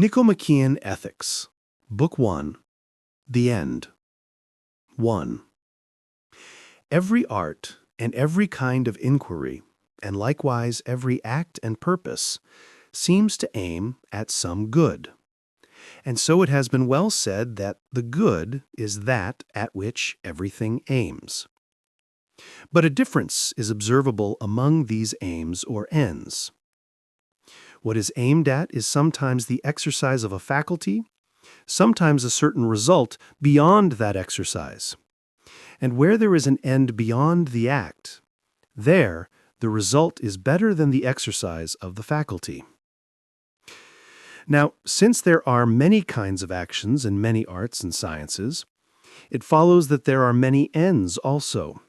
Nicomachean Ethics, Book 1, The End. 1. Every art and every kind of inquiry, and likewise every act and purpose, seems to aim at some good. And so it has been well said that the good is that at which everything aims. But a difference is observable among these aims or ends. What is aimed at is sometimes the exercise of a faculty, sometimes a certain result beyond that exercise. And where there is an end beyond the act, there the result is better than the exercise of the faculty. Now, since there are many kinds of actions in many arts and sciences, it follows that there are many ends also.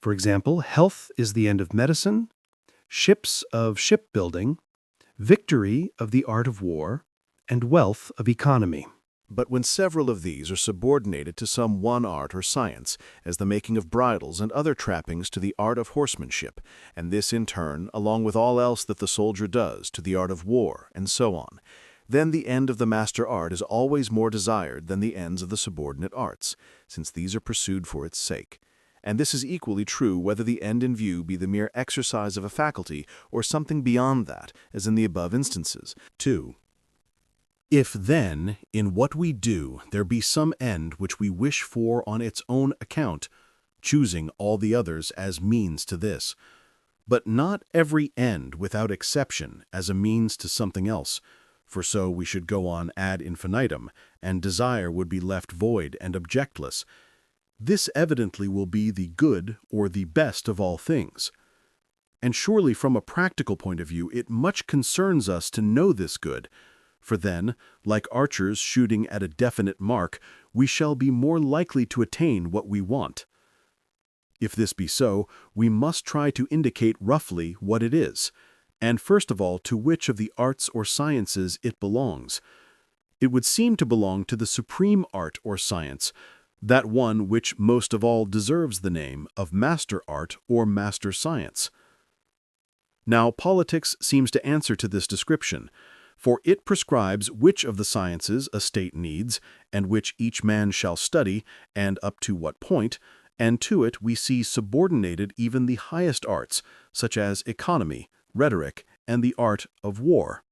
For example, health is the end of medicine, ships of shipbuilding, victory of the art of war, and wealth of economy. But when several of these are subordinated to some one art or science, as the making of bridles and other trappings to the art of horsemanship, and this in turn, along with all else that the soldier does, to the art of war, and so on, then the end of the master art is always more desired than the ends of the subordinate arts, since these are pursued for its sake. And this is equally true whether the end in view be the mere exercise of a faculty or something beyond that, as in the above instances. 2. If then, in what we do, there be some end which we wish for on its own account, choosing all the others as means to this, but not every end without exception as a means to something else, for so we should go on ad infinitum, and desire would be left void and objectless, this evidently will be the good or the best of all things. And surely from a practical point of view it much concerns us to know this good, for then, like archers shooting at a definite mark, we shall be more likely to attain what we want. If this be so, we must try to indicate roughly what it is, and first of all to which of the arts or sciences it belongs. It would seem to belong to the supreme art or science, that one which most of all deserves the name of master art or master science. Now, politics seems to answer to this description, for it prescribes which of the sciences a state needs, and which each man shall study, and up to what point, and to it we see subordinated even the highest arts, such as economy, rhetoric, and the art of war.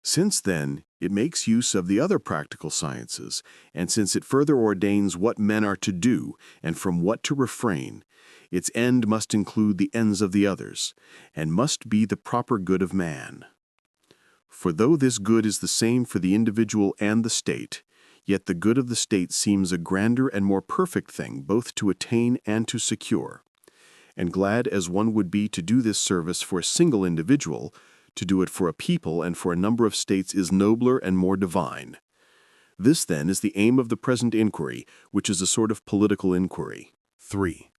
Since, then, it makes use of the other practical sciences, and since it further ordains what men are to do, and from what to refrain, its end must include the ends of the others, and must be the proper good of man. For though this good is the same for the individual and the state, yet the good of the state seems a grander and more perfect thing both to attain and to secure. And glad as one would be to do this service for a single individual, to do it for a people and for a number of states is nobler and more divine. This, then, is the aim of the present inquiry, which is a sort of political inquiry. 3.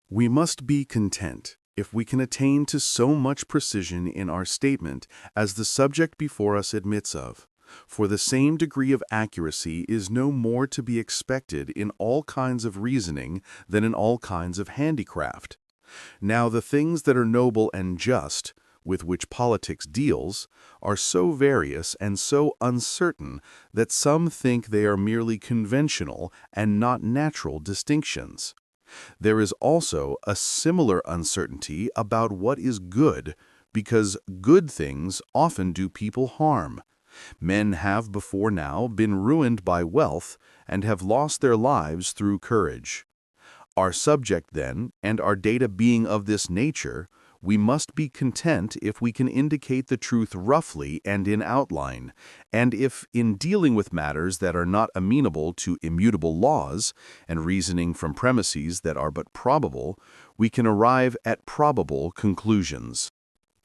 We must be content if we can attain to so much precision in our statement as the subject before us admits of, for the same degree of accuracy is no more to be expected in all kinds of reasoning than in all kinds of handicraft. Now the things that are noble and just, with which politics deals, are so various and so uncertain that some think they are merely conventional and not natural distinctions. There is also a similar uncertainty about what is good, because good things often do people harm. Men have before now been ruined by wealth and have lost their lives through courage. Our subject, then, and our data being of this nature, we must be content if we can indicate the truth roughly and in outline, and if, in dealing with matters that are not amenable to immutable laws, and reasoning from premises that are but probable, we can arrive at probable conclusions.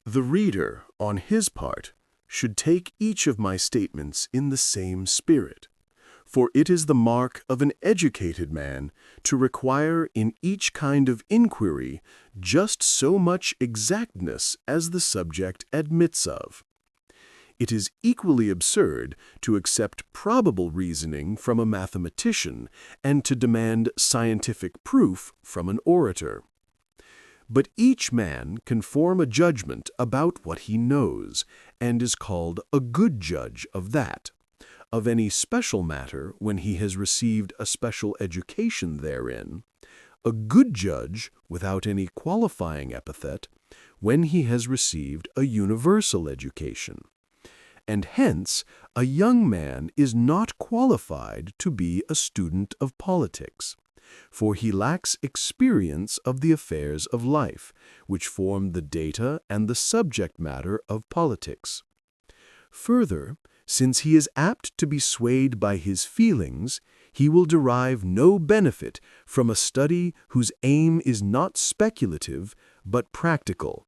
The reader, on his part, should take each of my statements in the same spirit, for it is the mark of an educated man to require in each kind of inquiry just so much exactness as the subject admits of. It is equally absurd to accept probable reasoning from a mathematician and to demand scientific proof from an orator. But each man can form a judgment about what he knows, and is called a good judge of that. Of any special matter when he has received a special education therein, a good judge without any qualifying epithet when he has received a universal education. And hence, a young man is not qualified to be a student of politics, for he lacks experience of the affairs of life, which form the data and the subject matter of politics. Further, since he is apt to be swayed by his feelings, he will derive no benefit from a study whose aim is not speculative, but practical.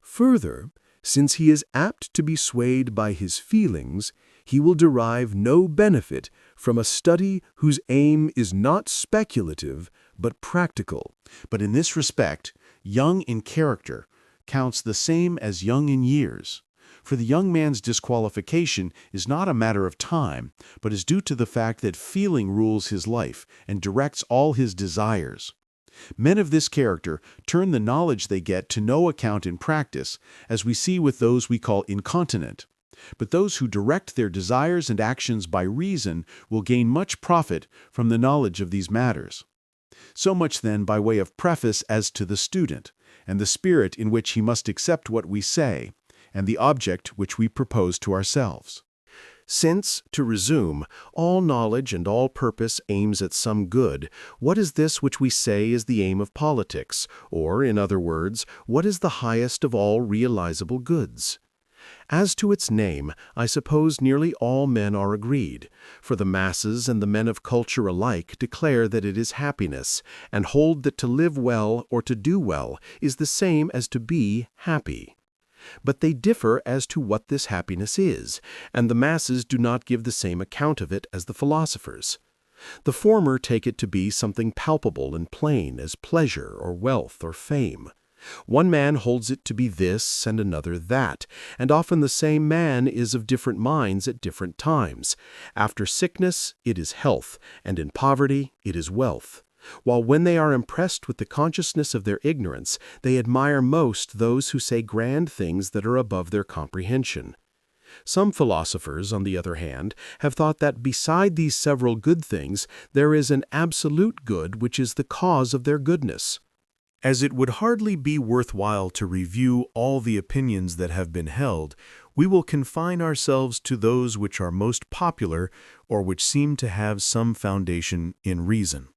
Further, since he is apt to be swayed by his feelings, he will derive no benefit from a study whose aim is not speculative, but practical. But in this respect, young in character counts the same as young in years. For the young man's disqualification is not a matter of time, but is due to the fact that feeling rules his life and directs all his desires. Men of this character turn the knowledge they get to no account in practice, as we see with those we call incontinent. But those who direct their desires and actions by reason will gain much profit from the knowledge of these matters. So much then by way of preface as to the student, and the spirit in which he must accept what we say, and the object which we propose to ourselves. Since, to resume, all knowledge and all purpose aims at some good, what is this which we say is the aim of politics, or, in other words, what is the highest of all realizable goods? As to its name, I suppose nearly all men are agreed, for the masses and the men of culture alike declare that it is happiness, and hold that to live well or to do well is the same as to be happy. But they differ as to what this happiness is, and the masses do not give the same account of it as the philosophers. The former take it to be something palpable and plain as pleasure or wealth or fame. One man holds it to be this and another that, and often the same man is of different minds at different times. After sickness, it is health, and in poverty, it is wealth. While when they are impressed with the consciousness of their ignorance, they admire most those who say grand things that are above their comprehension. Some philosophers, on the other hand, have thought that beside these several good things, there is an absolute good which is the cause of their goodness. As it would hardly be worthwhile to review all the opinions that have been held, we will confine ourselves to those which are most popular or which seem to have some foundation in reason.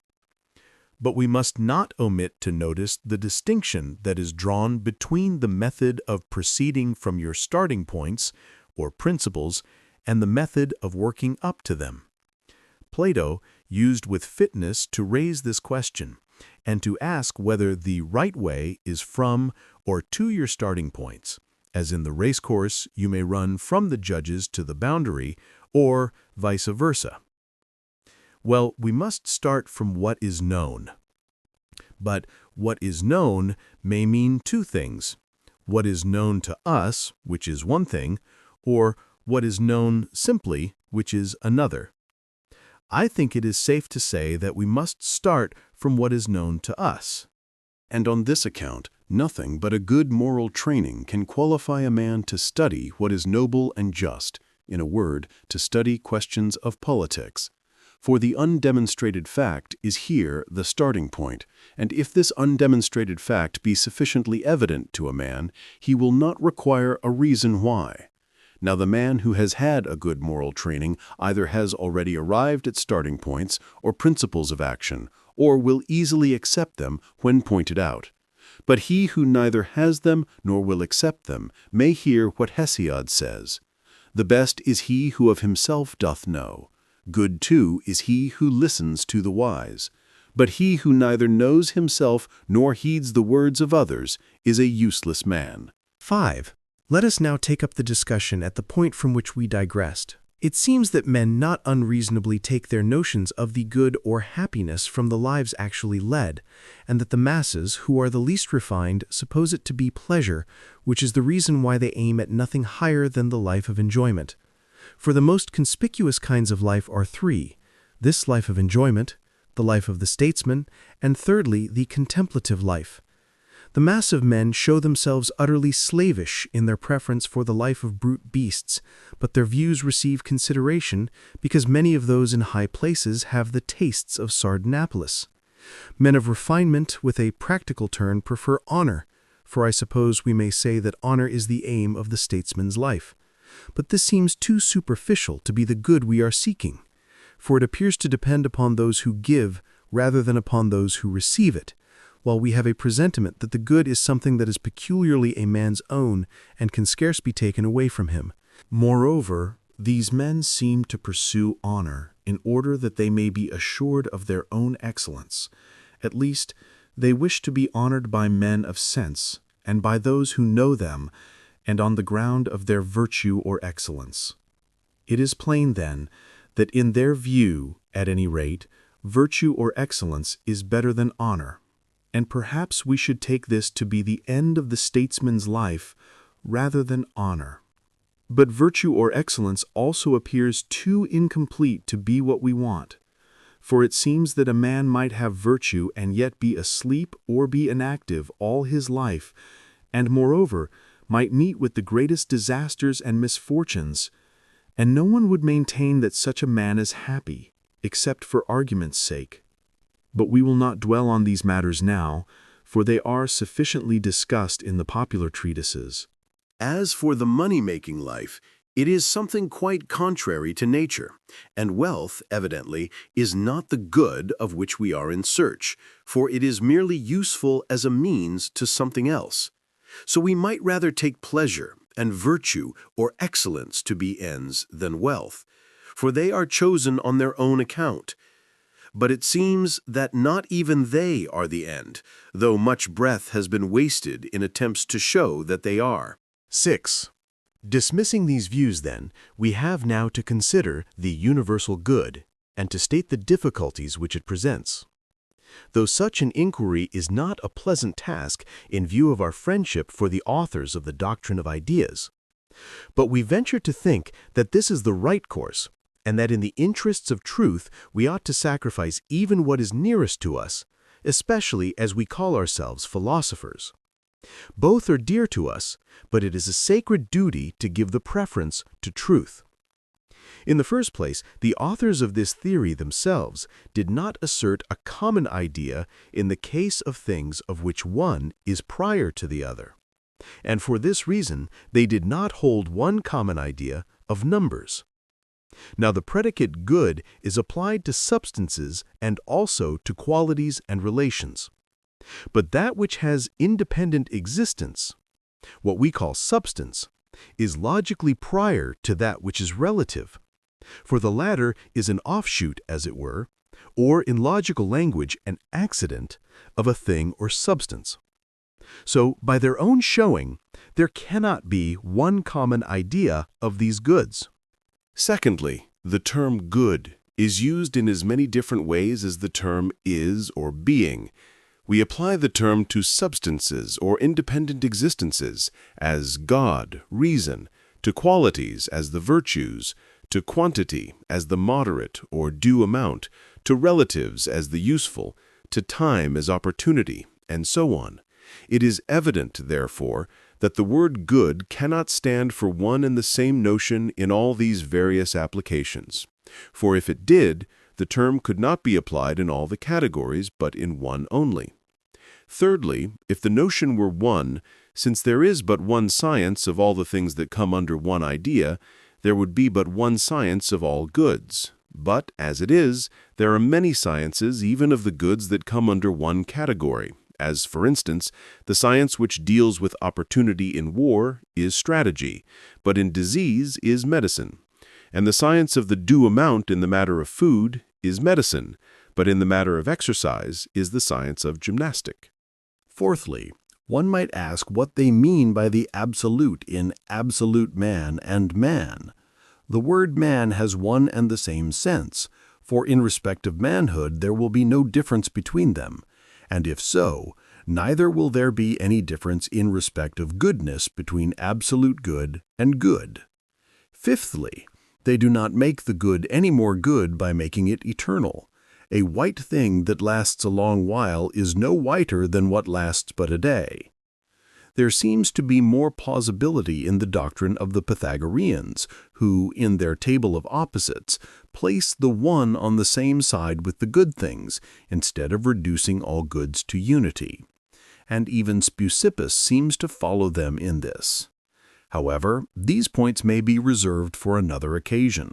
But we must not omit to notice the distinction that is drawn between the method of proceeding from your starting points, or principles, and the method of working up to them. Plato used with fitness to raise this question, and to ask whether the right way is from or to your starting points, as in the racecourse you may run from the judges to the boundary, or vice versa. Well, we must start from what is known. But what is known may mean two things: what is known to us, which is one thing, or what is known simply, which is another. I think it is safe to say that we must start from what is known to us. And on this account, nothing but a good moral training can qualify a man to study what is noble and just, in a word, to study questions of politics. For the undemonstrated fact is here the starting point, and if this undemonstrated fact be sufficiently evident to a man, he will not require a reason why. Now the man who has had a good moral training either has already arrived at starting points or principles of action, or will easily accept them when pointed out. But he who neither has them nor will accept them may hear what Hesiod says: "The best is he who of himself doth know. Good too is he who listens to the wise. But he who neither knows himself nor heeds the words of others is a useless man." 5. Let us now take up the discussion at the point from which we digressed. It seems that men not unreasonably take their notions of the good or happiness from the lives actually led, and that the masses, who are the least refined, suppose it to be pleasure, which is the reason why they aim at nothing higher than the life of enjoyment. For the most conspicuous kinds of life are three: this life of enjoyment, the life of the statesman, and thirdly, the contemplative life. The mass of men show themselves utterly slavish in their preference for the life of brute beasts, but their views receive consideration because many of those in high places have the tastes of Sardanapalus. Men of refinement with a practical turn prefer honor, for I suppose we may say that honor is the aim of the statesman's life. But this seems too superficial to be the good we are seeking, for it appears to depend upon those who give rather than upon those who receive it, while we have a presentiment that the good is something that is peculiarly a man's own and can scarce be taken away from him. Moreover, these men seem to pursue honor in order that they may be assured of their own excellence. At least, they wish to be honored by men of sense and by those who know them, and on the ground of their virtue or excellence. It is plain, then, that in their view, at any rate, virtue or excellence is better than honor, and perhaps we should take this to be the end of the statesman's life rather than honor. But virtue or excellence also appears too incomplete to be what we want, for it seems that a man might have virtue and yet be asleep or be inactive all his life, and moreover might meet with the greatest disasters and misfortunes, and no one would maintain that such a man is happy, except for argument's sake. But we will not dwell on these matters now, for they are sufficiently discussed in the popular treatises. As for the money-making life, it is something quite contrary to nature, and wealth, evidently, is not the good of which we are in search, for it is merely useful as a means to something else. So we might rather take pleasure and virtue or excellence to be ends than wealth, for they are chosen on their own account. But it seems that not even they are the end, though much breath has been wasted in attempts to show that they are. 6. Dismissing these views, then, we have now to consider the universal good, and to state the difficulties which it presents. Though such an inquiry is not a pleasant task in view of our friendship for the authors of the doctrine of ideas, but we venture to think that this is the right course, and that in the interests of truth we ought to sacrifice even what is nearest to us, especially as we call ourselves philosophers. Both are dear to us, but it is a sacred duty to give the preference to truth. In the first place, the authors of this theory themselves did not assert a common idea in the case of things of which one is prior to the other, and for this reason they did not hold one common idea of numbers. Now the predicate good is applied to substances and also to qualities and relations. But that which has independent existence, what we call substance, is logically prior to that which is relative, for the latter is an offshoot, as it were, or in logical language an accident, of a thing or substance. So, by their own showing, there cannot be one common idea of these goods. Secondly, the term good is used in as many different ways as the term is or being. We apply the term to substances or independent existences as God, reason, to qualities as the virtues, to quantity as the moderate or due amount, to relatives as the useful, to time as opportunity, and so on. It is evident, therefore, that the word good cannot stand for one and the same notion in all these various applications. For if it did, the term could not be applied in all the categories, but in one only. Thirdly, if the notion were one, since there is but one science of all the things that come under one idea, there would be but one science of all goods. But, as it is, there are many sciences even of the goods that come under one category, as, for instance, the science which deals with opportunity in war is strategy, but in disease is medicine. And the science of the due amount in the matter of food is medicine, but in the matter of exercise is the science of gymnastic. Fourthly, one might ask what they mean by the absolute in absolute man and man. The word man has one and the same sense, for in respect of manhood there will be no difference between them, and if so, neither will there be any difference in respect of goodness between absolute good and good. Fifthly, they do not make the good any more good by making it eternal, A white thing that lasts a long while is no whiter than what lasts but a day. There seems to be more plausibility in the doctrine of the Pythagoreans, who, in their table of opposites, place the one on the same side with the good things, instead of reducing all goods to unity. And even Speusippus seems to follow them in this. However, these points may be reserved for another occasion.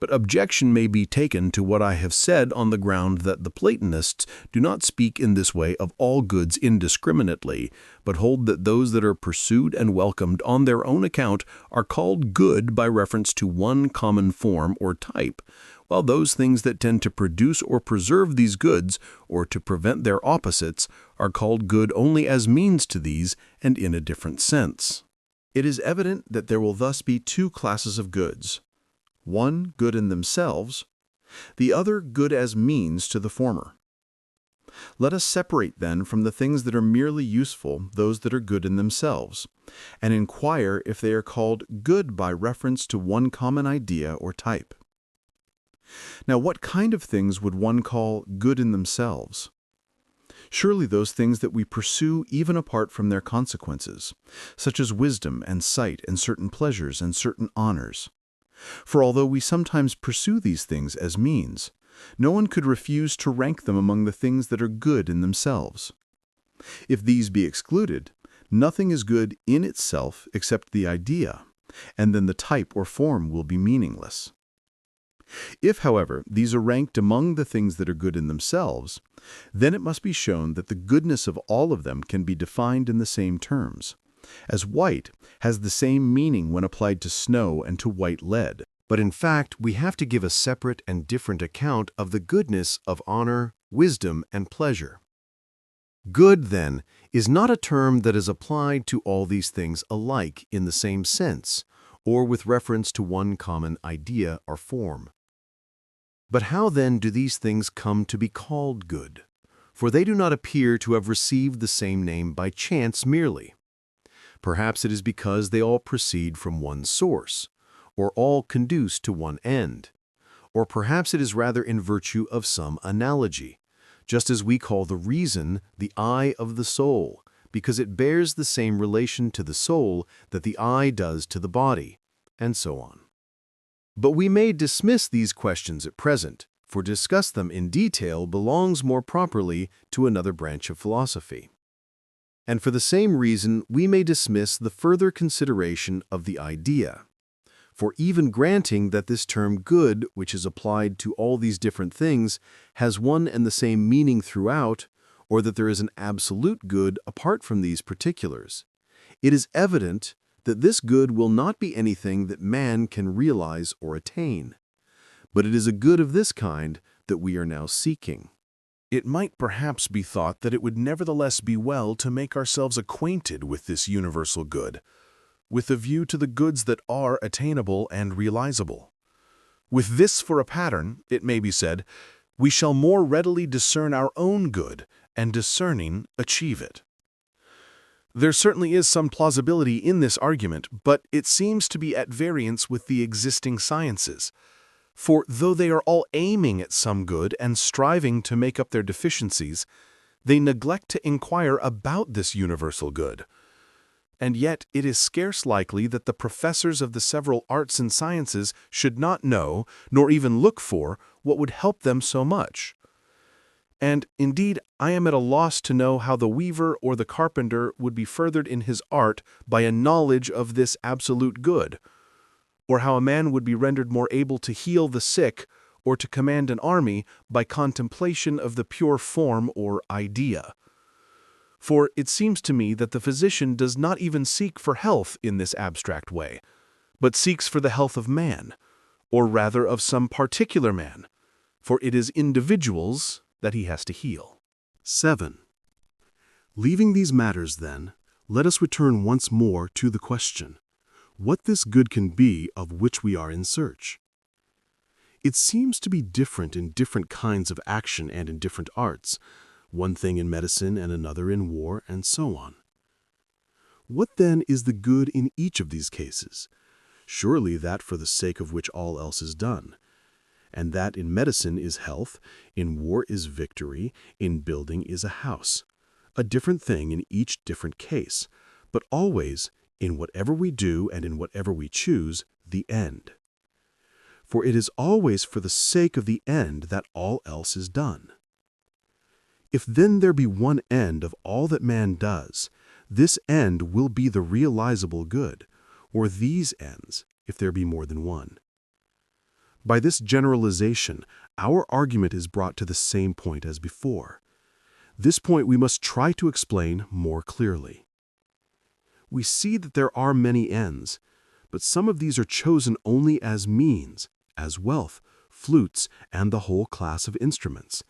But objection may be taken to what I have said on the ground that the Platonists do not speak in this way of all goods indiscriminately, but hold that those that are pursued and welcomed on their own account are called good by reference to one common form or type, while those things that tend to produce or preserve these goods, or to prevent their opposites, are called good only as means to these and in a different sense. It is evident that there will thus be two classes of goods. One good in themselves, the other good as means to the former. Let us separate then from the things that are merely useful those that are good in themselves, and inquire if they are called good by reference to one common idea or type. Now, what kind of things would one call good in themselves? Surely those things that we pursue even apart from their consequences, such as wisdom and sight and certain pleasures and certain honors. For although we sometimes pursue these things as means, no one could refuse to rank them among the things that are good in themselves. If these be excluded, nothing is good in itself except the idea, and then the type or form will be meaningless. If, however, these are ranked among the things that are good in themselves, then it must be shown that the goodness of all of them can be defined in the same terms, as white has the same meaning when applied to snow and to white lead. But in fact, we have to give a separate and different account of the goodness of honor, wisdom, and pleasure. Good, then, is not a term that is applied to all these things alike in the same sense, or with reference to one common idea or form. But how then do these things come to be called good? For they do not appear to have received the same name by chance merely. Perhaps it is because they all proceed from one source, or all conduce to one end. Or perhaps it is rather in virtue of some analogy, just as we call the reason the eye of the soul, because it bears the same relation to the soul that the eye does to the body, and so on. But we may dismiss these questions at present, for to discuss them in detail belongs more properly to another branch of philosophy. And for the same reason, we may dismiss the further consideration of the idea. For even granting that this term good, which is applied to all these different things, has one and the same meaning throughout, or that there is an absolute good apart from these particulars, it is evident that this good will not be anything that man can realize or attain, but it is a good of this kind that we are now seeking. It might perhaps be thought that it would nevertheless be well to make ourselves acquainted with this universal good, with a view to the goods that are attainable and realizable. With this for a pattern, it may be said, we shall more readily discern our own good, and discerning, achieve it. There certainly is some plausibility in this argument, but it seems to be at variance with the existing sciences. For though they are all aiming at some good and striving to make up their deficiencies, they neglect to inquire about this universal good. And yet it is scarce likely that the professors of the several arts and sciences should not know, nor even look for, what would help them so much. And, indeed, I am at a loss to know how the weaver or the carpenter would be furthered in his art by a knowledge of this absolute good, or how a man would be rendered more able to heal the sick or to command an army by contemplation of the pure form or idea. For it seems to me that the physician does not even seek for health in this abstract way, but seeks for the health of man, or rather of some particular man, for it is individuals that he has to heal. 7. Leaving these matters, then, let us return once more to the question, what this good can be of which we are in search. It seems to be different in different kinds of action and in different arts, one thing in medicine and another in war, and so on. What then is the good in each of these cases? Surely that for the sake of which all else is done. and that in medicine is health, in war is victory, in building is a house. A different thing in each different case, but always, in whatever we do and in whatever we choose, the end. For it is always for the sake of the end that all else is done. If then there be one end of all that man does, this end will be the realizable good, or these ends, if there be more than one. By this generalization, our argument is brought to the same point as before. This point we must try to explain more clearly. We see that there are many ends, but some of these are chosen only as means, as wealth, flutes, and the whole class of instruments,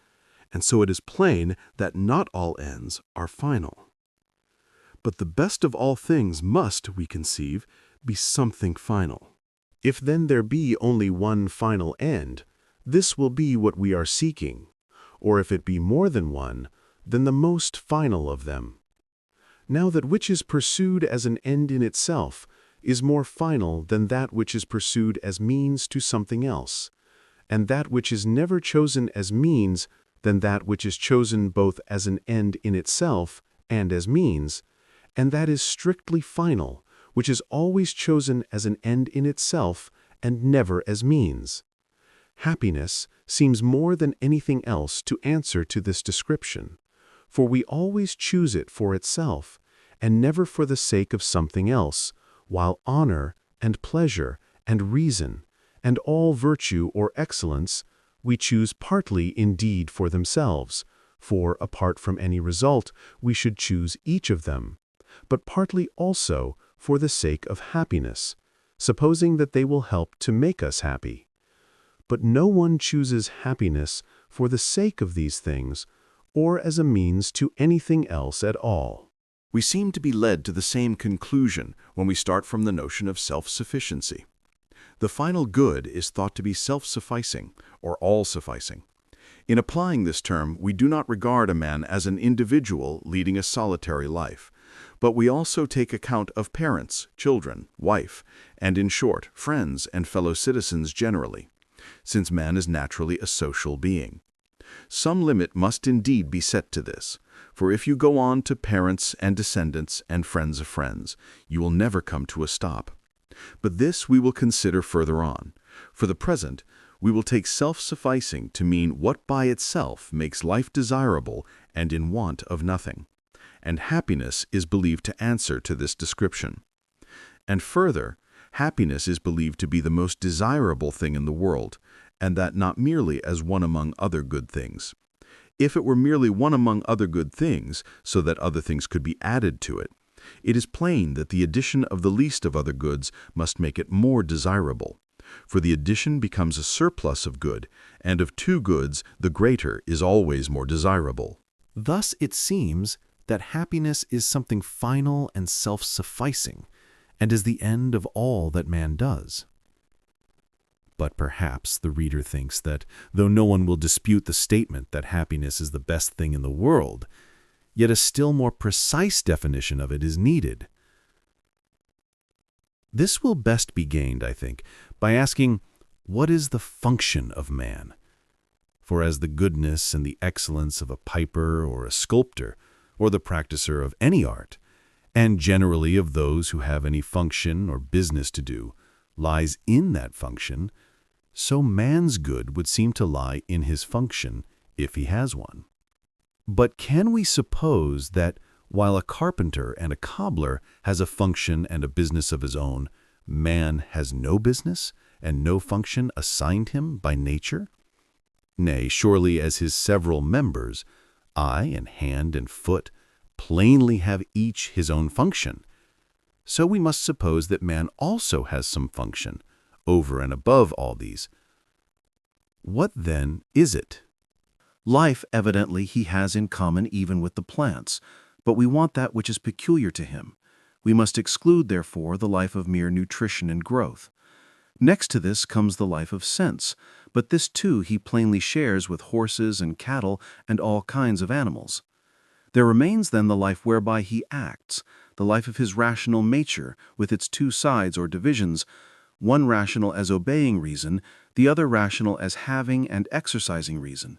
and so it is plain that not all ends are final. But the best of all things must, we conceive, be something final. If then there be only one final end, this will be what we are seeking, or if it be more than one, then the most final of them. Now that which is pursued as an end in itself is more final than that which is pursued as means to something else, and that which is never chosen as means than that which is chosen both as an end in itself and as means, and that is strictly final, which is always chosen as an end in itself and never as means. Happiness seems more than anything else to answer to this description, for we always choose it for itself, and never for the sake of something else, while honor and pleasure and reason and all virtue or excellence we choose partly indeed for themselves, for apart from any result we should choose each of them, but partly also for the sake of happiness, supposing that they will help to make us happy. But no one chooses happiness for the sake of these things, or as a means to anything else at all. We seem to be led to the same conclusion when we start from the notion of self-sufficiency. The final good is thought to be self-sufficing, or all-sufficing. In applying this term, we do not regard a man as an individual leading a solitary life, but we also take account of parents, children, wife, and in short, friends and fellow citizens generally, since man is naturally a social being. Some limit must indeed be set to this, for if you go on to parents and descendants and friends of friends, you will never come to a stop. But this we will consider further on. For the present, we will take self-sufficing to mean what by itself makes life desirable and in want of nothing. And happiness is believed to answer to this description. And further, happiness is believed to be the most desirable thing in the world, and that not merely as one among other good things. If it were merely one among other good things, so that other things could be added to it, it is plain that the addition of the least of other goods must make it more desirable. For the addition becomes a surplus of good, and of two goods the greater is always more desirable. Thus it seems that happiness is something final and self-sufficing, and is the end of all that man does. But perhaps the reader thinks that, though no one will dispute the statement that happiness is the best thing in the world, yet a still more precise definition of it is needed. This will best be gained, I think, by asking, what is the function of man? For as the goodness and the excellence of a piper or a sculptor, or the practicer of any art, and generally of those who have any function or business to do, lies in that function, so man's good would seem to lie in his function, if he has one. But can we suppose that, while a carpenter and a cobbler has a function and a business of his own, man has no business and no function assigned him by nature? Nay, surely as his several members, eye and hand and foot, plainly have each his own function. So we must suppose that man also has some function, over and above all these. What then is it? Life, evidently, he has in common even with the plants, but we want that which is peculiar to him. We must exclude, therefore, the life of mere nutrition and growth. Next to this comes the life of sense, but this too he plainly shares with horses and cattle and all kinds of animals. There remains then the life whereby he acts, the life of his rational nature, with its two sides or divisions, one rational as obeying reason, the other rational as having and exercising reason.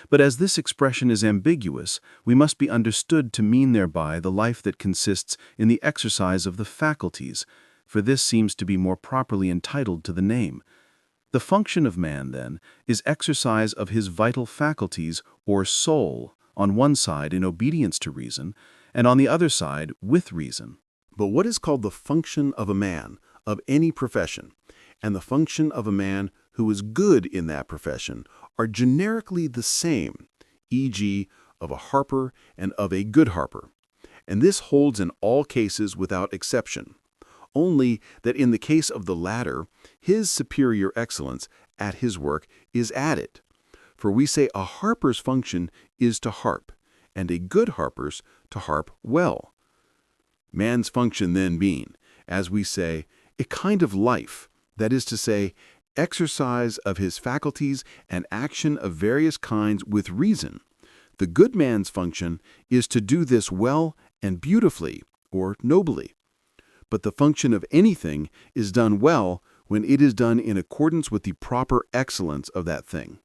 But as this expression is ambiguous, we must be understood to mean thereby the life that consists in the exercise of the faculties, for this seems to be more properly entitled to the name. The function of man, then, is exercise of his vital faculties, or soul, on one side in obedience to reason, and on the other side with reason. But what is called the function of a man, of any profession, and the function of a man who is good in that profession are generically the same, e.g., of a harper and of a good harper. And this holds in all cases without exception, only that in the case of the latter, his superior excellence at his work is added. For we say a harper's function is to harp, and a good harper's to harp well. Man's function then being, as we say, a kind of life, that is to say, exercise of his faculties and action of various kinds with reason. The good man's function is to do this well and beautifully, or nobly. But the function of anything is done well when it is done in accordance with the proper excellence of that thing.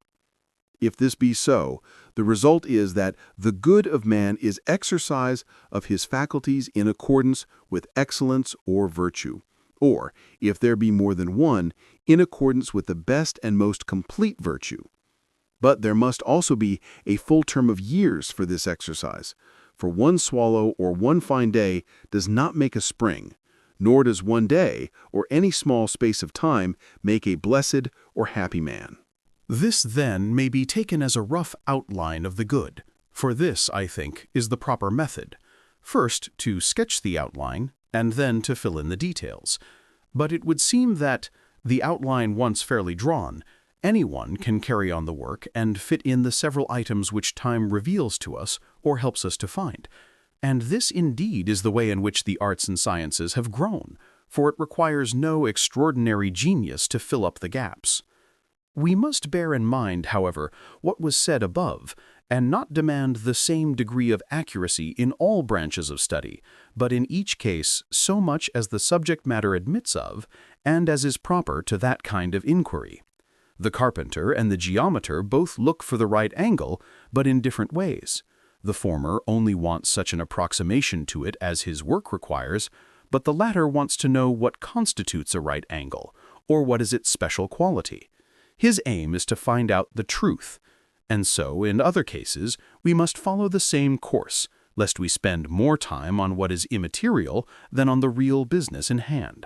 If this be so, the result is that the good of man is exercise of his faculties in accordance with excellence or virtue, or, if there be more than one, in accordance with the best and most complete virtue. But there must also be a full term of years for this exercise, for one swallow or one fine day does not make a spring, nor does one day or any small space of time make a blessed or happy man. This, then, may be taken as a rough outline of the good, for this, I think, is the proper method. First, to sketch the outline, and then to fill in the details. But it would seem that, the outline once fairly drawn, anyone can carry on the work and fit in the several items which time reveals to us or helps us to find. And this indeed is the way in which the arts and sciences have grown, for it requires no extraordinary genius to fill up the gaps. We must bear in mind, however, what was said above, and not demand the same degree of accuracy in all branches of study, but in each case so much as the subject matter admits of, and as is proper to that kind of inquiry. The carpenter and the geometer both look for the right angle, but in different ways. The former only wants such an approximation to it as his work requires, but the latter wants to know what constitutes a right angle, or what is its special quality. His aim is to find out the truth, and so, in other cases, we must follow the same course, lest we spend more time on what is immaterial than on the real business in hand.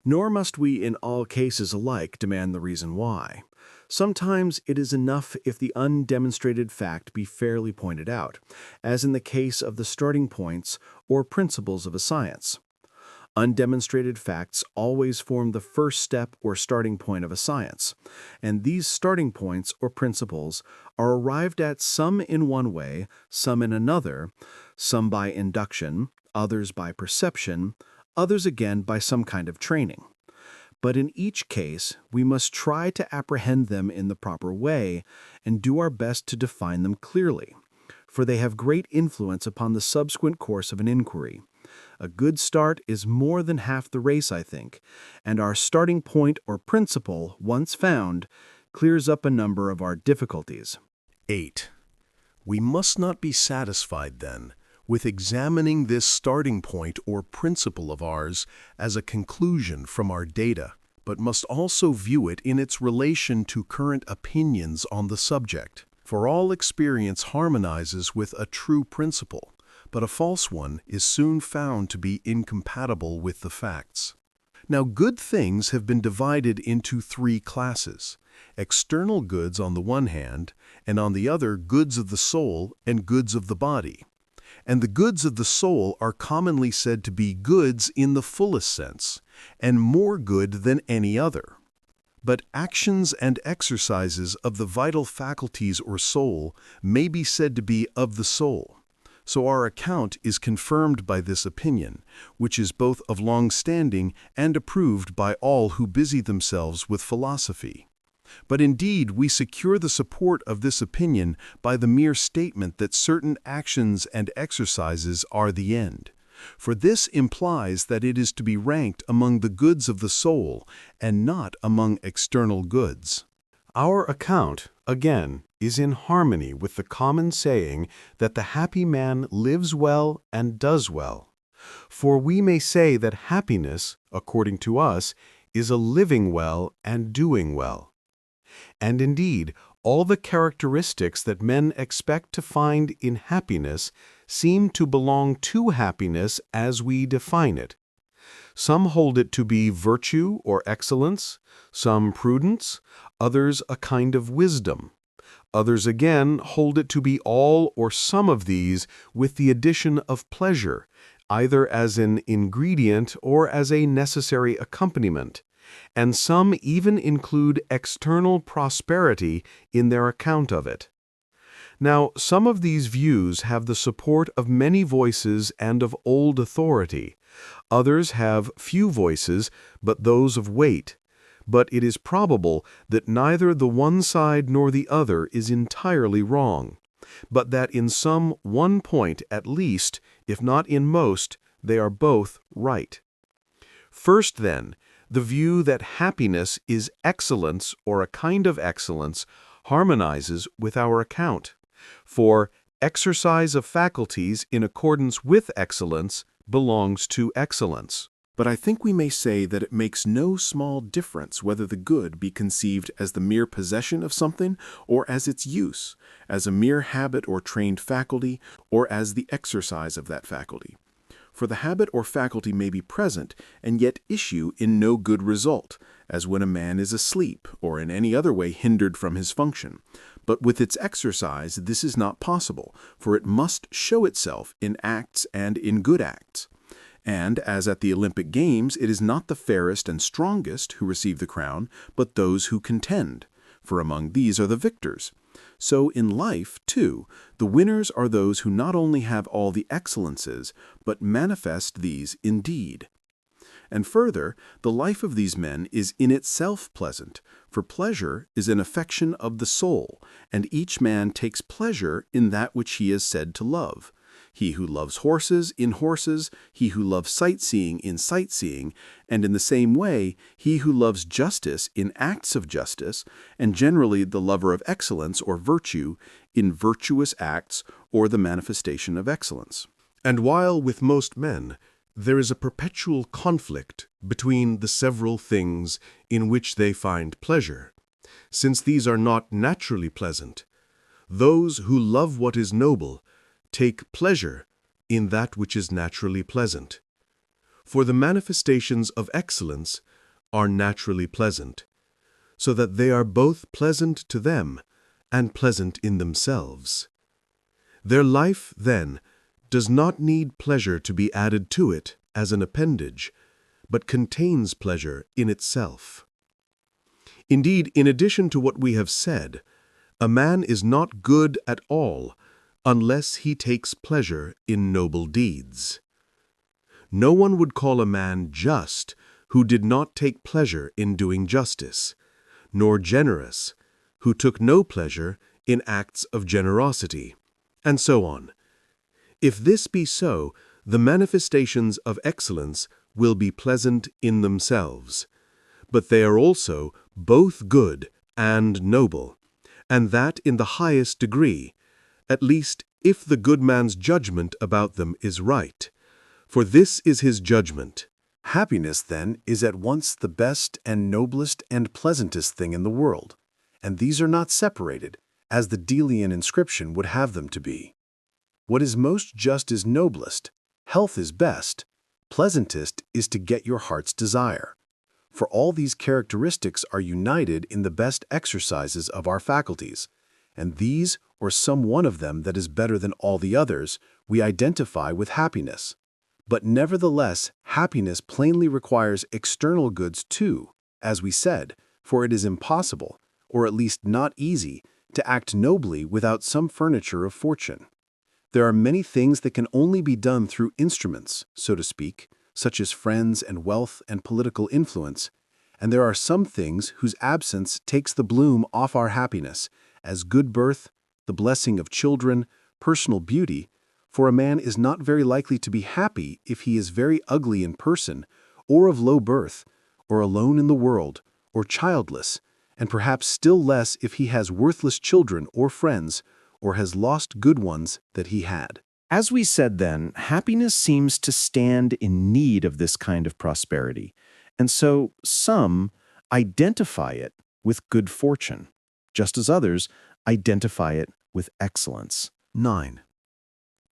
Nor must we in all cases alike demand the reason why. Sometimes it is enough if the undemonstrated fact be fairly pointed out, as in the case of the starting points or principles of a science. Undemonstrated facts always form the first step or starting point of a science, and these starting points or principles are arrived at some in one way, some in another, some by induction, others by perception, others again by some kind of training. But in each case, we must try to apprehend them in the proper way and do our best to define them clearly, for they have great influence upon the subsequent course of an inquiry. A good start is more than half the race, I think, and our starting point or principle, once found, clears up a number of our difficulties. 8. We must not be satisfied, then, with examining this starting point or principle of ours as a conclusion from our data, but must also view it in its relation to current opinions on the subject. For all experience harmonizes with a true principle, but a false one is soon found to be incompatible with the facts. Now, good things have been divided into three classes: external goods on the one hand, and on the other goods of the soul and goods of the body. And the goods of the soul are commonly said to be goods in the fullest sense, and more good than any other. But actions and exercises of the vital faculties or soul may be said to be of the soul. So our account is confirmed by this opinion, which is both of long standing and approved by all who busy themselves with philosophy. But indeed we secure the support of this opinion by the mere statement that certain actions and exercises are the end, for this implies that it is to be ranked among the goods of the soul and not among external goods. Our account, again, is in harmony with the common saying that the happy man lives well and does well. For we may say that happiness, according to us, is a living well and doing well. And indeed, all the characteristics that men expect to find in happiness seem to belong to happiness as we define it. Some hold it to be virtue or excellence, some prudence, others a kind of wisdom. Others again hold it to be all or some of these with the addition of pleasure, either as an ingredient or as a necessary accompaniment, and some even include external prosperity in their account of it. Now, some of these views have the support of many voices and of old authority. Others have few voices, but those of weight. But it is probable that neither the one side nor the other is entirely wrong, but that in some one point at least, if not in most, they are both right. First, then, the view that happiness is excellence or a kind of excellence harmonizes with our account. For exercise of faculties in accordance with excellence belongs to excellence. But I think we may say that it makes no small difference whether the good be conceived as the mere possession of something or as its use, as a mere habit or trained faculty, or as the exercise of that faculty. For the habit or faculty may be present and yet issue in no good result, as when a man is asleep or in any other way hindered from his function. But with its exercise this is not possible, for it must show itself in acts and in good acts. And, as at the Olympic Games, it is not the fairest and strongest who receive the crown, but those who contend, for among these are the victors. So in life, too, the winners are those who not only have all the excellences, but manifest these indeed. And further, the life of these men is in itself pleasant, for pleasure is an affection of the soul, and each man takes pleasure in that which he is said to love. He who loves horses, in horses, he who loves sightseeing, in sightseeing, and in the same way, he who loves justice, in acts of justice, and generally the lover of excellence or virtue, in virtuous acts or the manifestation of excellence. And while with most men there is a perpetual conflict between the several things in which they find pleasure, since these are not naturally pleasant, those who love what is noble take pleasure in that which is naturally pleasant. For the manifestations of excellence are naturally pleasant, so that they are both pleasant to them and pleasant in themselves. Their life, then, does not need pleasure to be added to it as an appendage, but contains pleasure in itself. Indeed, in addition to what we have said, a man is not good at all unless he takes pleasure in noble deeds. No one would call a man just who did not take pleasure in doing justice, nor generous who took no pleasure in acts of generosity, and so on. If this be so, the manifestations of excellence will be pleasant in themselves, but they are also both good and noble, and that in the highest degree, at least if the good man's judgment about them is right. For this is his judgment. Happiness, then, is at once the best and noblest and pleasantest thing in the world, and these are not separated, as the Delian inscription would have them to be. What is most just is noblest, health is best, pleasantest is to get your heart's desire. For all these characteristics are united in the best exercises of our faculties, and these, or some one of them that is better than all the others, we identify with happiness. But nevertheless, happiness plainly requires external goods too, as we said, for it is impossible, or at least not easy, to act nobly without some furniture of fortune. There are many things that can only be done through instruments, so to speak, such as friends and wealth and political influence, and there are some things whose absence takes the bloom off our happiness, as good birth, the blessing of children, personal beauty, For a man is not very likely to be happy if he is very ugly in person, or of low birth, or alone in the world, or childless, and perhaps still less if he has worthless children or friends, or has lost good ones that he had. As we said then, happiness seems to stand in need of this kind of prosperity, and so some identify it with good fortune, just as others identify it with excellence. 9.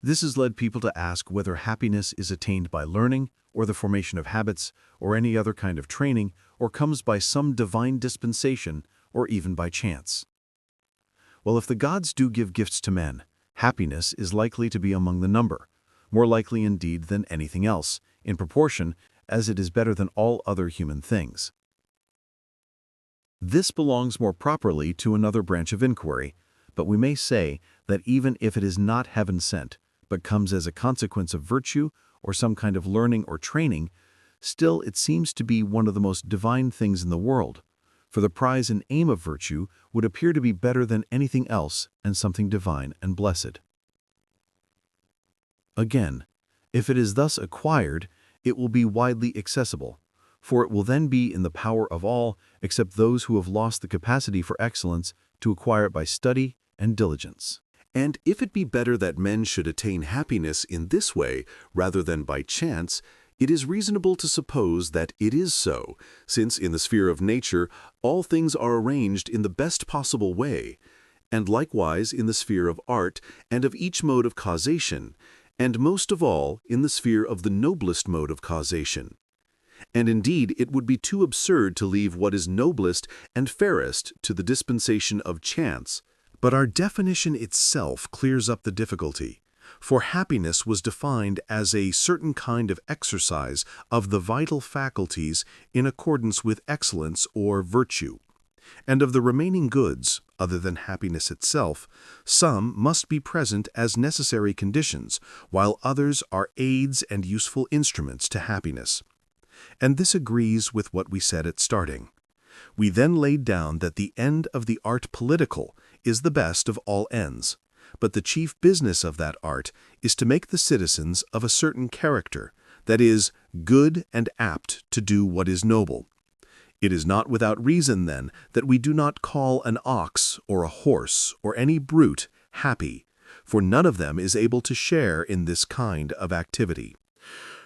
This has led people to ask whether happiness is attained by learning, or the formation of habits, or any other kind of training, or comes by some divine dispensation, or even by chance. Well, if the gods do give gifts to men, happiness is likely to be among the number, more likely indeed than anything else, in proportion as it is better than all other human things. This belongs more properly to another branch of inquiry, but we may say that even if it is not heaven-sent, but comes as a consequence of virtue or some kind of learning or training, still it seems to be one of the most divine things in the world, for the prize and aim of virtue would appear to be better than anything else and something divine and blessed. Again, if it is thus acquired, it will be widely accessible, for it will then be in the power of all except those who have lost the capacity for excellence to acquire it by study and diligence. And if it be better that men should attain happiness in this way rather than by chance, it is reasonable to suppose that it is so, since in the sphere of nature all things are arranged in the best possible way, and likewise in the sphere of art and of each mode of causation, and most of all in the sphere of the noblest mode of causation. And indeed it would be too absurd to leave what is noblest and fairest to the dispensation of chance. But our definition itself clears up the difficulty, for happiness was defined as a certain kind of exercise of the vital faculties in accordance with excellence or virtue. And of the remaining goods, other than happiness itself, some must be present as necessary conditions, while others are aids and useful instruments to happiness. And this agrees with what we said at starting. We then laid down that the end of the art political is the best of all ends, but the chief business of that art is to make the citizens of a certain character, that is, good and apt to do what is noble. It is not without reason, then, that we do not call an ox or a horse or any brute happy, for none of them is able to share in this kind of activity.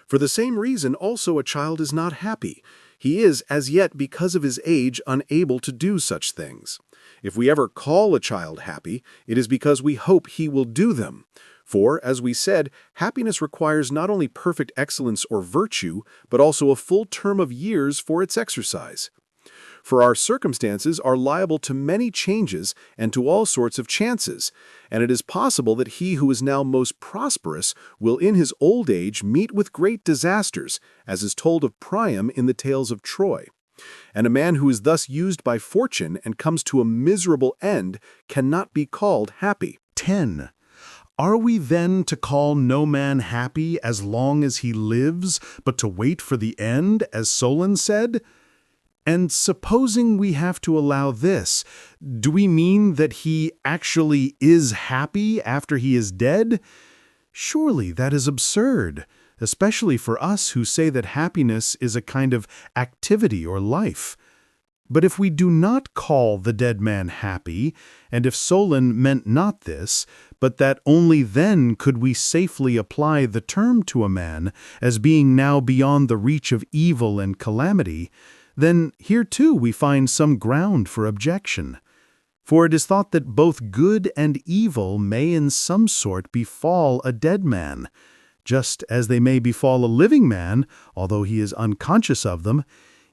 For the same reason also a child is not happy. He is, as yet, because of his age, unable to do such things. If we ever call a child happy, it is because we hope he will do them. For, as we said, happiness requires not only perfect excellence or virtue, but also a full term of years for its exercise. For our circumstances are liable to many changes and to all sorts of chances, and it is possible that he who is now most prosperous will in his old age meet with great disasters, as is told of Priam in the tales of Troy. And a man who is thus used by fortune and comes to a miserable end cannot be called happy. 10. Are we then to call no man happy as long as he lives, but to wait for the end, as Solon said? And supposing we have to allow this, do we mean that he actually is happy after he is dead? Surely that is absurd, especially for us who say that happiness is a kind of activity or life. But if we do not call the dead man happy, and if Solon meant not this, but that only then could we safely apply the term to a man as being now beyond the reach of evil and calamity, then here too we find some ground for objection. For it is thought that both good and evil may in some sort befall a dead man, just as they may befall a living man, although he is unconscious of them,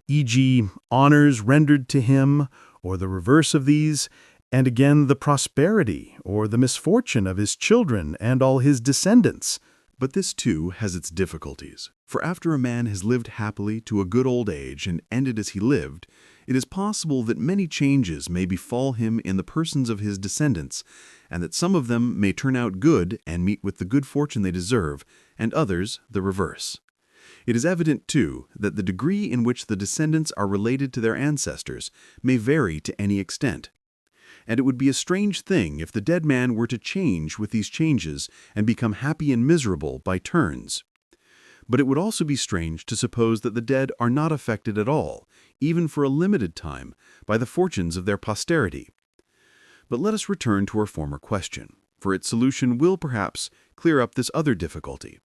e.g., honors rendered to him, or the reverse of these, and again the prosperity or the misfortune of his children and all his descendants. But this too has its difficulties, for after a man has lived happily to a good old age and ended as he lived, it is possible that many changes may befall him in the persons of his descendants, and that some of them may turn out good and meet with the good fortune they deserve, and others the reverse. It is evident, too, that the degree in which the descendants are related to their ancestors may vary to any extent. and it would be a strange thing if the dead man were to change with these changes and become happy and miserable by turns. But it would also be strange to suppose that the dead are not affected at all, even for a limited time, by the fortunes of their posterity. But let us return to our former question, for its solution will perhaps clear up this other difficulty.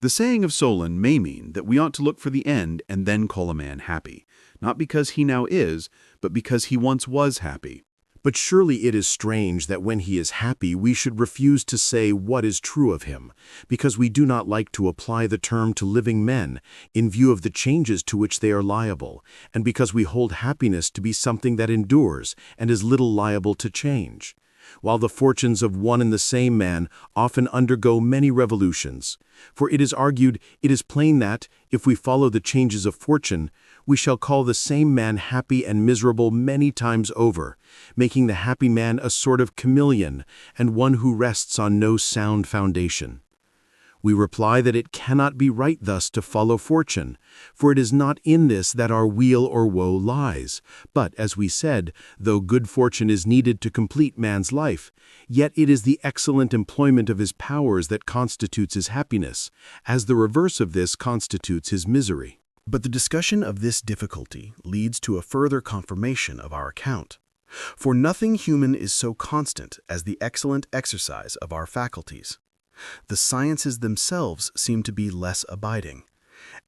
The saying of Solon may mean that we ought to look for the end and then call a man happy, not because he now is, but because he once was happy. But surely it is strange that when he is happy we should refuse to say what is true of him, because we do not like to apply the term to living men in view of the changes to which they are liable, and because we hold happiness to be something that endures and is little liable to change, while the fortunes of one and the same man often undergo many revolutions. For it is argued, it is plain that, if we follow the changes of fortune, we shall call the same man happy and miserable many times over, making the happy man a sort of chameleon and one who rests on no sound foundation. We reply that it cannot be right thus to follow fortune, for it is not in this that our weal or woe lies. But, as we said, though good fortune is needed to complete man's life, yet it is the excellent employment of his powers that constitutes his happiness, as the reverse of this constitutes his misery. But the discussion of this difficulty leads to a further confirmation of our account. For nothing human is so constant as the excellent exercise of our faculties. The sciences themselves seem to be less abiding,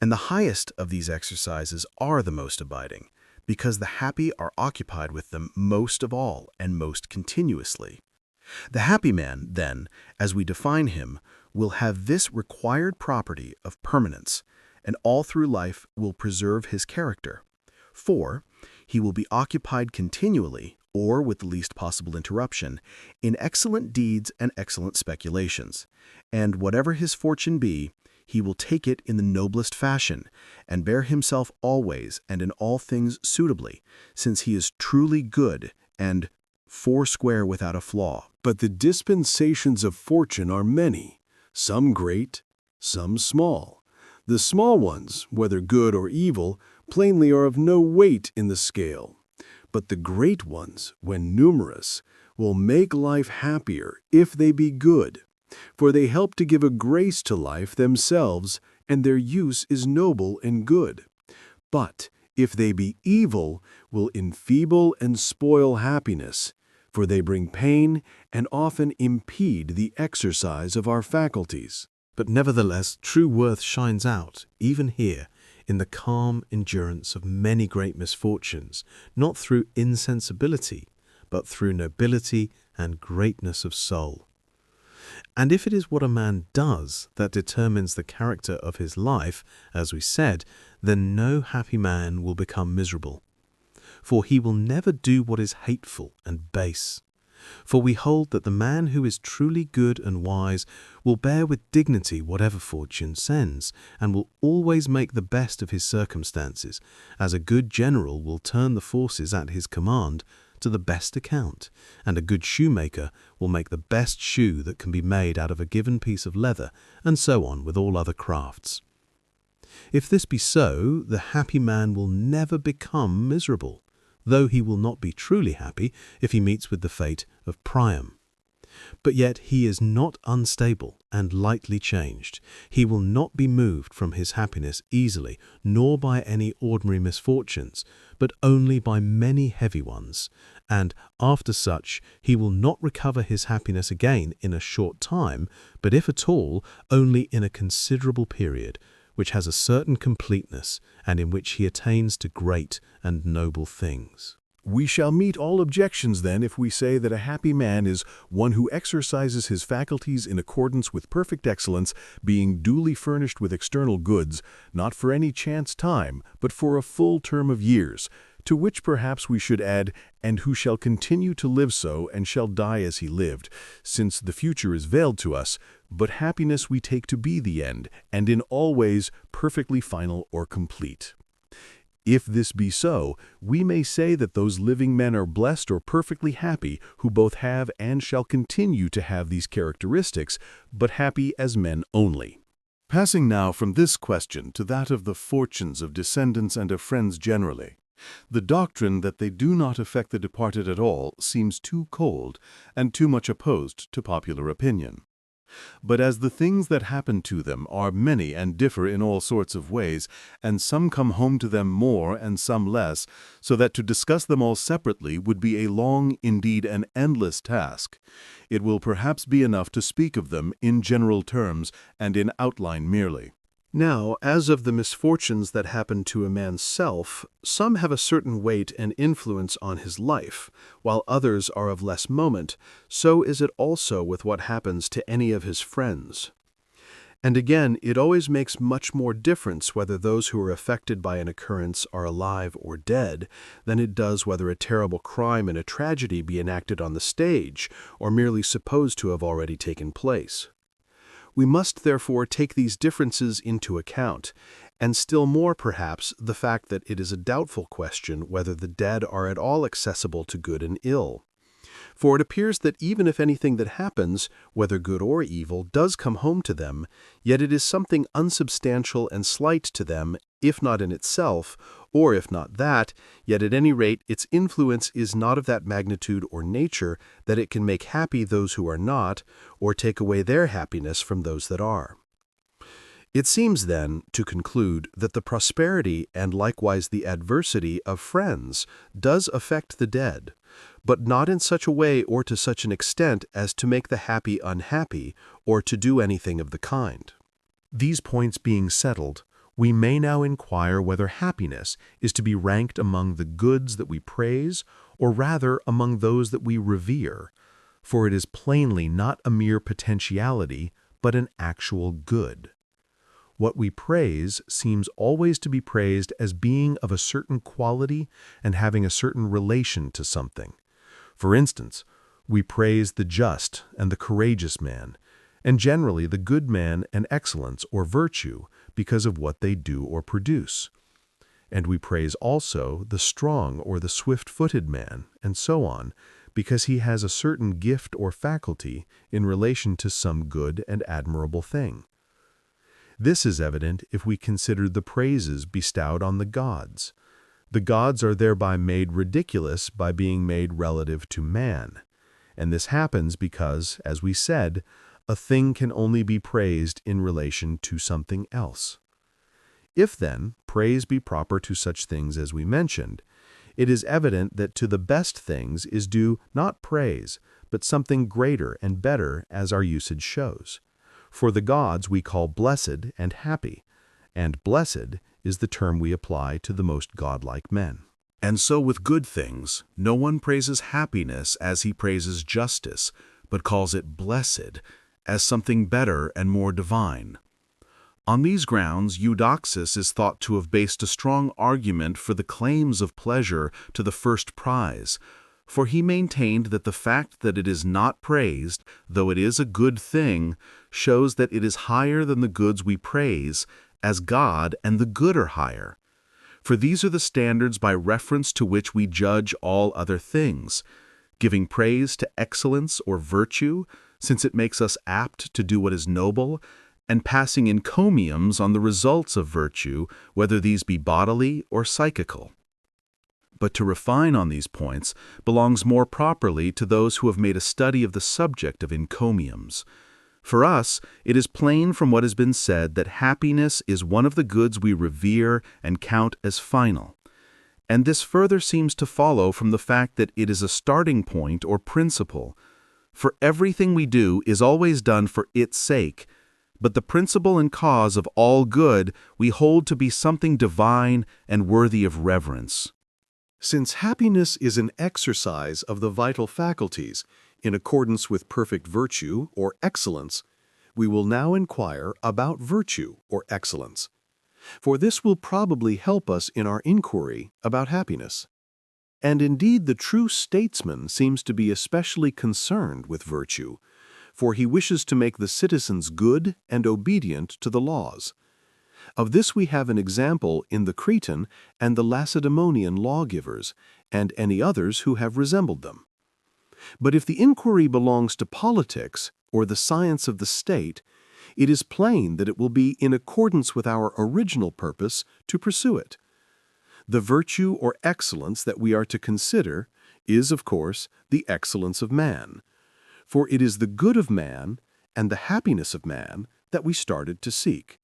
and the highest of these exercises are the most abiding, because the happy are occupied with them most of all and most continuously. The happy man, then, as we define him, will have this required property of permanence, and all through life will preserve his character. For he will be occupied continually, or with the least possible interruption, in excellent deeds and excellent speculations, and whatever his fortune be, he will take it in the noblest fashion, and bear himself always and in all things suitably, since he is truly good and foursquare without a flaw. But the dispensations of fortune are many, some great, some small. The small ones, whether good or evil, plainly are of no weight in the scale. But the great ones, when numerous, will make life happier if they be good, for they help to give a grace to life themselves, and their use is noble and good. But if they be evil, will enfeeble and spoil happiness, for they bring pain and often impede the exercise of our faculties. But nevertheless, true worth shines out, even here, in the calm endurance of many great misfortunes, not through insensibility, but through nobility and greatness of soul. And if it is what a man does that determines the character of his life, as we said, then no happy man will become miserable. For he will never do what is hateful and base. For we hold that the man who is truly good and wise will bear with dignity whatever fortune sends, and will always make the best of his circumstances, as a good general will turn the forces at his command to the best account, and a good shoemaker will make the best shoe that can be made out of a given piece of leather, and so on with all other crafts. If this be so, the happy man will never become miserable, though he will not be truly happy if he meets with the fate of Priam. But yet he is not unstable and lightly changed. He will not be moved from his happiness easily, nor by any ordinary misfortunes, but only by many heavy ones. And after such, he will not recover his happiness again in a short time, but if at all, only in a considerable period, which has a certain completeness, and in which he attains to great and noble things. We shall meet all objections then if we say that a happy man is one who exercises his faculties in accordance with perfect excellence, being duly furnished with external goods, not for any chance time, but for a full term of years, to which perhaps we should add, and who shall continue to live so and shall die as he lived, since the future is veiled to us, but happiness we take to be the end, and in all ways perfectly final or complete. If this be so, we may say that those living men are blessed or perfectly happy who both have and shall continue to have these characteristics, but happy as men only. Passing now from this question to that of the fortunes of descendants and of friends generally, The doctrine that they do not affect the departed at all seems too cold and too much opposed to popular opinion. But as the things that happen to them are many and differ in all sorts of ways, and some come home to them more and some less, so that to discuss them all separately would be a long, indeed an endless task, it will perhaps be enough to speak of them in general terms and in outline merely. Now, as of the misfortunes that happen to a man's self, some have a certain weight and influence on his life, while others are of less moment, so is it also with what happens to any of his friends. And again, it always makes much more difference whether those who are affected by an occurrence are alive or dead than it does whether a terrible crime and a tragedy be enacted on the stage or merely supposed to have already taken place. We must therefore take these differences into account, and still more perhaps the fact that it is a doubtful question whether the dead are at all accessible to good and ill. For it appears that even if anything that happens, whether good or evil, does come home to them, yet it is something unsubstantial and slight to them, if not in itself, or if not that, yet at any rate its influence is not of that magnitude or nature that it can make happy those who are not, or take away their happiness from those that are. It seems, then, to conclude that the prosperity and likewise the adversity of friends does affect the dead, but not in such a way or to such an extent as to make the happy unhappy, or to do anything of the kind. These points being settled, we may now inquire whether happiness is to be ranked among the goods that we praise, or rather among those that we revere, for it is plainly not a mere potentiality, but an actual good. What we praise seems always to be praised as being of a certain quality and having a certain relation to something. For instance, we praise the just and the courageous man, and generally the good man and excellence or virtue because of what they do or produce. And we praise also the strong or the swift-footed man, and so on, because he has a certain gift or faculty in relation to some good and admirable thing. This is evident if we consider the praises bestowed on the gods. The gods are thereby made ridiculous by being made relative to man. And this happens because, as we said, a thing can only be praised in relation to something else. If, then, praise be proper to such things as we mentioned, it is evident that to the best things is due not praise, but something greater and better, as our usage shows. For the gods we call blessed and happy, and blessed is the term we apply to the most godlike men. And so with good things, no one praises happiness as he praises justice, but calls it blessed, as something better and more divine. On these grounds, Eudoxus is thought to have based a strong argument for the claims of pleasure to the first prize, for he maintained that the fact that it is not praised, though it is a good thing, shows that it is higher than the goods we praise, as God and the good are higher. For these are the standards by reference to which we judge all other things, giving praise to excellence or virtue, since it makes us apt to do what is noble, and passing encomiums on the results of virtue, whether these be bodily or psychical. But to refine on these points belongs more properly to those who have made a study of the subject of encomiums. For us, it is plain from what has been said that happiness is one of the goods we revere and count as final. And this further seems to follow from the fact that it is a starting point or principle. For everything we do is always done for its sake, but the principle and cause of all good we hold to be something divine and worthy of reverence. Since happiness is an exercise of the vital faculties in accordance with perfect virtue or excellence, we will now inquire about virtue or excellence, for this will probably help us in our inquiry about happiness. And indeed the true statesman seems to be especially concerned with virtue, for he wishes to make the citizens good and obedient to the laws. Of this we have an example in the Cretan and the Lacedaemonian lawgivers, and any others who have resembled them. But if the inquiry belongs to politics, or the science of the state, it is plain that it will be in accordance with our original purpose to pursue it. The virtue or excellence that we are to consider is, of course, the excellence of man. For it is the good of man and the happiness of man that we started to seek.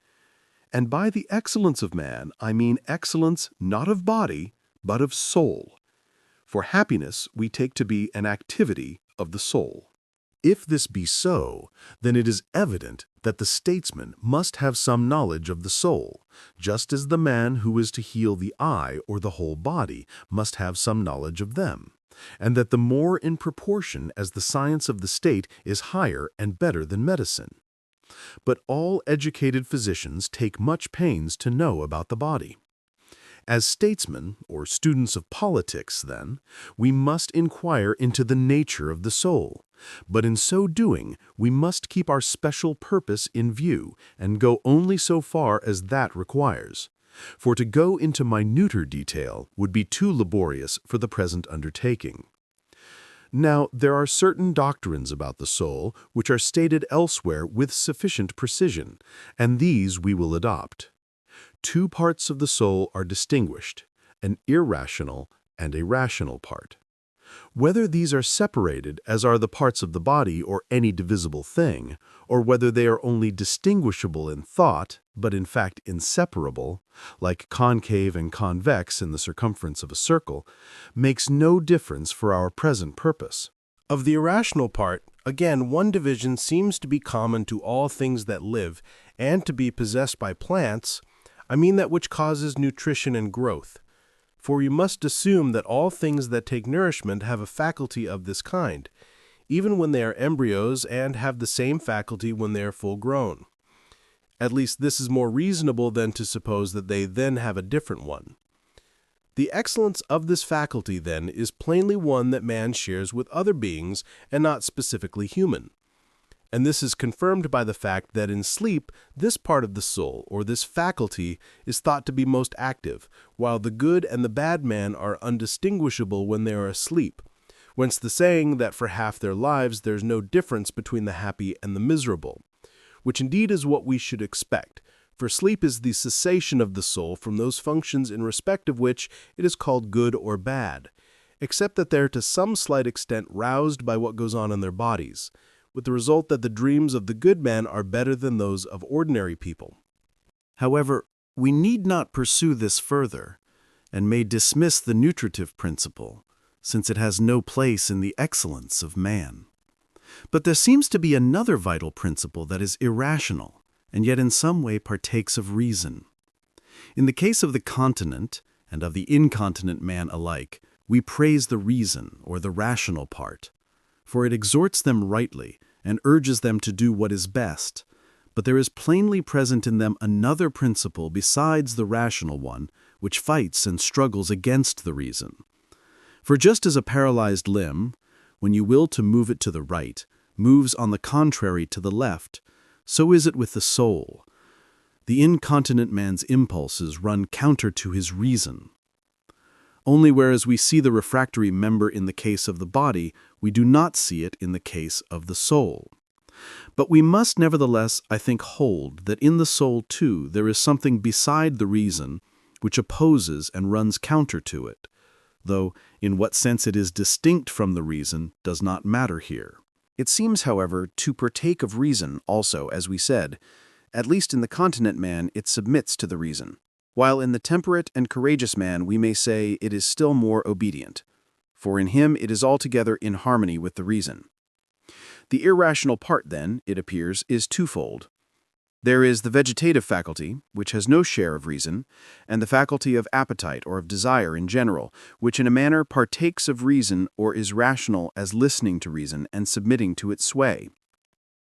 And by the excellence of man, I mean excellence not of body, but of soul. For happiness we take to be an activity of the soul. If this be so, then it is evident that the statesman must have some knowledge of the soul, just as the man who is to heal the eye or the whole body must have some knowledge of them, and that the more in proportion as the science of the state is higher and better than medicine. But all educated physicians take much pains to know about the body. As statesmen, or students of politics, then, we must inquire into the nature of the soul, but in so doing, we must keep our special purpose in view and go only so far as that requires. For to go into minuter detail would be too laborious for the present undertaking. Now, there are certain doctrines about the soul which are stated elsewhere with sufficient precision, and these we will adopt. Two parts of the soul are distinguished, an irrational and a rational part. Whether these are separated, as are the parts of the body or any divisible thing, or whether they are only distinguishable in thought, but in fact inseparable, like concave and convex in the circumference of a circle, makes no difference for our present purpose. Of the irrational part, again, one division seems to be common to all things that live, and to be possessed by plants, I mean that which causes nutrition and growth. For we must assume that all things that take nourishment have a faculty of this kind, even when they are embryos, and have the same faculty when they are full grown. At least this is more reasonable than to suppose that they then have a different one. The excellence of this faculty, then, is plainly one that man shares with other beings and not specifically human. And this is confirmed by the fact that in sleep, this part of the soul, or this faculty, is thought to be most active, while the good and the bad man are undistinguishable when they are asleep, whence the saying that for half their lives there is no difference between the happy and the miserable, which indeed is what we should expect, for sleep is the cessation of the soul from those functions in respect of which it is called good or bad, except that they are to some slight extent roused by what goes on in their bodies, with the result that the dreams of the good man are better than those of ordinary people. However, we need not pursue this further, and may dismiss the nutritive principle, since it has no place in the excellence of man. But there seems to be another vital principle that is irrational, and yet in some way partakes of reason. In the case of the continent, and of the incontinent man alike, we praise the reason, or the rational part, for it exhorts them rightly, and urges them to do what is best, but there is plainly present in them another principle besides the rational one, which fights and struggles against the reason. For just as a paralyzed limb, when you will to move it to the right, moves on the contrary to the left, so is it with the soul. The incontinent man's impulses run counter to his reason. Only whereas we see the refractory member in the case of the body, we do not see it in the case of the soul. But we must nevertheless, I think, hold that in the soul too there is something beside the reason which opposes and runs counter to it, though in what sense it is distinct from the reason does not matter here. It seems, however, to partake of reason also, as we said. At least in the continent man it submits to the reason, while in the temperate and courageous man we may say it is still more obedient, for in him it is altogether in harmony with the reason. The irrational part, then, it appears, is twofold. There is the vegetative faculty, which has no share of reason, and the faculty of appetite or of desire in general, which in a manner partakes of reason or is rational as listening to reason and submitting to its sway.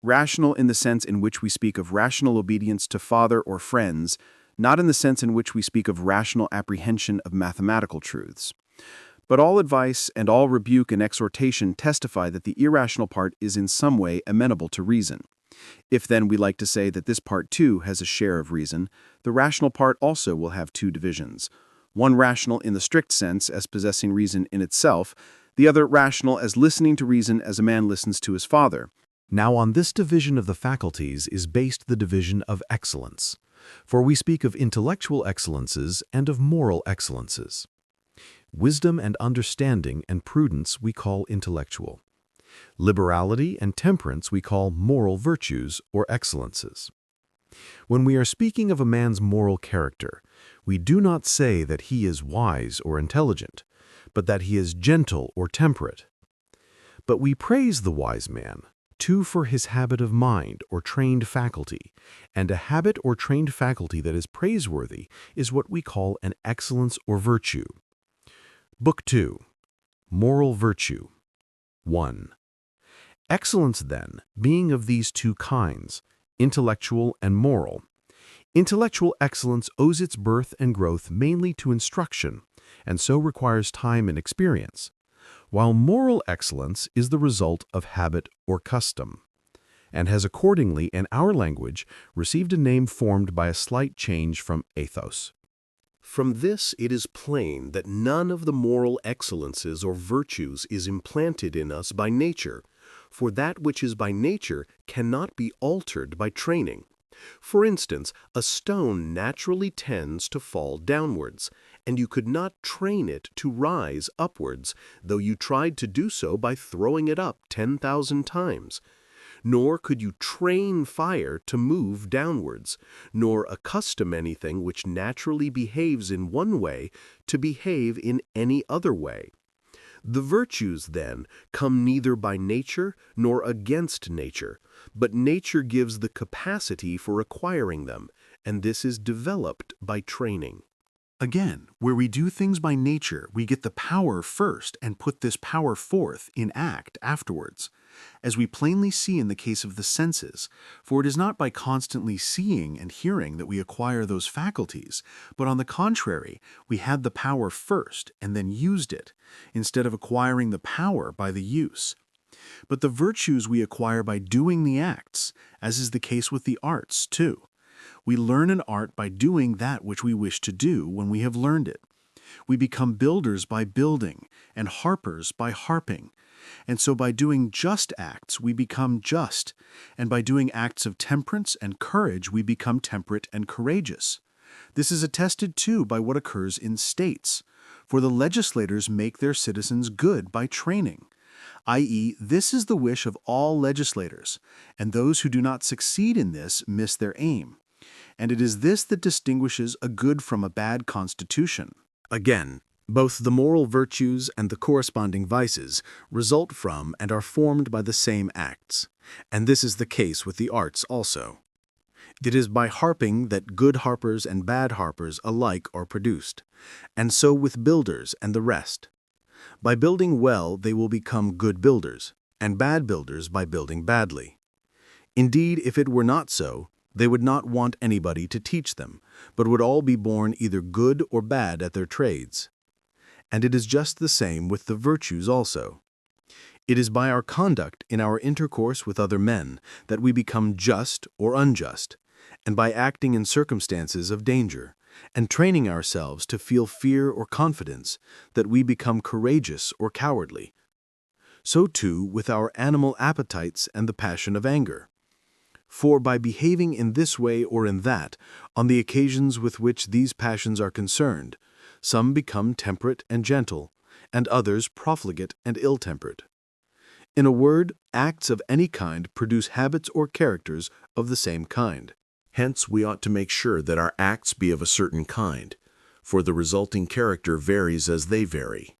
Rational in the sense in which we speak of rational obedience to father or friends, not in the sense in which we speak of rational apprehension of mathematical truths. But all advice and all rebuke and exhortation testify that the irrational part is in some way amenable to reason. If then we like to say that this part too has a share of reason, the rational part also will have two divisions. One rational in the strict sense as possessing reason in itself, the other rational as listening to reason as a man listens to his father. Now on this division of the faculties is based the division of excellence, For we speak of intellectual excellences and of moral excellences. Wisdom and understanding and prudence we call intellectual. Liberality and temperance we call moral virtues or excellences. When we are speaking of a man's moral character, we do not say that he is wise or intelligent, but that he is gentle or temperate. But we praise the wise man, too, for his habit of mind or trained faculty, and a habit or trained faculty that is praiseworthy is what we call an excellence or virtue. Book 2. Moral Virtue. 1. Excellence, then, being of these two kinds, intellectual and moral. Intellectual excellence owes its birth and growth mainly to instruction, and so requires time and experience, while moral excellence is the result of habit or custom, and has accordingly, in our language, received a name formed by a slight change from ethos. From this it is plain that none of the moral excellences or virtues is implanted in us by nature, for that which is by nature cannot be altered by training. For instance, a stone naturally tends to fall downwards, and you could not train it to rise upwards, though you tried to do so by throwing it up 10,000 times. Nor could you train fire to move downwards, nor accustom anything which naturally behaves in one way to behave in any other way. The virtues, then, come neither by nature nor against nature, but nature gives the capacity for acquiring them, and this is developed by training. Again, where we do things by nature, we get the power first and put this power forth in act afterwards, as we plainly see in the case of the senses, for it is not by constantly seeing and hearing that we acquire those faculties, but on the contrary, we had the power first and then used it, instead of acquiring the power by the use. But the virtues we acquire by doing the acts, as is the case with the arts, too. We learn an art by doing that which we wish to do when we have learned it. We become builders by building, and harpers by harping. And so by doing just acts, we become just, and by doing acts of temperance and courage, we become temperate and courageous. This is attested, too, by what occurs in states, for the legislators make their citizens good by training, i.e., this is the wish of all legislators, and those who do not succeed in this miss their aim. And it is this that distinguishes a good from a bad constitution. Again, both the moral virtues and the corresponding vices result from and are formed by the same acts, and this is the case with the arts also. It is by harping that good harpers and bad harpers alike are produced, and so with builders and the rest. By building well they will become good builders, and bad builders by building badly. Indeed, if it were not so, they would not want anybody to teach them, but would all be born either good or bad at their trades. And it is just the same with the virtues also. It is by our conduct in our intercourse with other men that we become just or unjust, and by acting in circumstances of danger, and training ourselves to feel fear or confidence, that we become courageous or cowardly. So too with our animal appetites and the passion of anger. For by behaving in this way or in that, on the occasions with which these passions are concerned, some become temperate and gentle, and others profligate and ill-tempered. In a word, acts of any kind produce habits or characters of the same kind. Hence, we ought to make sure that our acts be of a certain kind, for the resulting character varies as they vary.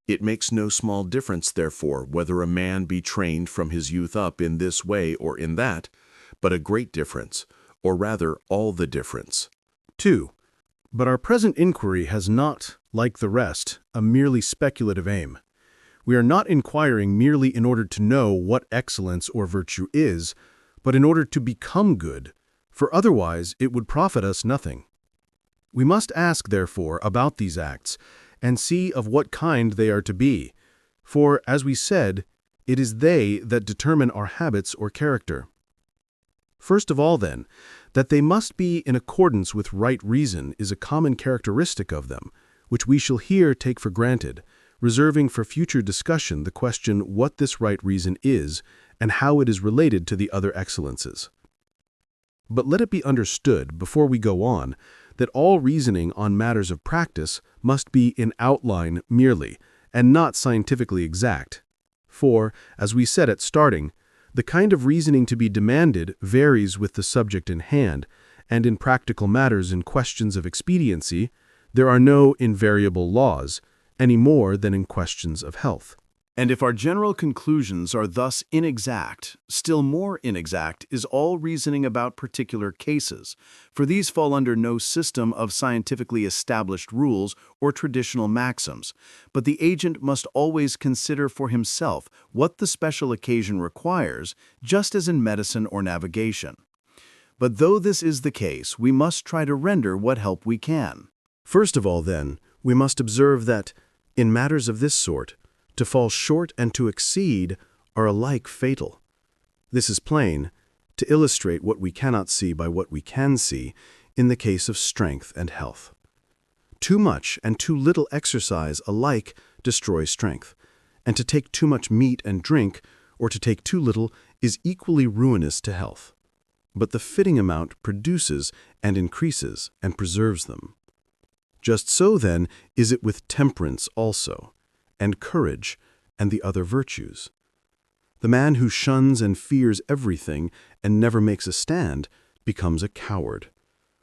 It makes no small difference, therefore, whether a man be trained from his youth up in this way or in that, but a great difference, or rather all the difference. 2. But our present inquiry has not, like the rest, a merely speculative aim. We are not inquiring merely in order to know what excellence or virtue is, but in order to become good, for otherwise it would profit us nothing. We must ask, therefore, about these acts, and see of what kind they are to be, for, as we said, it is they that determine our habits or character. First of all, then, that they must be in accordance with right reason is a common characteristic of them, which we shall here take for granted, reserving for future discussion the question what this right reason is and how it is related to the other excellences. But let it be understood, before we go on, that all reasoning on matters of practice must be in outline merely, and not scientifically exact. For, as we said at starting, the kind of reasoning to be demanded varies with the subject in hand, and in practical matters in questions of expediency, there are no invariable laws, any more than in questions of health. And if our general conclusions are thus inexact, still more inexact is all reasoning about particular cases, for these fall under no system of scientifically established rules or traditional maxims, but the agent must always consider for himself what the special occasion requires, just as in medicine or navigation. But though this is the case, we must try to render what help we can. First of all, then, we must observe that, in matters of this sort, to fall short and to exceed are alike fatal. This is plain, to illustrate what we cannot see by what we can see in the case of strength and health. Too much and too little exercise alike destroy strength, and to take too much meat and drink or to take too little is equally ruinous to health. But the fitting amount produces and increases and preserves them. Just so, then, is it with temperance also, and courage, and the other virtues. The man who shuns and fears everything and never makes a stand becomes a coward,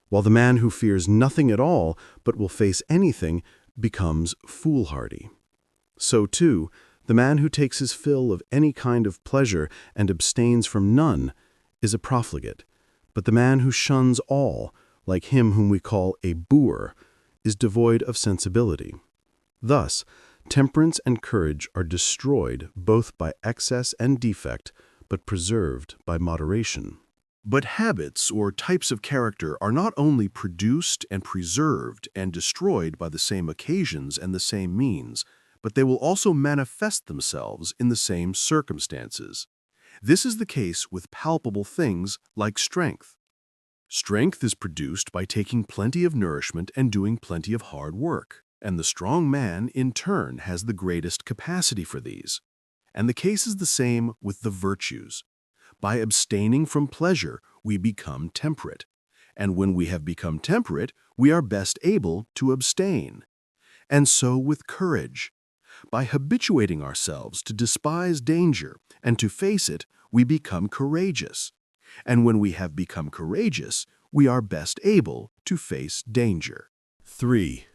while the man who fears nothing at all but will face anything becomes foolhardy. So, too, the man who takes his fill of any kind of pleasure and abstains from none is a profligate, but the man who shuns all, like him whom we call a boor, is devoid of sensibility. Thus, temperance and courage are destroyed both by excess and defect, but preserved by moderation. But habits or types of character are not only produced and preserved and destroyed by the same occasions and the same means, but they will also manifest themselves in the same circumstances. This is the case with palpable things like strength. Strength is produced by taking plenty of nourishment and doing plenty of hard work, and the strong man, in turn, has the greatest capacity for these. And the case is the same with the virtues. By abstaining from pleasure, we become temperate, and when we have become temperate, we are best able to abstain. And so with courage. By habituating ourselves to despise danger and to face it, we become courageous. And when we have become courageous, we are best able to face danger. 3.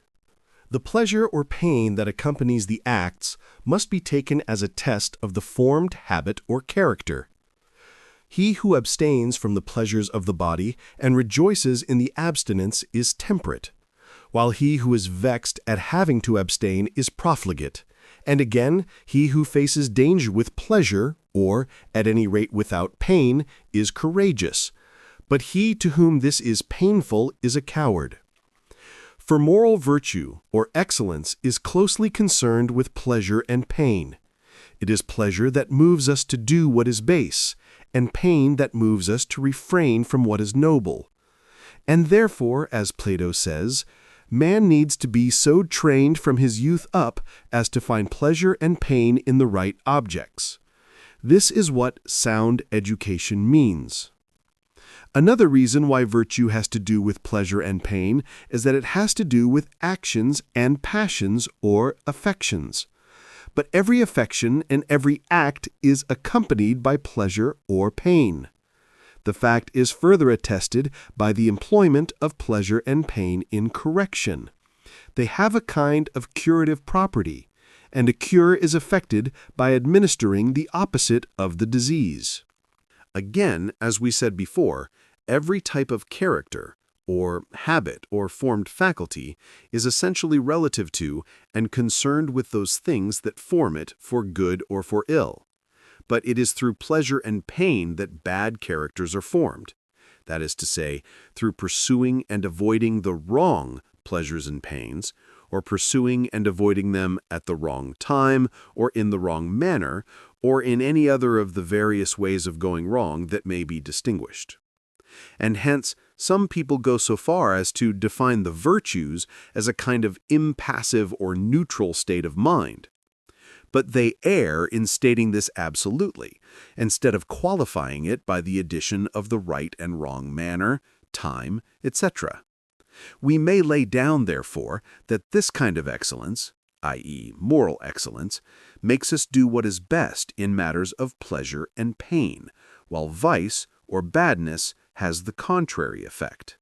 The pleasure or pain that accompanies the acts must be taken as a test of the formed habit or character. He who abstains from the pleasures of the body and rejoices in the abstinence is temperate, while he who is vexed at having to abstain is profligate. And again, he who faces danger with pleasure, or at any rate without pain, is courageous. But he to whom this is painful is a coward. For moral virtue, or excellence, is closely concerned with pleasure and pain. It is pleasure that moves us to do what is base, and pain that moves us to refrain from what is noble. And therefore, as Plato says, man needs to be so trained from his youth up as to find pleasure and pain in the right objects. This is what sound education means. Another reason why virtue has to do with pleasure and pain is that it has to do with actions and passions or affections. But every affection and every act is accompanied by pleasure or pain. The fact is further attested by the employment of pleasure and pain in correction. They have a kind of curative property, and a cure is effected by administering the opposite of the disease. Again, as we said before, every type of character, or habit, or formed faculty is essentially relative to and concerned with those things that form it for good or for ill. But it is through pleasure and pain that bad characters are formed. That is to say, through pursuing and avoiding the wrong pleasures and pains, or pursuing and avoiding them at the wrong time, or in the wrong manner, or in any other of the various ways of going wrong that may be distinguished. And hence, some people go so far as to define the virtues as a kind of impassive or neutral state of mind. but they err in stating this absolutely, instead of qualifying it by the addition of the right and wrong manner, time, etc. We may lay down, therefore, that this kind of excellence, i.e., moral excellence, makes us do what is best in matters of pleasure and pain, while vice or badness has the contrary effect.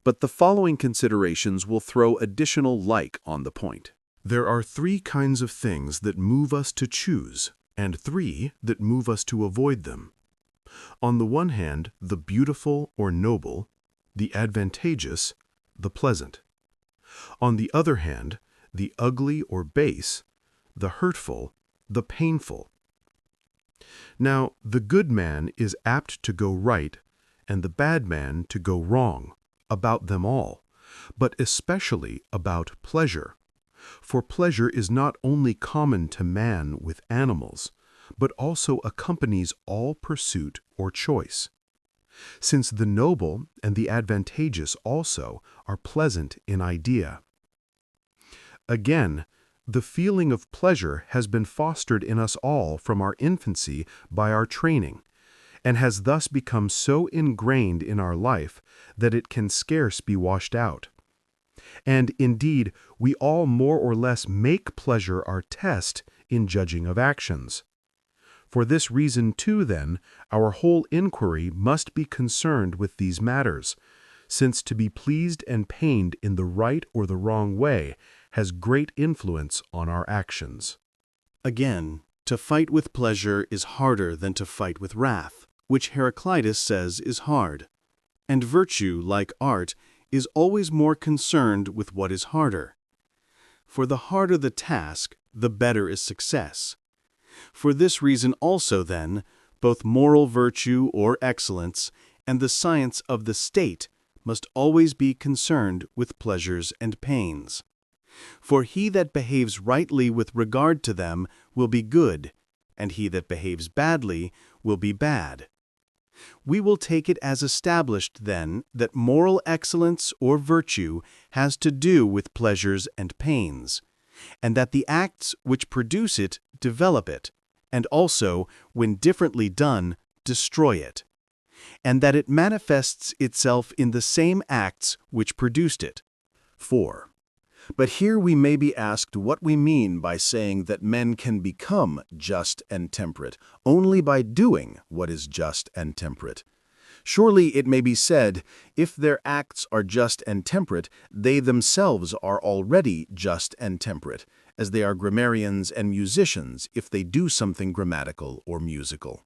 But the following considerations will throw additional light on the point. There are 3 kinds of things that move us to choose, and 3 that move us to avoid them. On the one hand, the beautiful or noble, the advantageous, the pleasant. On the other hand, the ugly or base, the hurtful, the painful. Now, the good man is apt to go right, and the bad man to go wrong, about them all, but especially about pleasure. For pleasure is not only common to man with animals, but also accompanies all pursuit or choice. Since the noble and the advantageous also are pleasant in idea. Again, the feeling of pleasure has been fostered in us all from our infancy by our training, and has thus become so ingrained in our life that it can scarce be washed out. And indeed, we all more or less make pleasure our test in judging of actions. For this reason too, then, our whole inquiry must be concerned with these matters, since to be pleased and pained in the right or the wrong way has great influence on our actions. Again, to fight with pleasure is harder than to fight with wrath, which Heraclitus says is hard. And virtue, like art, is always more concerned with what is harder. For the harder the task, the better is success. For this reason also, then, both moral virtue or excellence and the science of the state must always be concerned with pleasures and pains. For he that behaves rightly with regard to them will be good, and he that behaves badly will be bad. We will take it as established, then, that moral excellence or virtue has to do with pleasures and pains, and that the acts which produce it develop it, and also, when differently done, destroy it, and that it manifests itself in the same acts which produced it. 4. But here we may be asked what we mean by saying that men can become just and temperate only by doing what is just and temperate. Surely it may be said, if their acts are just and temperate, they themselves are already just and temperate, as they are grammarians and musicians if they do something grammatical or musical.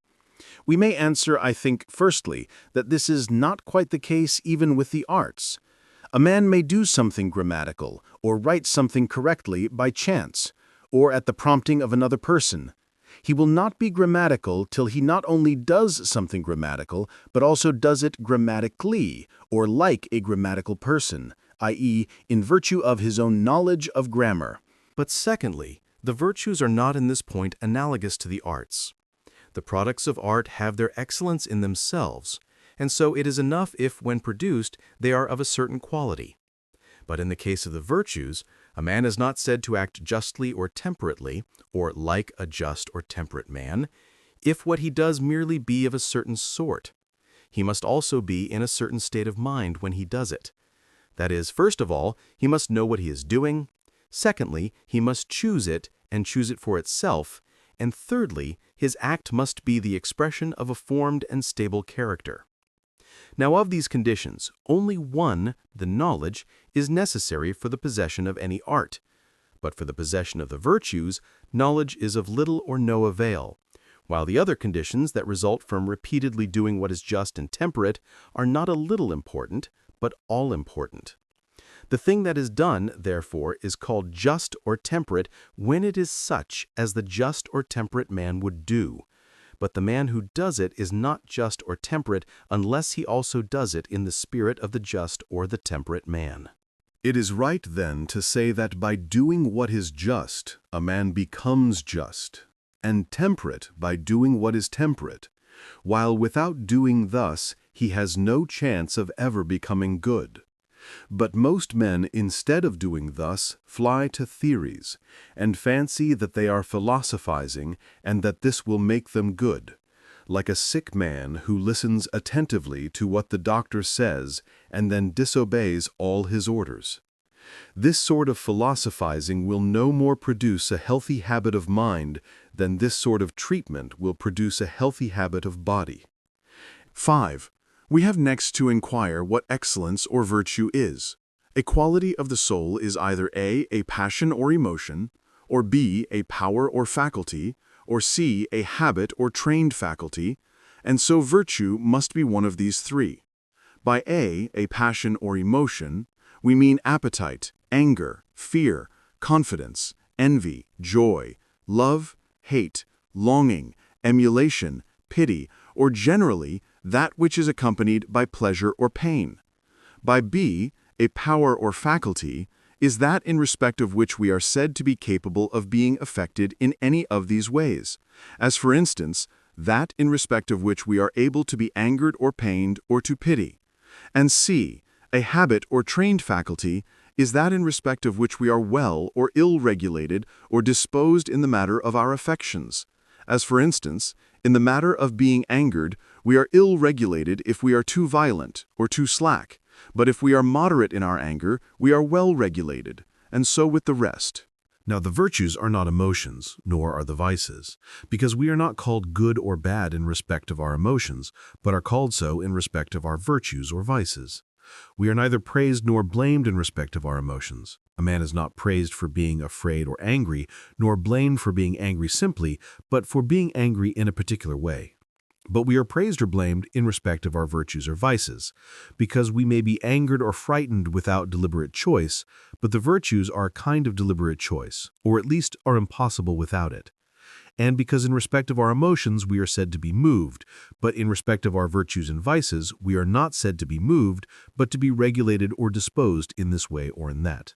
We may answer, I think, firstly, that this is not quite the case even with the arts. A man may do something grammatical or write something correctly by chance, or at the prompting of another person. He will not be grammatical till he not only does something grammatical, but also does it grammatically, or like a grammatical person, i.e., in virtue of his own knowledge of grammar. But secondly, the virtues are not in this point analogous to the arts. The products of art have their excellence in themselves, and so it is enough if, when produced, they are of a certain quality. But in the case of the virtues, a man is not said to act justly or temperately, or like a just or temperate man, if what he does merely be of a certain sort. He must also be in a certain state of mind when he does it. That is, first of all, he must know what he is doing. Secondly, he must choose it and choose it for itself. And thirdly, his act must be the expression of a formed and stable character. Now, of these conditions, only one, the knowledge, is necessary for the possession of any art. But for the possession of the virtues, knowledge is of little or no avail, while the other conditions that result from repeatedly doing what is just and temperate are not a little important, but all important. The thing that is done, therefore, is called just or temperate when it is such as the just or temperate man would do. But the man who does it is not just or temperate unless he also does it in the spirit of the just or the temperate man. It is right, then, to say that by doing what is just, a man becomes just, and temperate by doing what is temperate, while without doing thus, he has no chance of ever becoming good. But most men, instead of doing thus, fly to theories, and fancy that they are philosophizing and that this will make them good, like a sick man who listens attentively to what the doctor says and then disobeys all his orders. This sort of philosophizing will no more produce a healthy habit of mind than this sort of treatment will produce a healthy habit of body. 5. We have next to inquire what excellence or virtue is. A quality of the soul is either A, a passion or emotion, or B, a power or faculty, or C, a habit or trained faculty, and so virtue must be one of these three. By A, a passion or emotion, we mean appetite, anger, fear, confidence, envy, joy, love, hate, longing, emulation, pity, or generally that which is accompanied by pleasure or pain. By B, a power or faculty, is that in respect of which we are said to be capable of being affected in any of these ways, as for instance, that in respect of which we are able to be angered or pained or to pity. And C, a habit or trained faculty, is that in respect of which we are well or ill-regulated or disposed in the matter of our affections. As for instance, in the matter of being angered, we are ill-regulated if we are too violent or too slack, but if we are moderate in our anger, we are well-regulated, and so with the rest. Now, the virtues are not emotions, nor are the vices, because we are not called good or bad in respect of our emotions, but are called so in respect of our virtues or vices. We are neither praised nor blamed in respect of our emotions. A man is not praised for being afraid or angry, nor blamed for being angry simply, but for being angry in a particular way. But we are praised or blamed in respect of our virtues or vices, because we may be angered or frightened without deliberate choice, but the virtues are a kind of deliberate choice, or at least are impossible without it. And because in respect of our emotions we are said to be moved, but in respect of our virtues and vices we are not said to be moved, but to be regulated or disposed in this way or in that.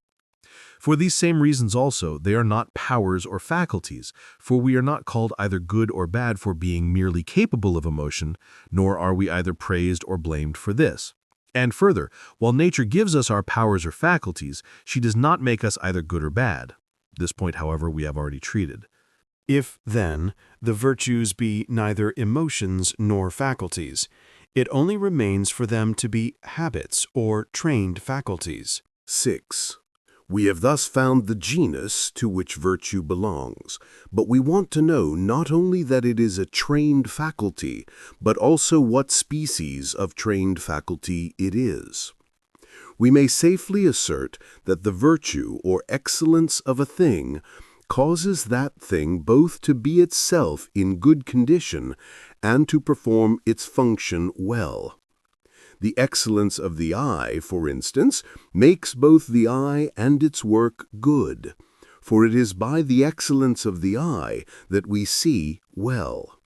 For these same reasons also, they are not powers or faculties, for we are not called either good or bad for being merely capable of emotion, nor are we either praised or blamed for this. And further, while nature gives us our powers or faculties, she does not make us either good or bad. This point, however, we have already treated. If, then, the virtues be neither emotions nor faculties, it only remains for them to be habits or trained faculties. 6. We have thus found the genus to which virtue belongs, but we want to know not only that it is a trained faculty, but also what species of trained faculty it is. We may safely assert that the virtue or excellence of a thing causes that thing both to be itself in good condition and to perform its function well. The excellence of the eye, for instance, makes both the eye and its work good, for it is by the excellence of the eye that we see well.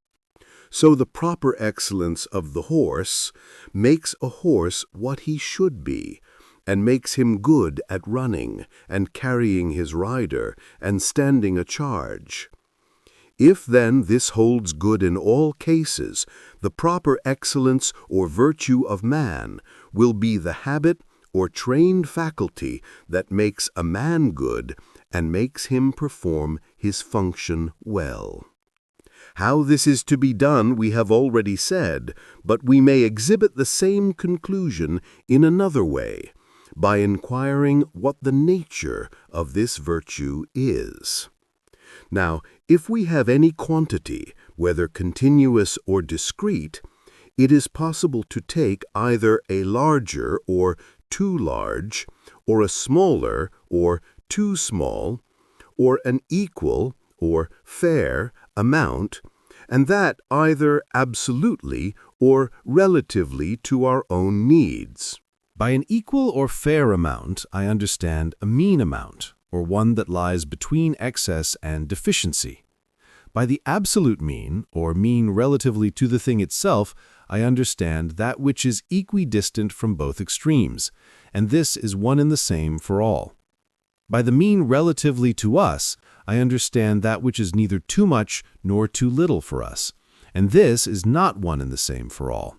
So the proper excellence of the horse makes a horse what he should be, and makes him good at running and carrying his rider and standing a charge. If then this holds good in all cases, the proper excellence or virtue of man will be the habit or trained faculty that makes a man good and makes him perform his function well. How this is to be done we have already said, but we may exhibit the same conclusion in another way, by inquiring what the nature of this virtue is. Now, if we have any quantity, whether continuous or discrete, it is possible to take either a larger or too large, or a smaller or too small, or an equal or fair amount, and that either absolutely or relatively to our own needs. By an equal or fair amount, I understand a mean amount, or one that lies between excess and deficiency. By the absolute mean, or mean relatively to the thing itself, I understand that which is equidistant from both extremes, and this is one and the same for all. By the mean relatively to us, I understand that which is neither too much nor too little for us, and this is not one and the same for all.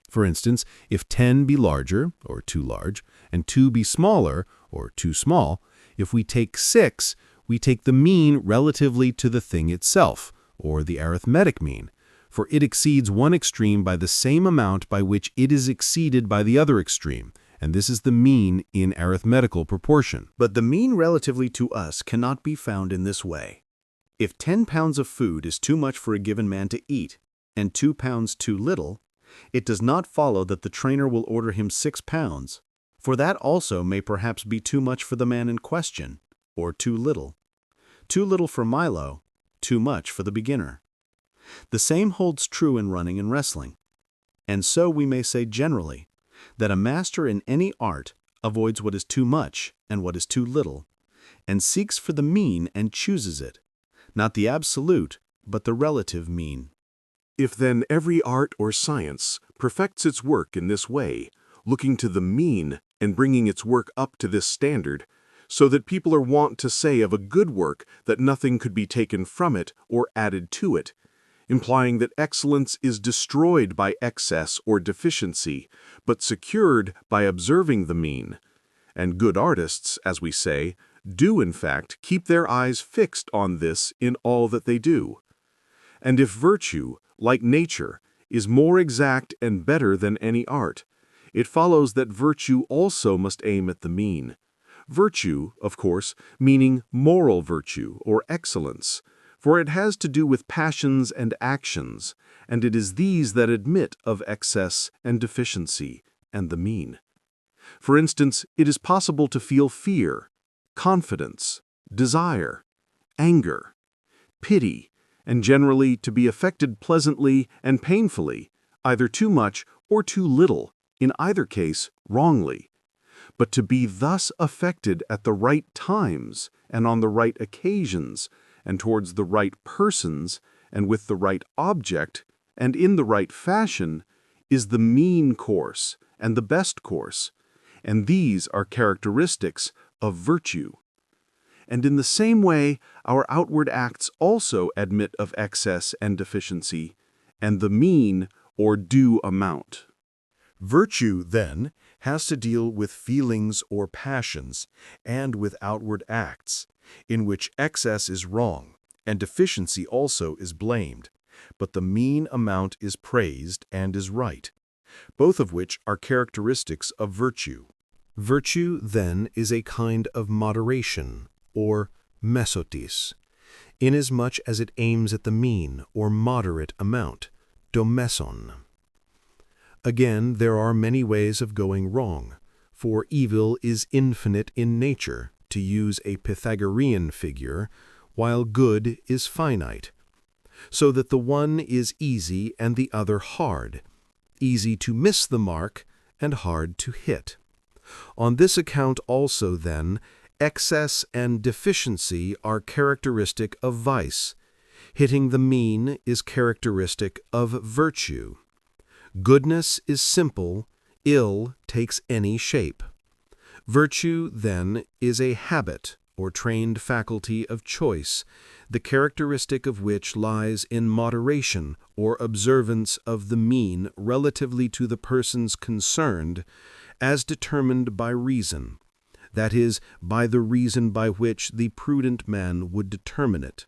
For instance, if 10 be larger, or too large, and 2 be smaller, or too small, if we take 6, we take the mean relatively to the thing itself, or the arithmetic mean, for it exceeds one extreme by the same amount by which it is exceeded by the other extreme, and this is the mean in arithmetical proportion. But the mean relatively to us cannot be found in this way. If 10 pounds of food is too much for a given man to eat, and 2 pounds too little, it does not follow that the trainer will order him 6 pounds, for that also may perhaps be too much for the man in question, or too little. Too little for Milo, too much for the beginner. The same holds true in running and wrestling. And so we may say generally that a master in any art avoids what is too much and what is too little, and seeks for the mean and chooses it, not the absolute, but the relative mean. If then every art or science perfects its work in this way, looking to the mean and bringing its work up to this standard, so that people are wont to say of a good work that nothing could be taken from it or added to it, implying that excellence is destroyed by excess or deficiency, but secured by observing the mean. And good artists, as we say, do in fact keep their eyes fixed on this in all that they do. And if virtue, like nature, is more exact and better than any art, it follows that virtue also must aim at the mean. Virtue, of course, meaning moral virtue or excellence, for it has to do with passions and actions, and it is these that admit of excess and deficiency and the mean. For instance, it is possible to feel fear, confidence, desire, anger, pity, and generally to be affected pleasantly and painfully, either too much or too little, in either case wrongly. But to be thus affected at the right times and on the right occasions, and towards the right persons, and with the right object, and in the right fashion, is the mean course and the best course, and these are characteristics of virtue. And in the same way, our outward acts also admit of excess and deficiency, and the mean or due amount. Virtue, then, has to deal with feelings or passions, and with outward acts, in which excess is wrong, and deficiency also is blamed, but the mean amount is praised and is right, both of which are characteristics of virtue. Virtue, then, is a kind of moderation, or mesotis, inasmuch as it aims at the mean or moderate amount, domeson. Again, there are many ways of going wrong, for evil is infinite in nature, to use a Pythagorean figure, while good is finite, so that the one is easy and the other hard, easy to miss the mark and hard to hit. On this account also, then, excess and deficiency are characteristic of vice. Hitting the mean is characteristic of virtue. Goodness is simple, ill takes any shape. Virtue, then, is a habit or trained faculty of choice, the characteristic of which lies in moderation or observance of the mean relatively to the persons concerned, as determined by reason, that is, by the reason by which the prudent man would determine it.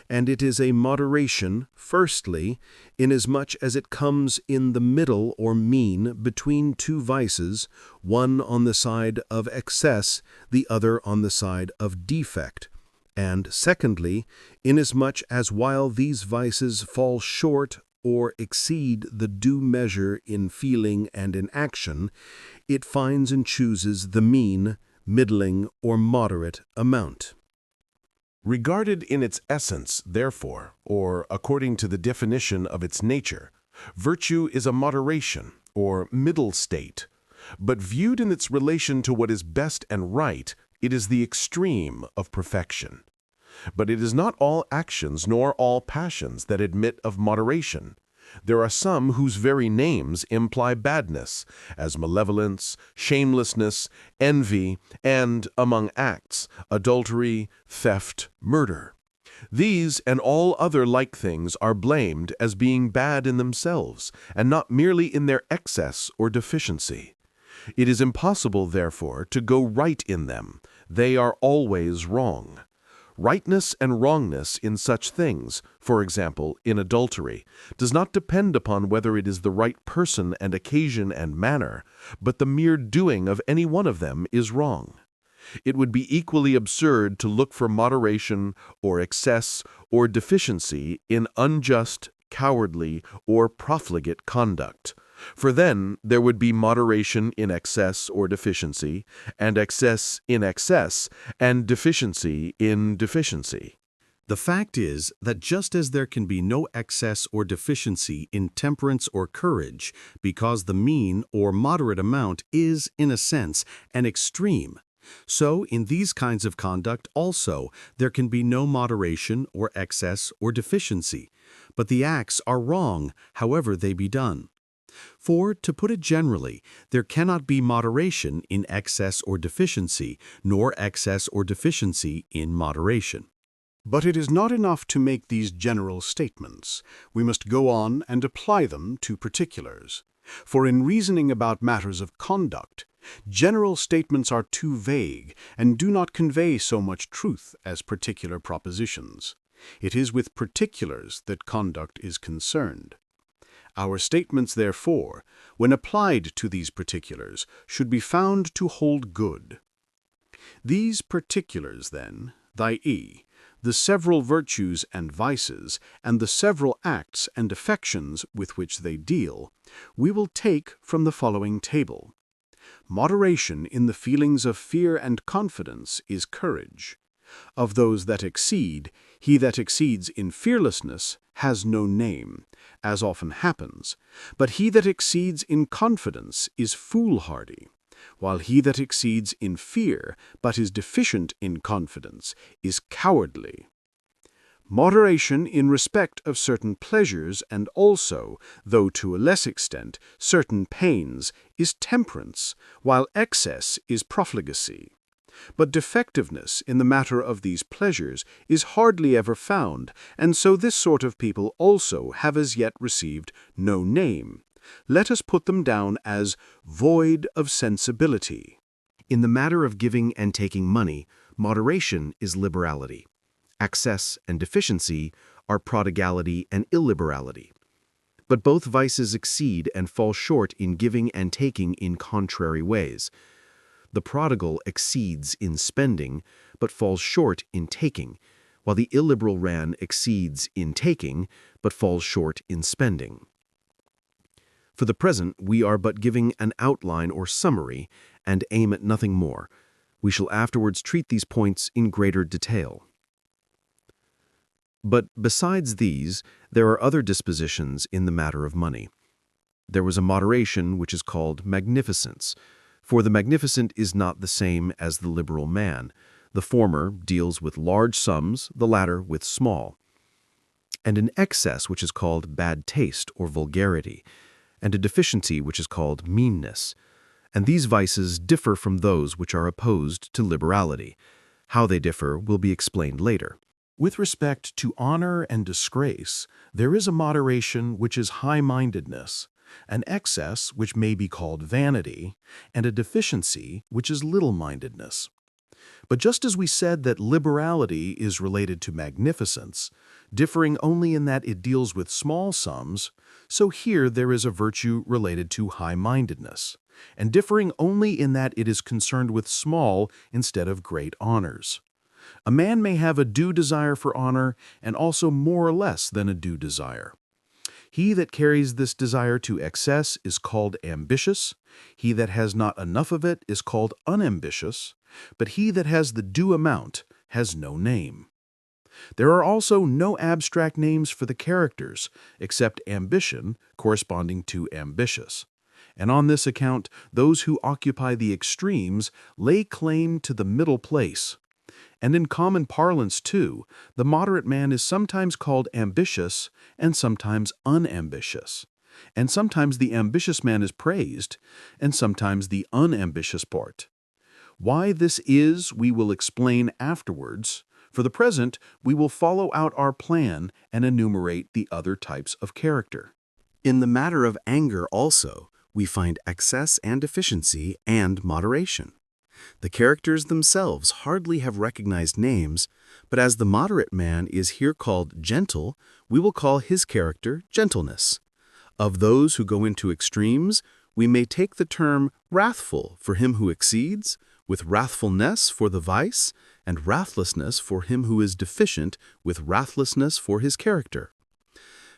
And it is a moderation, firstly, inasmuch as it comes in the middle or mean between two vices, one on the side of excess, the other on the side of defect, and secondly, inasmuch as while these vices fall short or exceed the due measure in feeling and in action, it finds and chooses the mean, middling, or moderate amount. Regarded in its essence, therefore, or according to the definition of its nature, virtue is a moderation, or middle state. But viewed in its relation to what is best and right, it is the extreme of perfection. But it is not all actions nor all passions that admit of moderation. There are some whose very names imply badness, as malevolence, shamelessness, envy, and, among acts, adultery, theft, murder. These and all other like things are blamed as being bad in themselves, and not merely in their excess or deficiency. It is impossible, therefore, to go right in them. They are always wrong. Rightness and wrongness in such things, for example, in adultery, does not depend upon whether it is the right person and occasion and manner, but the mere doing of any one of them is wrong. It would be equally absurd to look for moderation or excess or deficiency in unjust, cowardly, or profligate conduct. For then there would be moderation in excess or deficiency, and excess in excess, and deficiency in deficiency. The fact is that just as there can be no excess or deficiency in temperance or courage, because the mean or moderate amount is, in a sense, an extreme, so in these kinds of conduct also there can be no moderation or excess or deficiency, but the acts are wrong, however they be done. For, to put it generally, there cannot be moderation in excess or deficiency, nor excess or deficiency in moderation. But it is not enough to make these general statements. We must go on and apply them to particulars. For in reasoning about matters of conduct, general statements are too vague and do not convey so much truth as particular propositions. It is with particulars that conduct is concerned. Our statements, therefore, when applied to these particulars, should be found to hold good. These particulars, then, i.e., the several virtues and vices, and the several acts and affections with which they deal, we will take from the following table. Moderation in the feelings of fear and confidence is courage. Of those that exceed, he that exceeds in fearlessness has no name, as often happens, but he that exceeds in confidence is foolhardy, while he that exceeds in fear, but is deficient in confidence, is cowardly. Moderation in respect of certain pleasures and also, though to a less extent, certain pains, is temperance, while excess is profligacy. But defectiveness in the matter of these pleasures is hardly ever found, and so this sort of people also have as yet received no name. Let us put them down as void of sensibility. In the matter of giving and taking money, moderation is liberality. Excess and deficiency are prodigality and illiberality. But both vices exceed and fall short in giving and taking in contrary ways. The prodigal exceeds in spending, but falls short in taking, while the illiberal man exceeds in taking, but falls short in spending. For the present, we are but giving an outline or summary, and aim at nothing more. We shall afterwards treat these points in greater detail. But besides these, there are other dispositions in the matter of money. There was a moderation which is called magnificence, for the magnificent is not the same as the liberal man. The former deals with large sums, the latter with small. And an excess which is called bad taste or vulgarity, and a deficiency which is called meanness. And these vices differ from those which are opposed to liberality. How they differ will be explained later. With respect to honor and disgrace, there is a moderation which is high-mindedness, an excess which may be called vanity, and a deficiency which is little-mindedness. But just as we said that liberality is related to magnificence, differing only in that it deals with small sums, so here there is a virtue related to high-mindedness, and differing only in that it is concerned with small instead of great honors. A man may have a due desire for honor and also more or less than a due desire. He that carries this desire to excess is called ambitious. He that has not enough of it is called unambitious. But he that has the due amount has no name. There are also no abstract names for the characters, except ambition, corresponding to ambitious. And on this account, those who occupy the extremes lay claim to the middle place. And in common parlance, too, the moderate man is sometimes called ambitious and sometimes unambitious. And sometimes the ambitious man is praised, and sometimes the unambitious part. Why this is, we will explain afterwards, For the present, we will follow out our plan and enumerate the other types of character. In the matter of anger also, we find excess and deficiency and moderation. The characters themselves hardly have recognized names, but as the moderate man is here called gentle, we will call his character gentleness. Of those who go into extremes, we may take the term wrathful for him who exceeds, with wrathfulness for the vice, and wrathlessness for him who is deficient, with wrathlessness for his character.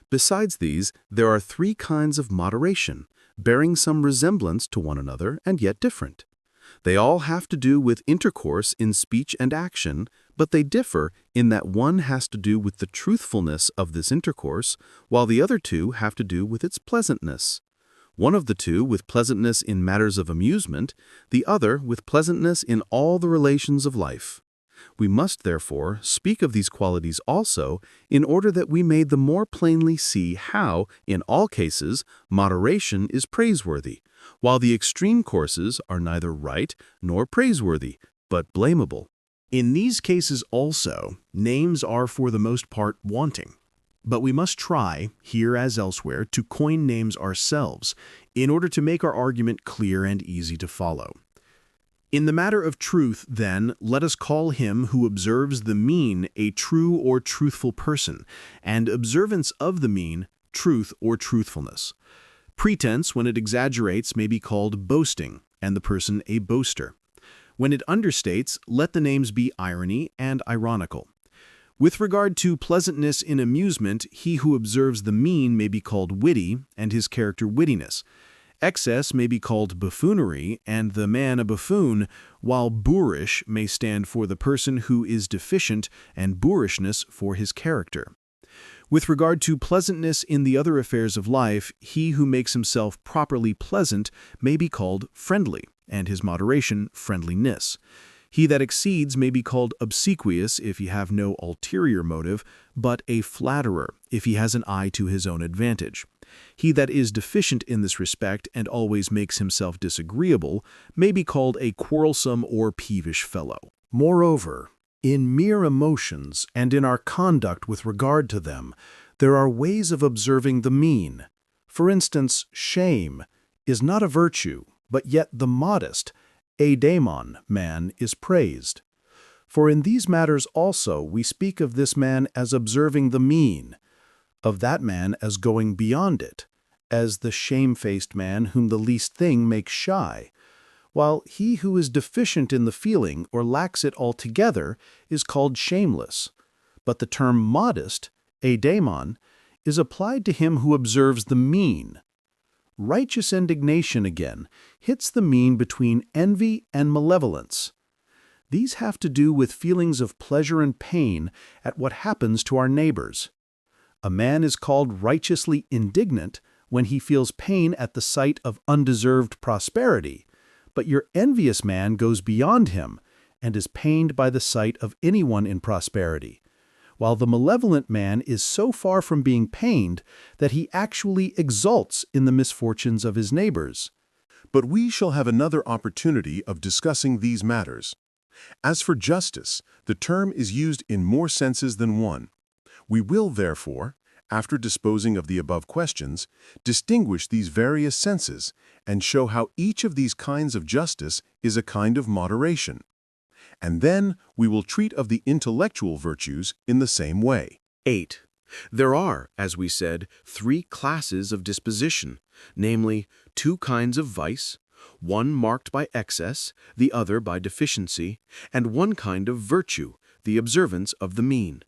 Besides these, there are three kinds of moderation, bearing some resemblance to one another and yet different. They all have to do with intercourse in speech and action, but they differ in that one has to do with the truthfulness of this intercourse, while the other two have to do with its pleasantness. One of the two with pleasantness in matters of amusement, the other with pleasantness in all the relations of life. We must, therefore, speak of these qualities also in order that we may the more plainly see how, in all cases, moderation is praiseworthy, while the extreme courses are neither right nor praiseworthy, but blamable. In these cases also, names are for the most part wanting. But we must try, here as elsewhere, to coin names ourselves in order to make our argument clear and easy to follow. In the matter of truth, then, let us call him who observes the mean a true or truthful person, and observance of the mean truth or truthfulness. Pretense, when it exaggerates, may be called boasting, and the person a boaster. When it understates, let the names be irony and ironical. With regard to pleasantness in amusement, he who observes the mean may be called witty, and his character wittiness. Excess may be called buffoonery, and the man a buffoon, while boorish may stand for the person who is deficient, and boorishness for his character. With regard to pleasantness in the other affairs of life, he who makes himself properly pleasant may be called friendly, and his moderation friendliness. He that exceeds may be called obsequious if he have no ulterior motive, but a flatterer if he has an eye to his own advantage. He that is deficient in this respect and always makes himself disagreeable may be called a quarrelsome or peevish fellow. Moreover, in mere emotions and in our conduct with regard to them, there are ways of observing the mean. For instance, shame is not a virtue, but yet the modest, eidemon man is praised. For in these matters also we speak of this man as observing the mean, of that man as going beyond it, as the shamefaced man whom the least thing makes shy, while he who is deficient in the feeling or lacks it altogether is called shameless. But the term modest, eidemon, is applied to him who observes the mean. Righteous indignation, again, hits the mean between envy and malevolence. These have to do with feelings of pleasure and pain at what happens to our neighbors. A man is called righteously indignant when he feels pain at the sight of undeserved prosperity, but your envious man goes beyond him and is pained by the sight of anyone in prosperity, while the malevolent man is so far from being pained that he actually exults in the misfortunes of his neighbors. But we shall have another opportunity of discussing these matters. As for justice, the term is used in more senses than one. We will, therefore, after disposing of the above questions, distinguish these various senses and show how each of these kinds of justice is a kind of moderation. And then we will treat of the intellectual virtues in the same way. 8. There are, as we said, three classes of disposition, namely, two kinds of vice, one marked by excess, the other by deficiency, and one kind of virtue, the observance of the mean.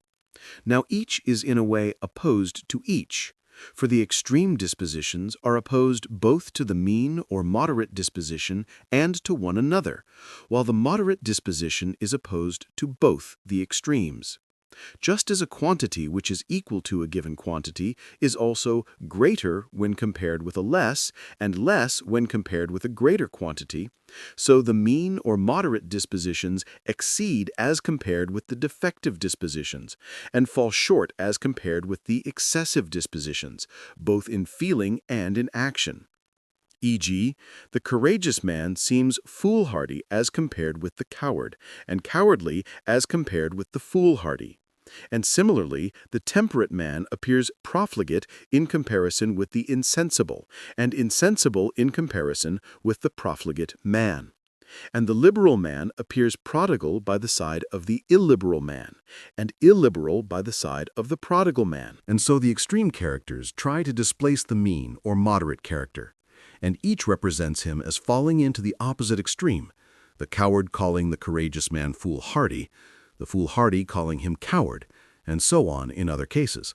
Now each is in a way opposed to each, for the extreme dispositions are opposed both to the mean or moderate disposition and to one another, while the moderate disposition is opposed to both the extremes. Just as a quantity which is equal to a given quantity is also greater when compared with a less, and less when compared with a greater quantity, so the mean or moderate dispositions exceed as compared with the defective dispositions, and fall short as compared with the excessive dispositions, both in feeling and in action. E.g., the courageous man seems foolhardy as compared with the coward, and cowardly as compared with the foolhardy. And similarly, the temperate man appears profligate in comparison with the insensible, and insensible in comparison with the profligate man. And the liberal man appears prodigal by the side of the illiberal man, and illiberal by the side of the prodigal man. And so the extreme characters try to displace the mean or moderate character, and each represents him as falling into the opposite extreme, the coward calling the courageous man foolhardy, the foolhardy calling him coward, and so on in other cases.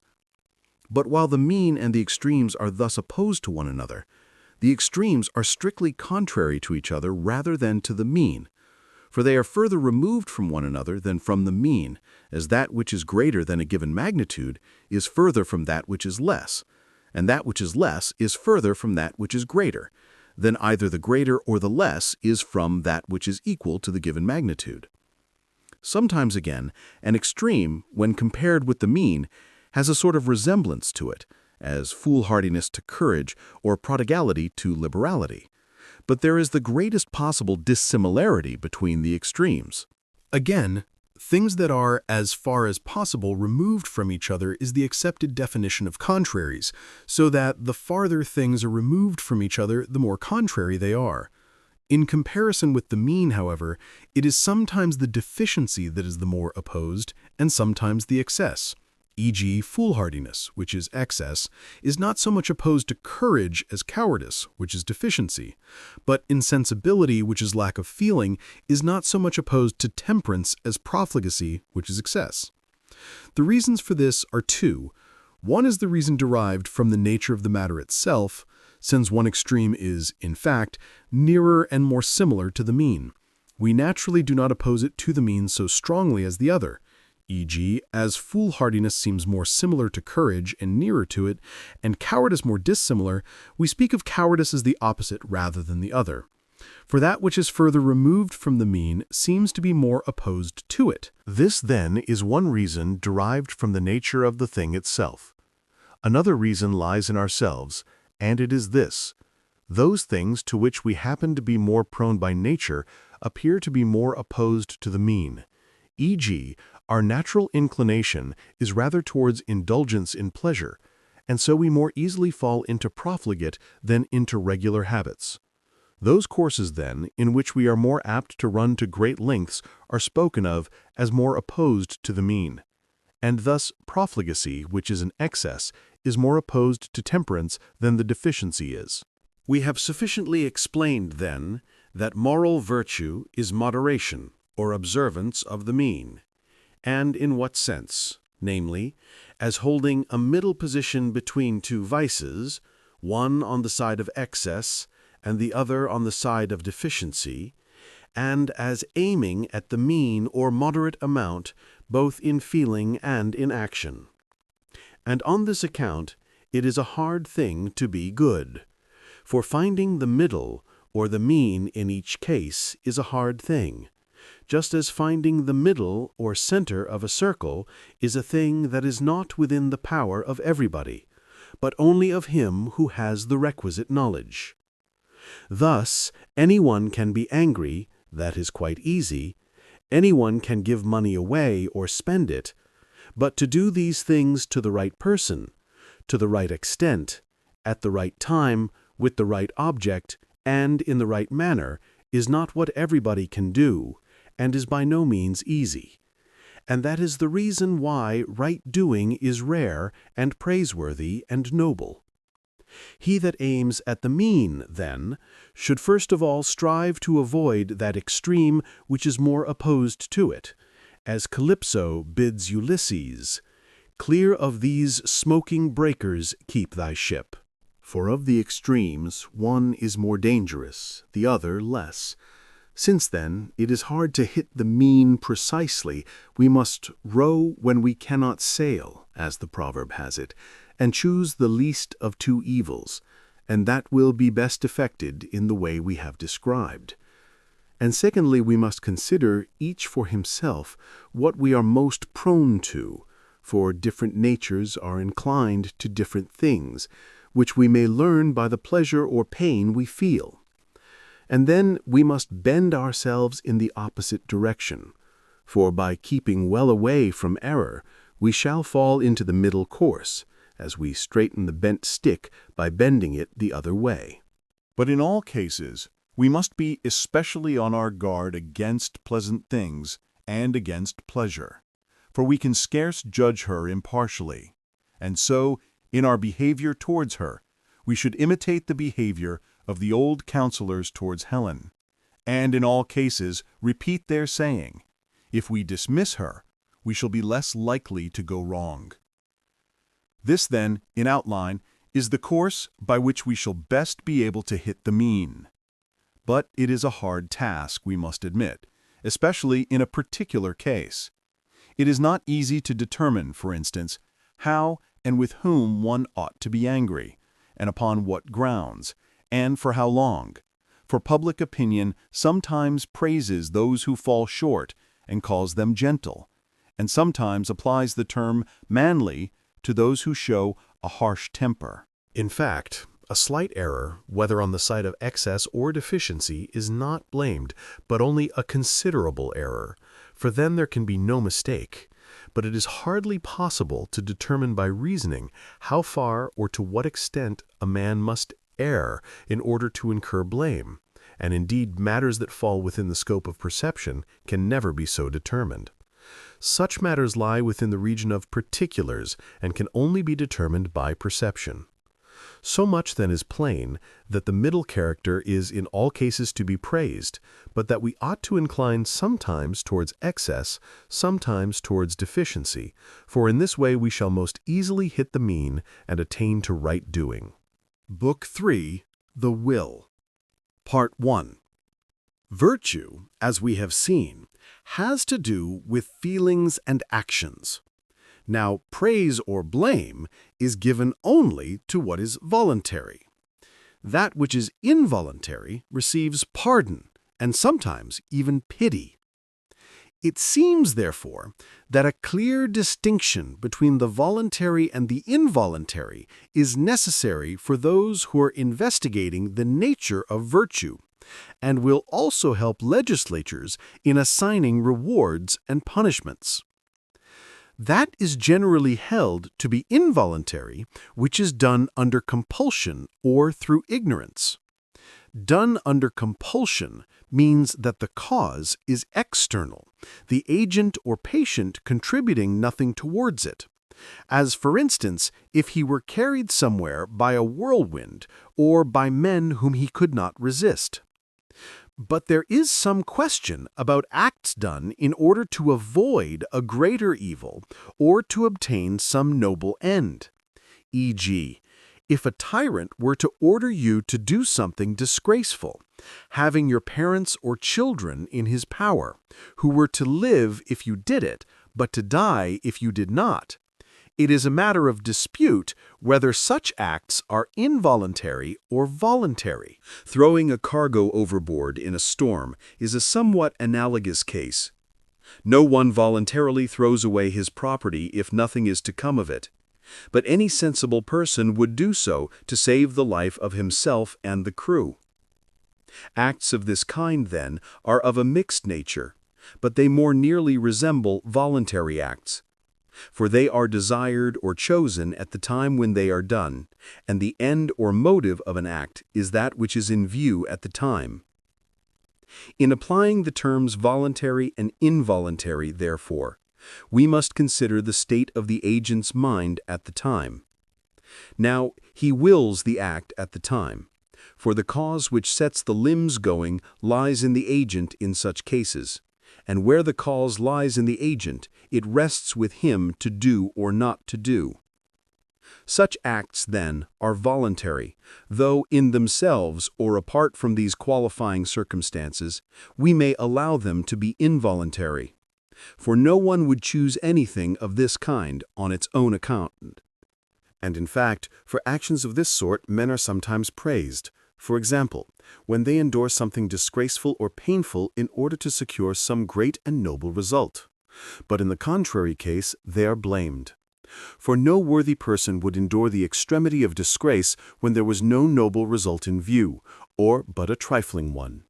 But while the mean and the extremes are thus opposed to one another, the extremes are strictly contrary to each other rather than to the mean, for they are further removed from one another than from the mean, as that which is greater than a given magnitude is further from that which is less, and that which is less is further from that which is greater, then either the greater or the less is from that which is equal to the given magnitude. Sometimes again, an extreme, when compared with the mean, has a sort of resemblance to it, as foolhardiness to courage or prodigality to liberality. But there is the greatest possible dissimilarity between the extremes. Again, things that are, as far as possible, removed from each other is the accepted definition of contraries, so that the farther things are removed from each other, the more contrary they are. In comparison with the mean, however, it is sometimes the deficiency that is the more opposed, and sometimes the excess. E.g., foolhardiness, which is excess, is not so much opposed to courage as cowardice, which is deficiency. But insensibility, which is lack of feeling, is not so much opposed to temperance as profligacy, which is excess. The reasons for this are two. One is the reason derived from the nature of the matter itself, since one extreme is, in fact, nearer and more similar to the mean. We naturally do not oppose it to the mean so strongly as the other. E.g., as foolhardiness seems more similar to courage and nearer to it, and cowardice more dissimilar, we speak of cowardice as the opposite rather than the other. For that which is further removed from the mean seems to be more opposed to it. This, then, is one reason derived from the nature of the thing itself. Another reason lies in ourselves, and it is this: those things to which we happen to be more prone by nature appear to be more opposed to the mean. E.g., our natural inclination is rather towards indulgence in pleasure, and so we more easily fall into profligate than into regular habits. Those courses, then, in which we are more apt to run to great lengths are spoken of as more opposed to the mean. And thus profligacy, which is an excess, is more opposed to temperance than the deficiency is. We have sufficiently explained, then, that moral virtue is moderation, or observance of the mean. And in what sense? Namely, as holding a middle position between two vices, one on the side of excess and the other on the side of deficiency, and as aiming at the mean or moderate amount both in feeling and in action. And on this account, it is a hard thing to be good, for finding the middle or the mean in each case is a hard thing, just as finding the middle or center of a circle is a thing that is not within the power of everybody, but only of him who has the requisite knowledge. Thus, anyone can be angry, that is quite easy, anyone can give money away or spend it, but to do these things to the right person, to the right extent, at the right time, with the right object, and in the right manner, is not what everybody can do, and is by no means easy. And that is the reason why right doing is rare and praiseworthy and noble. He that aims at the mean, then, should first of all strive to avoid that extreme which is more opposed to it, as Calypso bids Ulysses, "Clear of these smoking breakers keep thy ship." For of the extremes, one is more dangerous, the other less. Since, then, it is hard to hit the mean precisely, we must row when we cannot sail, as the proverb has it, and choose the least of two evils, and that will be best effected in the way we have described. And secondly, we must consider, each for himself, what we are most prone to, for different natures are inclined to different things, which we may learn by the pleasure or pain we feel. And then we must bend ourselves in the opposite direction, for by keeping well away from error, we shall fall into the middle course, as we straighten the bent stick by bending it the other way. But in all cases, we must be especially on our guard against pleasant things and against pleasure, for we can scarce judge her impartially. And so, in our behavior towards her, we should imitate the behavior of the old counselors towards Helen, and in all cases repeat their saying, if we dismiss her, we shall be less likely to go wrong. This, then, in outline, is the course by which we shall best be able to hit the mean. But it is a hard task, we must admit, especially in a particular case. It is not easy to determine, for instance, how and with whom one ought to be angry, and upon what grounds, and for how long, for public opinion sometimes praises those who fall short and calls them gentle, and sometimes applies the term manly to those who show a harsh temper. In fact, a slight error, whether on the side of excess or deficiency, is not blamed, but only a considerable error, for then there can be no mistake. But it is hardly possible to determine by reasoning how far or to what extent a man must err in order to incur blame, and indeed matters that fall within the scope of perception can never be so determined. Such matters lie within the region of particulars and can only be determined by perception. So much then is plain that the middle character is in all cases to be praised, but that we ought to incline sometimes towards excess, sometimes towards deficiency, for in this way we shall most easily hit the mean and attain to right doing. Book 3, The Will. Part 1. Virtue, as we have seen, has to do with feelings and actions. Now, praise or blame is given only to what is voluntary. That which is involuntary receives pardon and sometimes even pity. It seems, therefore, that a clear distinction between the voluntary and the involuntary is necessary for those who are investigating the nature of virtue, and will also help legislatures in assigning rewards and punishments. That is generally held to be involuntary, which is done under compulsion or through ignorance. Done under compulsion means that the cause is external, the agent or patient contributing nothing towards it. As, for instance, if he were carried somewhere by a whirlwind or by men whom he could not resist. But there is some question about acts done in order to avoid a greater evil or to obtain some noble end. E.g., if a tyrant were to order you to do something disgraceful, having your parents or children in his power, who were to live if you did it, but to die if you did not, it is a matter of dispute whether such acts are involuntary or voluntary. Throwing a cargo overboard in a storm is a somewhat analogous case. No one voluntarily throws away his property if nothing is to come of it, but any sensible person would do so to save the life of himself and the crew. Acts of this kind, then, are of a mixed nature, but they more nearly resemble voluntary acts, for they are desired or chosen at the time when they are done, and the end or motive of an act is that which is in view at the time. In applying the terms voluntary and involuntary, therefore, we must consider the state of the agent's mind at the time. Now, he wills the act at the time, for the cause which sets the limbs going lies in the agent in such cases, and where the cause lies in the agent, it rests with him to do or not to do. Such acts, then, are voluntary, though in themselves or apart from these qualifying circumstances, we may allow them to be involuntary. For no one would choose anything of this kind on its own account. And in fact, for actions of this sort, men are sometimes praised. For example, when they endure something disgraceful or painful in order to secure some great and noble result. But in the contrary case, they are blamed. For no worthy person would endure the extremity of disgrace when there was no noble result in view, or but a trifling one.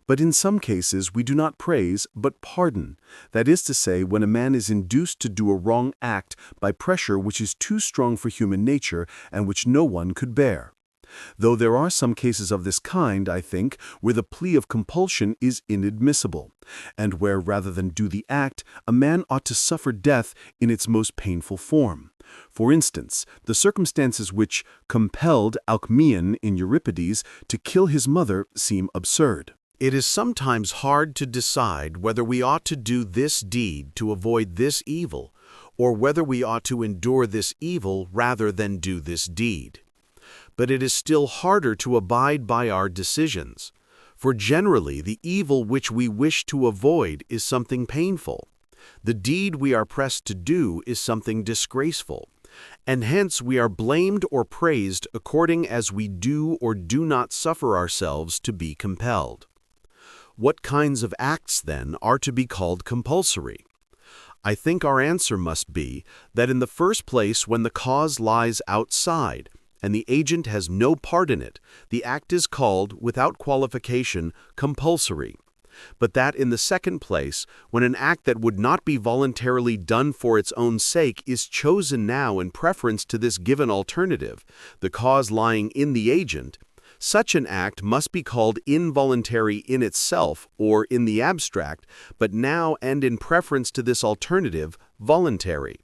But in some cases we do not praise, but pardon. That is to say, when a man is induced to do a wrong act by pressure which is too strong for human nature and which no one could bear. Though there are some cases of this kind, I think, where the plea of compulsion is inadmissible, and where rather than do the act, a man ought to suffer death in its most painful form. For instance, the circumstances which compelled Alcmaeon in Euripides to kill his mother seem absurd. It is sometimes hard to decide whether we ought to do this deed to avoid this evil, or whether we ought to endure this evil rather than do this deed. But it is still harder to abide by our decisions, for generally the evil which we wish to avoid is something painful. The deed we are pressed to do is something disgraceful, and hence we are blamed or praised according as we do or do not suffer ourselves to be compelled. What kinds of acts, then, are to be called compulsory? I think our answer must be that in the first place, when the cause lies outside, and the agent has no part in it, the act is called, without qualification, compulsory. But that in the second place, when an act that would not be voluntarily done for its own sake is chosen now in preference to this given alternative, the cause lying in the agent, such an act must be called involuntary in itself or in the abstract, but now and in preference to this alternative, voluntary.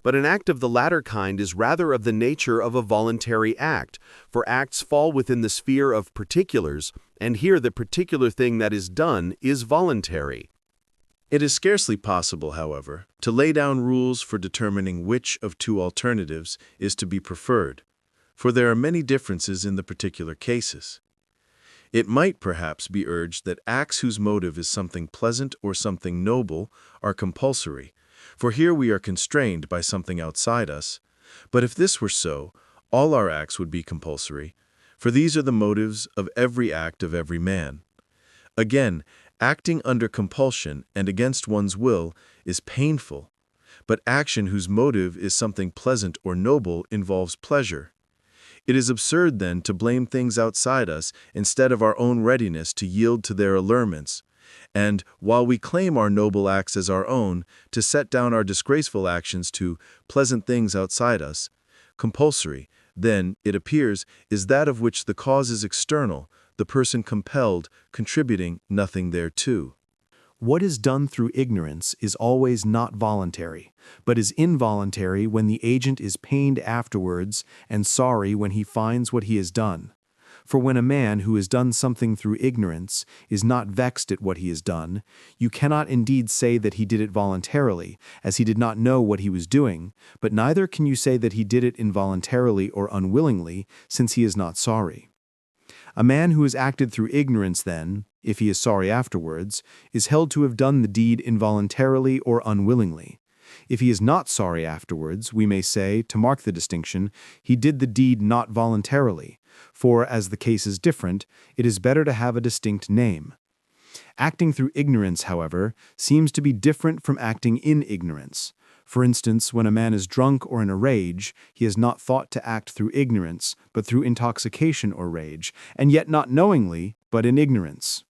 But an act of the latter kind is rather of the nature of a voluntary act, for acts fall within the sphere of particulars, and here the particular thing that is done is voluntary. It is scarcely possible, however, to lay down rules for determining which of two alternatives is to be preferred, for there are many differences in the particular cases. It might perhaps be urged that acts whose motive is something pleasant or something noble are compulsory, for here we are constrained by something outside us. But if this were so, all our acts would be compulsory, for these are the motives of every act of every man. Again, acting under compulsion and against one's will is painful, but action whose motive is something pleasant or noble involves pleasure. It is absurd, then, to blame things outside us instead of our own readiness to yield to their allurements, and, while we claim our noble acts as our own, to set down our disgraceful actions to pleasant things outside us. Compulsory, then, it appears, is that of which the cause is external, the person compelled, contributing nothing thereto. What is done through ignorance is always not voluntary, but is involuntary when the agent is pained afterwards and sorry when he finds what he has done. For when a man who has done something through ignorance is not vexed at what he has done, you cannot indeed say that he did it voluntarily, as he did not know what he was doing, but neither can you say that he did it involuntarily or unwillingly, since he is not sorry. A man who has acted through ignorance, then, if he is sorry afterwards, is held to have done the deed involuntarily or unwillingly. If he is not sorry afterwards, we may say, to mark the distinction, he did the deed not voluntarily, for, as the case is different, it is better to have a distinct name. Acting through ignorance, however, seems to be different from acting in ignorance. For instance, when a man is drunk or in a rage, he has not thought to act through ignorance, but through intoxication or rage, and yet not knowingly, but in ignorance.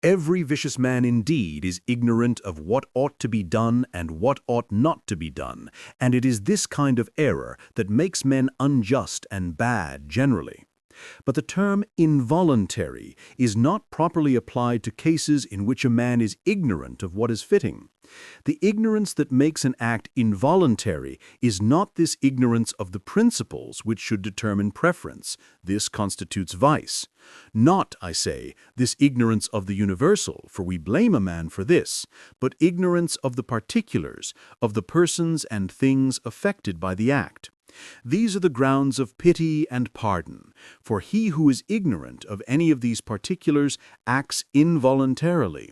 Every vicious man indeed is ignorant of what ought to be done and what ought not to be done, and it is this kind of error that makes men unjust and bad generally. But the term involuntary is not properly applied to cases in which a man is ignorant of what is fitting. The ignorance that makes an act involuntary is not this ignorance of the principles which should determine preference. This constitutes vice. Not, I say, this ignorance of the universal, for we blame a man for this, but ignorance of the particulars, of the persons and things affected by the act. These are the grounds of pity and pardon, for he who is ignorant of any of these particulars acts involuntarily.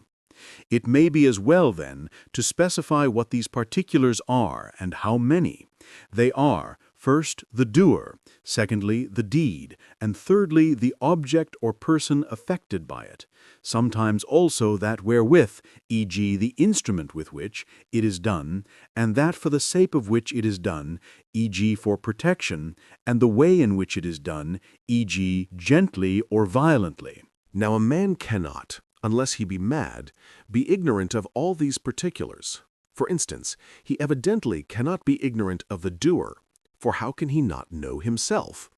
It may be as well, then, to specify what these particulars are and how many. They are, First, the doer, secondly, the deed, and thirdly, the object or person affected by it, sometimes also that wherewith, e.g., the instrument with which, it is done, and that for the sake of which it is done, e.g., for protection, and the way in which it is done, e.g., gently or violently. Now a man cannot, unless he be mad, be ignorant of all these particulars. For instance, he evidently cannot be ignorant of the doer, for how can he not know himself?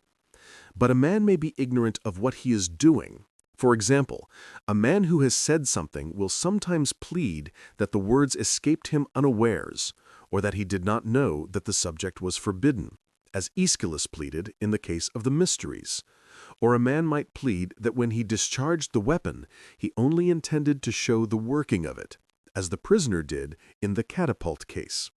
But a man may be ignorant of what he is doing. For example, a man who has said something will sometimes plead that the words escaped him unawares, or that he did not know that the subject was forbidden, as Aeschylus pleaded in the case of the Mysteries. Or a man might plead that when he discharged the weapon, he only intended to show the working of it, as the prisoner did in the catapult case.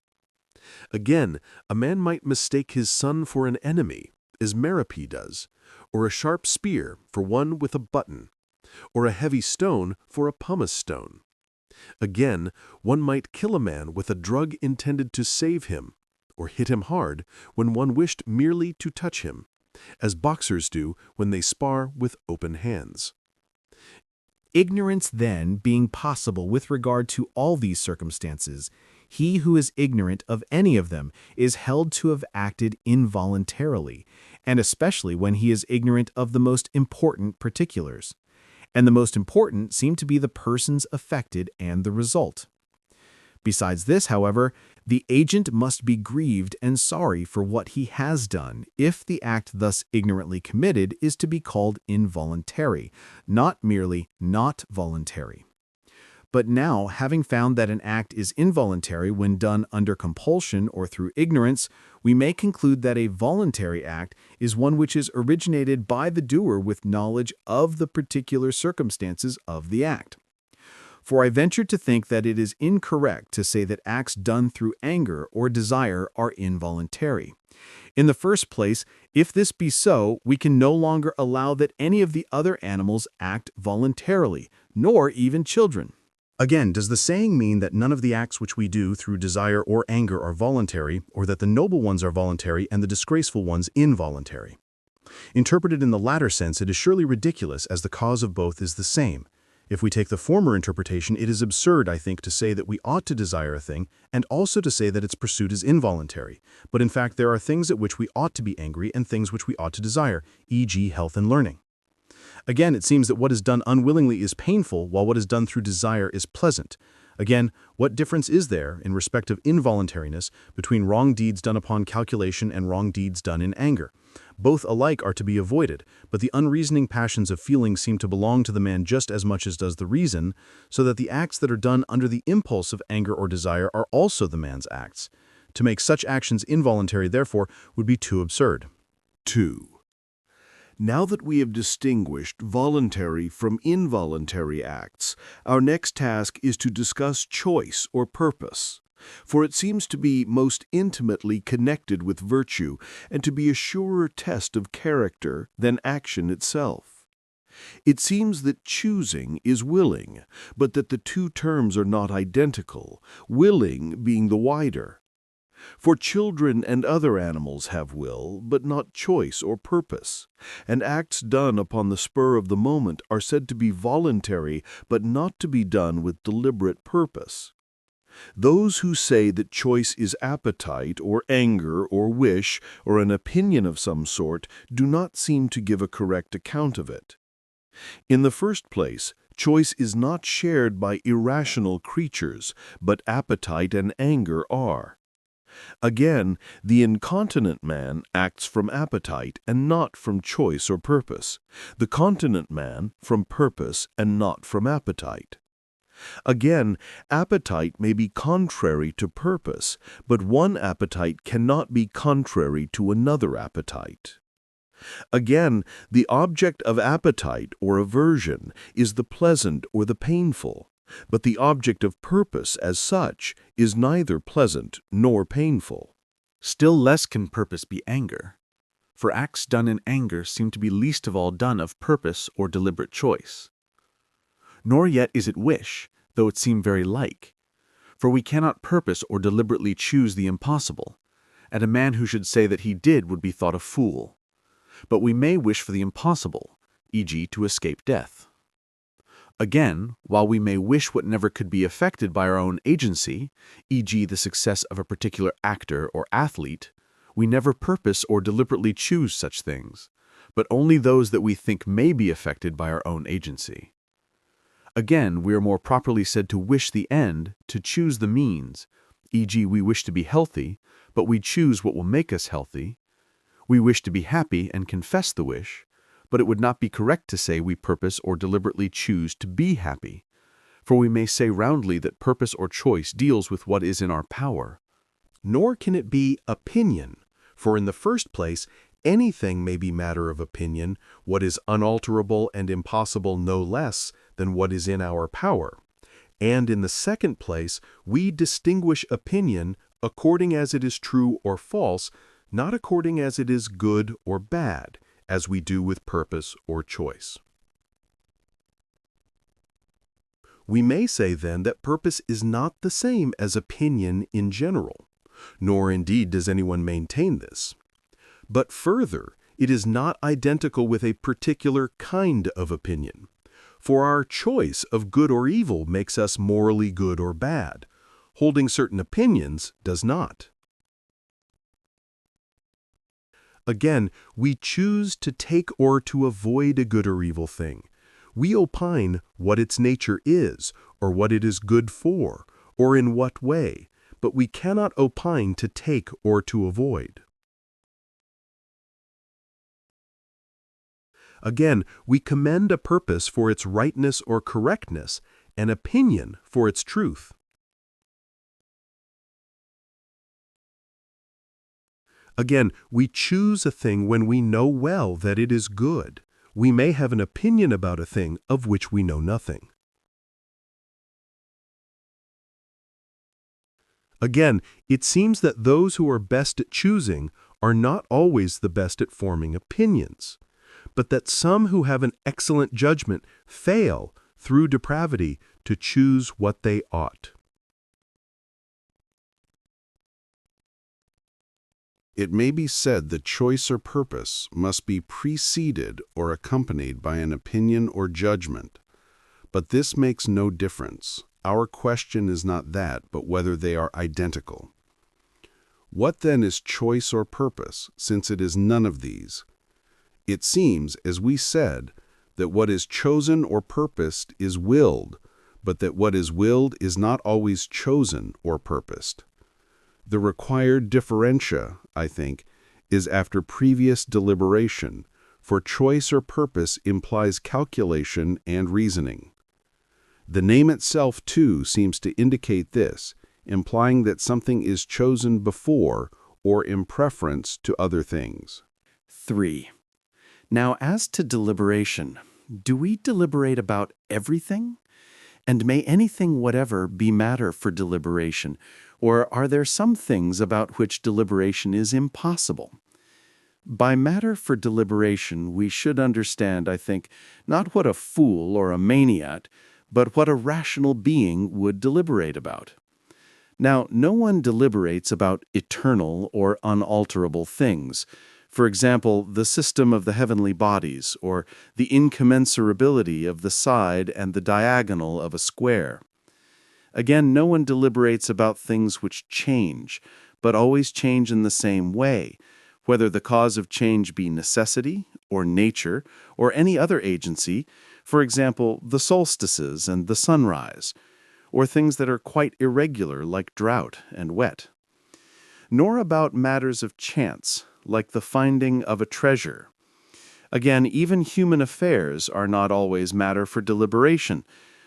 Again, a man might mistake his son for an enemy, as Merope does, or a sharp spear for one with a button, or a heavy stone for a pumice stone. Again, one might kill a man with a drug intended to save him, or hit him hard when one wished merely to touch him, as boxers do when they spar with open hands. Ignorance, then, being possible with regard to all these circumstances, he who is ignorant of any of them is held to have acted involuntarily, and especially when he is ignorant of the most important particulars. And the most important seem to be the persons affected and the result. Besides this, however, the agent must be grieved and sorry for what he has done if the act thus ignorantly committed is to be called involuntary, not merely not voluntary. But now, having found that an act is involuntary when done under compulsion or through ignorance, we may conclude that a voluntary act is one which is originated by the doer with knowledge of the particular circumstances of the act. For I venture to think that it is incorrect to say that acts done through anger or desire are involuntary. In the first place, if this be so, we can no longer allow that any of the other animals act voluntarily, nor even children. Again, does the saying mean that none of the acts which we do through desire or anger are voluntary, or that the noble ones are voluntary and the disgraceful ones involuntary? Interpreted in the latter sense, it is surely ridiculous, as the cause of both is the same. If we take the former interpretation, it is absurd, I think, to say that we ought to desire a thing, and also to say that its pursuit is involuntary. But in fact, there are things at which we ought to be angry and things which we ought to desire, e.g., health and learning. Again, it seems that what is done unwillingly is painful, while what is done through desire is pleasant. Again, what difference is there, in respect of involuntariness, between wrong deeds done upon calculation and wrong deeds done in anger? Both alike are to be avoided, but the unreasoning passions of feeling seem to belong to the man just as much as does the reason, so that the acts that are done under the impulse of anger or desire are also the man's acts. To make such actions involuntary, therefore, would be too absurd. 2. Now that we have distinguished voluntary from involuntary acts, our next task is to discuss choice or purpose, for it seems to be most intimately connected with virtue and to be a surer test of character than action itself. It seems that choosing is willing, but that the two terms are not identical, willing being the wider. For children and other animals have will, but not choice or purpose, and acts done upon the spur of the moment are said to be voluntary, but not to be done with deliberate purpose. Those who say that choice is appetite or anger or wish or an opinion of some sort do not seem to give a correct account of it. In the first place, choice is not shared by irrational creatures, but appetite and anger are. Again, the incontinent man acts from appetite and not from choice or purpose, the continent man from purpose and not from appetite. Again, appetite may be contrary to purpose, but one appetite cannot be contrary to another appetite. Again, the object of appetite or aversion is the pleasant or the painful, but the object of purpose as such is neither pleasant nor painful. Still less can purpose be anger, for acts done in anger seem to be least of all done of purpose or deliberate choice. Nor yet is it wish, though it seem very like, for we cannot purpose or deliberately choose the impossible, and a man who should say that he did would be thought a fool. But we may wish for the impossible, e.g., to escape death. Again, while we may wish what never could be affected by our own agency, e.g., the success of a particular actor or athlete, we never purpose or deliberately choose such things, but only those that we think may be affected by our own agency. Again, we are more properly said to wish the end, to choose the means, e.g., we wish to be healthy, but we choose what will make us healthy. We wish to be happy and confess the wish, but it would not be correct to say we purpose or deliberately choose to be happy, for we may say roundly that purpose or choice deals with what is in our power. Nor can it be opinion, for in the first place, anything may be matter of opinion, what is unalterable and impossible no less than what is in our power. And in the second place, we distinguish opinion according as it is true or false, not according as it is good or bad, as we do with purpose or choice. We may say then that purpose is not the same as opinion in general, nor indeed does anyone maintain this. But further, it is not identical with a particular kind of opinion, for our choice of good or evil makes us morally good or bad. Holding certain opinions does not. Again, we choose to take or to avoid a good or evil thing. We opine what its nature is, or what it is good for, or in what way, but we cannot opine to take or to avoid. Again, we commend a purpose for its rightness or correctness, an opinion for its truth. Again, we choose a thing when we know well that it is good. We may have an opinion about a thing of which we know nothing. Again, it seems that those who are best at choosing are not always the best at forming opinions, but that some who have an excellent judgment fail, through depravity, to choose what they ought. It may be said that choice or purpose must be preceded or accompanied by an opinion or judgment, but this makes no difference. Our question is not that, but whether they are identical. What then is choice or purpose, since it is none of these? It seems, as we said, that what is chosen or purposed is willed, but that what is willed is not always chosen or purposed. The required differentia, I think, is after previous deliberation, for choice or purpose implies calculation and reasoning. The name itself, too, seems to indicate this, implying that something is chosen before or in preference to other things. 3. Now, as to deliberation, do we deliberate about everything? And may anything whatever be matter for deliberation, or are there some things about which deliberation is impossible? By matter for deliberation, we should understand, I think, not what a fool or a maniac, but what a rational being would deliberate about. Now, no one deliberates about eternal or unalterable things. For example, the system of the heavenly bodies, or the incommensurability of the side and the diagonal of a square. Again, no one deliberates about things which change, but always change in the same way, whether the cause of change be necessity, or nature, or any other agency, for example, the solstices and the sunrise, or things that are quite irregular like drought and wet. Nor about matters of chance, like the finding of a treasure. Again, even human affairs are not always matter for deliberation.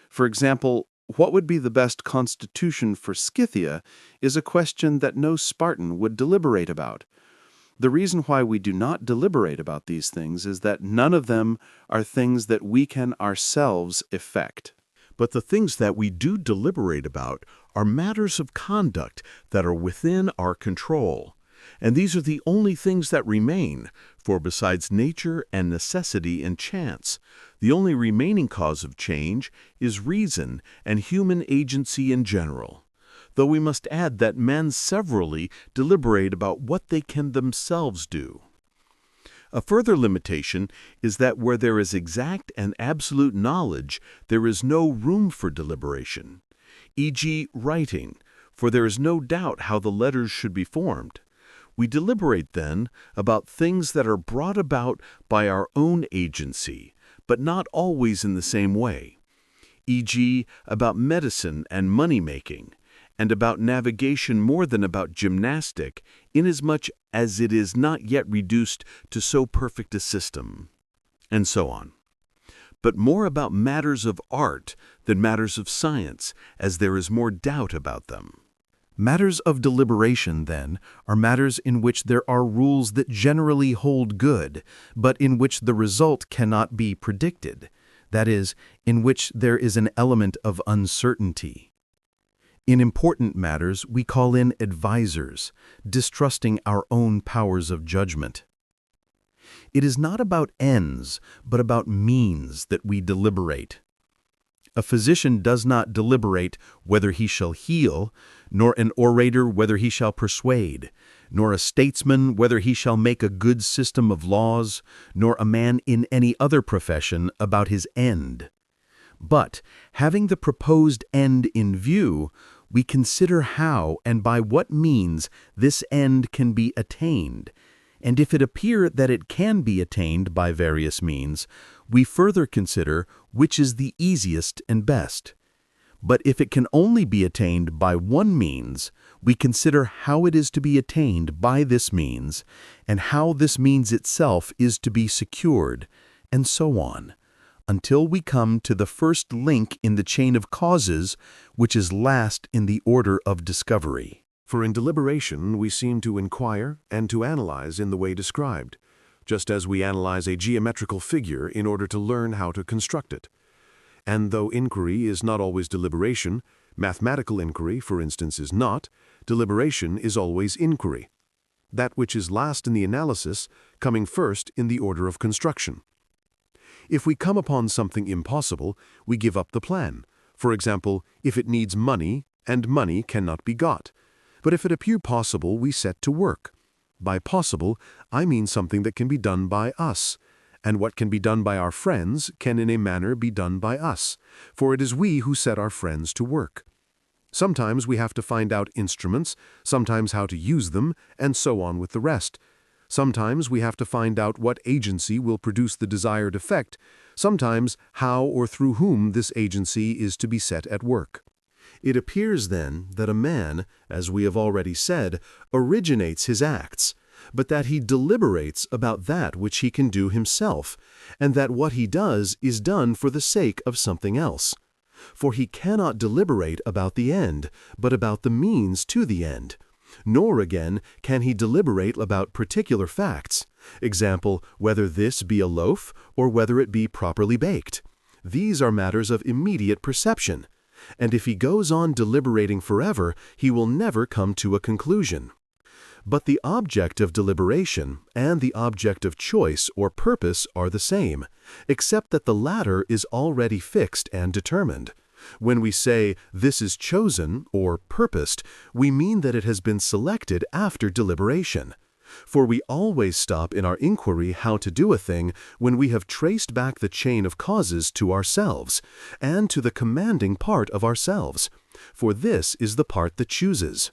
For example, what would be the best constitution for Scythia is a question that no Spartan would deliberate about. The reason why we do not deliberate about these things is that none of them are things that we can ourselves effect. But the things that we do deliberate about are matters of conduct that are within our control. And these are the only things that remain, for besides nature and necessity and chance, the only remaining cause of change is reason and human agency in general. though we must add that men severally deliberate about what they can themselves do. A further limitation is that where there is exact and absolute knowledge, there is no room for deliberation, e.g., writing, for there is no doubt how the letters should be formed. We deliberate, then, about things that are brought about by our own agency, but not always in the same way, e.g., about medicine and money-making, and about navigation more than about gymnastic, inasmuch as it is not yet reduced to so perfect a system, and so on. But more about matters of art than matters of science, as there is more doubt about them. Matters of deliberation, then, are matters in which there are rules that generally hold good, but in which the result cannot be predicted, that is, in which there is an element of uncertainty. In important matters, we call in advisors, distrusting our own powers of judgment. It is not about ends, but about means that we deliberate. A physician does not deliberate whether he shall heal, nor an orator whether he shall persuade, nor a statesman whether he shall make a good system of laws, nor a man in any other profession about his end. But, having the proposed end in view, we consider how and by what means this end can be attained, and if it appear that it can be attained by various means, we further consider which is the easiest and best. But if it can only be attained by one means, we consider how it is to be attained by this means, and how this means itself is to be secured, and so on, until we come to the first link in the chain of causes, which is last in the order of discovery. For in deliberation we seem to inquire and to analyze in the way described, just as we analyze a geometrical figure in order to learn how to construct it. And though inquiry is not always deliberation, mathematical inquiry, for instance, is not, deliberation is always inquiry. That which is last in the analysis, coming first in the order of construction. If we come upon something impossible, we give up the plan. For example, if it needs money, and money cannot be got. But if it appear possible, we set to work. By possible, I mean something that can be done by us. And what can be done by our friends can in a manner be done by us, for it is we who set our friends to work. Sometimes we have to find out instruments, sometimes how to use them, and so on with the rest. Sometimes we have to find out what agency will produce the desired effect, sometimes how or through whom this agency is to be set at work. It appears then that a man, as we have already said, originates his acts, but that he deliberates about that which he can do himself, and that what he does is done for the sake of something else. For he cannot deliberate about the end, but about the means to the end. Nor again can he deliberate about particular facts, example, whether this be a loaf or whether it be properly baked. These are matters of immediate perception, and if he goes on deliberating forever, he will never come to a conclusion. But the object of deliberation and the object of choice or purpose are the same, except that the latter is already fixed and determined. When we say, this is chosen or purposed, we mean that it has been selected after deliberation. For we always stop in our inquiry how to do a thing when we have traced back the chain of causes to ourselves, and to the commanding part of ourselves, for this is the part that chooses.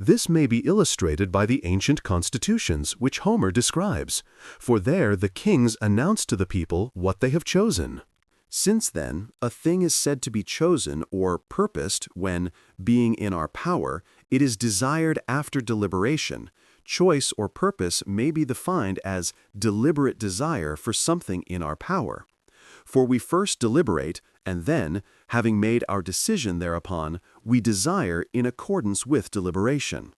This may be illustrated by the ancient constitutions which Homer describes, for there the kings announce to the people what they have chosen. Since then, a thing is said to be chosen or purposed when, being in our power, it is desired after deliberation. Choice or purpose may be defined as deliberate desire for something in our power. For we first deliberate, and then, having made our decision thereupon, we desire in accordance with deliberation.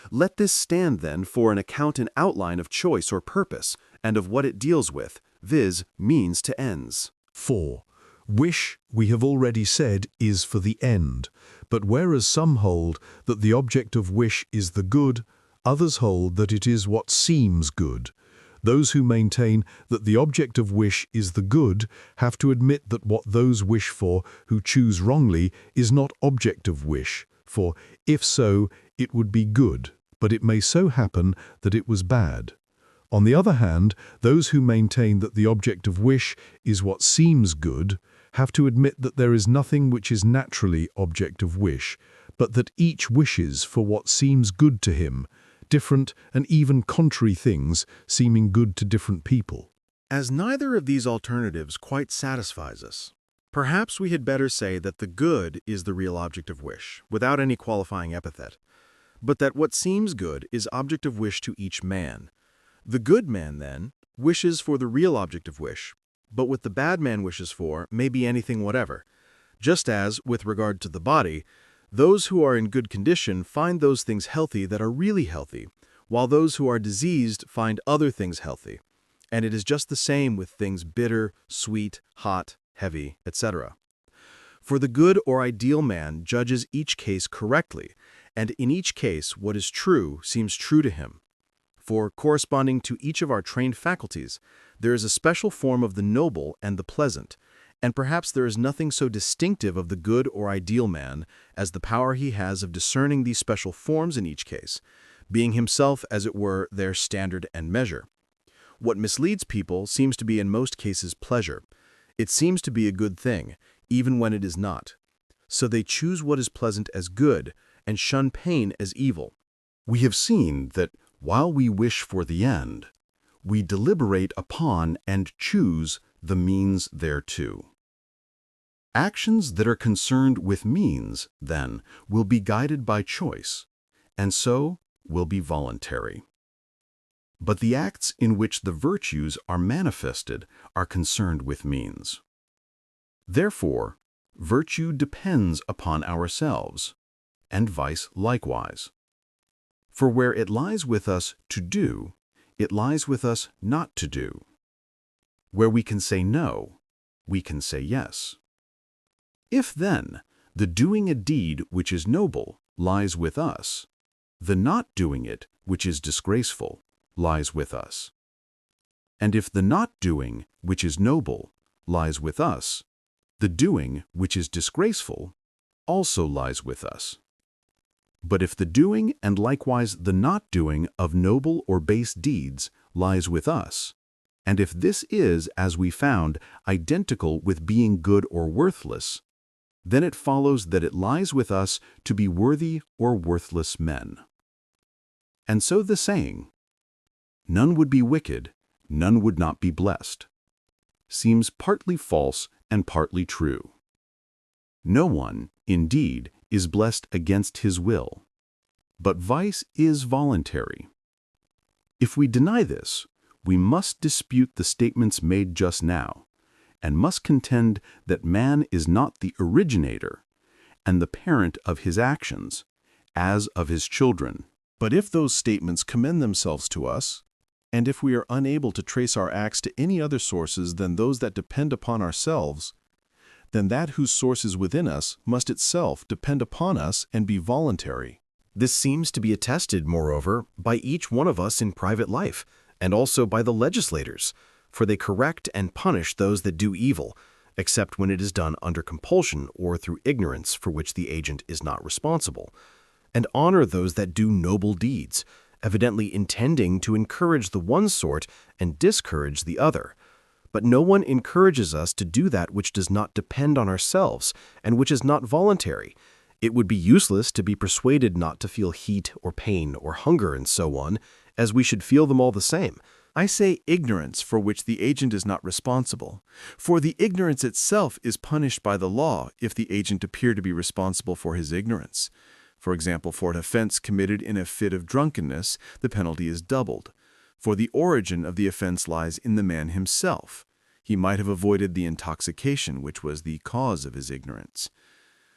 Let this stand then for an account and outline of choice or purpose, and of what it deals with, viz., means to ends. 4. Wish, we have already said, is for the end, but whereas some hold that the object of wish is the good, others hold that it is what seems good. Those who maintain that the object of wish is the good have to admit that what those wish for who choose wrongly is not object of wish, for if so, it would be good, but it may so happen that it was bad. On the other hand, those who maintain that the object of wish is what seems good have to admit that there is nothing which is naturally object of wish, but that each wishes for what seems good to him, different and even contrary things seeming good to different people. As neither of these alternatives quite satisfies us, perhaps we had better say that the good is the real object of wish, without any qualifying epithet, but that what seems good is object of wish to each man. The good man, then, wishes for the real object of wish, but what the bad man wishes for may be anything whatever, just as, with regard to the body, those who are in good condition find those things healthy that are really healthy, while those who are diseased find other things healthy. And it is just the same with things bitter, sweet, hot, heavy, etc. For the good or ideal man judges each case correctly, and in each case what is true seems true to him. For corresponding to each of our trained faculties, there is a special form of the noble and the pleasant, and perhaps there is nothing so distinctive of the good or ideal man as the power he has of discerning these special forms in each case, being himself, as it were, their standard and measure. What misleads people seems to be in most cases pleasure. It seems to be a good thing, even when it is not. So they choose what is pleasant as good, and shun pain as evil. We have seen that while we wish for the end, we deliberate upon and choose the means thereto. Actions that are concerned with means, then, will be guided by choice, and so will be voluntary. But the acts in which the virtues are manifested are concerned with means. Therefore, virtue depends upon ourselves, and vice likewise. For where it lies with us to do, it lies with us not to do. Where we can say no, we can say yes. If, then, the doing a deed which is noble lies with us, the not doing it, which is disgraceful, lies with us. And if the not doing, which is noble, lies with us, the doing, which is disgraceful, also lies with us. But if the doing and likewise the not doing of noble or base deeds lies with us, and if this is, as we found, identical with being good or worthless, then it follows that it lies with us to be worthy or worthless men. And so the saying, "None would be wicked, none would not be blessed," seems partly false and partly true. No one, indeed, is blessed against his will, but vice is voluntary. If we deny this, we must dispute the statements made just now, and must contend that man is not the originator and the parent of his actions, as of his children. But if those statements commend themselves to us, and if we are unable to trace our acts to any other sources than those that depend upon ourselves, then that whose source is within us must itself depend upon us and be voluntary. This seems to be attested, moreover, by each one of us in private life, and also by the legislators, for they correct and punish those that do evil, except when it is done under compulsion or through ignorance for which the agent is not responsible, and honor those that do noble deeds, evidently intending to encourage the one sort and discourage the other. But no one encourages us to do that which does not depend on ourselves and which is not voluntary. It would be useless to be persuaded not to feel heat or pain or hunger and so on, as we should feel them all the same. I say ignorance for which the agent is not responsible, for the ignorance itself is punished by the law if the agent appear to be responsible for his ignorance. For example, for an offense committed in a fit of drunkenness, the penalty is doubled. For the origin of the offense lies in the man himself. He might have avoided the intoxication which was the cause of his ignorance.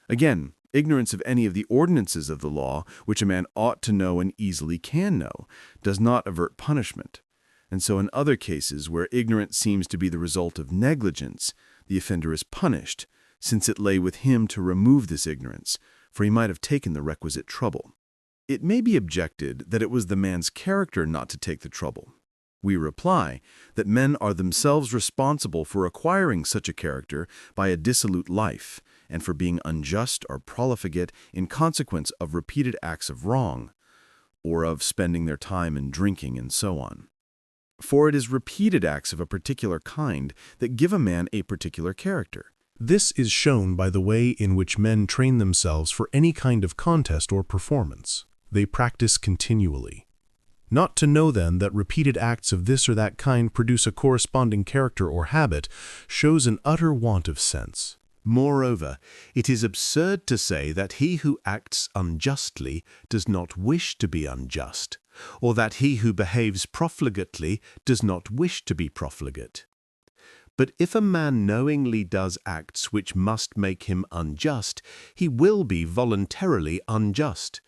Again, ignorance of any of the ordinances of the law, which a man ought to know and easily can know, does not avert punishment. And so in other cases where ignorance seems to be the result of negligence, the offender is punished, since it lay with him to remove this ignorance, for he might have taken the requisite trouble. It may be objected that it was the man's character not to take the trouble. We reply that men are themselves responsible for acquiring such a character by a dissolute life, and for being unjust or profligate in consequence of repeated acts of wrong, or of spending their time in drinking and so on. For it is repeated acts of a particular kind that give a man a particular character. This is shown by the way in which men train themselves for any kind of contest or performance. They practice continually. Not to know, then, that repeated acts of this or that kind produce a corresponding character or habit shows an utter want of sense. Moreover, it is absurd to say that he who acts unjustly does not wish to be unjust, or that he who behaves profligately does not wish to be profligate. But if a man knowingly does acts which must make him unjust, he will be voluntarily unjust,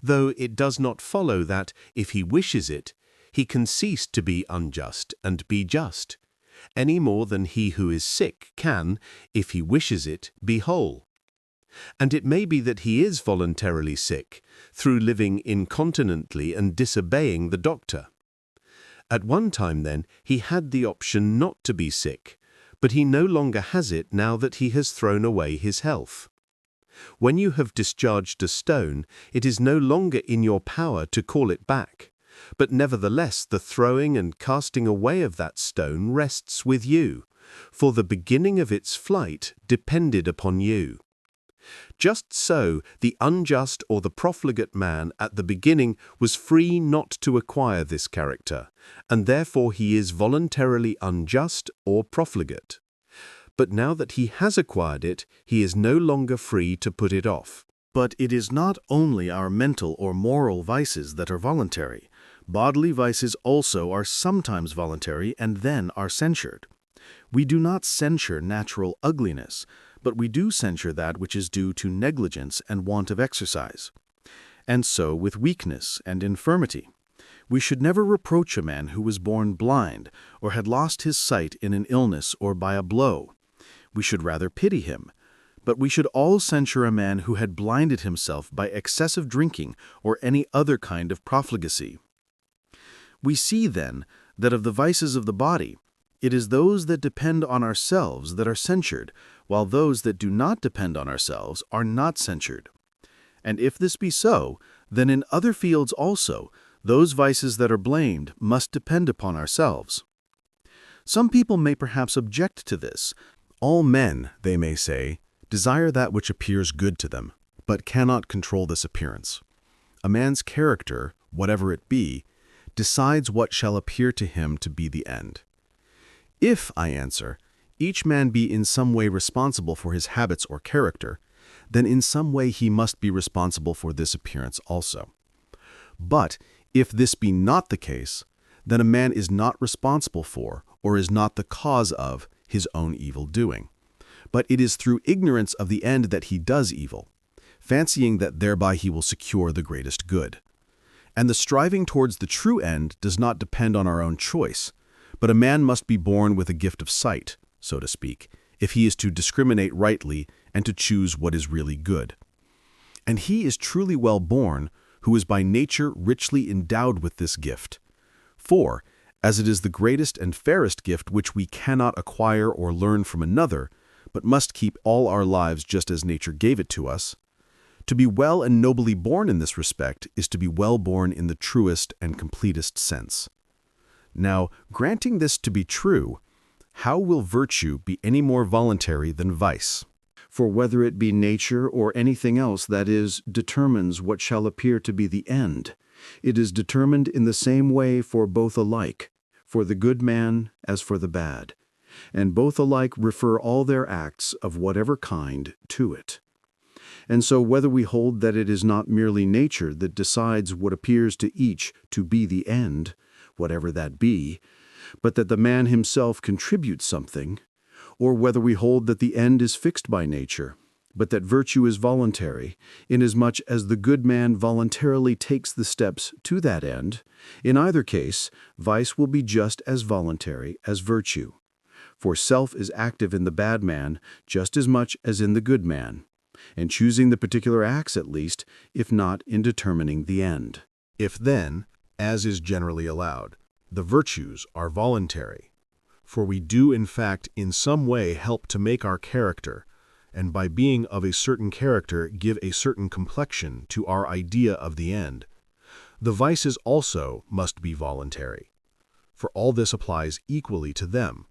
though it does not follow that, if he wishes it, he can cease to be unjust and be just, any more than he who is sick can, if he wishes it, be whole. And it may be that he is voluntarily sick, through living incontinently and disobeying the doctor. At one time, then, he had the option not to be sick, but he no longer has it now that he has thrown away his health. When you have discharged a stone, it is no longer in your power to call it back, but nevertheless the throwing and casting away of that stone rests with you, for the beginning of its flight depended upon you. Just so, the unjust or the profligate man at the beginning was free not to acquire this character, and therefore he is voluntarily unjust or profligate. But now that he has acquired it, he is no longer free to put it off. But it is not only our mental or moral vices that are voluntary. Bodily vices also are sometimes voluntary and then are censured. We do not censure natural ugliness, but we do censure that which is due to negligence and want of exercise. And so with weakness and infirmity. We should never reproach a man who was born blind or had lost his sight in an illness or by a blow. We should rather pity him, but we should all censure a man who had blinded himself by excessive drinking or any other kind of profligacy. We see, then, that of the vices of the body, it is those that depend on ourselves that are censured, while those that do not depend on ourselves are not censured. And if this be so, then in other fields also, those vices that are blamed must depend upon ourselves. Some people may perhaps object to this. All men, they may say, desire that which appears good to them, but cannot control this appearance. A man's character, whatever it be, decides what shall appear to him to be the end. If, I answer, each man be in some way responsible for his habits or character, then in some way he must be responsible for this appearance also. But if this be not the case, then a man is not responsible for, or is not the cause of, his own evil doing. But it is through ignorance of the end that he does evil, fancying that thereby he will secure the greatest good. And the striving towards the true end does not depend on our own choice, but a man must be born with a gift of sight, so to speak, if he is to discriminate rightly and to choose what is really good. And he is truly well born who is by nature richly endowed with this gift. For, as it is the greatest and fairest gift which we cannot acquire or learn from another, but must keep all our lives just as nature gave it to us, to be well and nobly born in this respect is to be well born in the truest and completest sense. Now, granting this to be true, how will virtue be any more voluntary than vice? For whether it be nature or anything else that is, determines what shall appear to be the end, it is determined in the same way for both alike, for the good man as for the bad, and both alike refer all their acts of whatever kind to it. And so whether we hold that it is not merely nature that decides what appears to each to be the end, whatever that be, but that the man himself contributes something, or whether we hold that the end is fixed by nature, but that virtue is voluntary, inasmuch as the good man voluntarily takes the steps to that end, in either case, vice will be just as voluntary as virtue. For self is active in the bad man just as much as in the good man, and choosing the particular acts at least, if not in determining the end. If then, as is generally allowed, the virtues are voluntary, for we do in fact in some way help to make our character, and by being of a certain character give a certain complexion to our idea of the end. The vices also must be voluntary, for all this applies equally to them.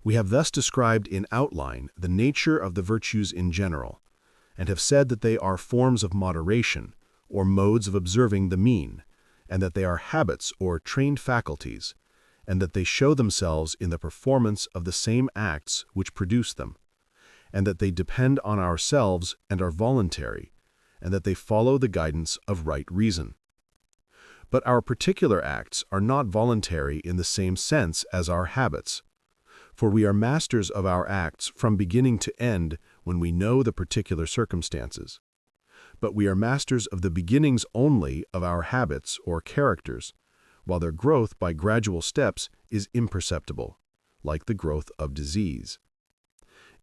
We have thus described in outline the nature of the virtues in general, and have said that they are forms of moderation, or modes of observing the mean, and that they are habits or trained faculties, and that they show themselves in the performance of the same acts which produce them, and that they depend on ourselves and are voluntary, and that they follow the guidance of right reason. But our particular acts are not voluntary in the same sense as our habits, for we are masters of our acts from beginning to end when we know the particular circumstances. But we are masters of the beginnings only of our habits or characters, while their growth by gradual steps is imperceptible, like the growth of disease.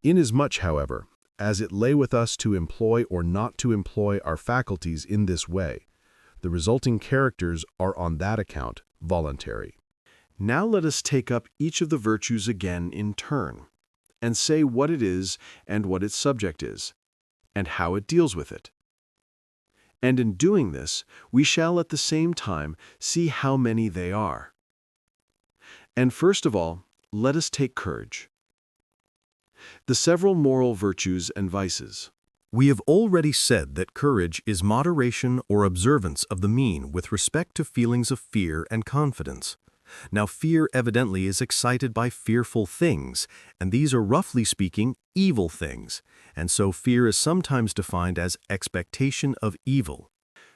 Inasmuch, however, as it lay with us to employ or not to employ our faculties in this way, the resulting characters are on that account voluntary. Now let us take up each of the virtues again in turn, and say what it is and what its subject is, and how it deals with it. And in doing this, we shall at the same time see how many they are. And first of all, let us take courage. The several moral virtues and vices. We have already said that courage is moderation or observance of the mean with respect to feelings of fear and confidence. Now, fear evidently is excited by fearful things, and these are, roughly speaking, evil things, and so fear is sometimes defined as expectation of evil.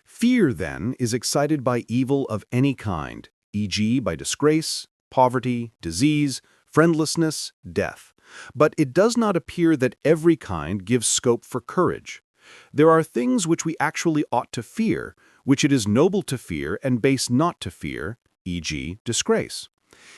Fear, then, is excited by evil of any kind, e.g. by disgrace, poverty, disease, friendlessness, death. But it does not appear that every kind gives scope for courage. There are things which we actually ought to fear, which it is noble to fear and base not to fear, e.g. disgrace.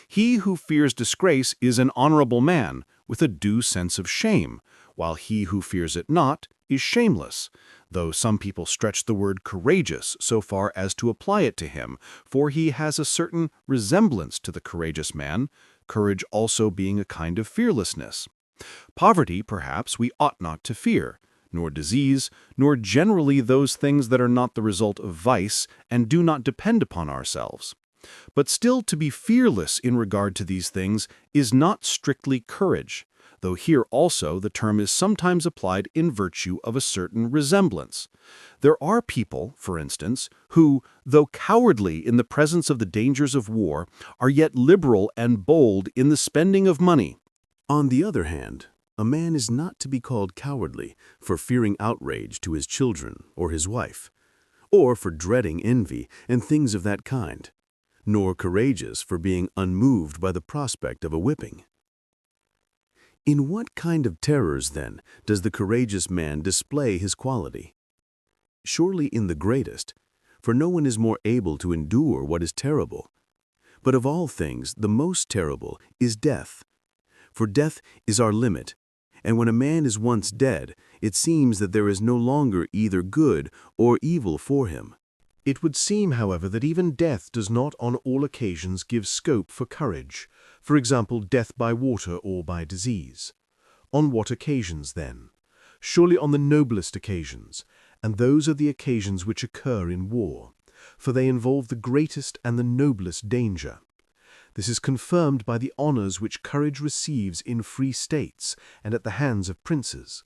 He who fears disgrace is an honorable man, with a due sense of shame, while he who fears it not is shameless, though some people stretch the word courageous so far as to apply it to him, for he has a certain resemblance to the courageous man, courage also being a kind of fearlessness. Poverty, perhaps, we ought not to fear, nor disease, nor generally those things that are not the result of vice and do not depend upon ourselves. But still to be fearless in regard to these things is not strictly courage, though here also the term is sometimes applied in virtue of a certain resemblance. There are people, for instance, who, though cowardly in the presence of the dangers of war, are yet liberal and bold in the spending of money. On the other hand, a man is not to be called cowardly for fearing outrage to his children or his wife, or for dreading envy and things of that kind, nor courageous for being unmoved by the prospect of a whipping. In what kind of terrors, then, does the courageous man display his quality? Surely in the greatest, for no one is more able to endure what is terrible. But of all things, the most terrible is death. For death is our limit, and when a man is once dead, it seems that there is no longer either good or evil for him. It would seem, however, that even death does not on all occasions give scope for courage, for example, death by water or by disease. On what occasions, then? Surely on the noblest occasions, and those are the occasions which occur in war, for they involve the greatest and the noblest danger. This is confirmed by the honors which courage receives in free states and at the hands of princes.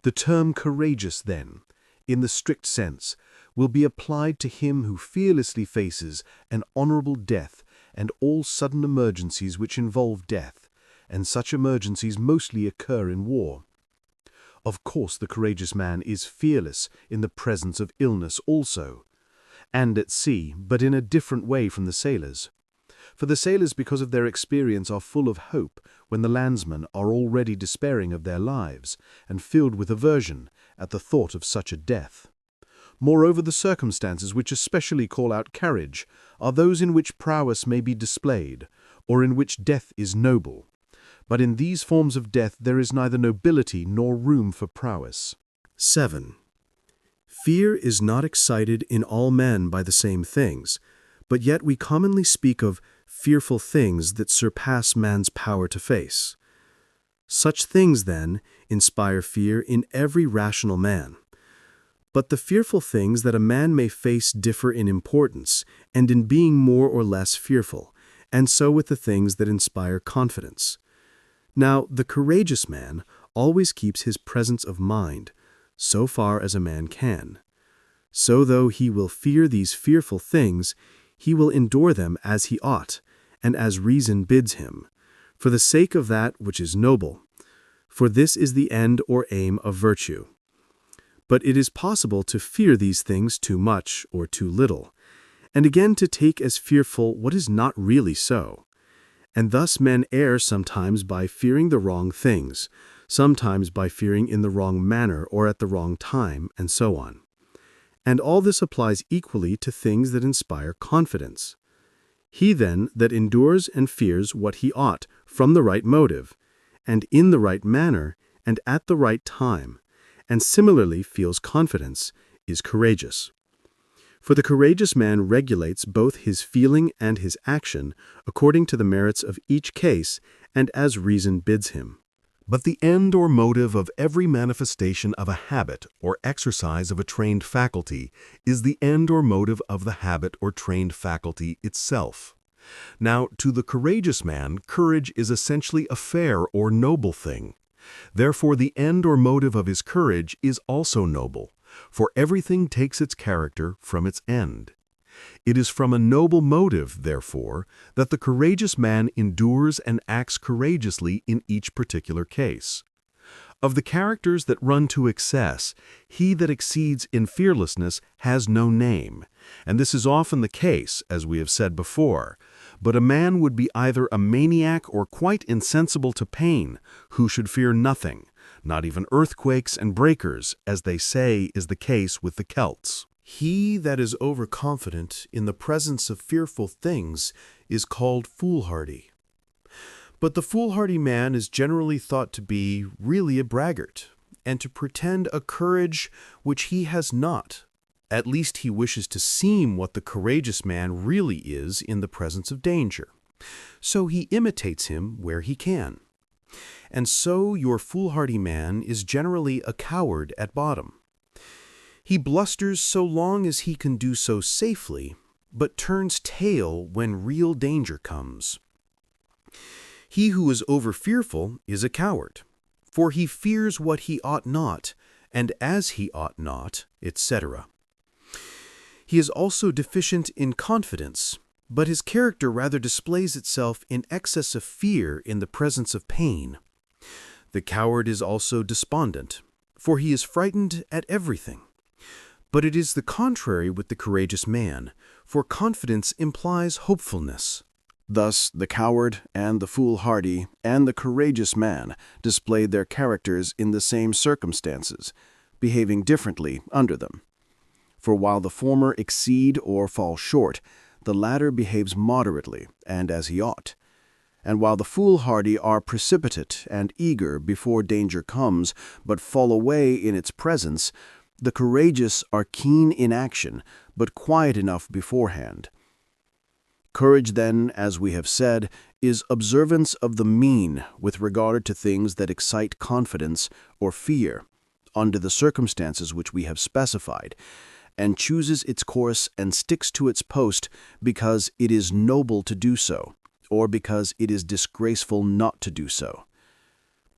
The term courageous, then, in the strict sense, will be applied to him who fearlessly faces an honorable death and all sudden emergencies which involve death, and such emergencies mostly occur in war. Of course, the courageous man is fearless in the presence of illness also, and at sea, but in a different way from the sailors. For the sailors, because of their experience, are full of hope when the landsmen are already despairing of their lives and filled with aversion at the thought of such a death. Moreover, the circumstances which especially call out courage are those in which prowess may be displayed, or in which death is noble. But in these forms of death there is neither nobility nor room for prowess. 7. Fear is not excited in all men by the same things, but yet we commonly speak of fearful things that surpass man's power to face. Such things, then, inspire fear in every rational man. But the fearful things that a man may face differ in importance and in being more or less fearful, and so with the things that inspire confidence. Now, the courageous man always keeps his presence of mind, so far as a man can. So though he will fear these fearful things, he will endure them as he ought, and as reason bids him, for the sake of that which is noble. For this is the end or aim of virtue. But it is possible to fear these things too much or too little, and again to take as fearful what is not really so. And thus men err sometimes by fearing the wrong things, sometimes by fearing in the wrong manner or at the wrong time, and so on. And all this applies equally to things that inspire confidence. He then that endures and fears what he ought from the right motive, and in the right manner, and at the right time, and similarly feels confidence, is courageous. For the courageous man regulates both his feeling and his action according to the merits of each case and as reason bids him. But the end or motive of every manifestation of a habit or exercise of a trained faculty is the end or motive of the habit or trained faculty itself. Now, to the courageous man, courage is essentially a fair or noble thing. Therefore, the end or motive of his courage is also noble, for everything takes its character from its end. It is from a noble motive, therefore, that the courageous man endures and acts courageously in each particular case. Of the characters that run to excess, he that exceeds in fearlessness has no name, and this is often the case, as we have said before. But a man would be either a maniac or quite insensible to pain, who should fear nothing, not even earthquakes and breakers, as they say is the case with the Celts. He that is overconfident in the presence of fearful things is called foolhardy. But the foolhardy man is generally thought to be really a braggart, and to pretend a courage which he has not. At least he wishes to seem what the courageous man really is in the presence of danger. So he imitates him where he can. And so your foolhardy man is generally a coward at bottom. He blusters so long as he can do so safely, but turns tail when real danger comes. He who is over-fearful is a coward, for he fears what he ought not, and as he ought not, etc. He is also deficient in confidence, but his character rather displays itself in excess of fear in the presence of pain. The coward is also despondent, for he is frightened at everything. But it is the contrary with the courageous man, for confidence implies hopefulness. Thus, the coward and the foolhardy and the courageous man displayed their characters in the same circumstances, behaving differently under them. For while the former exceed or fall short, the latter behaves moderately and as he ought. And while the foolhardy are precipitate and eager before danger comes, but fall away in its presence, the courageous are keen in action, but quiet enough beforehand. Courage, then, as we have said, is observance of the mean with regard to things that excite confidence or fear, under the circumstances which we have specified, and chooses its course and sticks to its post because it is noble to do so, or because it is disgraceful not to do so.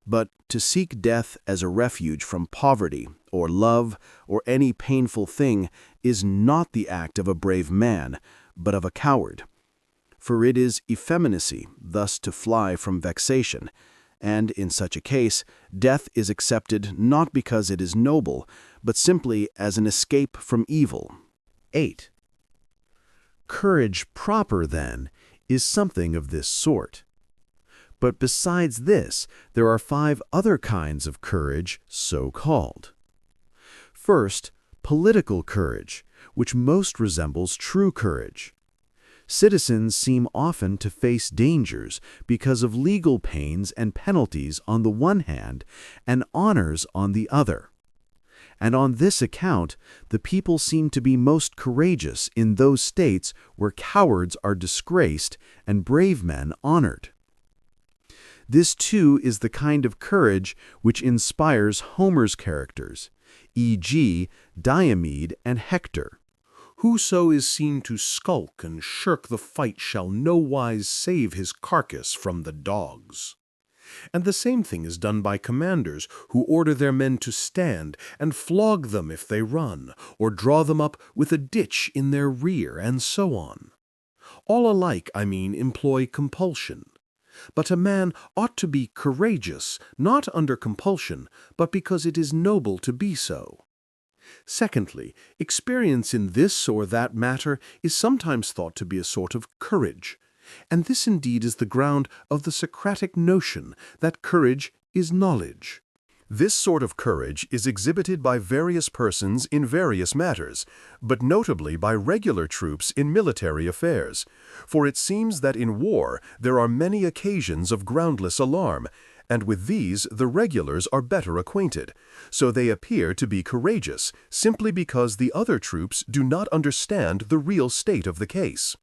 But to seek death as a refuge from poverty or love or any painful thing is not the act of a brave man, but of a coward. For it is effeminacy thus to fly from vexation, and in such a case death is accepted not because it is noble, but simply as an escape from evil. 8. Courage proper, then, is something of this sort. But besides this, there are 5 other kinds of courage, so called. First, political courage, which most resembles true courage. Citizens seem often to face dangers because of legal pains and penalties on the one hand, and honors on the other. And on this account, the people seem to be most courageous in those states where cowards are disgraced and brave men honored. This too is the kind of courage which inspires Homer's characters, e.g., Diomed and Hector. Whoso is seen to skulk and shirk the fight shall nowise save his carcass from the dogs. And the same thing is done by commanders who order their men to stand and flog them if they run, or draw them up with a ditch in their rear, and so on. All alike, I mean, employ compulsion. But a man ought to be courageous, not under compulsion, but because it is noble to be so. Secondly, experience in this or that matter is sometimes thought to be a sort of courage, and this indeed is the ground of the Socratic notion that courage is knowledge. This sort of courage is exhibited by various persons in various matters, but notably by regular troops in military affairs. For it seems that in war there are many occasions of groundless alarm, and with these the regulars are better acquainted, so they appear to be courageous, simply because the other troops do not understand the real state of the case.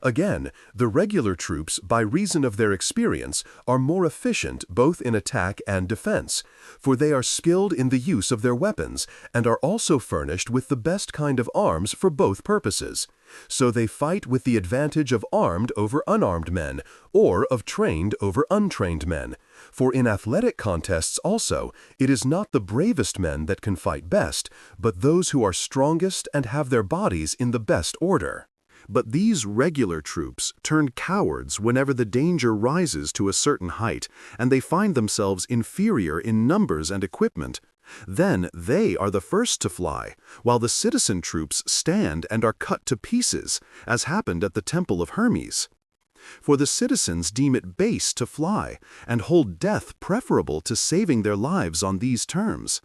Again, the regular troops, by reason of their experience, are more efficient both in attack and defense, for they are skilled in the use of their weapons, and are also furnished with the best kind of arms for both purposes. So they fight with the advantage of armed over unarmed men, or of trained over untrained men. For in athletic contests also, it is not the bravest men that can fight best, but those who are strongest and have their bodies in the best order. But these regular troops turn cowards whenever the danger rises to a certain height, and they find themselves inferior in numbers and equipment. Then they are the first to fly, while the citizen troops stand and are cut to pieces, as happened at the temple of Hermes. For the citizens deem it base to fly, and hold death preferable to saving their lives on these terms.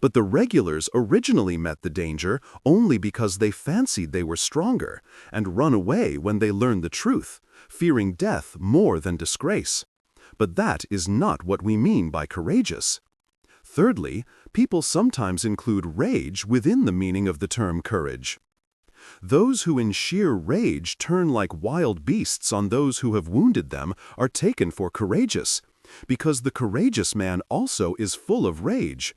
But the regulars originally met the danger only because they fancied they were stronger, and run away when they learn the truth, fearing death more than disgrace. But that is not what we mean by courageous. Thirdly, people sometimes include rage within the meaning of the term courage. Those who in sheer rage turn like wild beasts on those who have wounded them are taken for courageous, because the courageous man also is full of rage.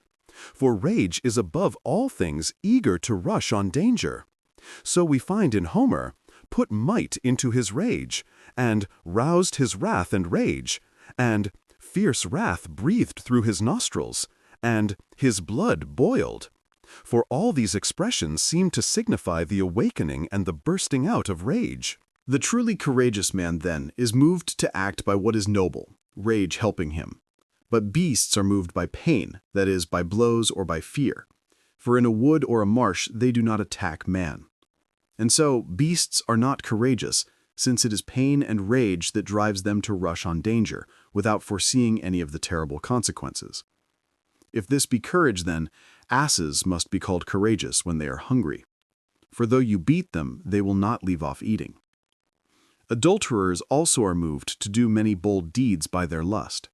For rage is above all things eager to rush on danger. So we find in Homer, put might into his rage, and roused his wrath and rage, and fierce wrath breathed through his nostrils, and his blood boiled. For all these expressions seem to signify the awakening and the bursting out of rage. The truly courageous man, then, is moved to act by what is noble, rage helping him. But beasts are moved by pain, that is, by blows or by fear. For in a wood or a marsh they do not attack man. And so beasts are not courageous, since it is pain and rage that drives them to rush on danger, without foreseeing any of the terrible consequences. If this be courage, then, asses must be called courageous when they are hungry. For though you beat them, they will not leave off eating. Adulterers also are moved to do many bold deeds by their lust.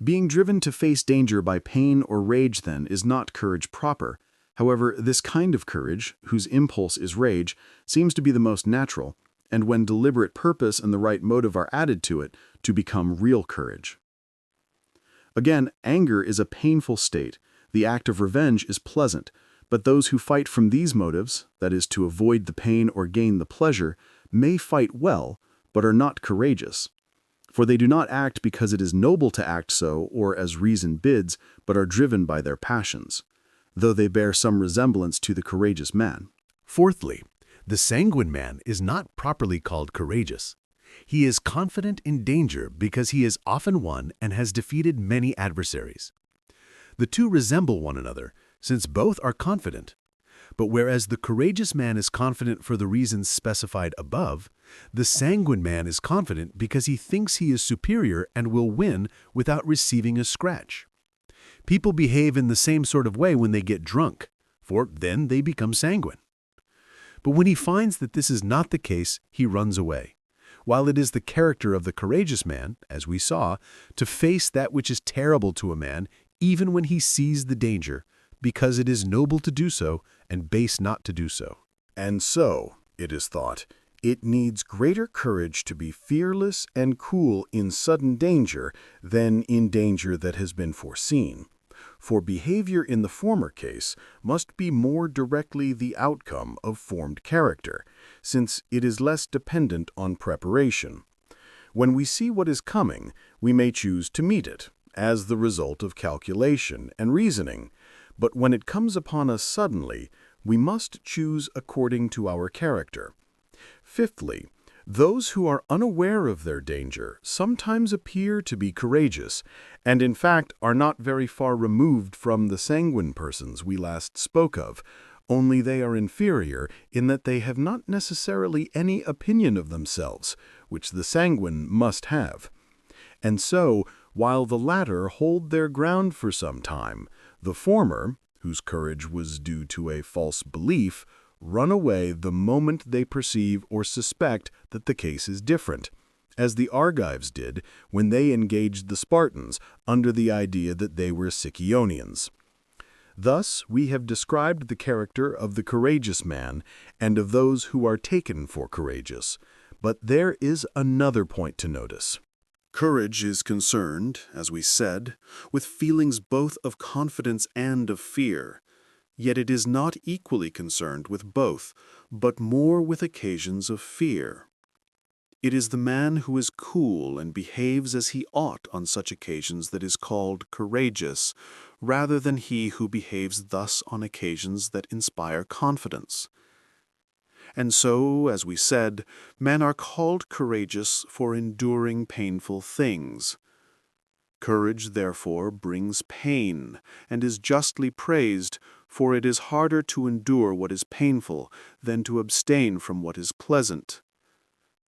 Being driven to face danger by pain or rage, then, is not courage proper. However, this kind of courage, whose impulse is rage, seems to be the most natural, and when deliberate purpose and the right motive are added to it, to become real courage. Again, anger is a painful state. The act of revenge is pleasant, but those who fight from these motives, that is, to avoid the pain or gain the pleasure, may fight well, but are not courageous. For they do not act because it is noble to act so, or as reason bids, but are driven by their passions, though they bear some resemblance to the courageous man. Fourthly, the sanguine man is not properly called courageous. He is confident in danger because he has often won and has defeated many adversaries. The two resemble one another, since both are confident. But whereas the courageous man is confident for the reasons specified above, the sanguine man is confident because he thinks he is superior and will win without receiving a scratch. People behave in the same sort of way when they get drunk, for then they become sanguine. But when he finds that this is not the case, he runs away, while it is the character of the courageous man, as we saw, to face that which is terrible to a man, even when he sees the danger, because it is noble to do so and base not to do so. And so, it is thought, It needs greater courage to be fearless and cool in sudden danger than in danger that has been foreseen. For behavior in the former case must be more directly the outcome of formed character, since it is less dependent on preparation. When we see what is coming, we may choose to meet it, as the result of calculation and reasoning, but when it comes upon us suddenly, we must choose according to our character. Fifthly, those who are unaware of their danger sometimes appear to be courageous, and in fact are not very far removed from the sanguine persons we last spoke of, only they are inferior in that they have not necessarily any opinion of themselves, which the sanguine must have. And so, while the latter hold their ground for some time, the former, whose courage was due to a false belief, run away the moment they perceive or suspect that the case is different, as the Argives did when they engaged the Spartans under the idea that they were Sicyonians. Thus, we have described the character of the courageous man and of those who are taken for courageous. But there is another point to notice. Courage is concerned, as we said, with feelings both of confidence and of fear. Yet it is not equally concerned with both, but more with occasions of fear. It is the man who is cool and behaves as he ought on such occasions that is called courageous, rather than he who behaves thus on occasions that inspire confidence. And so, as we said, men are called courageous for enduring painful things. Courage, therefore, brings pain, and is justly praised, for it is harder to endure what is painful than to abstain from what is pleasant.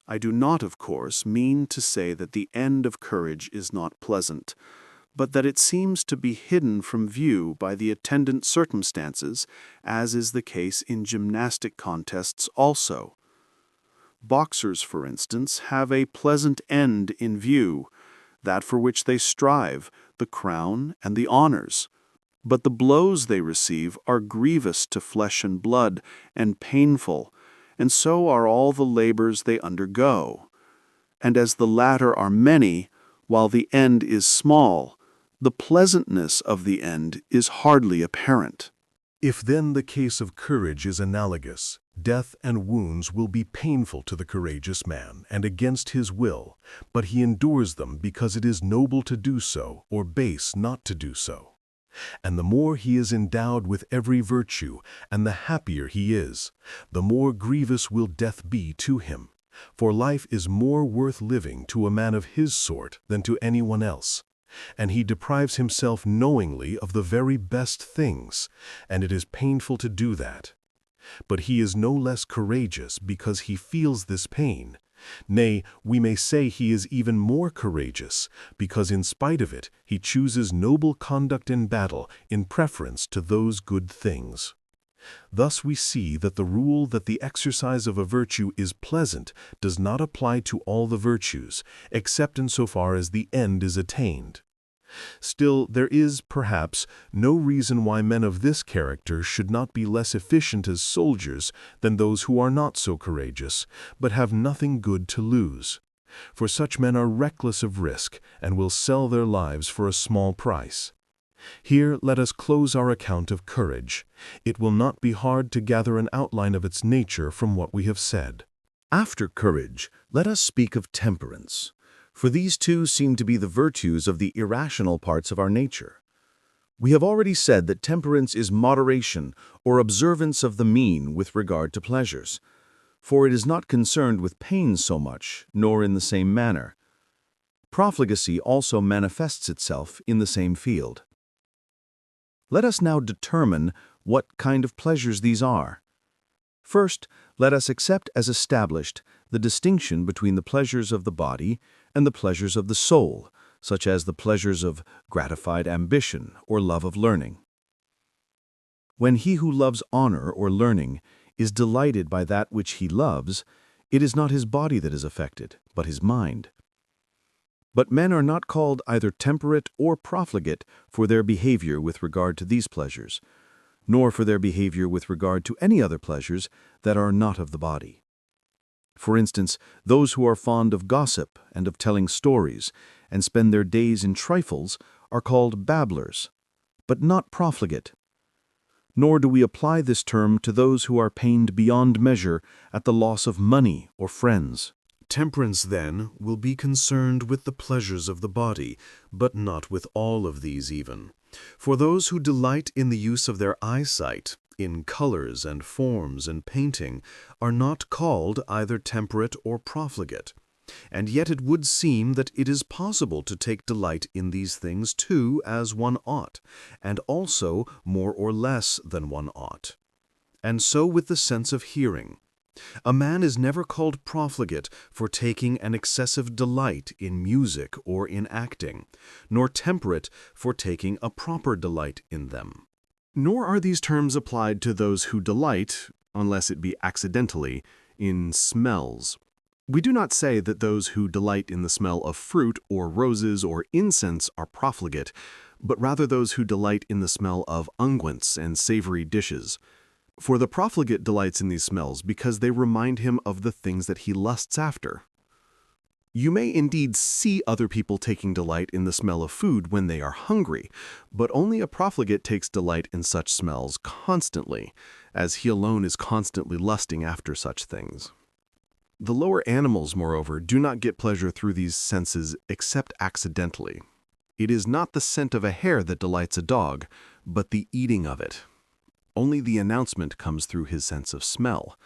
I do not, of course, mean to say that the end of courage is not pleasant, but that it seems to be hidden from view by the attendant circumstances, as is the case in gymnastic contests also. Boxers, for instance, have a pleasant end in view, that for which they strive, the crown and the honors. But the blows they receive are grievous to flesh and blood, and painful, and so are all the labors they undergo. And as the latter are many, while the end is small, the pleasantness of the end is hardly apparent. If then the case of courage is analogous, death and wounds will be painful to the courageous man and against his will, but he endures them because it is noble to do so or base not to do so. And the more he is endowed with every virtue, and the happier he is, the more grievous will death be to him. For life is more worth living to a man of his sort than to anyone else. And he deprives himself knowingly of the very best things, and it is painful to do that. But he is no less courageous because he feels this pain. Nay, we may say he is even more courageous, because in spite of it he chooses noble conduct in battle in preference to those good things. Thus we see that the rule that the exercise of a virtue is pleasant does not apply to all the virtues, except insofar as the end is attained. Still, there is, perhaps, no reason why men of this character should not be less efficient as soldiers than those who are not so courageous, but have nothing good to lose. For such men are reckless of risk, and will sell their lives for a small price. Here let us close our account of courage. It will not be hard to gather an outline of its nature from what we have said. After courage, let us speak of temperance, for these two seem to be the virtues of the irrational parts of our nature. We have already said that temperance is moderation or observance of the mean with regard to pleasures, for it is not concerned with pain so much, nor in the same manner. Profligacy also manifests itself in the same field. Let us now determine what kind of pleasures these are. First, let us accept as established the distinction between the pleasures of the body and the pleasures of the soul, such as the pleasures of gratified ambition or love of learning. When he who loves honor or learning is delighted by that which he loves, it is not his body that is affected, but his mind. But men are not called either temperate or profligate for their behavior with regard to these pleasures, nor for their behavior with regard to any other pleasures that are not of the body. For instance, those who are fond of gossip and of telling stories, and spend their days in trifles, are called babblers, but not profligate. Nor do we apply this term to those who are pained beyond measure at the loss of money or friends. Temperance, then, will be concerned with the pleasures of the body, but not with all of these even. For those who delight in the use of their eyesight, in colors and forms and painting, are not called either temperate or profligate. And yet it would seem that it is possible to take delight in these things too as one ought, and also more or less than one ought. And so with the sense of hearing. A man is never called profligate for taking an excessive delight in music or in acting, nor temperate for taking a proper delight in them. Nor are these terms applied to those who delight, unless it be accidentally, in smells. We do not say that those who delight in the smell of fruit or roses or incense are profligate, but rather those who delight in the smell of unguents and savory dishes. For the profligate delights in these smells because they remind him of the things that he lusts after. You may indeed see other people taking delight in the smell of food when they are hungry, but only a profligate takes delight in such smells constantly, as he alone is constantly lusting after such things. The lower animals, moreover, do not get pleasure through these senses except accidentally. It is not the scent of a hare that delights a dog, but the eating of it. Only the announcement comes through his sense of smell.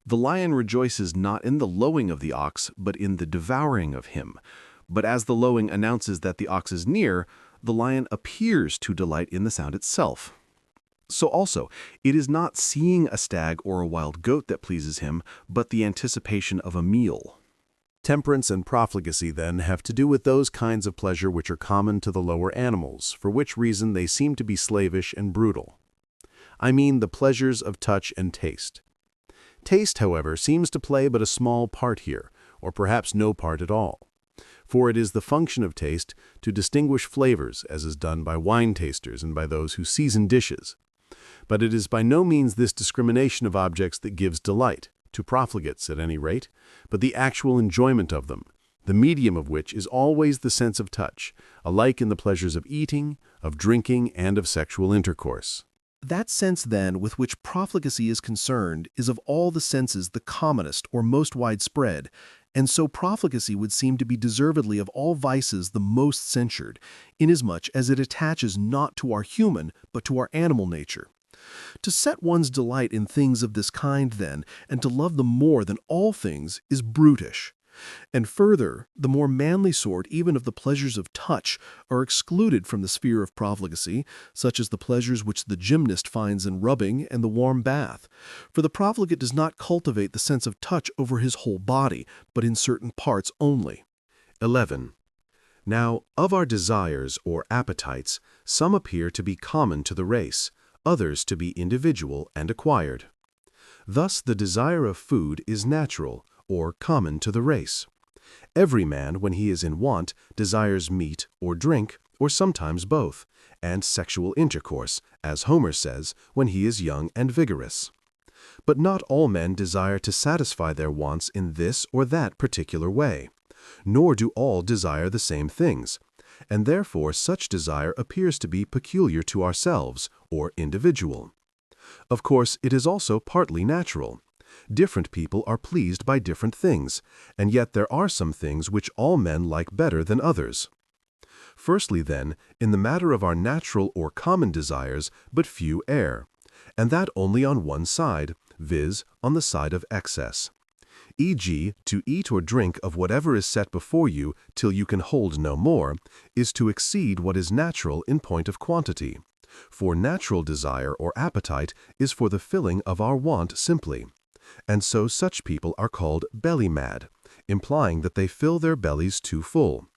The lion rejoices not in the lowing of the ox, but in the devouring of him. But as the lowing announces that the ox is near, the lion appears to delight in the sound itself. So also, it is not seeing a stag or a wild goat that pleases him, but the anticipation of a meal. Temperance and profligacy, then, have to do with those kinds of pleasure which are common to the lower animals, for which reason they seem to be slavish and brutal. I mean the pleasures of touch and taste. Taste, however, seems to play but a small part here, or perhaps no part at all. For it is the function of taste to distinguish flavors, as is done by wine tasters and by those who season dishes. But it is by no means this discrimination of objects that gives delight, to profligates at any rate, but the actual enjoyment of them, the medium of which is always the sense of touch, alike in the pleasures of eating, of drinking, and of sexual intercourse. That sense, then, with which profligacy is concerned is of all the senses the commonest or most widespread, and so profligacy would seem to be deservedly of all vices the most censured, inasmuch as it attaches not to our human, but to our animal nature. To set one's delight in things of this kind, then, and to love them more than all things, is brutish. And further, the more manly sort even of the pleasures of touch are excluded from the sphere of profligacy, such as the pleasures which the gymnast finds in rubbing and the warm bath. For the profligate does not cultivate the sense of touch over his whole body, but in certain parts only. 11. Now, of our desires or appetites, some appear to be common to the race, others to be individual and acquired. Thus, the desire of food is natural, or common to the race. Every man, when he is in want, desires meat or drink, or sometimes both, and sexual intercourse, as Homer says, when he is young and vigorous. But not all men desire to satisfy their wants in this or that particular way, nor do all desire the same things, and therefore such desire appears to be peculiar to ourselves, or individual. Of course, it is also partly natural. Different people are pleased by different things, and yet there are some things which all men like better than others. Firstly, then, in the matter of our natural or common desires, but few err, and that only on one side, viz., on the side of excess. E.g., to eat or drink of whatever is set before you till you can hold no more, is to exceed what is natural in point of quantity. For natural desire or appetite is for the filling of our want simply. And so such people are called belly-mad, implying that they fill their bellies too full.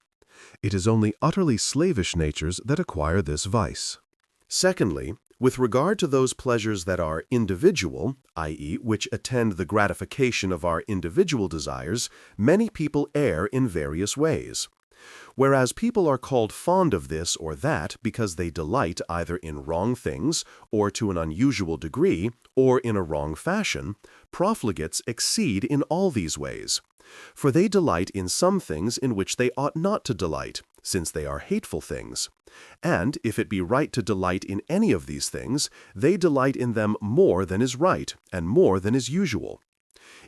It is only utterly slavish natures that acquire this vice. Secondly, with regard to those pleasures that are individual, i.e., which attend the gratification of our individual desires, many people err in various ways. Whereas people are called fond of this or that because they delight either in wrong things, or to an unusual degree, or in a wrong fashion, profligates exceed in all these ways. For they delight in some things in which they ought not to delight, since they are hateful things. And if it be right to delight in any of these things, they delight in them more than is right, and more than is usual.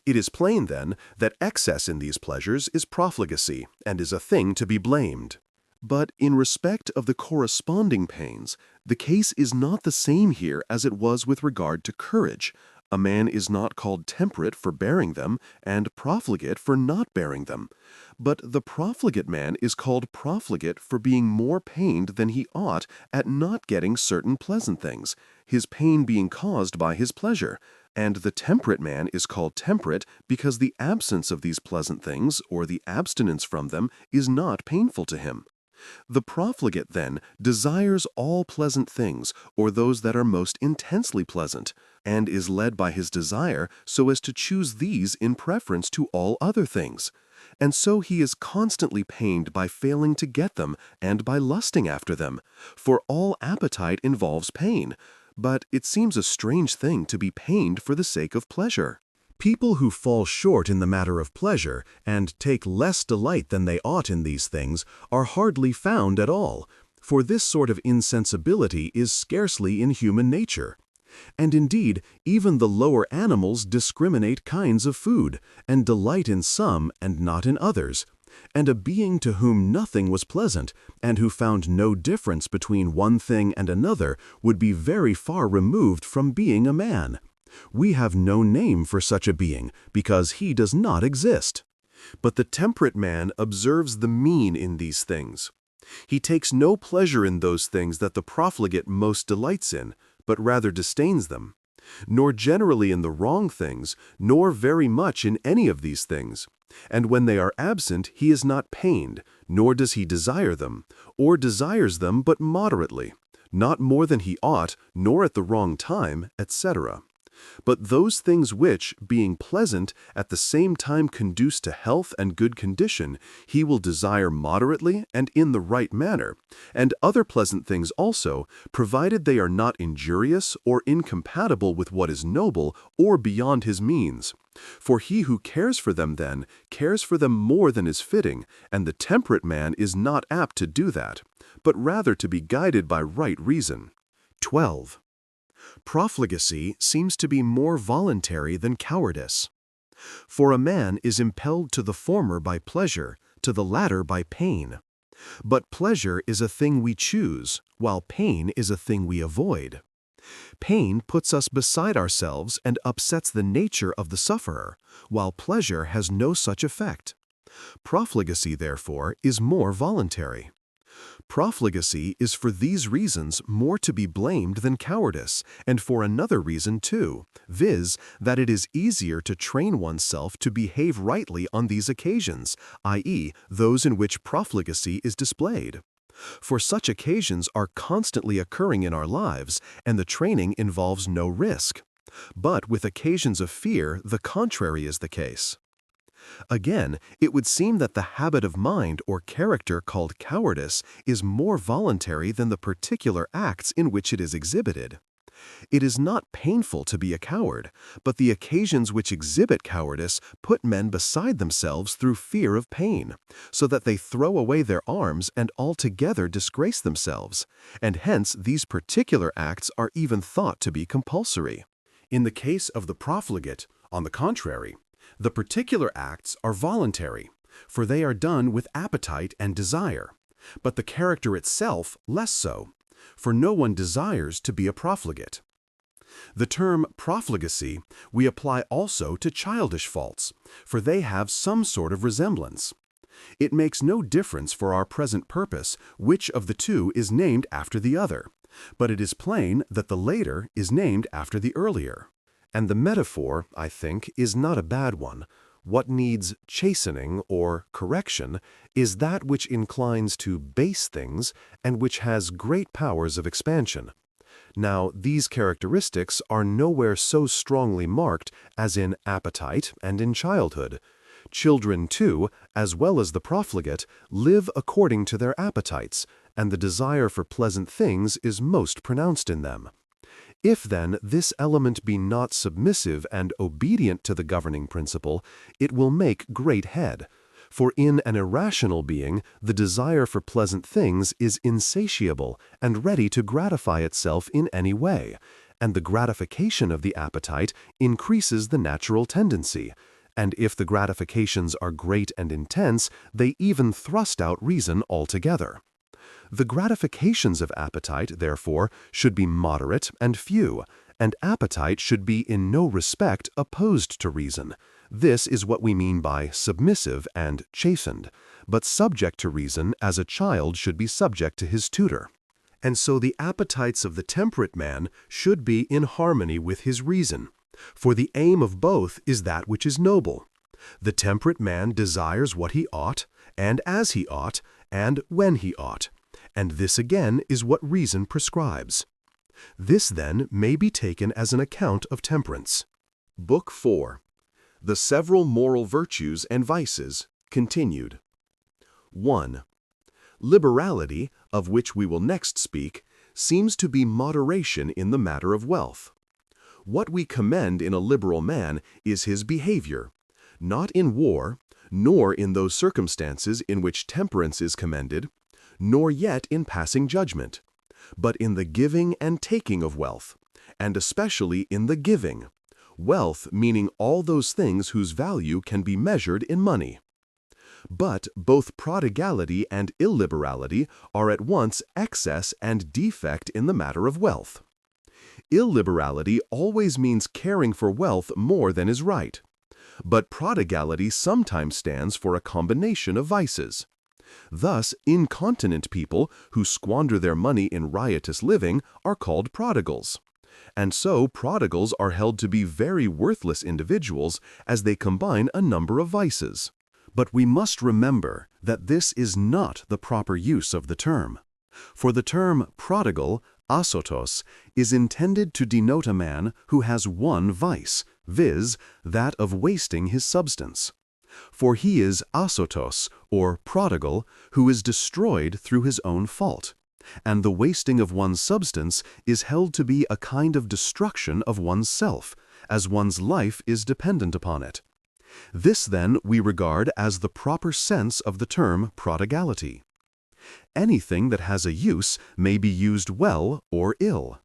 It is plain, then, that excess in these pleasures is profligacy, and is a thing to be blamed. But in respect of the corresponding pains, the case is not the same here as it was with regard to courage. A man is not called temperate for bearing them, and profligate for not bearing them. But the profligate man is called profligate for being more pained than he ought at not getting certain pleasant things, his pain being caused by his pleasure. And the temperate man is called temperate because the absence of these pleasant things, or the abstinence from them, is not painful to him. The profligate, then, desires all pleasant things, or those that are most intensely pleasant, and is led by his desire so as to choose these in preference to all other things. And so he is constantly pained by failing to get them and by lusting after them, for all appetite involves pain. But it seems a strange thing to be pained for the sake of pleasure. People who fall short in the matter of pleasure and take less delight than they ought in these things are hardly found at all, for this sort of insensibility is scarcely in human nature. And indeed, even the lower animals discriminate kinds of food, and delight in some and not in others. And a being to whom nothing was pleasant, and who found no difference between one thing and another, would be very far removed from being a man. We have no name for such a being, because he does not exist. But the temperate man observes the mean in these things. He takes no pleasure in those things that the profligate most delights in, but rather disdains them, nor generally in the wrong things, nor very much in any of these things. And when they are absent, he is not pained, nor does he desire them, or desires them but moderately, not more than he ought, nor at the wrong time, etc. But those things which, being pleasant, at the same time conduce to health and good condition, he will desire moderately and in the right manner, and other pleasant things also, provided they are not injurious or incompatible with what is noble or beyond his means. For he who cares for them then, cares for them more than is fitting, and the temperate man is not apt to do that, but rather to be guided by right reason. 12. Profligacy seems to be more voluntary than cowardice. For a man is impelled to the former by pleasure, to the latter by pain. But pleasure is a thing we choose, while pain is a thing we avoid. Pain puts us beside ourselves and upsets the nature of the sufferer, while pleasure has no such effect. Profligacy, therefore, is more voluntary. Profligacy is for these reasons more to be blamed than cowardice, and for another reason too, viz., that it is easier to train oneself to behave rightly on these occasions, i.e., those in which profligacy is displayed. For such occasions are constantly occurring in our lives, and the training involves no risk. But with occasions of fear, the contrary is the case. Again, it would seem that the habit of mind or character called cowardice is more voluntary than the particular acts in which it is exhibited. It is not painful to be a coward, but the occasions which exhibit cowardice put men beside themselves through fear of pain, so that they throw away their arms and altogether disgrace themselves, and hence these particular acts are even thought to be compulsory. In the case of the profligate, on the contrary, the particular acts are voluntary, for they are done with appetite and desire, but the character itself less so, for no one desires to be a profligate. The term profligacy we apply also to childish faults, for they have some sort of resemblance. It makes no difference for our present purpose which of the two is named after the other, but it is plain that the later is named after the earlier. And the metaphor, I think, is not a bad one. What needs chastening or correction is that which inclines to base things and which has great powers of expansion. Now, these characteristics are nowhere so strongly marked as in appetite and in childhood. Children, too, as well as the profligate, live according to their appetites, and the desire for pleasant things is most pronounced in them. If, then, this element be not submissive and obedient to the governing principle, it will make great head. For in an irrational being, the desire for pleasant things is insatiable and ready to gratify itself in any way, and the gratification of the appetite increases the natural tendency, and if the gratifications are great and intense, they even thrust out reason altogether. The gratifications of appetite, therefore, should be moderate and few, and appetite should be in no respect opposed to reason. This is what we mean by submissive and chastened, but subject to reason as a child should be subject to his tutor. And so the appetites of the temperate man should be in harmony with his reason, for the aim of both is that which is noble. The temperate man desires what he ought, and as he ought, and when he ought, and this again is what reason prescribes. This then may be taken as an account of temperance. Book 4. The Several Moral Virtues and Vices, continued. 1. Liberality, of which we will next speak, seems to be moderation in the matter of wealth. What we commend in a liberal man is his behavior, not in war, nor in those circumstances in which temperance is commended, nor yet in passing judgment, but in the giving and taking of wealth, and especially in the giving, wealth meaning all those things whose value can be measured in money. But both prodigality and illiberality are at once excess and defect in the matter of wealth. Illiberality always means caring for wealth more than is right, but prodigality sometimes stands for a combination of vices. Thus, incontinent people who squander their money in riotous living are called prodigals. And so prodigals are held to be very worthless individuals as they combine a number of vices. But we must remember that this is not the proper use of the term. For the term prodigal, asotos, is intended to denote a man who has one vice, viz., that of wasting his substance. For he is asotos, or prodigal, who is destroyed through his own fault, and the wasting of one's substance is held to be a kind of destruction of one's self, as one's life is dependent upon it. This, then, we regard as the proper sense of the term prodigality. Anything that has a use may be used well or ill.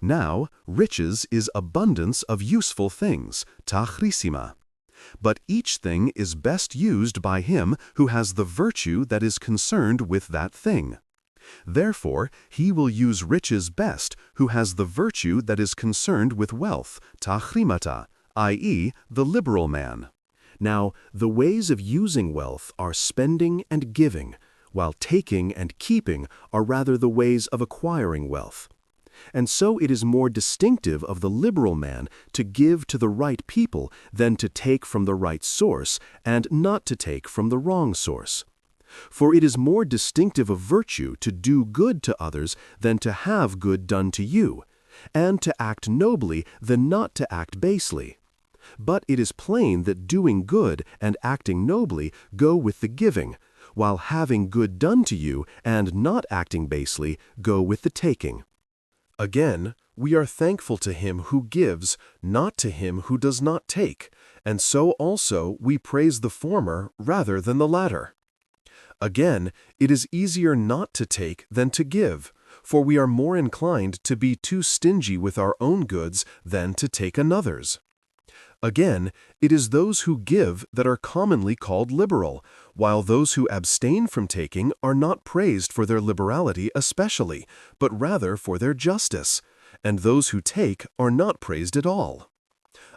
Now, riches is abundance of useful things, ta chrysima. But each thing is best used by him who has the virtue that is concerned with that thing. Therefore, he will use riches best who has the virtue that is concerned with wealth, ta chrimata, i.e., the liberal man. Now, the ways of using wealth are spending and giving, while taking and keeping are rather the ways of acquiring wealth. And so it is more distinctive of the liberal man to give to the right people than to take from the right source and not to take from the wrong source. For it is more distinctive of virtue to do good to others than to have good done to you, and to act nobly than not to act basely. But it is plain that doing good and acting nobly go with the giving, while having good done to you and not acting basely go with the taking. Again, we are thankful to him who gives, not to him who does not take, and so also we praise the former rather than the latter. Again, it is easier not to take than to give, for we are more inclined to be too stingy with our own goods than to take another's. Again, it is those who give that are commonly called liberal, while those who abstain from taking are not praised for their liberality especially, but rather for their justice, and those who take are not praised at all.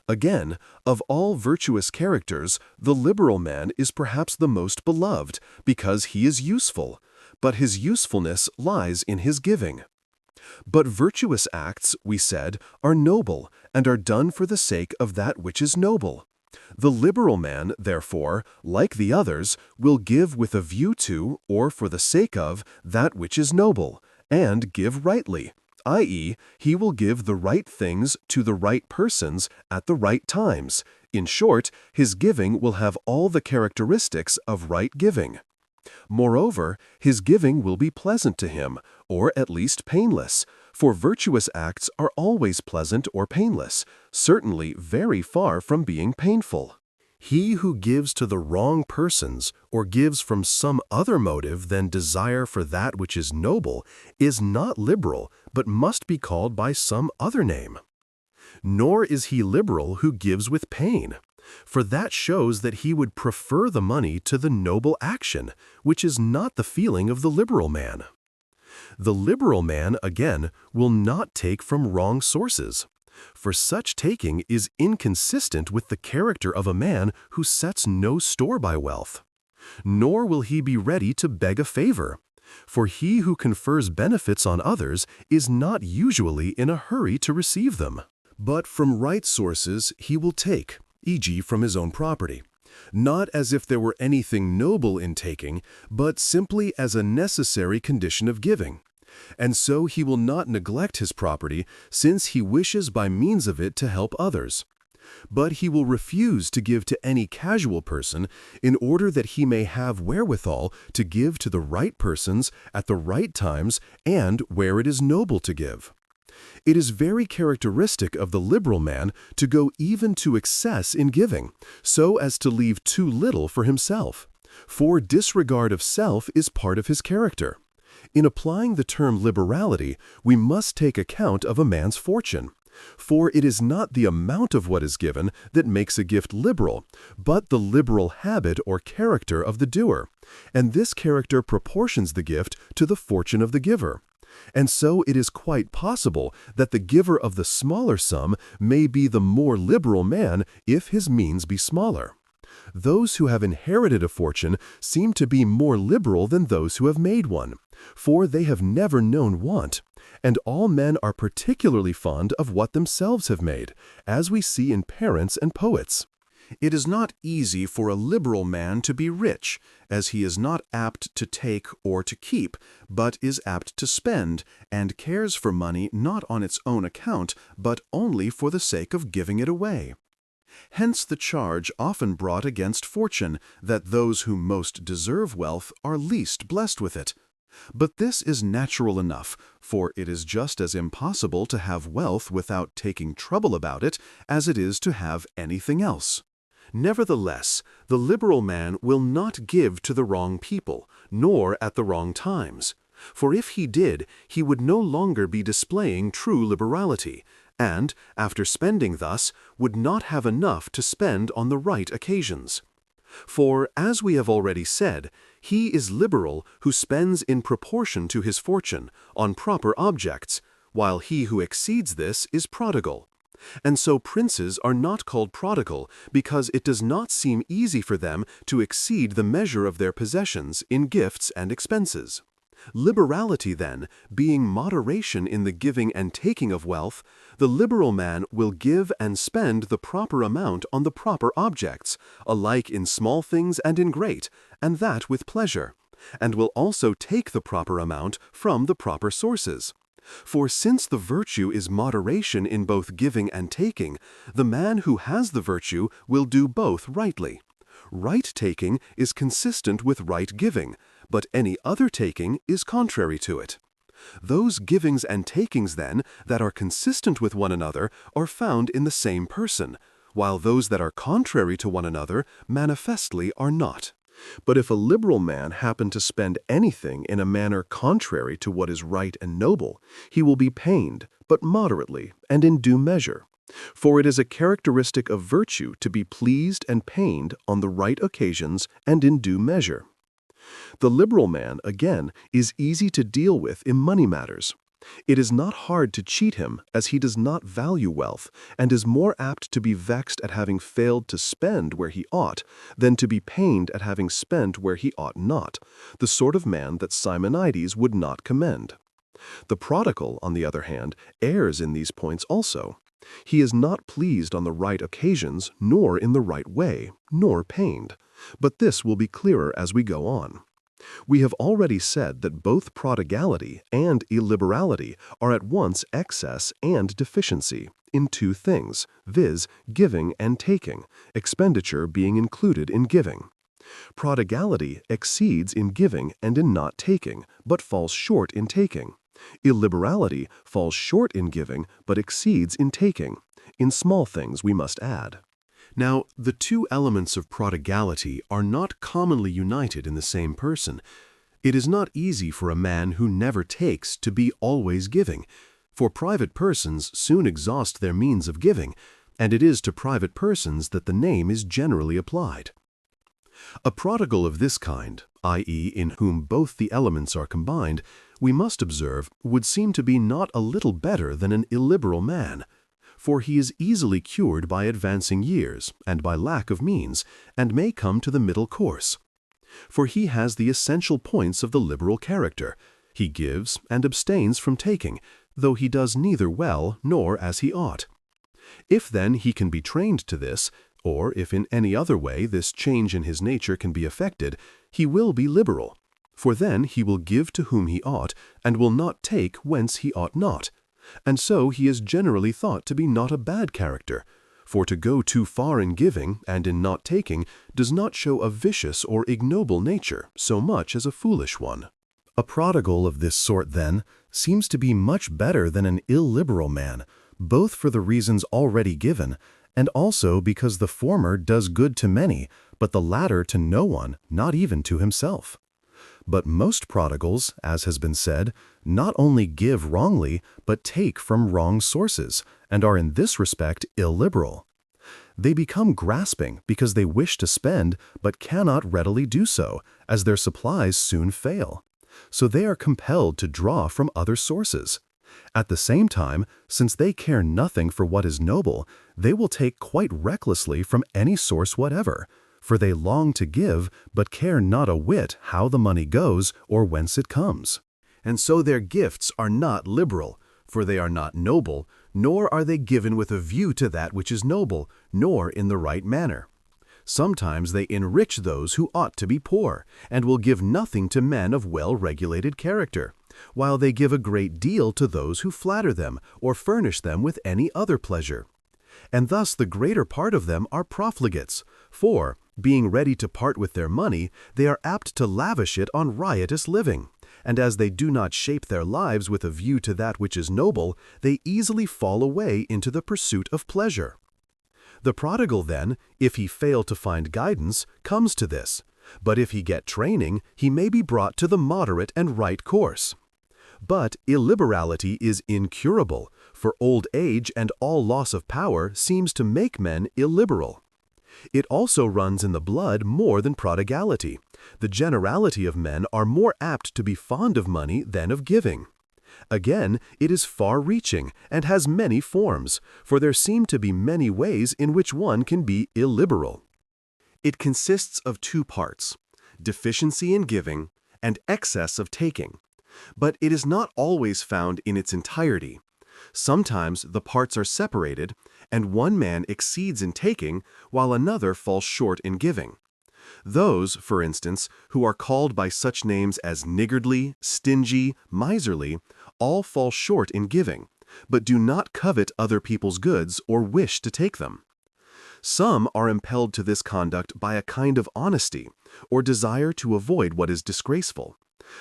Again, of all virtuous characters, the liberal man is perhaps the most beloved, because he is useful, but his usefulness lies in his giving. But virtuous acts, we said, are noble, and are done for the sake of that which is noble. The liberal man, therefore, like the others, will give with a view to, or for the sake of, that which is noble, and give rightly, i.e., he will give the right things to the right persons at the right times. In short, his giving will have all the characteristics of right giving. Moreover, his giving will be pleasant to him, or at least painless, for virtuous acts are always pleasant or painless, certainly very far from being painful. He who gives to the wrong persons, or gives from some other motive than desire for that which is noble, is not liberal, but must be called by some other name. Nor is he liberal who gives with pain, for that shows that he would prefer the money to the noble action, which is not the feeling of the liberal man. The liberal man, again, will not take from wrong sources, for such taking is inconsistent with the character of a man who sets no store by wealth. Nor will he be ready to beg a favor, for he who confers benefits on others is not usually in a hurry to receive them. But from right sources he will take, e.g. from his own property, not as if there were anything noble in taking, but simply as a necessary condition of giving. And so he will not neglect his property, since he wishes by means of it to help others. But he will refuse to give to any casual person in order that he may have wherewithal to give to the right persons at the right times and where it is noble to give. It is very characteristic of the liberal man to go even to excess in giving, so as to leave too little for himself. For disregard of self is part of his character. In applying the term liberality, we must take account of a man's fortune. For it is not the amount of what is given that makes a gift liberal, but the liberal habit or character of the doer, and this character proportions the gift to the fortune of the giver. And so it is quite possible that the giver of the smaller sum may be the more liberal man if his means be smaller. Those who have inherited a fortune seem to be more liberal than those who have made one, for they have never known want, and all men are particularly fond of what themselves have made, as we see in parents and poets. It is not easy for a liberal man to be rich, as he is not apt to take or to keep, but is apt to spend, and cares for money not on its own account, but only for the sake of giving it away. Hence the charge often brought against fortune that those who most deserve wealth are least blessed with it. But this is natural enough, for it is just as impossible to have wealth without taking trouble about it as it is to have anything else. Nevertheless, the liberal man will not give to the wrong people, nor at the wrong times. For if he did, he would no longer be displaying true liberality, and, after spending thus, would not have enough to spend on the right occasions. For, as we have already said, he is liberal who spends in proportion to his fortune, on proper objects, while he who exceeds this is prodigal. And so princes are not called prodigal because it does not seem easy for them to exceed the measure of their possessions in gifts and expenses. Liberality, then, being moderation in the giving and taking of wealth, the liberal man will give and spend the proper amount on the proper objects, alike in small things and in great, and that with pleasure, and will also take the proper amount from the proper sources. For since the virtue is moderation in both giving and taking, the man who has the virtue will do both rightly. Right taking is consistent with right giving, but any other taking is contrary to it. Those givings and takings, then, that are consistent with one another are found in the same person, while those that are contrary to one another manifestly are not. But if a liberal man happen to spend anything in a manner contrary to what is right and noble, he will be pained, but moderately and in due measure. For it is a characteristic of virtue to be pleased and pained on the right occasions and in due measure. The liberal man, again, is easy to deal with in money matters. It is not hard to cheat him, as he does not value wealth, and is more apt to be vexed at having failed to spend where he ought, than to be pained at having spent where he ought not, the sort of man that Simonides would not commend. The prodigal, on the other hand, errs in these points also. He is not pleased on the right occasions, nor in the right way, nor pained. But this will be clearer as we go on. We have already said that both prodigality and illiberality are at once excess and deficiency in two things, viz., giving and taking, expenditure being included in giving. Prodigality exceeds in giving and in not taking, but falls short in taking. Illiberality falls short in giving, but exceeds in taking. In small things, we must add. Now, the two elements of prodigality are not commonly united in the same person. It is not easy for a man who never takes to be always giving, for private persons soon exhaust their means of giving, and it is to private persons that the name is generally applied. A prodigal of this kind, i.e., in whom both the elements are combined, we must observe, would seem to be not a little better than an illiberal man. For he is easily cured by advancing years and by lack of means, and may come to the middle course. For he has the essential points of the liberal character. He gives and abstains from taking, though he does neither well nor as he ought. If then he can be trained to this, or if in any other way this change in his nature can be effected, he will be liberal. For then he will give to whom he ought, and will not take whence he ought not. And so he is generally thought to be not a bad character, for to go too far in giving and in not taking does not show a vicious or ignoble nature so much as a foolish one. A prodigal of this sort, then, seems to be much better than an illiberal man, both for the reasons already given, and also because the former does good to many, but the latter to no one, not even to himself. But most prodigals, as has been said, not only give wrongly, but take from wrong sources, and are in this respect illiberal. They become grasping because they wish to spend, but cannot readily do so, as their supplies soon fail. So they are compelled to draw from other sources. At the same time, since they care nothing for what is noble, they will take quite recklessly from any source whatever, for they long to give, but care not a whit how the money goes or whence it comes. And so their gifts are not liberal, for they are not noble, nor are they given with a view to that which is noble, nor in the right manner. Sometimes they enrich those who ought to be poor, and will give nothing to men of well-regulated character, while they give a great deal to those who flatter them or furnish them with any other pleasure. And thus the greater part of them are profligates, for, being ready to part with their money, they are apt to lavish it on riotous living, and as they do not shape their lives with a view to that which is noble, they easily fall away into the pursuit of pleasure. The prodigal then, if he fail to find guidance, comes to this, but if he get training, he may be brought to the moderate and right course. But illiberality is incurable, for old age and all loss of power seems to make men illiberal. It also runs in the blood more than prodigality. The generality of men are more apt to be fond of money than of giving. Again, it is far-reaching and has many forms, for there seem to be many ways in which one can be illiberal. It consists of two parts, deficiency in giving and excess of taking. But it is not always found in its entirety. Sometimes the parts are separated, and one man exceeds in taking, while another falls short in giving. Those, for instance, who are called by such names as niggardly, stingy, miserly, all fall short in giving, but do not covet other people's goods or wish to take them. Some are impelled to this conduct by a kind of honesty, or desire to avoid what is disgraceful.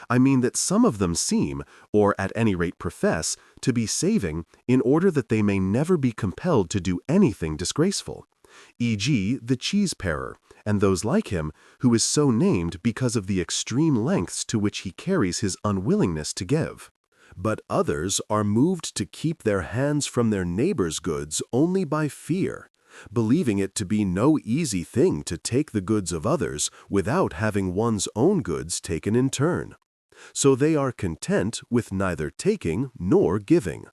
I mean that some of them seem, or at any rate profess, to be saving in order that they may never be compelled to do anything disgraceful, e.g. the cheese-parer, and those like him, who is so named because of the extreme lengths to which he carries his unwillingness to give. But others are moved to keep their hands from their neighbor's goods only by fear, believing it to be no easy thing to take the goods of others without having one's own goods taken in turn. So they are content with neither taking nor giving.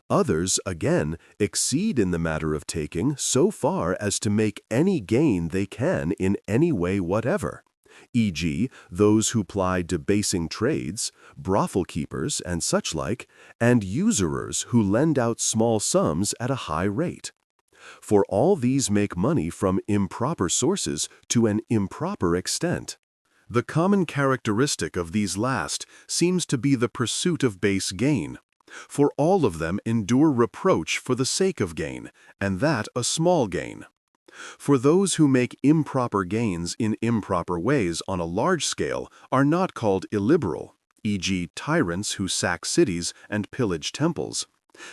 Others, again, exceed in the matter of taking so far as to make any gain they can in any way whatever, e.g., those who ply debasing trades, brothel-keepers and such like, and usurers who lend out small sums at a high rate. For all these make money from improper sources to an improper extent. The common characteristic of these last seems to be the pursuit of base gain, for all of them endure reproach for the sake of gain, and that a small gain. For those who make improper gains in improper ways on a large scale are not called illiberal, e.g. tyrants who sack cities and pillage temples.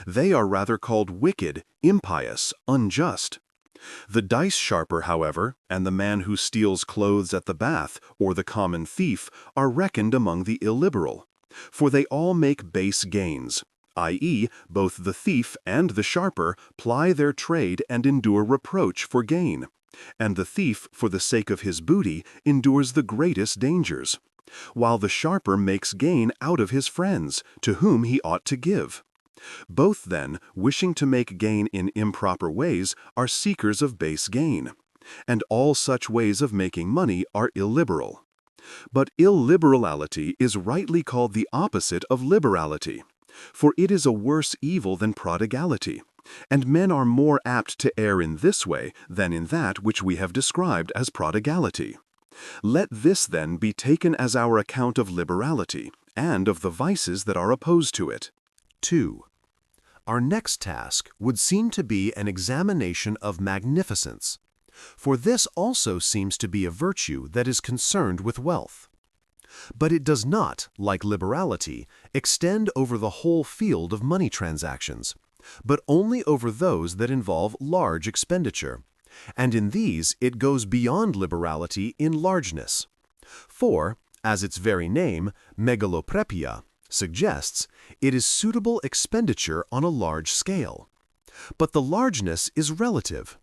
They are rather called wicked, impious, unjust. The dice sharper, however, and the man who steals clothes at the bath, or the common thief, are reckoned among the illiberal, for they all make base gains, i.e., both the thief and the sharper ply their trade and endure reproach for gain, and the thief, for the sake of his booty, endures the greatest dangers, while the sharper makes gain out of his friends, to whom he ought to give. Both, then, wishing to make gain in improper ways, are seekers of base gain, and all such ways of making money are illiberal. But illiberality is rightly called the opposite of liberality, for it is a worse evil than prodigality, and men are more apt to err in this way than in that which we have described as prodigality. Let this, then, be taken as our account of liberality, and of the vices that are opposed to it. 2. Our next task would seem to be an examination of magnificence, for this also seems to be a virtue that is concerned with wealth. But it does not, like liberality, extend over the whole field of money transactions, but only over those that involve large expenditure, and in these it goes beyond liberality in largeness. For, as its very name, megaloprepia, suggests, it is suitable expenditure on a large scale. But the largeness is relative.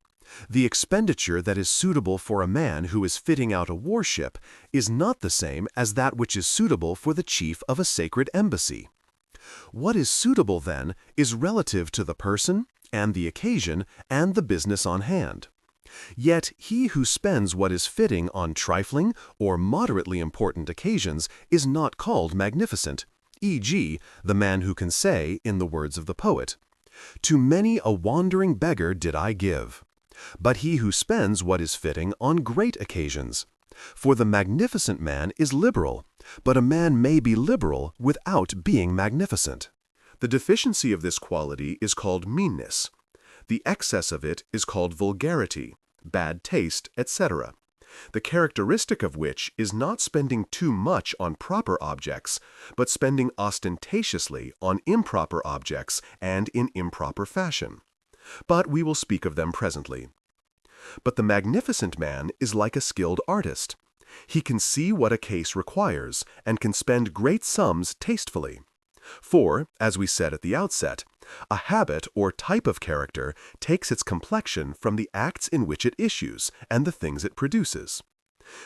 The expenditure that is suitable for a man who is fitting out a warship is not the same as that which is suitable for the chief of a sacred embassy. What is suitable, then, is relative to the person, and the occasion, and the business on hand. Yet he who spends what is fitting on trifling or moderately important occasions is not called magnificent, e.g., the man who can say, in the words of the poet, "To many a wandering beggar did I give," but he who spends what is fitting on great occasions. For the magnificent man is liberal, but a man may be liberal without being magnificent. The deficiency of this quality is called meanness. The excess of it is called vulgarity, bad taste, etc., the characteristic of which is not spending too much on proper objects, but spending ostentatiously on improper objects and in improper fashion. But we will speak of them presently. But the magnificent man is like a skilled artist. He can see what a case requires, and can spend great sums tastefully. For, as we said at the outset, a habit or type of character takes its complexion from the acts in which it issues and the things it produces.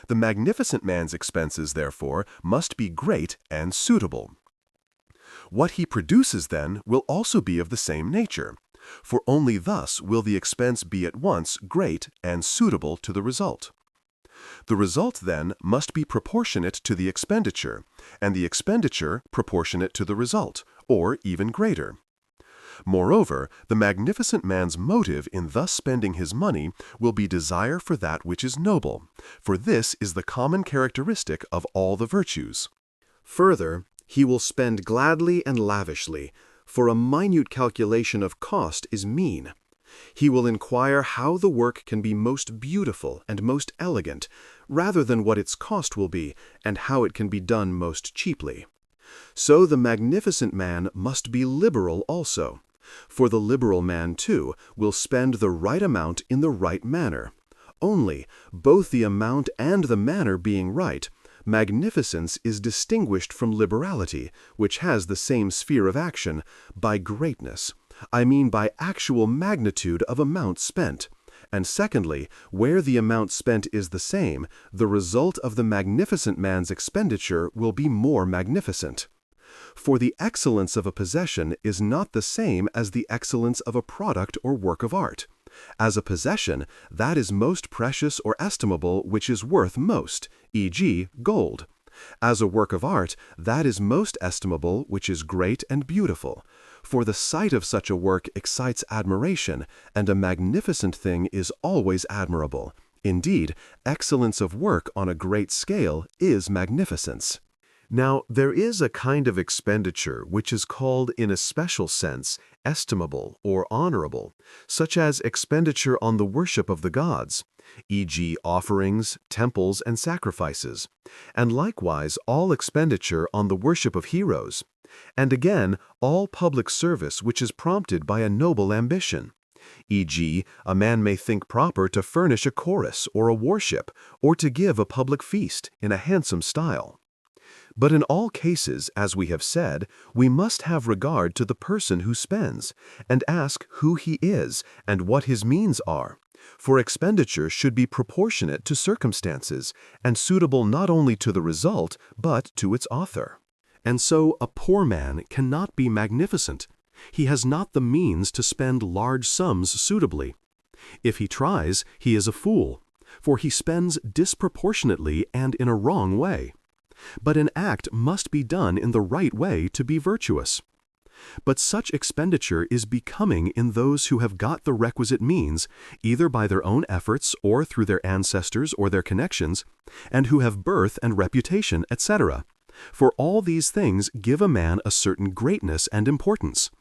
The magnificent man's expenses, therefore, must be great and suitable. What he produces, then, will also be of the same nature, for only thus will the expense be at once great and suitable to the result. The result, then, must be proportionate to the expenditure, and the expenditure proportionate to the result, or even greater. Moreover, the magnificent man's motive in thus spending his money will be desire for that which is noble, for this is the common characteristic of all the virtues. Further, he will spend gladly and lavishly, for a minute calculation of cost is mean. He will inquire how the work can be most beautiful and most elegant, rather than what its cost will be, and how it can be done most cheaply. So the magnificent man must be liberal also, for the liberal man, too, will spend the right amount in the right manner. Only, both the amount and the manner being right, magnificence is distinguished from liberality, which has the same sphere of action, by greatness. I mean by actual magnitude of amount spent. And secondly, where the amount spent is the same, the result of the magnificent man's expenditure will be more magnificent. For the excellence of a possession is not the same as the excellence of a product or work of art. As a possession, that is most precious or estimable which is worth most, e.g., gold. As a work of art, that is most estimable which is great and beautiful. For the sight of such a work excites admiration, and a magnificent thing is always admirable, Indeed, excellence of work on a great scale is magnificence. Now, there is a kind of expenditure which is called in a special sense estimable or honorable, such as expenditure on the worship of the gods, e.g. offerings, temples, and sacrifices, and likewise all expenditure on the worship of heroes, and again all public service which is prompted by a noble ambition. E.g., a man may think proper to furnish a chorus or a worship, or to give a public feast in a handsome style. But in all cases, as we have said, we must have regard to the person who spends, and ask who he is and what his means are, for expenditure should be proportionate to circumstances, and suitable not only to the result, but to its author. And so a poor man cannot be magnificent. He has not the means to spend large sums suitably. If he tries, he is a fool, for he spends disproportionately and in a wrong way. But an act must be done in the right way to be virtuous. But such expenditure is becoming in those who have got the requisite means, either by their own efforts or through their ancestors or their connections, and who have birth and reputation, etc. For all these things give a man a certain greatness and importance.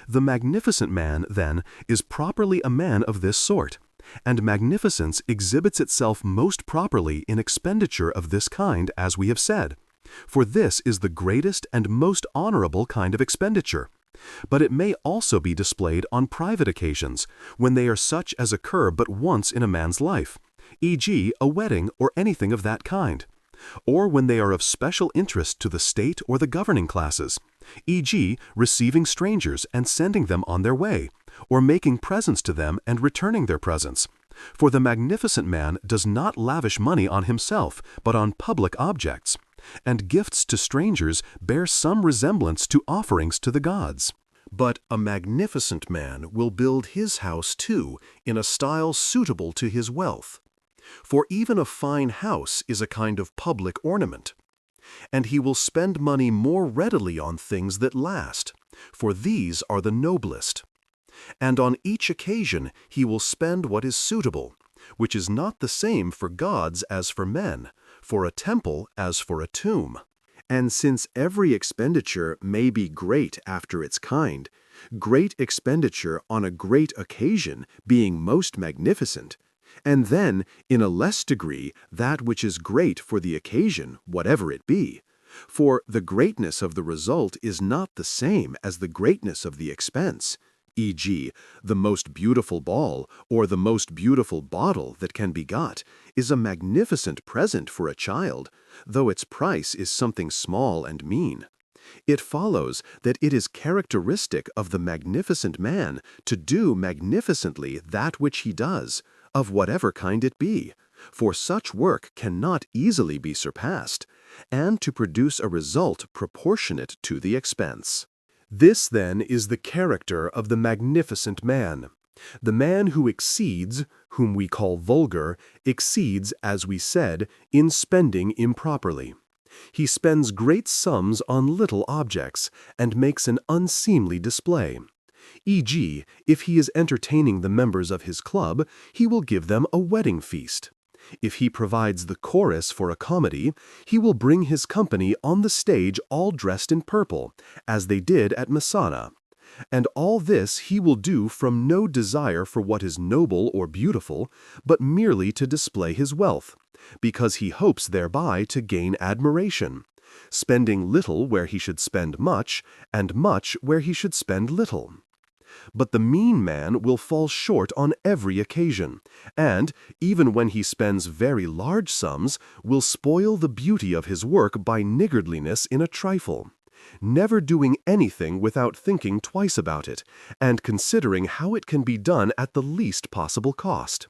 The magnificent man, then, is properly a man of this sort, and magnificence exhibits itself most properly in expenditure of this kind, as we have said, for this is the greatest and most honorable kind of expenditure. But it may also be displayed on private occasions, when they are such as occur but once in a man's life, e.g., a wedding or anything of that kind, or when they are of special interest to the state or the governing classes, e.g., receiving strangers and sending them on their way, or making presents to them and returning their presents. For the magnificent man does not lavish money on himself, but on public objects, and gifts to strangers bear some resemblance to offerings to the gods. But a magnificent man will build his house too in a style suitable to his wealth. For even a fine house is a kind of public ornament. And he will spend money more readily on things that last, for these are the noblest. And on each occasion he will spend what is suitable, which is not the same for gods as for men, for a temple as for a tomb. And since every expenditure may be great after its kind, great expenditure on a great occasion being most magnificent, and then, in a less degree, that which is great for the occasion, whatever it be. For the greatness of the result is not the same as the greatness of the expense, e.g., the most beautiful ball or the most beautiful bottle that can be got is a magnificent present for a child, though its price is something small and mean. It follows that it is characteristic of the magnificent man to do magnificently that which he does, of whatever kind it be, for such work cannot easily be surpassed, and to produce a result proportionate to the expense. This, then, is the character of the magnificent man. The man who exceeds, whom we call vulgar, exceeds, as we said, in spending improperly. He spends great sums on little objects, and makes an unseemly display. E.g., if he is entertaining the members of his club, he will give them a wedding feast. If he provides the chorus for a comedy, he will bring his company on the stage all dressed in purple, as they did at Messana. And all this he will do from no desire for what is noble or beautiful, but merely to display his wealth, because he hopes thereby to gain admiration, spending little where he should spend much, and much where he should spend little. But the mean man will fall short on every occasion, and, even when he spends very large sums, will spoil the beauty of his work by niggardliness in a trifle, never doing anything without thinking twice about it, and considering how it can be done at the least possible cost,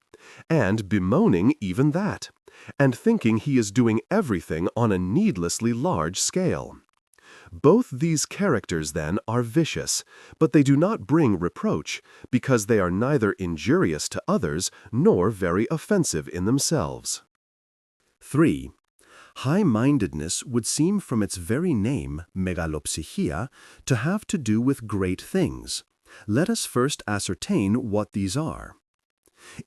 and bemoaning even that, and thinking he is doing everything on a needlessly large scale. Both these characters, then, are vicious, but they do not bring reproach, because they are neither injurious to others nor very offensive in themselves. 3. High-mindedness would seem from its very name, megalopsychia, to have to do with great things. Let us first ascertain what these are.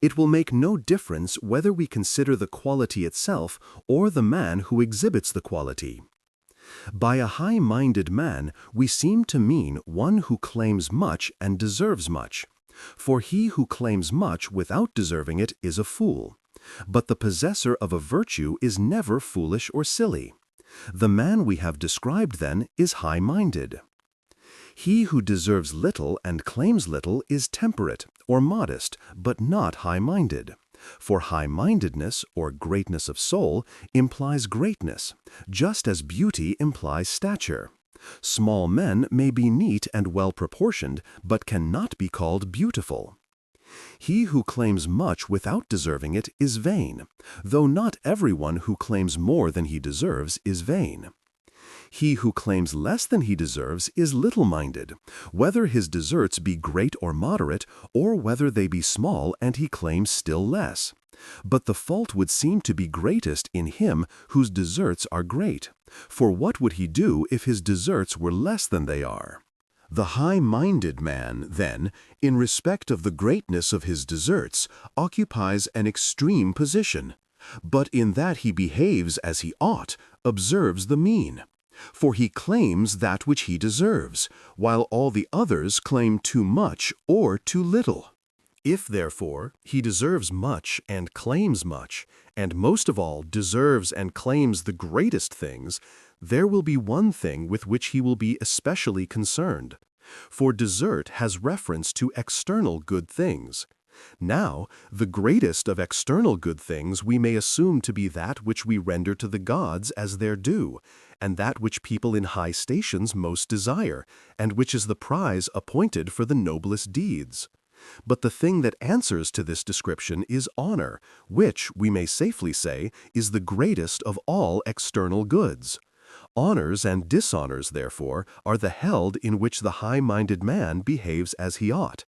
It will make no difference whether we consider the quality itself or the man who exhibits the quality. By a high-minded man, we seem to mean one who claims much and deserves much. For he who claims much without deserving it is a fool. But the possessor of a virtue is never foolish or silly. The man we have described, then, is high-minded. He who deserves little and claims little is temperate or modest, but not high-minded. For high-mindedness, or greatness of soul, implies greatness, just as beauty implies stature. Small men may be neat and well-proportioned, but cannot be called beautiful. He who claims much without deserving it is vain, though not everyone who claims more than he deserves is vain. He who claims less than he deserves is little-minded, whether his deserts be great or moderate, or whether they be small and he claims still less. But the fault would seem to be greatest in him whose deserts are great. For what would he do if his deserts were less than they are? The high-minded man, then, in respect of the greatness of his deserts, occupies an extreme position, but in that he behaves as he ought, observes the mean. For he claims that which he deserves, while all the others claim too much or too little. If, therefore, he deserves much and claims much, and most of all deserves and claims the greatest things, there will be one thing with which he will be especially concerned. For desert has reference to external good things. Now, the greatest of external good things we may assume to be that which we render to the gods as their due, and that which people in high stations most desire, and which is the prize appointed for the noblest deeds. But the thing that answers to this description is honor, which, we may safely say, is the greatest of all external goods. Honors and dishonors, therefore, are the held in which the high-minded man behaves as he ought.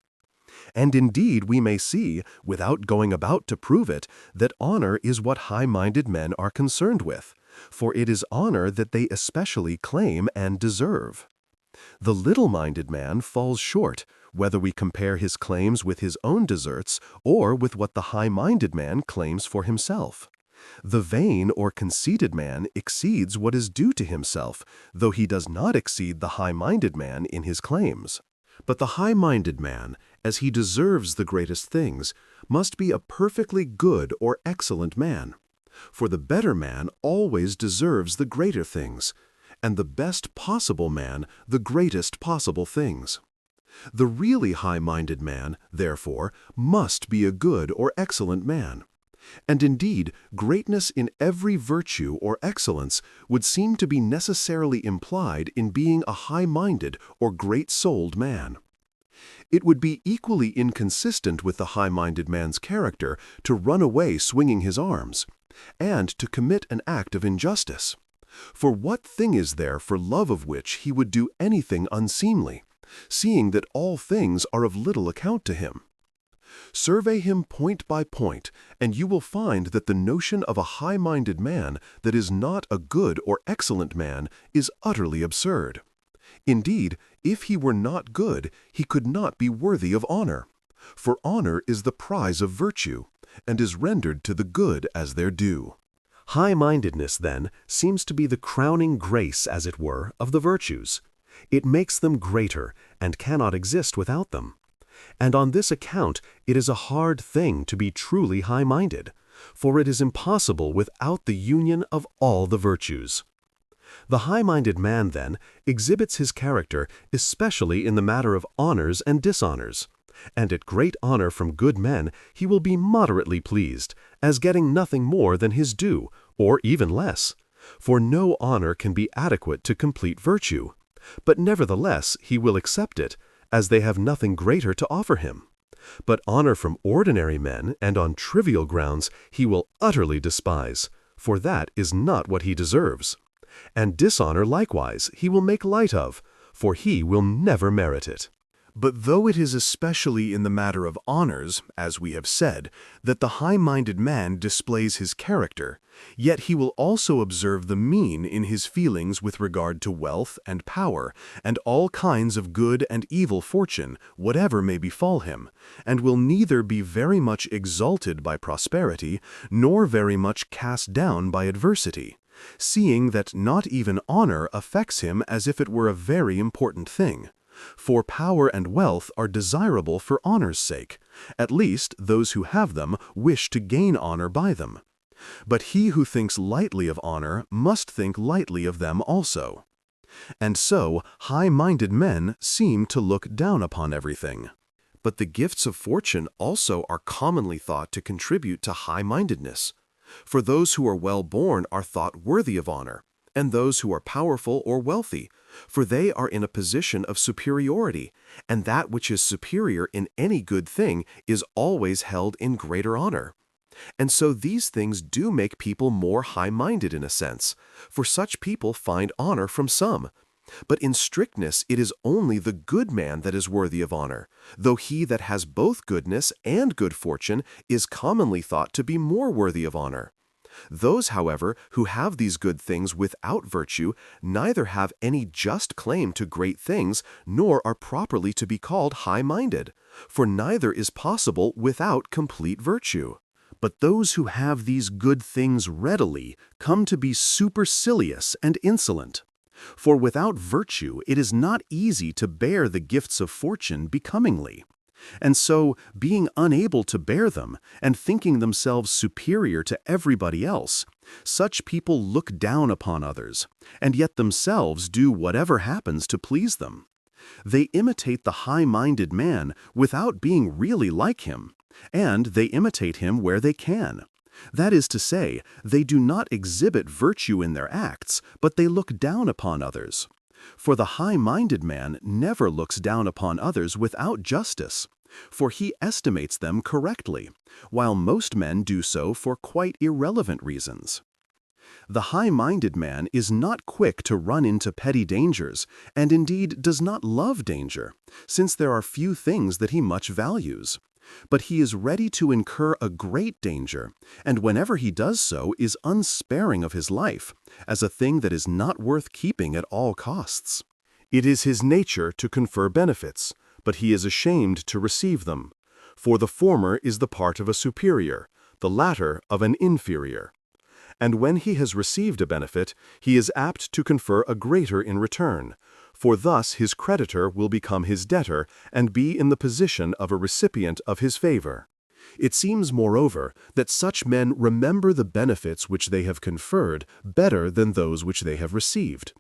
And indeed we may see, without going about to prove it, that honor is what high-minded men are concerned with, for it is honor that they especially claim and deserve. The little-minded man falls short, whether we compare his claims with his own deserts or with what the high-minded man claims for himself. The vain or conceited man exceeds what is due to himself, though he does not exceed the high-minded man in his claims. But the high-minded man, as he deserves the greatest things, must be a perfectly good or excellent man. For the better man always deserves the greater things, and the best possible man the greatest possible things. The really high-minded man, therefore, must be a good or excellent man. And indeed, greatness in every virtue or excellence would seem to be necessarily implied in being a high-minded or great-souled man. It would be equally inconsistent with the high-minded man's character to run away swinging his arms, and to commit an act of injustice. For what thing is there for love of which he would do anything unseemly, seeing that all things are of little account to him? Survey him point by point, and you will find that the notion of a high-minded man that is not a good or excellent man is utterly absurd. Indeed, if he were not good, he could not be worthy of honor. For honor is the prize of virtue, and is rendered to the good as their due. High-mindedness, then, seems to be the crowning grace, as it were, of the virtues. It makes them greater, and cannot exist without them. And on this account it is a hard thing to be truly high-minded, for it is impossible without the union of all the virtues. The high-minded man, then, exhibits his character especially in the matter of honors and dishonors, and at great honor from good men he will be moderately pleased, as getting nothing more than his due, or even less, for no honor can be adequate to complete virtue, but nevertheless he will accept it, as they have nothing greater to offer him. But honor from ordinary men and on trivial grounds he will utterly despise, for that is not what he deserves. And dishonor likewise he will make light of, for he will never merit it. But though it is especially in the matter of honors, as we have said, that the high-minded man displays his character, yet he will also observe the mean in his feelings with regard to wealth and power, and all kinds of good and evil fortune, whatever may befall him, and will neither be very much exalted by prosperity, nor very much cast down by adversity, seeing that not even honor affects him as if it were a very important thing. For power and wealth are desirable for honor's sake. At least those who have them wish to gain honor by them. But he who thinks lightly of honor must think lightly of them also. And so high-minded men seem to look down upon everything. But the gifts of fortune also are commonly thought to contribute to high-mindedness. For those who are well-born are thought worthy of honor, and those who are powerful or wealthy, for they are in a position of superiority, and that which is superior in any good thing is always held in greater honor. And so these things do make people more high-minded in a sense, for such people find honor from some. But in strictness it is only the good man that is worthy of honor, though he that has both goodness and good fortune is commonly thought to be more worthy of honor. Those, however, who have these good things without virtue neither have any just claim to great things, nor are properly to be called high-minded, for neither is possible without complete virtue. But those who have these good things readily come to be supercilious and insolent. For without virtue it is not easy to bear the gifts of fortune becomingly. And so, being unable to bear them, and thinking themselves superior to everybody else, such people look down upon others, and yet themselves do whatever happens to please them. They imitate the high-minded man without being really like him, and they imitate him where they can. That is to say, they do not exhibit virtue in their acts, but they look down upon others. For the high-minded man never looks down upon others without justice, for he estimates them correctly, while most men do so for quite irrelevant reasons. The high-minded man is not quick to run into petty dangers, and indeed does not love danger, since there are few things that he much values. But he is ready to incur a great danger, and whenever he does so is unsparing of his life, as a thing that is not worth keeping at all costs. It is his nature to confer benefits, but he is ashamed to receive them. For the former is the part of a superior, the latter of an inferior. And when he has received a benefit, he is apt to confer a greater in return, for thus his creditor will become his debtor and be in the position of a recipient of his favor. It seems, moreover, that such men remember the benefits which they have conferred better than those which they have received.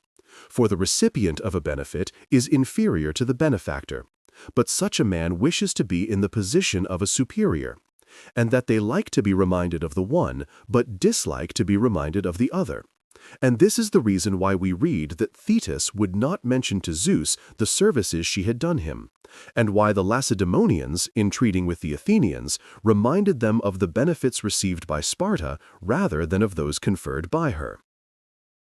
For the recipient of a benefit is inferior to the benefactor, but such a man wishes to be in the position of a superior, and that they like to be reminded of the one, but dislike to be reminded of the other. And this is the reason why we read that Thetis would not mention to Zeus the services she had done him, and why the Lacedaemonians, in treating with the Athenians, reminded them of the benefits received by Sparta rather than of those conferred by her.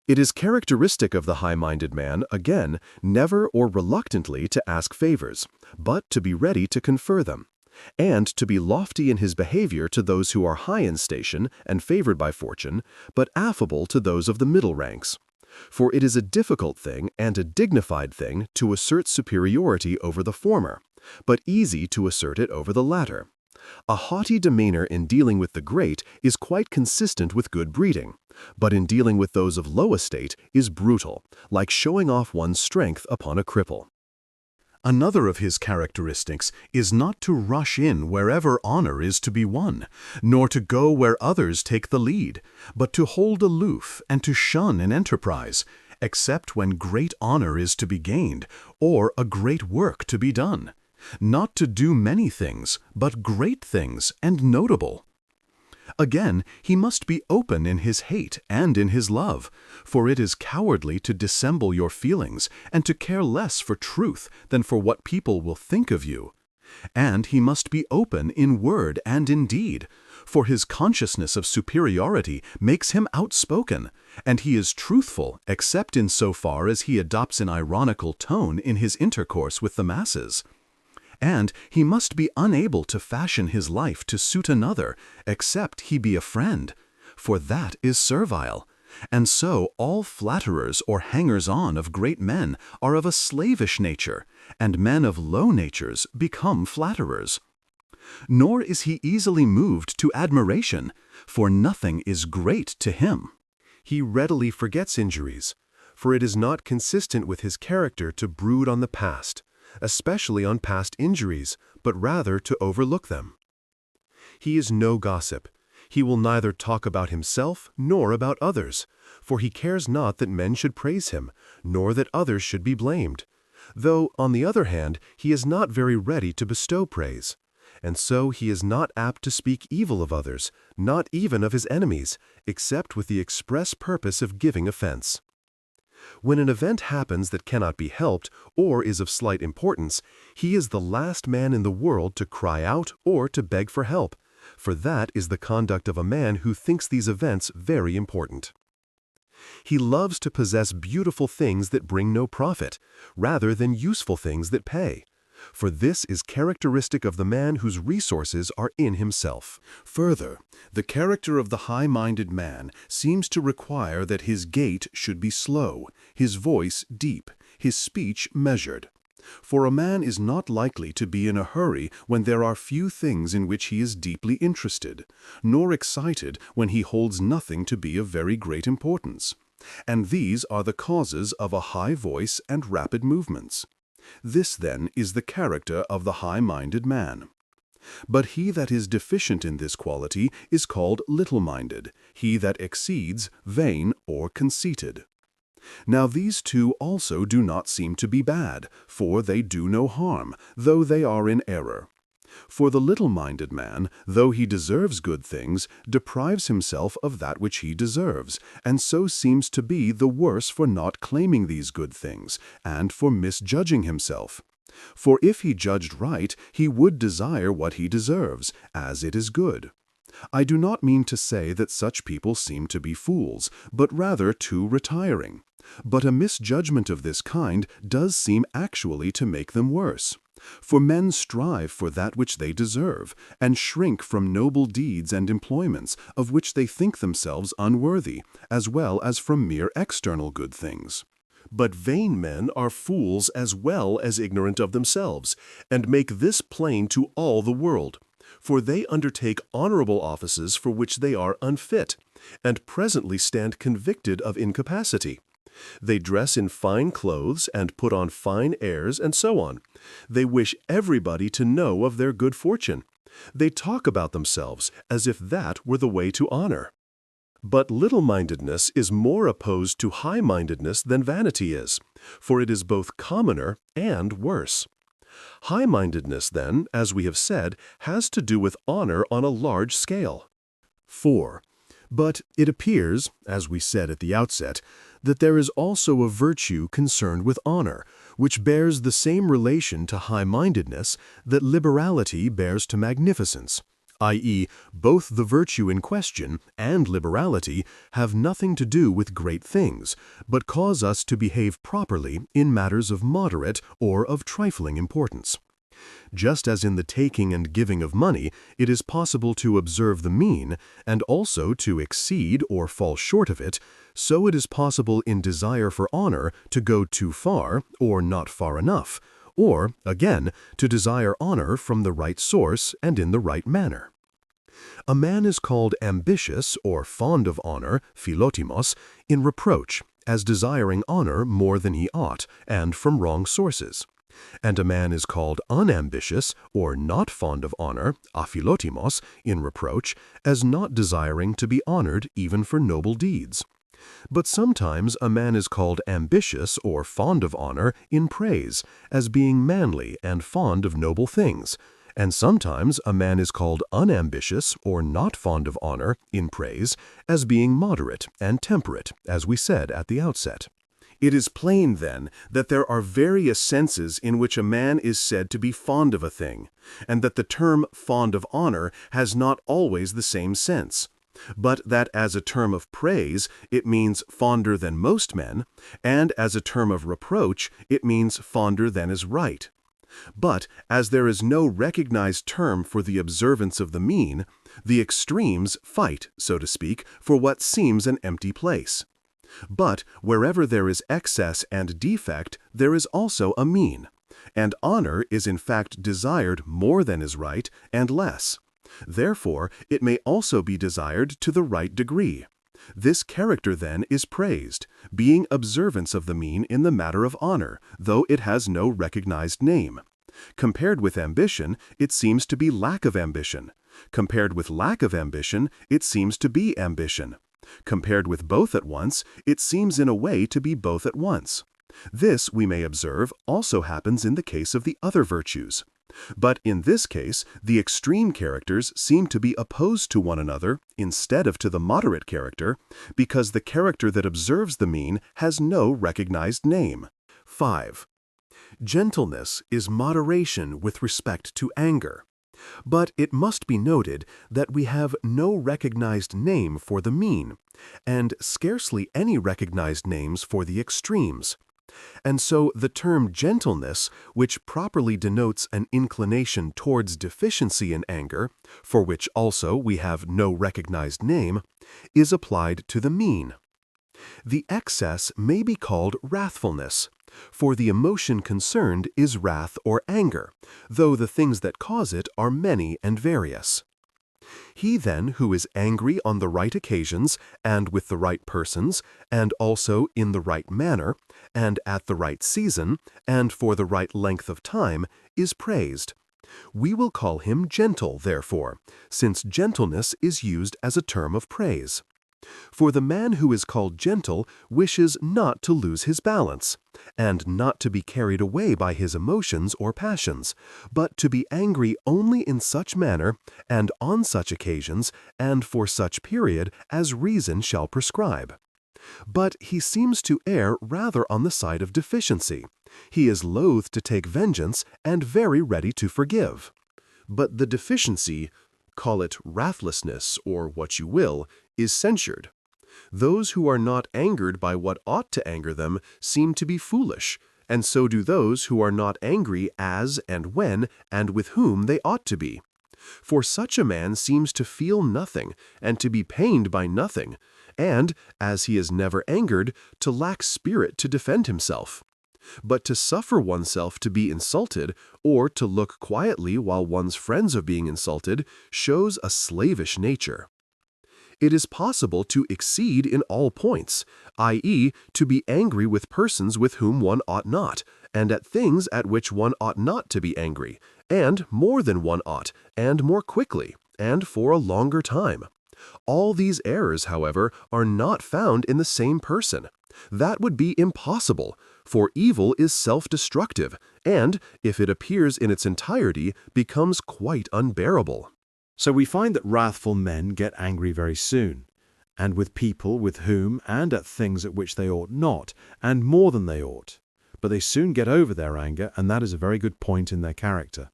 It is characteristic of the high-minded man, again, never or reluctantly to ask favors, but to be ready to confer them, and to be lofty in his behavior to those who are high in station and favored by fortune, but affable to those of the middle ranks. For it is a difficult thing and a dignified thing to assert superiority over the former, but easy to assert it over the latter. A haughty demeanor in dealing with the great is quite consistent with good breeding, but in dealing with those of low estate is brutal, like showing off one's strength upon a cripple. Another of his characteristics is not to rush in wherever honor is to be won, nor to go where others take the lead, but to hold aloof and to shun an enterprise, except when great honor is to be gained, or a great work to be done. Not to do many things, but great things and notable. Again, he must be open in his hate and in his love, for it is cowardly to dissemble your feelings and to care less for truth than for what people will think of you. And he must be open in word and in deed, for his consciousness of superiority makes him outspoken, and he is truthful except in so far as he adopts an ironical tone in his intercourse with the masses. And he must be unable to fashion his life to suit another, except he be a friend, for that is servile. And so all flatterers or hangers-on of great men are of a slavish nature, and men of low natures become flatterers. Nor is he easily moved to admiration, for nothing is great to him. He readily forgets injuries, for it is not consistent with his character to brood on the past, especially on past injuries, but rather to overlook them. He is no gossip. He will neither talk about himself nor about others, for he cares not that men should praise him, nor that others should be blamed, though, on the other hand, he is not very ready to bestow praise. And so he is not apt to speak evil of others, not even of his enemies, except with the express purpose of giving offense. When an event happens that cannot be helped or is of slight importance, he is the last man in the world to cry out or to beg for help, for that is the conduct of a man who thinks these events very important. He loves to possess beautiful things that bring no profit, rather than useful things that pay, for this is characteristic of the man whose resources are in himself. Further, the character of the high-minded man seems to require that his gait should be slow, his voice deep, his speech measured. For a man is not likely to be in a hurry when there are few things in which he is deeply interested, nor excited when he holds nothing to be of very great importance. And these are the causes of a high voice and rapid movements. This, then, is the character of the high-minded man. But he that is deficient in this quality is called little-minded, he that exceeds, vain or conceited. Now these two also do not seem to be bad, for they do no harm, though they are in error. For the little-minded man, though he deserves good things, deprives himself of that which he deserves, and so seems to be the worse for not claiming these good things, and for misjudging himself. For if he judged right, he would desire what he deserves, as it is good. I do not mean to say that such people seem to be fools, but rather too retiring. But a misjudgment of this kind does seem actually to make them worse. For men strive for that which they deserve, and shrink from noble deeds and employments of which they think themselves unworthy, as well as from mere external good things. But vain men are fools as well as ignorant of themselves, and make this plain to all the world. For they undertake honorable offices for which they are unfit, and presently stand convicted of incapacity. They dress in fine clothes and put on fine airs and so on. They wish everybody to know of their good fortune. They talk about themselves as if that were the way to honor. But little-mindedness is more opposed to high-mindedness than vanity is, for it is both commoner and worse. High-mindedness, then, as we have said, has to do with honor on a large scale. 4. But it appears, as we said at the outset, that there is also a virtue concerned with honor, which bears the same relation to high-mindedness that liberality bears to magnificence, i.e., both the virtue in question and liberality have nothing to do with great things, but cause us to behave properly in matters of moderate or of trifling importance. Just as in the taking and giving of money, it is possible to observe the mean, and also to exceed or fall short of it, so it is possible in desire for honor to go too far or not far enough, or, again, to desire honor from the right source and in the right manner. A man is called ambitious or fond of honor, philotimos, in reproach, as desiring honor more than he ought, and from wrong sources. And a man is called unambitious or not fond of honor, aphilotimos, in reproach, as not desiring to be honored even for noble deeds. But sometimes a man is called ambitious or fond of honor in praise, as being manly and fond of noble things, and sometimes a man is called unambitious or not fond of honor in praise, as being moderate and temperate, as we said at the outset. It is plain, then, that there are various senses in which a man is said to be fond of a thing, and that the term fond of honor has not always the same sense, but that as a term of praise it means fonder than most men, and as a term of reproach it means fonder than is right. But as there is no recognized term for the observance of the mean, the extremes fight, so to speak, for what seems an empty place. But wherever there is excess and defect, there is also a mean, and honor is in fact desired more than is right and less. Therefore, it may also be desired to the right degree. This character, then, is praised, being observance of the mean in the matter of honor, though it has no recognized name. Compared with ambition, it seems to be lack of ambition. Compared with lack of ambition, it seems to be ambition. Compared with both at once, it seems in a way to be both at once. This, we may observe, also happens in the case of the other virtues. But in this case, the extreme characters seem to be opposed to one another instead of to the moderate character, because the character that observes the mean has no recognized name. 5. Gentleness is moderation with respect to anger. But it must be noted that we have no recognized name for the mean, and scarcely any recognized names for the extremes. And so the term gentleness, which properly denotes an inclination towards deficiency in anger, for which also we have no recognized name, is applied to the mean. The excess may be called wrathfulness, for the emotion concerned is wrath or anger, though the things that cause it are many and various. He then who is angry on the right occasions, and with the right persons, and also in the right manner, and at the right season, and for the right length of time, is praised. We will call him gentle, therefore, since gentleness is used as a term of praise. For the man who is called gentle wishes not to lose his balance, and not to be carried away by his emotions or passions, but to be angry only in such manner, and on such occasions, and for such period as reason shall prescribe. But he seems to err rather on the side of deficiency. He is loath to take vengeance and very ready to forgive. But the deficiency, call it wrathlessness or what you will, is censured. Those who are not angered by what ought to anger them seem to be foolish, and so do those who are not angry as and when and with whom they ought to be. For such a man seems to feel nothing, and to be pained by nothing, and, as he is never angered, to lack spirit to defend himself. But to suffer oneself to be insulted, or to look quietly while one's friends are being insulted, shows a slavish nature. It is possible to exceed in all points, i.e., to be angry with persons with whom one ought not, and at things at which one ought not to be angry, and more than one ought, and more quickly, and for a longer time. All these errors, however, are not found in the same person. That would be impossible, for evil is self-destructive, and, if it appears in its entirety, becomes quite unbearable. So we find that wrathful men get angry very soon, and with people with whom and at things at which they ought not, and more than they ought. But they soon get over their anger, and that is a very good point in their character.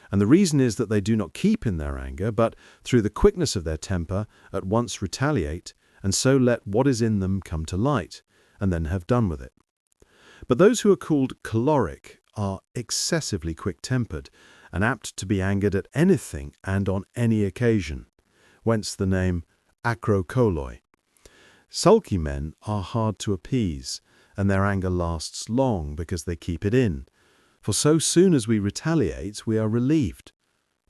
And the reason is that they do not keep in their anger, but through the quickness of their temper at once retaliate, and so let what is in them come to light, and then have done with it. But those who are called choleric are excessively quick-tempered, and apt to be angered at anything and on any occasion, whence the name acrocholoi. Sulky men are hard to appease, and their anger lasts long because they keep it in, for so soon as we retaliate, we are relieved.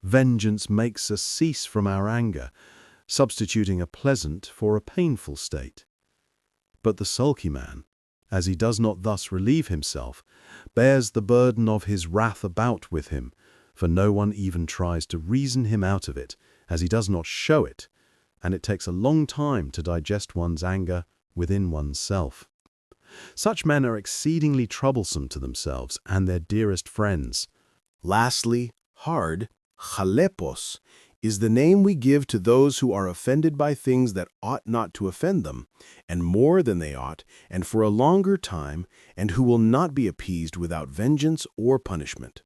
Vengeance makes us cease from our anger, substituting a pleasant for a painful state. But the sulky man, as he does not thus relieve himself, bears the burden of his wrath about with him, for no one even tries to reason him out of it, as he does not show it, and it takes a long time to digest one's anger within one's self. Such men are exceedingly troublesome to themselves and their dearest friends. Lastly, hard, chalepos, is the name we give to those who are offended by things that ought not to offend them, and more than they ought, and for a longer time, and who will not be appeased without vengeance or punishment.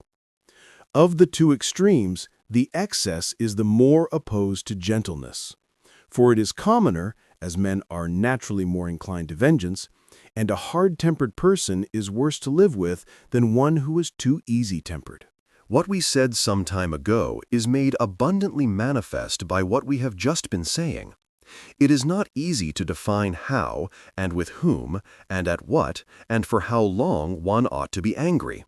Of the two extremes, the excess is the more opposed to gentleness. For it is commoner, as men are naturally more inclined to vengeance, and a hard-tempered person is worse to live with than one who is too easy-tempered. What we said some time ago is made abundantly manifest by what we have just been saying. It is not easy to define how, and with whom, and at what, and for how long one ought to be angry,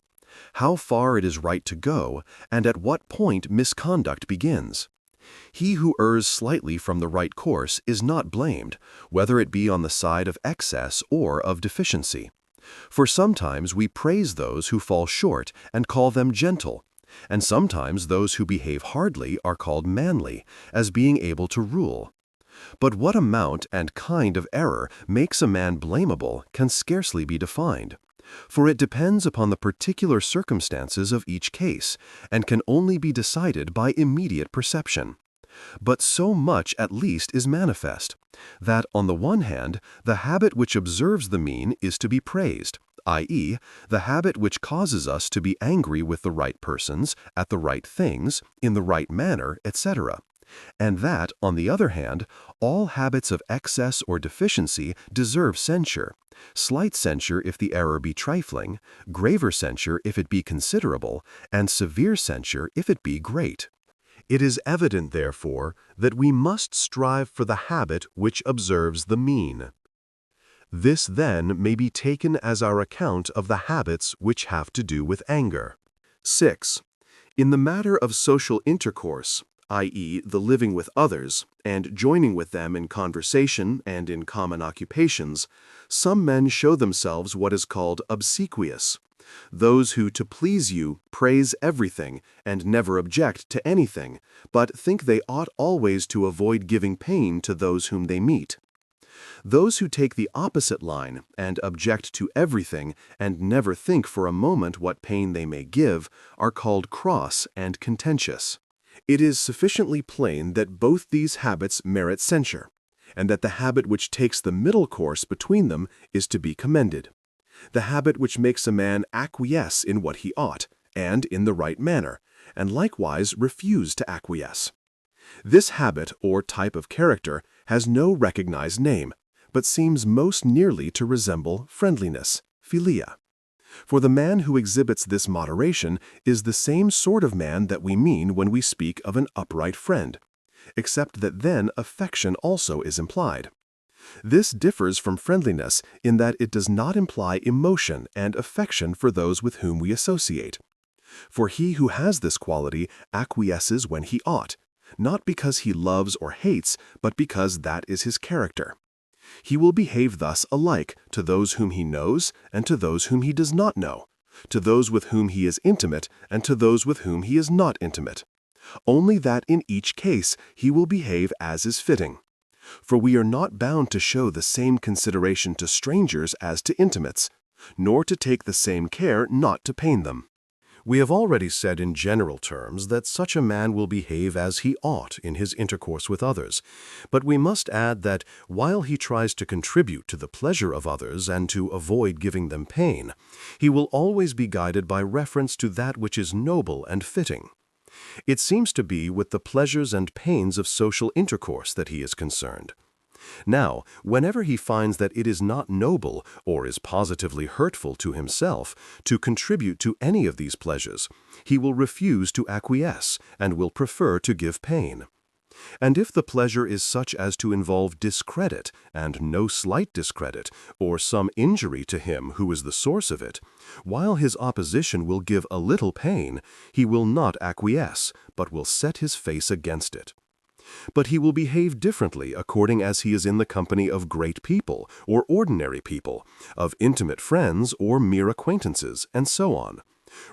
how far it is right to go, and at what point misconduct begins. He who errs slightly from the right course is not blamed, whether it be on the side of excess or of deficiency. For sometimes we praise those who fall short and call them gentle, and sometimes those who behave hardly are called manly, as being able to rule. But what amount and kind of error makes a man blamable can scarcely be defined, for it depends upon the particular circumstances of each case, and can only be decided by immediate perception. But so much at least is manifest, that on the one hand, the habit which observes the mean is to be praised, i.e., the habit which causes us to be angry with the right persons, at the right things, in the right manner, etc., and that, on the other hand, all habits of excess or deficiency deserve censure, slight censure if the error be trifling, graver censure if it be considerable, and severe censure if it be great. It is evident, therefore, that we must strive for the habit which observes the mean. This, then, may be taken as our account of the habits which have to do with anger. 6. In the matter of social intercourse, i.e., the living with others, and joining with them in conversation and in common occupations, some men show themselves what is called obsequious, those who, to please you, praise everything, and never object to anything, but think they ought always to avoid giving pain to those whom they meet. Those who take the opposite line, and object to everything, and never think for a moment what pain they may give, are called cross and contentious. It is sufficiently plain that both these habits merit censure, and that the habit which takes the middle course between them is to be commended. The habit which makes a man acquiesce in what he ought, and in the right manner, and likewise refuse to acquiesce. This habit, or type of character, has no recognized name, but seems most nearly to resemble friendliness, philia. For the man who exhibits this moderation is the same sort of man that we mean when we speak of an upright friend, except that then affection also is implied. This differs from friendliness in that it does not imply emotion and affection for those with whom we associate. For he who has this quality acquiesces when he ought, not because he loves or hates, but because that is his character. He will behave thus alike to those whom he knows and to those whom he does not know, to those with whom he is intimate and to those with whom he is not intimate. Only that in each case he will behave as is fitting. For we are not bound to show the same consideration to strangers as to intimates, nor to take the same care not to pain them. We have already said in general terms that such a man will behave as he ought in his intercourse with others, but we must add that while he tries to contribute to the pleasure of others and to avoid giving them pain, he will always be guided by reference to that which is noble and fitting. It seems to be with the pleasures and pains of social intercourse that he is concerned. Now, whenever he finds that it is not noble, or is positively hurtful to himself, to contribute to any of these pleasures, he will refuse to acquiesce, and will prefer to give pain. And if the pleasure is such as to involve discredit, and no slight discredit, or some injury to him who is the source of it, while his opposition will give a little pain, he will not acquiesce, but will set his face against it. But he will behave differently according as he is in the company of great people or ordinary people, of intimate friends or mere acquaintances, and so on,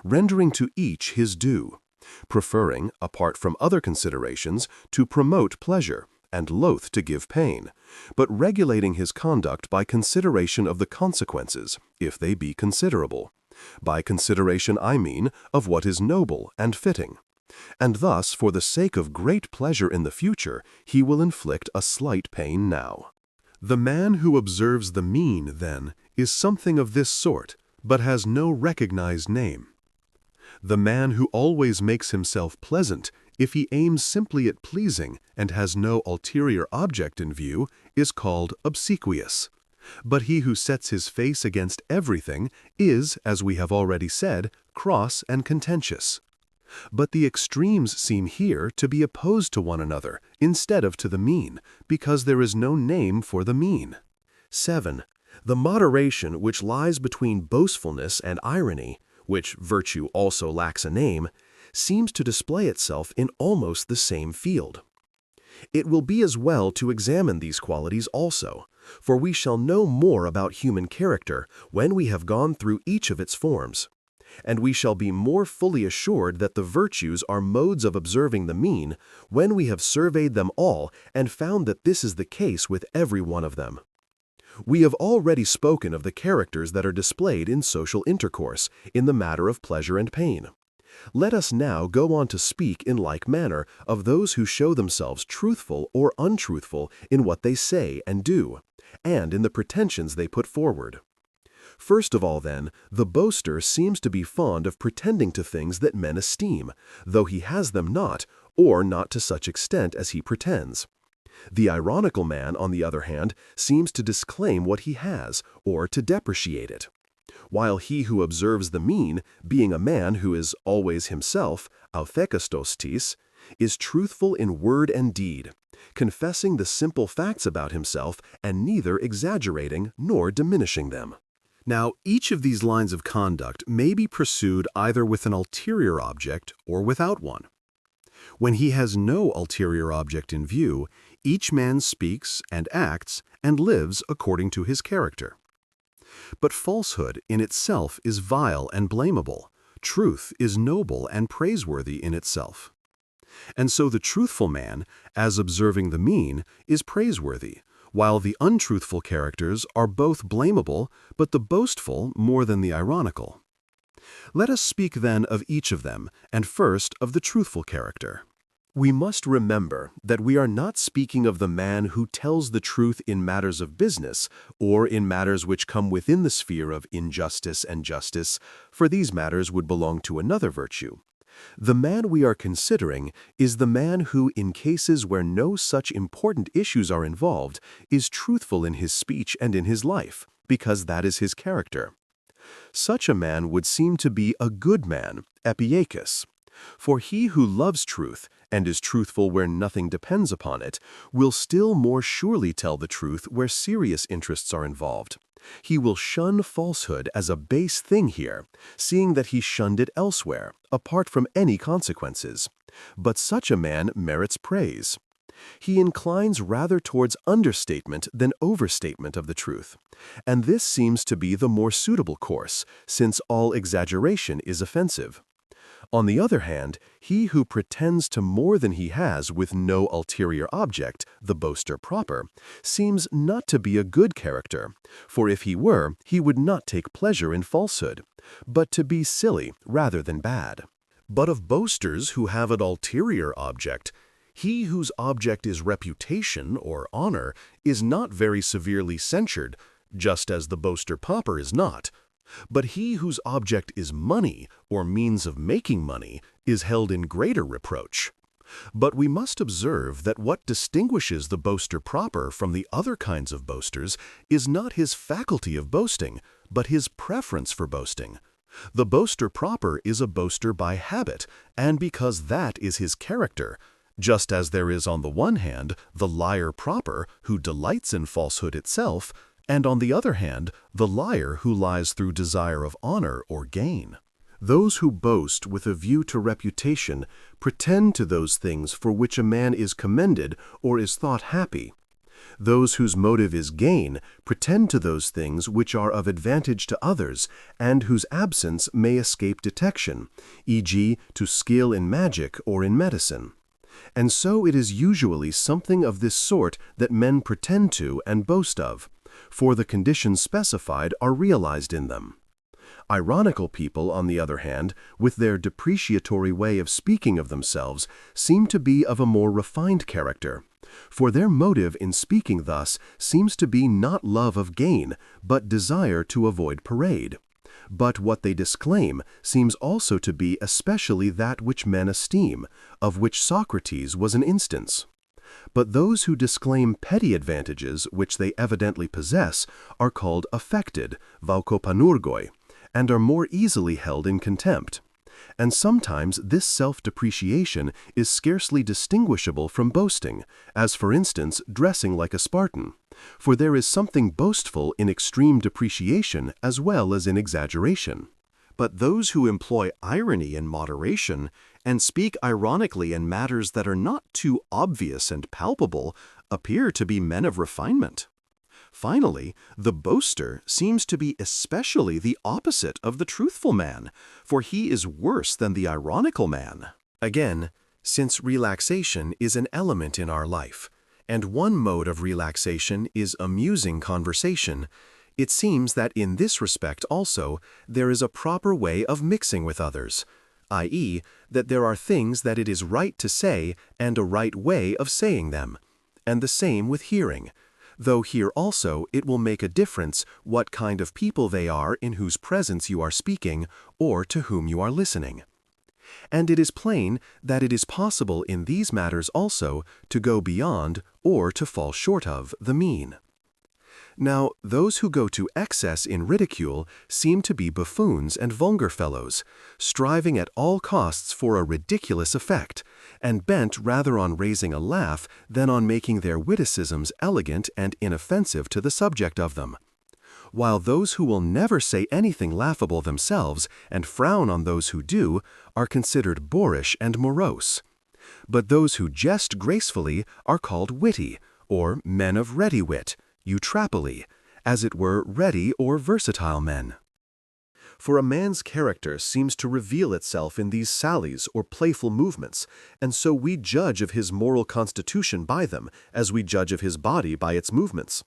rendering to each his due, preferring, apart from other considerations, to promote pleasure, and loath to give pain, but regulating his conduct by consideration of the consequences, if they be considerable. By consideration I mean of what is noble and fitting. And thus, for the sake of great pleasure in the future, he will inflict a slight pain now. The man who observes the mean, then, is something of this sort, but has no recognized name. The man who always makes himself pleasant, if he aims simply at pleasing and has no ulterior object in view, is called obsequious. But he who sets his face against everything is, as we have already said, cross and contentious. But the extremes seem here to be opposed to one another instead of to the mean, because there is no name for the mean. 7. The moderation which lies between boastfulness and irony, which virtue also lacks a name, seems to display itself in almost the same field. It will be as well to examine these qualities also, for we shall know more about human character when we have gone through each of its forms. And we shall be more fully assured that the virtues are modes of observing the mean when we have surveyed them all and found that this is the case with every one of them. We have already spoken of the characters that are displayed in social intercourse, in the matter of pleasure and pain. Let us now go on to speak in like manner of those who show themselves truthful or untruthful in what they say and do, and in the pretensions they put forward. First of all, then, the boaster seems to be fond of pretending to things that men esteem, though he has them not, or not to such extent as he pretends. The ironical man, on the other hand, seems to disclaim what he has, or to depreciate it. While he who observes the mean, being a man who is always himself, authekastostis, is truthful in word and deed, confessing the simple facts about himself and neither exaggerating nor diminishing them. Now, each of these lines of conduct may be pursued either with an ulterior object or without one. When he has no ulterior object in view, each man speaks and acts and lives according to his character. But falsehood in itself is vile and blamable. Truth is noble and praiseworthy in itself. And so the truthful man, as observing the mean, is praiseworthy, while the untruthful characters are both blamable, but the boastful more than the ironical. Let us speak then of each of them, and first of the truthful character. We must remember that we are not speaking of the man who tells the truth in matters of business, or in matters which come within the sphere of injustice and justice, for these matters would belong to another virtue. The man we are considering is the man who, in cases where no such important issues are involved, is truthful in his speech and in his life, because that is his character. Such a man would seem to be a good man, epiakos. For he who loves truth, and is truthful where nothing depends upon it, will still more surely tell the truth where serious interests are involved. He will shun falsehood as a base thing here, seeing that he shunned it elsewhere, apart from any consequences. But such a man merits praise. He inclines rather towards understatement than overstatement of the truth, and this seems to be the more suitable course, since all exaggeration is offensive. On the other hand, he who pretends to more than he has with no ulterior object, the boaster proper, seems not to be a good character, for if he were, he would not take pleasure in falsehood, but to be silly rather than bad. But of boasters who have an ulterior object, he whose object is reputation or honor is not very severely censured, just as the boaster proper is not. But he whose object is money, or means of making money, is held in greater reproach. But we must observe that what distinguishes the boaster proper from the other kinds of boasters is not his faculty of boasting, but his preference for boasting. The boaster proper is a boaster by habit, and because that is his character, just as there is on the one hand the liar proper who delights in falsehood itself, and on the other hand, the liar who lies through desire of honor or gain. Those who boast with a view to reputation pretend to those things for which a man is commended or is thought happy. Those whose motive is gain pretend to those things which are of advantage to others and whose absence may escape detection, e.g., to skill in magic or in medicine. And so it is usually something of this sort that men pretend to and boast of, for the conditions specified are realized in them. Ironical people, on the other hand, with their depreciatory way of speaking of themselves, seem to be of a more refined character, for their motive in speaking thus seems to be not love of gain, but desire to avoid parade. But what they disclaim seems also to be especially that which men esteem, of which Socrates was an instance. But those who disclaim petty advantages which they evidently possess are called affected, vaukopanurgoi, and are more easily held in contempt. And sometimes this self-depreciation is scarcely distinguishable from boasting, as for instance dressing like a Spartan, for there is something boastful in extreme depreciation as well as in exaggeration. But those who employ irony in moderation and speak ironically in matters that are not too obvious and palpable appear to be men of refinement. Finally, the boaster seems to be especially the opposite of the truthful man, for he is worse than the ironical man. Again, since relaxation is an element in our life, and one mode of relaxation is amusing conversation, it seems that in this respect also there is a proper way of mixing with others, i.e., that there are things that it is right to say and a right way of saying them, and the same with hearing, though here also it will make a difference what kind of people they are in whose presence you are speaking or to whom you are listening. And it is plain that it is possible in these matters also to go beyond or to fall short of the mean. Now, those who go to excess in ridicule seem to be buffoons and vulgar fellows, striving at all costs for a ridiculous effect, and bent rather on raising a laugh than on making their witticisms elegant and inoffensive to the subject of them. While those who will never say anything laughable themselves and frown on those who do are considered boorish and morose. But those who jest gracefully are called witty, or men of ready wit, eutrapoli, as it were ready or versatile men. For a man's character seems to reveal itself in these sallies or playful movements, and so we judge of his moral constitution by them, as we judge of his body by its movements.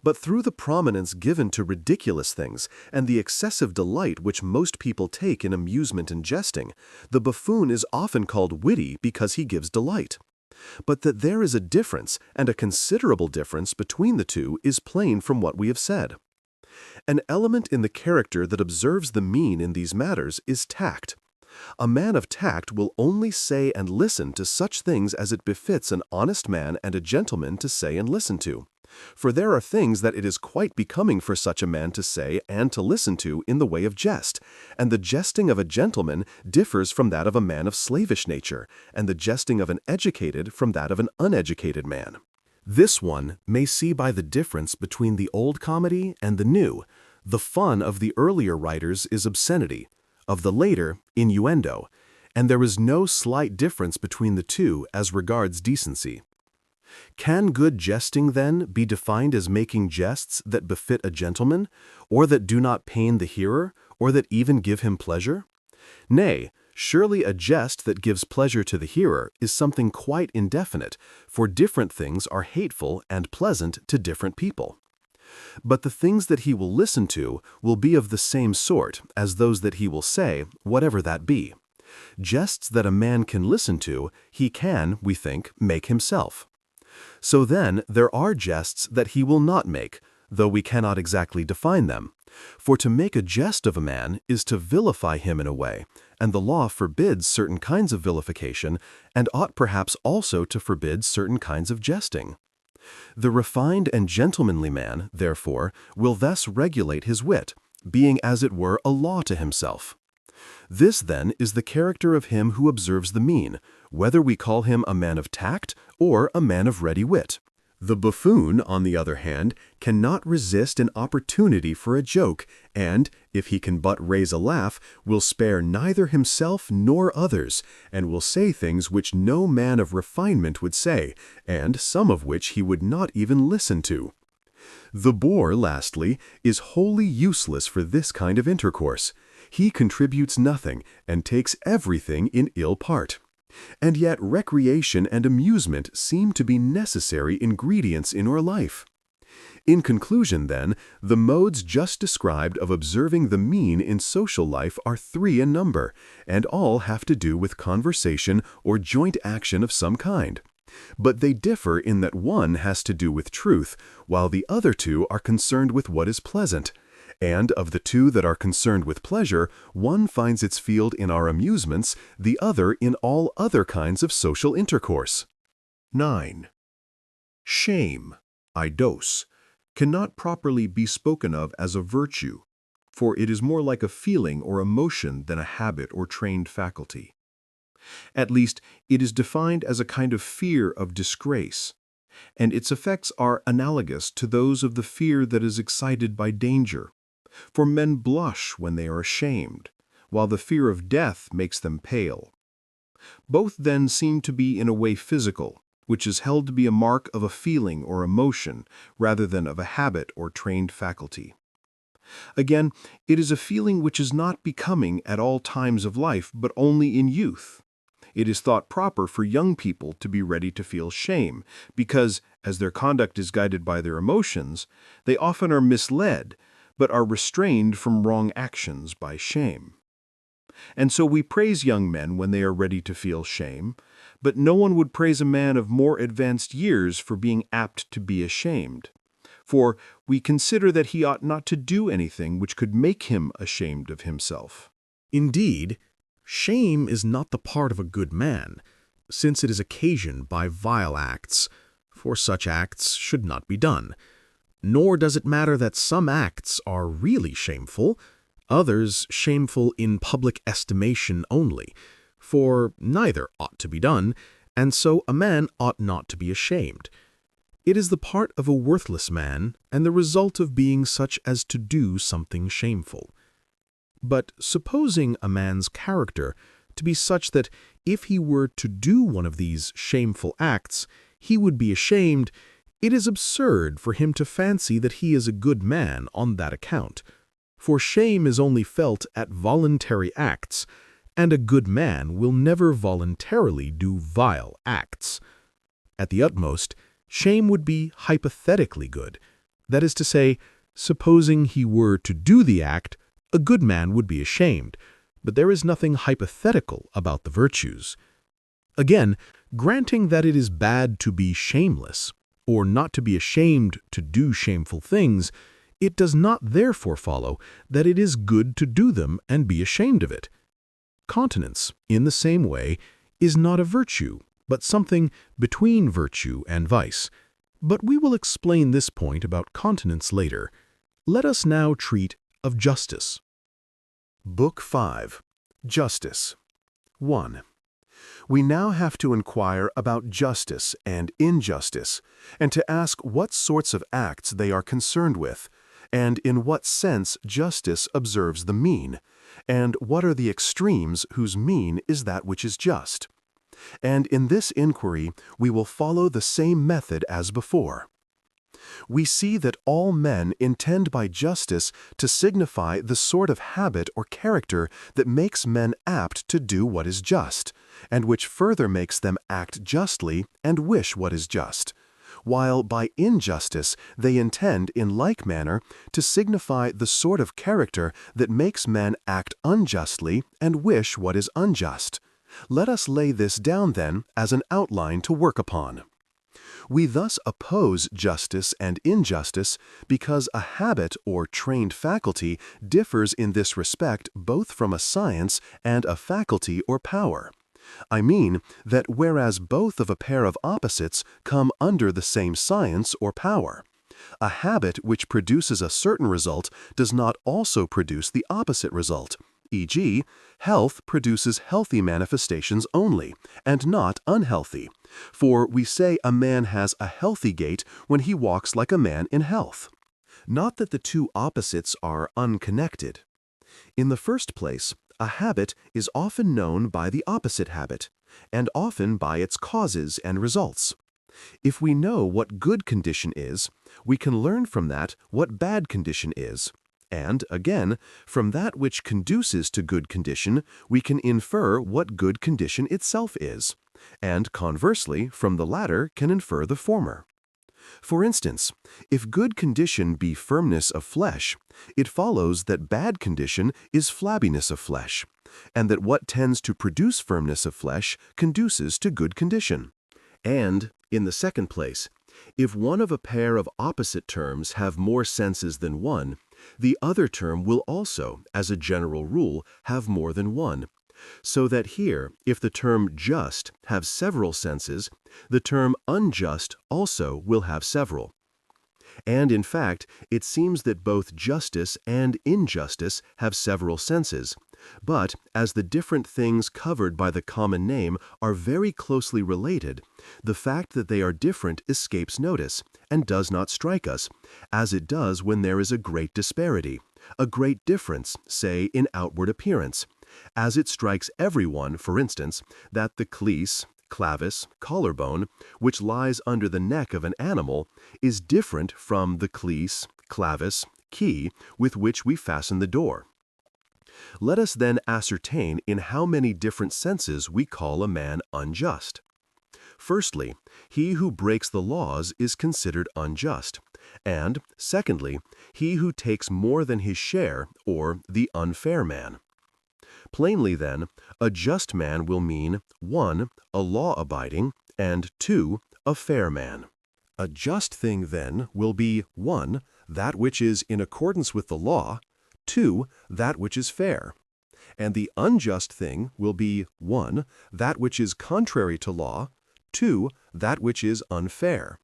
But through the prominence given to ridiculous things and the excessive delight which most people take in amusement and jesting, the buffoon is often called witty because he gives delight. But that there is a difference, and a considerable difference, between the two is plain from what we have said. An element in the character that observes the mean in these matters is tact. A man of tact will only say and listen to such things as it befits an honest man and a gentleman to say and listen to. For there are things that it is quite becoming for such a man to say and to listen to in the way of jest, and the jesting of a gentleman differs from that of a man of slavish nature, and the jesting of an educated from that of an uneducated man. This one may see by the difference between the old comedy and the new. The fun of the earlier writers is obscenity, of the later, innuendo, and there is no slight difference between the two as regards decency. Can good jesting, then, be defined as making jests that befit a gentleman, or that do not pain the hearer, or that even give him pleasure? Nay, surely a jest that gives pleasure to the hearer is something quite indefinite, for different things are hateful and pleasant to different people. But the things that he will listen to will be of the same sort as those that he will say, whatever that be. Jests that a man can listen to, he can, we think, make himself. So then there are jests that he will not make, though we cannot exactly define them. For to make a jest of a man is to vilify him in a way, and the law forbids certain kinds of vilification, and ought perhaps also to forbid certain kinds of jesting. The refined and gentlemanly man, therefore, will thus regulate his wit, being as it were a law to himself. This, then, is the character of him who observes the mean, whether we call him a man of tact or a man of ready wit. The buffoon, on the other hand, cannot resist an opportunity for a joke, and, if he can but raise a laugh, will spare neither himself nor others, and will say things which no man of refinement would say, and some of which he would not even listen to. The boor, lastly, is wholly useless for this kind of intercourse. He contributes nothing, and takes everything in ill part. And yet recreation and amusement seem to be necessary ingredients in our life. In conclusion, then, the modes just described of observing the mean in social life are 3 in number, and all have to do with conversation or joint action of some kind. But they differ in that one has to do with truth, while the other 2 are concerned with what is pleasant. And of the 2 that are concerned with pleasure, one finds its field in our amusements, the other in all other kinds of social intercourse. 9. Shame, eidos, cannot properly be spoken of as a virtue, for it is more like a feeling or emotion than a habit or trained faculty. At least, it is defined as a kind of fear of disgrace, and its effects are analogous to those of the fear that is excited by danger. For men blush when they are ashamed, while the fear of death makes them pale. Both then seem to be in a way physical, which is held to be a mark of a feeling or emotion rather than of a habit or trained faculty. Again, it is a feeling which is not becoming at all times of life, but only in youth. It is thought proper for young people to be ready to feel shame, because, as their conduct is guided by their emotions, they often are misled, but are restrained from wrong actions by shame. And so we praise young men when they are ready to feel shame, but no one would praise a man of more advanced years for being apt to be ashamed. For we consider that he ought not to do anything which could make him ashamed of himself. Indeed, shame is not the part of a good man, since it is occasioned by vile acts, for such acts should not be done. Nor does it matter that some acts are really shameful, others shameful in public estimation only, for neither ought to be done, and so a man ought not to be ashamed. It is the part of a worthless man, and the result of being such as to do something shameful. But supposing a man's character to be such that if he were to do one of these shameful acts, he would be ashamed, it is absurd for him to fancy that he is a good man on that account. For shame is only felt at voluntary acts, and a good man will never voluntarily do vile acts. At the utmost, shame would be hypothetically good. That is to say, supposing he were to do the act, a good man would be ashamed, but there is nothing hypothetical about the virtues. Again, granting that it is bad to be shameless, or not to be ashamed to do shameful things, it does not therefore follow that it is good to do them and be ashamed of it. Continence, in the same way, is not a virtue, but something between virtue and vice. But we will explain this point about continence later. Let us now treat of justice. Book 5. Justice. 1. We now have to inquire about justice and injustice, and to ask what sorts of acts they are concerned with, and in what sense justice observes the mean, and what are the extremes whose mean is that which is just. And in this inquiry we will follow the same method as before. We see that all men intend by justice to signify the sort of habit or character that makes men apt to do what is just, and which further makes them act justly and wish what is just, while by injustice they intend in like manner to signify the sort of character that makes men act unjustly and wish what is unjust. Let us lay this down then as an outline to work upon. We thus oppose justice and injustice because a habit or trained faculty differs in this respect both from a science and a faculty or power. I mean that whereas both of a pair of opposites come under the same science or power, a habit which produces a certain result does not also produce the opposite result. E.g., health produces healthy manifestations only, and not unhealthy. For we say a man has a healthy gait when he walks like a man in health. Not that the two opposites are unconnected. In the first place, a habit is often known by the opposite habit, and often by its causes and results. If we know what good condition is, we can learn from that what bad condition is. And, again, from that which conduces to good condition, we can infer what good condition itself is, and conversely, from the latter can infer the former. For instance, if good condition be firmness of flesh, it follows that bad condition is flabbiness of flesh, and that what tends to produce firmness of flesh conduces to good condition. And, in the second place, if one of a pair of opposite terms have more senses than one, the other term will also, as a general rule, have more than one, So that here, if the term just have several senses, the term unjust also will have several. And in fact, it seems that both justice and injustice have several senses. But as the different things covered by the common name are very closely related, the fact that they are different escapes notice and does not strike us, as it does when there is a great disparity, a great difference, say, in outward appearance, as it strikes everyone, for instance, that the cleece, clavis, collarbone, which lies under the neck of an animal, is different from the cleece, clavis, key with which we fasten the door. Let us then ascertain in how many different senses we call a man unjust. Firstly, he who breaks the laws is considered unjust, and, secondly, he who takes more than his share, or the unfair man. Plainly then, a just man will mean 1. A law-abiding, and 2. A fair man. A just thing then will be 1. That which is in accordance with the law, 2. That which is fair. And the unjust thing will be 1. That which is contrary to law, 2. That which is unfair.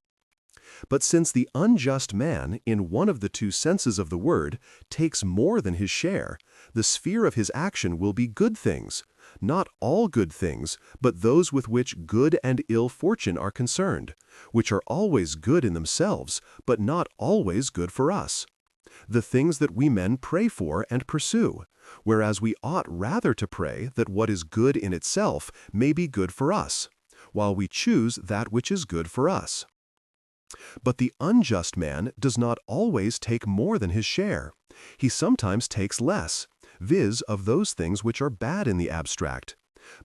But since the unjust man, in one of the two senses of the word, takes more than his share, the sphere of his action will be good things, not all good things, but those with which good and ill fortune are concerned, which are always good in themselves, but not always good for us. The things that we men pray for and pursue, whereas we ought rather to pray that what is good in itself may be good for us, while we choose that which is good for us. But the unjust man does not always take more than his share. He sometimes takes less, viz. Of those things which are bad in the abstract.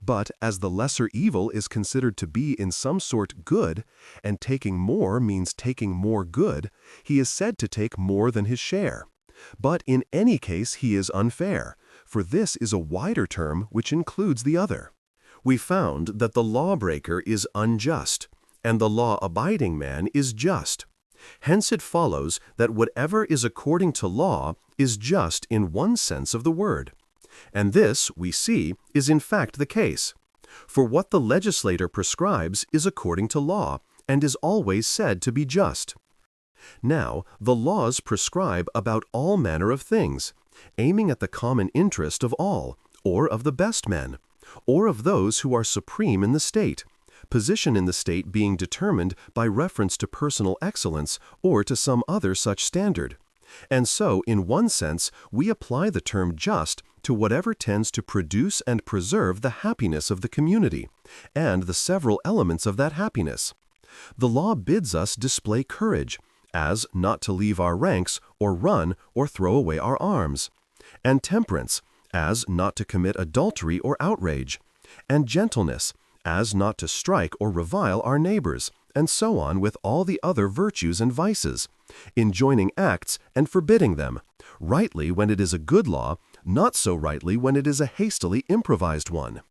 But as the lesser evil is considered to be in some sort good, and taking more means taking more good, he is said to take more than his share. But in any case he is unfair, for this is a wider term which includes the other. We found that the lawbreaker is unjust, and the law-abiding man is just. Hence it follows that whatever is according to law is just in one sense of the word. And this, we see, is in fact the case. For what the legislator prescribes is according to law, and is always said to be just. Now, the laws prescribe about all manner of things, aiming at the common interest of all, or of the best men, or of those who are supreme in the state, position in the state being determined by reference to personal excellence or to some other such standard. And so, in one sense, we apply the term just to whatever tends to produce and preserve the happiness of the community, and the several elements of that happiness. The law bids us display courage, as not to leave our ranks, or run, or throw away our arms, and temperance, as not to commit adultery or outrage, and gentleness, as not to strike or revile our neighbors, and so on with all the other virtues and vices, enjoining acts and forbidding them, rightly when it is a good law, not so rightly when it is a hastily improvised one.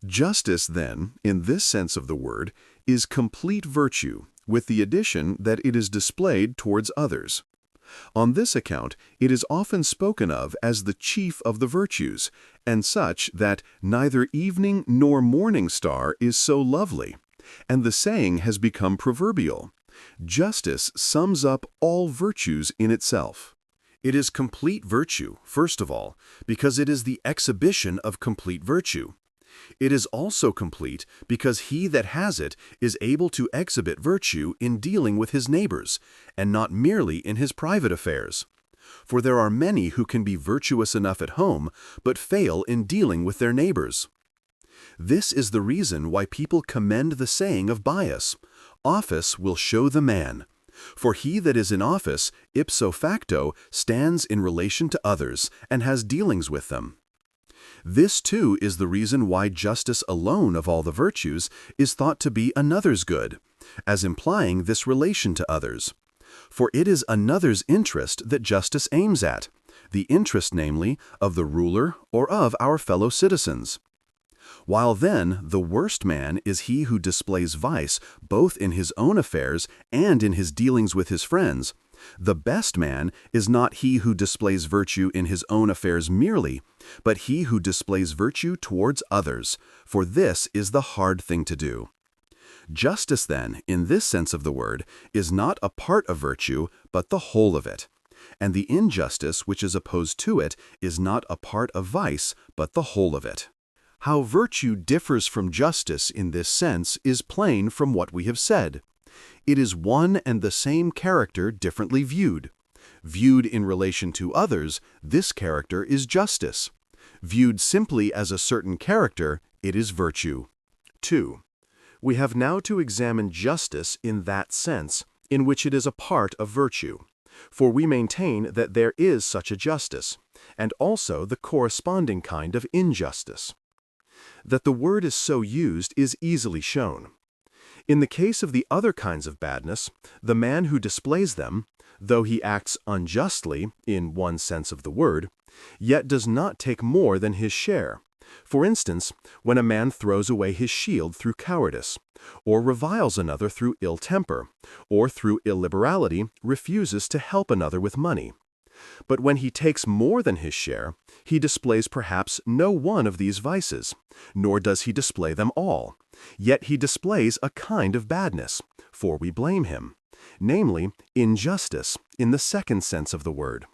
Justice, then, in this sense of the word, is complete virtue, with the addition that it is displayed towards others. On this account, it is often spoken of as the chief of the virtues, and such that neither evening nor morning star is so lovely, and the saying has become proverbial. Justice sums up all virtues in itself. It is complete virtue, first of all, because it is the exhibition of complete virtue. It is also complete because he that has it is able to exhibit virtue in dealing with his neighbors, and not merely in his private affairs. For there are many who can be virtuous enough at home, but fail in dealing with their neighbors. This is the reason why people commend the saying of Bias, "Office will show the man." For he that is in office, ipso facto, stands in relation to others, and has dealings with them. This, too, is the reason why justice alone of all the virtues is thought to be another's good, as implying this relation to others. For it is another's interest that justice aims at, the interest, namely, of the ruler or of our fellow citizens. While then the worst man is he who displays vice both in his own affairs and in his dealings with his friends, The best man is not he who displays virtue in his own affairs merely, but he who displays virtue towards others, for this is the hard thing to do. Justice, then, in this sense of the word, is not a part of virtue, but the whole of it. And the injustice which is opposed to it is not a part of vice, but the whole of it. How virtue differs from justice in this sense is plain from what we have said. It is one and the same character differently viewed. Viewed in relation to others, this character is justice. Viewed simply as a certain character, it is virtue. 2. We have now to examine justice in that sense, in which it is a part of virtue. For we maintain that there is such a justice, and also the corresponding kind of injustice. That the word is so used is easily shown. In the case of the other kinds of badness, the man who displays them, though he acts unjustly, in one sense of the word, yet does not take more than his share. For instance, when a man throws away his shield through cowardice, or reviles another through ill temper, or through illiberality refuses to help another with money. But when he takes more than his share, he displays perhaps no one of these vices, nor does he display them all. Yet he displays a kind of badness, for we blame him, namely, injustice, in the second sense of the word.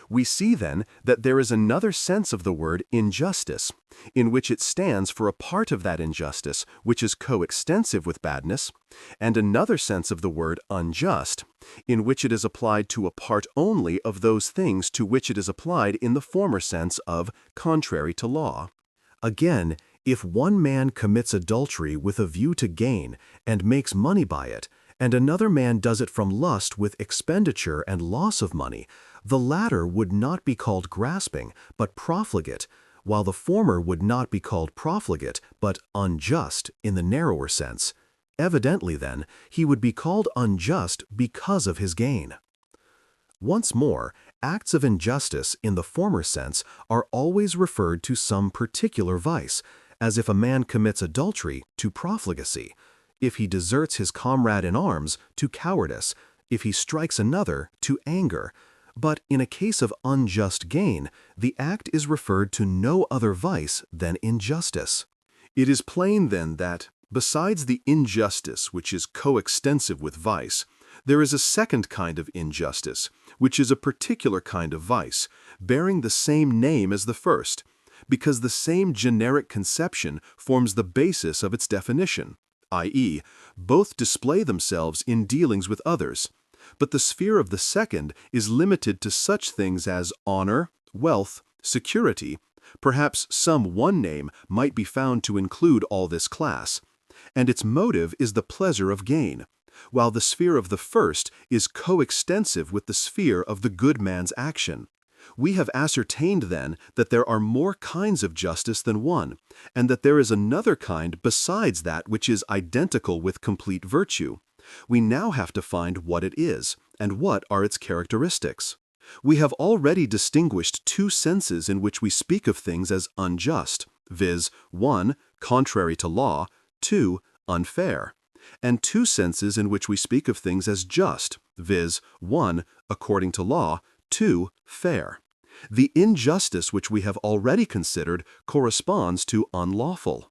We see then that there is another sense of the word injustice, in which it stands for a part of that injustice which is coextensive with badness, and another sense of the word unjust, in which it is applied to a part only of those things to which it is applied in the former sense of contrary to law. Again, if one man commits adultery with a view to gain and makes money by it, and another man does it from lust with expenditure and loss of money, the latter would not be called grasping, but profligate, while the former would not be called profligate, but unjust in the narrower sense. Evidently, then, he would be called unjust because of his gain. Once more, acts of injustice in the former sense are always referred to some particular vice, as if a man commits adultery to profligacy, if he deserts his comrade in arms to cowardice, if he strikes another to anger. But in a case of unjust gain, the act is referred to no other vice than injustice. It is plain then that, besides the injustice which is coextensive with vice, there is a second kind of injustice, which is a particular kind of vice, bearing the same name as the first, because the same generic conception forms the basis of its definition, i.e., both display themselves in dealings with others, but the sphere of the second is limited to such things as honor, wealth, security. Perhaps some one name might be found to include all this class, and its motive is the pleasure of gain, while the sphere of the first is coextensive with the sphere of the good man's action. We have ascertained then that there are more kinds of justice than one, and that there is another kind besides that which is identical with complete virtue. We now have to find what it is, and what are its characteristics. We have already distinguished two senses in which we speak of things as unjust, viz., 1, contrary to law, 2, unfair, and two senses in which we speak of things as just, viz., 1, according to law, 2, fair. The injustice which we have already considered corresponds to unlawful.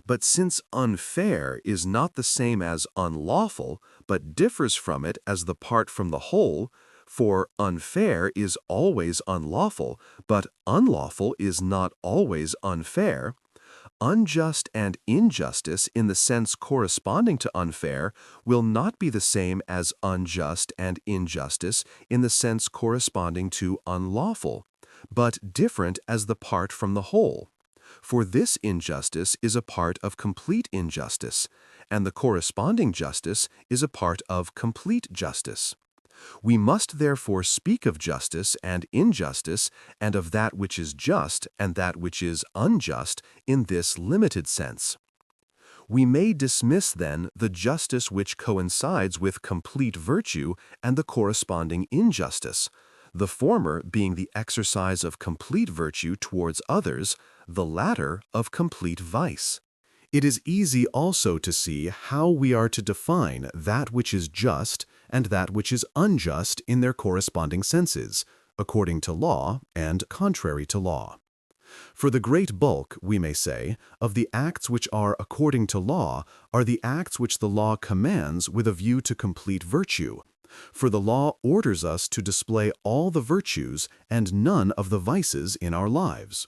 But since unfair is not the same as unlawful, but differs from it as the part from the whole, for unfair is always unlawful, but unlawful is not always unfair, unjust and injustice in the sense corresponding to unfair will not be the same as unjust and injustice in the sense corresponding to unlawful, but different as the part from the whole. For this injustice is a part of complete injustice, and the corresponding justice is a part of complete justice. We must therefore speak of justice and injustice, and of that which is just and that which is unjust in this limited sense. We may dismiss then the justice which coincides with complete virtue and the corresponding injustice, the former being the exercise of complete virtue towards others, the latter of complete vice. It is easy also to see how we are to define that which is just and that which is unjust in their corresponding senses, according to law and contrary to law. For the great bulk, we may say, of the acts which are according to law are the acts which the law commands with a view to complete virtue. For the law orders us to display all the virtues and none of the vices in our lives.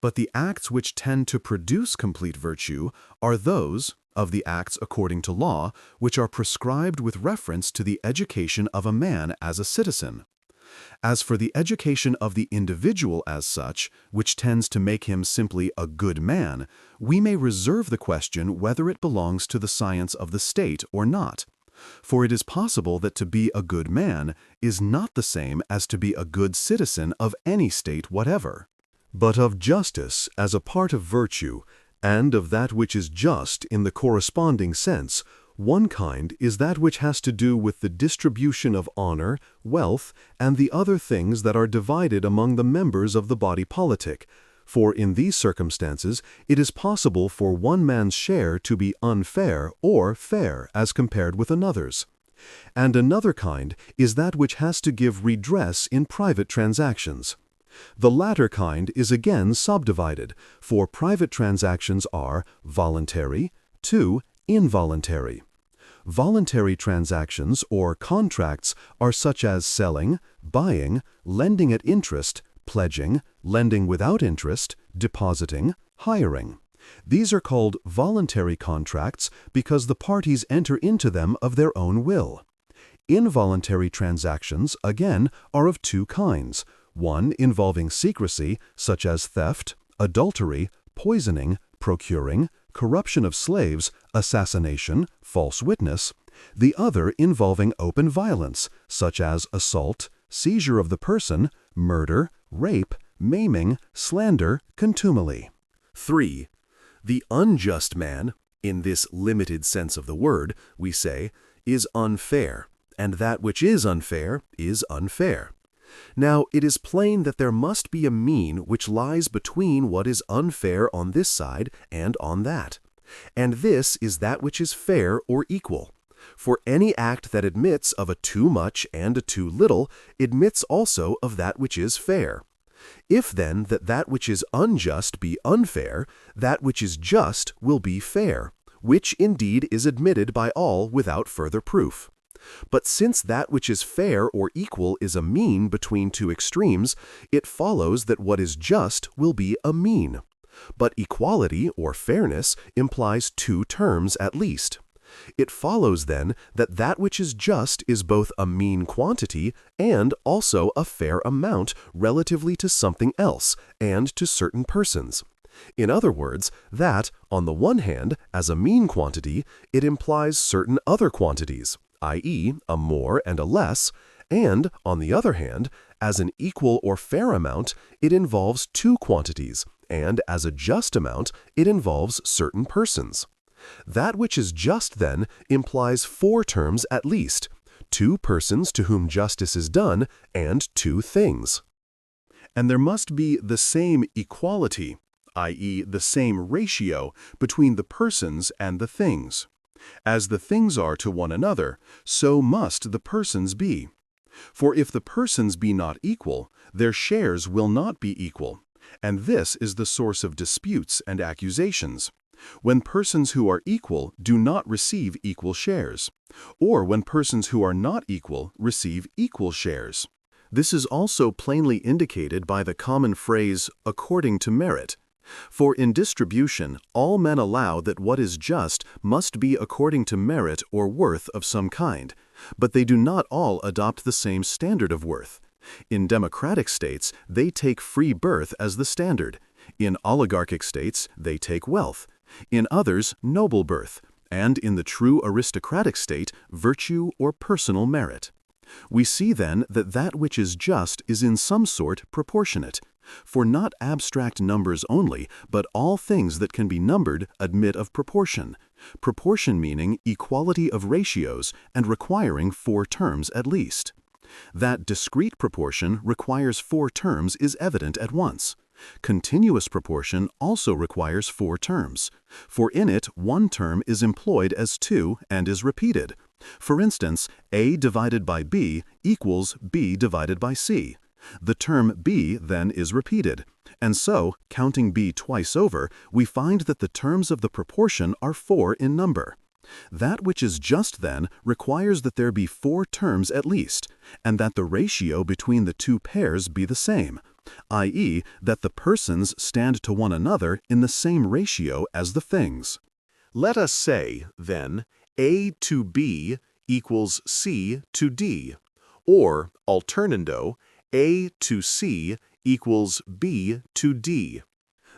But the acts which tend to produce complete virtue are those of the acts according to law which are prescribed with reference to the education of a man as a citizen. As for the education of the individual as such, which tends to make him simply a good man, we may reserve the question whether it belongs to the science of the state or not. For it is possible that to be a good man is not the same as to be a good citizen of any state whatever. But of justice as a part of virtue, and of that which is just in the corresponding sense, one kind is that which has to do with the distribution of honor, wealth, and the other things that are divided among the members of the body politic. For in these circumstances it is possible for one man's share to be unfair or fair as compared with another's. And another kind is that which has to give redress in private transactions. The latter kind is again subdivided, for private transactions are voluntary, 2, involuntary. Voluntary transactions or contracts are such as selling, buying, lending at interest, pledging, lending without interest, depositing, hiring. These are called voluntary contracts because the parties enter into them of their own will. Involuntary transactions, again, are of two kinds. One involving secrecy, such as theft, adultery, poisoning, procuring, corruption of slaves, assassination, false witness. The other involving open violence, such as assault, seizure of the person, murder, rape, maiming, slander, contumely. 3. The unjust man, in this limited sense of the word, we say, is unfair, and that which is unfair is unfair. Now, it is plain that there must be a mean which lies between what is unfair on this side and on that. And this is that which is fair or equal. For any act that admits of a too much and a too little admits also of that which is fair. If then that which is unjust be unfair, that which is just will be fair, which indeed is admitted by all without further proof. But since that which is fair or equal is a mean between two extremes, it follows that what is just will be a mean. But equality or fairness implies two terms at least. It follows then that that which is just is both a mean quantity and also a fair amount relatively to something else and to certain persons. In other words, that, on the one hand, as a mean quantity, it implies certain other quantities, i.e., a more and a less, and, on the other hand, as an equal or fair amount, it involves two quantities, and as a just amount, it involves certain persons. That which is just, then, implies four terms at least, two persons to whom justice is done, and two things. And there must be the same equality, i.e., the same ratio, between the persons and the things. As the things are to one another, so must the persons be. For if the persons be not equal, their shares will not be equal, and this is the source of disputes and accusations. When persons who are equal do not receive equal shares, or when persons who are not equal receive equal shares. This is also plainly indicated by the common phrase, according to merit. For in distribution, all men allow that what is just must be according to merit or worth of some kind, but they do not all adopt the same standard of worth. In democratic states, they take free birth as the standard. In oligarchic states, they take wealth. In others, noble birth, and in the true aristocratic state, virtue or personal merit. We see then that that which is just is in some sort proportionate. For not abstract numbers only, but all things that can be numbered admit of proportion. Proportion meaning equality of ratios and requiring four terms at least. That discrete proportion requires four terms is evident at once. Continuous proportion also requires four terms, for in it one term is employed as two and is repeated, For instance, A divided by B equals B divided by C. The term B then is repeated, and so, counting B twice over, we find that the terms of the proportion are 4 in number. That which is just then requires that there be 4 terms at least, and that the ratio between the two pairs be the same, i.e., that the persons stand to one another in the same ratio as the things. Let us say, then, A to B equals C to D, or, alternando, A to C equals B to D.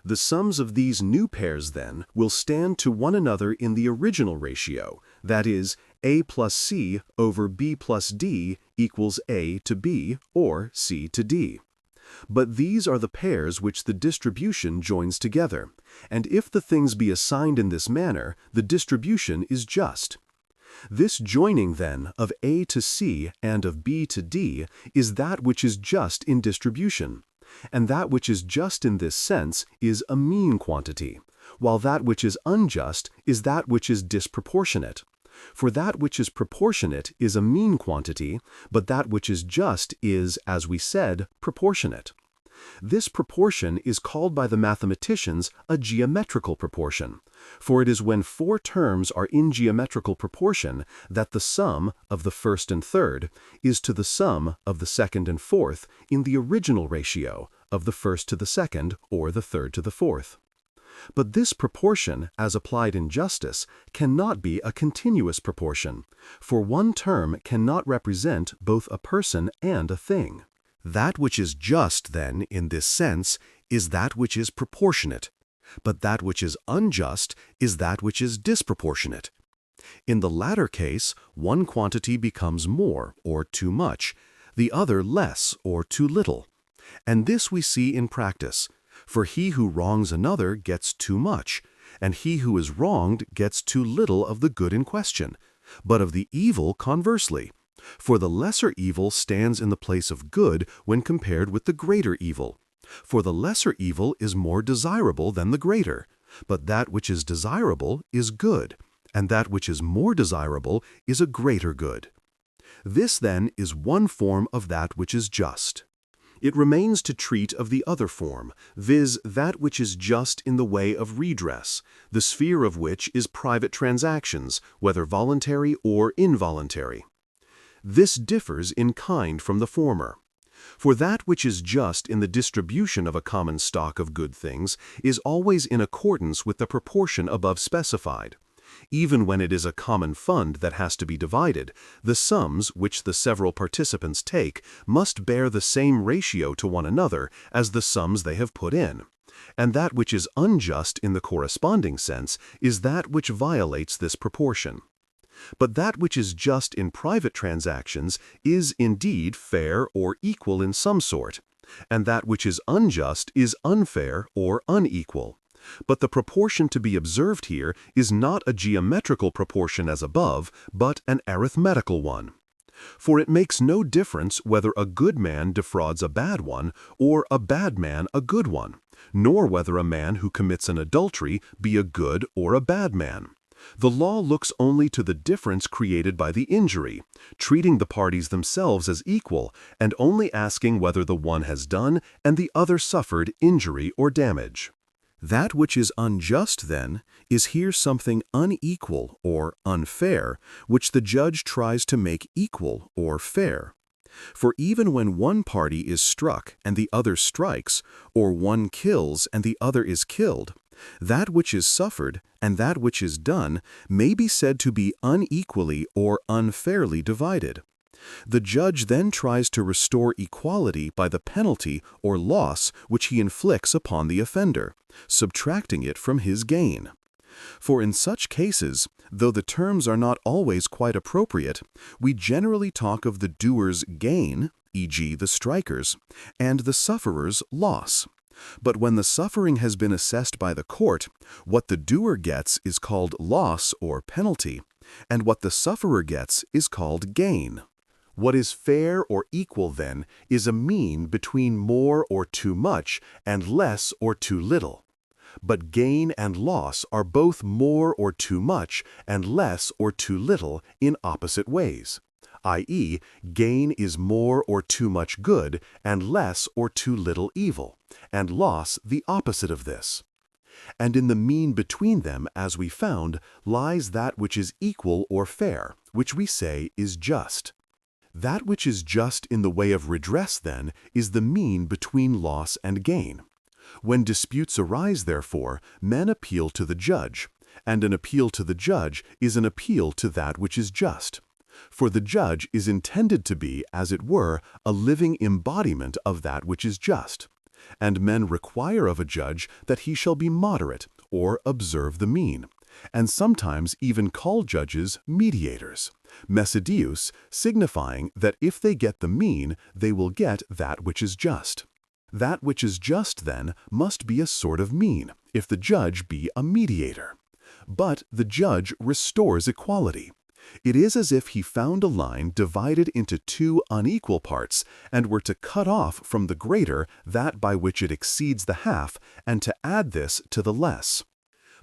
The sums of these new pairs, then, will stand to one another in the original ratio, that is, A plus C over B plus D equals A to B, or C to D. But these are the pairs which the distribution joins together, and if the things be assigned in this manner, the distribution is just. This joining, then, of A to C and of B to D is that which is just in distribution, and that which is just in this sense is a mean quantity, while that which is unjust is that which is disproportionate. For that which is proportionate is a mean quantity, but that which is just is, as we said, proportionate. This proportion is called by the mathematicians a geometrical proportion, for it is when 4 terms are in geometrical proportion that the sum of the first and third is to the sum of the second and fourth in the original ratio of the first to the second or the third to the fourth. But this proportion, as applied in justice, cannot be a continuous proportion, for one term cannot represent both a person and a thing. That which is just, then, in this sense, is that which is proportionate, but that which is unjust is that which is disproportionate. In the latter case, one quantity becomes more, or too much, the other less, or too little. And this we see in practice, for he who wrongs another gets too much, and he who is wronged gets too little of the good in question, but of the evil conversely. For the lesser evil stands in the place of good when compared with the greater evil. For the lesser evil is more desirable than the greater, but that which is desirable is good, and that which is more desirable is a greater good. This, then, is one form of that which is just. It remains to treat of the other form, viz., that which is just in the way of redress, the sphere of which is private transactions, whether voluntary or involuntary. This differs in kind from the former. For that which is just in the distribution of a common stock of good things is always in accordance with the proportion above specified. Even when it is a common fund that has to be divided, the sums which the several participants take must bear the same ratio to one another as the sums they have put in. And that which is unjust in the corresponding sense is that which violates this proportion. But that which is just in private transactions is indeed fair or equal in some sort, and that which is unjust is unfair or unequal. But the proportion to be observed here is not a geometrical proportion as above, but an arithmetical one. For it makes no difference whether a good man defrauds a bad one, or a bad man a good one, nor whether a man who commits an adultery be a good or a bad man. The law looks only to the difference created by the injury, treating the parties themselves as equal, and only asking whether the one has done and the other suffered injury or damage. That which is unjust, then, is here something unequal or unfair, which the judge tries to make equal or fair. For even when one party is struck and the other strikes, or one kills and the other is killed, that which is suffered and that which is done may be said to be unequally or unfairly divided. The judge then tries to restore equality by the penalty or loss which he inflicts upon the offender, subtracting it from his gain. For in such cases, though the terms are not always quite appropriate, we generally talk of the doer's gain, e.g. the strikers, and the sufferer's loss. But when the suffering has been assessed by the court, what the doer gets is called loss or penalty, and what the sufferer gets is called gain. What is fair or equal, then, is a mean between more or too much and less or too little. but gain and loss are both more or too much and less or too little in opposite ways, i.e., gain is more or too much good and less or too little evil, and loss the opposite of this. And in the mean between them, as we found, lies that which is equal or fair, which we say is just. That which is just in the way of redress, then, is the mean between loss and gain. When disputes arise, therefore, men appeal to the judge, and an appeal to the judge is an appeal to that which is just. For the judge is intended to be, as it were, a living embodiment of that which is just. And men require of a judge that he shall be moderate, or observe the mean, and sometimes even call judges mediators, mesideus, signifying that if they get the mean, they will get that which is just. That which is just, then, must be a sort of mean, if the judge be a mediator. But the judge restores equality. It is as if he found a line divided into two unequal parts, and were to cut off from the greater that by which it exceeds the half, and to add this to the less.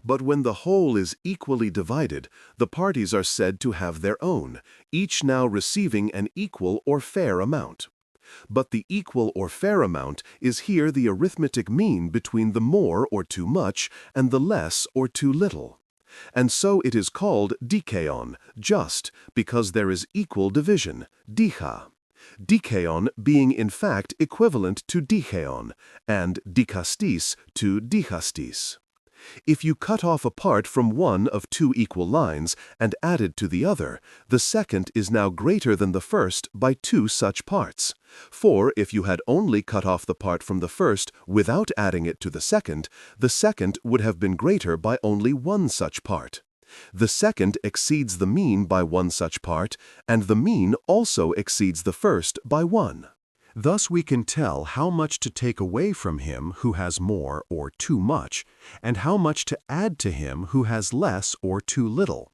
But when the whole is equally divided, the parties are said to have their own, each now receiving an equal or fair amount. But the equal or fair amount is here the arithmetic mean between the more or too much and the less or too little. And so it is called dikaion, just, because there is equal division, dicha. Dikaion being in fact equivalent to dikaion, and dikastis to dichastis. If you cut off a part from one of two equal lines and add it to the other, the second is now greater than the first by two such parts. For if you had only cut off the part from the first without adding it to the second would have been greater by only one such part. The second exceeds the mean by one such part, and the mean also exceeds the first by one. Thus we can tell how much to take away from him who has more or too much, and how much to add to him who has less or too little.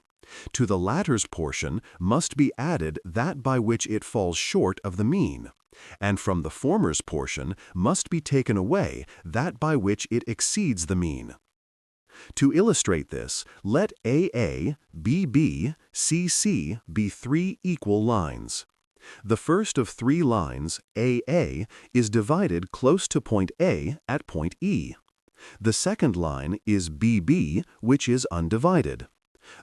To the latter's portion must be added that by which it falls short of the mean, and from the former's portion must be taken away that by which it exceeds the mean. To illustrate this, let AA, BB, CC be three equal lines. The first of three lines, AA, is divided close to point A at point E. The second line is BB, which is undivided.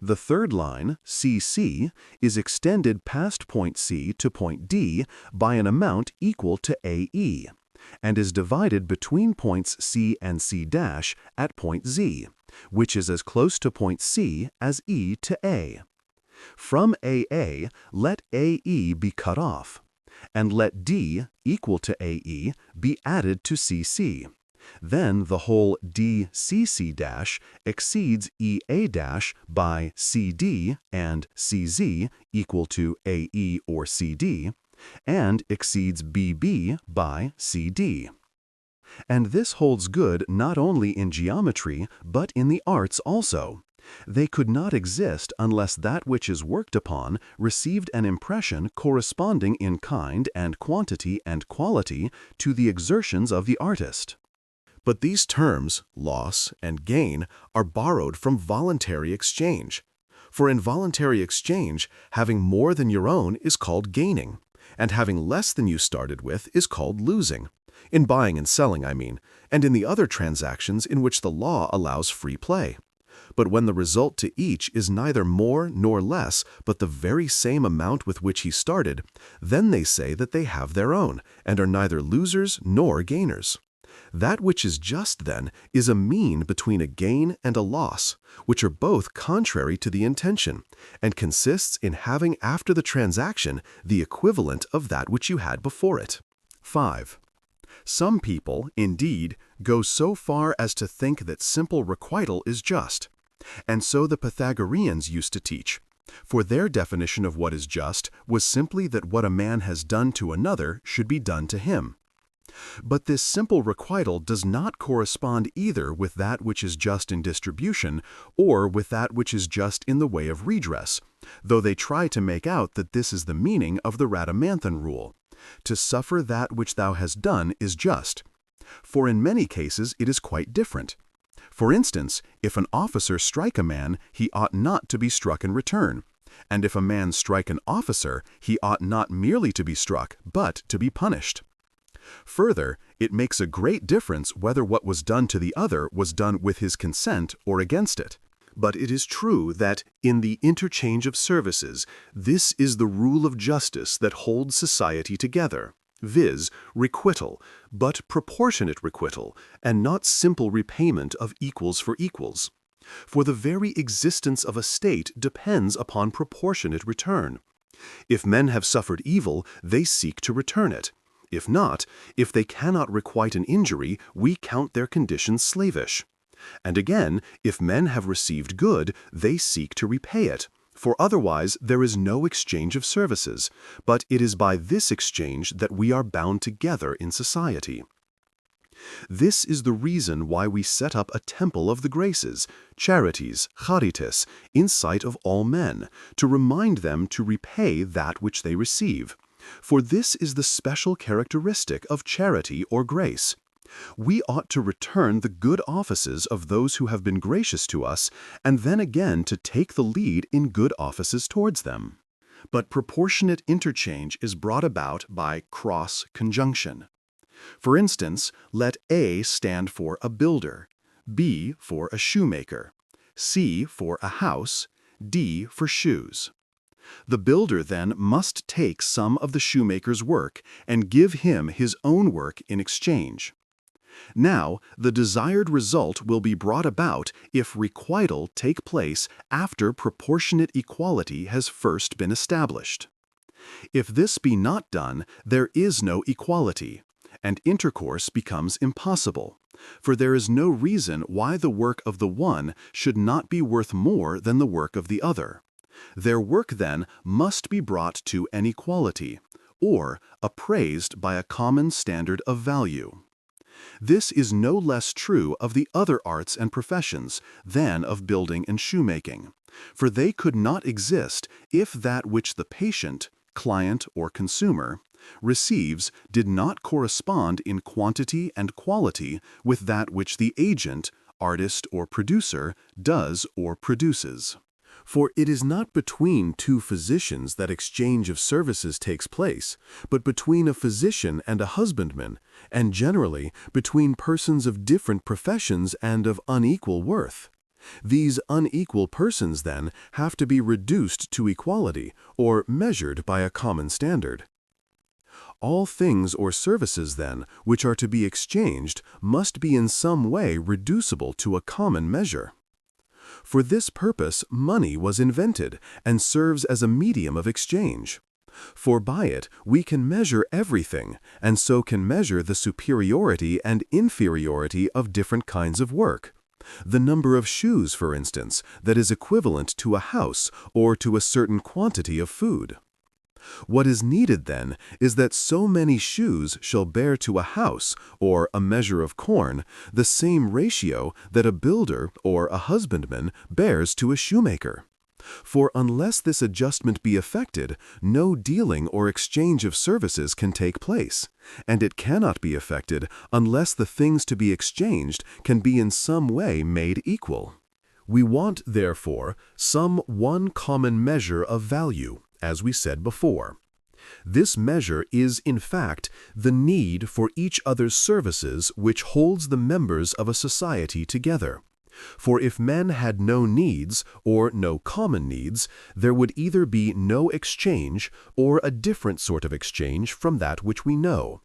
The third line, CC, is extended past point C to point D by an amount equal to AE, and is divided between points C and C' at point Z, which is as close to point C as E to A. From AA, let AE be cut off, and let D, equal to AE, be added to CC. Then the whole DCC' exceeds EA' by CD and CZ equal to AE or CD, and exceeds BB by CD. And this holds good not only in geometry, but in the arts also. They could not exist unless that which is worked upon received an impression corresponding in kind and quantity and quality to the exertions of the artist. But these terms, loss and gain, are borrowed from voluntary exchange. For in voluntary exchange, having more than your own is called gaining, and having less than you started with is called losing. In buying and selling, I mean, and in the other transactions in which the law allows free play. But when the result to each is neither more nor less, but the very same amount with which he started, then they say that they have their own, and are neither losers nor gainers. That which is just, then, is a mean between a gain and a loss, which are both contrary to the intention, and consists in having after the transaction the equivalent of that which you had before it. 5. Some people, indeed, go so far as to think that simple requital is just, and so the Pythagoreans used to teach, for their definition of what is just was simply that what a man has done to another should be done to him. But this simple requital does not correspond either with that which is just in distribution or with that which is just in the way of redress, though they try to make out that this is the meaning of the Rhadamanthine rule. To suffer that which thou hast done is just. For in many cases it is quite different. For instance, if an officer strike a man, he ought not to be struck in return. And if a man strike an officer, he ought not merely to be struck, but to be punished. Further, it makes a great difference whether what was done to the other was done with his consent or against it. But it is true that, in the interchange of services, this is the rule of justice that holds society together, viz., requital, but proportionate requital, and not simple repayment of equals for equals. For the very existence of a state depends upon proportionate return. If men have suffered evil, they seek to return it. If not, if they cannot requite an injury, we count their condition slavish. And again, if men have received good, they seek to repay it, for otherwise there is no exchange of services, but it is by this exchange that we are bound together in society. This is the reason why we set up a temple of the graces, charities, charites, in sight of all men, to remind them to repay that which they receive. For this is the special characteristic of charity or grace. We ought to return the good offices of those who have been gracious to us, and then again to take the lead in good offices towards them. But proportionate interchange is brought about by cross-conjunction. For instance, let A stand for a builder, B for a shoemaker, C for a house, D for shoes. The builder then must take some of the shoemaker's work and give him his own work in exchange. Now, the desired result will be brought about if requital take place after proportionate equality has first been established. If this be not done, there is no equality, and intercourse becomes impossible, for there is no reason why the work of the one should not be worth more than the work of the other. Their work, then, must be brought to an equality, or appraised by a common standard of value. This is no less true of the other arts and professions than of building and shoemaking, for they could not exist if that which the patient, client, or consumer receives did not correspond in quantity and quality with that which the agent, artist, or producer does or produces. For it is not between two physicians that exchange of services takes place, but between a physician and a husbandman, and generally between persons of different professions and of unequal worth. These unequal persons, then, have to be reduced to equality, or measured by a common standard. All things or services, then, which are to be exchanged, must be in some way reducible to a common measure. For this purpose, money was invented and serves as a medium of exchange. For by it we can measure everything, and so can measure the superiority and inferiority of different kinds of work. The number of shoes, for instance, that is equivalent to a house or to a certain quantity of food. What is needed, then, is that so many shoes shall bear to a house, or a measure of corn, the same ratio that a builder or a husbandman bears to a shoemaker. For unless this adjustment be effected, no dealing or exchange of services can take place, and it cannot be effected unless the things to be exchanged can be in some way made equal. We want, therefore, some one common measure of value, as we said before. This measure is, in fact, the need for each other's services which holds the members of a society together. For if men had no needs, or no common needs, there would either be no exchange, or a different sort of exchange from that which we know.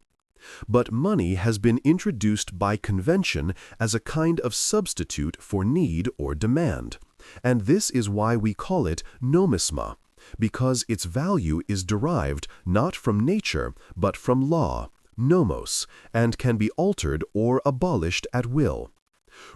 But money has been introduced by convention as a kind of substitute for need or demand, and this is why we call it nomisma, because its value is derived not from nature, but from law, nomos, and can be altered or abolished at will.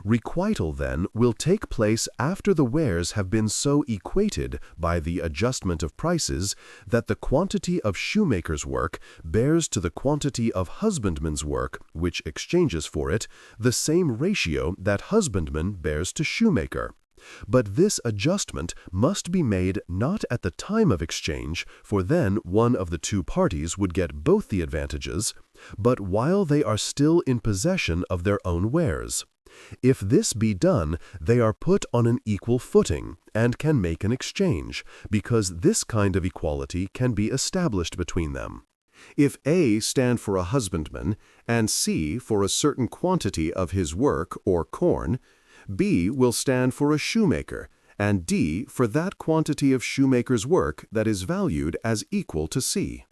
Requital, then, will take place after the wares have been so equated by the adjustment of prices that the quantity of shoemaker's work bears to the quantity of husbandman's work, which exchanges for it, the same ratio that husbandman bears to shoemaker. But this adjustment must be made not at the time of exchange, for then one of the two parties would get both the advantages, but while they are still in possession of their own wares. If this be done, they are put on an equal footing and can make an exchange, because this kind of equality can be established between them. If A stand for a husbandman, and C for a certain quantity of his work or corn, B will stand for a shoemaker, and D for that quantity of shoemaker's work that is valued as equal to C.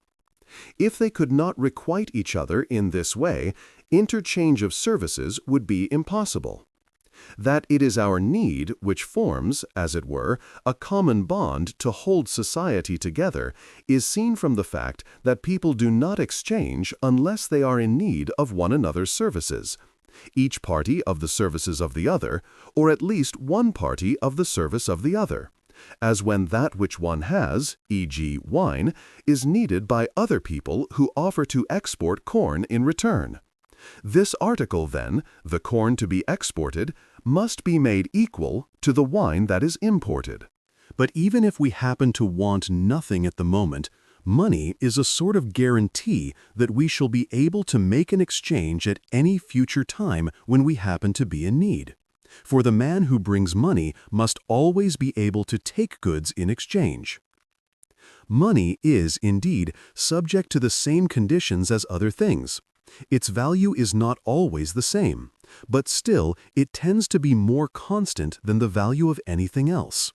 If they could not requite each other in this way, interchange of services would be impossible. That it is our need which forms, as it were, a common bond to hold society together is seen from the fact that people do not exchange unless they are in need of one another's services, each party of the services of the other, or at least one party of the service of the other, as when that which one has, e.g. wine, is needed by other people who offer to export corn in return. This article, then, the corn to be exported, must be made equal to the wine that is imported. But even if we happen to want nothing at the moment, money is a sort of guarantee that we shall be able to make an exchange at any future time when we happen to be in need. For the man who brings money must always be able to take goods in exchange. Money is, indeed, subject to the same conditions as other things. Its value is not always the same, but still it tends to be more constant than the value of anything else.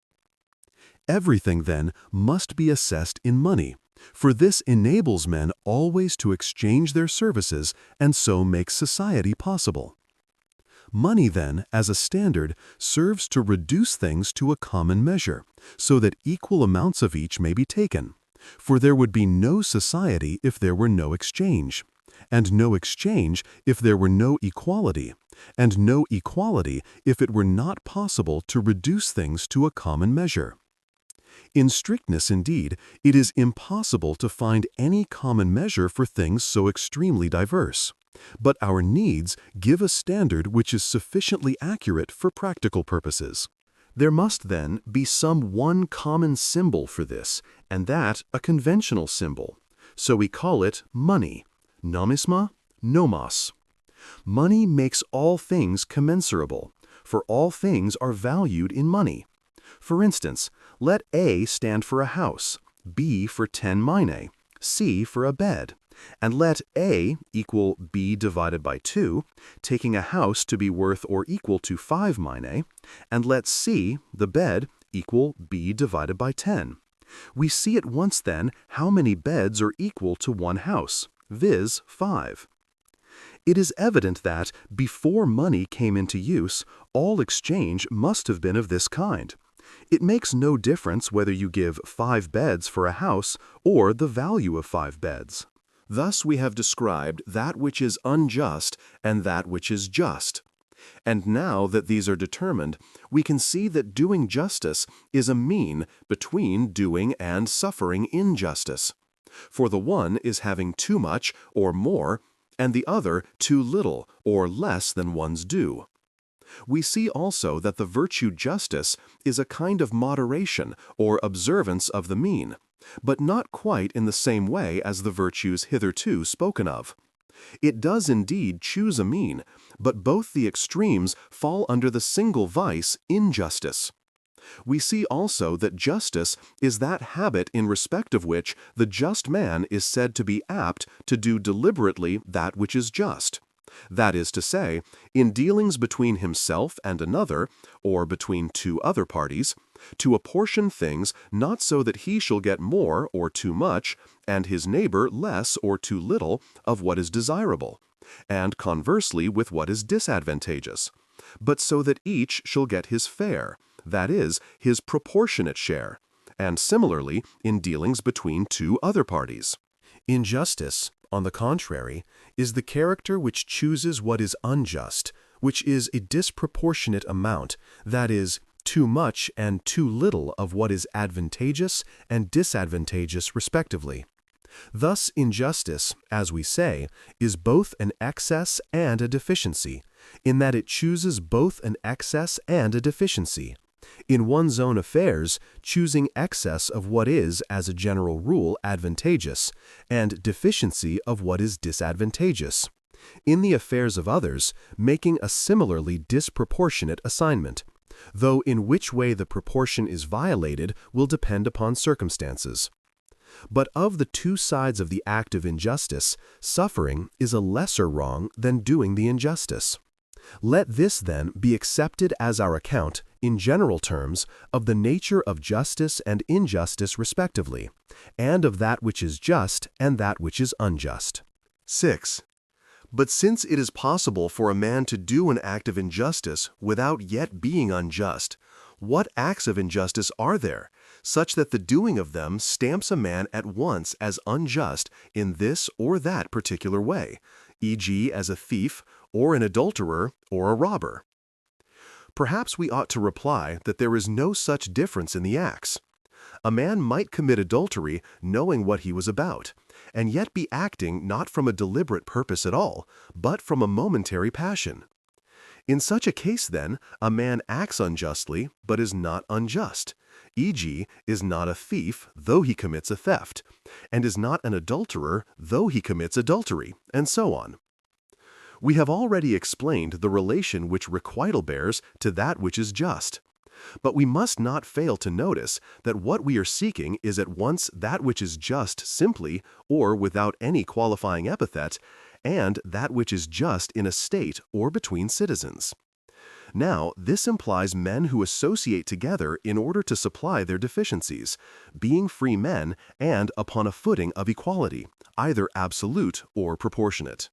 Everything, then, must be assessed in money, for this enables men always to exchange their services and so makes society possible. Money, then, as a standard, serves to reduce things to a common measure, so that equal amounts of each may be taken, for there would be no society if there were no exchange, and no exchange if there were no equality, and no equality if it were not possible to reduce things to a common measure. In strictness, indeed, it is impossible to find any common measure for things so extremely diverse. But our needs give a standard which is sufficiently accurate for practical purposes. There must then be some one common symbol for this, and that a conventional symbol. So we call it money, nomisma, nomos. Money makes all things commensurable, for all things are valued in money. For instance, let A stand for a house, B for 10 minae, C for a bed, and let A equal B divided by 2, taking a house to be worth or equal to 5 minae, and let C, the bed, equal B divided by 10. We see at once then how many beds are equal to one house, viz. 5. It is evident that, before money came into use, all exchange must have been of this kind. It makes no difference whether you give 5 beds for a house or the value of 5 beds. Thus we have described that which is unjust and that which is just. And now that these are determined, we can see that doing justice is a mean between doing and suffering injustice. For the one is having too much or more, and the other too little or less than one's due. We see also that the virtue justice is a kind of moderation or observance of the mean, but not quite in the same way as the virtues hitherto spoken of. It does indeed choose a mean, but both the extremes fall under the single vice, injustice. We see also that justice is that habit in respect of which the just man is said to be apt to do deliberately that which is just. That is to say, in dealings between himself and another, or between two other parties, to apportion things not so that he shall get more or too much, and his neighbor less or too little of what is desirable, and conversely with what is disadvantageous, but so that each shall get his fair, that is, his proportionate share, and similarly in dealings between two other parties. Injustice, on the contrary, is the character which chooses what is unjust, which is a disproportionate amount, that is, too much and too little of what is advantageous and disadvantageous respectively. Thus injustice, as we say, is both an excess and a deficiency, in that it chooses both an excess and a deficiency. In one's own affairs, choosing excess of what is, as a general rule, advantageous, and deficiency of what is disadvantageous. In the affairs of others, making a similarly disproportionate assignment, though in which way the proportion is violated will depend upon circumstances. But of the two sides of the act of injustice, suffering is a lesser wrong than doing the injustice. Let this, then, be accepted as our account, in general terms, of the nature of justice and injustice respectively, and of that which is just and that which is unjust. 6. But since it is possible for a man to do an act of injustice without yet being unjust, what acts of injustice are there, such that the doing of them stamps a man at once as unjust in this or that particular way, e.g., as a thief, or an adulterer, or a robber? Perhaps we ought to reply that there is no such difference in the acts. A man might commit adultery knowing what he was about, and yet be acting not from a deliberate purpose at all, but from a momentary passion. In such a case, then, a man acts unjustly, but is not unjust, e.g., is not a thief, though he commits a theft, and is not an adulterer, though he commits adultery, and so on. We have already explained the relation which requital bears to that which is just. But we must not fail to notice that what we are seeking is at once that which is just simply, or without any qualifying epithet, and that which is just in a state or between citizens. Now, this implies men who associate together in order to supply their deficiencies, being free men and upon a footing of equality, either absolute or proportionate.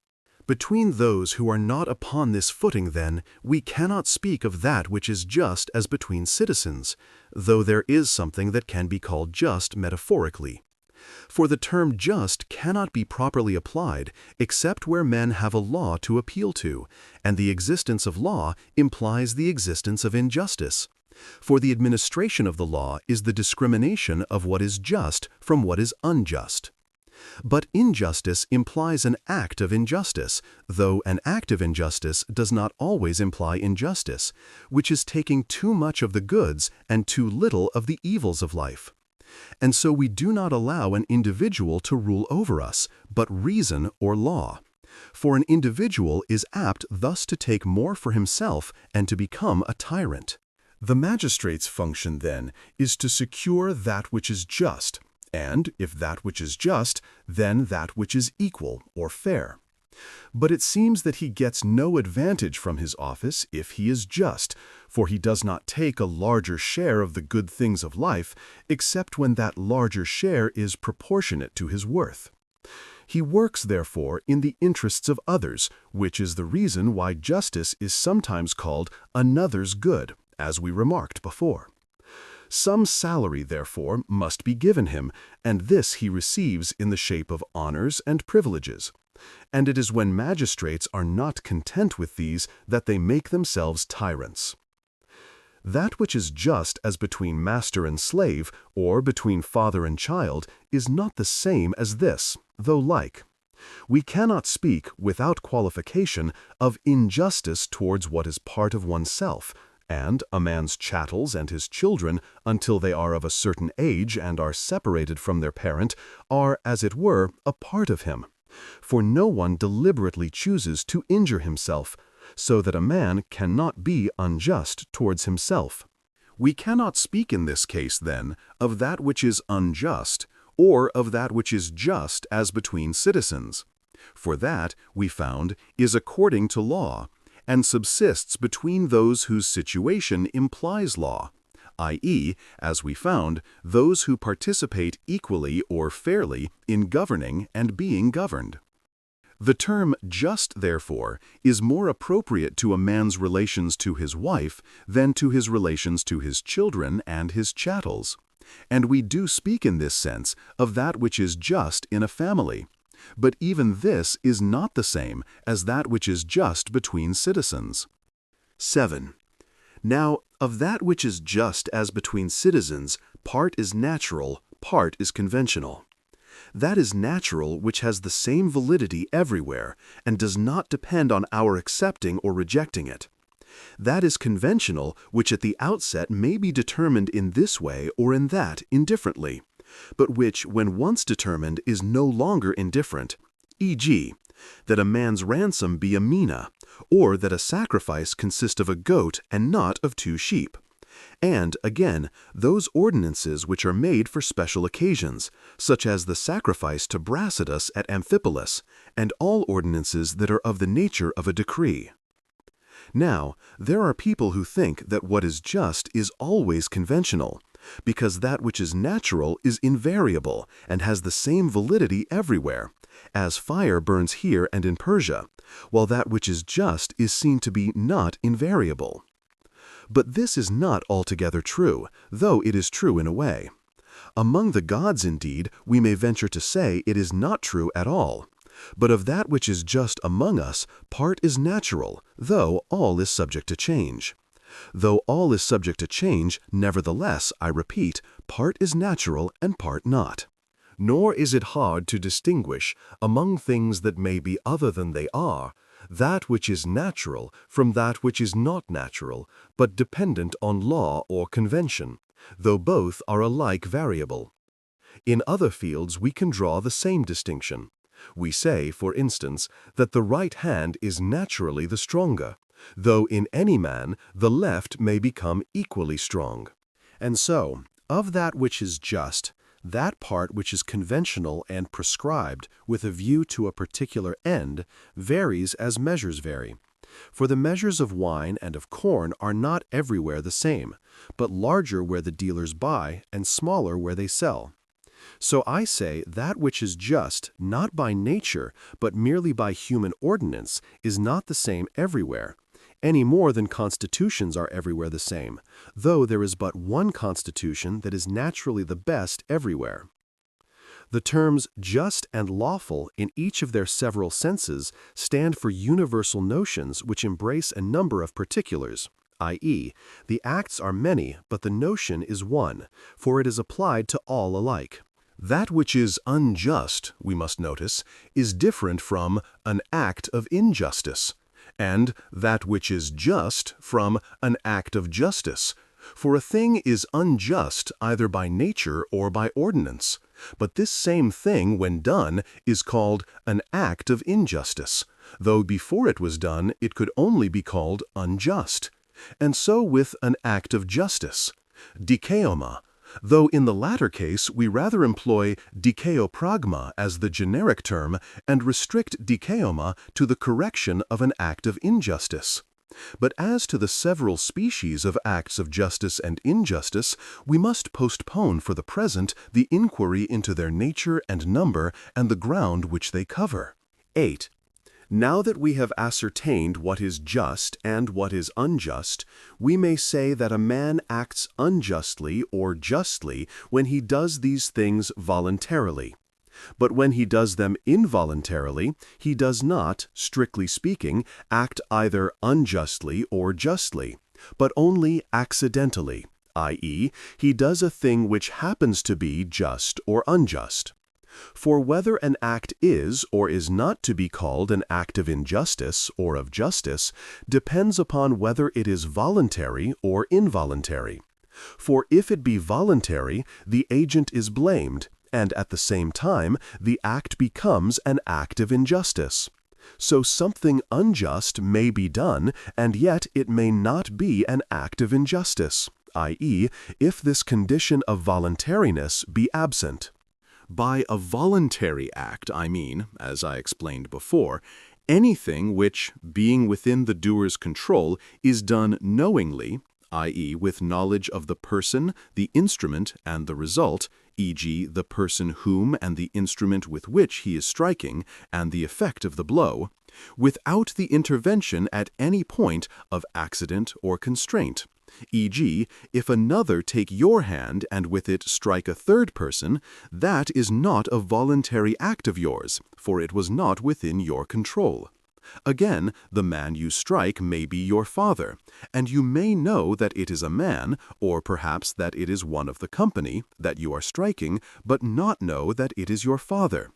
Between those who are not upon this footing, then, we cannot speak of that which is just as between citizens, though there is something that can be called just metaphorically. For the term just cannot be properly applied except where men have a law to appeal to, and the existence of law implies the existence of injustice. For the administration of the law is the discrimination of what is just from what is unjust. But injustice implies an act of injustice, though an act of injustice does not always imply injustice, which is taking too much of the goods and too little of the evils of life. And so we do not allow an individual to rule over us, but reason or law. For an individual is apt thus to take more for himself and to become a tyrant. The magistrate's function, then, is to secure that which is just, and, if that which is just, then that which is equal or fair. But it seems that he gets no advantage from his office if he is just, for he does not take a larger share of the good things of life, except when that larger share is proportionate to his worth. He works, therefore, in the interests of others, which is the reason why justice is sometimes called another's good, as we remarked before. Some salary, therefore, must be given him, and this he receives in the shape of honors and privileges. And it is when magistrates are not content with these that they make themselves tyrants. That which is just as between master and slave, or between father and child, is not the same as this, though like. We cannot speak, without qualification, of injustice towards what is part of oneself, and a man's chattels and his children, until they are of a certain age and are separated from their parent, are, as it were, a part of him. For no one deliberately chooses to injure himself, so that a man cannot be unjust towards himself. We cannot speak in this case, then, of that which is unjust, or of that which is just as between citizens. For that, we found, is according to law, and subsists between those whose situation implies law, i.e., as we found, those who participate equally or fairly in governing and being governed. The term just, therefore, is more appropriate to a man's relations to his wife than to his relations to his children and his chattels. And we do speak in this sense of that which is just in a family. But even this is not the same as that which is just between citizens. 7. Now, of that which is just as between citizens, part is natural, part is conventional. That is natural which has the same validity everywhere, and does not depend on our accepting or rejecting it. That is conventional which at the outset may be determined in this way or in that indifferently, but which, when once determined, is no longer indifferent. E.g., that a man's ransom be a mina, or that a sacrifice consist of a goat and not of 2 sheep. And, again, those ordinances which are made for special occasions, such as the sacrifice to Brasidas at Amphipolis, and all ordinances that are of the nature of a decree. Now, there are people who think that what is just is always conventional, because that which is natural is invariable and has the same validity everywhere, as fire burns here and in Persia, while that which is just is seen to be not invariable. But this is not altogether true, though it is true in a way. Among the gods, indeed, we may venture to say it is not true at all. But of that which is just among us, part is natural, though all is subject to change. Though all is subject to change, nevertheless, I repeat, part is natural and part not. Nor is it hard to distinguish, among things that may be other than they are, that which is natural from that which is not natural, but dependent on law or convention, though both are alike variable. In other fields we can draw the same distinction. We say, for instance, that the right hand is naturally the stronger, though in any man the left may become equally strong. And so, of that which is just, that part which is conventional and prescribed with a view to a particular end varies as measures vary. For the measures of wine and of corn are not everywhere the same, but larger where the dealers buy and smaller where they sell. So I say that which is just, not by nature, but merely by human ordinance, is not the same everywhere, any more than constitutions are everywhere the same, though there is but one constitution that is naturally the best everywhere. The terms just and lawful in each of their several senses stand for universal notions which embrace a number of particulars, i.e., the acts are many, but the notion is one, for it is applied to all alike. That which is unjust, we must notice, is different from an act of injustice, and that which is just from an act of justice. For a thing is unjust either by nature or by ordinance, but this same thing, when done, is called an act of injustice, though before it was done it could only be called unjust. And so with an act of justice, dikeoma, though in the latter case we rather employ dikeopragma as the generic term and restrict dikeoma to the correction of an act of injustice. But as to the several species of acts of justice and injustice, we must postpone for the present the inquiry into their nature and number and the ground which they cover. 8. Now that we have ascertained what is just and what is unjust, we may say that a man acts unjustly or justly when he does these things voluntarily. But when he does them involuntarily, he does not, strictly speaking, act either unjustly or justly, but only accidentally, i.e., he does a thing which happens to be just or unjust. For whether an act is or is not to be called an act of injustice or of justice depends upon whether it is voluntary or involuntary. For if it be voluntary, the agent is blamed, and at the same time the act becomes an act of injustice. So something unjust may be done, and yet it may not be an act of injustice, i.e., if this condition of voluntariness be absent. By a voluntary act, I mean, as I explained before, anything which, being within the doer's control, is done knowingly, i.e., with knowledge of the person, the instrument, and the result, e.g., the person whom and the instrument with which he is striking, and the effect of the blow, without the intervention at any point of accident or constraint. E.g., if another take your hand and with it strike a third person, that is not a voluntary act of yours, for it was not within your control. Again, the man you strike may be your father, and you may know that it is a man, or perhaps that it is one of the company, that you are striking, but not know that it is your father.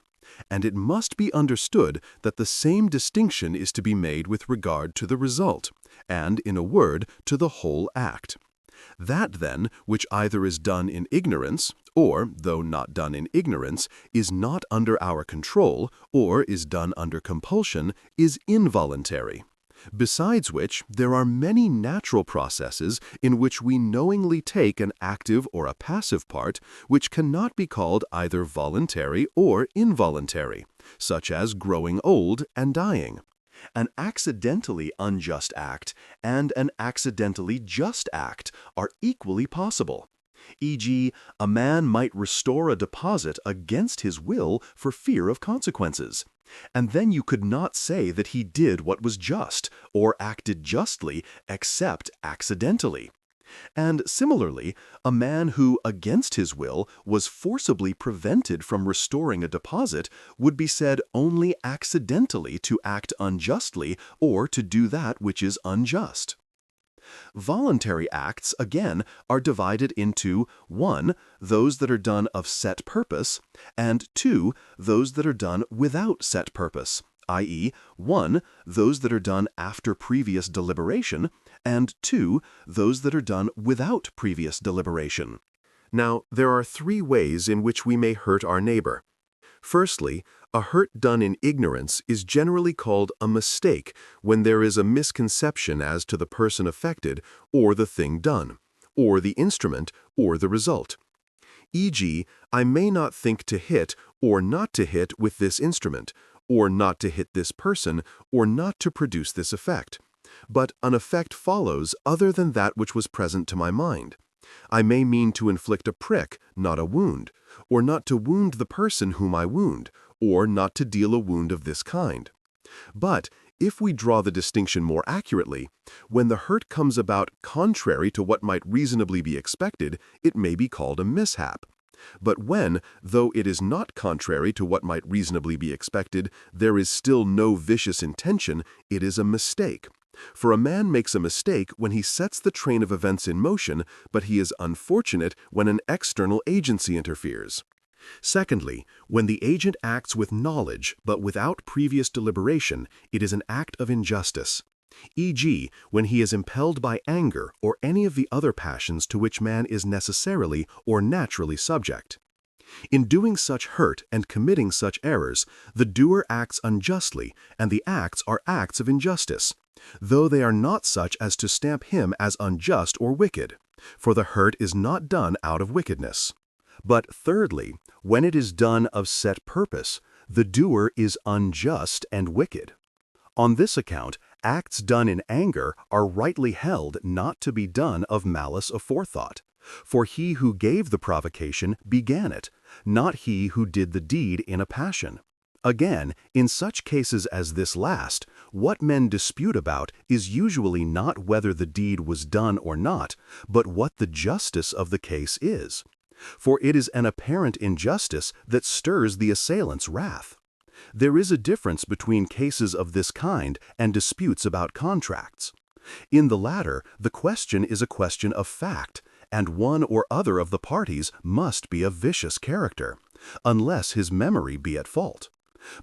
And it must be understood that the same distinction is to be made with regard to the result, and, in a word, to the whole act. That, then, which either is done in ignorance, or, though not done in ignorance, is not under our control, or is done under compulsion, is involuntary. Besides which, there are many natural processes in which we knowingly take an active or a passive part, which cannot be called either voluntary or involuntary, such as growing old and dying. An accidentally unjust act and an accidentally just act are equally possible. E.g., a man might restore a deposit against his will for fear of consequences. And then you could not say that he did what was just or acted justly except accidentally. And similarly, a man who, against his will, was forcibly prevented from restoring a deposit would be said only accidentally to act unjustly or to do that which is unjust. Voluntary acts, again, are divided into 1. Those that are done of set purpose, and 2. Those that are done without set purpose, i.e., 1. Those that are done after previous deliberation, and 2. Those that are done without previous deliberation. Now, there are 3 ways in which we may hurt our neighbor. Firstly, a hurt done in ignorance is generally called a mistake when there is a misconception as to the person affected or the thing done, or the instrument or the result. E.g., I may not think to hit or not to hit with this instrument, or not to hit this person, or not to produce this effect. But an effect follows other than that which was present to my mind. I may mean to inflict a prick, not a wound, or not to wound the person whom I wound, or not to deal a wound of this kind. But if we draw the distinction more accurately, when the hurt comes about contrary to what might reasonably be expected, it may be called a mishap. But when, though it is not contrary to what might reasonably be expected, there is still no vicious intention, it is a mistake. For a man makes a mistake when he sets the train of events in motion, but he is unfortunate when an external agency interferes. Secondly, when the agent acts with knowledge but without previous deliberation, it is an act of injustice. E.g., when he is impelled by anger or any of the other passions to which man is necessarily or naturally subject. In doing such hurt and committing such errors, the doer acts unjustly, and the acts are acts of injustice, though they are not such as to stamp him as unjust or wicked, for the hurt is not done out of wickedness. But thirdly, when it is done of set purpose, the doer is unjust and wicked. On this account, acts done in anger are rightly held not to be done of malice aforethought, for he who gave the provocation began it, not he who did the deed in a passion. Again, in such cases as this last, what men dispute about is usually not whether the deed was done or not, but what the justice of the case is. For it is an apparent injustice that stirs the assailant's wrath. There is a difference between cases of this kind and disputes about contracts. In the latter, the question is a question of fact, and one or other of the parties must be of vicious character, unless his memory be at fault.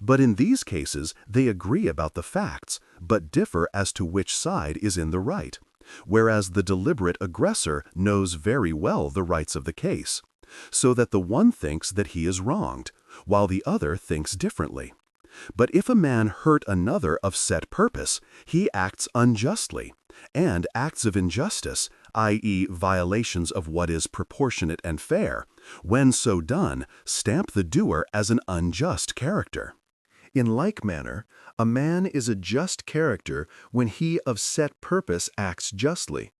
But in these cases, they agree about the facts, but differ as to which side is in the right, whereas the deliberate aggressor knows very well the rights of the case, so that the one thinks that he is wronged, while the other thinks differently. But if a man hurt another of set purpose, he acts unjustly, and acts of injustice, i.e., violations of what is proportionate and fair, when so done, stamp the doer as an unjust character. In like manner, a man is a just character when he of set purpose acts justly.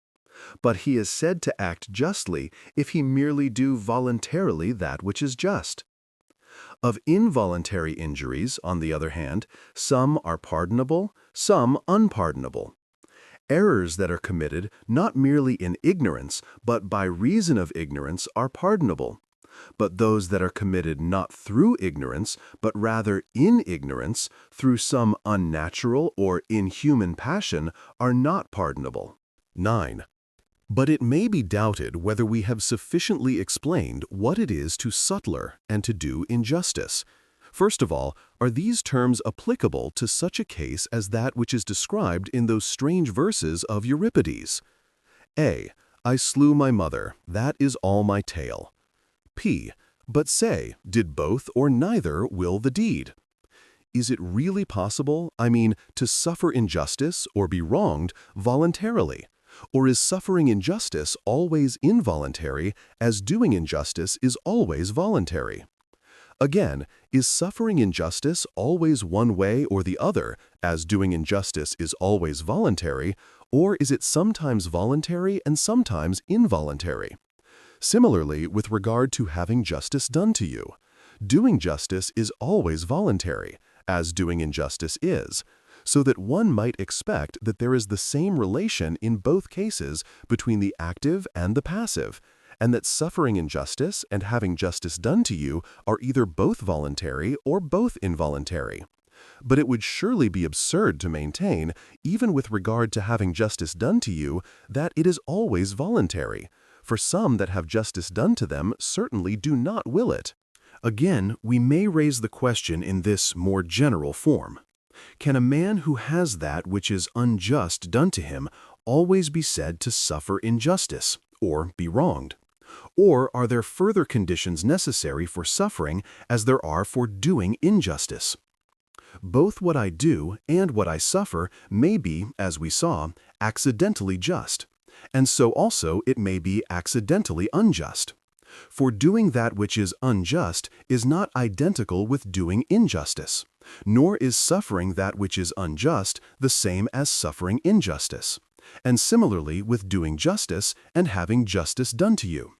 But he is said to act justly if he merely do voluntarily that which is just. Of involuntary injuries, on the other hand, some are pardonable, some unpardonable. Errors that are committed not merely in ignorance, but by reason of ignorance are pardonable. But those that are committed not through ignorance, but rather in ignorance, through some unnatural or inhuman passion, are not pardonable. 9. But it may be doubted whether we have sufficiently explained what it is to sutler and to do injustice. First of all, are these terms applicable to such a case as that which is described in those strange verses of Euripides? A. I slew my mother, that is all my tale. P. But say, did both or neither will the deed? Is it really possible, to suffer injustice or be wronged voluntarily? Or is suffering injustice always involuntary, as doing injustice is always voluntary? Again, is suffering injustice always one way or the other, as doing injustice is always voluntary, or is it sometimes voluntary and sometimes involuntary? Similarly, with regard to having justice done to you, doing justice is always voluntary, as doing injustice is, so that one might expect that there is the same relation in both cases between the active and the passive, and that suffering injustice and having justice done to you are either both voluntary or both involuntary. But it would surely be absurd to maintain, even with regard to having justice done to you, that it is always voluntary, for some that have justice done to them certainly do not will it. Again, we may raise the question in this more general form. Can a man who has that which is unjust done to him always be said to suffer injustice, or be wronged? Or are there further conditions necessary for suffering as there are for doing injustice? Both what I do and what I suffer may be, as we saw, accidentally just, and so also it may be accidentally unjust. For doing that which is unjust is not identical with doing injustice, nor is suffering that which is unjust the same as suffering injustice, and similarly with doing justice and having justice done to you.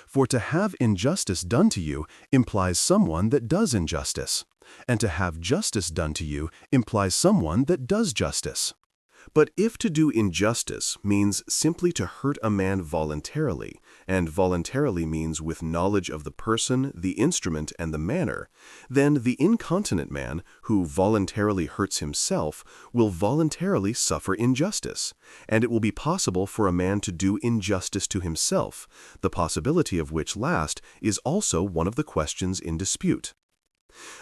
For to have injustice done to you implies someone that does injustice, and to have justice done to you implies someone that does justice. But if to do injustice means simply to hurt a man voluntarily, and voluntarily means with knowledge of the person, the instrument, and the manner, then the incontinent man, who voluntarily hurts himself, will voluntarily suffer injustice, and it will be possible for a man to do injustice to himself, the possibility of which last is also one of the questions in dispute.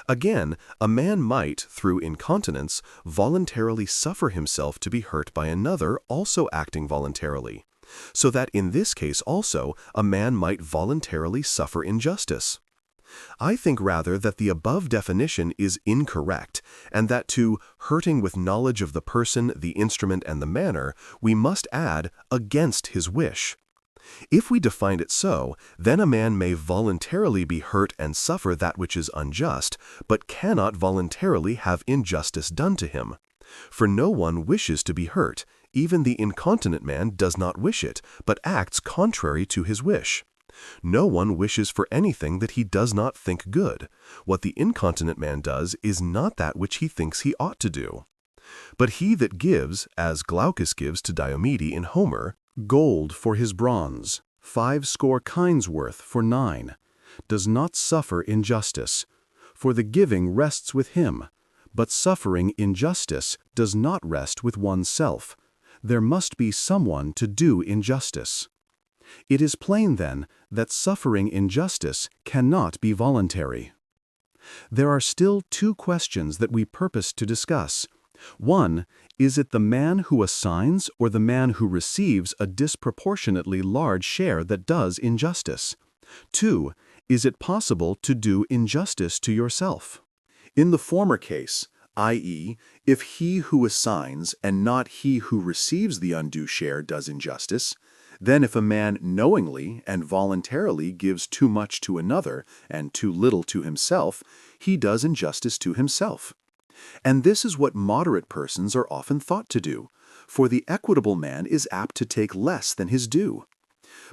Again, a man might, through incontinence, voluntarily suffer himself to be hurt by another also acting voluntarily, so that in this case also a man might voluntarily suffer injustice. I think rather that the above definition is incorrect, and that to hurting with knowledge of the person, the instrument, and the manner, we must add against his wish. If we defined it so, then a man may voluntarily be hurt and suffer that which is unjust, but cannot voluntarily have injustice done to him. For no one wishes to be hurt, even the incontinent man does not wish it, but acts contrary to his wish. No one wishes for anything that he does not think good. What the incontinent man does is not that which he thinks he ought to do. But he that gives, as Glaucus gives to Diomede in Homer, gold for his bronze, 50 kinds worth for 9, does not suffer injustice, for the giving rests with him, but suffering injustice does not rest with oneself. There must be someone to do injustice. It is plain, then, that suffering injustice cannot be voluntary. There are still 2 questions that we purpose to discuss. 1. Is it the man who assigns or the man who receives a disproportionately large share that does injustice? 2. Is it possible to do injustice to yourself? In the former case, i.e., if he who assigns and not he who receives the undue share does injustice, then if a man knowingly and voluntarily gives too much to another and too little to himself, he does injustice to himself. And this is what moderate persons are often thought to do, for the equitable man is apt to take less than his due.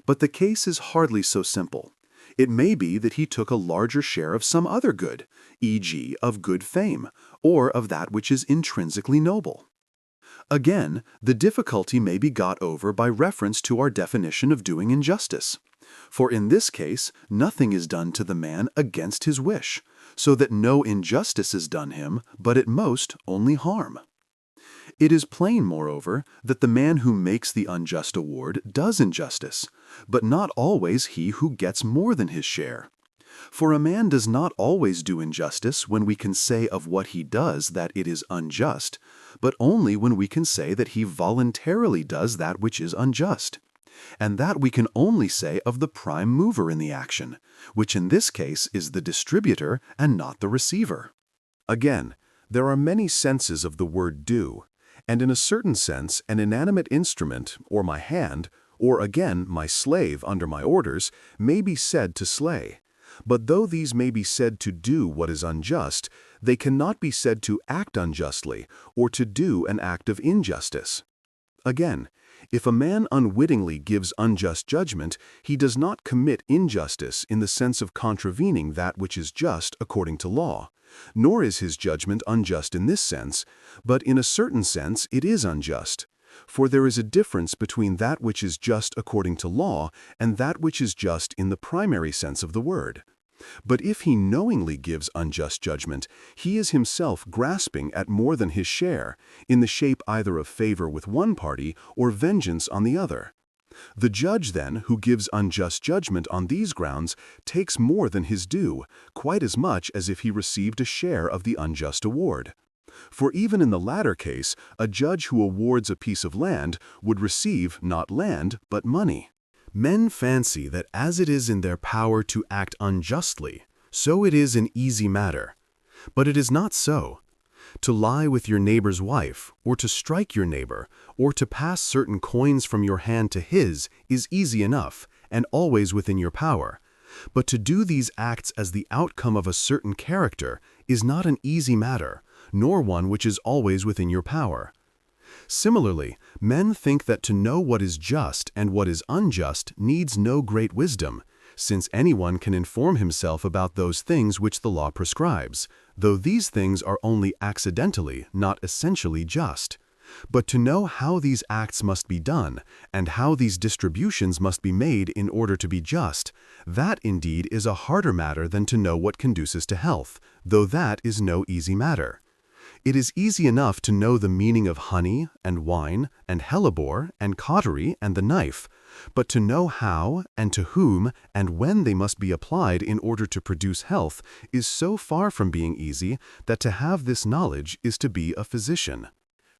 But the case is hardly so simple. It may be that he took a larger share of some other good, e.g., of good fame, or of that which is intrinsically noble. Again, the difficulty may be got over by reference to our definition of doing injustice. For in this case, nothing is done to the man against his wish, so that no injustice is done him, but at most only harm. It is plain, moreover, that the man who makes the unjust award does injustice, but not always he who gets more than his share. For a man does not always do injustice when we can say of what he does that it is unjust, but only when we can say that he voluntarily does that which is unjust. And that we can only say of the prime mover in the action, which in this case is the distributor and not the receiver. Again, there are many senses of the word do, and in a certain sense, an inanimate instrument, or my hand, or again, my slave under my orders, may be said to slay. But though these may be said to do what is unjust, they cannot be said to act unjustly, or to do an act of injustice. Again, if a man unwittingly gives unjust judgment, he does not commit injustice in the sense of contravening that which is just according to law, nor is his judgment unjust in this sense, but in a certain sense it is unjust. For there is a difference between that which is just according to law and that which is just in the primary sense of the word. But if he knowingly gives unjust judgment, he is himself grasping at more than his share, in the shape either of favor with one party or vengeance on the other. The judge, then, who gives unjust judgment on these grounds takes more than his due, quite as much as if he received a share of the unjust award. For even in the latter case, a judge who awards a piece of land would receive not land, but money. Men fancy that as it is in their power to act unjustly, so it is an easy matter. But it is not so. To lie with your neighbor's wife, or to strike your neighbor, or to pass certain coins from your hand to his is easy enough, and always within your power. But to do these acts as the outcome of a certain character is not an easy matter, nor one which is always within your power. Similarly, men think that to know what is just and what is unjust needs no great wisdom, since anyone can inform himself about those things which the law prescribes, though these things are only accidentally, not essentially just. But to know how these acts must be done, and how these distributions must be made in order to be just, that indeed is a harder matter than to know what conduces to health, though that is no easy matter. It is easy enough to know the meaning of honey, and wine, and hellebore, and cautery, and the knife, but to know how, and to whom, and when they must be applied in order to produce health is so far from being easy that to have this knowledge is to be a physician.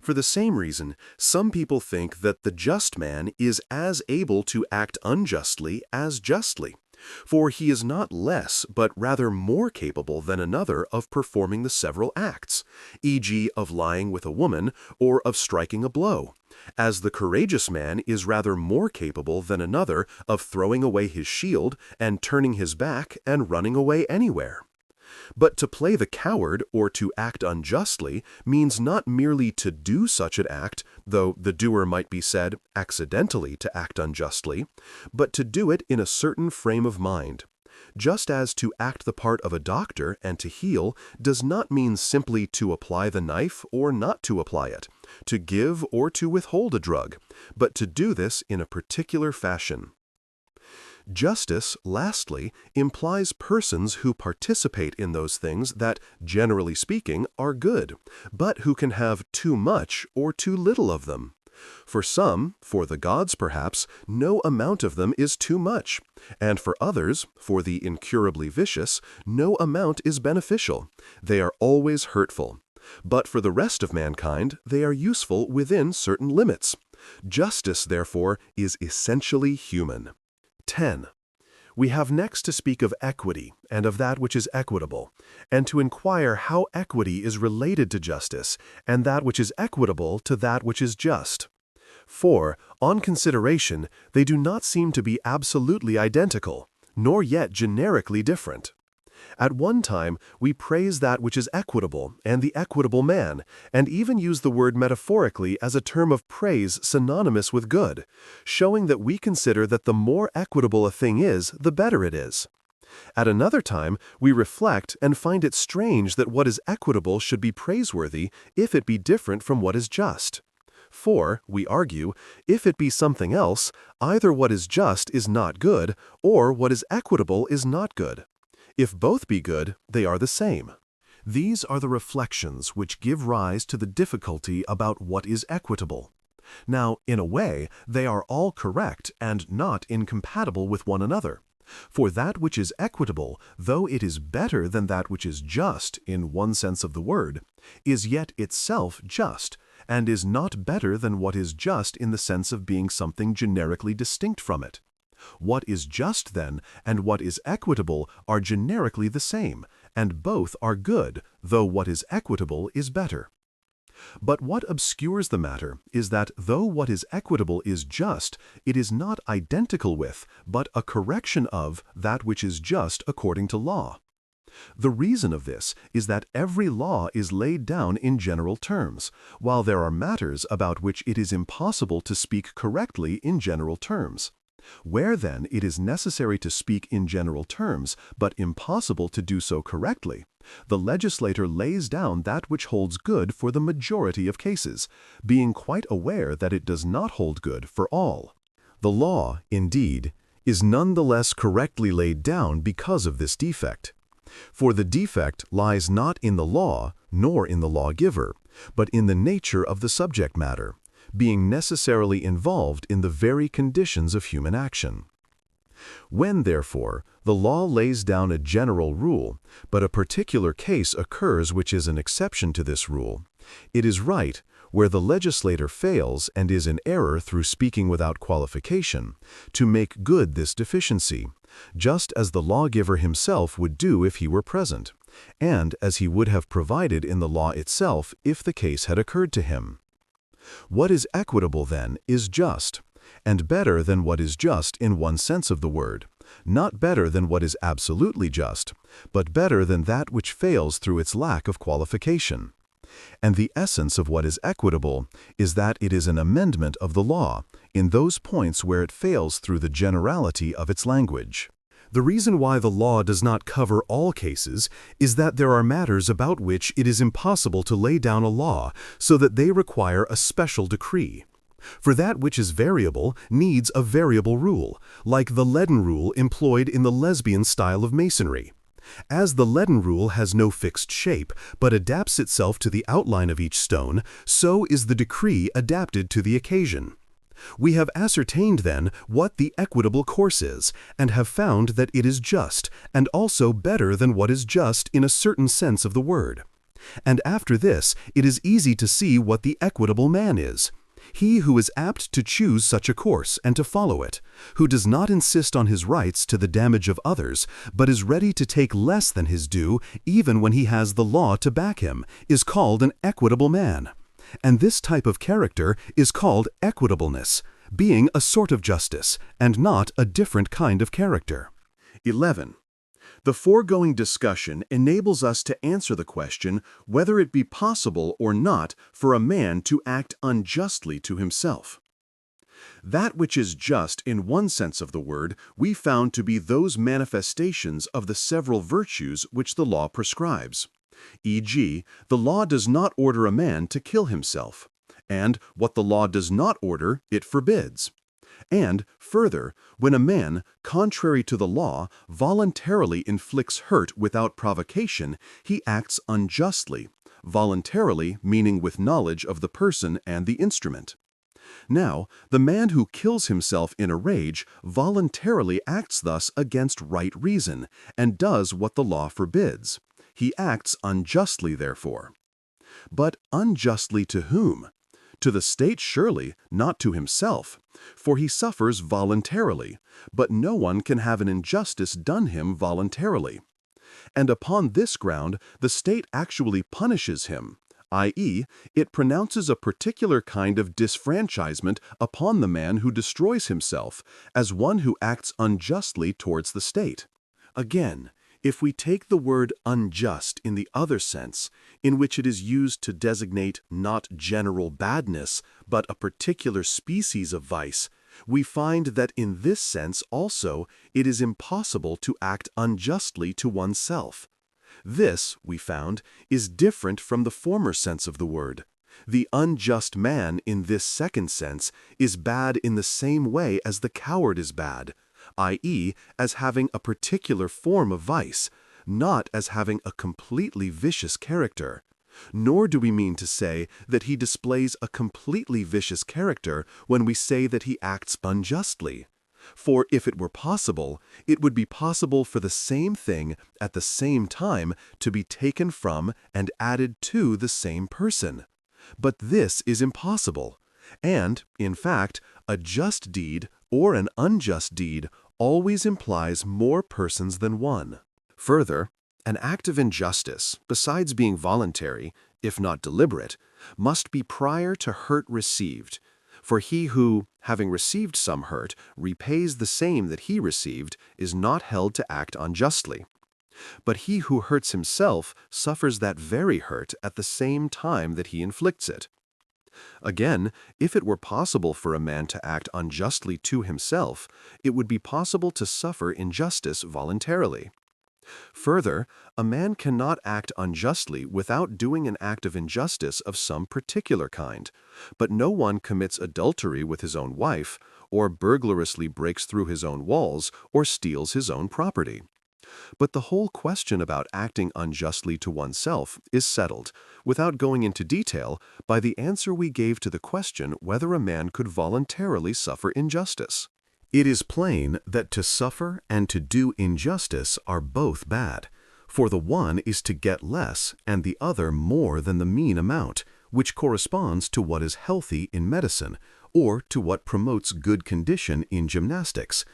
For the same reason, some people think that the just man is as able to act unjustly as justly, for he is not less but rather more capable than another of performing the several acts, e.g. of lying with a woman or of striking a blow, as the courageous man is rather more capable than another of throwing away his shield and turning his back and running away anywhere. But to play the coward or to act unjustly means not merely to do such an act, though the doer might be said accidentally to act unjustly, but to do it in a certain frame of mind. Just as to act the part of a doctor and to heal does not mean simply to apply the knife or not to apply it, to give or to withhold a drug, but to do this in a particular fashion. Justice, lastly, implies persons who participate in those things that, generally speaking, are good, but who can have too much or too little of them. For some, for the gods perhaps, no amount of them is too much, and for others, for the incurably vicious, no amount is beneficial. They are always hurtful. But for the rest of mankind, they are useful within certain limits. Justice, therefore, is essentially human. 10. We have next to speak of equity and of that which is equitable, and to inquire how equity is related to justice, and that which is equitable to that which is just. For, on consideration, they do not seem to be absolutely identical, nor yet generically different. At one time, we praise that which is equitable and the equitable man, and even use the word metaphorically as a term of praise synonymous with good, showing that we consider that the more equitable a thing is, the better it is. At another time, we reflect and find it strange that what is equitable should be praiseworthy if it be different from what is just. For, we argue, if it be something else, either what is just is not good, or what is equitable is not good. If both be good, they are the same. These are the reflections which give rise to the difficulty about what is equitable. Now, in a way, they are all correct and not incompatible with one another. For that which is equitable, though it is better than that which is just in one sense of the word, is yet itself just, and is not better than what is just in the sense of being something generically distinct from it. What is just, then, and what is equitable are generically the same, and both are good, though what is equitable is better. But what obscures the matter is that though what is equitable is just, it is not identical with, but a correction of, that which is just according to law. The reason of this is that every law is laid down in general terms, while there are matters about which it is impossible to speak correctly in general terms. Where then it is necessary to speak in general terms, but impossible to do so correctly, the legislator lays down that which holds good for the majority of cases, being quite aware that it does not hold good for all. The law, indeed, is none the less correctly laid down because of this defect. For the defect lies not in the law, nor in the lawgiver, but in the nature of the subject matter, being necessarily involved in the very conditions of human action. When, therefore, the law lays down a general rule, but a particular case occurs which is an exception to this rule, it is right, where the legislator fails and is in error through speaking without qualification, to make good this deficiency, just as the lawgiver himself would do if he were present, and as he would have provided in the law itself if the case had occurred to him. What is equitable, then, is just, and better than what is just in one sense of the word, not better than what is absolutely just, but better than that which fails through its lack of qualification. And the essence of what is equitable is that it is an amendment of the law in those points where it fails through the generality of its language. The reason why the law does not cover all cases is that there are matters about which it is impossible to lay down a law so that they require a special decree. For that which is variable needs a variable rule, like the leaden rule employed in the lesbian style of masonry. As the leaden rule has no fixed shape, but adapts itself to the outline of each stone, so is the decree adapted to the occasion. We have ascertained, then, what the equitable course is, and have found that it is just, and also better than what is just in a certain sense of the word. And after this, it is easy to see what the equitable man is. He who is apt to choose such a course and to follow it, who does not insist on his rights to the damage of others, but is ready to take less than his due even when he has the law to back him, is called an equitable man. And this type of character is called equitableness, being a sort of justice, and not a different kind of character. 11. The foregoing discussion enables us to answer the question whether it be possible or not for a man to act unjustly to himself. That which is just in one sense of the word we found to be those manifestations of the several virtues which the law prescribes. E.g., the law does not order a man to kill himself, and what the law does not order, it forbids. And, further, when a man, contrary to the law, voluntarily inflicts hurt without provocation, he acts unjustly, voluntarily meaning with knowledge of the person and the instrument. Now, the man who kills himself in a rage voluntarily acts thus against right reason, and does what the law forbids. He acts unjustly, therefore. But unjustly to whom? To the state surely, not to himself, for he suffers voluntarily, but no one can have an injustice done him voluntarily. And upon this ground the state actually punishes him, i.e., it pronounces a particular kind of disfranchisement upon the man who destroys himself, as one who acts unjustly towards the state. Again, if we take the word unjust in the other sense, in which it is used to designate not general badness, but a particular species of vice, we find that in this sense also it is impossible to act unjustly to oneself. This, we found, is different from the former sense of the word. The unjust man in this second sense is bad in the same way as the coward is bad, i.e., as having a particular form of vice, not as having a completely vicious character. Nor do we mean to say that he displays a completely vicious character when we say that he acts unjustly. For if it were possible, it would be possible for the same thing at the same time to be taken from and added to the same person. But this is impossible. And, in fact, a just deed or an unjust deed always implies more persons than one. Further, an act of injustice, besides being voluntary, if not deliberate, must be prior to hurt received. For he who, having received some hurt, repays the same that he received, is not held to act unjustly. But he who hurts himself suffers that very hurt at the same time that he inflicts it. Again, if it were possible for a man to act unjustly to himself, it would be possible to suffer injustice voluntarily. Further, a man cannot act unjustly without doing an act of injustice of some particular kind, but no one commits adultery with his own wife, or burglariously breaks through his own walls, or steals his own property. But the whole question about acting unjustly to oneself is settled, without going into detail, by the answer we gave to the question whether a man could voluntarily suffer injustice. It is plain that to suffer and to do injustice are both bad, for the one is to get less and the other more than the mean amount, which corresponds to what is healthy in medicine, or to what promotes good condition in gymnastics.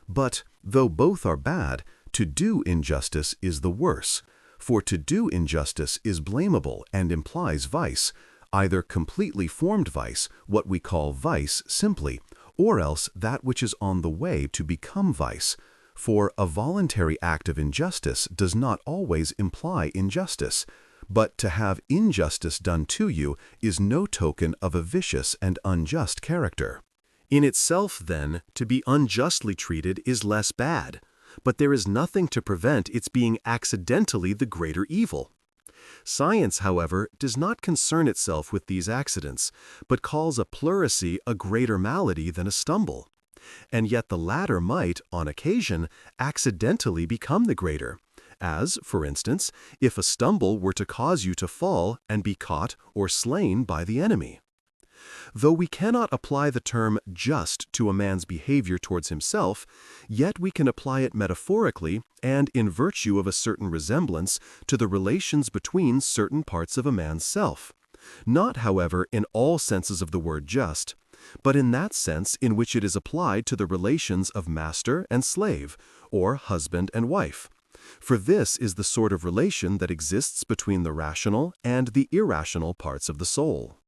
But, though both are bad, to do injustice is the worse, for to do injustice is blamable and implies vice, either completely formed vice, what we call vice simply, or else that which is on the way to become vice. For a voluntary act of injustice does not always imply injustice, but to have injustice done to you is no token of a vicious and unjust character. In itself, then, to be unjustly treated is less bad, but there is nothing to prevent its being accidentally the greater evil. Science, however, does not concern itself with these accidents, but calls a pleurisy a greater malady than a stumble. And yet the latter might, on occasion, accidentally become the greater, as, for instance, if a stumble were to cause you to fall and be caught or slain by the enemy. Though we cannot apply the term just to a man's behavior towards himself, yet we can apply it metaphorically and in virtue of a certain resemblance to the relations between certain parts of a man's self. Not, however, in all senses of the word just, but in that sense in which it is applied to the relations of master and slave, or husband and wife. For this is the sort of relation that exists between the rational and the irrational parts of the soul.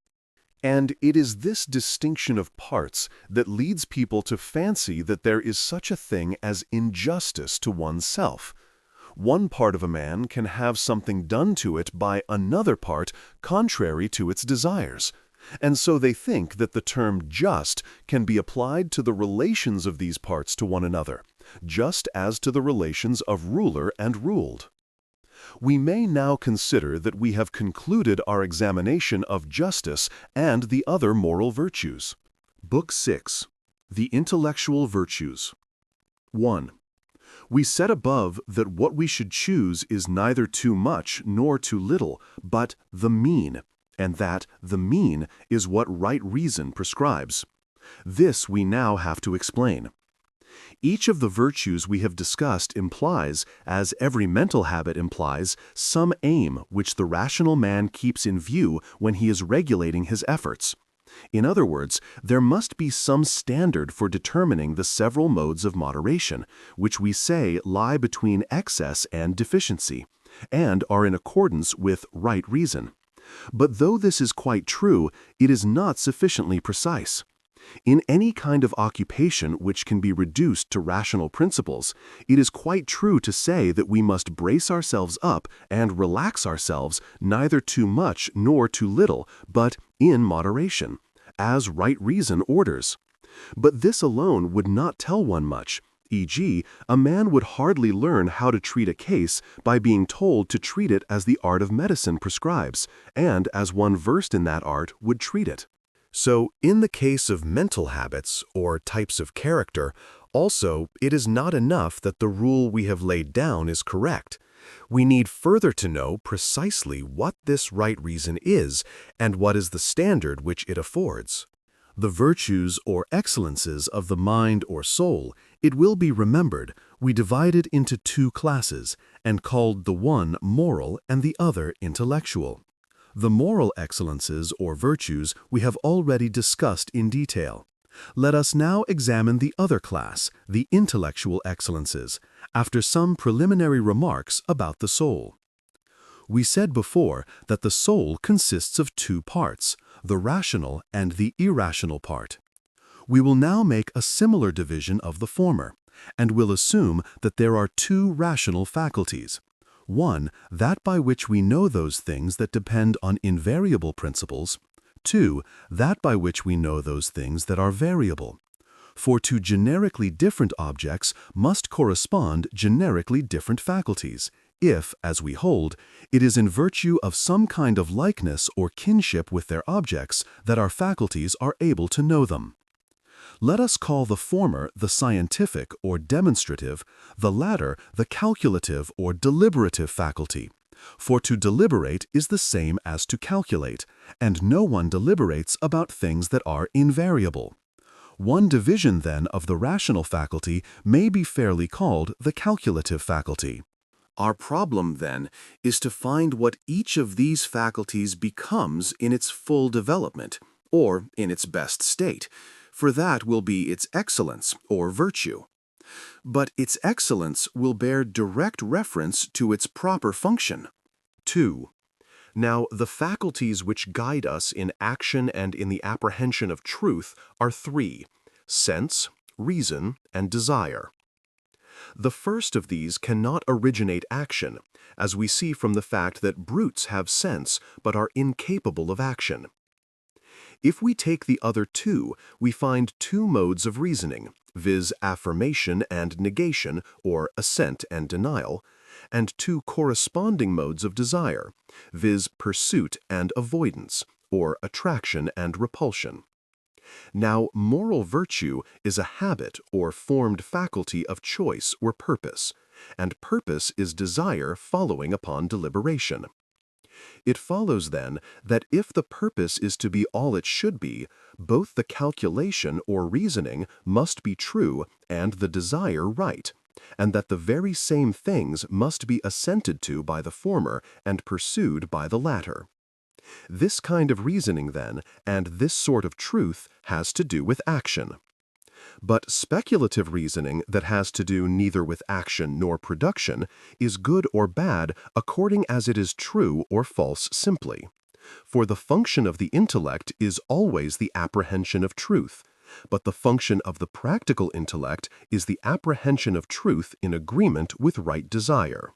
And it is this distinction of parts that leads people to fancy that there is such a thing as injustice to oneself. One part of a man can have something done to it by another part contrary to its desires. And so they think that the term just can be applied to the relations of these parts to one another, just as to the relations of ruler and ruled. We may now consider that we have concluded our examination of justice and the other moral virtues. Book 6. The Intellectual Virtues. 1. We said above that what we should choose is neither too much nor too little, but the mean, and that the mean is what right reason prescribes. This we now have to explain. Each of the virtues we have discussed implies, as every mental habit implies, some aim which the rational man keeps in view when he is regulating his efforts. In other words, there must be some standard for determining the several modes of moderation, which we say lie between excess and deficiency, and are in accordance with right reason. But though this is quite true, it is not sufficiently precise. In any kind of occupation which can be reduced to rational principles, it is quite true to say that we must brace ourselves up and relax ourselves neither too much nor too little, but in moderation, as right reason orders. But this alone would not tell one much. E.g., a man would hardly learn how to treat a case by being told to treat it as the art of medicine prescribes, and as one versed in that art would treat it. So, in the case of mental habits, or types of character, also, it is not enough that the rule we have laid down is correct. We need further to know precisely what this right reason is, and what is the standard which it affords. The virtues or excellences of the mind or soul, it will be remembered, we divided into two classes, and called the one moral and the other intellectual. The moral excellences or virtues we have already discussed in detail. Let us now examine the other class, the intellectual excellences, after some preliminary remarks about the soul. We said before that the soul consists of two parts, the rational and the irrational part. We will now make a similar division of the former, and will assume that there are two rational faculties. One, that by which we know those things that depend on invariable principles. Two, that by which we know those things that are variable. For to generically different objects must correspond generically different faculties, if, as we hold, it is in virtue of some kind of likeness or kinship with their objects that our faculties are able to know them. Let us call the former the scientific or demonstrative, the latter the calculative or deliberative faculty. For to deliberate is the same as to calculate, and no one deliberates about things that are invariable. One division, then, of the rational faculty may be fairly called the calculative faculty. Our problem, then, is to find what each of these faculties becomes in its full development, or in its best state, for that will be its excellence or virtue. But its excellence will bear direct reference to its proper function. 2. Now, the faculties which guide us in action and in the apprehension of truth are three: sense, reason, and desire. The first of these cannot originate action, as we see from the fact that brutes have sense but are incapable of action. If we take the other two, we find two modes of reasoning, viz. Affirmation and negation, or assent and denial, and two corresponding modes of desire, viz. Pursuit and avoidance, or attraction and repulsion. Now, moral virtue is a habit or formed faculty of choice or purpose, and purpose is desire following upon deliberation. It follows, then, that if the purpose is to be all it should be, both the calculation or reasoning must be true and the desire right, and that the very same things must be assented to by the former and pursued by the latter. This kind of reasoning, then, and this sort of truth has to do with action. But speculative reasoning that has to do neither with action nor production is good or bad according as it is true or false simply. For the function of the intellect is always the apprehension of truth, but the function of the practical intellect is the apprehension of truth in agreement with right desire.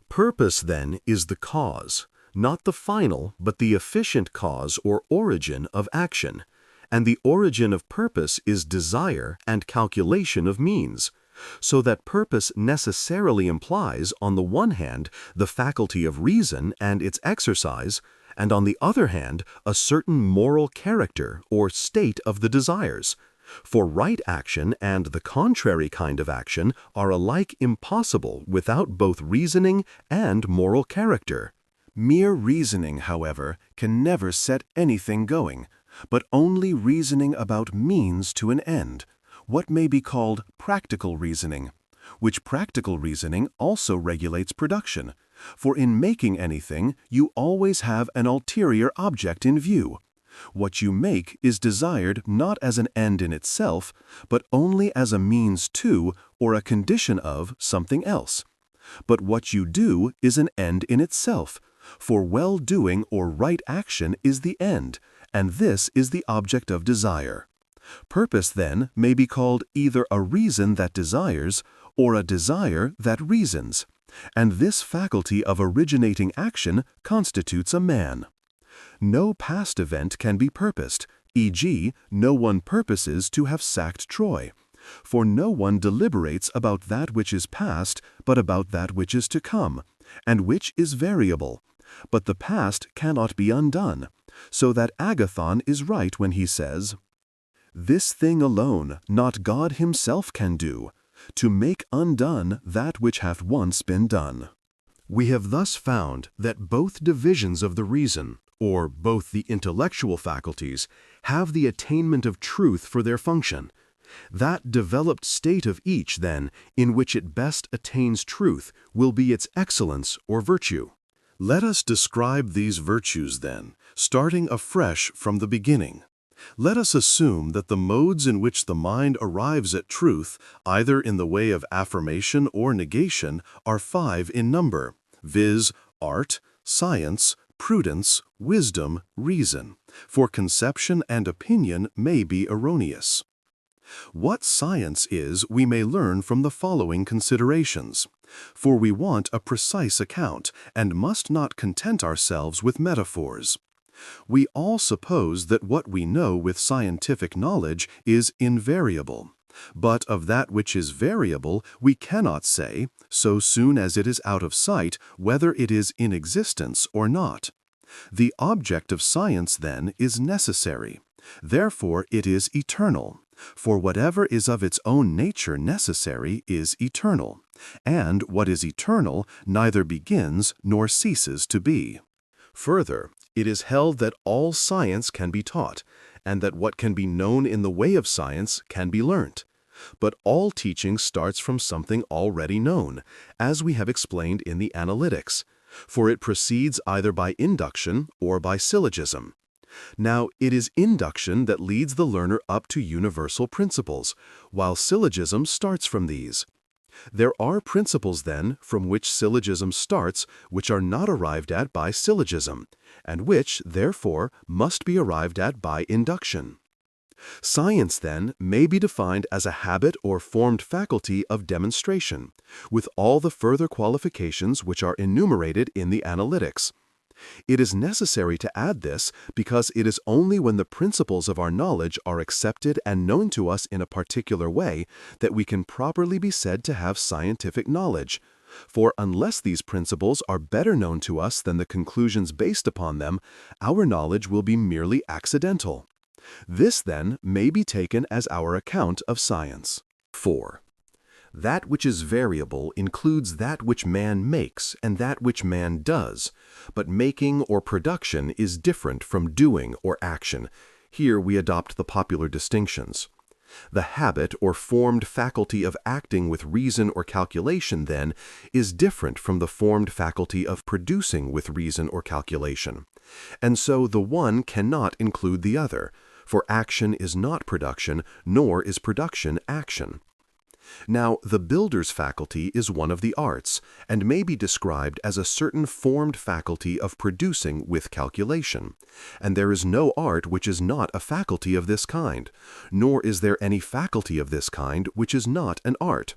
Purpose, then, is the cause, not the final but the efficient cause or origin of action, and the origin of purpose is desire and calculation of means, so that purpose necessarily implies, on the one hand, the faculty of reason and its exercise, and on the other hand, a certain moral character or state of the desires. For right action and the contrary kind of action are alike impossible without both reasoning and moral character. Mere reasoning, however, can never set anything going, but only reasoning about means to an end, what may be called practical reasoning, which practical reasoning also regulates production, for in making anything you always have an ulterior object in view. What you make is desired not as an end in itself, but only as a means to, or a condition of, something else. But what you do is an end in itself, for well-doing or right action is the end, and this is the object of desire. Purpose, then, may be called either a reason that desires, or a desire that reasons, and this faculty of originating action constitutes a man. No past event can be purposed, e.g., no one purposes to have sacked Troy, for no one deliberates about that which is past, but about that which is to come, and which is variable. But the past cannot be undone, so that Agathon is right when he says, "This thing alone not God himself can do, to make undone that which hath once been done." We have thus found that both divisions of the reason, or both the intellectual faculties, have the attainment of truth for their function. That developed state of each, then, in which it best attains truth, will be its excellence or virtue. Let us describe these virtues then, starting afresh from the beginning. Let us assume that the modes in which the mind arrives at truth, either in the way of affirmation or negation, are 5 in number, viz., art, science, prudence, wisdom, reason, for conception and opinion may be erroneous. What science is we may learn from the following considerations, for we want a precise account and must not content ourselves with metaphors. We all suppose that what we know with scientific knowledge is invariable, but of that which is variable we cannot say, so soon as it is out of sight, whether it is in existence or not. The object of science, then, is necessary. Therefore it is eternal, for whatever is of its own nature necessary is eternal, and what is eternal neither begins nor ceases to be. Further, it is held that all science can be taught, and that what can be known in the way of science can be learnt. But all teaching starts from something already known, as we have explained in the Analytics, for it proceeds either by induction or by syllogism. Now, it is induction that leads the learner up to universal principles, while syllogism starts from these. There are principles, then, from which syllogism starts, which are not arrived at by syllogism, and which, therefore, must be arrived at by induction. Science, then, may be defined as a habit or formed faculty of demonstration, with all the further qualifications which are enumerated in the Analytics. It is necessary to add this because it is only when the principles of our knowledge are accepted and known to us in a particular way that we can properly be said to have scientific knowledge. For unless these principles are better known to us than the conclusions based upon them, our knowledge will be merely accidental. This, then, may be taken as our account of science. 4. That which is variable includes that which man makes and that which man does, but making or production is different from doing or action. Here we adopt the popular distinctions. The habit or formed faculty of acting with reason or calculation, then, is different from the formed faculty of producing with reason or calculation. And so the one cannot include the other, for action is not production, nor is production action. Now, the builder's faculty is one of the arts, and may be described as a certain formed faculty of producing with calculation. And there is no art which is not a faculty of this kind, nor is there any faculty of this kind which is not an art.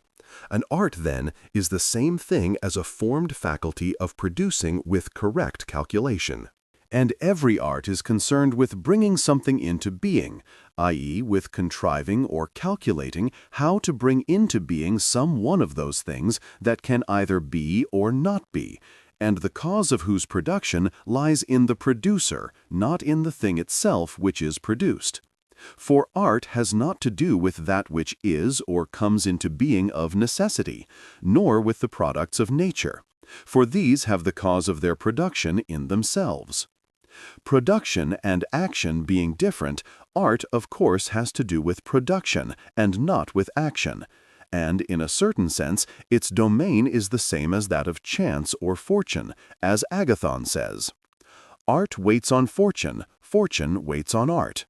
An art, then, is the same thing as a formed faculty of producing with correct calculation. And every art is concerned with bringing something into being, i.e., with contriving or calculating how to bring into being some one of those things that can either be or not be, and the cause of whose production lies in the producer, not in the thing itself which is produced. For art has not to do with that which is or comes into being of necessity, nor with the products of nature, for these have the cause of their production in themselves. Production and action being different, art of course has to do with production and not with action, and in a certain sense its domain is the same as that of chance or fortune, as Agathon says. Art waits on fortune, fortune waits on art.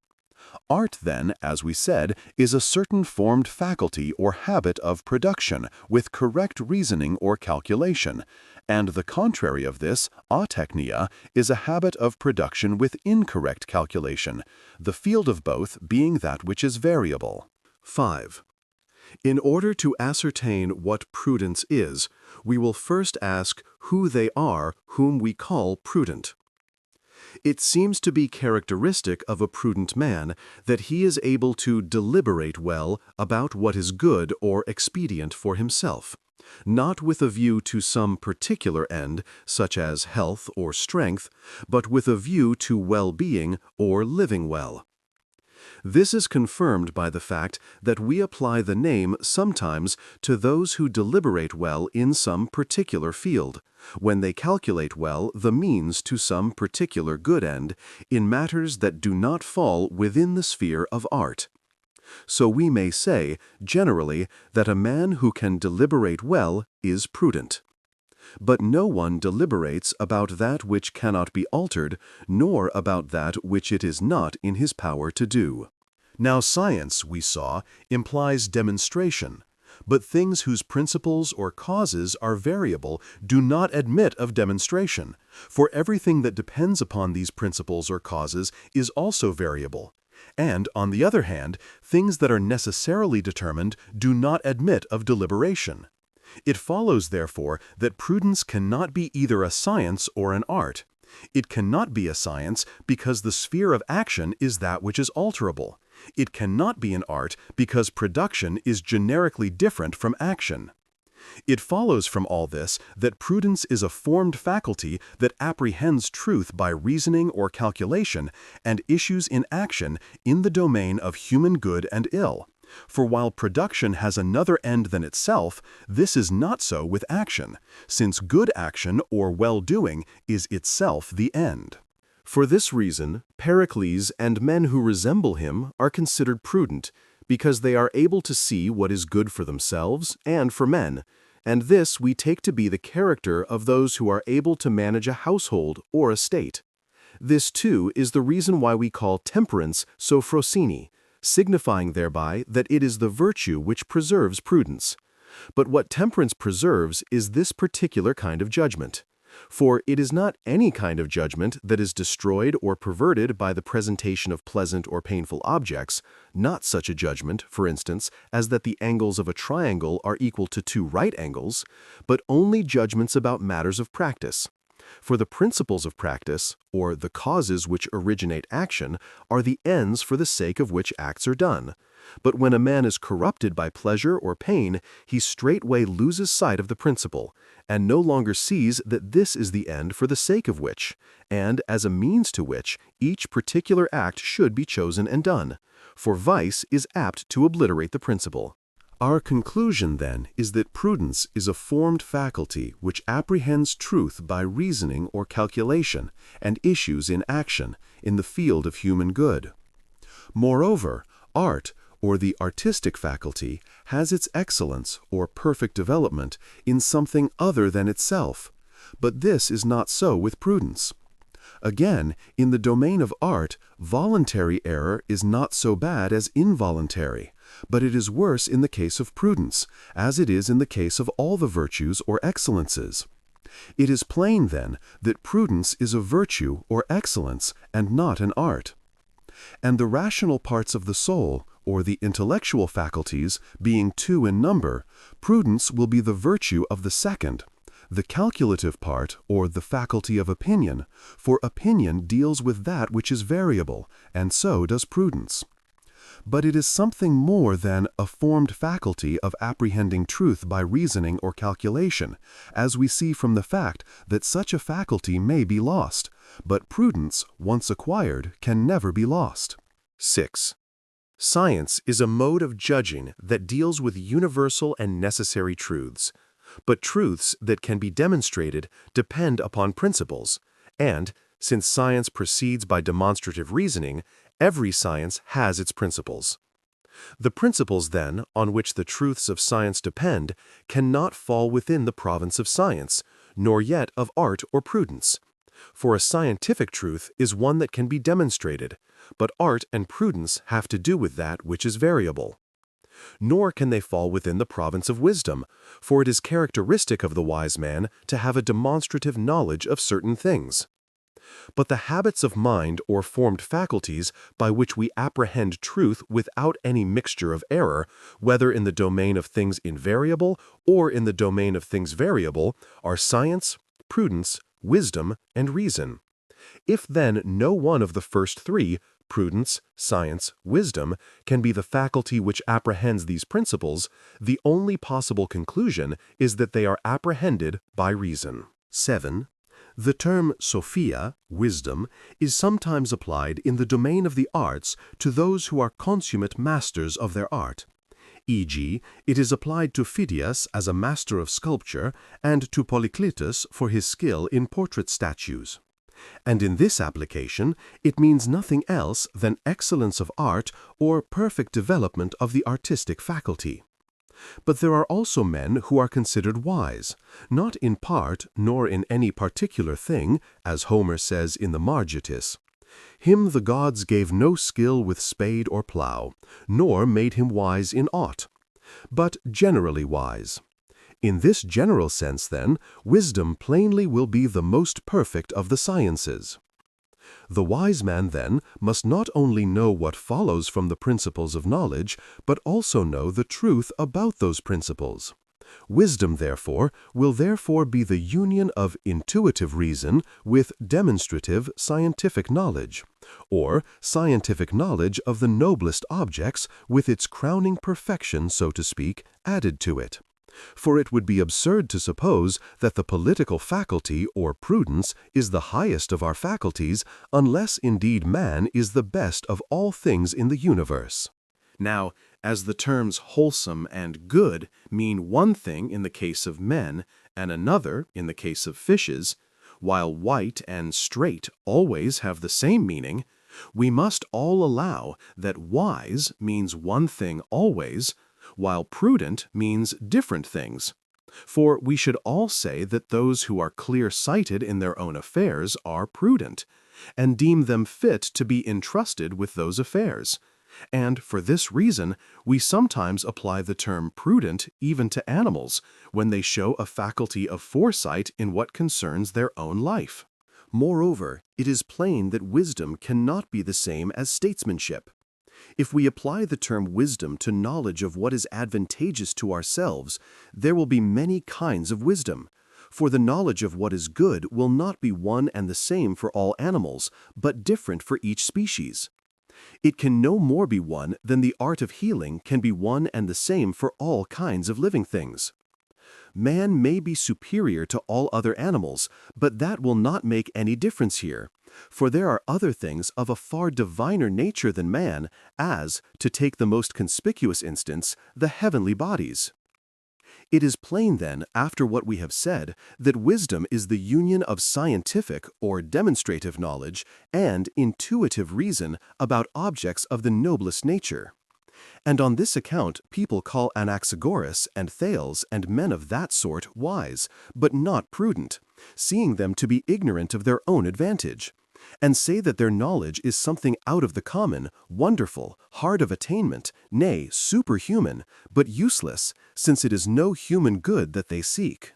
Art, then, as we said, is a certain formed faculty or habit of production with correct reasoning or calculation, and the contrary of this, atechnia, is a habit of production with incorrect calculation, the field of both being that which is variable. 5. In order to ascertain what prudence is, we will first ask who they are whom we call prudent. It seems to be characteristic of a prudent man that he is able to deliberate well about what is good or expedient for himself, not with a view to some particular end, such as health or strength, but with a view to well-being or living well. This is confirmed by the fact that we apply the name sometimes to those who deliberate well in some particular field, when they calculate well the means to some particular good end, in matters that do not fall within the sphere of art. So we may say, generally, that a man who can deliberate well is prudent. But no one deliberates about that which cannot be altered, nor about that which it is not in his power to do. Now science, we saw, implies demonstration, but things whose principles or causes are variable do not admit of demonstration, for everything that depends upon these principles or causes is also variable. And, on the other hand, things that are necessarily determined do not admit of deliberation. It follows, therefore, that prudence cannot be either a science or an art. It cannot be a science because the sphere of action is that which is alterable. It cannot be an art because production is generically different from action. It follows from all this that prudence is a formed faculty that apprehends truth by reasoning or calculation and issues in action in the domain of human good and ill. For while production has another end than itself, this is not so with action, since good action or well-doing is itself the end. For this reason, Pericles and men who resemble him are considered prudent, because they are able to see what is good for themselves and for men, and this we take to be the character of those who are able to manage a household or a state. This, too, is the reason why we call temperance sophrosine, signifying thereby that it is the virtue which preserves prudence. But what temperance preserves is this particular kind of judgment. For it is not any kind of judgment that is destroyed or perverted by the presentation of pleasant or painful objects, not such a judgment, for instance, as that the angles of a triangle are equal to 2 right angles, but only judgments about matters of practice. For the principles of practice, or the causes which originate action, are the ends for the sake of which acts are done. But when a man is corrupted by pleasure or pain, he straightway loses sight of the principle, and no longer sees that this is the end for the sake of which, and as a means to which, each particular act should be chosen and done. For vice is apt to obliterate the principle. Our conclusion, then, is that prudence is a formed faculty which apprehends truth by reasoning or calculation and issues in action in the field of human good. Moreover, art, or the artistic faculty, has its excellence or perfect development in something other than itself, but this is not so with prudence. Again, in the domain of art, voluntary error is not so bad as involuntary, but it is worse in the case of prudence, as it is in the case of all the virtues or excellences. It is plain, then, that prudence is a virtue or excellence and not an art. And the rational parts of the soul, or the intellectual faculties, being 2 in number, prudence will be the virtue of the second, the calculative part, or the faculty of opinion, for opinion deals with that which is variable, and so does prudence. But it is something more than a formed faculty of apprehending truth by reasoning or calculation, as we see from the fact that such a faculty may be lost, but prudence, once acquired, can never be lost. 6. Science is a mode of judging that deals with universal and necessary truths. But truths that can be demonstrated depend upon principles, and, since science proceeds by demonstrative reasoning, every science has its principles. The principles, then, on which the truths of science depend, cannot fall within the province of science, nor yet of art or prudence. For a scientific truth is one that can be demonstrated, but art and prudence have to do with that which is variable. Nor can they fall within the province of wisdom, for it is characteristic of the wise man to have a demonstrative knowledge of certain things. But the habits of mind or formed faculties by which we apprehend truth without any mixture of error, whether in the domain of things invariable or in the domain of things variable, are science, prudence, wisdom, and reason. If then no one of the first 3, prudence, science, wisdom, can be the faculty which apprehends these principles, the only possible conclusion is that they are apprehended by reason. 7. The term sophia, wisdom, is sometimes applied in the domain of the arts to those who are consummate masters of their art. E.g., it is applied to Phidias as a master of sculpture and to Polycletus for his skill in portrait statues. And in this application, it means nothing else than excellence of art or perfect development of the artistic faculty. But there are also men who are considered wise, not in part nor in any particular thing, as Homer says in the Margitis. Him the gods gave no skill with spade or plough, nor made him wise in aught, but generally wise. In this general sense, then, wisdom plainly will be the most perfect of the sciences. The wise man, then, must not only know what follows from the principles of knowledge, but also know the truth about those principles. Wisdom, therefore, will be the union of intuitive reason with demonstrative scientific knowledge, or scientific knowledge of the noblest objects with its crowning perfection, so to speak, added to it. For it would be absurd to suppose that the political faculty or prudence is the highest of our faculties, unless indeed man is the best of all things in the universe. Now, as the terms wholesome and good mean one thing in the case of men and another in the case of fishes, while white and straight always have the same meaning, we must all allow that wise means one thing always, while prudent means different things. For we should all say that those who are clear-sighted in their own affairs are prudent, and deem them fit to be entrusted with those affairs. And for this reason, we sometimes apply the term prudent even to animals, when they show a faculty of foresight in what concerns their own life. Moreover, it is plain that wisdom cannot be the same as statesmanship. If we apply the term wisdom to knowledge of what is advantageous to ourselves, there will be many kinds of wisdom. For the knowledge of what is good will not be one and the same for all animals, but different for each species. It can no more be one than the art of healing can be one and the same for all kinds of living things. Man may be superior to all other animals, but that will not make any difference here, for there are other things of a far diviner nature than man, as, to take the most conspicuous instance, the heavenly bodies. It is plain, then, after what we have said, that wisdom is the union of scientific or demonstrative knowledge and intuitive reason about objects of the noblest nature. And on this account people call Anaxagoras and Thales and men of that sort wise, but not prudent, seeing them to be ignorant of their own advantage, and say that their knowledge is something out of the common, wonderful, hard of attainment, nay, superhuman, but useless, since it is no human good that they seek.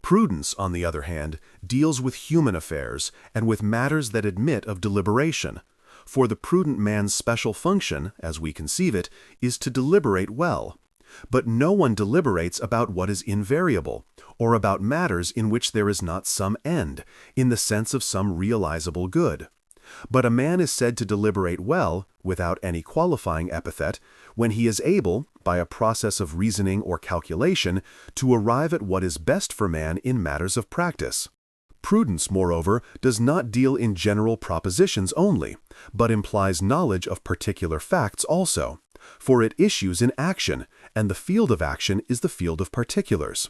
Prudence, on the other hand, deals with human affairs and with matters that admit of deliberation. For the prudent man's special function, as we conceive it, is to deliberate well. But no one deliberates about what is invariable, or about matters in which there is not some end, in the sense of some realizable good. But a man is said to deliberate well, without any qualifying epithet, when he is able, by a process of reasoning or calculation, to arrive at what is best for man in matters of practice. Prudence, moreover, does not deal in general propositions only, but implies knowledge of particular facts also, for it issues in action, and the field of action is the field of particulars.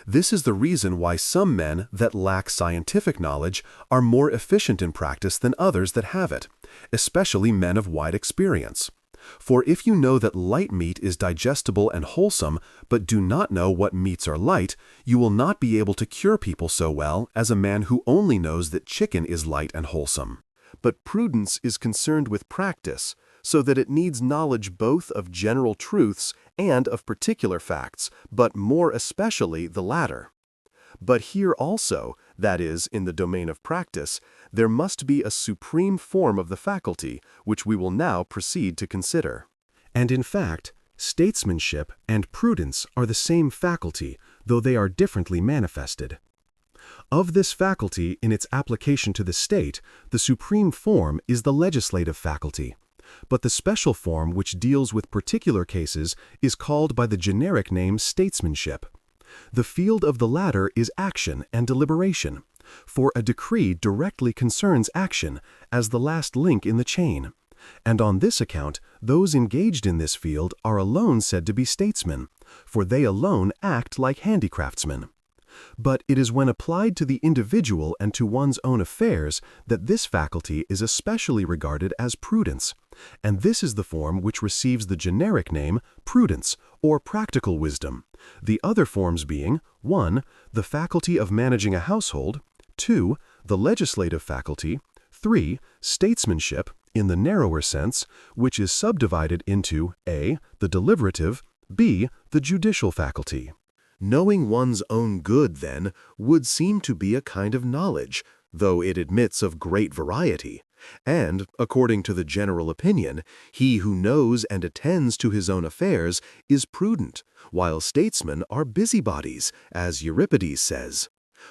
This is the reason why some men that lack scientific knowledge are more efficient in practice than others that have it, especially men of wide experience. For if you know that light meat is digestible and wholesome, but do not know what meats are light, you will not be able to cure people so well as a man who only knows that chicken is light and wholesome. But prudence is concerned with practice, so that it needs knowledge both of general truths and of particular facts, but more especially the latter. But here also, that is, in the domain of practice, there must be a supreme form of the faculty, which we will now proceed to consider. And in fact, statesmanship and prudence are the same faculty, though they are differently manifested. Of this faculty in its application to the state, the supreme form is the legislative faculty, but the special form which deals with particular cases is called by the generic name statesmanship. The field of the latter is action and deliberation, for a decree directly concerns action as the last link in the chain, and on this account those engaged in this field are alone said to be statesmen, for they alone act like handicraftsmen. But it is when applied to the individual and to one's own affairs that this faculty is especially regarded as prudence, and this is the form which receives the generic name prudence or practical wisdom, the other forms being 1. The faculty of managing a household, 2. The legislative faculty, 3. Statesmanship, in the narrower sense, which is subdivided into a. The deliberative, b. The judicial faculty. Knowing one's own good, then, would seem to be a kind of knowledge, though it admits of great variety. And, according to the general opinion, he who knows and attends to his own affairs is prudent, while statesmen are busybodies, as Euripides says.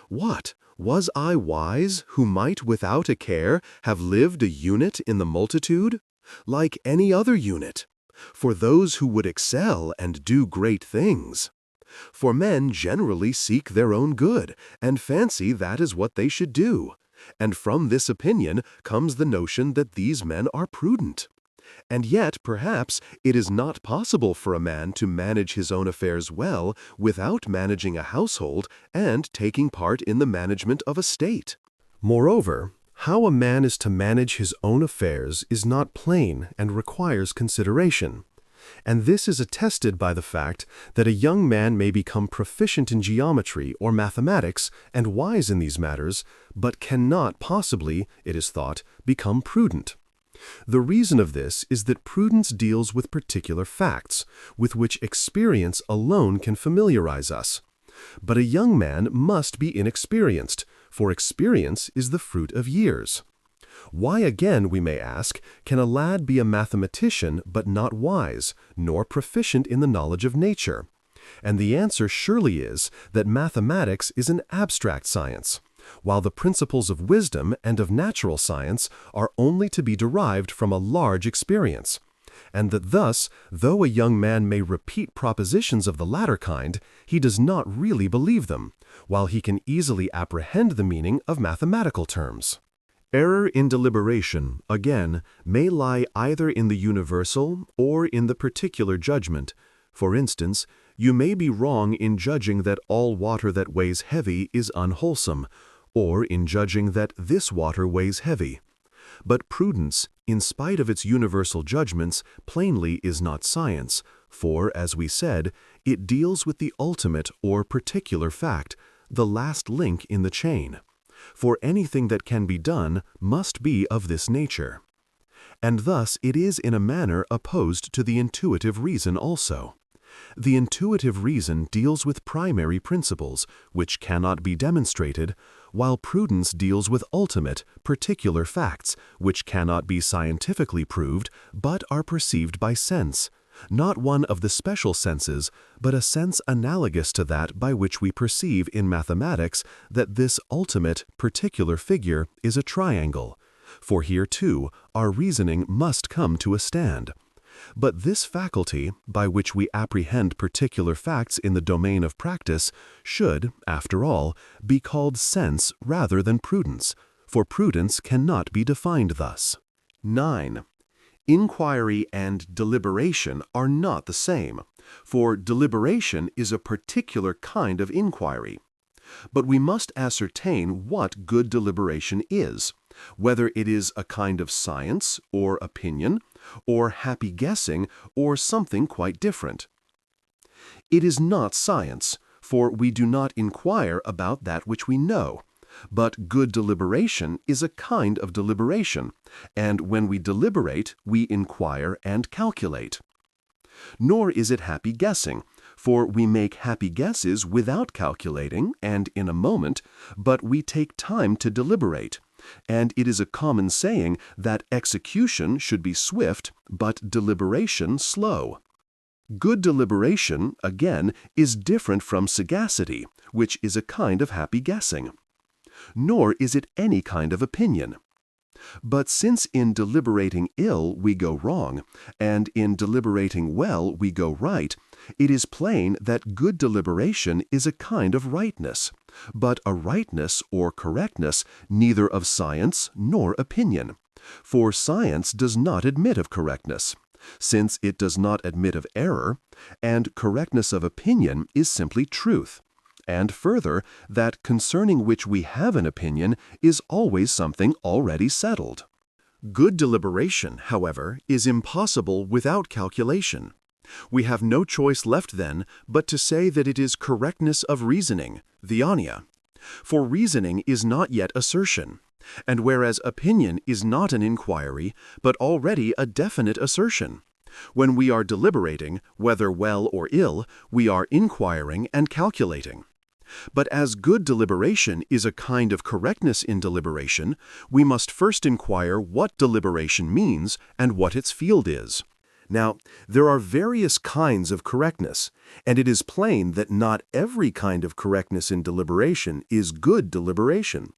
What? Was I wise, who might without a care have lived a unit in the multitude? Like any other unit. For those who would excel and do great things. For men generally seek their own good, and fancy that is what they should do. And from this opinion comes the notion that these men are prudent. And yet, perhaps, it is not possible for a man to manage his own affairs well without managing a household and taking part in the management of a state. Moreover, how a man is to manage his own affairs is not plain and requires consideration. And this is attested by the fact that a young man may become proficient in geometry or mathematics and wise in these matters, but cannot possibly, it is thought, become prudent. The reason of this is that prudence deals with particular facts, with which experience alone can familiarize us. But a young man must be inexperienced, for experience is the fruit of years. Why again, we may ask, can a lad be a mathematician but not wise, nor proficient in the knowledge of nature? And the answer surely is that mathematics is an abstract science, while the principles of wisdom and of natural science are only to be derived from a large experience, and that thus, though a young man may repeat propositions of the latter kind, he does not really believe them, while he can easily apprehend the meaning of mathematical terms. Error in deliberation, again, may lie either in the universal or in the particular judgment. For instance, you may be wrong in judging that all water that weighs heavy is unwholesome, or in judging that this water weighs heavy. But prudence, in spite of its universal judgments, plainly is not science, for, as we said, it deals with the ultimate or particular fact, the last link in the chain. For anything that can be done must be of this nature. And thus it is in a manner opposed to the intuitive reason also. The intuitive reason deals with primary principles, which cannot be demonstrated, while prudence deals with ultimate, particular facts, which cannot be scientifically proved, but are perceived by sense. Not one of the special senses, but a sense analogous to that by which we perceive in mathematics that this ultimate, particular figure is a triangle. For here, too, our reasoning must come to a stand. But this faculty, by which we apprehend particular facts in the domain of practice, should, after all, be called sense rather than prudence, for prudence cannot be defined thus. 9. Inquiry and deliberation are not the same, for deliberation is a particular kind of inquiry. But we must ascertain what good deliberation is, whether it is a kind of science or opinion, or happy guessing, or something quite different. It is not science, for we do not inquire about that which we know. But good deliberation is a kind of deliberation, and when we deliberate, we inquire and calculate. Nor is it happy guessing, for we make happy guesses without calculating and in a moment, but we take time to deliberate, and it is a common saying that execution should be swift, but deliberation slow. Good deliberation, again, is different from sagacity, which is a kind of happy guessing. Nor is it any kind of opinion. But since in deliberating ill we go wrong, and in deliberating well we go right, it is plain that good deliberation is a kind of rightness, but a rightness or correctness neither of science nor opinion. For science does not admit of correctness, since it does not admit of error, and correctness of opinion is simply truth. and further, that concerning which we have an opinion is always something already settled. Good deliberation, however, is impossible without calculation. We have no choice left then but to say that it is correctness of reasoning, theonia. For reasoning is not yet assertion, and whereas opinion is not an inquiry, but already a definite assertion. When we are deliberating, whether well or ill, we are inquiring and calculating. But as good deliberation is a kind of correctness in deliberation, we must first inquire what deliberation means and what its field is. Now, there are various kinds of correctness, and it is plain that not every kind of correctness in deliberation is good deliberation.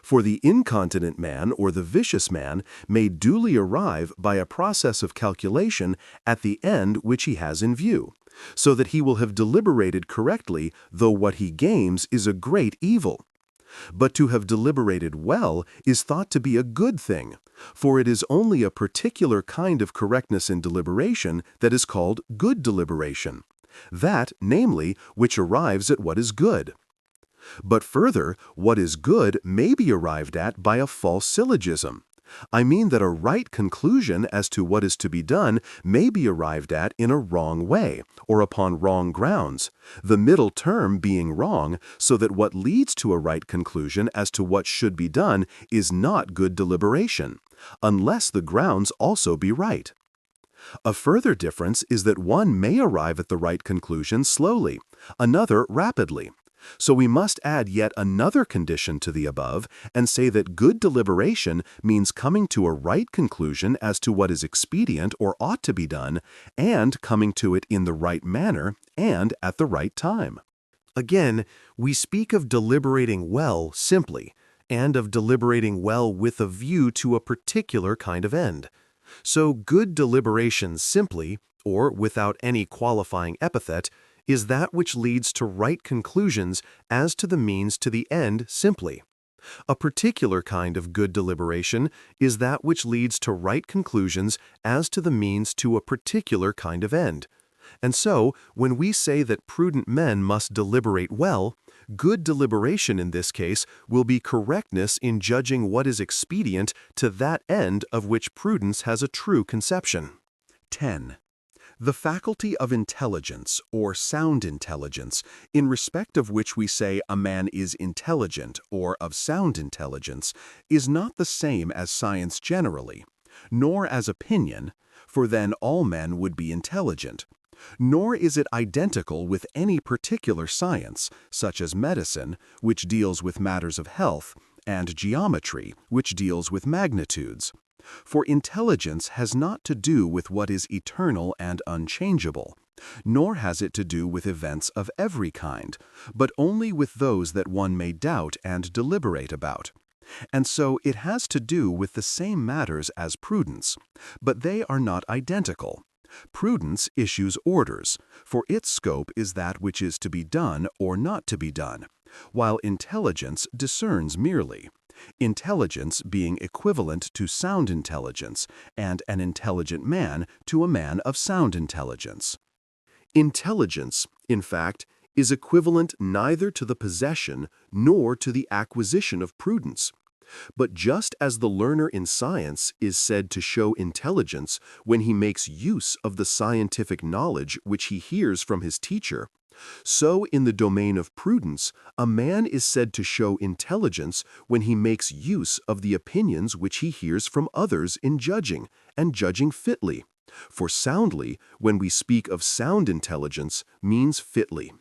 For the incontinent man or the vicious man may duly arrive by a process of calculation at the end which he has in view, so that he will have deliberated correctly, though what he gains is a great evil. But to have deliberated well is thought to be a good thing, for it is only a particular kind of correctness in deliberation that is called good deliberation, that, namely, which arrives at what is good. But further, what is good may be arrived at by a false syllogism. I mean that a right conclusion as to what is to be done may be arrived at in a wrong way, or upon wrong grounds, the middle term being wrong, so that what leads to a right conclusion as to what should be done is not good deliberation, unless the grounds also be right. A further difference is that one may arrive at the right conclusion slowly, another rapidly. So we must add yet another condition to the above and say that good deliberation means coming to a right conclusion as to what is expedient or ought to be done, and coming to it in the right manner and at the right time. Again, we speak of deliberating well simply, and of deliberating well with a view to a particular kind of end. So good deliberation simply, or without any qualifying epithet, is that which leads to right conclusions as to the means to the end simply. A particular kind of good deliberation is that which leads to right conclusions as to the means to a particular kind of end. And so, when we say that prudent men must deliberate well, good deliberation in this case will be correctness in judging what is expedient to that end of which prudence has a true conception. 10. The faculty of intelligence, or sound intelligence, in respect of which we say a man is intelligent or of sound intelligence, is not the same as science generally, nor as opinion, for then all men would be intelligent, nor is it identical with any particular science, such as medicine, which deals with matters of health, and geometry, which deals with magnitudes. For intelligence has not to do with what is eternal and unchangeable, nor has it to do with events of every kind, but only with those that one may doubt and deliberate about. And so it has to do with the same matters as prudence, but they are not identical. Prudence issues orders, for its scope is that which is to be done or not to be done, while intelligence discerns merely. Intelligence being equivalent to sound intelligence, and an intelligent man to a man of sound intelligence. Intelligence, in fact, is equivalent neither to the possession nor to the acquisition of prudence. But just as the learner in science is said to show intelligence when he makes use of the scientific knowledge which he hears from his teacher, so in the domain of prudence, a man is said to show intelligence when he makes use of the opinions which he hears from others in judging, and judging fitly. For soundly, when we speak of sound intelligence, means fitly.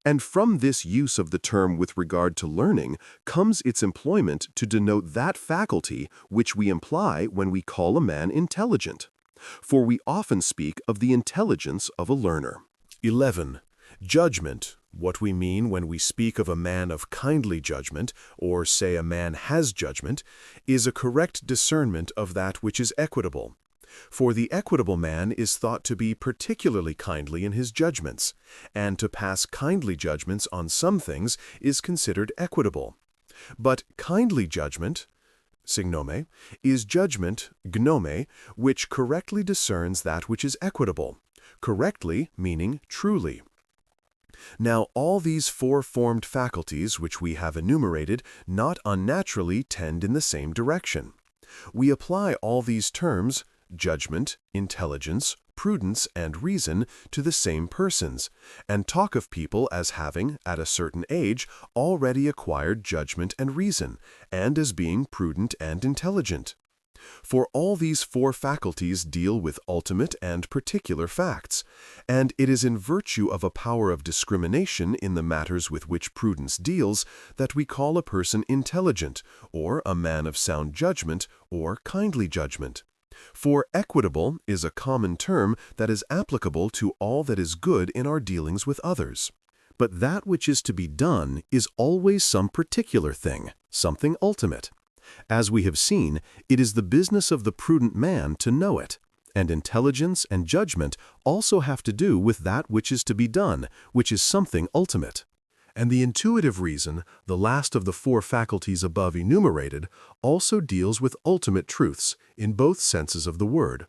And from this use of the term with regard to learning comes its employment to denote that faculty which we imply when we call a man intelligent. For we often speak of the intelligence of a learner. 11. Judgment, what we mean when we speak of a man of kindly judgment, or say a man has judgment, is a correct discernment of that which is equitable. For the equitable man is thought to be particularly kindly in his judgments, and to pass kindly judgments on some things is considered equitable. But kindly judgment, signome, is judgment, gnome, which correctly discerns that which is equitable, correctly meaning truly. Now, all these four formed faculties which we have enumerated not unnaturally tend in the same direction. We apply all these terms, judgment, intelligence, prudence, and reason, to the same persons, and talk of people as having, at a certain age, already acquired judgment and reason, and as being prudent and intelligent. For all these four faculties deal with ultimate and particular facts, and it is in virtue of a power of discrimination in the matters with which prudence deals that we call a person intelligent, or a man of sound judgment, or kindly judgment. For equitable is a common term that is applicable to all that is good in our dealings with others. But that which is to be done is always some particular thing, something ultimate. As we have seen, it is the business of the prudent man to know it, and intelligence and judgment also have to do with that which is to be done, which is something ultimate. And the intuitive reason, the last of the four faculties above enumerated, also deals with ultimate truths, in both senses of the word.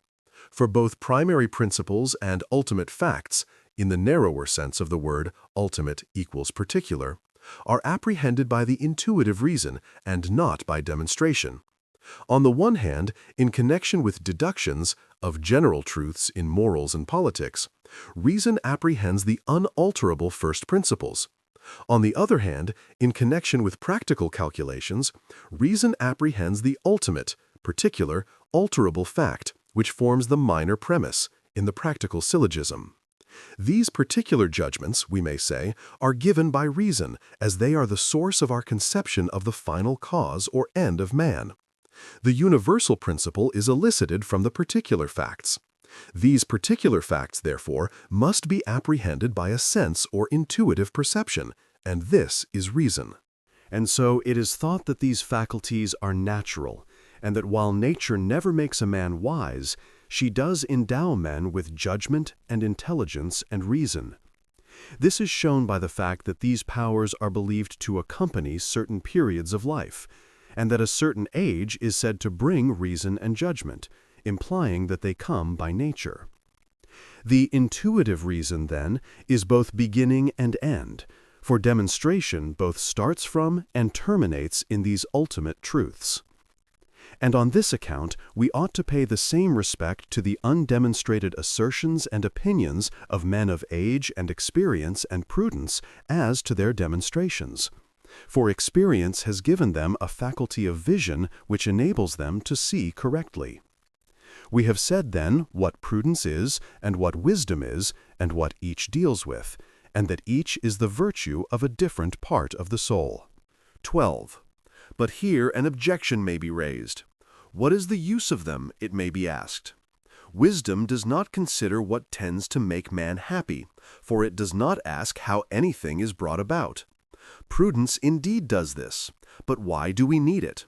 For both primary principles and ultimate facts, in the narrower sense of the word, ultimate equals particular, are apprehended by the intuitive reason and not by demonstration. On the one hand, in connection with deductions of general truths in morals and politics, reason apprehends the unalterable first principles. On the other hand, in connection with practical calculations, reason apprehends the ultimate, particular, alterable fact, which forms the minor premise in the practical syllogism. These particular judgments, we may say, are given by reason, as they are the source of our conception of the final cause or end of man. The universal principle is elicited from the particular facts. These particular facts, therefore, must be apprehended by a sense or intuitive perception, and this is reason. And so it is thought that these faculties are natural, and that while nature never makes a man wise, she does endow men with judgment and intelligence and reason. This is shown by the fact that these powers are believed to accompany certain periods of life, and that a certain age is said to bring reason and judgment, implying that they come by nature. The intuitive reason, then, is both beginning and end, for demonstration both starts from and terminates in these ultimate truths. And on this account, we ought to pay the same respect to the undemonstrated assertions and opinions of men of age and experience and prudence as to their demonstrations. For experience has given them a faculty of vision which enables them to see correctly. We have said then what prudence is, and what wisdom is, and what each deals with, and that each is the virtue of a different part of the soul. 12. But here an objection may be raised. What is the use of them, it may be asked. Wisdom does not consider what tends to make man happy, for it does not ask how anything is brought about. Prudence indeed does this, but why do we need it?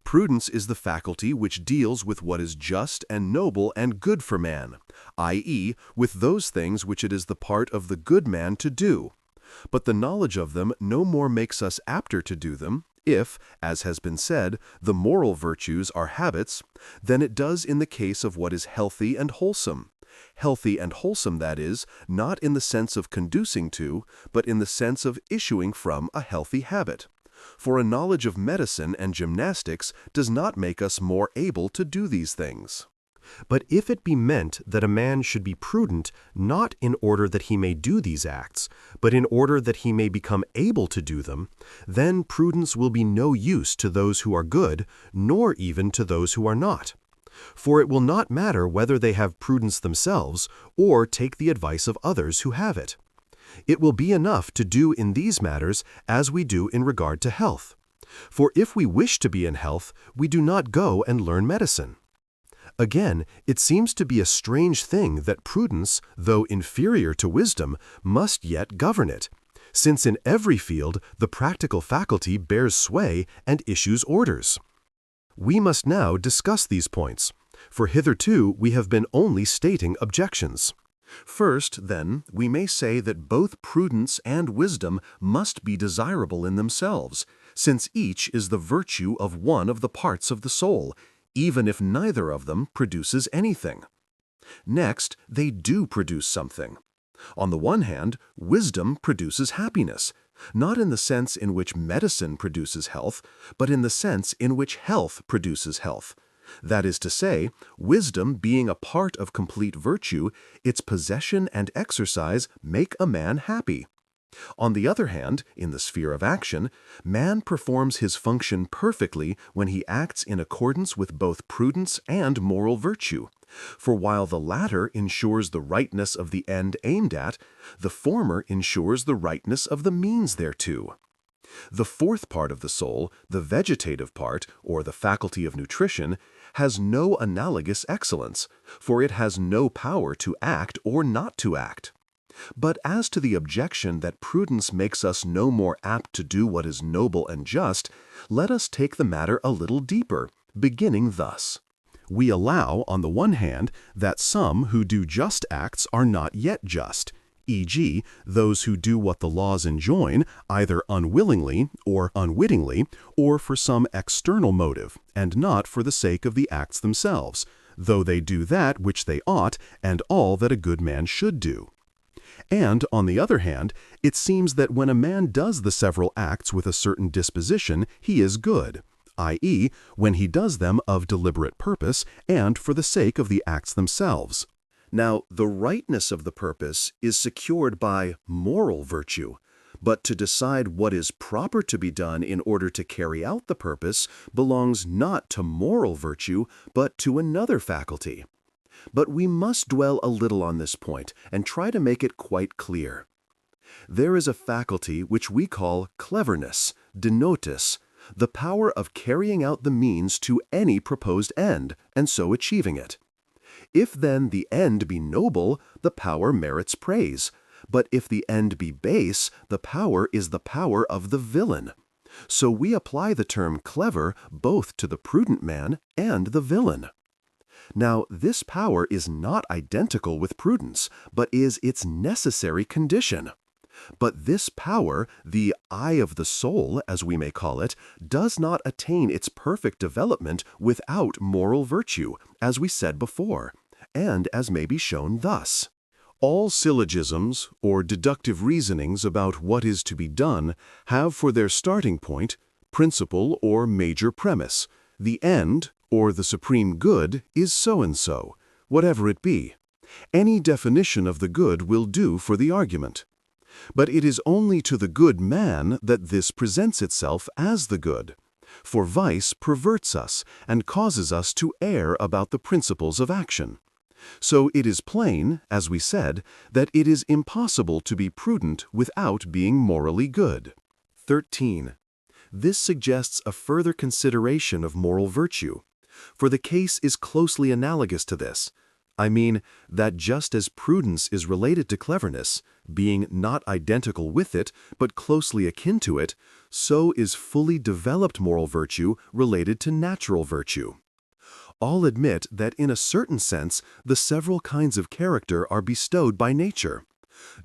Prudence is the faculty which deals with what is just and noble and good for man, i.e., with those things which it is the part of the good man to do. But the knowledge of them no more makes us apter to do them, if, as has been said, the moral virtues are habits, than it does in the case of what is healthy and wholesome. Healthy and wholesome, that is, not in the sense of conducing to, but in the sense of issuing from a healthy habit. For a knowledge of medicine and gymnastics does not make us more able to do these things. But if it be meant that a man should be prudent, not in order that he may do these acts, but in order that he may become able to do them, then prudence will be no use to those who are good, nor even to those who are not. For it will not matter whether they have prudence themselves, or take the advice of others who have it. It will be enough to do in these matters as we do in regard to health. For if we wish to be in health, we do not go and learn medicine. Again, it seems to be a strange thing that prudence, though inferior to wisdom, must yet govern it, since in every field the practical faculty bears sway and issues orders. We must now discuss these points, for hitherto we have been only stating objections. First, then, we may say that both prudence and wisdom must be desirable in themselves, since each is the virtue of one of the parts of the soul, even if neither of them produces anything. Next, they do produce something. On the one hand, wisdom produces happiness, not in the sense in which medicine produces health, but in the sense in which health produces health. That is to say, wisdom being a part of complete virtue, its possession and exercise make a man happy. On the other hand, in the sphere of action, man performs his function perfectly when he acts in accordance with both prudence and moral virtue. For while the latter ensures the rightness of the end aimed at, the former ensures the rightness of the means thereto. The fourth part of the soul, the vegetative part, or the faculty of nutrition, has no analogous excellence, for it has no power to act or not to act. But as to the objection that prudence makes us no more apt to do what is noble and just, let us take the matter a little deeper, beginning thus. We allow, on the one hand, that some who do just acts are not yet just, e.g., those who do what the laws enjoin, either unwillingly or unwittingly, or for some external motive, and not for the sake of the acts themselves, though they do that which they ought, and all that a good man should do. And, on the other hand, it seems that when a man does the several acts with a certain disposition, he is good, i.e., when he does them of deliberate purpose and for the sake of the acts themselves. Now, the rightness of the purpose is secured by moral virtue, but to decide what is proper to be done in order to carry out the purpose belongs not to moral virtue, but to another faculty. But we must dwell a little on this point and try to make it quite clear. There is a faculty which we call cleverness, denotus, the power of carrying out the means to any proposed end, and so achieving it. If then the end be noble, the power merits praise, but if the end be base, the power is the power of the villain. So we apply the term clever both to the prudent man and the villain. Now, this power is not identical with prudence, but is its necessary condition. But this power, the eye of the soul, as we may call it, does not attain its perfect development without moral virtue, as we said before, and as may be shown thus. All syllogisms, or deductive reasonings about what is to be done, have for their starting point, principle or major premise, the end, or the supreme good, is so-and-so, whatever it be. Any definition of the good will do for the argument. But it is only to the good man that this presents itself as the good, for vice perverts us and causes us to err about the principles of action. So it is plain, as we said, that it is impossible to be prudent without being morally good. 13. This suggests a further consideration of moral virtue, for the case is closely analogous to this. I mean that just as prudence is related to cleverness, being not identical with it, but closely akin to it, so is fully developed moral virtue related to natural virtue. All admit that in a certain sense, the several kinds of character are bestowed by nature.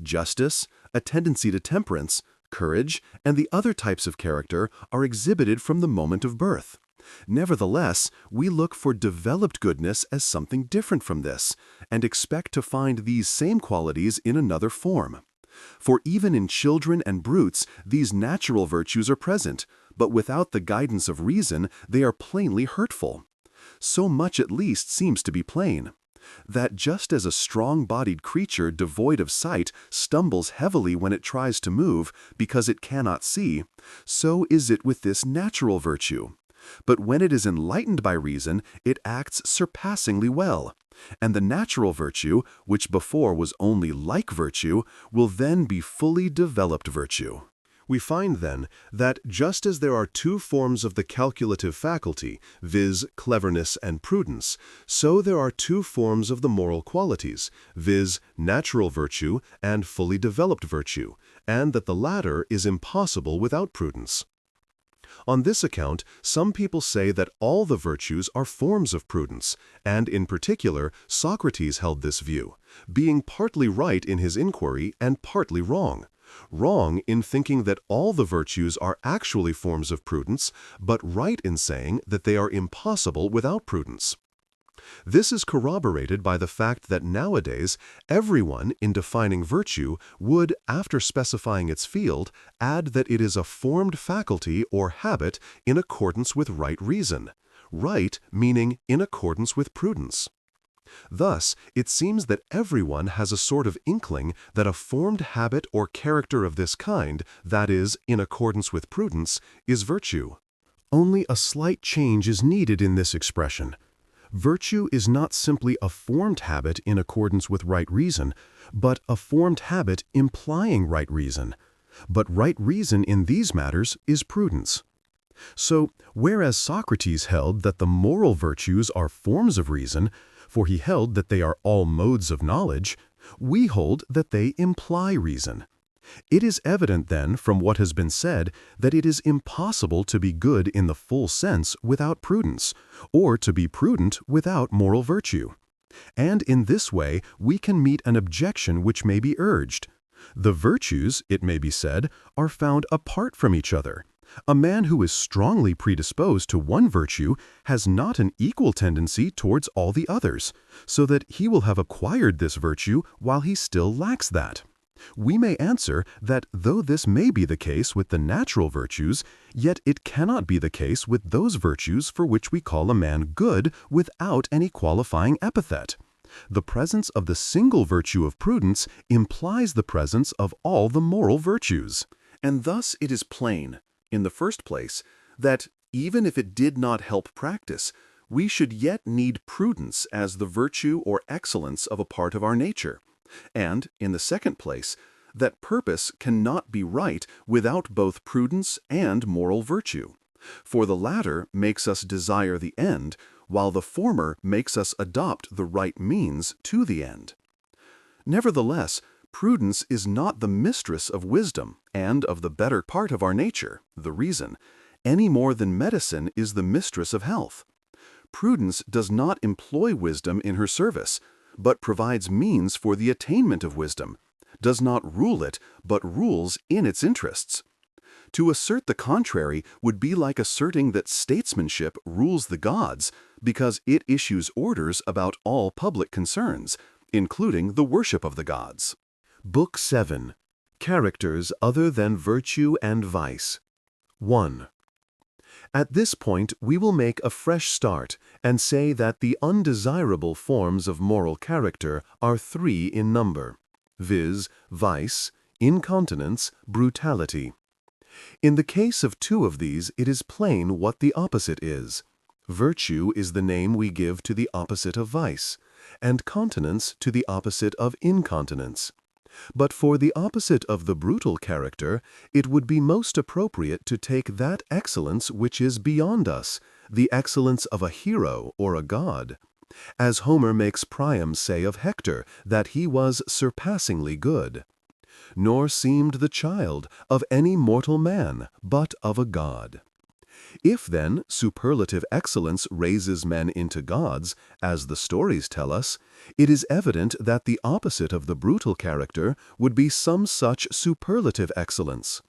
Justice, a tendency to temperance, courage, and the other types of character are exhibited from the moment of birth. Nevertheless, we look for developed goodness as something different from this, and expect to find these same qualities in another form. For even in children and brutes, these natural virtues are present, but without the guidance of reason, they are plainly hurtful. So much at least seems to be plain, that just as a strong-bodied creature devoid of sight stumbles heavily when it tries to move because it cannot see, so is it with this natural virtue. But when it is enlightened by reason, it acts surpassingly well, and the natural virtue, which before was only like virtue, will then be fully developed virtue. We find, then, that just as there are two forms of the calculative faculty, viz., cleverness and prudence, so there are two forms of the moral qualities, viz., natural virtue and fully developed virtue, and that the latter is impossible without prudence. On this account, some people say that all the virtues are forms of prudence, and in particular, Socrates held this view, being partly right in his inquiry and partly wrong. Wrong in thinking that all the virtues are actually forms of prudence, but right in saying that they are impossible without prudence. This is corroborated by the fact that nowadays everyone, in defining virtue, would, after specifying its field, add that it is a formed faculty or habit in accordance with right reason. Right meaning in accordance with prudence. Thus, it seems that everyone has a sort of inkling that a formed habit or character of this kind, that is, in accordance with prudence, is virtue. Only a slight change is needed in this expression. Virtue is not simply a formed habit in accordance with right reason, but a formed habit implying right reason. But right reason in these matters is prudence. So, whereas Socrates held that the moral virtues are forms of reason, for he held that they are all modes of knowledge, we hold that they imply reason. It is evident then from what has been said that it is impossible to be good in the full sense without prudence, or to be prudent without moral virtue. And in this way we can meet an objection which may be urged. The virtues, it may be said, are found apart from each other. A man who is strongly predisposed to one virtue has not an equal tendency towards all the others, so that he will have acquired this virtue while he still lacks that. We may answer that though this may be the case with the natural virtues, yet it cannot be the case with those virtues for which we call a man good without any qualifying epithet. The presence of the single virtue of prudence implies the presence of all the moral virtues. And thus it is plain, in the first place, that even if it did not help practice, we should yet need prudence as the virtue or excellence of a part of our nature. And, in the second place, that purpose cannot be right without both prudence and moral virtue. For the latter makes us desire the end, while the former makes us adopt the right means to the end. Nevertheless, prudence is not the mistress of wisdom and of the better part of our nature, the reason, any more than medicine is the mistress of health. Prudence does not employ wisdom in her service, but provides means for the attainment of wisdom, does not rule it, but rules in its interests. To assert the contrary would be like asserting that statesmanship rules the gods, because it issues orders about all public concerns, including the worship of the gods. Book 7. Characters Other Than Virtue and Vice. 1. At this point, we will make a fresh start and say that the undesirable forms of moral character are 3 in number, viz., vice, incontinence, brutality. In the case of 2 of these, it is plain what the opposite is. Virtue is the name we give to the opposite of vice, and continence to the opposite of incontinence. But for the opposite of the brutal character, it would be most appropriate to take that excellence which is beyond us, the excellence of a hero or a god. As Homer makes Priam say of Hector, that he was surpassingly good. Nor seemed the child of any mortal man, but of a god. If, then, superlative excellence raises men into gods, as the stories tell us, it is evident that the opposite of the brutal character would be some such superlative excellence.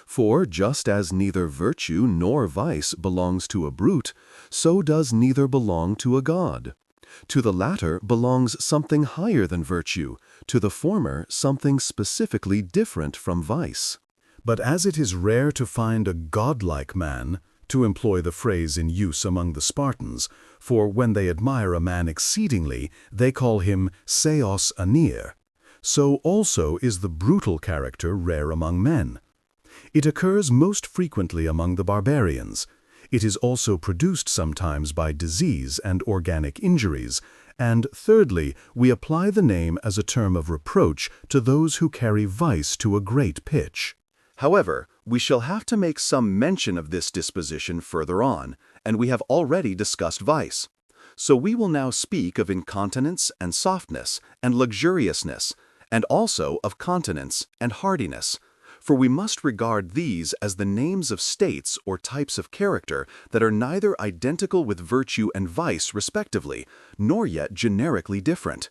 For just as neither virtue nor vice belongs to a brute, so does neither belong to a god. To the latter belongs something higher than virtue, to the former something specifically different from vice. But as it is rare to find a godlike man, to employ the phrase in use among the Spartans, for when they admire a man exceedingly, they call him seos anir, so also is the brutal character rare among men. It occurs most frequently among the barbarians. It is also produced sometimes by disease and organic injuries, and thirdly, we apply the name as a term of reproach to those who carry vice to a great pitch. However, we shall have to make some mention of this disposition further on, and we have already discussed vice. So we will now speak of incontinence and softness and luxuriousness, and also of continence and hardiness, for we must regard these as the names of states or types of character that are neither identical with virtue and vice respectively, nor yet generically different.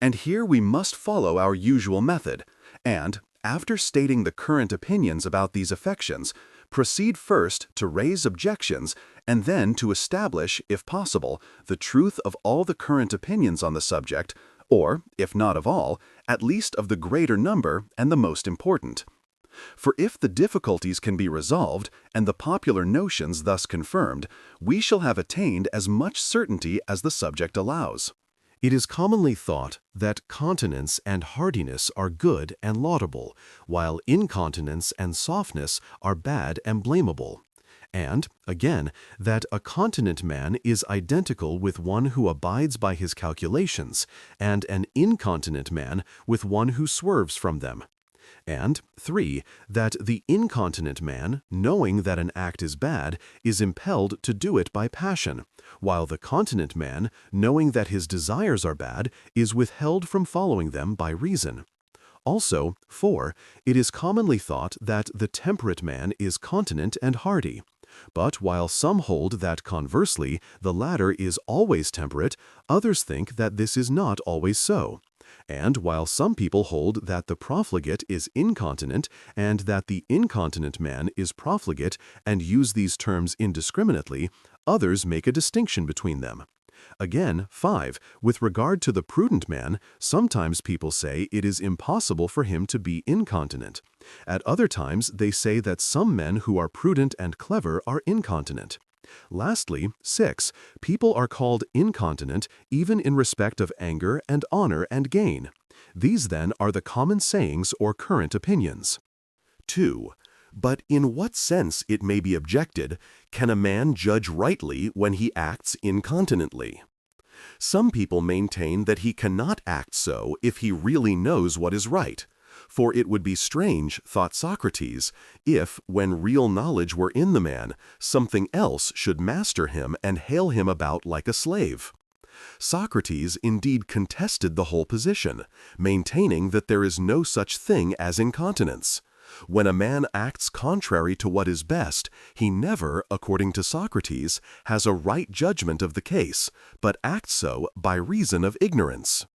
And here we must follow our usual method, and, after stating the current opinions about these affections, Proceed first to raise objections and then to establish, if possible, the truth of all the current opinions on the subject, or, if not of all, at least of the greater number and the most important. For if the difficulties can be resolved, and the popular notions thus confirmed, we shall have attained as much certainty as the subject allows. It is commonly thought that continence and hardiness are good and laudable, while incontinence and softness are bad and blamable. And, again, that a continent man is identical with one who abides by his calculations, and an incontinent man with one who swerves from them. And 3, that the incontinent man, knowing that an act is bad, is impelled to do it by passion, while the continent man, knowing that his desires are bad, is withheld from following them by reason. Also, 4, it is commonly thought that the temperate man is continent and hardy. But while some hold that conversely the latter is always temperate, others think that this is not always so. And while some people hold that the profligate is incontinent and that the incontinent man is profligate and use these terms indiscriminately, others make a distinction between them. Again, 5, with regard to the prudent man, sometimes people say it is impossible for him to be incontinent. At other times they say that some men who are prudent and clever are incontinent. Lastly, 6, people are called incontinent even in respect of anger and honor and gain. These then are the common sayings or current opinions. 2. But in what sense, it may be objected, can a man judge rightly when he acts incontinently? Some people maintain that he cannot act so if he really knows what is right. For it would be strange, thought Socrates, if, when real knowledge were in the man, something else should master him and hale him about like a slave. Socrates indeed contested the whole position, maintaining that there is no such thing as incontinence. When a man acts contrary to what is best, he never, according to Socrates, has a right judgment of the case, but acts so by reason of ignorance.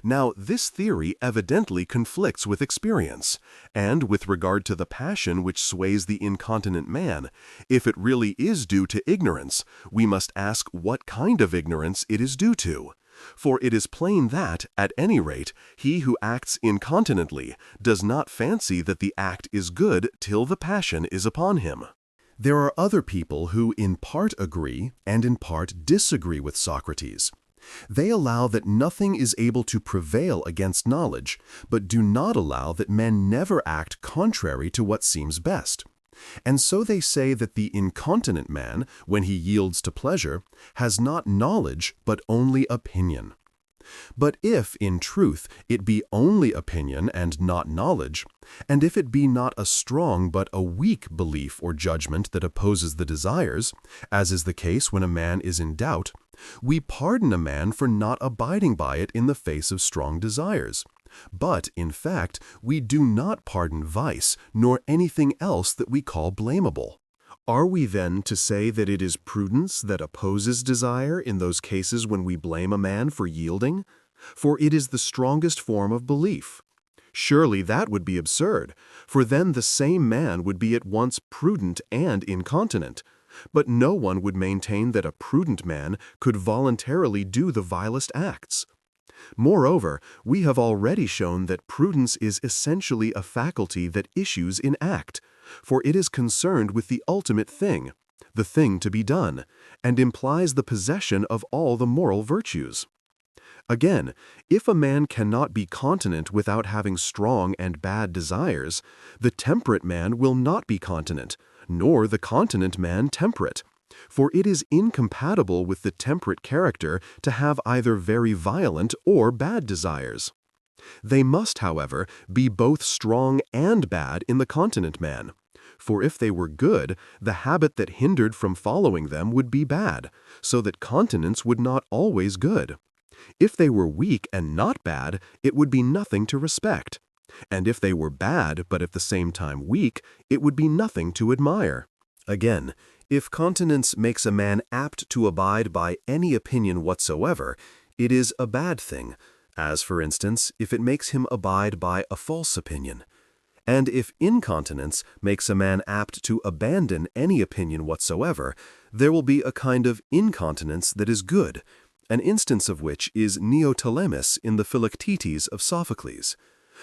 Now, this theory evidently conflicts with experience, and with regard to the passion which sways the incontinent man, if it really is due to ignorance, we must ask what kind of ignorance it is due to. For it is plain that, at any rate, he who acts incontinently does not fancy that the act is good till the passion is upon him. There are other people who in part agree and in part disagree with Socrates. They allow that nothing is able to prevail against knowledge, but do not allow that men never act contrary to what seems best. And so they say that the incontinent man, when he yields to pleasure, has not knowledge but only opinion. But if, in truth, it be only opinion and not knowledge, and if it be not a strong but a weak belief or judgment that opposes the desires, as is the case when a man is in doubt, we pardon a man for not abiding by it in the face of strong desires. But, in fact, we do not pardon vice, nor anything else that we call blamable. Are we then to say that it is prudence that opposes desire in those cases when we blame a man for yielding? For it is the strongest form of belief. Surely that would be absurd, for then the same man would be at once prudent and incontinent. But no one would maintain that a prudent man could voluntarily do the vilest acts. Moreover, we have already shown that prudence is essentially a faculty that issues in act, for it is concerned with the ultimate thing, the thing to be done, and implies the possession of all the moral virtues. Again, if a man cannot be continent without having strong and bad desires, the temperate man will not be continent, nor the continent man temperate. For it is incompatible with the temperate character to have either very violent or bad desires. They must, however, be both strong and bad in the continent man. For if they were good, the habit that hindered from following them would be bad, so that continence would not always good. If they were weak and not bad, it would be nothing to respect. And if they were bad, but at the same time weak, it would be nothing to admire. Again, if continence makes a man apt to abide by any opinion whatsoever, it is a bad thing, as, for instance, if it makes him abide by a false opinion. And if incontinence makes a man apt to abandon any opinion whatsoever, there will be a kind of incontinence that is good, an instance of which is Neoptolemus in the Philoctetes of Sophocles.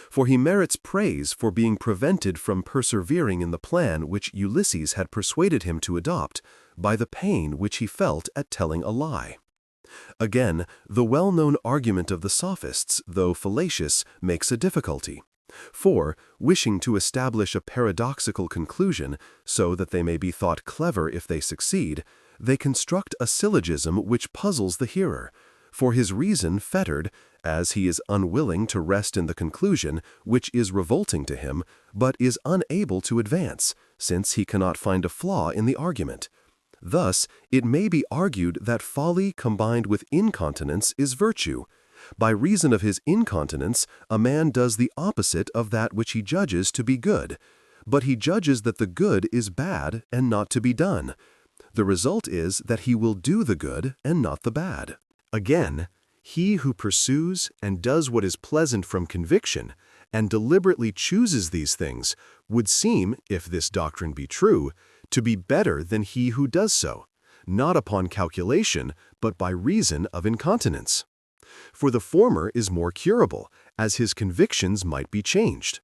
For he merits praise for being prevented from persevering in the plan which Ulysses had persuaded him to adopt, by the pain which he felt at telling a lie. Again, the well-known argument of the sophists, though fallacious, makes a difficulty. For, wishing to establish a paradoxical conclusion, so that they may be thought clever if they succeed, they construct a syllogism which puzzles the hearer, for his reason fettered, as he is unwilling to rest in the conclusion, which is revolting to him, but is unable to advance, since he cannot find a flaw in the argument. Thus, it may be argued that folly combined with incontinence is virtue. By reason of his incontinence, a man does the opposite of that which he judges to be good, but he judges that the good is bad and not to be done. The result is that he will do the good and not the bad. Again, he who pursues and does what is pleasant from conviction, and deliberately chooses these things, would seem, if this doctrine be true, to be better than he who does so, not upon calculation, but by reason of incontinence. For the former is more curable, as his convictions might be changed.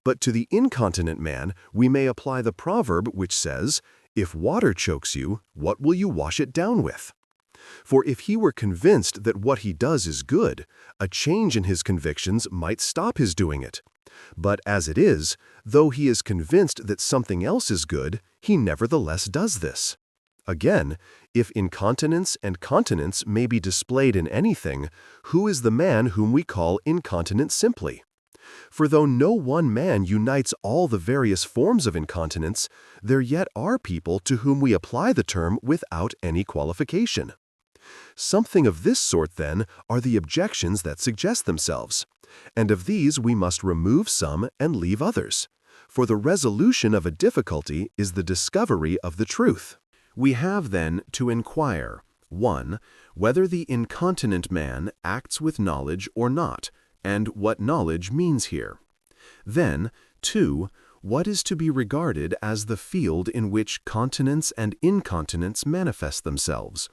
But to the incontinent man we may apply the proverb which says, "If water chokes you, what will you wash it down with?" For if he were convinced that what he does is good, a change in his convictions might stop his doing it. But as it is, though he is convinced that something else is good, he nevertheless does this. Again, if incontinence and continence may be displayed in anything, who is the man whom we call incontinent simply? For though no one man unites all the various forms of incontinence, there yet are people to whom we apply the term without any qualification. Something of this sort, then, are the objections that suggest themselves, and of these we must remove some and leave others, for the resolution of a difficulty is the discovery of the truth. We have, then, to inquire, 1. Whether the incontinent man acts with knowledge or not, and what knowledge means here. Then, 2. What is to be regarded as the field in which continence and incontinence manifest themselves?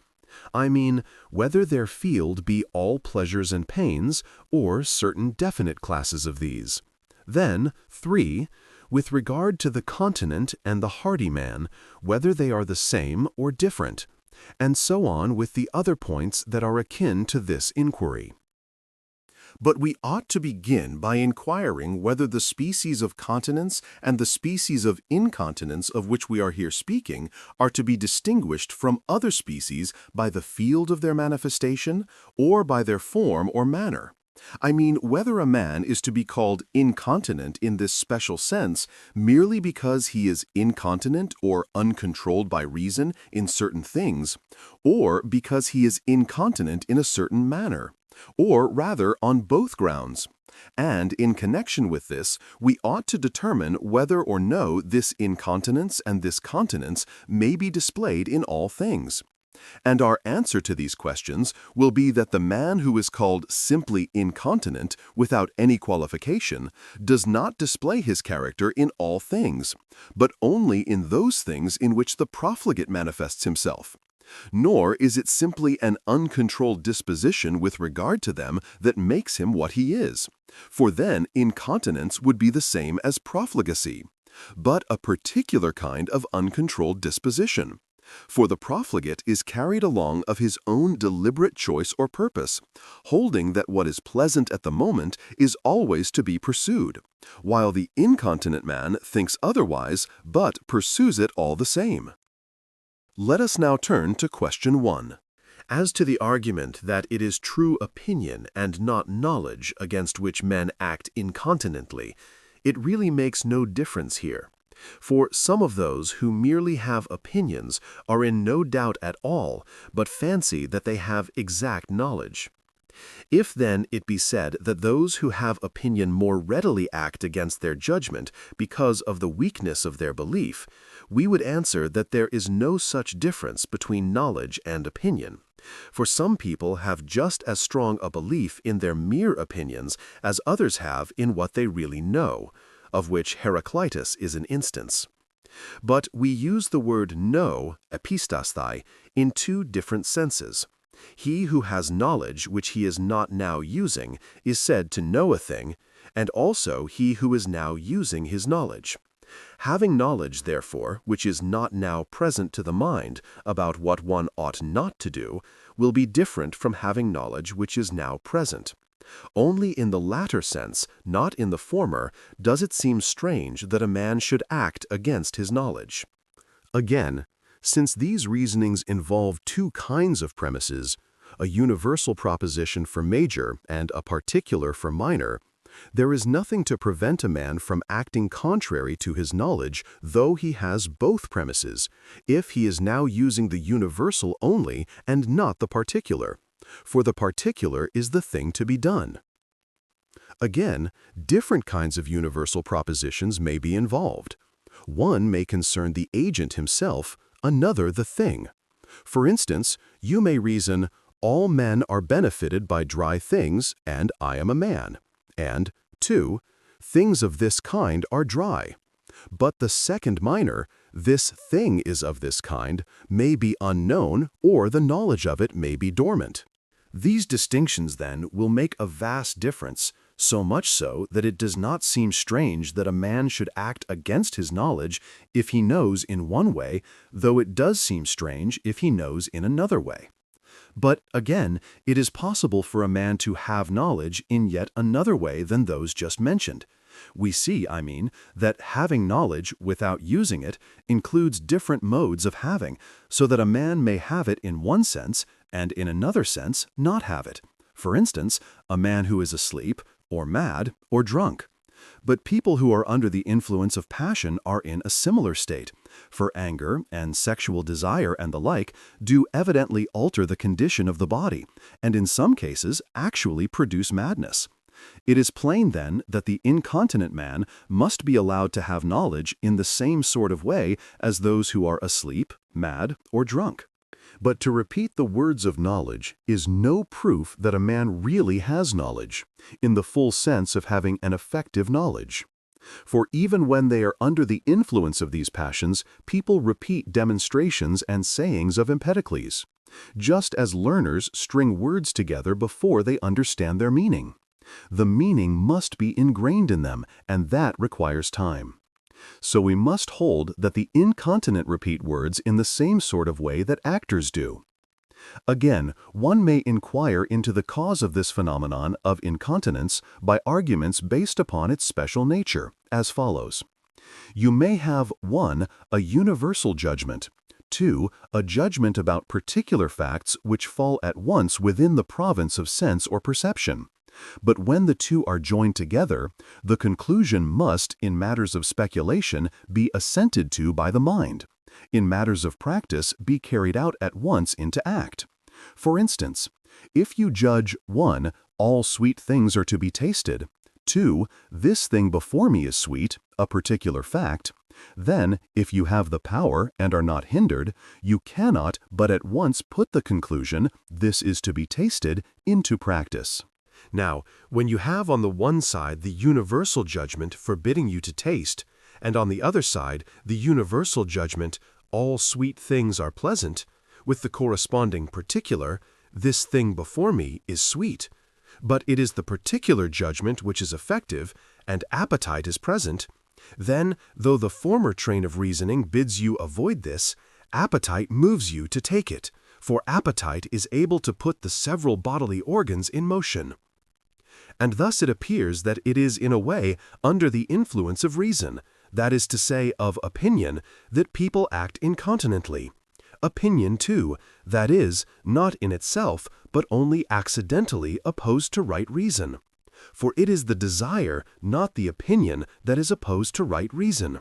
I mean, whether their field be all pleasures and pains, or certain definite classes of these. Then, 3. With regard to the continent and the hardy man, whether they are the same or different, and so on with the other points that are akin to this inquiry. But we ought to begin by inquiring whether the species of continence and the species of incontinence of which we are here speaking are to be distinguished from other species by the field of their manifestation or by their form or manner. I mean, whether a man is to be called incontinent in this special sense merely because he is incontinent or uncontrolled by reason in certain things, or because he is incontinent in a certain manner, or rather on both grounds. And in connection with this, we ought to determine whether or no this incontinence and this continence may be displayed in all things. And our answer to these questions will be that the man who is called simply incontinent, without any qualification, does not display his character in all things, but only in those things in which the profligate manifests himself. Nor is it simply an uncontrolled disposition with regard to them that makes him what he is, for then incontinence would be the same as profligacy, but a particular kind of uncontrolled disposition. For the profligate is carried along of his own deliberate choice or purpose, holding that what is pleasant at the moment is always to be pursued, while the incontinent man thinks otherwise, but pursues it all the same. Let us now turn to question 1. As to the argument that it is true opinion and not knowledge against which men act incontinently, it really makes no difference here. For some of those who merely have opinions are in no doubt at all, but fancy that they have exact knowledge. If then it be said that those who have opinion more readily act against their judgment because of the weakness of their belief, we would answer that there is no such difference between knowledge and opinion. For some people have just as strong a belief in their mere opinions as others have in what they really know. of which Heraclitus is an instance. But we use the word know, epistasthai, in two different senses. He who has knowledge which he is not now using is said to know a thing, and also he who is now using his knowledge. Having knowledge, therefore, which is not now present to the mind about what one ought not to do, will be different from having knowledge which is now present. Only in the latter sense, not in the former, does it seem strange that a man should act against his knowledge. Again, since these reasonings involve two kinds of premises, a universal proposition for major and a particular for minor, there is nothing to prevent a man from acting contrary to his knowledge, though he has both premises, if he is now using the universal only and not the particular, for the particular is the thing to be done. Again, different kinds of universal propositions may be involved. One may concern the agent himself, another the thing. For instance, you may reason, all men are benefited by dry things, and I am a man. And 2, things of this kind are dry. But the second minor, this thing is of this kind, may be unknown, or the knowledge of it may be dormant. These distinctions, then, will make a vast difference, so much so that it does not seem strange that a man should act against his knowledge if he knows in one way, though it does seem strange if he knows in another way. But again, it is possible for a man to have knowledge in yet another way than those just mentioned. We see, I mean, that having knowledge without using it includes different modes of having, so that a man may have it in one sense and in another sense not have it. For instance, a man who is asleep, or mad, or drunk. But people who are under the influence of passion are in a similar state, for anger and sexual desire and the like do evidently alter the condition of the body, and in some cases actually produce madness. It is plain, then, that the incontinent man must be allowed to have knowledge in the same sort of way as those who are asleep, mad, or drunk. But to repeat the words of knowledge is no proof that a man really has knowledge, in the full sense of having an effective knowledge. For even when they are under the influence of these passions, people repeat demonstrations and sayings of Empedocles, just as learners string words together before they understand their meaning. The meaning must be ingrained in them, and that requires time. So we must hold that the incontinent repeat words in the same sort of way that actors do. Again, one may inquire into the cause of this phenomenon of incontinence by arguments based upon its special nature, as follows. You may have 1. A universal judgment, 2. A judgment about particular facts which fall at once within the province of sense or perception. But when the two are joined together, the conclusion must, in matters of speculation, be assented to by the mind. In matters of practice, be carried out at once into act. For instance, if you judge 1. All sweet things are to be tasted, 2. This thing before me is sweet, a particular fact, then, if you have the power and are not hindered, you cannot but at once put the conclusion, this is to be tasted, into practice. Now, when you have on the one side the universal judgment forbidding you to taste, and on the other side the universal judgment, all sweet things are pleasant, with the corresponding particular, this thing before me is sweet, but it is the particular judgment which is effective, and appetite is present, then, though the former train of reasoning bids you avoid this, appetite moves you to take it, for appetite is able to put the several bodily organs in motion. And thus it appears that it is in a way under the influence of reason, that is to say, of opinion, that people act incontinently. Opinion, too, that is, not in itself, but only accidentally opposed to right reason. For it is the desire, not the opinion, that is opposed to right reason.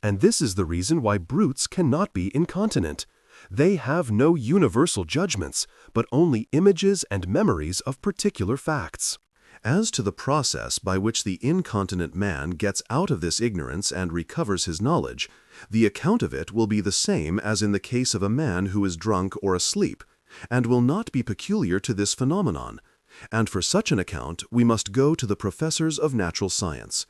And this is the reason why brutes cannot be incontinent. They have no universal judgments, but only images and memories of particular facts. As to the process by which the incontinent man gets out of this ignorance and recovers his knowledge, the account of it will be the same as in the case of a man who is drunk or asleep, and will not be peculiar to this phenomenon. And for such an account we must go to the professors of natural science.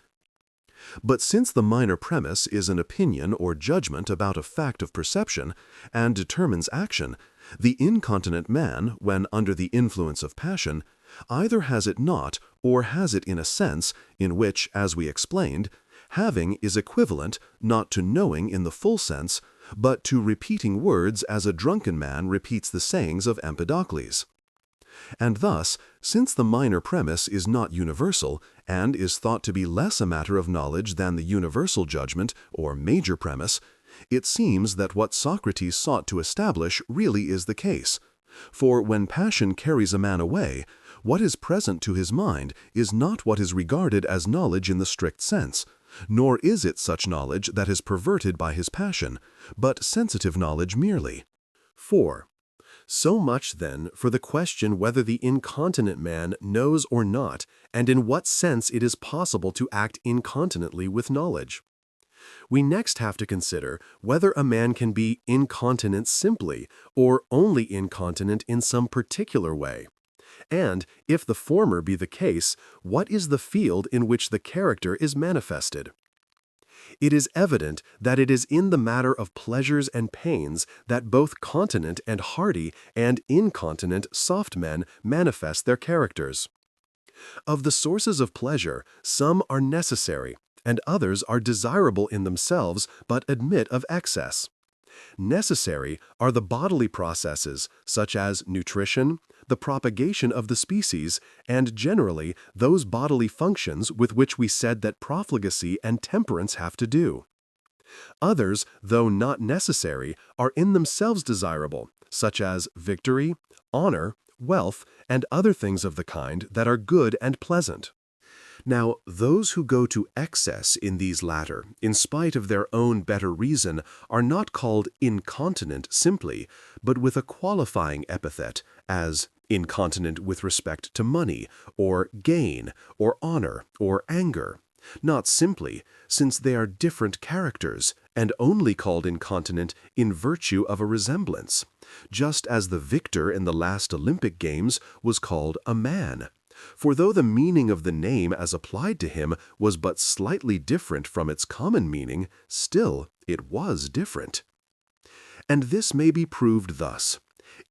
But since the minor premise is an opinion or judgment about a fact of perception and determines action, the incontinent man, when under the influence of passion, either has it not or has it in a sense in which, as we explained, having is equivalent not to knowing in the full sense, but to repeating words as a drunken man repeats the sayings of Empedocles. And thus, since the minor premise is not universal and is thought to be less a matter of knowledge than the universal judgment or major premise, it seems that what Socrates sought to establish really is the case. For when passion carries a man away, what is present to his mind is not what is regarded as knowledge in the strict sense, nor is it such knowledge that is perverted by his passion, but sensitive knowledge merely. 4. So much, then, for the question whether the incontinent man knows or not, and in what sense it is possible to act incontinently with knowledge. We next have to consider whether a man can be incontinent simply, or only incontinent in some particular way. And, if the former be the case, what is the field in which the character is manifested? It is evident that it is in the matter of pleasures and pains that both continent and hardy and incontinent soft men manifest their characters. Of the sources of pleasure, some are necessary, and others are desirable in themselves but admit of excess. Necessary are the bodily processes, such as nutrition, the propagation of the species, and generally those bodily functions with which we said that profligacy and temperance have to do. Others, though not necessary, are in themselves desirable, such as victory, honor, wealth, and other things of the kind that are good and pleasant. Now, those who go to excess in these latter, in spite of their own better reason, are not called incontinent simply, but with a qualifying epithet, as incontinent with respect to money, or gain, or honor, or anger. Not simply, since they are different characters, and only called incontinent in virtue of a resemblance, just as the victor in the last Olympic Games was called a man. For though the meaning of the name as applied to him was but slightly different from its common meaning, still it was different. And this may be proved thus.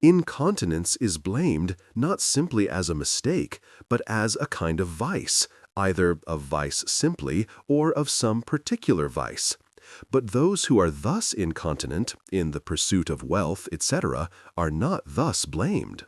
Incontinence is blamed not simply as a mistake, but as a kind of vice, either of vice simply or of some particular vice. But those who are thus incontinent, in the pursuit of wealth, etc., are not thus blamed.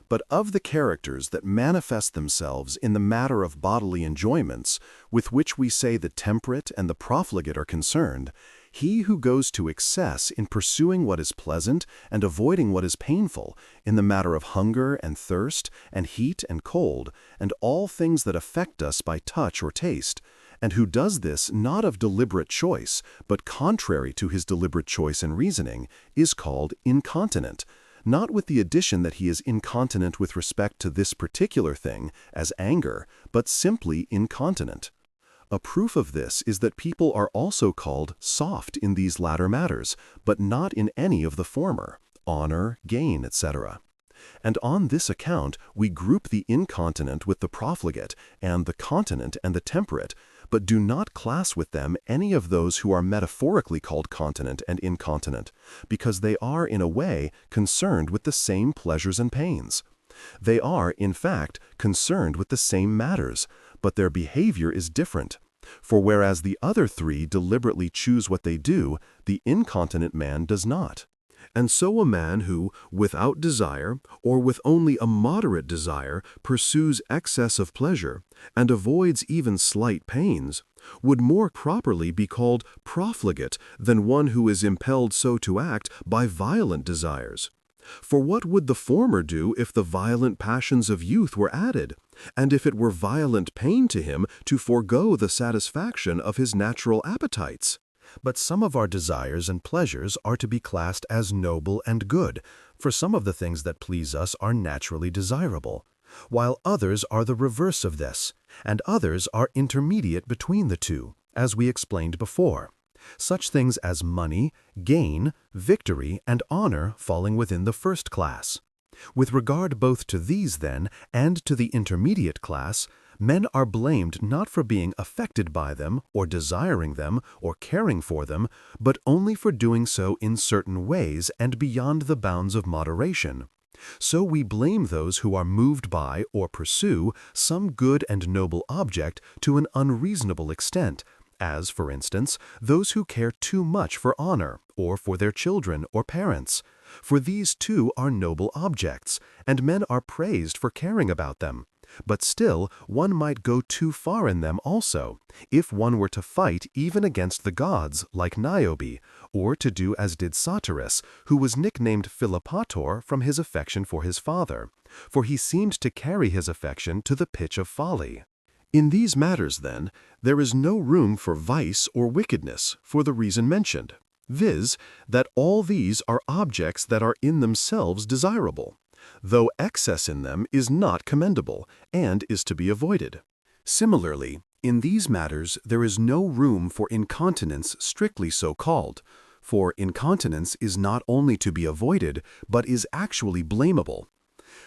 But of the characters that manifest themselves in the matter of bodily enjoyments, with which we say the temperate and the profligate are concerned, he who goes to excess in pursuing what is pleasant and avoiding what is painful, in the matter of hunger and thirst and heat and cold, and all things that affect us by touch or taste, and who does this not of deliberate choice, but contrary to his deliberate choice and reasoning, is called incontinent, not with the addition that he is incontinent with respect to this particular thing, as anger, but simply incontinent. A proof of this is that people are also called soft in these latter matters, but not in any of the former, honor, gain, etc. And on this account we group the incontinent with the profligate, and the continent and the temperate, but do not class with them any of those who are metaphorically called continent and incontinent, because they are in a way concerned with the same pleasures and pains. They are, in fact, concerned with the same matters, but their behavior is different. For whereas the other three deliberately choose what they do, the incontinent man does not. And so a man who, without desire, or with only a moderate desire, pursues excess of pleasure, and avoids even slight pains, would more properly be called profligate than one who is impelled so to act by violent desires. For what would the former do if the violent passions of youth were added, and if it were violent pain to him to forego the satisfaction of his natural appetites? But some of our desires and pleasures are to be classed as noble and good, for some of the things that please us are naturally desirable, while others are the reverse of this, and others are intermediate between the two, as we explained before. Such things as money, gain, victory, and honor falling within the first class. With regard both to these, then, and to the intermediate class, Men are blamed not for being affected by them, or desiring them, or caring for them, but only for doing so in certain ways and beyond the bounds of moderation. So we blame those who are moved by or pursue some good and noble object to an unreasonable extent, as, for instance, those who care too much for honor, or for their children or parents. For these too are noble objects, and men are praised for caring about them. But still, one might go too far in them also, if one were to fight even against the gods, like Niobe, or to do as did Satyrus, who was nicknamed Philopator from his affection for his father, for he seemed to carry his affection to the pitch of folly. In these matters, then, there is no room for vice or wickedness, for the reason mentioned, viz., that all these are objects that are in themselves desirable, though excess in them is not commendable, and is to be avoided. Similarly, in these matters there is no room for incontinence strictly so called, for incontinence is not only to be avoided, but is actually blamable.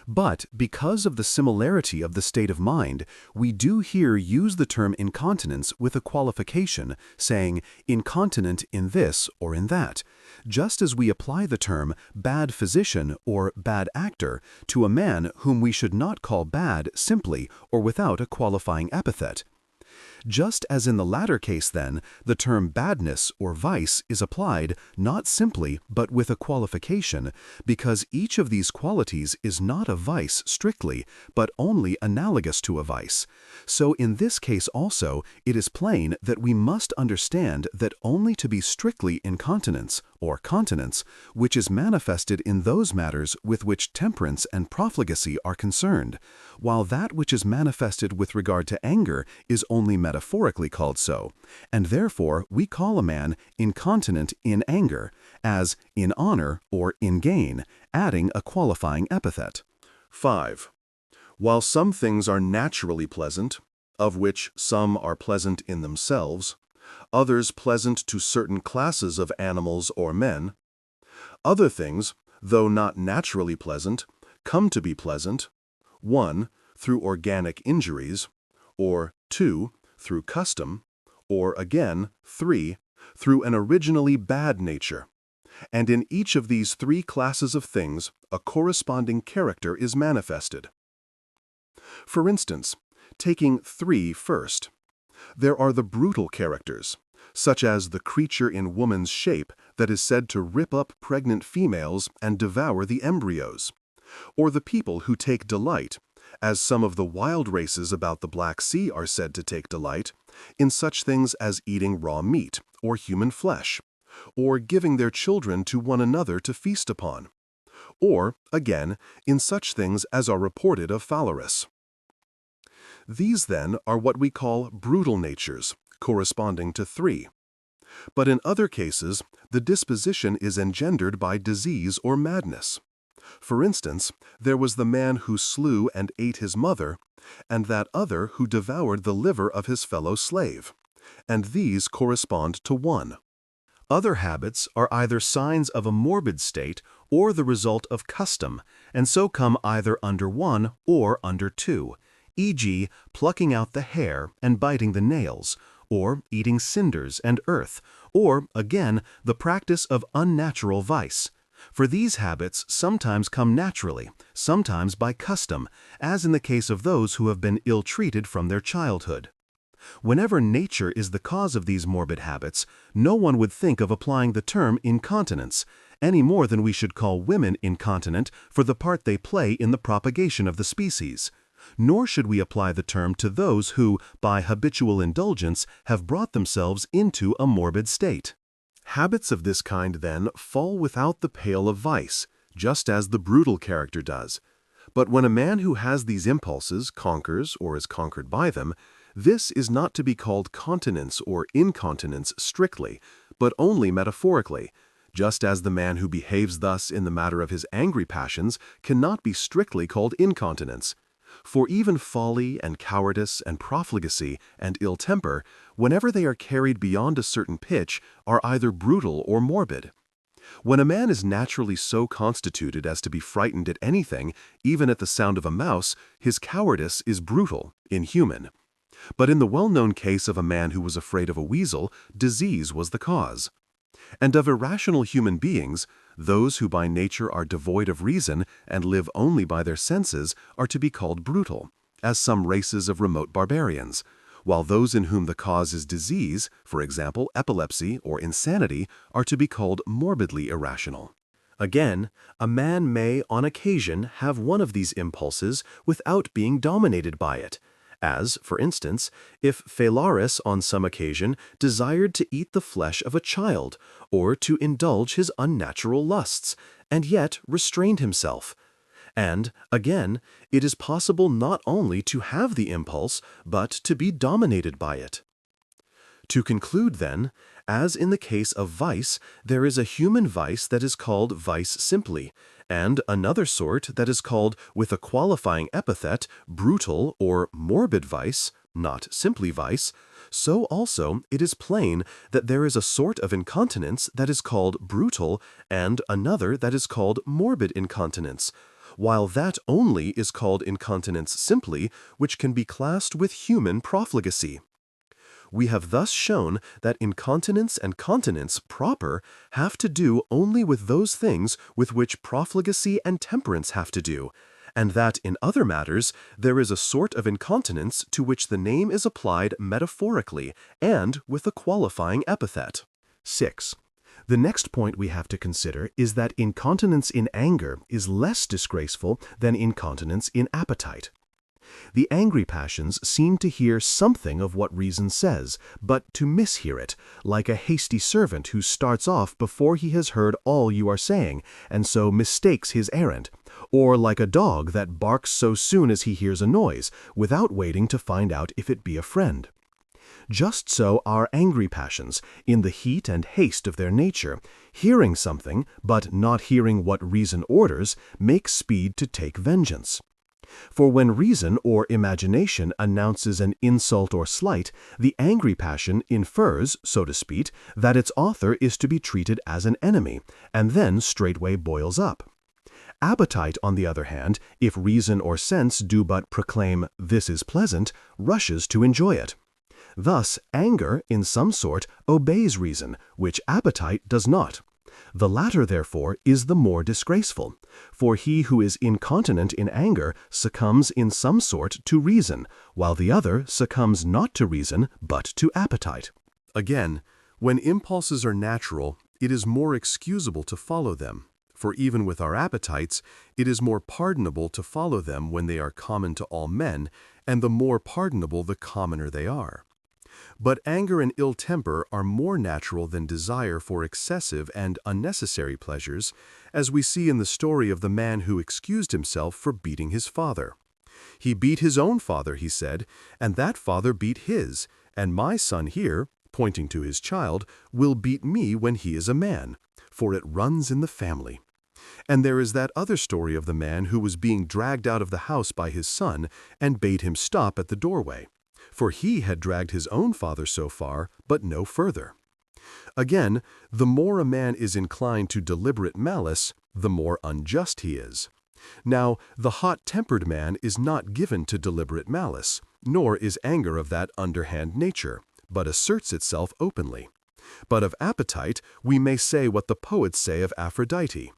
But because of the similarity of the state of mind, we do here use the term incontinence with a qualification, saying incontinent in this or in that, just as we apply the term bad physician or bad actor to a man whom we should not call bad simply or without a qualifying epithet. Just as in the latter case, then, the term badness or vice is applied not simply but with a qualification, because each of these qualities is not a vice strictly, but only analogous to a vice. So in this case also, it is plain that we must understand that only to be strictly incontinence, or continence, which is manifested in those matters with which temperance and profligacy are concerned, while that which is manifested with regard to anger is only metaphorically called so, and therefore we call a man incontinent in anger, as in honor or in gain, adding a qualifying epithet. 5. While some things are naturally pleasant, of which some are pleasant in themselves, others pleasant to certain classes of animals or men, other things, though not naturally pleasant, come to be pleasant, 1. Through organic injuries, or 2. Through custom, or again, 3. Through an originally bad nature. And in each of these three classes of things, a corresponding character is manifested. For instance, taking 3 first, there are the brutal characters, such as the creature in woman's shape that is said to rip up pregnant females and devour the embryos, or the people who take delight, as some of the wild races about the Black Sea are said to take delight, in such things as eating raw meat or human flesh, or giving their children to one another to feast upon, or, again, in such things as are reported of Phalaris. These, then, are what we call brutal natures, corresponding to 3. But in other cases, the disposition is engendered by disease or madness. For instance, there was the man who slew and ate his mother, and that other who devoured the liver of his fellow slave, and these correspond to 1. Other habits are either signs of a morbid state or the result of custom, and so come either under 1 or under 2, e.g., plucking out the hair and biting the nails, or eating cinders and earth, or, again, the practice of unnatural vice. For these habits sometimes come naturally, sometimes by custom, as in the case of those who have been ill-treated from their childhood. Whenever nature is the cause of these morbid habits, no one would think of applying the term incontinence, any more than we should call women incontinent for the part they play in the propagation of the species. Nor should we apply the term to those who, by habitual indulgence, have brought themselves into a morbid state. Habits of this kind, then, fall without the pale of vice, just as the brutal character does. But when a man who has these impulses conquers or is conquered by them, this is not to be called continence or incontinence strictly, but only metaphorically, just as the man who behaves thus in the matter of his angry passions cannot be strictly called incontinence. For even folly and cowardice and profligacy and ill temper, whenever they are carried beyond a certain pitch, are either brutal or morbid. When a man is naturally so constituted as to be frightened at anything, even at the sound of a mouse, his cowardice is brutal, inhuman. But in the well-known case of a man who was afraid of a weasel, disease was the cause. And of irrational human beings, those who by nature are devoid of reason and live only by their senses are to be called brutal, as some races of remote barbarians, while those in whom the cause is disease, for example, epilepsy or insanity, are to be called morbidly irrational. Again, a man may, on occasion, have one of these impulses without being dominated by it, as, for instance, if Phalaris on some occasion desired to eat the flesh of a child or to indulge his unnatural lusts, and yet restrained himself. And, again, it is possible not only to have the impulse, but to be dominated by it. To conclude, then, as in the case of vice, there is a human vice that is called vice simply, and another sort that is called, with a qualifying epithet, brutal or morbid vice, not simply vice, so also it is plain that there is a sort of incontinence that is called brutal and another that is called morbid incontinence, while that only is called incontinence simply, which can be classed with human profligacy. We have thus shown that incontinence and continence proper have to do only with those things with which profligacy and temperance have to do, and that in other matters there is a sort of incontinence to which the name is applied metaphorically and with a qualifying epithet. 6. The next point we have to consider is that incontinence in anger is less disgraceful than incontinence in appetite. The angry passions seem to hear something of what reason says, but to mishear it, like a hasty servant who starts off before he has heard all you are saying, and so mistakes his errand, or like a dog that barks so soon as he hears a noise, without waiting to find out if it be a friend. Just so our angry passions, in the heat and haste of their nature, hearing something, but not hearing what reason orders, make speed to take vengeance. For when reason or imagination announces an insult or slight, the angry passion infers, so to speak, that its author is to be treated as an enemy, and then straightway boils up. Appetite, on the other hand, if reason or sense do but proclaim, "This is pleasant," rushes to enjoy it. Thus, anger, in some sort, obeys reason, which appetite does not. The latter, therefore, is the more disgraceful, for he who is incontinent in anger succumbs in some sort to reason, while the other succumbs not to reason, but to appetite. Again, when impulses are natural, it is more excusable to follow them, for even with our appetites, it is more pardonable to follow them when they are common to all men, and the more pardonable the commoner they are. But anger and ill temper are more natural than desire for excessive and unnecessary pleasures, as we see in the story of the man who excused himself for beating his father. He beat his own father, he said, and that father beat his, and my son here, pointing to his child, will beat me when he is a man, for it runs in the family. And there is that other story of the man who was being dragged out of the house by his son and bade him stop at the doorway, for he had dragged his own father so far, but no further. Again, the more a man is inclined to deliberate malice, the more unjust he is. Now, the hot-tempered man is not given to deliberate malice, nor is anger of that underhand nature, but asserts itself openly. But of appetite, we may say what the poets say of Aphrodite,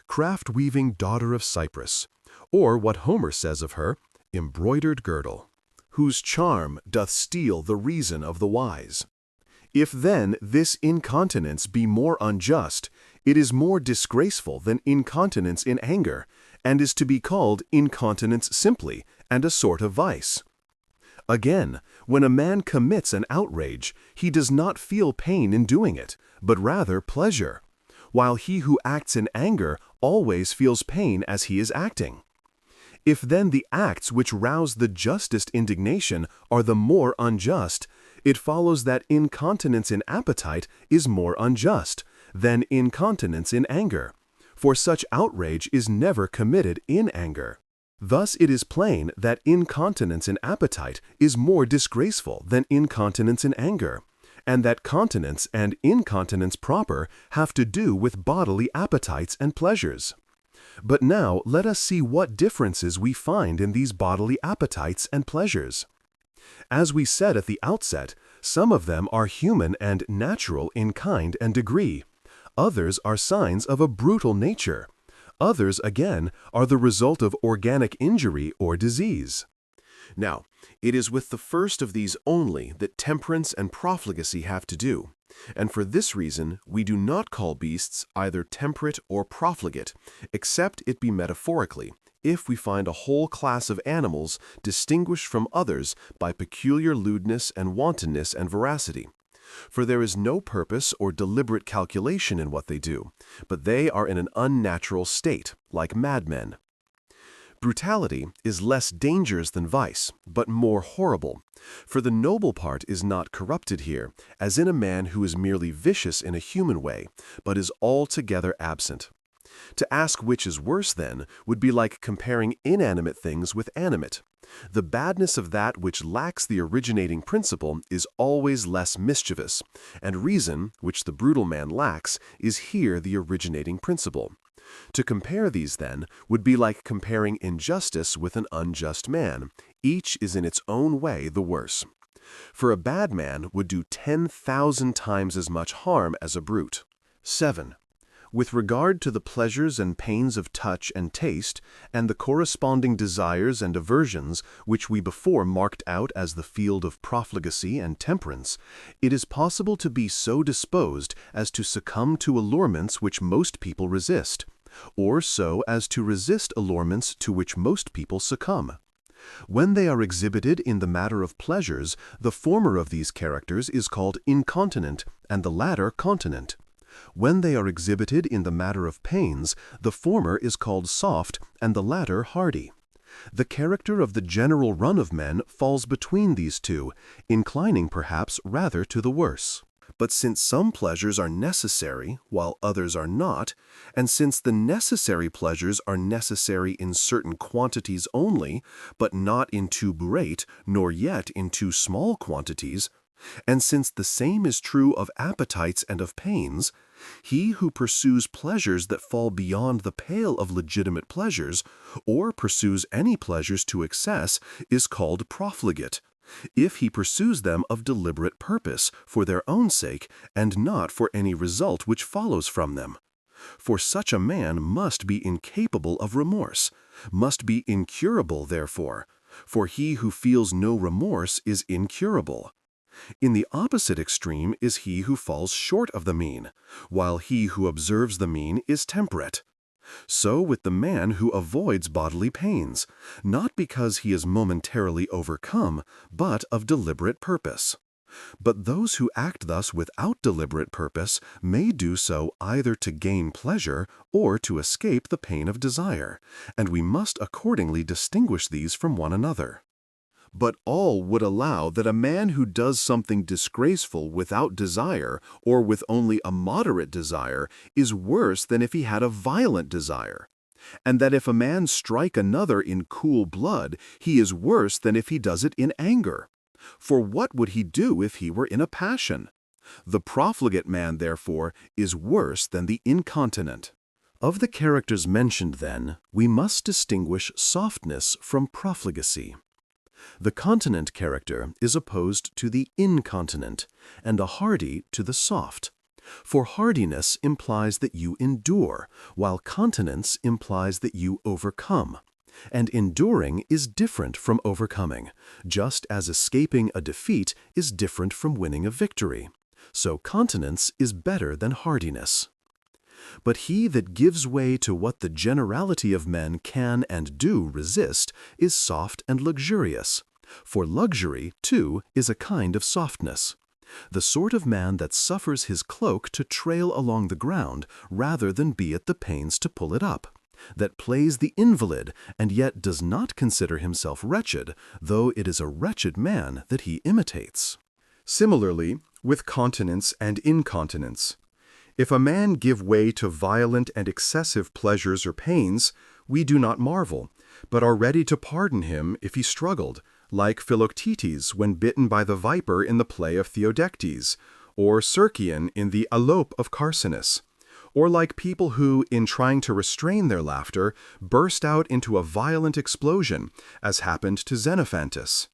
craft-weaving daughter of Cyprus, or what Homer says of her, embroidered girdle, whose charm doth steal the reason of the wise. If then this incontinence be more unjust, it is more disgraceful than incontinence in anger, and is to be called incontinence simply, and a sort of vice. Again, when a man commits an outrage, he does not feel pain in doing it, but rather pleasure, while he who acts in anger always feels pain as he is acting. If then the acts which rouse the justest indignation are the more unjust, it follows that incontinence in appetite is more unjust than incontinence in anger, for such outrage is never committed in anger. Thus it is plain that incontinence in appetite is more disgraceful than incontinence in anger, and that continence and incontinence proper have to do with bodily appetites and pleasures. But now let us see what differences we find in these bodily appetites and pleasures. As we said at the outset, some of them are human and natural in kind and degree. Others are signs of a brutal nature. Others, again, are the result of organic injury or disease. Now, it is with the first of these only that temperance and profligacy have to do, and for this reason we do not call beasts either temperate or profligate, except it be metaphorically, if we find a whole class of animals distinguished from others by peculiar lewdness and wantonness and voracity. For there is no purpose or deliberate calculation in what they do, but they are in an unnatural state, like madmen. Brutality is less dangerous than vice, but more horrible, for the noble part is not corrupted here, as in a man who is merely vicious in a human way, but is altogether absent. To ask which is worse, then, would be like comparing inanimate things with animate. The badness of that which lacks the originating principle is always less mischievous, and reason, which the brutal man lacks, is here the originating principle. To compare these, then, would be like comparing injustice with an unjust man. Each is in its own way the worse. For a bad man would do 10,000 times as much harm as a brute. 7. With regard to the pleasures and pains of touch and taste, and the corresponding desires and aversions which we before marked out as the field of profligacy and temperance, it is possible to be so disposed as to succumb to allurements which most people resist, or so as to resist allurements to which most people succumb. When they are exhibited in the matter of pleasures, the former of these characters is called incontinent, and the latter continent. When they are exhibited in the matter of pains, the former is called soft, and the latter hardy. The character of the general run of men falls between these two, inclining perhaps rather to the worse. But since some pleasures are necessary, while others are not, and since the necessary pleasures are necessary in certain quantities only, but not in too great, nor yet in too small quantities, and since the same is true of appetites and of pains, he who pursues pleasures that fall beyond the pale of legitimate pleasures, or pursues any pleasures to excess, is called profligate, if he pursues them of deliberate purpose, for their own sake, and not for any result which follows from them. For such a man must be incapable of remorse, must be incurable therefore, for he who feels no remorse is incurable. In the opposite extreme is he who falls short of the mean, while he who observes the mean is temperate. So with the man who avoids bodily pains, not because he is momentarily overcome, but of deliberate purpose. But those who act thus without deliberate purpose may do so either to gain pleasure or to escape the pain of desire, and we must accordingly distinguish these from one another. But all would allow that a man who does something disgraceful without desire, or with only a moderate desire, is worse than if he had a violent desire, and that if a man strike another in cool blood, he is worse than if he does it in anger. For what would he do if he were in a passion? The profligate man, therefore, is worse than the incontinent. Of the characters mentioned, then, we must distinguish softness from profligacy. The continent character is opposed to the incontinent, and the hardy to the soft. For hardiness implies that you endure, while continence implies that you overcome. And enduring is different from overcoming, just as escaping a defeat is different from winning a victory. So continence is better than hardiness. But he that gives way to what the generality of men can and do resist is soft and luxurious. For luxury, too, is a kind of softness. The sort of man that suffers his cloak to trail along the ground rather than be at the pains to pull it up, that plays the invalid and yet does not consider himself wretched, though it is a wretched man that he imitates. Similarly, with continence and incontinence. If a man give way to violent and excessive pleasures or pains, we do not marvel, but are ready to pardon him if he struggled, like Philoctetes when bitten by the viper in the play of Theodectes, or Circean in the Alope of Carcinus, or like people who, in trying to restrain their laughter, burst out into a violent explosion, as happened to Xenophantus.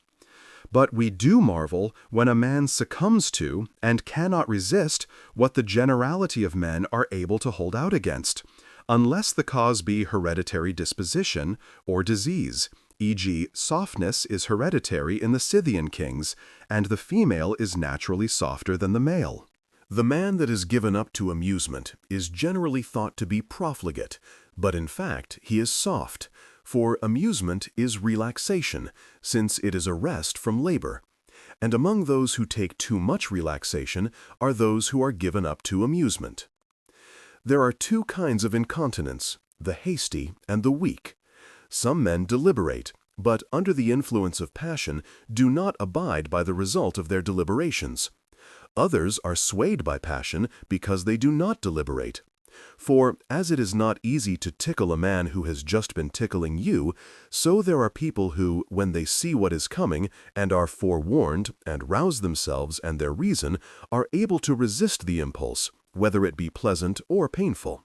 But we do marvel when a man succumbs to, and cannot resist, what the generality of men are able to hold out against, unless the cause be hereditary disposition or disease, e.g., softness is hereditary in the Scythian kings, and the female is naturally softer than the male. The man that is given up to amusement is generally thought to be profligate, but in fact he is soft, for amusement is relaxation, since it is a rest from labor. And among those who take too much relaxation are those who are given up to amusement. There are two kinds of incontinence, the hasty and the weak. Some men deliberate, but under the influence of passion do not abide by the result of their deliberations. Others are swayed by passion because they do not deliberate. For, as it is not easy to tickle a man who has just been tickling you, so there are people who, when they see what is coming, and are forewarned, and rouse themselves and their reason, are able to resist the impulse, whether it be pleasant or painful.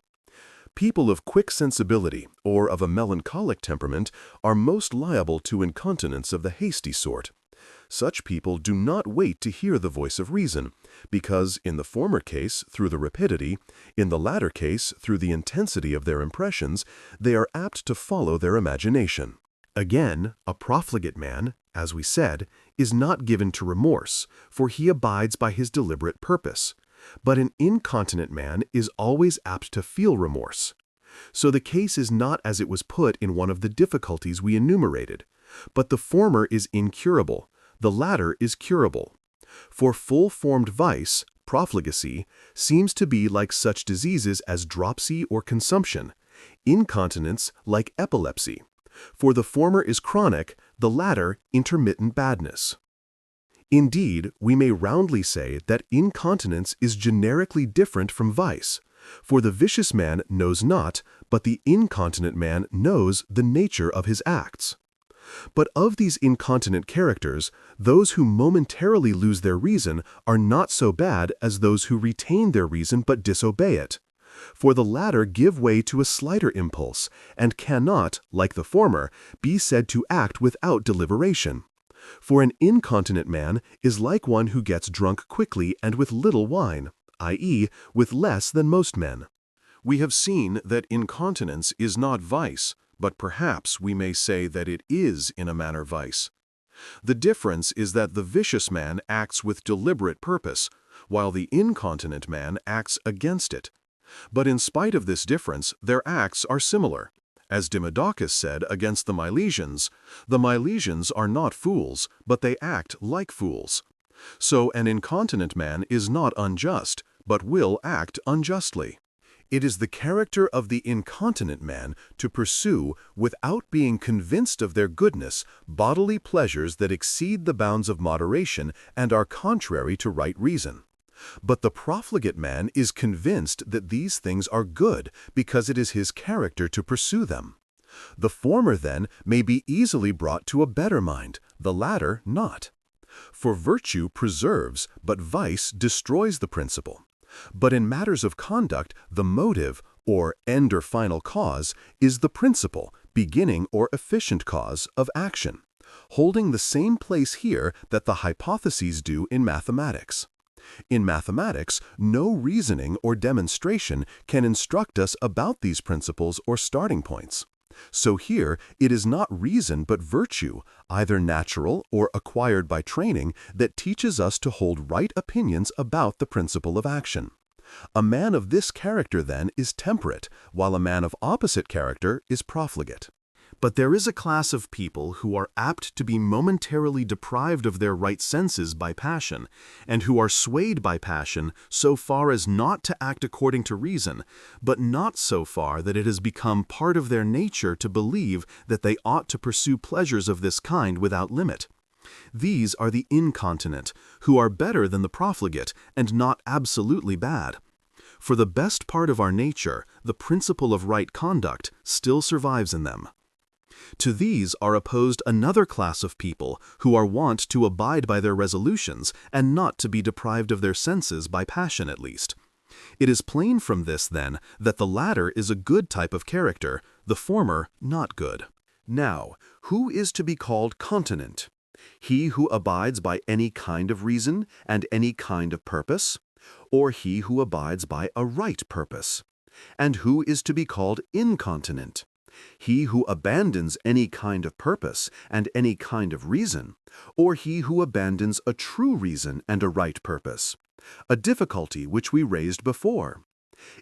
People of quick sensibility, or of a melancholic temperament, are most liable to incontinence of the hasty sort. Such people do not wait to hear the voice of reason, because in the former case, through the rapidity, in the latter case, through the intensity of their impressions, they are apt to follow their imagination. Again, a profligate man, as we said, is not given to remorse, for he abides by his deliberate purpose. But an incontinent man is always apt to feel remorse. So the case is not as it was put in one of the difficulties we enumerated, but the former is incurable, the latter is curable. For full-formed vice, profligacy, seems to be like such diseases as dropsy or consumption, incontinence like epilepsy. For the former is chronic, the latter intermittent badness. Indeed, we may roundly say that incontinence is generically different from vice, for the vicious man knows not, but the incontinent man knows the nature of his acts. But of these incontinent characters, those who momentarily lose their reason are not so bad as those who retain their reason but disobey it. For the latter give way to a slighter impulse, and cannot, like the former, be said to act without deliberation. For an incontinent man is like one who gets drunk quickly and with little wine, i.e., with less than most men. We have seen that incontinence is not vice, but perhaps we may say that it is in a manner vice. The difference is that the vicious man acts with deliberate purpose, while the incontinent man acts against it. But in spite of this difference, their acts are similar. As Dimodocus said against the Milesians are not fools, but they act like fools. So an incontinent man is not unjust, but will act unjustly. It is the character of the incontinent man to pursue, without being convinced of their goodness, bodily pleasures that exceed the bounds of moderation and are contrary to right reason. But the profligate man is convinced that these things are good because it is his character to pursue them. The former, then, may be easily brought to a better mind, the latter not. For virtue preserves, but vice destroys the principle. But in matters of conduct, the motive, or end or final cause, is the principal, beginning or efficient cause of action, holding the same place here that the hypotheses do in mathematics. In mathematics, no reasoning or demonstration can instruct us about these principles or starting points. So here, it is not reason but virtue, either natural or acquired by training, that teaches us to hold right opinions about the principle of action. A man of this character, then, is temperate, while a man of opposite character is profligate. But there is a class of people who are apt to be momentarily deprived of their right senses by passion, and who are swayed by passion so far as not to act according to reason, but not so far that it has become part of their nature to believe that they ought to pursue pleasures of this kind without limit. These are the incontinent, who are better than the profligate, and not absolutely bad. For the best part of our nature, the principle of right conduct, still survives in them. To these are opposed another class of people who are wont to abide by their resolutions and not to be deprived of their senses by passion at least. It is plain from this, then, that the latter is a good type of character, the former not good. Now, who is to be called continent? He who abides by any kind of reason and any kind of purpose, or he who abides by a right purpose? And who is to be called incontinent? He who abandons any kind of purpose and any kind of reason, or he who abandons a true reason and a right purpose? A difficulty which we raised before.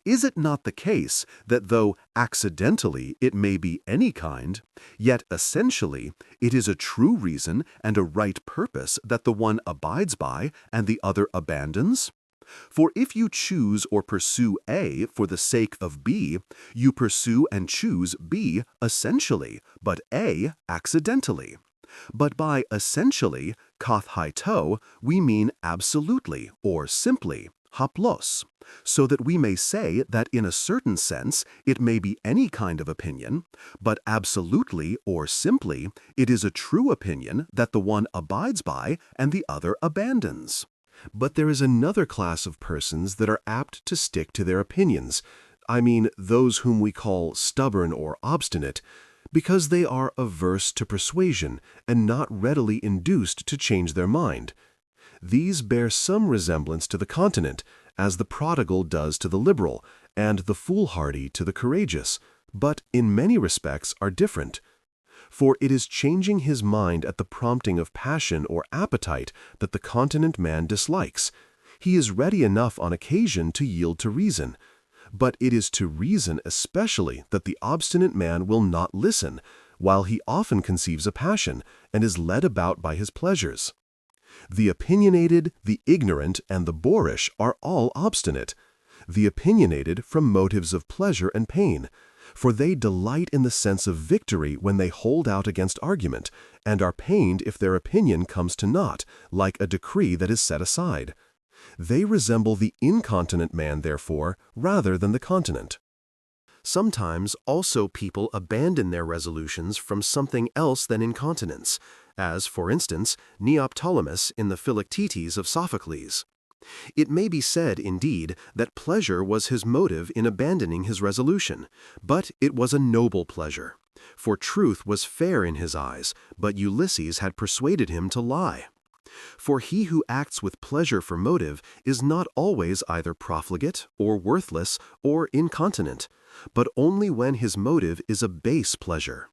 Is it not the case that though accidentally it may be any kind, yet essentially it is a true reason and a right purpose that the one abides by and the other abandons? For if you choose or pursue A for the sake of B, you pursue and choose B essentially, but A accidentally. But by essentially, kath haito, we mean absolutely or simply, haplos, so that we may say that in a certain sense it may be any kind of opinion, but absolutely or simply it is a true opinion that the one abides by and the other abandons. But there is another class of persons that are apt to stick to their opinions, I mean those whom we call stubborn or obstinate, because they are averse to persuasion and not readily induced to change their mind. These bear some resemblance to the continent, as the prodigal does to the liberal, and the foolhardy to the courageous, but in many respects are different. For it is changing his mind at the prompting of passion or appetite that the continent man dislikes. He is ready enough on occasion to yield to reason. But it is to reason especially that the obstinate man will not listen, while he often conceives a passion and is led about by his pleasures. The opinionated, the ignorant, and the boorish are all obstinate. The opinionated from motives of pleasure and pain, for they delight in the sense of victory when they hold out against argument, and are pained if their opinion comes to naught, like a decree that is set aside. They resemble the incontinent man, therefore, rather than the continent. Sometimes also people abandon their resolutions from something else than incontinence, as, for instance, Neoptolemus in the Philoctetes of Sophocles. It may be said, indeed, that pleasure was his motive in abandoning his resolution, but it was a noble pleasure. For truth was fair in his eyes, but Ulysses had persuaded him to lie. For he who acts with pleasure for motive is not always either profligate, or worthless, or incontinent, but only when his motive is a base pleasure.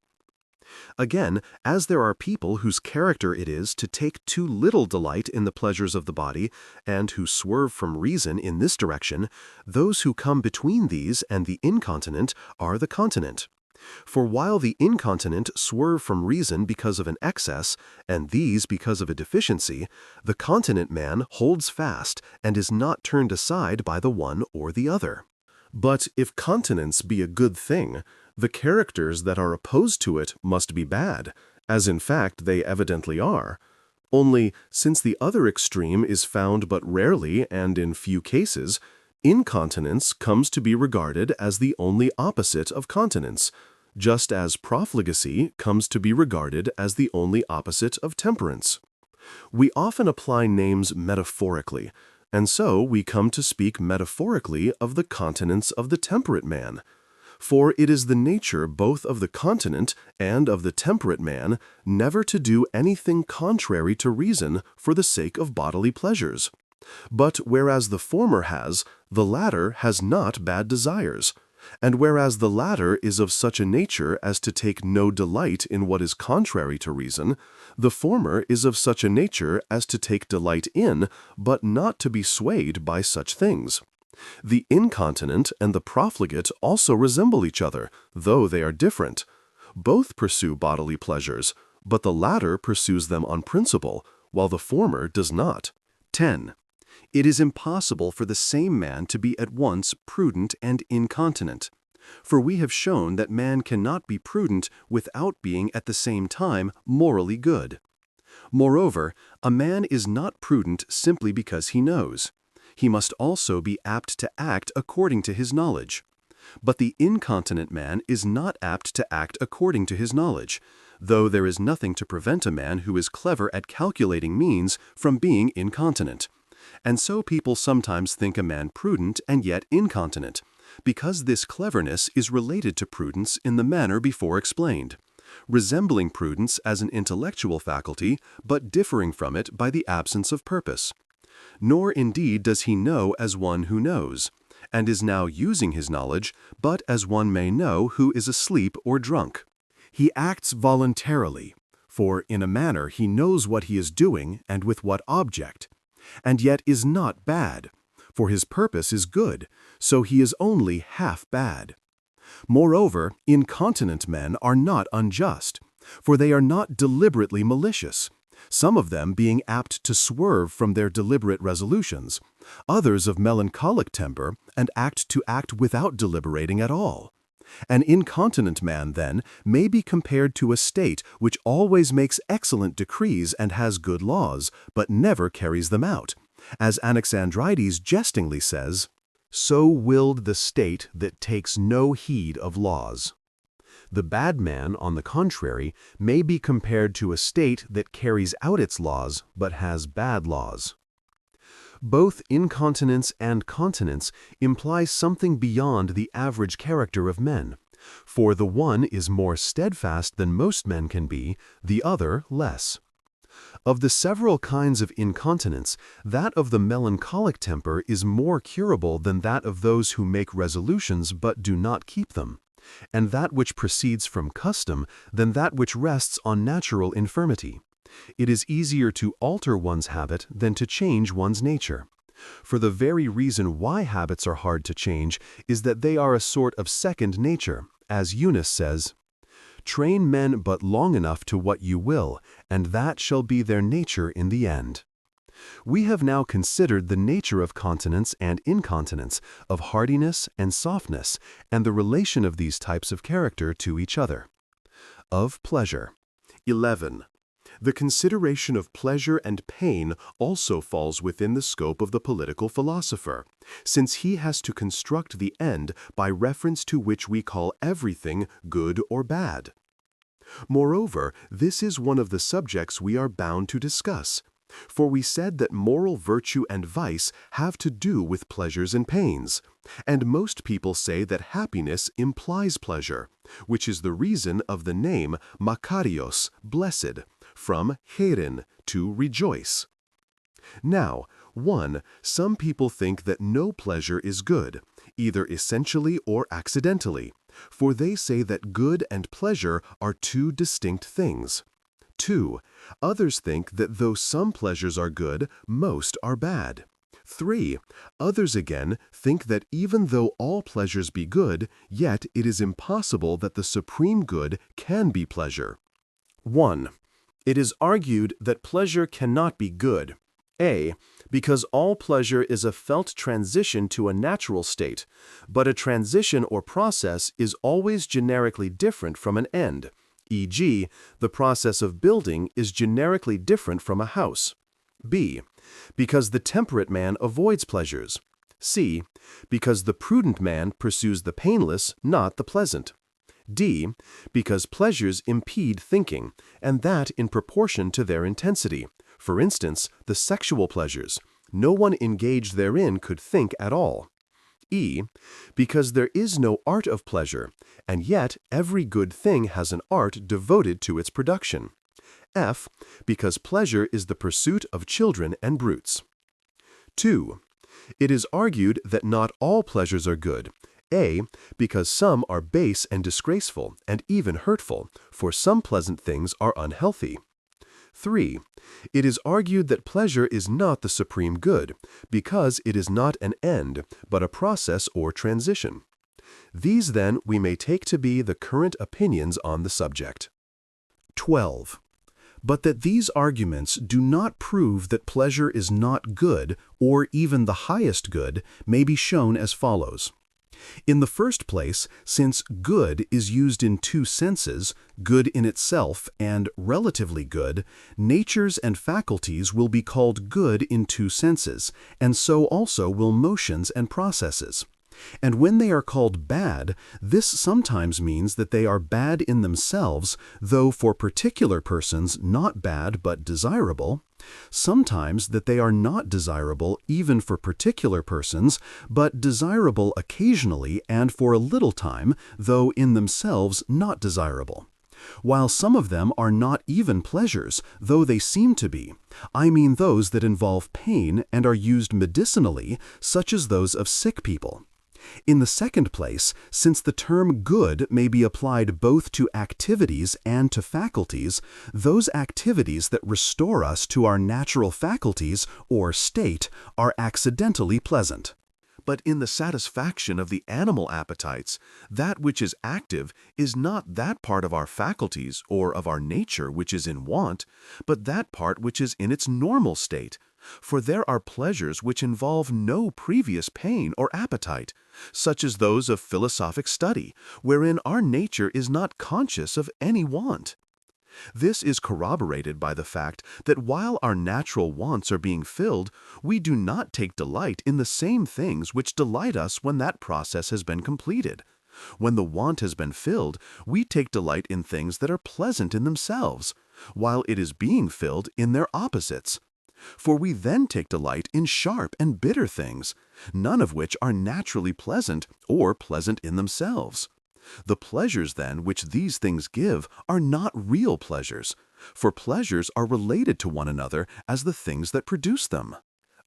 Again, as there are people whose character it is to take too little delight in the pleasures of the body, and who swerve from reason in this direction, those who come between these and the incontinent are the continent. For while the incontinent swerve from reason because of an excess, and these because of a deficiency, the continent man holds fast and is not turned aside by the one or the other. But if continence be a good thing, the characters that are opposed to it must be bad, as in fact they evidently are. Only, since the other extreme is found but rarely and in few cases, incontinence comes to be regarded as the only opposite of continence, just as profligacy comes to be regarded as the only opposite of temperance. We often apply names metaphorically, and so we come to speak metaphorically of the continence of the temperate man. For it is the nature both of the continent and of the temperate man never to do anything contrary to reason for the sake of bodily pleasures. But whereas the former has, the latter has not bad desires. And whereas the latter is of such a nature as to take no delight in what is contrary to reason, the former is of such a nature as to take delight in, but not to be swayed by such things. The incontinent and the profligate also resemble each other, though they are different. Both pursue bodily pleasures, but the latter pursues them on principle, while the former does not. 10. It is impossible for the same man to be at once prudent and incontinent. For we have shown that man cannot be prudent without being at the same time morally good. Moreover, a man is not prudent simply because he knows. He must also be apt to act according to his knowledge. But the incontinent man is not apt to act according to his knowledge, though there is nothing to prevent a man who is clever at calculating means from being incontinent. And so people sometimes think a man prudent and yet incontinent, because this cleverness is related to prudence in the manner before explained, resembling prudence as an intellectual faculty, but differing from it by the absence of purpose. Nor indeed does he know as one who knows, and is now using his knowledge, but as one may know who is asleep or drunk. He acts voluntarily, for in a manner he knows what he is doing and with what object, and yet is not bad, for his purpose is good, so he is only half bad. Moreover, incontinent men are not unjust, for they are not deliberately malicious, some of them being apt to swerve from their deliberate resolutions, others of melancholic temper, and act without deliberating at all. An incontinent man, then, may be compared to a state which always makes excellent decrees and has good laws, but never carries them out. As Anaxandrides jestingly says, "So willed the state that takes no heed of laws." The bad man, on the contrary, may be compared to a state that carries out its laws, but has bad laws. Both incontinence and continence imply something beyond the average character of men, for the one is more steadfast than most men can be, the other less. Of the several kinds of incontinence, that of the melancholic temper is more curable than that of those who make resolutions but do not keep them, and that which proceeds from custom than that which rests on natural infirmity. It is easier to alter one's habit than to change one's nature. For the very reason why habits are hard to change is that they are a sort of second nature, as Eunice says, "Train men but long enough to what you will, and that shall be their nature in the end." We have now considered the nature of continence and incontinence, of hardiness and softness, and the relation of these types of character to each other. Of pleasure. 11. The consideration of pleasure and pain also falls within the scope of the political philosopher, since he has to construct the end by reference to which we call everything good or bad. Moreover, this is one of the subjects we are bound to discuss, for we said that moral virtue and vice have to do with pleasures and pains, and most people say that happiness implies pleasure, which is the reason of the name Makarios, blessed, from herin, to rejoice. Now, 1. Some people think that no pleasure is good, either essentially or accidentally, for they say that good and pleasure are two distinct things. 2. Others think that though some pleasures are good, most are bad. 3. Others again think that even though all pleasures be good, yet it is impossible that the supreme good can be pleasure. 1. It is argued that pleasure cannot be good. A. Because all pleasure is a felt transition to a natural state, but a transition or process is always generically different from an end. E.g., the process of building is generically different from a house. B. Because the temperate man avoids pleasures. C. Because the prudent man pursues the painless, not the pleasant. D. Because pleasures impede thinking, and that in proportion to their intensity. For instance, the sexual pleasures. No one engaged therein could think at all. E. Because there is no art of pleasure, and yet every good thing has an art devoted to its production. F. Because pleasure is the pursuit of children and brutes. 2. It is argued that not all pleasures are good. A. Because some are base and disgraceful, and even hurtful, for some pleasant things are unhealthy. 3. It is argued that pleasure is not the supreme good, because it is not an end, but a process or transition. These, then, we may take to be the current opinions on the subject. 12. But that these arguments do not prove that pleasure is not good, or even the highest good, may be shown as follows. In the first place, since good is used in two senses, good in itself and relatively good, natures and faculties will be called good in two senses, and so also will motions and processes. And when they are called bad, this sometimes means that they are bad in themselves, though for particular persons not bad but desirable. Sometimes that they are not desirable even for particular persons, but desirable occasionally and for a little time, though in themselves not desirable. While some of them are not even pleasures, though they seem to be. I mean those that involve pain and are used medicinally, such as those of sick people. In the second place, since the term good may be applied both to activities and to faculties, those activities that restore us to our natural faculties or state are accidentally pleasant. But in the satisfaction of the animal appetites, that which is active is not that part of our faculties or of our nature which is in want, but that part which is in its normal state. For there are pleasures which involve no previous pain or appetite, such as those of philosophic study, wherein our nature is not conscious of any want. This is corroborated by the fact that while our natural wants are being filled, we do not take delight in the same things which delight us when that process has been completed. When the want has been filled, we take delight in things that are pleasant in themselves, while it is being filled in their opposites. For we then take delight in sharp and bitter things, none of which are naturally pleasant or pleasant in themselves. The pleasures, then, which these things give are not real pleasures, for pleasures are related to one another as the things that produce them.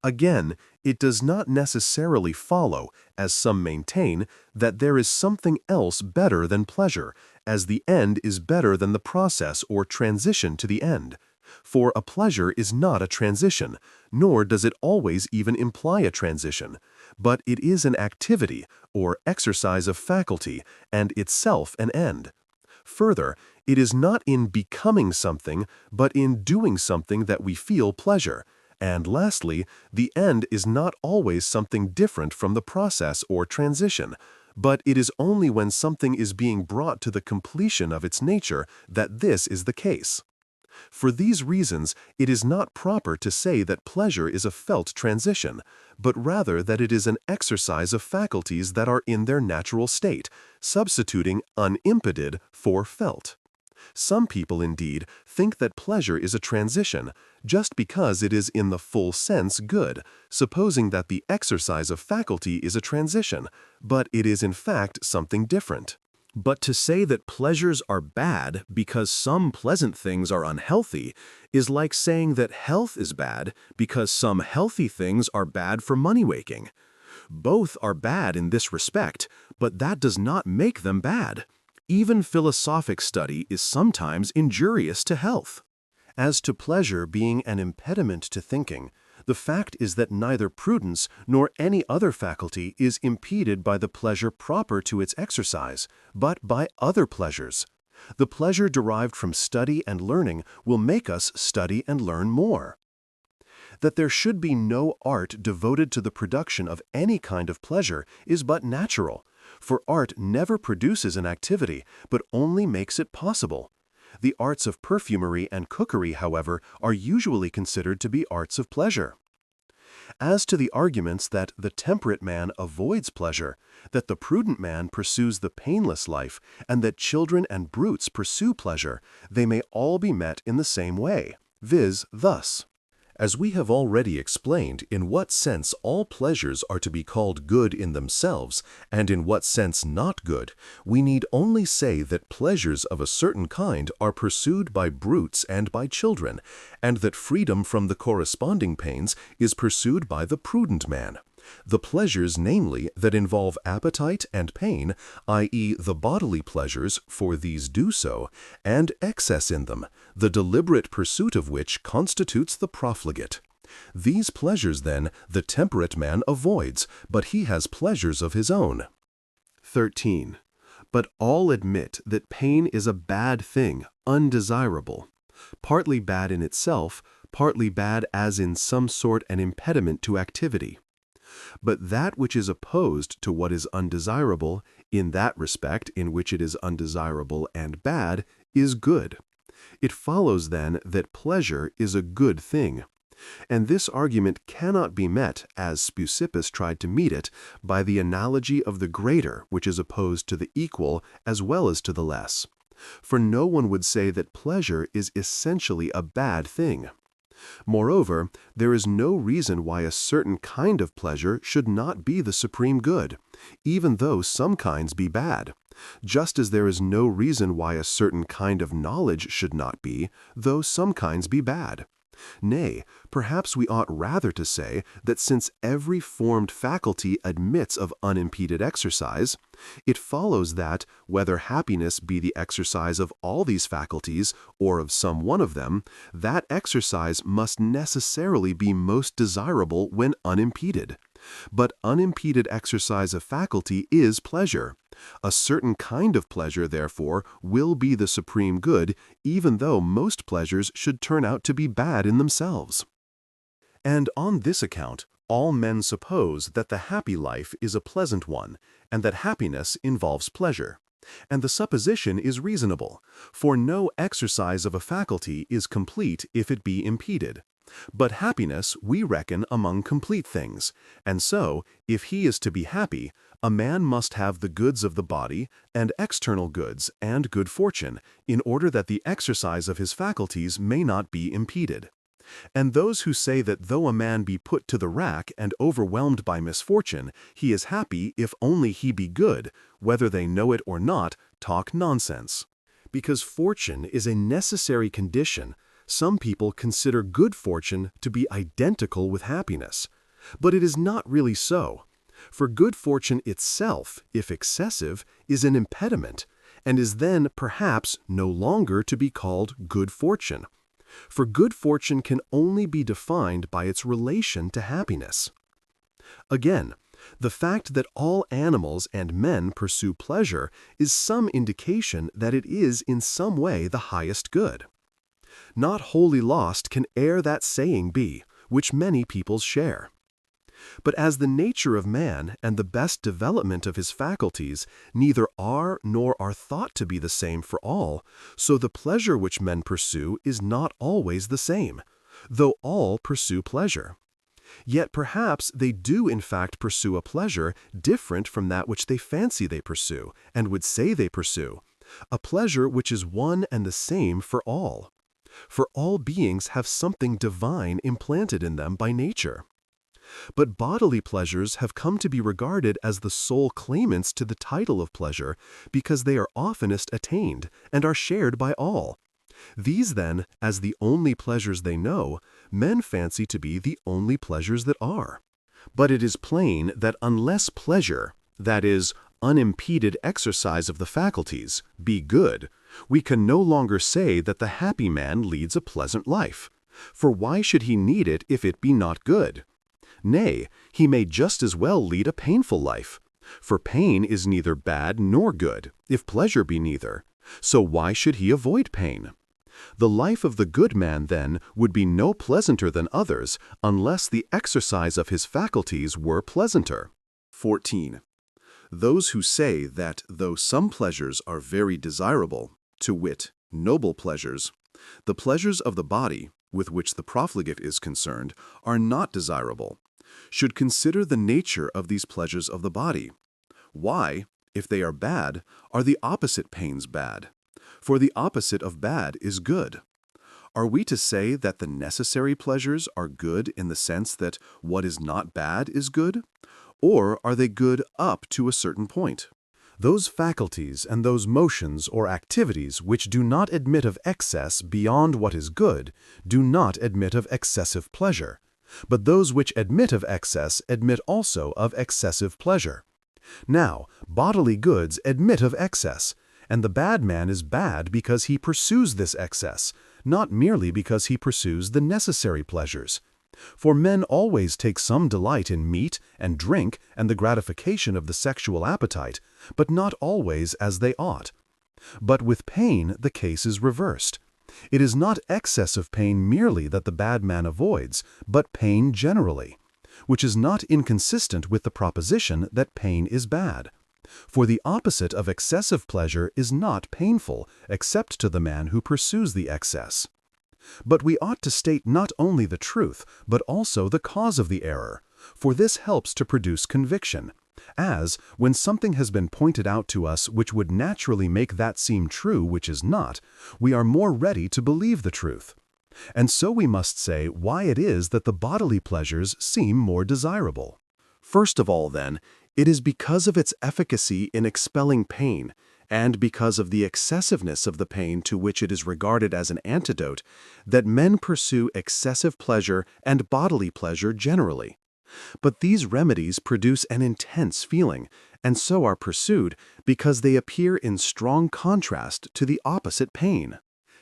Again, it does not necessarily follow, as some maintain, that there is something else better than pleasure, as the end is better than the process or transition to the end. For a pleasure is not a transition, nor does it always even imply a transition, but it is an activity or exercise of faculty and itself an end. Further, it is not in becoming something, but in doing something that we feel pleasure. And lastly, the end is not always something different from the process or transition, but it is only when something is being brought to the completion of its nature that this is the case. For these reasons, it is not proper to say that pleasure is a felt transition, but rather that it is an exercise of faculties that are in their natural state, substituting unimpeded for felt. Some people, indeed, think that pleasure is a transition, just because it is in the full sense good, supposing that the exercise of faculty is a transition, but it is in fact something different. But to say that pleasures are bad because some pleasant things are unhealthy is like saying that health is bad because some healthy things are bad for money-making. Both are bad in this respect, but that does not make them bad. Even philosophic study is sometimes injurious to health. As to pleasure being an impediment to thinking, the fact is that neither prudence nor any other faculty is impeded by the pleasure proper to its exercise, but by other pleasures. The pleasure derived from study and learning will make us study and learn more. That there should be no art devoted to the production of any kind of pleasure is but natural, for art never produces an activity, but only makes it possible. The arts of perfumery and cookery, however, are usually considered to be arts of pleasure. As to the arguments that the temperate man avoids pleasure, that the prudent man pursues the painless life, and that children and brutes pursue pleasure, they may all be met in the same way, viz. thus. As we have already explained in what sense all pleasures are to be called good in themselves, and in what sense not good, we need only say that pleasures of a certain kind are pursued by brutes and by children, and that freedom from the corresponding pains is pursued by the prudent man. The pleasures, namely, that involve appetite and pain, i.e. the bodily pleasures, for these do so, and excess in them, the deliberate pursuit of which constitutes the profligate. These pleasures, then, the temperate man avoids, but he has pleasures of his own. 13. But all admit that pain is a bad thing, undesirable, partly bad in itself, partly bad as in some sort an impediment to activity. But that which is opposed to what is undesirable, in that respect in which it is undesirable and bad, is good. It follows then that pleasure is a good thing, And this argument cannot be met, as Speusippus tried to meet it, by the analogy of the greater, which is opposed to the equal as well as to the less. For no one would say that pleasure is essentially a bad thing. Moreover, there is no reason why a certain kind of pleasure should not be the supreme good, even though some kinds be bad, just as there is no reason why a certain kind of knowledge should not be, though some kinds be bad. Nay, perhaps we ought rather to say that since every formed faculty admits of unimpeded exercise, it follows that, whether happiness be the exercise of all these faculties or of some one of them, that exercise must necessarily be most desirable when unimpeded. But unimpeded exercise of faculty is pleasure. A certain kind of pleasure, therefore, will be the supreme good, even though most pleasures should turn out to be bad in themselves. And on this account, all men suppose that the happy life is a pleasant one, and that happiness involves pleasure. And the supposition is reasonable, for no exercise of a faculty is complete if it be impeded. But happiness we reckon among complete things, and so, if he is to be happy, a man must have the goods of the body, and external goods, and good fortune, in order that the exercise of his faculties may not be impeded. And those who say that though a man be put to the rack and overwhelmed by misfortune, he is happy if only he be good, whether they know it or not, talk nonsense. Because fortune is a necessary condition, some people consider good fortune to be identical with happiness. But it is not really so. For good fortune itself, if excessive, is an impediment, and is then perhaps no longer to be called good fortune. For good fortune can only be defined by its relation to happiness. Again, the fact that all animals and men pursue pleasure is some indication that it is in some way the highest good. Not wholly lost can e'er that saying be, which many peoples share. But as the nature of man and the best development of his faculties neither are nor are thought to be the same for all, so the pleasure which men pursue is not always the same, though all pursue pleasure. Yet perhaps they do in fact pursue a pleasure different from that which they fancy they pursue, and would say they pursue, a pleasure which is one and the same for all. For all beings have something divine implanted in them by nature. But bodily pleasures have come to be regarded as the sole claimants to the title of pleasure because they are oftenest attained and are shared by all. These then, as the only pleasures they know, men fancy to be the only pleasures that are. But it is plain that unless pleasure, that is, unimpeded exercise of the faculties, be good, we can no longer say that the happy man leads a pleasant life. For why should he need it if it be not good? Nay, he may just as well lead a painful life. For pain is neither bad nor good, if pleasure be neither. So why should he avoid pain? The life of the good man, then, would be no pleasanter than others, unless the exercise of his faculties were pleasanter. 14. Those who say that though some pleasures are very desirable, to wit, noble pleasures, the pleasures of the body, with which the profligate is concerned, are not desirable, should consider the nature of these pleasures of the body. Why, if they are bad, are the opposite pains bad? For the opposite of bad is good. Are we to say that the necessary pleasures are good in the sense that what is not bad is good? Or are they good up to a certain point? Those faculties and those motions or activities which do not admit of excess beyond what is good do not admit of excessive pleasure, but those which admit of excess admit also of excessive pleasure. Now, bodily goods admit of excess, and the bad man is bad because he pursues this excess, not merely because he pursues the necessary pleasures. For men always take some delight in meat and drink and the gratification of the sexual appetite, but not always as they ought. But with pain the case is reversed. It is not excess of pain merely that the bad man avoids, but pain generally, which is not inconsistent with the proposition that pain is bad. For the opposite of excessive pleasure is not painful, except to the man who pursues the excess. But we ought to state not only the truth, but also the cause of the error, for this helps to produce conviction, as, when something has been pointed out to us which would naturally make that seem true which is not, we are more ready to believe the truth. And so we must say why it is that the bodily pleasures seem more desirable. First of all, then, it is because of its efficacy in expelling pain, and because of the excessiveness of the pain to which it is regarded as an antidote, that men pursue excessive pleasure and bodily pleasure generally. But these remedies produce an intense feeling, and so are pursued because they appear in strong contrast to the opposite pain.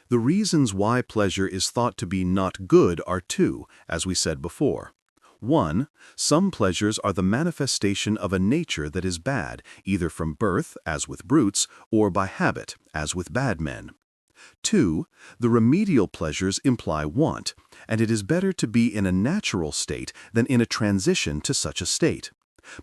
The reasons why pleasure is thought to be not good are two, as we said before. 1. Some pleasures are the manifestation of a nature that is bad, either from birth, as with brutes, or by habit, as with bad men. 2. The remedial pleasures imply want, and it is better to be in a natural state than in a transition to such a state.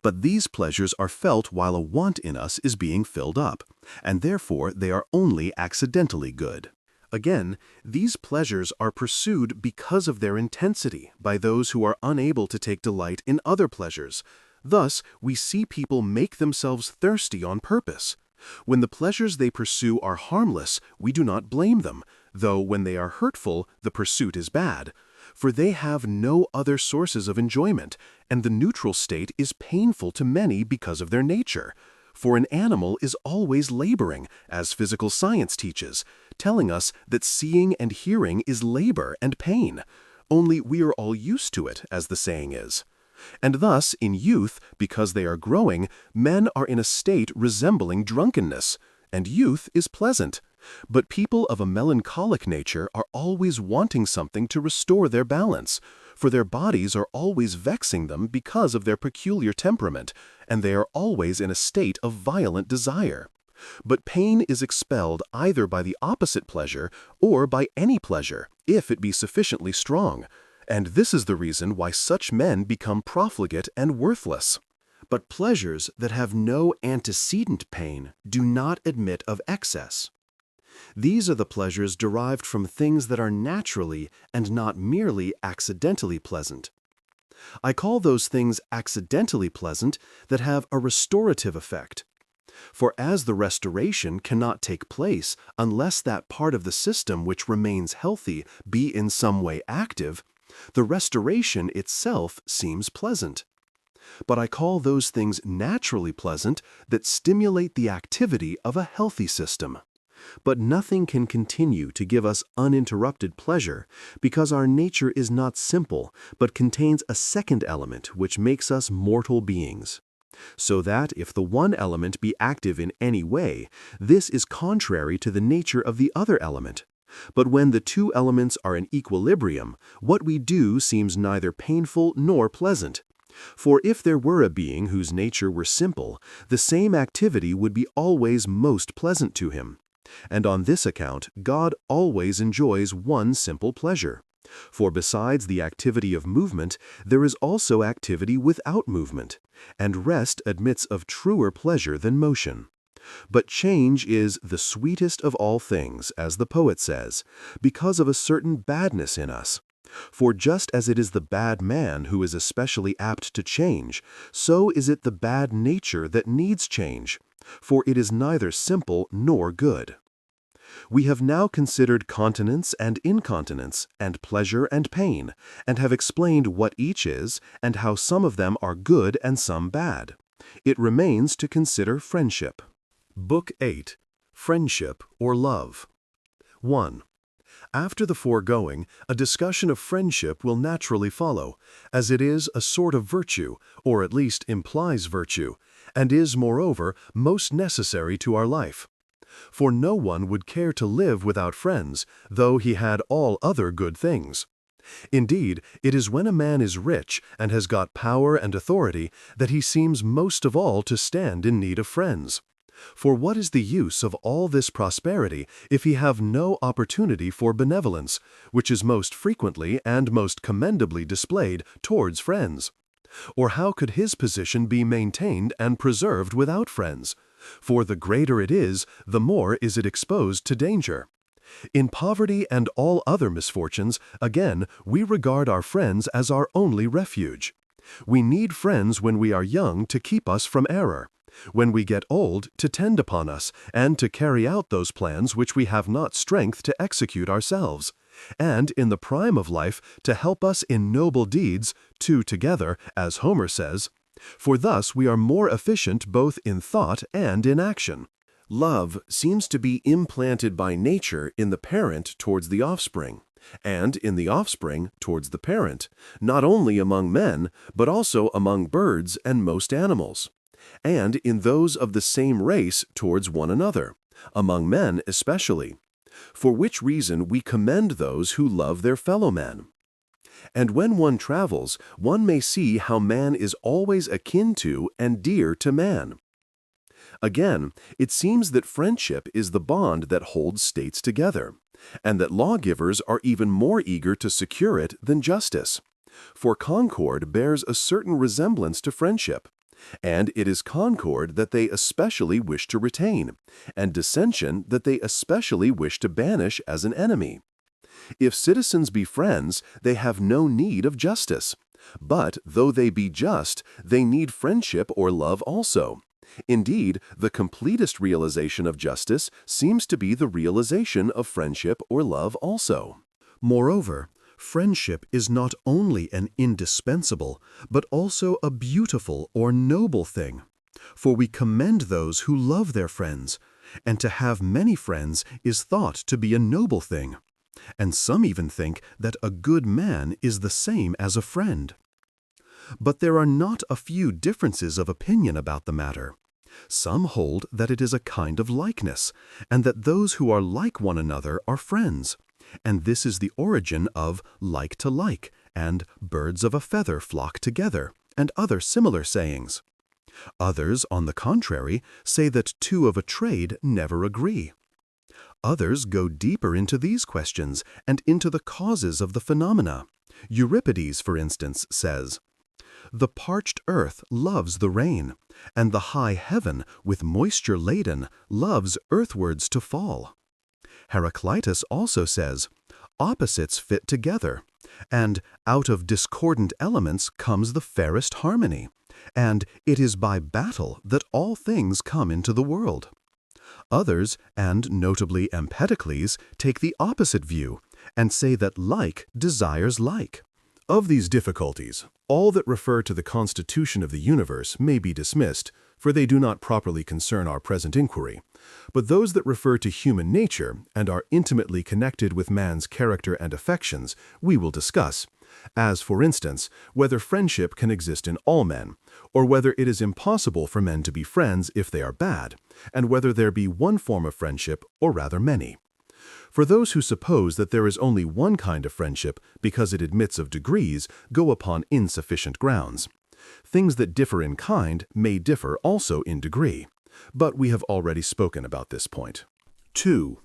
But these pleasures are felt while a want in us is being filled up, and therefore they are only accidentally good. Again, these pleasures are pursued because of their intensity by those who are unable to take delight in other pleasures. Thus, we see people make themselves thirsty on purpose. When the pleasures they pursue are harmless, we do not blame them, though when they are hurtful, the pursuit is bad. For they have no other sources of enjoyment, and the neutral state is painful to many because of their nature. For an animal is always laboring, as physical science teaches, telling us that seeing and hearing is labor and pain. Only we are all used to it, as the saying is. And thus, in youth, because they are growing, men are in a state resembling drunkenness, and youth is pleasant. But people of a melancholic nature are always wanting something to restore their balance, for their bodies are always vexing them because of their peculiar temperament, and they are always in a state of violent desire. But pain is expelled either by the opposite pleasure or by any pleasure, if it be sufficiently strong, and this is the reason why such men become profligate and worthless. But pleasures that have no antecedent pain do not admit of excess. These are the pleasures derived from things that are naturally and not merely accidentally pleasant. I call those things accidentally pleasant that have a restorative effect. For as the restoration cannot take place unless that part of the system which remains healthy be in some way active, the restoration itself seems pleasant. But I call those things naturally pleasant that stimulate the activity of a healthy system. But nothing can continue to give us uninterrupted pleasure, because our nature is not simple, but contains a second element which makes us mortal beings. So that if the one element be active in any way, this is contrary to the nature of the other element. But when the two elements are in equilibrium, what we do seems neither painful nor pleasant. For if there were a being whose nature were simple, the same activity would be always most pleasant to him. And on this account, God always enjoys one simple pleasure. For besides the activity of movement, there is also activity without movement, and rest admits of truer pleasure than motion. But change is the sweetest of all things, as the poet says, because of a certain badness in us. For just as it is the bad man who is especially apt to change, so is it the bad nature that needs change, for it is neither simple nor good. We have now considered continence and incontinence, and pleasure and pain, and have explained what each is, and how some of them are good and some bad. It remains to consider friendship. Book 8. Friendship or Love. 1. After the foregoing, a discussion of friendship will naturally follow, as it is a sort of virtue, or at least implies virtue, and is, moreover, most necessary to our life. For no one would care to live without friends, though he had all other good things. Indeed, it is when a man is rich and has got power and authority that he seems most of all to stand in need of friends. For what is the use of all this prosperity if he have no opportunity for benevolence, which is most frequently and most commendably displayed towards friends? Or how could his position be maintained and preserved without friends? For the greater it is, the more is it exposed to danger. In poverty and all other misfortunes, again, we regard our friends as our only refuge. We need friends when we are young to keep us from error, when we get old to tend upon us, and to carry out those plans which we have not strength to execute ourselves, and in the prime of life to help us in noble deeds, two together, as Homer says, for thus we are more efficient both in thought and in action. Love seems to be implanted by nature in the parent towards the offspring, and in the offspring towards the parent, not only among men, but also among birds and most animals, and in those of the same race towards one another, among men especially, for which reason we commend those who love their fellow men. And when one travels, one may see how man is always akin to and dear to man. Again, it seems that friendship is the bond that holds states together, and that lawgivers are even more eager to secure it than justice. For concord bears a certain resemblance to friendship, and it is concord that they especially wish to retain, and dissension that they especially wish to banish as an enemy. If citizens be friends, they have no need of justice, but though they be just, they need friendship or love also. Indeed, the completest realization of justice seems to be the realization of friendship or love also. Moreover, friendship is not only an indispensable, but also a beautiful or noble thing. For we commend those who love their friends, and to have many friends is thought to be a noble thing. And some even think that a good man is the same as a friend. But there are not a few differences of opinion about the matter. Some hold that it is a kind of likeness, and that those who are like one another are friends, and this is the origin of like to like, and birds of a feather flock together, and other similar sayings. Others, on the contrary, say that two of a trade never agree. Others go deeper into these questions and into the causes of the phenomena. Euripides, for instance, says, "The parched earth loves the rain, and the high heaven, with moisture laden, loves earthwards to fall." Heraclitus also says, "Opposites fit together, and out of discordant elements comes the fairest harmony, and it is by battle that all things come into the world." Others, and notably Empedocles, take the opposite view, and say that like desires like. Of these difficulties, all that refer to the constitution of the universe may be dismissed, for they do not properly concern our present inquiry. But those that refer to human nature and are intimately connected with man's character and affections, we will discuss, as, for instance, whether friendship can exist in all men, or whether it is impossible for men to be friends if they are bad, and whether there be one form of friendship or rather many. For those who suppose that there is only one kind of friendship because it admits of degrees go upon insufficient grounds. Things that differ in kind may differ also in degree, but we have already spoken about this point. 2.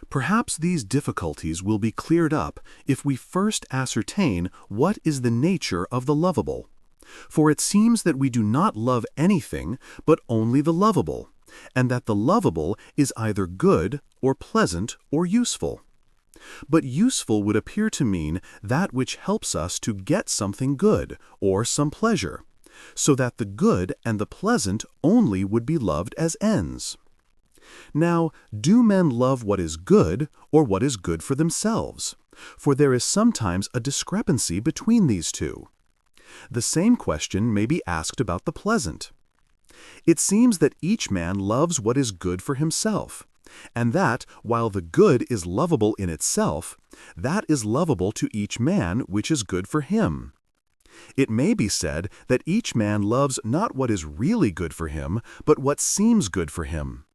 Perhaps these difficulties will be cleared up if we first ascertain what is the nature of the lovable. For it seems that we do not love anything but only the lovable, and that the lovable is either good or pleasant or useful. But useful would appear to mean that which helps us to get something good or some pleasure, so that the good and the pleasant only would be loved as ends. Now, do men love what is good or what is good for themselves? For there is sometimes a discrepancy between these two. The same question may be asked about the pleasant. It seems that each man loves what is good for himself, and that, while the good is lovable in itself, that is lovable to each man which is good for him. It may be said that each man loves not what is really good for him, but what seems good for him.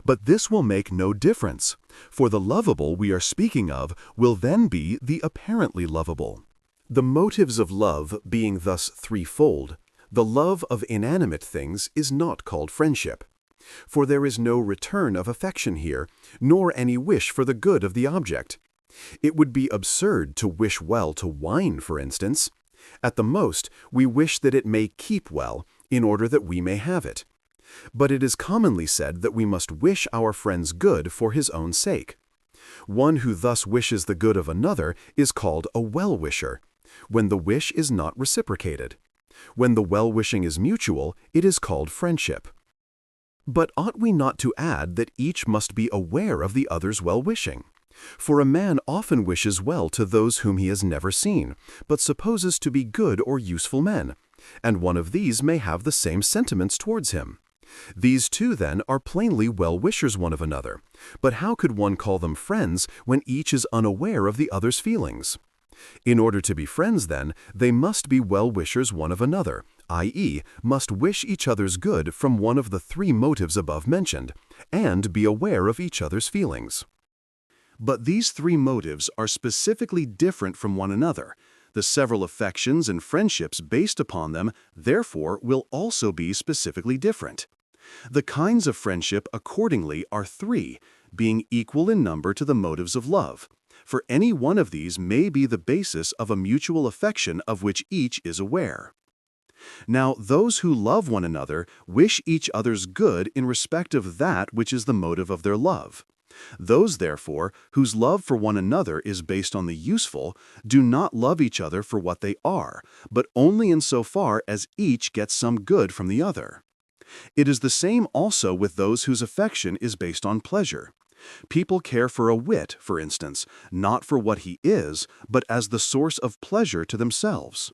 But this will make no difference, for the lovable we are speaking of will then be the apparently lovable. The motives of love being thus threefold, the love of inanimate things is not called friendship, for there is no return of affection here, nor any wish for the good of the object. It would be absurd to wish well to wine, for instance. At the most, we wish that it may keep well, in order that we may have it. But it is commonly said that we must wish our friends good for his own sake. One who thus wishes the good of another is called a well-wisher, when the wish is not reciprocated. When the well-wishing is mutual, it is called friendship. But ought we not to add that each must be aware of the other's well-wishing? For a man often wishes well to those whom he has never seen, but supposes to be good or useful men, and one of these may have the same sentiments towards him. These two, then, are plainly well-wishers one of another, but how could one call them friends when each is unaware of the other's feelings? In order to be friends, then, they must be well-wishers one of another, i.e., must wish each other's good from one of the three motives above mentioned, and be aware of each other's feelings. But these three motives are specifically different from one another. The several affections and friendships based upon them, therefore, will also be specifically different. The kinds of friendship, accordingly, are three, being equal in number to the motives of love. For any one of these may be the basis of a mutual affection of which each is aware. Now, those who love one another wish each other's good in respect of that which is the motive of their love. Those, therefore, whose love for one another is based on the useful, do not love each other for what they are, but only insofar as each gets some good from the other. It is the same also with those whose affection is based on pleasure. People care for a wit, for instance, not for what he is, but as the source of pleasure to themselves.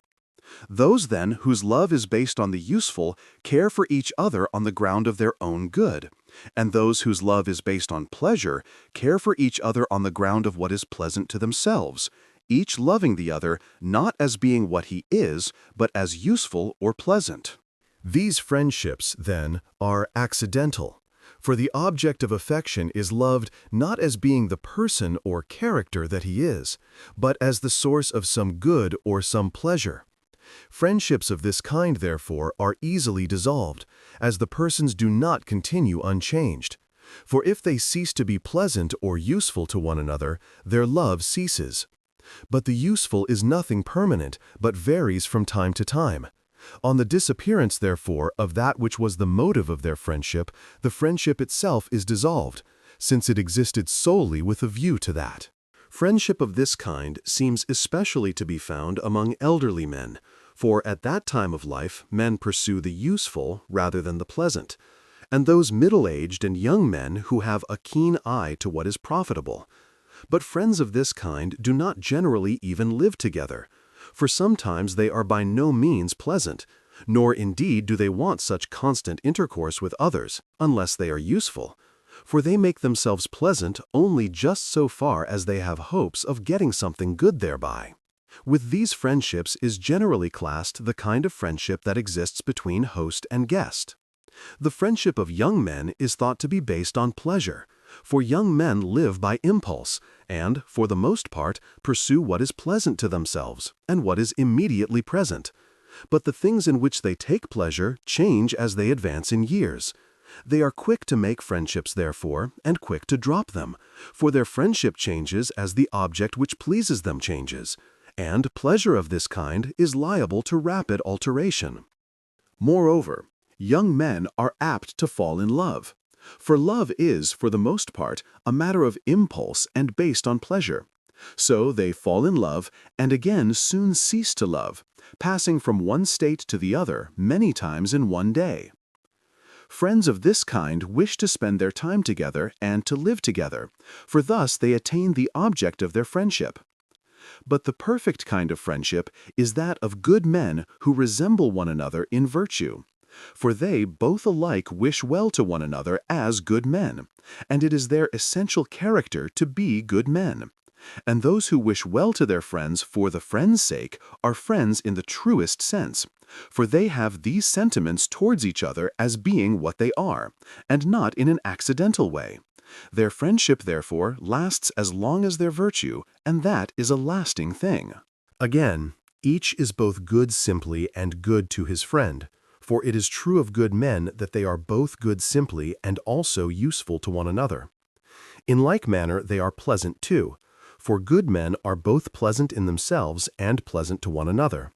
Those, then, whose love is based on the useful care for each other on the ground of their own good, and those whose love is based on pleasure care for each other on the ground of what is pleasant to themselves, each loving the other not as being what he is, but as useful or pleasant. These friendships, then, are accidental, for the object of affection is loved not as being the person or character that he is, but as the source of some good or some pleasure. Friendships of this kind, therefore, are easily dissolved, as the persons do not continue unchanged. For if they cease to be pleasant or useful to one another, their love ceases. But the useful is nothing permanent, but varies from time to time. On the disappearance, therefore, of that which was the motive of their friendship, the friendship itself is dissolved, since it existed solely with a view to that. Friendship of this kind seems especially to be found among elderly men, for at that time of life men pursue the useful rather than the pleasant, and those middle-aged and young men who have a keen eye to what is profitable. But friends of this kind do not generally even live together, for sometimes they are by no means pleasant, nor indeed do they want such constant intercourse with others, unless they are useful, for they make themselves pleasant only just so far as they have hopes of getting something good thereby. With these friendships is generally classed the kind of friendship that exists between host and guest. The friendship of young men is thought to be based on pleasure, for young men live by impulse and, for the most part, pursue what is pleasant to themselves and what is immediately present. But the things in which they take pleasure change as they advance in years. They are quick to make friendships, therefore, and quick to drop them, for their friendship changes as the object which pleases them changes, and pleasure of this kind is liable to rapid alteration. Moreover, young men are apt to fall in love, for love is, for the most part, a matter of impulse and based on pleasure. So they fall in love and again soon cease to love, passing from one state to the other many times in one day. Friends of this kind wish to spend their time together and to live together, for thus they attain the object of their friendship. But the perfect kind of friendship is that of good men who resemble one another in virtue, for they both alike wish well to one another as good men, and it is their essential character to be good men. And those who wish well to their friends for the friend's sake are friends in the truest sense, for they have these sentiments towards each other as being what they are, and not in an accidental way. Their friendship, therefore, lasts as long as their virtue, and that is a lasting thing. Again, each is both good simply and good to his friend, for it is true of good men that they are both good simply and also useful to one another. In like manner they are pleasant too, for good men are both pleasant in themselves and pleasant to one another.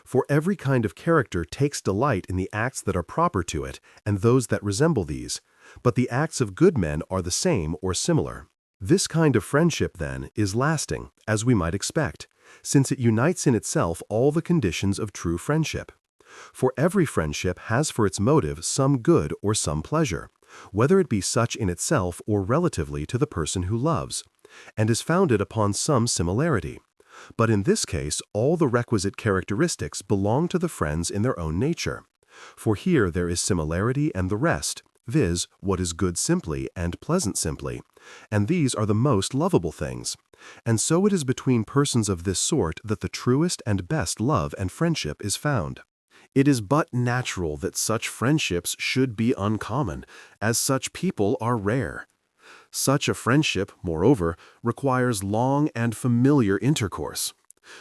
For every kind of character takes delight in the acts that are proper to it and those that resemble these, but the acts of good men are the same or similar. This kind of friendship, then, is lasting, as we might expect, since it unites in itself all the conditions of true friendship. For every friendship has for its motive some good or some pleasure, whether it be such in itself or relatively to the person who loves, and is founded upon some similarity. But in this case, all the requisite characteristics belong to the friends in their own nature. For here there is similarity and the rest, viz., what is good simply and pleasant simply, and these are the most lovable things. And so it is between persons of this sort that the truest and best love and friendship is found. It is but natural that such friendships should be uncommon, as such people are rare. Such a friendship, moreover, requires long and familiar intercourse.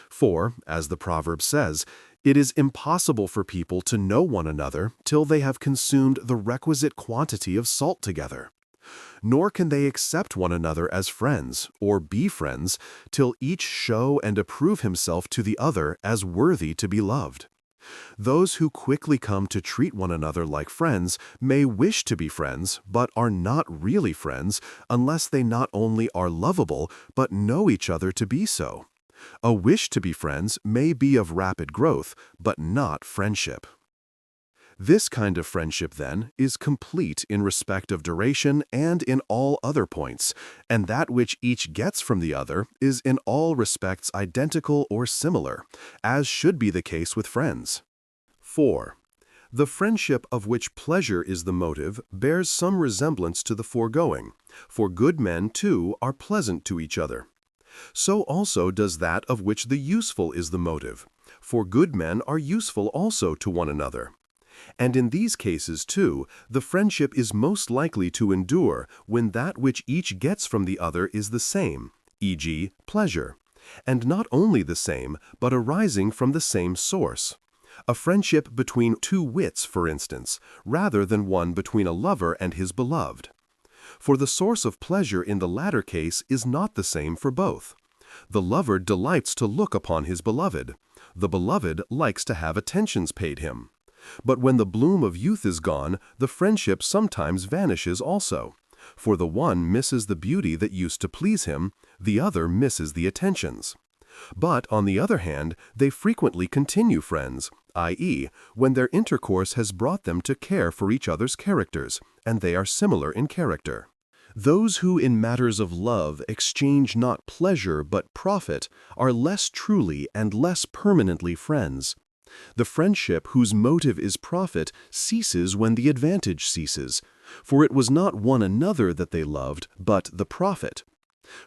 For, as the proverb says, it is impossible for people to know one another till they have consumed the requisite quantity of salt together. Nor can they accept one another as friends, or be friends, till each show and approve himself to the other as worthy to be loved. Those who quickly come to treat one another like friends may wish to be friends, but are not really friends unless they not only are lovable, but know each other to be so. A wish to be friends may be of rapid growth, but not friendship. This kind of friendship, then, is complete in respect of duration and in all other points, and that which each gets from the other is in all respects identical or similar, as should be the case with friends. 4. The friendship of which pleasure is the motive bears some resemblance to the foregoing, for good men, too, are pleasant to each other. So also does that of which the useful is the motive, for good men are useful also to one another. And in these cases, too, the friendship is most likely to endure when that which each gets from the other is the same, e.g., pleasure, and not only the same, but arising from the same source. A friendship between two wits, for instance, rather than one between a lover and his beloved. For the source of pleasure in the latter case is not the same for both. The lover delights to look upon his beloved. The beloved likes to have attentions paid him. But when the bloom of youth is gone, the friendship sometimes vanishes also. For the one misses the beauty that used to please him, the other misses the attentions. But, on the other hand, they frequently continue friends, i.e., when their intercourse has brought them to care for each other's characters, and they are similar in character. Those who in matters of love exchange not pleasure but profit are less truly and less permanently friends. The friendship whose motive is profit ceases when the advantage ceases, for it was not one another that they loved, but the profit.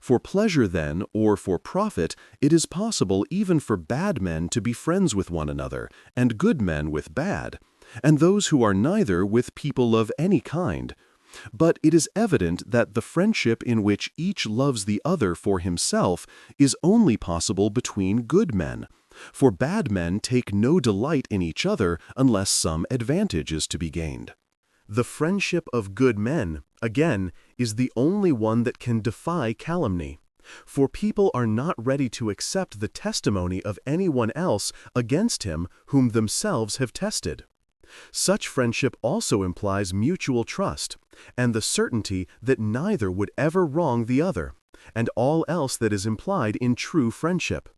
For pleasure, then, or for profit, it is possible even for bad men to be friends with one another, and good men with bad, and those who are neither with people of any kind. But it is evident that the friendship in which each loves the other for himself is only possible between good men, for bad men take no delight in each other unless some advantage is to be gained. The friendship of good men, again, is the only one that can defy calumny, for people are not ready to accept the testimony of anyone else against him whom themselves have tested. Such friendship also implies mutual trust, and the certainty that neither would ever wrong the other, and all else that is implied in true friendship,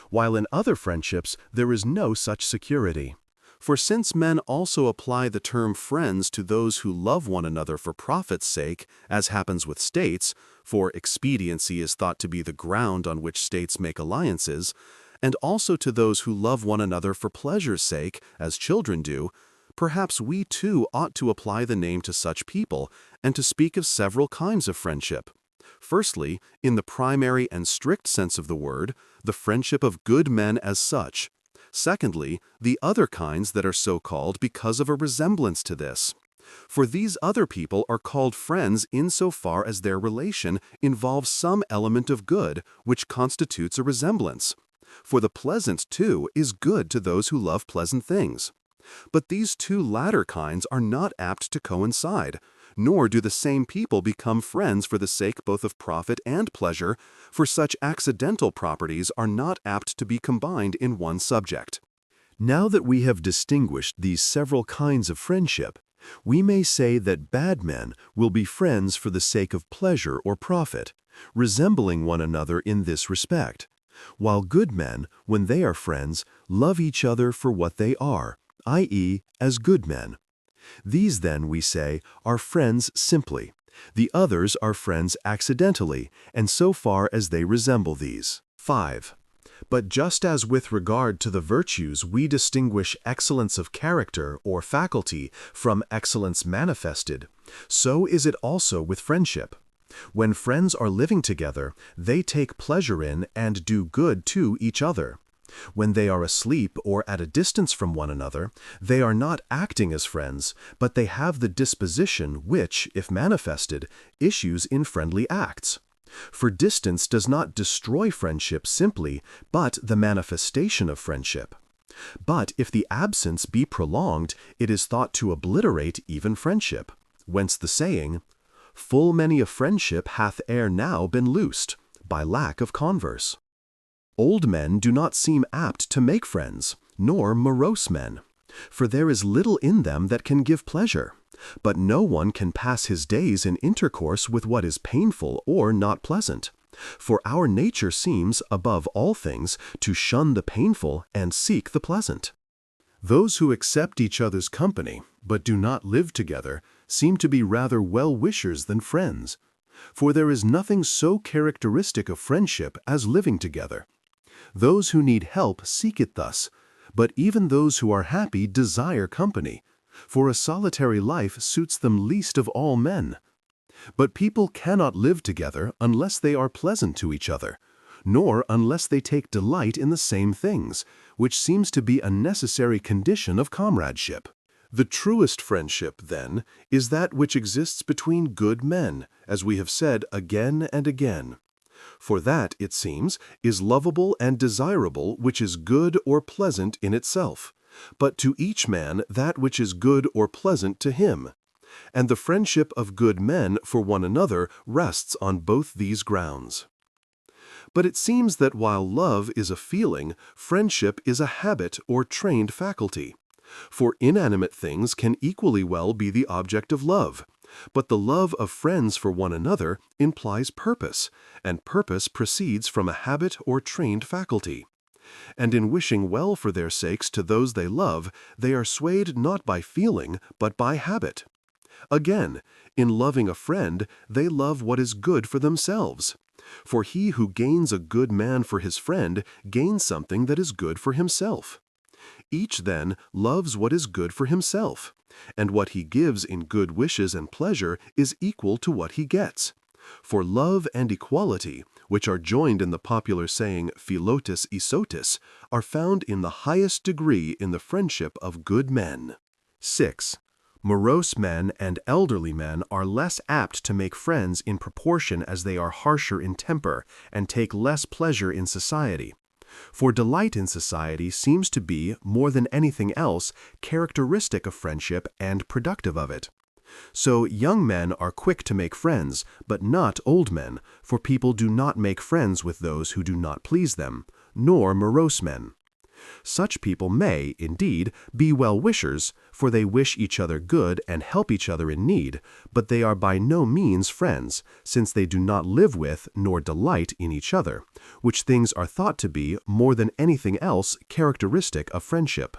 while in other friendships there is no such security. For since men also apply the term friends to those who love one another for profit's sake, as happens with states, for expediency is thought to be the ground on which states make alliances, and also to those who love one another for pleasure's sake, as children do, perhaps we too ought to apply the name to such people, and to speak of several kinds of friendship. Firstly, in the primary and strict sense of the word, the friendship of good men as such. Secondly, the other kinds that are so called because of a resemblance to this. For these other people are called friends insofar as their relation involves some element of good, which constitutes a resemblance. For the pleasant, too, is good to those who love pleasant things. But these two latter kinds are not apt to coincide, nor do the same people become friends for the sake both of profit and pleasure, for such accidental properties are not apt to be combined in one subject. Now that we have distinguished these several kinds of friendship, we may say that bad men will be friends for the sake of pleasure or profit, resembling one another in this respect, while good men, when they are friends, love each other for what they are, i.e., as good men. These, then, we say, are friends simply. The others are friends accidentally, and so far as they resemble these. 5. But just as with regard to the virtues we distinguish excellence of character or faculty from excellence manifested, so is it also with friendship. When friends are living together, they take pleasure in and do good to each other. When they are asleep or at a distance from one another, they are not acting as friends, but they have the disposition which, if manifested, issues in friendly acts. For distance does not destroy friendship simply, but the manifestation of friendship. But if the absence be prolonged, it is thought to obliterate even friendship. Whence the saying, "Full many a friendship hath ere now been loosed, by lack of converse." Old men do not seem apt to make friends, nor morose men, for there is little in them that can give pleasure. But no one can pass his days in intercourse with what is painful or not pleasant. For our nature seems, above all things, to shun the painful and seek the pleasant. Those who accept each other's company, but do not live together, seem to be rather well-wishers than friends. For there is nothing so characteristic of friendship as living together. Those who need help seek it thus, but even those who are happy desire company, for a solitary life suits them least of all men. But people cannot live together unless they are pleasant to each other, nor unless they take delight in the same things, which seems to be a necessary condition of comradeship. The truest friendship, then, is that which exists between good men, as we have said again and again. For that, it seems, is lovable and desirable which is good or pleasant in itself, but to each man that which is good or pleasant to him. And the friendship of good men for one another rests on both these grounds. But it seems that while love is a feeling, friendship is a habit or trained faculty. For inanimate things can equally well be the object of love, but the love of friends for one another implies purpose, and purpose proceeds from a habit or trained faculty. And in wishing well for their sakes to those they love, they are swayed not by feeling, but by habit. Again, in loving a friend, they love what is good for themselves. For he who gains a good man for his friend gains something that is good for himself. Each, then, loves what is good for himself, and what he gives in good wishes and pleasure is equal to what he gets. For love and equality, which are joined in the popular saying philotis isotis, are found in the highest degree in the friendship of good men. 6. Morose men and elderly men are less apt to make friends in proportion as they are harsher in temper and take less pleasure in society. For delight in society seems to be, more than anything else, characteristic of friendship and productive of it. So young men are quick to make friends, but not old men, for people do not make friends with those who do not please them, nor morose men. Such people may, indeed, be well-wishers, for they wish each other good and help each other in need, but they are by no means friends, since they do not live with nor delight in each other, which things are thought to be, more than anything else, characteristic of friendship.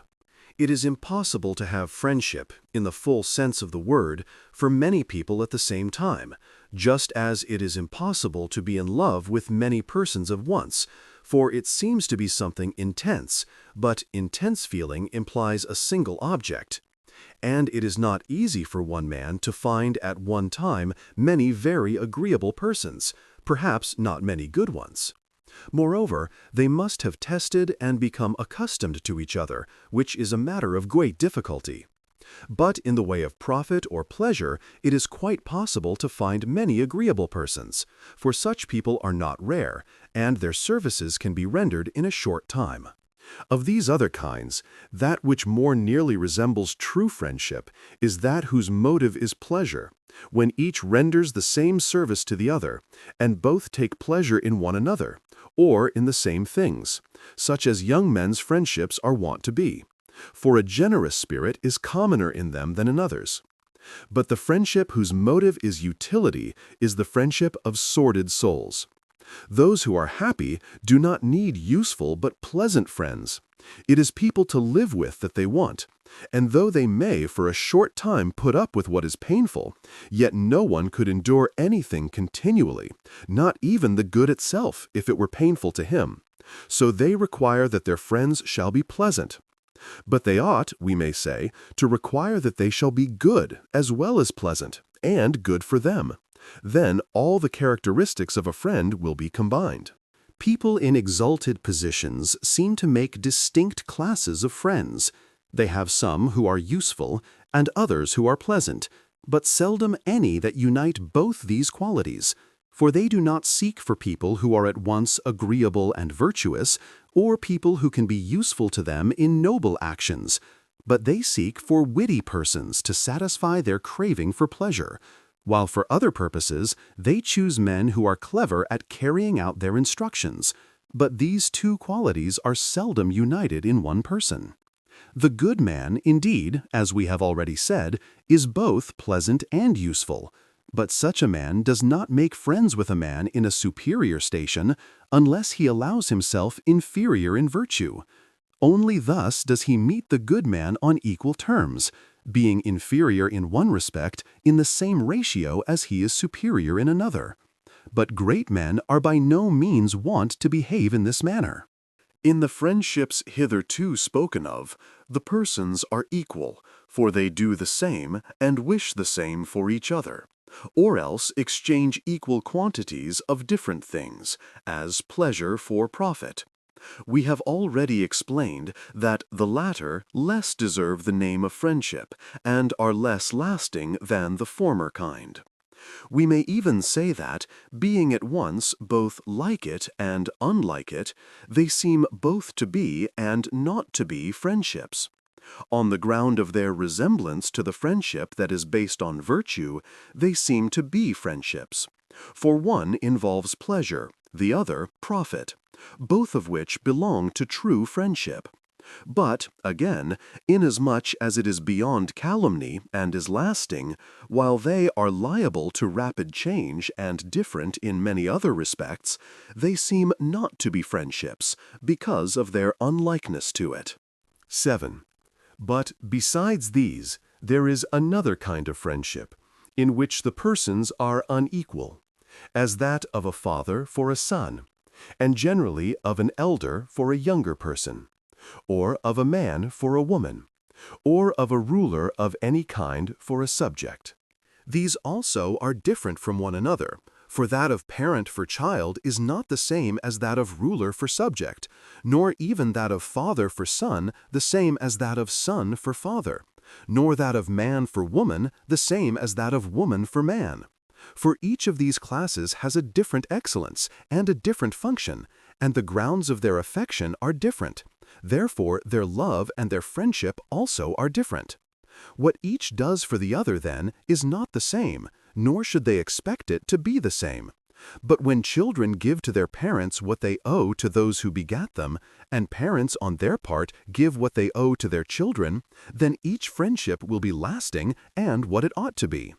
It is impossible to have friendship, in the full sense of the word, for many people at the same time, just as it is impossible to be in love with many persons at once, for it seems to be something intense, but intense feeling implies a single object. And it is not easy for one man to find at one time many very agreeable persons, perhaps not many good ones. Moreover, they must have tested and become accustomed to each other, which is a matter of great difficulty. But in the way of profit or pleasure, it is quite possible to find many agreeable persons, for such people are not rare, and their services can be rendered in a short time. Of these other kinds, that which more nearly resembles true friendship is that whose motive is pleasure, when each renders the same service to the other, and both take pleasure in one another, or in the same things, such as young men's friendships are wont to be. For a generous spirit is commoner in them than in others. But the friendship whose motive is utility is the friendship of sordid souls. Those who are happy do not need useful but pleasant friends. It is people to live with that they want, and though they may for a short time put up with what is painful, yet no one could endure anything continually, not even the good itself, if it were painful to him. So they require that their friends shall be pleasant. But they ought, we may say, to require that they shall be good as well as pleasant, and good for them. Then all the characteristics of a friend will be combined. People in exalted positions seem to make distinct classes of friends. They have some who are useful and others who are pleasant, but seldom any that unite both these qualities. For they do not seek for people who are at once agreeable and virtuous, or people who can be useful to them in noble actions, but they seek for witty persons to satisfy their craving for pleasure, while for other purposes they choose men who are clever at carrying out their instructions. But these two qualities are seldom united in one person. The good man, indeed, as we have already said, is both pleasant and useful. But such a man does not make friends with a man in a superior station unless he allows himself inferior in virtue. Only thus does he meet the good man on equal terms, being inferior in one respect in the same ratio as he is superior in another. But great men are by no means wont to behave in this manner. In the friendships hitherto spoken of, the persons are equal, for they do the same and wish the same for each other, or else exchange equal quantities of different things, as pleasure for profit. We have already explained that the latter less deserve the name of friendship, and are less lasting than the former kind. We may even say that, being at once both like it and unlike it, they seem both to be and not to be friendships. On the ground of their resemblance to the friendship that is based on virtue, they seem to be friendships. For one involves pleasure, the other profit, both of which belong to true friendship. But, again, inasmuch as it is beyond calumny and is lasting, while they are liable to rapid change and different in many other respects, they seem not to be friendships because of their unlikeness to it. 7. But besides these, there is another kind of friendship, in which the persons are unequal, as that of a father for a son, and generally of an elder for a younger person, or of a man for a woman, or of a ruler of any kind for a subject. These also are different from one another, for that of parent for child is not the same as that of ruler for subject, nor even that of father for son the same as that of son for father, nor that of man for woman the same as that of woman for man. For each of these classes has a different excellence and a different function, and the grounds of their affection are different. Therefore, their love and their friendship also are different. What each does for the other, then, is not the same, nor should they expect it to be the same. But when children give to their parents what they owe to those who begat them, and parents on their part give what they owe to their children, then each friendship will be lasting and what it ought to be.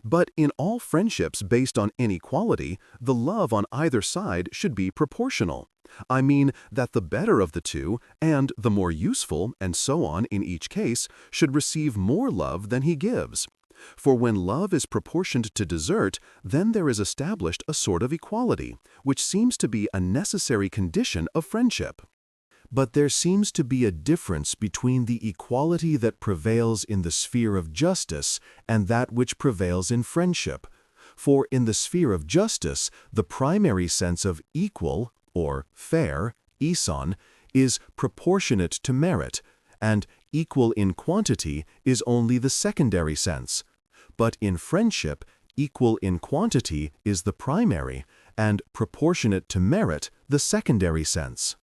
But in all friendships based on inequality, the love on either side should be proportional. I mean that the better of the two, and the more useful, and so on in each case, should receive more love than he gives. For when love is proportioned to desert, then there is established a sort of equality, which seems to be a necessary condition of friendship. But there seems to be a difference between the equality that prevails in the sphere of justice and that which prevails in friendship. For in the sphere of justice, the primary sense of equal, or fair, eison, is proportionate to merit, and equal in quantity is only the secondary sense. But in friendship, equal in quantity is the primary, and proportionate to merit the secondary sense.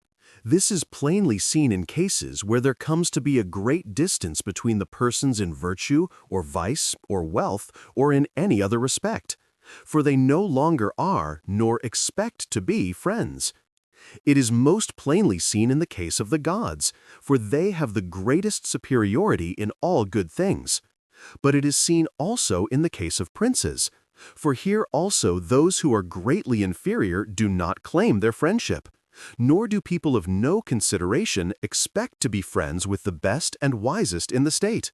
This is plainly seen in cases where there comes to be a great distance between the persons in virtue, or vice, or wealth, or in any other respect, for they no longer are, nor expect to be, friends. It is most plainly seen in the case of the gods, for they have the greatest superiority in all good things. But it is seen also in the case of princes. For here also those who are greatly inferior do not claim their friendship, nor do people of no consideration expect to be friends with the best and wisest in the state.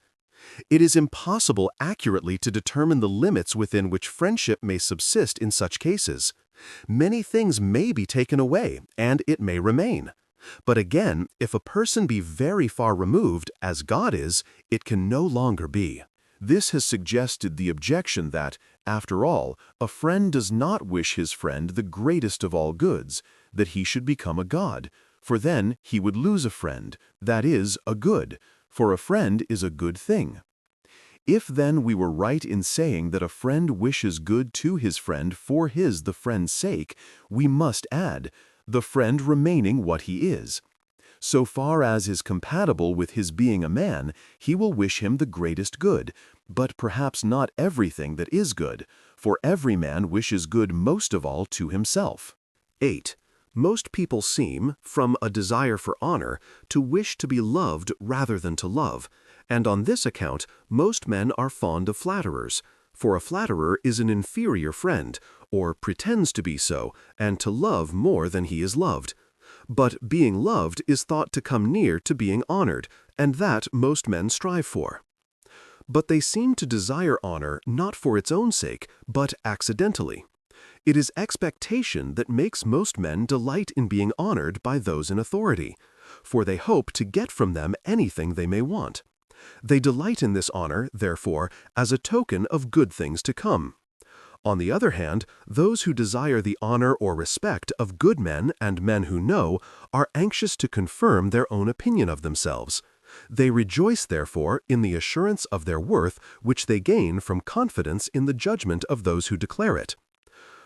It is impossible accurately to determine the limits within which friendship may subsist in such cases. Many things may be taken away, and it may remain. But again, if a person be very far removed, as God is, it can no longer be. This has suggested the objection that, after all, a friend does not wish his friend the greatest of all goods, that he should become a god, for then he would lose a friend, that is, a good, for a friend is a good thing. If then we were right in saying that a friend wishes good to his friend for the friend's sake, we must add, the friend remaining what he is. So far as is compatible with his being a man, he will wish him the greatest good, but perhaps not everything that is good, for every man wishes good most of all to himself. 8. Most people seem, from a desire for honor, to wish to be loved rather than to love, and on this account most men are fond of flatterers, for a flatterer is an inferior friend, or pretends to be so, and to love more than he is loved. But being loved is thought to come near to being honored, and that most men strive for. But they seem to desire honor not for its own sake, but accidentally. It is expectation that makes most men delight in being honored by those in authority, for they hope to get from them anything they may want. They delight in this honor, therefore, as a token of good things to come. On the other hand, those who desire the honor or respect of good men and men who know are anxious to confirm their own opinion of themselves. They rejoice, therefore, in the assurance of their worth which they gain from confidence in the judgment of those who declare it.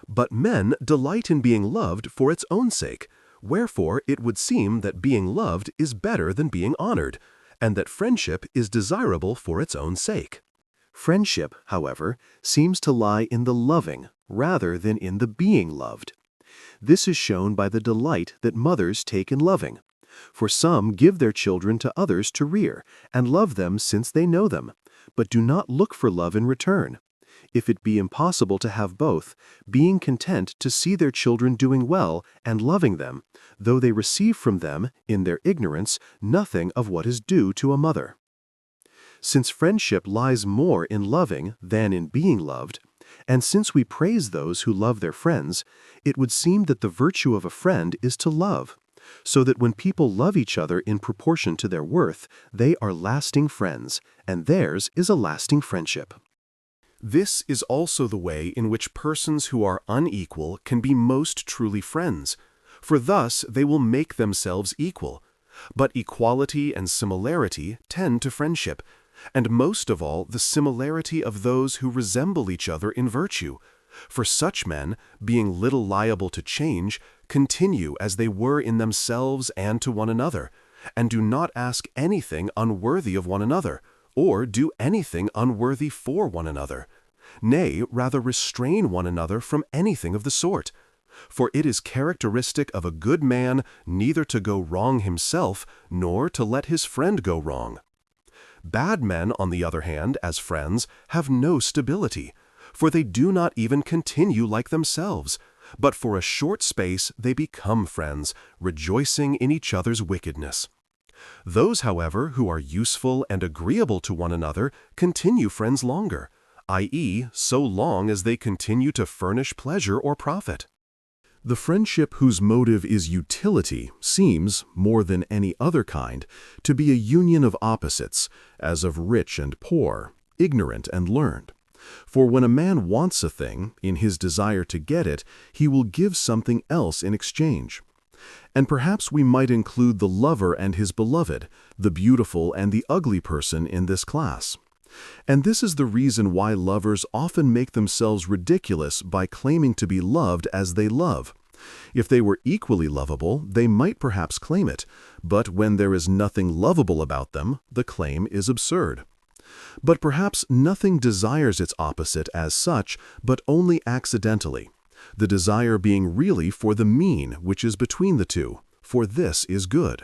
But men delight in being loved for its own sake, wherefore it would seem that being loved is better than being honored, and that friendship is desirable for its own sake. Friendship, however, seems to lie in the loving rather than in the being loved. This is shown by the delight that mothers take in loving. For some give their children to others to rear, and love them since they know them, but do not look for love in return. If it be impossible to have both, being content to see their children doing well and loving them, though they receive from them, in their ignorance, nothing of what is due to a mother. Since friendship lies more in loving than in being loved, and since we praise those who love their friends, it would seem that the virtue of a friend is to love, so that when people love each other in proportion to their worth, they are lasting friends, and theirs is a lasting friendship. This is also the way in which persons who are unequal can be most truly friends, for thus they will make themselves equal. But equality and similarity tend to friendship, and most of all the similarity of those who resemble each other in virtue. For such men, being little liable to change, continue as they were in themselves and to one another, and do not ask anything unworthy of one another, or do anything unworthy for one another. Nay, rather restrain one another from anything of the sort. For it is characteristic of a good man neither to go wrong himself, nor to let his friend go wrong. Bad men, on the other hand, as friends, have no stability, for they do not even continue like themselves, but for a short space they become friends, rejoicing in each other's wickedness. Those, however, who are useful and agreeable to one another continue friends longer, i.e., so long as they continue to furnish pleasure or profit. The friendship whose motive is utility seems, more than any other kind, to be a union of opposites, as of rich and poor, ignorant and learned. For when a man wants a thing, in his desire to get it, he will give something else in exchange. And perhaps we might include the lover and his beloved, the beautiful and the ugly person in this class. And this is the reason why lovers often make themselves ridiculous by claiming to be loved as they love. If they were equally lovable, they might perhaps claim it, but when there is nothing lovable about them, the claim is absurd. But perhaps nothing desires its opposite as such, but only accidentally, the desire being really for the mean which is between the two, for this is good.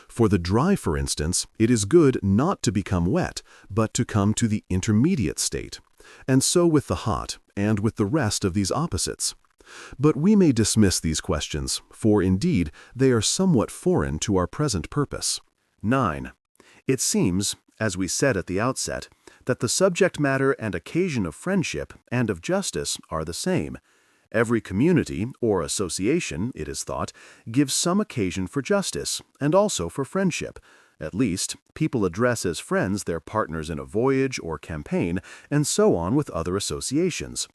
For the dry, for instance, it is good not to become wet, but to come to the intermediate state, and so with the hot, and with the rest of these opposites. But we may dismiss these questions, for indeed they are somewhat foreign to our present purpose. 9. It seems, as we said at the outset, that the subject matter and occasion of friendship and of justice are the same. Every community or association, it is thought, gives some occasion for justice and also for friendship. At least, people address as friends their partners in a voyage or campaign, and so on with other associations.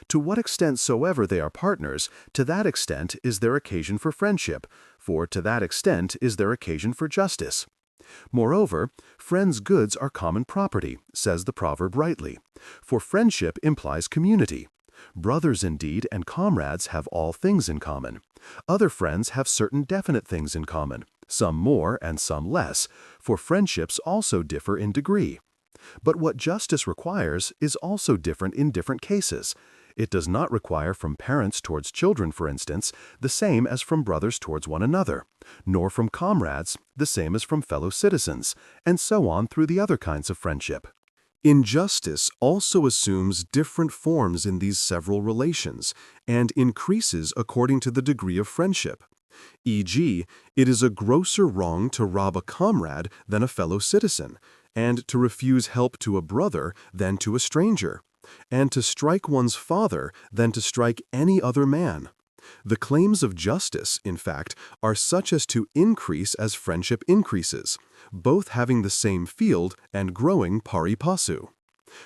To what extent soever they are partners, to that extent is their occasion for friendship, for to that extent is their occasion for justice. Moreover, friends' goods are common property, says the proverb rightly, for friendship implies community. Brothers indeed and comrades have all things in common. Other friends have certain definite things in common, some more and some less, for friendships also differ in degree. But what justice requires is also different in different cases. It does not require from parents towards children, for instance, the same as from brothers towards one another, nor from comrades the same as from fellow citizens, and so on through the other kinds of friendship. Injustice also assumes different forms in these several relations and increases according to the degree of friendship. E.g., it is a grosser wrong to rob a comrade than a fellow citizen, and to refuse help to a brother than to a stranger, and to strike one's father than to strike any other man. The claims of justice, in fact, are such as to increase as friendship increases, both having the same field and growing pari passu.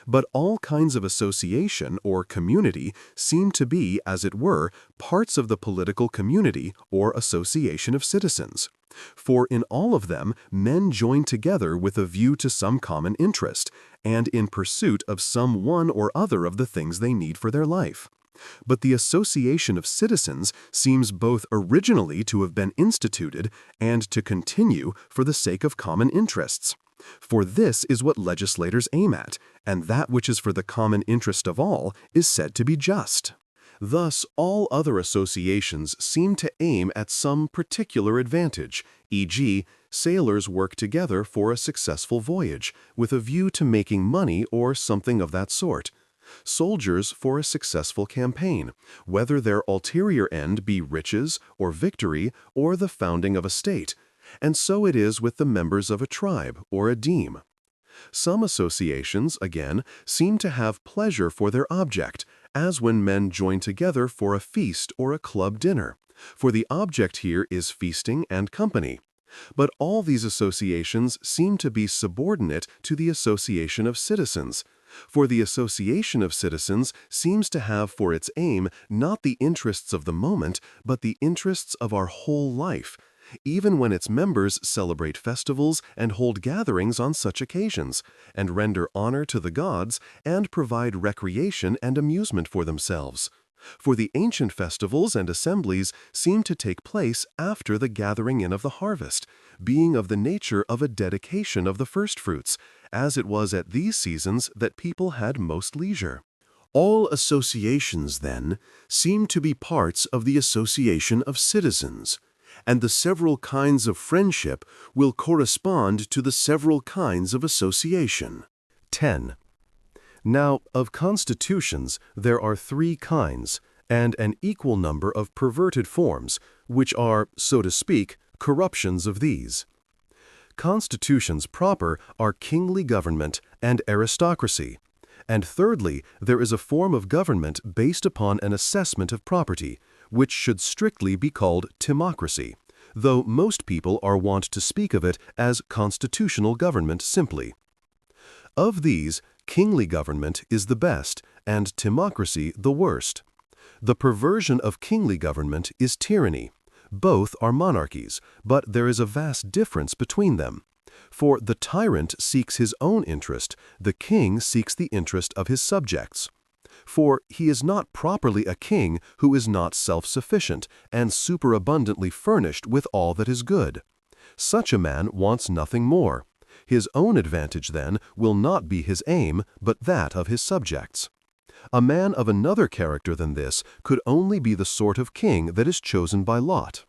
But all kinds of association or community seem to be, as it were, parts of the political community or association of citizens. For in all of them, men join together with a view to some common interest, and in pursuit of some one or other of the things they need for their life. But the association of citizens seems both originally to have been instituted and to continue for the sake of common interests. For this is what legislators aim at, and that which is for the common interest of all is said to be just. Thus, all other associations seem to aim at some particular advantage, e.g., sailors work together for a successful voyage, with a view to making money or something of that sort. Soldiers for a successful campaign, whether their ulterior end be riches or victory or the founding of a state. And so it is with the members of a tribe or a deme. Some associations, again, seem to have pleasure for their object, as when men join together for a feast or a club dinner, for the object here is feasting and company. But all these associations seem to be subordinate to the association of citizens, for the association of citizens seems to have for its aim not the interests of the moment, but the interests of our whole life, even when its members celebrate festivals and hold gatherings on such occasions, and render honor to the gods, and provide recreation and amusement for themselves. For the ancient festivals and assemblies seem to take place after the gathering in of the harvest, being of the nature of a dedication of the firstfruits, as it was at these seasons that people had most leisure. All associations, then, seem to be parts of the association of citizens, and the several kinds of friendship will correspond to the several kinds of association. 10. Now, of constitutions, there are 3 kinds, and an equal number of perverted forms, which are, so to speak, corruptions of these. Constitutions proper are kingly government and aristocracy. And thirdly, there is a form of government based upon an assessment of property, which should strictly be called timocracy, though most people are wont to speak of it as constitutional government simply. Of these, kingly government is the best, and timocracy the worst. The perversion of kingly government is tyranny. Both are monarchies, but there is a vast difference between them. For the tyrant seeks his own interest, the king seeks the interest of his subjects. For he is not properly a king who is not self-sufficient and superabundantly furnished with all that is good. Such a man wants nothing more. His own advantage, then, will not be his aim, but that of his subjects. A man of another character than this could only be the sort of king that is chosen by lot.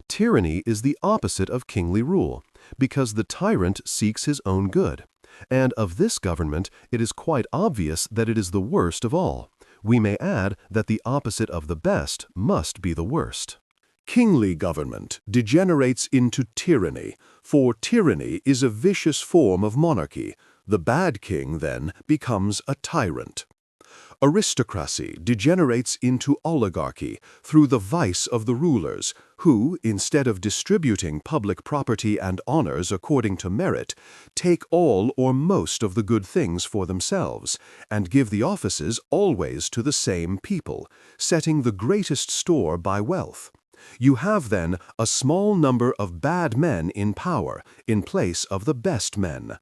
Tyranny is the opposite of kingly rule, because the tyrant seeks his own good. And of this government, it is quite obvious that it is the worst of all. We may add that the opposite of the best must be the worst. Kingly government degenerates into tyranny, for tyranny is a vicious form of monarchy. The bad king, then, becomes a tyrant. Aristocracy degenerates into oligarchy through the vice of the rulers, who, instead of distributing public property and honors according to merit, take all or most of the good things for themselves, and give the offices always to the same people, setting the greatest store by wealth. You have, then, a small number of bad men in power in place of the best men.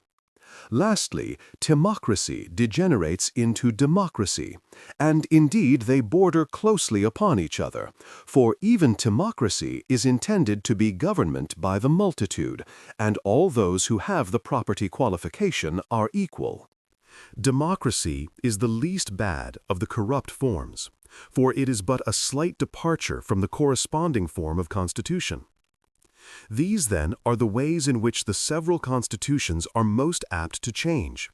Lastly, timocracy degenerates into democracy, and indeed they border closely upon each other, for even timocracy is intended to be government by the multitude, and all those who have the property qualification are equal. Democracy is the least bad of the corrupt forms, for it is but a slight departure from the corresponding form of constitution. These, then, are the ways in which the several constitutions are most apt to change,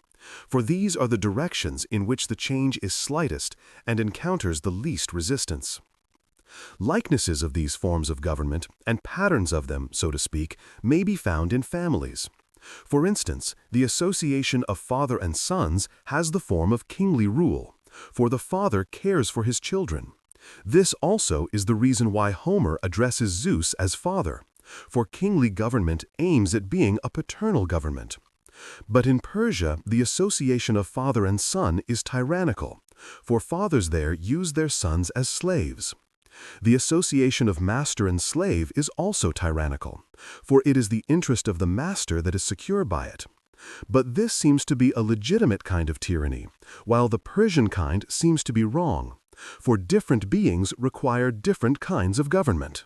for these are the directions in which the change is slightest and encounters the least resistance. Likenesses of these forms of government, and patterns of them, so to speak, may be found in families. For instance, the association of father and sons has the form of kingly rule, for the father cares for his children. This also is the reason why Homer addresses Zeus as father, for kingly government aims at being a paternal government. But in Persia, the association of father and son is tyrannical, for fathers there use their sons as slaves. The association of master and slave is also tyrannical, for it is the interest of the master that is secure by it. But this seems to be a legitimate kind of tyranny, while the Persian kind seems to be wrong, for different beings require different kinds of government.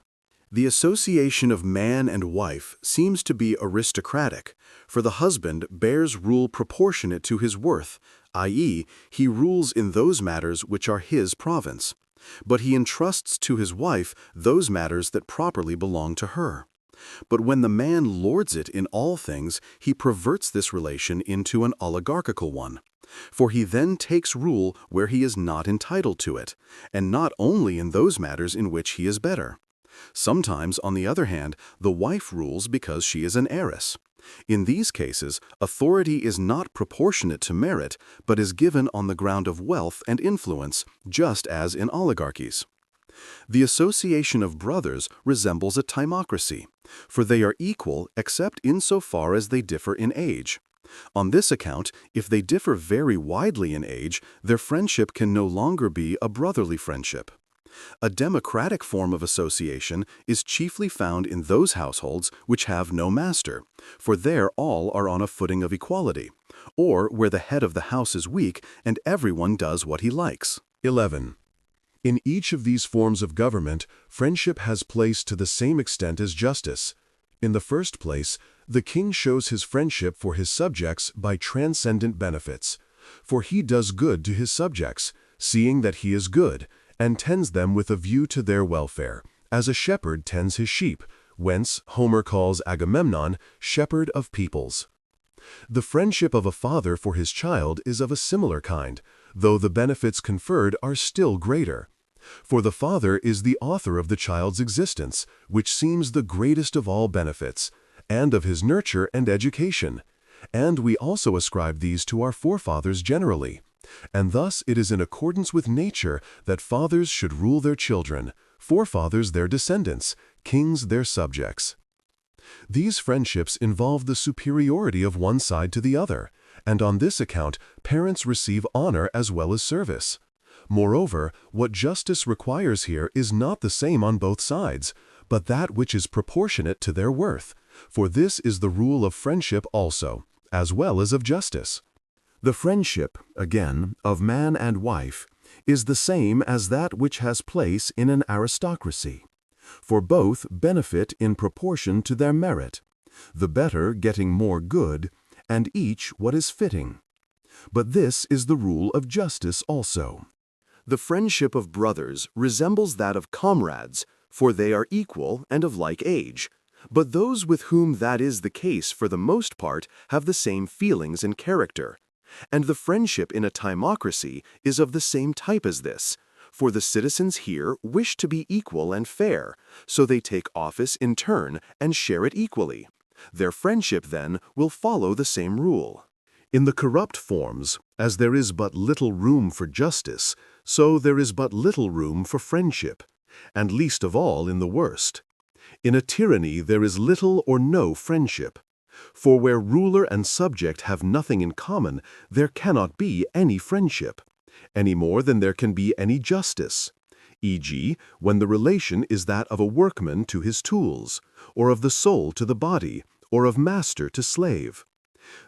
The association of man and wife seems to be aristocratic, for the husband bears rule proportionate to his worth, i.e., he rules in those matters which are his province, but he entrusts to his wife those matters that properly belong to her. But when the man lords it in all things, he perverts this relation into an oligarchical one. For he then takes rule where he is not entitled to it, and not only in those matters in which he is better. Sometimes, on the other hand, the wife rules because she is an heiress. In these cases, authority is not proportionate to merit, but is given on the ground of wealth and influence, just as in oligarchies. The association of brothers resembles a timocracy, for they are equal except insofar as they differ in age. On this account, if they differ very widely in age, their friendship can no longer be a brotherly friendship. A democratic form of association is chiefly found in those households which have no master, for there all are on a footing of equality, or where the head of the house is weak and everyone does what he likes. 11. In each of these forms of government, friendship has place to the same extent as justice. In the first place, the king shows his friendship for his subjects by transcendent benefits, for he does good to his subjects, seeing that he is good, and tends them with a view to their welfare, as a shepherd tends his sheep, whence Homer calls Agamemnon shepherd of peoples. The friendship of a father for his child is of a similar kind, though the benefits conferred are still greater. For the father is the author of the child's existence, which seems the greatest of all benefits, and of his nurture and education, and we also ascribe these to our forefathers generally. And thus it is in accordance with nature that fathers should rule their children, forefathers their descendants, kings their subjects. These friendships involve the superiority of one side to the other, and on this account parents receive honor as well as service. Moreover, what justice requires here is not the same on both sides, but that which is proportionate to their worth, for this is the rule of friendship also, as well as of justice. The friendship, again, of man and wife is the same as that which has place in an aristocracy, for both benefit in proportion to their merit, the better getting more good, and each what is fitting. But this is the rule of justice also. The friendship of brothers resembles that of comrades, for they are equal and of like age. But those with whom that is the case for the most part have the same feelings and character. And the friendship in a timocracy is of the same type as this, for the citizens here wish to be equal and fair, so they take office in turn and share it equally. Their friendship, then, will follow the same rule. In the corrupt forms, as there is but little room for justice, so there is but little room for friendship, and least of all in the worst. In a tyranny there is little or no friendship. For where ruler and subject have nothing in common, there cannot be any friendship, any more than there can be any justice, e.g., when the relation is that of a workman to his tools, or of the soul to the body, or of master to slave.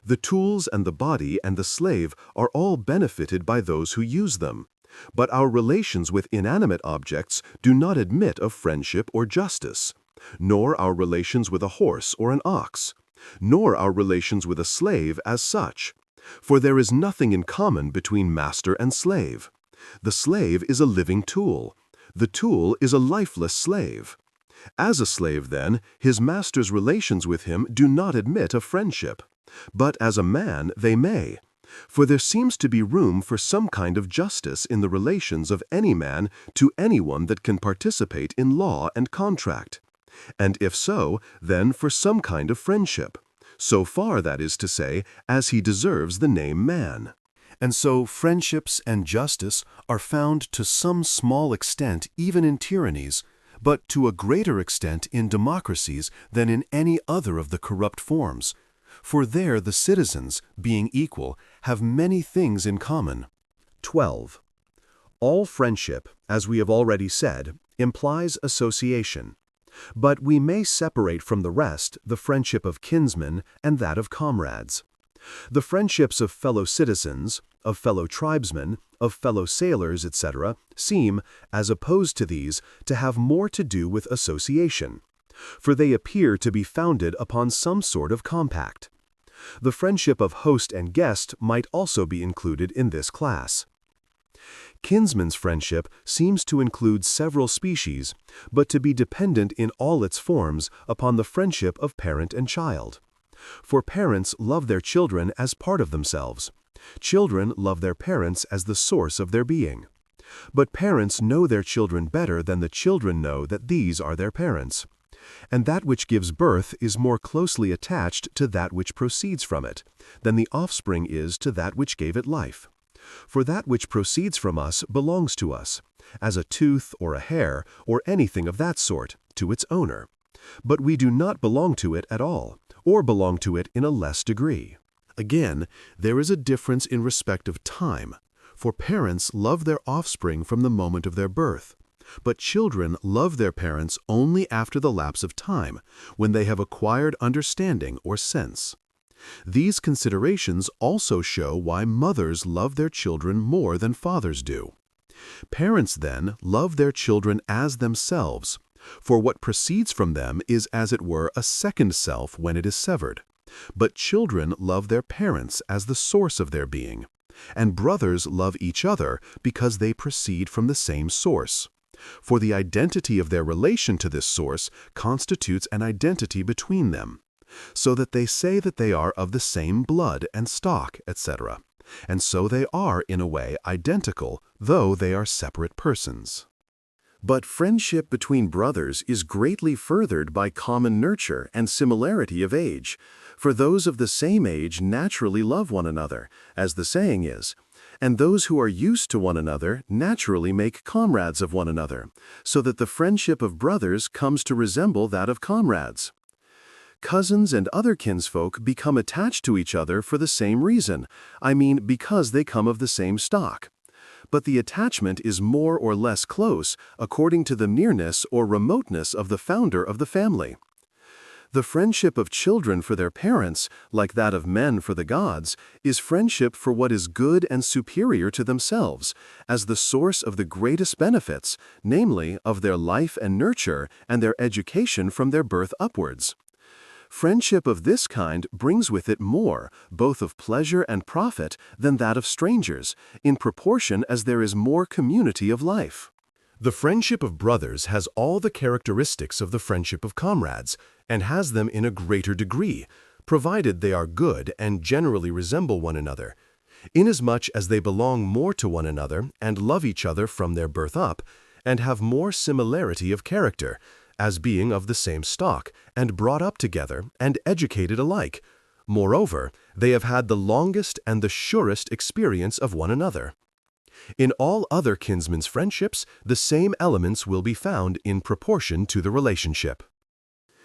The tools and the body and the slave are all benefited by those who use them, but our relations with inanimate objects do not admit of friendship or justice, nor our relations with a horse or an ox, nor our relations with a slave as such. For there is nothing in common between master and slave. The slave is a living tool. The tool is a lifeless slave. As a slave, then, his master's relations with him do not admit of friendship. But as a man they may. For there seems to be room for some kind of justice in the relations of any man to anyone that can participate in law and contract. And if so, then for some kind of friendship, so far, that is to say, as he deserves the name man. And so friendships and justice are found to some small extent even in tyrannies, but to a greater extent in democracies than in any other of the corrupt forms. For there the citizens, being equal, have many things in common. 12. All friendship, as we have already said, implies association. But we may separate from the rest the friendship of kinsmen and that of comrades. The friendships of fellow citizens, of fellow tribesmen, of fellow sailors, etc., seem, as opposed to these, to have more to do with association, for they appear to be founded upon some sort of compact. The friendship of host and guest might also be included in this class. Kinsman's friendship seems to include several species, but to be dependent in all its forms upon the friendship of parent and child. For parents love their children as part of themselves. Children love their parents as the source of their being. But parents know their children better than the children know that these are their parents. And that which gives birth is more closely attached to that which proceeds from it, than the offspring is to that which gave it life. For that which proceeds from us belongs to us, as a tooth or a hair or anything of that sort, to its owner. But we do not belong to it at all, or belong to it in a less degree. Again, there is a difference in respect of time, for parents love their offspring from the moment of their birth, but children love their parents only after the lapse of time, when they have acquired understanding or sense. These considerations also show why mothers love their children more than fathers do. Parents, then, love their children as themselves, for what proceeds from them is as it were a second self when it is severed. But children love their parents as the source of their being, and brothers love each other because they proceed from the same source. For the identity of their relation to this source constitutes an identity between them, so that they say that they are of the same blood and stock, etc. And so they are, in a way, identical, though they are separate persons. But friendship between brothers is greatly furthered by common nurture and similarity of age, for those of the same age naturally love one another, as the saying is, and those who are used to one another naturally make comrades of one another, so that the friendship of brothers comes to resemble that of comrades. Cousins and other kinsfolk become attached to each other for the same reason, I mean because they come of the same stock. But the attachment is more or less close according to the nearness or remoteness of the founder of the family. The friendship of children for their parents, like that of men for the gods, is friendship for what is good and superior to themselves, as the source of the greatest benefits, namely, of their life and nurture and their education from their birth upwards. Friendship of this kind brings with it more, both of pleasure and profit, than that of strangers, in proportion as there is more community of life. The friendship of brothers has all the characteristics of the friendship of comrades, and has them in a greater degree, provided they are good and generally resemble one another. Inasmuch as they belong more to one another and love each other from their birth up, and have more similarity of character, as being of the same stock, and brought up together, and educated alike. Moreover, they have had the longest and the surest experience of one another. In all other kinsmen's friendships, the same elements will be found in proportion to the relationship.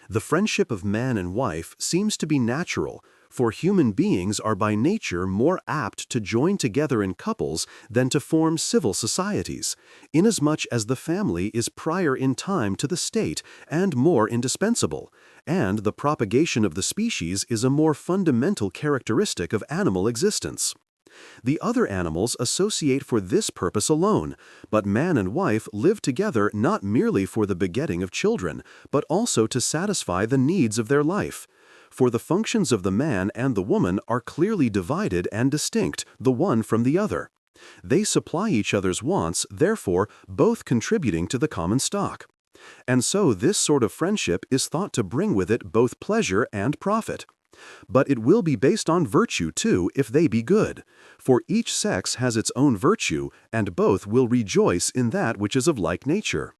The friendship of man and wife seems to be natural, for human beings are by nature more apt to join together in couples than to form civil societies, inasmuch as the family is prior in time to the state and more indispensable, and the propagation of the species is a more fundamental characteristic of animal existence. The other animals associate for this purpose alone, but man and wife live together not merely for the begetting of children, but also to satisfy the needs of their life. For the functions of the man and the woman are clearly divided and distinct, the one from the other. They supply each other's wants, therefore both contributing to the common stock. And so this sort of friendship is thought to bring with it both pleasure and profit. But it will be based on virtue, too, if they be good. For each sex has its own virtue, and both will rejoice in that which is of like nature.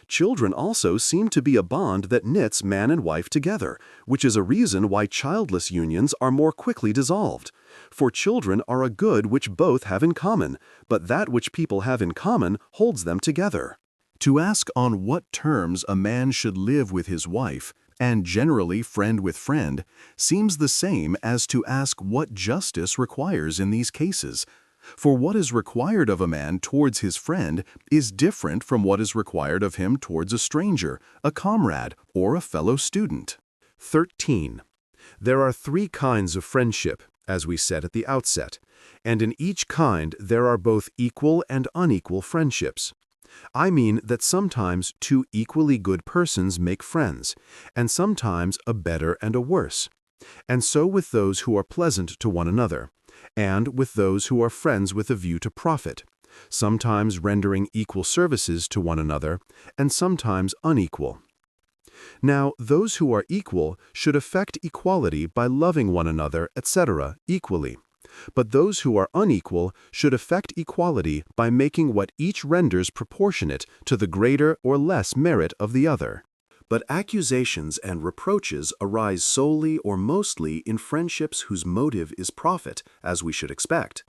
Children also seem to be a bond that knits man and wife together, which is a reason why childless unions are more quickly dissolved. For children are a good which both have in common, but that which people have in common holds them together. To ask on what terms a man should live with his wife, and generally friend with friend, seems the same as to ask what justice requires in these cases. For what is required of a man towards his friend is different from what is required of him towards a stranger, a comrade, or a fellow student. 13. There are 3 kinds of friendship, as we said at the outset, and in each kind there are both equal and unequal friendships. I mean that sometimes 2 equally good persons make friends, and sometimes a better and a worse. And so with those who are pleasant to one another, and with those who are friends with a view to profit, sometimes rendering equal services to one another, and sometimes unequal. Now, those who are equal should affect equality by loving one another, etc., equally. But those who are unequal should affect equality by making what each renders proportionate to the greater or less merit of the other. But accusations and reproaches arise solely or mostly in friendships whose motive is profit, as we should expect.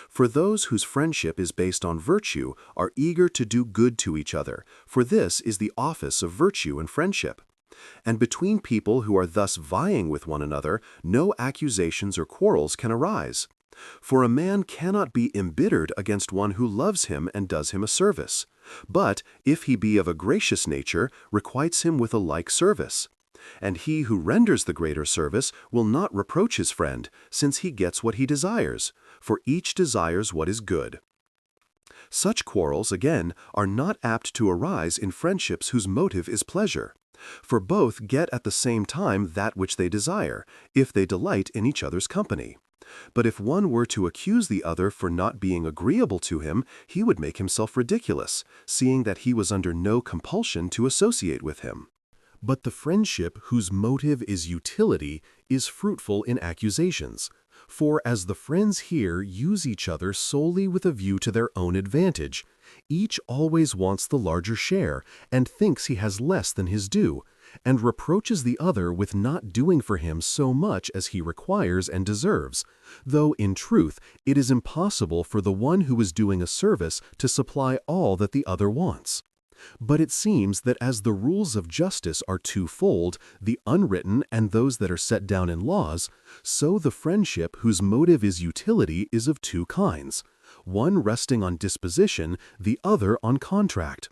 For those whose friendship is based on virtue are eager to do good to each other, for this is the office of virtue and friendship. And between people who are thus vying with one another, no accusations or quarrels can arise. For a man cannot be embittered against one who loves him and does him a service, but, if he be of a gracious nature, requites him with a like service. And he who renders the greater service will not reproach his friend, since he gets what he desires, for each desires what is good. Such quarrels, again, are not apt to arise in friendships whose motive is pleasure. For both get at the same time that which they desire, if they delight in each other's company. But if one were to accuse the other for not being agreeable to him, he would make himself ridiculous, seeing that he was under no compulsion to associate with him. But the friendship whose motive is utility is fruitful in accusations. For as the friends here use each other solely with a view to their own advantage, each always wants the larger share, and thinks he has less than his due, and reproaches the other with not doing for him so much as he requires and deserves, though in truth it is impossible for the one who is doing a service to supply all that the other wants. But it seems that as the rules of justice are twofold, the unwritten and those that are set down in laws, so the friendship whose motive is utility is of 2 kinds, one resting on disposition, the other on contract.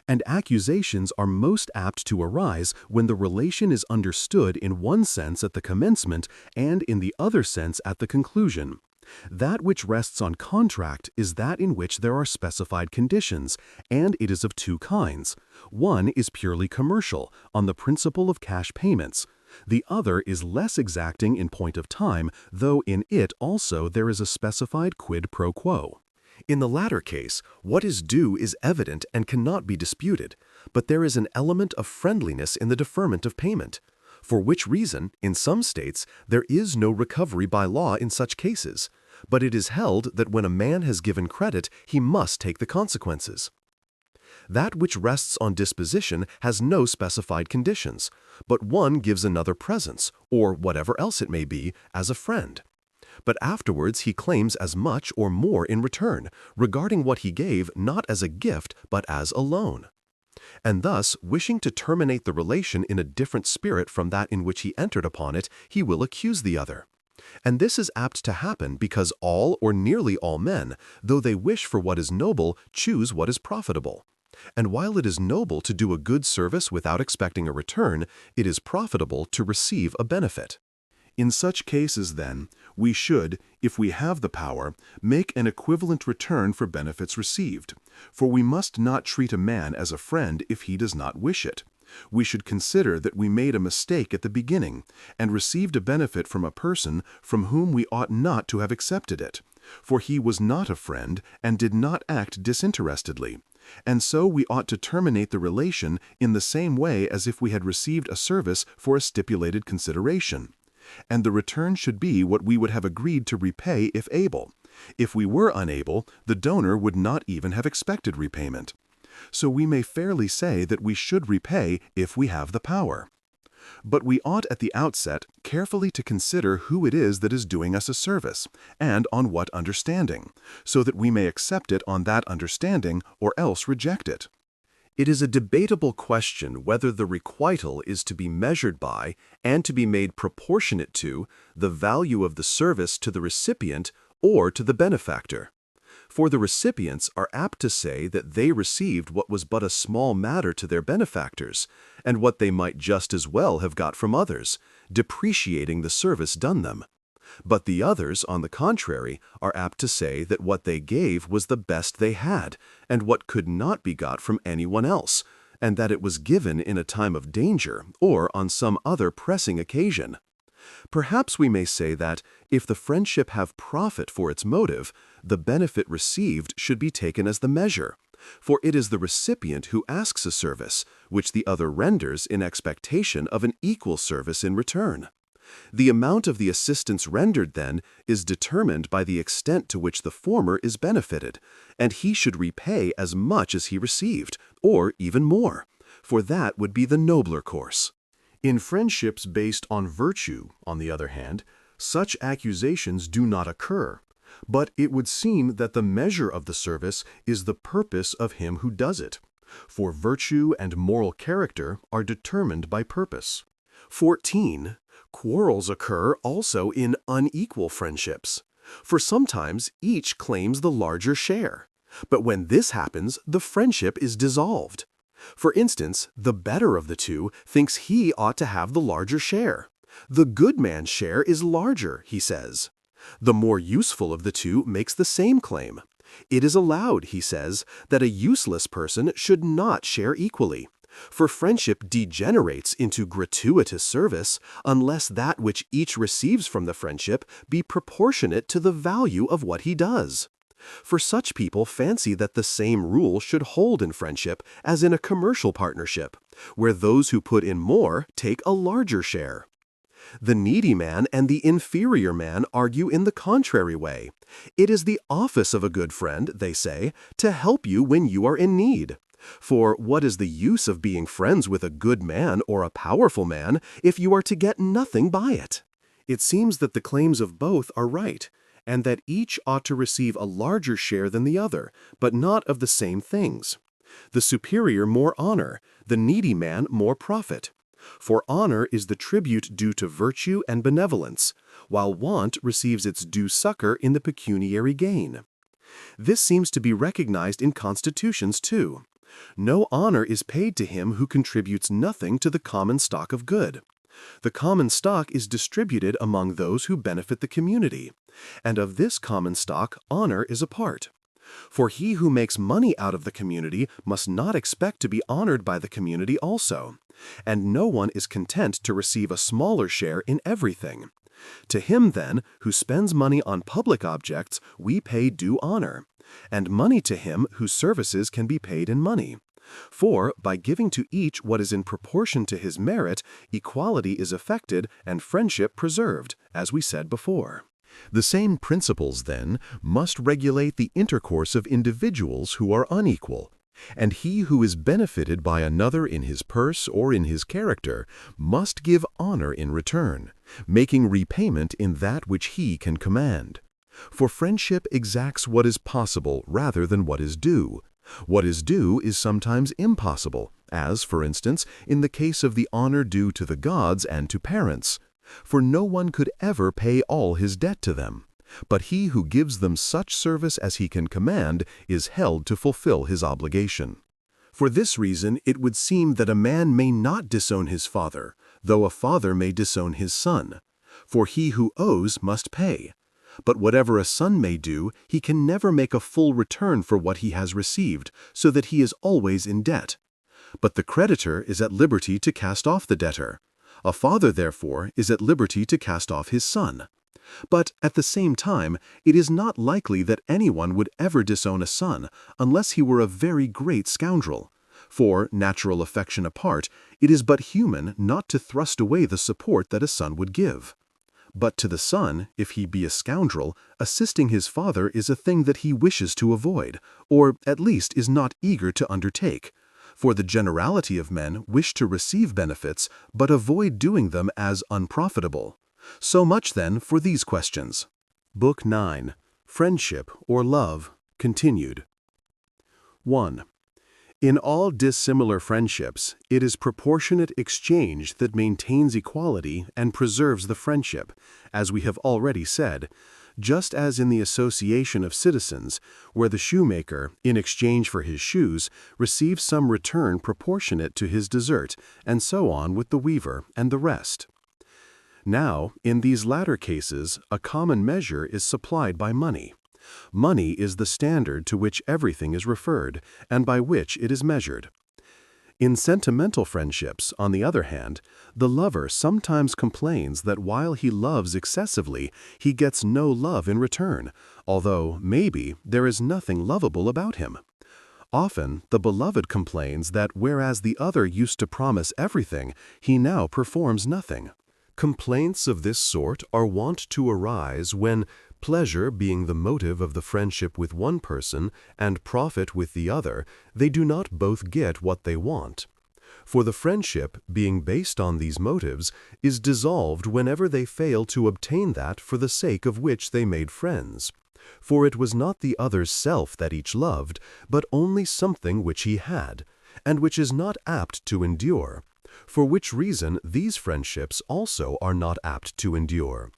And accusations are most apt to arise when the relation is understood in one sense at the commencement and in the other sense at the conclusion. That which rests on contract is that in which there are specified conditions, and it is of 2 kinds. One is purely commercial, on the principle of cash payments. The other is less exacting in point of time, though in it also there is a specified quid pro quo. In the latter case, what is due is evident and cannot be disputed, but there is an element of friendliness in the deferment of payment, for which reason, in some states, there is no recovery by law in such cases, but it is held that when a man has given credit, he must take the consequences. That which rests on disposition has no specified conditions, but one gives another presents, or whatever else it may be, as a friend. But afterwards he claims as much or more in return, regarding what he gave not as a gift but as a loan. And thus, wishing to terminate the relation in a different spirit from that in which he entered upon it, he will accuse the other. And this is apt to happen because all or nearly all men, though they wish for what is noble, choose what is profitable. And while it is noble to do a good service without expecting a return, it is profitable to receive a benefit. In such cases, then, we should, if we have the power, make an equivalent return for benefits received, for we must not treat a man as a friend if he does not wish it. We should consider that we made a mistake at the beginning, and received a benefit from a person from whom we ought not to have accepted it, for he was not a friend and did not act disinterestedly. And so we ought to terminate the relation in the same way as if we had received a service for a stipulated consideration. And the return should be what we would have agreed to repay if able. If we were unable, the donor would not even have expected repayment. So we may fairly say that we should repay if we have the power. But we ought at the outset carefully to consider who it is that is doing us a service, and on what understanding, so that we may accept it on that understanding or else reject it. It is a debatable question whether the requital is to be measured by, and to be made proportionate to, the value of the service to the recipient or to the benefactor. For the recipients are apt to say that they received what was but a small matter to their benefactors, and what they might just as well have got from others, depreciating the service done them. But the others, on the contrary, are apt to say that what they gave was the best they had, and what could not be got from anyone else, and that it was given in a time of danger or on some other pressing occasion. Perhaps we may say that, if the friendship have profit for its motive, the benefit received should be taken as the measure, for it is the recipient who asks a service, which the other renders in expectation of an equal service in return. The amount of the assistance rendered, then, is determined by the extent to which the former is benefited, and he should repay as much as he received, or even more, for that would be the nobler course. In friendships based on virtue, on the other hand, such accusations do not occur, but it would seem that the measure of the service is the purpose of him who does it, for virtue and moral character are determined by purpose. 14. Quarrels occur also in unequal friendships, for sometimes each claims the larger share. But when this happens, the friendship is dissolved. For instance, the better of the two thinks he ought to have the larger share. The good man's share is larger, he says. The more useful of the two makes the same claim. It is allowed, he says, that a useless person should not share equally. For friendship degenerates into gratuitous service unless that which each receives from the friendship be proportionate to the value of what he does. For such people fancy that the same rule should hold in friendship as in a commercial partnership, where those who put in more take a larger share. The needy man and the inferior man argue in the contrary way. It is the office of a good friend, they say, to help you when you are in need. For what is the use of being friends with a good man or a powerful man if you are to get nothing by it? It seems that the claims of both are right, and that each ought to receive a larger share than the other, but not of the same things. The superior more honor, the needy man more profit. For honor is the tribute due to virtue and benevolence, while want receives its due succor in the pecuniary gain. This seems to be recognized in constitutions too. No honor is paid to him who contributes nothing to the common stock of good. The common stock is distributed among those who benefit the community, and of this common stock honor is a part. For he who makes money out of the community must not expect to be honored by the community also, and no one is content to receive a smaller share in everything. To him, then, who spends money on public objects, we pay due honor, and money to him whose services can be paid in money. For, by giving to each what is in proportion to his merit, equality is effected and friendship preserved, as we said before. The same principles, then, must regulate the intercourse of individuals who are unequal, and he who is benefited by another in his purse or in his character must give honor in return, making repayment in that which he can command. For friendship exacts what is possible rather than what is due. What is due is sometimes impossible, as, for instance, in the case of the honor due to the gods and to parents. For no one could ever pay all his debt to them, but he who gives them such service as he can command is held to fulfill his obligation. For this reason, it would seem that a man may not disown his father, though a father may disown his son. For he who owes must pay. But whatever a son may do, he can never make a full return for what he has received, so that he is always in debt. But the creditor is at liberty to cast off the debtor. A father, therefore, is at liberty to cast off his son. But, at the same time, it is not likely that anyone would ever disown a son unless he were a very great scoundrel. For, natural affection apart, it is but human not to thrust away the support that a son would give. But to the son, if he be a scoundrel, assisting his father is a thing that he wishes to avoid, or at least is not eager to undertake. For the generality of men wish to receive benefits, but avoid doing them as unprofitable. So much then for these questions. Book 9. Friendship or Love, continued. 1. In all dissimilar friendships, it is proportionate exchange that maintains equality and preserves the friendship, as we have already said, just as in the association of citizens, where the shoemaker, in exchange for his shoes, receives some return proportionate to his desert, and so on with the weaver and the rest. Now, in these latter cases, a common measure is supplied by money. Money is the standard to which everything is referred, and by which it is measured. In sentimental friendships, on the other hand, the lover sometimes complains that while he loves excessively, he gets no love in return, although, maybe, there is nothing lovable about him. Often, the beloved complains that whereas the other used to promise everything, he now performs nothing. Complaints of this sort are wont to arise when, pleasure being the motive of the friendship with one person and profit with the other, they do not both get what they want. For the friendship, being based on these motives, is dissolved whenever they fail to obtain that for the sake of which they made friends. For it was not the other's self that each loved, but only something which he had, and which is not apt to endure. For which reason these friendships also are not apt to endure.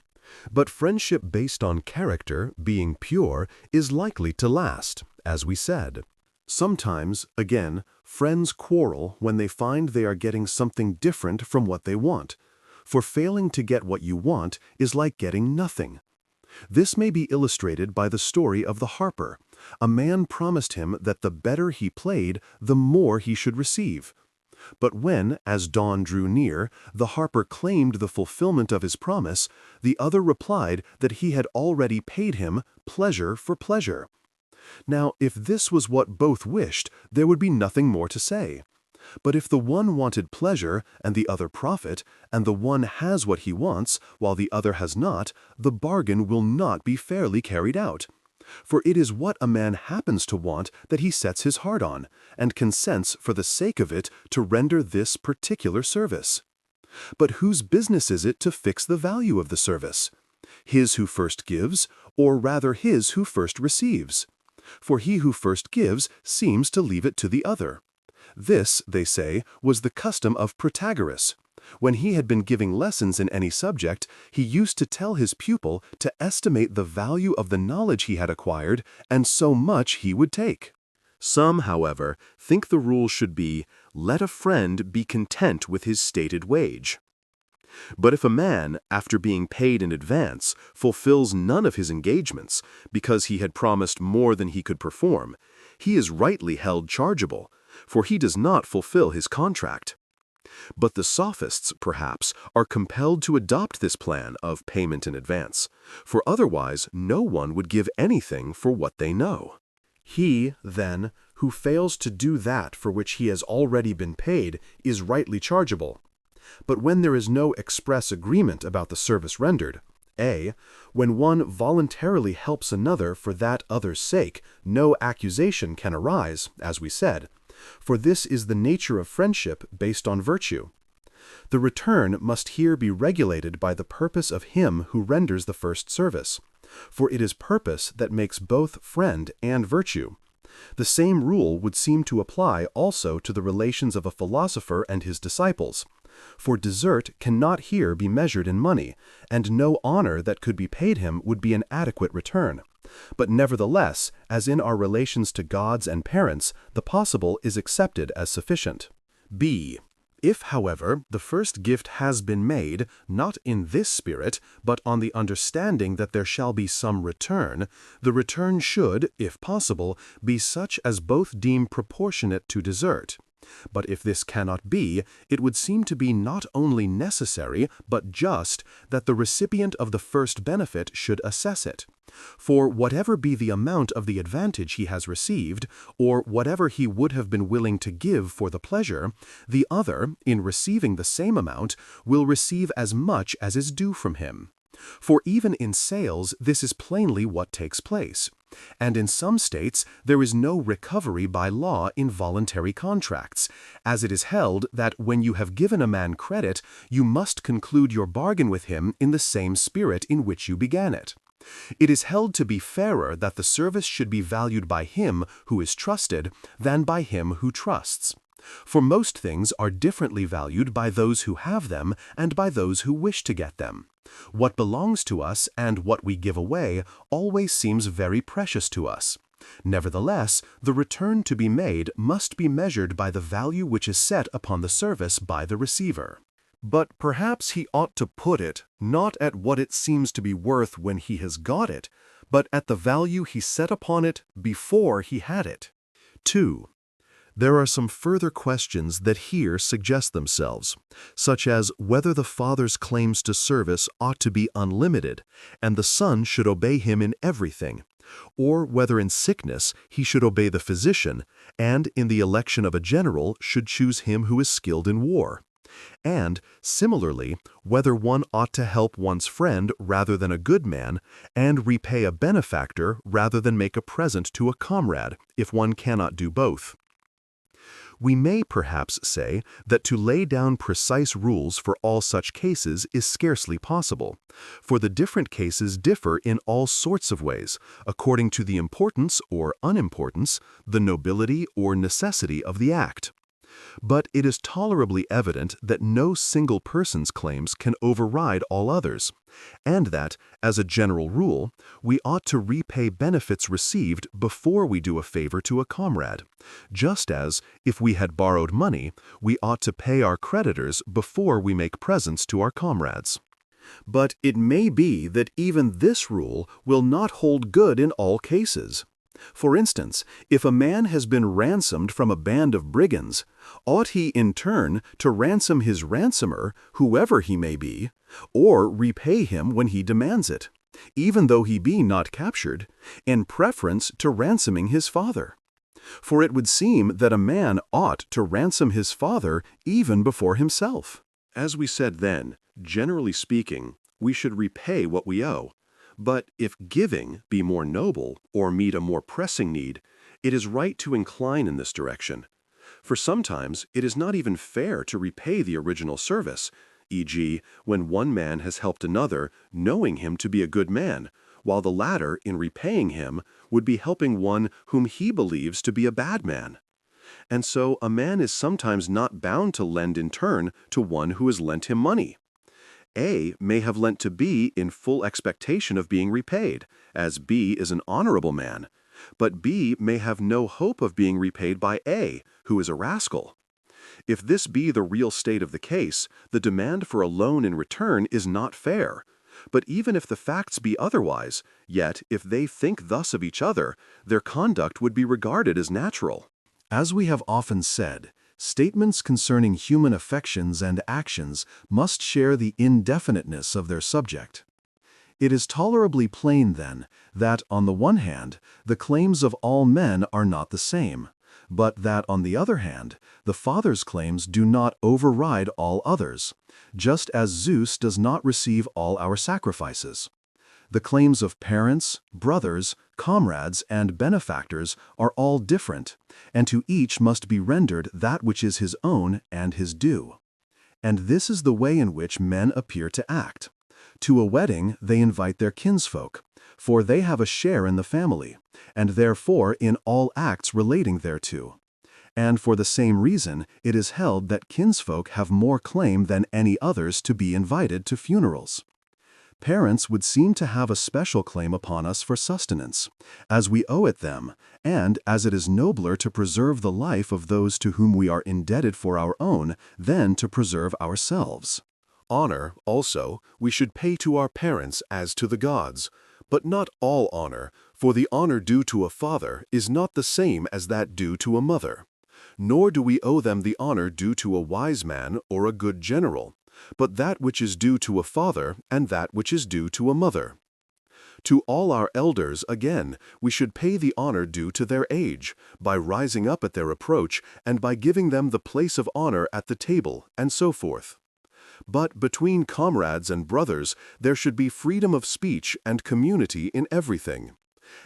But friendship based on character, being pure, is likely to last, as we said. Sometimes, again, friends quarrel when they find they are getting something different from what they want. For failing to get what you want is like getting nothing. This may be illustrated by the story of the harper. A man promised him that the better he played, the more he should receive. But when, as dawn drew near, the harper claimed the fulfillment of his promise, the other replied that he had already paid him pleasure for pleasure. Now, if this was what both wished, there would be nothing more to say. But if the one wanted pleasure and the other profit, and the one has what he wants while the other has not, the bargain will not be fairly carried out. For it is what a man happens to want that he sets his heart on, and consents for the sake of it to render this particular service. But whose business is it to fix the value of the service? His who first gives, or rather his who first receives? For he who first gives seems to leave it to the other. This, they say, was the custom of Protagoras. When he had been giving lessons in any subject, he used to tell his pupil to estimate the value of the knowledge he had acquired, and so much he would take. Some, however, think the rule should be, let a friend be content with his stated wage. But if a man, after being paid in advance, fulfills none of his engagements, because he had promised more than he could perform, he is rightly held chargeable, for he does not fulfill his contract. But the sophists, perhaps, are compelled to adopt this plan of payment in advance, for otherwise no one would give anything for what they know. He, then, who fails to do that for which he has already been paid is rightly chargeable. But when there is no express agreement about the service rendered, a. When one voluntarily helps another for that other's sake, no accusation can arise, as we said, for this is the nature of friendship based on virtue. The return must here be regulated by the purpose of him who renders the first service, for it is purpose that makes both friend and virtue. The same rule would seem to apply also to the relations of a philosopher and his disciples, for desert cannot here be measured in money, and no honor that could be paid him would be an adequate return. But nevertheless, as in our relations to gods and parents, the possible is accepted as sufficient. B. If, however, the first gift has been made, not in this spirit, but on the understanding that there shall be some return, the return should, if possible, be such as both deem proportionate to desert. But if this cannot be, it would seem to be not only necessary, but just, that the recipient of the first benefit should assess it. For whatever be the amount of the advantage he has received, or whatever he would have been willing to give for the pleasure, the other, in receiving the same amount, will receive as much as is due from him. For even in sales this is plainly what takes place. And in some states there is no recovery by law in voluntary contracts, as it is held that when you have given a man credit, you must conclude your bargain with him in the same spirit in which you began it. It is held to be fairer that the service should be valued by him who is trusted than by him who trusts. For most things are differently valued by those who have them and by those who wish to get them. What belongs to us and what we give away always seems very precious to us. Nevertheless, the return to be made must be measured by the value which is set upon the service by the receiver. But perhaps he ought to put it not at what it seems to be worth when he has got it, but at the value he set upon it before he had it. 2. There are some further questions that here suggest themselves, such as whether the father's claims to service ought to be unlimited, and the son should obey him in everything, or whether in sickness he should obey the physician, and in the election of a general should choose him who is skilled in war. And, similarly, whether one ought to help one's friend rather than a good man, and repay a benefactor rather than make a present to a comrade, if one cannot do both. We may perhaps say that to lay down precise rules for all such cases is scarcely possible, for the different cases differ in all sorts of ways, according to the importance or unimportance, the nobility or necessity of the act. But it is tolerably evident that no single person's claims can override all others, and that, as a general rule, we ought to repay benefits received before we do a favor to a comrade, just as, if we had borrowed money, we ought to pay our creditors before we make presents to our comrades. But it may be that even this rule will not hold good in all cases. For instance, if a man has been ransomed from a band of brigands, ought he in turn to ransom his ransomer, whoever he may be, or repay him when he demands it, even though he be not captured, in preference to ransoming his father? For it would seem that a man ought to ransom his father even before himself. As we said then, generally speaking, we should repay what we owe. But if giving be more noble or meet a more pressing need, it is right to incline in this direction. For sometimes it is not even fair to repay the original service, e.g., when one man has helped another, knowing him to be a good man, while the latter, in repaying him, would be helping one whom he believes to be a bad man. And so a man is sometimes not bound to lend in turn to one who has lent him money. A may have lent to B in full expectation of being repaid, as B is an honorable man, but B may have no hope of being repaid by A, who is a rascal. If this be the real state of the case, the demand for a loan in return is not fair. But even if the facts be otherwise, yet if they think thus of each other, their conduct would be regarded as natural. As we have often said, statements concerning human affections and actions must share the indefiniteness of their subject. It is tolerably plain, then, that, on the one hand, the claims of all men are not the same, but that, on the other hand, the Father's claims do not override all others, just as Zeus does not receive all our sacrifices. The claims of parents, brothers, comrades, and benefactors are all different, and to each must be rendered that which is his own and his due. And this is the way in which men appear to act. To a wedding they invite their kinsfolk, for they have a share in the family, and therefore in all acts relating thereto. And for the same reason it is held that kinsfolk have more claim than any others to be invited to funerals. Parents would seem to have a special claim upon us for sustenance, as we owe it them, and as it is nobler to preserve the life of those to whom we are indebted for our own than to preserve ourselves. Honor, also, we should pay to our parents as to the gods, but not all honor, for the honor due to a father is not the same as that due to a mother. Nor do we owe them the honor due to a wise man or a good general, but that which is due to a father and that which is due to a mother. To all our elders, again, we should pay the honor due to their age, by rising up at their approach and by giving them the place of honor at the table, and so forth. But between comrades and brothers there should be freedom of speech and community in everything.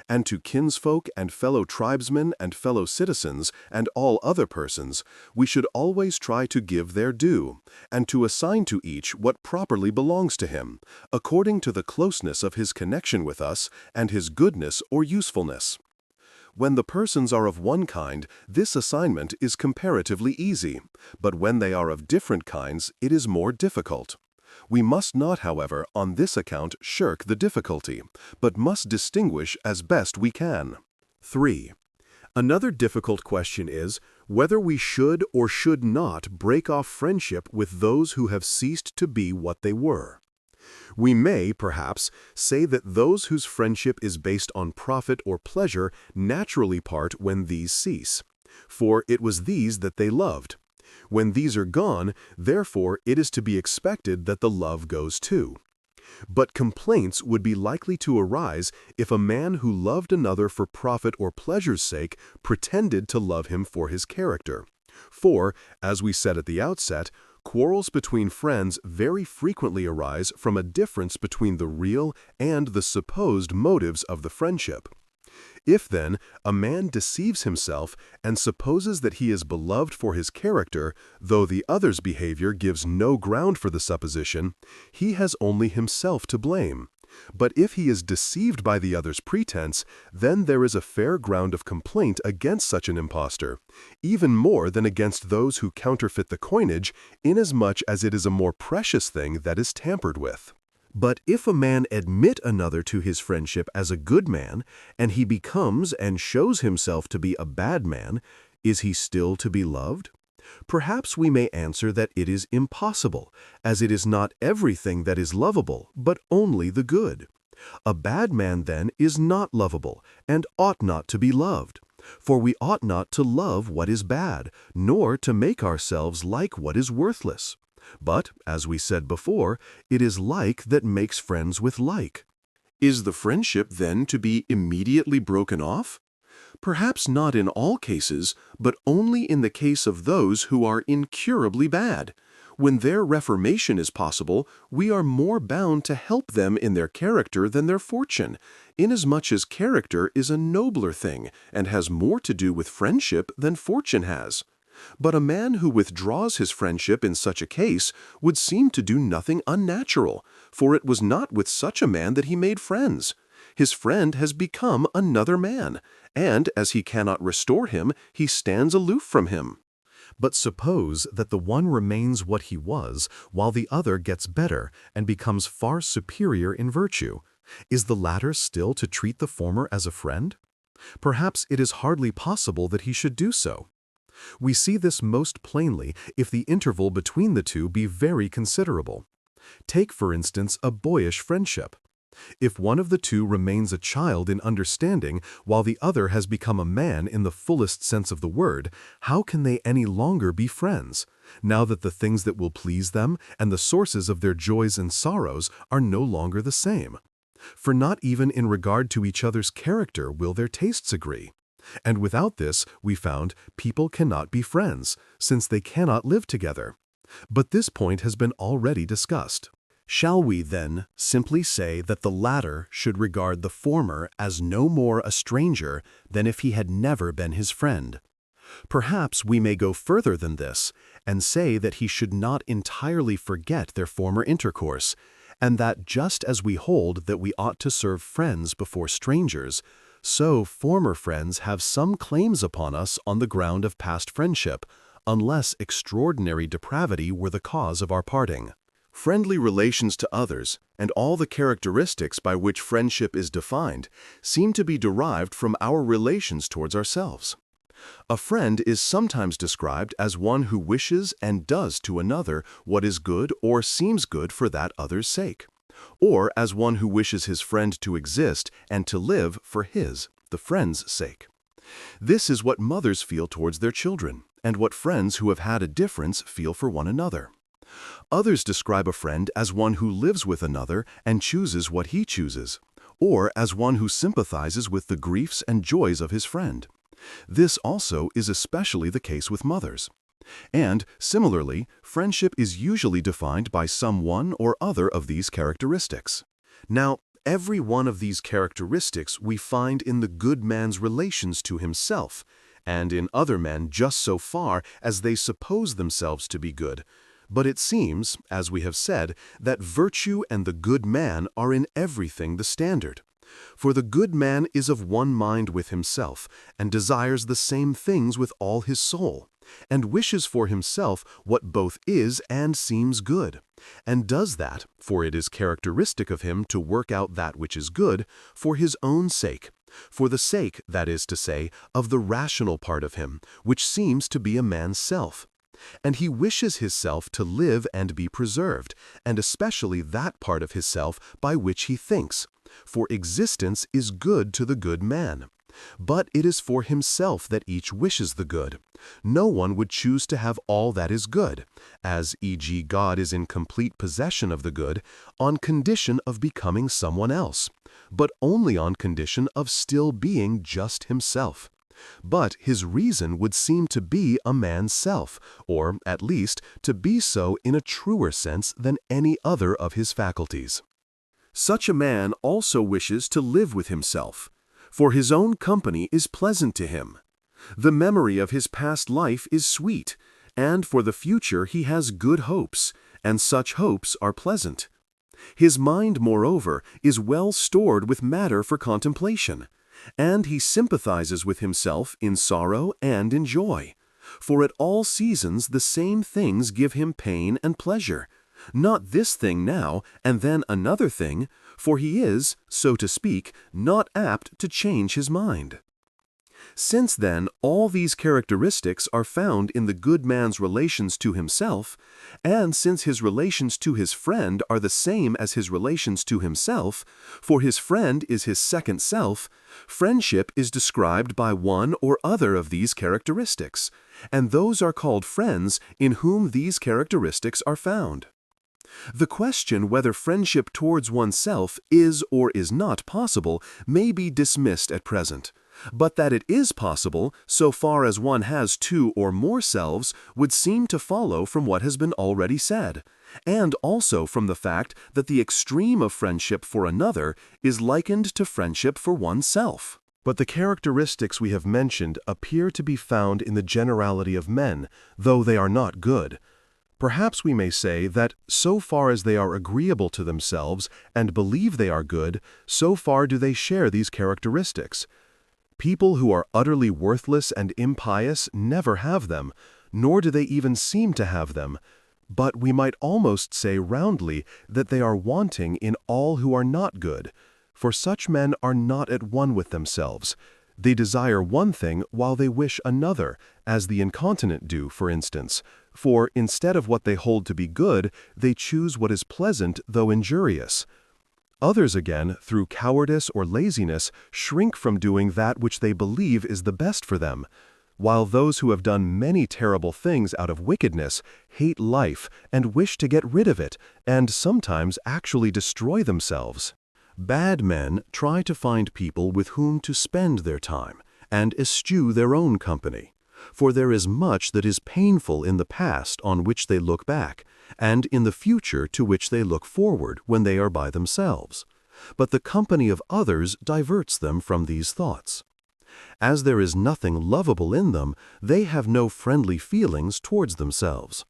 And to kinsfolk and fellow tribesmen and fellow citizens and all other persons, we should always try to give their due, and to assign to each what properly belongs to him, according to the closeness of his connection with us and his goodness or usefulness. When the persons are of one kind, this assignment is comparatively easy, but when they are of different kinds, it is more difficult. We must not, however, on this account shirk the difficulty, but must distinguish as best we can. 3. Another difficult question is whether we should or should not break off friendship with those who have ceased to be what they were. We may, perhaps, say that those whose friendship is based on profit or pleasure naturally part when these cease, for it was these that they loved. When these are gone, therefore it is to be expected that the love goes too. But complaints would be likely to arise if a man who loved another for profit or pleasure's sake pretended to love him for his character. For, as we said at the outset, quarrels between friends very frequently arise from a difference between the real and the supposed motives of the friendship. If, then, a man deceives himself and supposes that he is beloved for his character, though the other's behavior gives no ground for the supposition, he has only himself to blame. But if he is deceived by the other's pretense, then there is a fair ground of complaint against such an impostor, even more than against those who counterfeit the coinage, inasmuch as it is a more precious thing that is tampered with. But if a man admit another to his friendship as a good man, and he becomes and shows himself to be a bad man, is he still to be loved? Perhaps we may answer that it is impossible, as it is not everything that is lovable, but only the good. A bad man, then, is not lovable, and ought not to be loved. For we ought not to love what is bad, nor to make ourselves like what is worthless. But, as we said before, it is like that makes friends with like. Is the friendship, then, to be immediately broken off? Perhaps not in all cases, but only in the case of those who are incurably bad. When their reformation is possible, we are more bound to help them in their character than their fortune, inasmuch as character is a nobler thing and has more to do with friendship than fortune has. But a man who withdraws his friendship in such a case would seem to do nothing unnatural, for it was not with such a man that he made friends. His friend has become another man, and as he cannot restore him, he stands aloof from him. But suppose that the one remains what he was, while the other gets better and becomes far superior in virtue. Is the latter still to treat the former as a friend? Perhaps it is hardly possible that he should do so. We see this most plainly if the interval between the two be very considerable. Take, for instance, a boyish friendship. If one of the two remains a child in understanding, while the other has become a man in the fullest sense of the word, how can they any longer be friends, now that the things that will please them and the sources of their joys and sorrows are no longer the same? For not even in regard to each other's character will their tastes agree. And without this, we found, people cannot be friends, since they cannot live together. But this point has been already discussed. Shall we, then, simply say that the latter should regard the former as no more a stranger than if he had never been his friend? Perhaps we may go further than this, and say that he should not entirely forget their former intercourse, and that just as we hold that we ought to serve friends before strangers, so former friends have some claims upon us on the ground of past friendship, unless extraordinary depravity were the cause of our parting. Friendly relations to others, and all the characteristics by which friendship is defined, seem to be derived from our relations towards ourselves. A friend is sometimes described as one who wishes and does to another what is good or seems good for that other's sake, or as one who wishes his friend to exist and to live for his, the friend's sake. This is what mothers feel towards their children, and what friends who have had a difference feel for one another. Others describe a friend as one who lives with another and chooses what he chooses, or as one who sympathizes with the griefs and joys of his friend. This also is especially the case with mothers. And, similarly, friendship is usually defined by some one or other of these characteristics. Now, every one of these characteristics we find in the good man's relations to himself, and in other men just so far as they suppose themselves to be good. But it seems, as we have said, that virtue and the good man are in everything the standard. For the good man is of one mind with himself, and desires the same things with all his soul, and wishes for himself what both is and seems good, and does that, for it is characteristic of him to work out that which is good, for his own sake, for the sake, that is to say, of the rational part of him, which seems to be a man's self. And he wishes his self to live and be preserved, and especially that part of his self by which he thinks, for existence is good to the good man. But it is for himself that each wishes the good. No one would choose to have all that is good, as e.g. God is in complete possession of the good, on condition of becoming someone else, but only on condition of still being just himself. But his reason would seem to be a man's self, or, at least, to be so in a truer sense than any other of his faculties. Such a man also wishes to live with himself, for his own company is pleasant to him. The memory of his past life is sweet, and for the future he has good hopes, and such hopes are pleasant. His mind, moreover, is well stored with matter for contemplation, and he sympathizes with himself in sorrow and in joy, for at all seasons the same things give him pain and pleasure, not this thing now and then another thing, for he is, so to speak, not apt to change his mind. Since then all these characteristics are found in the good man's relations to himself, and since his relations to his friend are the same as his relations to himself, for his friend is his second self, friendship is described by one or other of these characteristics, and those are called friends in whom these characteristics are found. The question whether friendship towards oneself is or is not possible may be dismissed at present, but that it is possible, so far as one has two or more selves, would seem to follow from what has been already said, and also from the fact that the extreme of friendship for another is likened to friendship for oneself. But the characteristics we have mentioned appear to be found in the generality of men, though they are not good. Perhaps we may say that, so far as they are agreeable to themselves and believe they are good, so far do they share these characteristics. People who are utterly worthless and impious never have them, nor do they even seem to have them. But we might almost say roundly that they are wanting in all who are not good, for such men are not at one with themselves. They desire one thing while they wish another, as the incontinent do, for instance, for instead of what they hold to be good, they choose what is pleasant though injurious. Others again, through cowardice or laziness, shrink from doing that which they believe is the best for them, while those who have done many terrible things out of wickedness hate life and wish to get rid of it, and sometimes actually destroy themselves. Bad men try to find people with whom to spend their time and eschew their own company, for there is much that is painful in the past on which they look back, and in the future to which they look forward when they are by themselves. But the company of others diverts them from these thoughts. As there is nothing lovable in them, they have no friendly feelings towards themselves.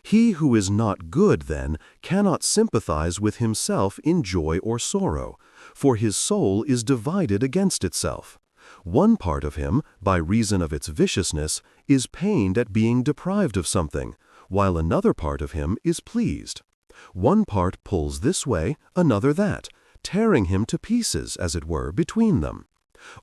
He who is not good, then, cannot sympathize with himself in joy or sorrow, for his soul is divided against itself. One part of him, by reason of its viciousness, is pained at being deprived of something, while another part of him is pleased. One part pulls this way, another that, tearing him to pieces, as it were, between them.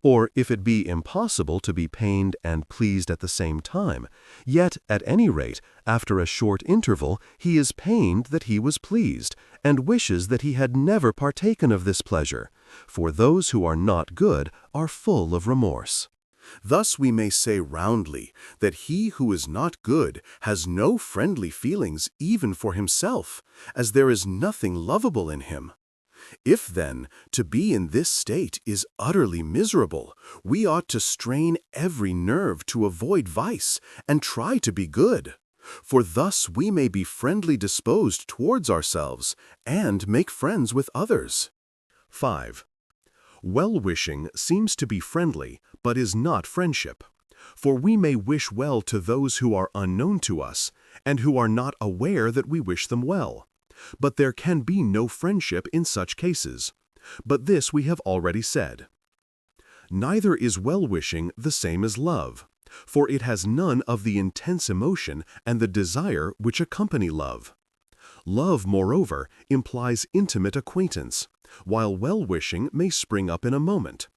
Or if it be impossible to be pained and pleased at the same time, yet, at any rate, after a short interval, he is pained that he was pleased, and wishes that he had never partaken of this pleasure, for those who are not good are full of remorse. Thus we may say roundly that he who is not good has no friendly feelings even for himself, as there is nothing lovable in him. If, then, to be in this state is utterly miserable, we ought to strain every nerve to avoid vice and try to be good, for thus we may be friendly disposed towards ourselves and make friends with others. 5. Well-wishing seems to be friendly, but is not friendship. For we may wish well to those who are unknown to us, and who are not aware that we wish them well. But there can be no friendship in such cases. But this we have already said. Neither is well-wishing the same as love, for it has none of the intense emotion and the desire which accompany love. Love, moreover, implies intimate acquaintance, while well-wishing may spring up in a moment.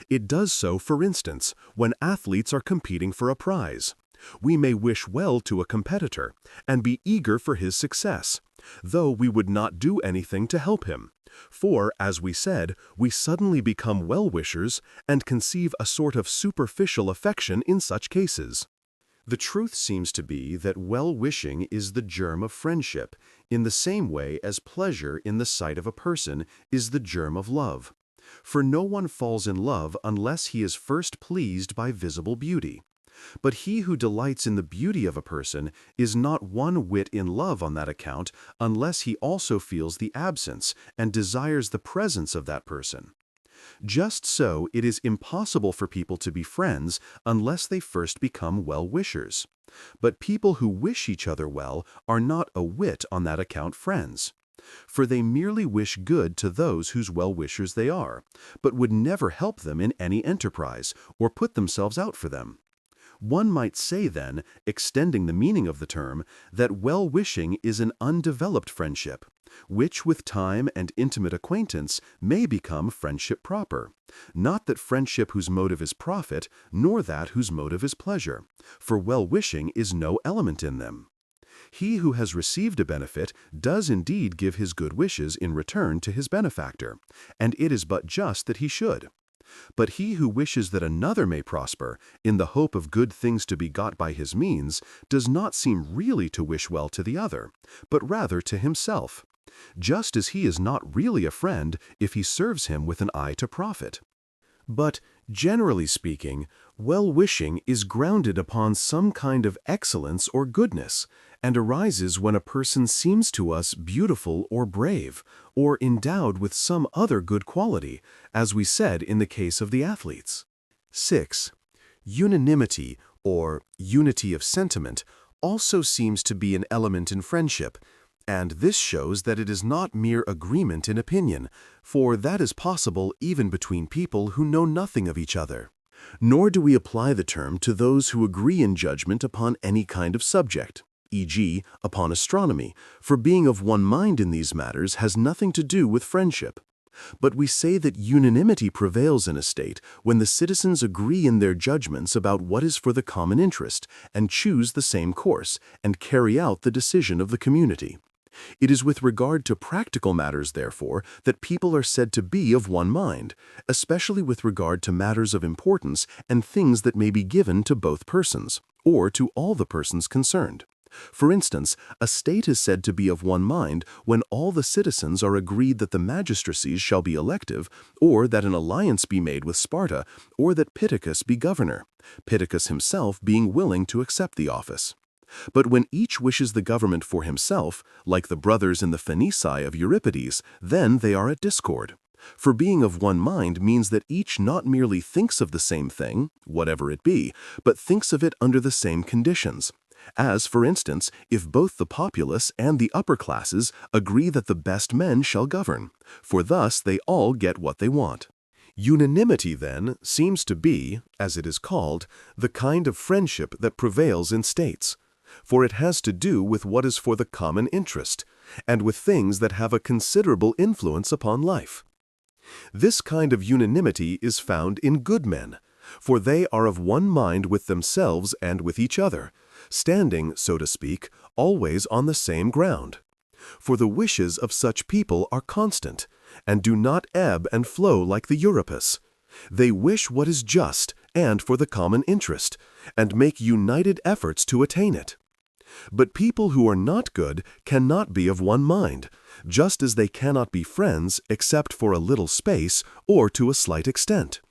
It does so, for instance, when athletes are competing for a prize. We may wish well to a competitor and be eager for his success, though we would not do anything to help him. For, as we said, we suddenly become well-wishers and conceive a sort of superficial affection in such cases. The truth seems to be that well-wishing is the germ of friendship, in the same way as pleasure in the sight of a person is the germ of love. For no one falls in love unless he is first pleased by visible beauty. But he who delights in the beauty of a person is not one whit in love on that account unless he also feels the absence and desires the presence of that person. Just so, it is impossible for people to be friends unless they first become well-wishers. But people who wish each other well are not a whit on that account friends. For they merely wish good to those whose well-wishers they are, but would never help them in any enterprise or put themselves out for them. One might say, then, extending the meaning of the term, that well-wishing is an undeveloped friendship, which with time and intimate acquaintance may become friendship proper. Not that friendship whose motive is profit, nor that whose motive is pleasure, for well-wishing is no element in them. He who has received a benefit does indeed give his good wishes in return to his benefactor, and it is but just that he should. But he who wishes that another may prosper, in the hope of good things to be got by his means, does not seem really to wish well to the other, but rather to himself, just as he is not really a friend if he serves him with an eye to profit. But, generally speaking, well-wishing is grounded upon some kind of excellence or goodness, and arises when a person seems to us beautiful or brave, or endowed with some other good quality, as we said in the case of the athletes. 6. Unanimity, or unity of sentiment, also seems to be an element in friendship, and this shows that it is not mere agreement in opinion, for that is possible even between people who know nothing of each other. Nor do we apply the term to those who agree in judgment upon any kind of subject, e.g., upon astronomy, for being of one mind in these matters has nothing to do with friendship. But we say that unanimity prevails in a state when the citizens agree in their judgments about what is for the common interest, and choose the same course, and carry out the decision of the community. It is with regard to practical matters, therefore, that people are said to be of one mind, especially with regard to matters of importance and things that may be given to both persons, or to all the persons concerned. For instance, a state is said to be of one mind when all the citizens are agreed that the magistracies shall be elective, or that an alliance be made with Sparta, or that Pittacus be governor, Pittacus himself being willing to accept the office. But when each wishes the government for himself, like the brothers in the Phoenici of Euripides, then they are at discord. For being of one mind means that each not merely thinks of the same thing, whatever it be, but thinks of it under the same conditions. As, for instance, if both the populace and the upper classes agree that the best men shall govern, for thus they all get what they want. Unanimity, then, seems to be, as it is called, the kind of friendship that prevails in states, for it has to do with what is for the common interest, and with things that have a considerable influence upon life. This kind of unanimity is found in good men, for they are of one mind with themselves and with each other, standing, so to speak, always on the same ground. For the wishes of such people are constant, and do not ebb and flow like the Euripus. They wish what is just and for the common interest, and make united efforts to attain it. But people who are not good cannot be of one mind, just as they cannot be friends except for a little space or to a slight extent,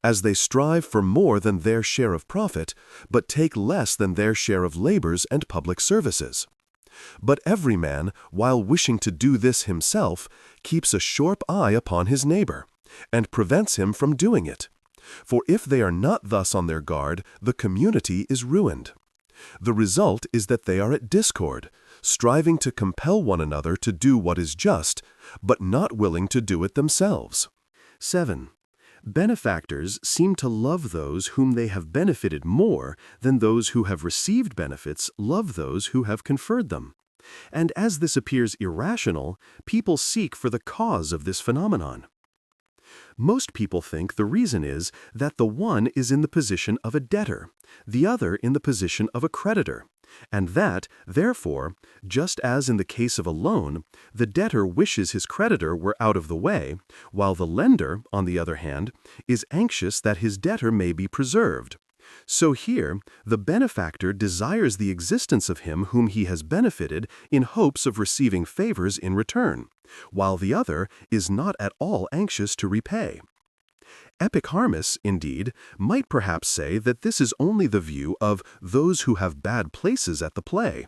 as they strive for more than their share of profit, but take less than their share of labors and public services. But every man, while wishing to do this himself, keeps a sharp eye upon his neighbor, and prevents him from doing it. For if they are not thus on their guard, the community is ruined. The result is that they are at discord, striving to compel one another to do what is just, but not willing to do it themselves. 7. Benefactors seem to love those whom they have benefited more than those who have received benefits love those who have conferred them. And as this appears irrational, people seek for the cause of this phenomenon. Most people think the reason is that the one is in the position of a debtor, the other in the position of a creditor, and that, therefore, just as in the case of a loan, the debtor wishes his creditor were out of the way, while the lender, on the other hand, is anxious that his debtor may be preserved. So here, the benefactor desires the existence of him whom he has benefited in hopes of receiving favors in return, while the other is not at all anxious to repay. Epicharmus, indeed, might perhaps say that this is only the view of those who have bad places at the play.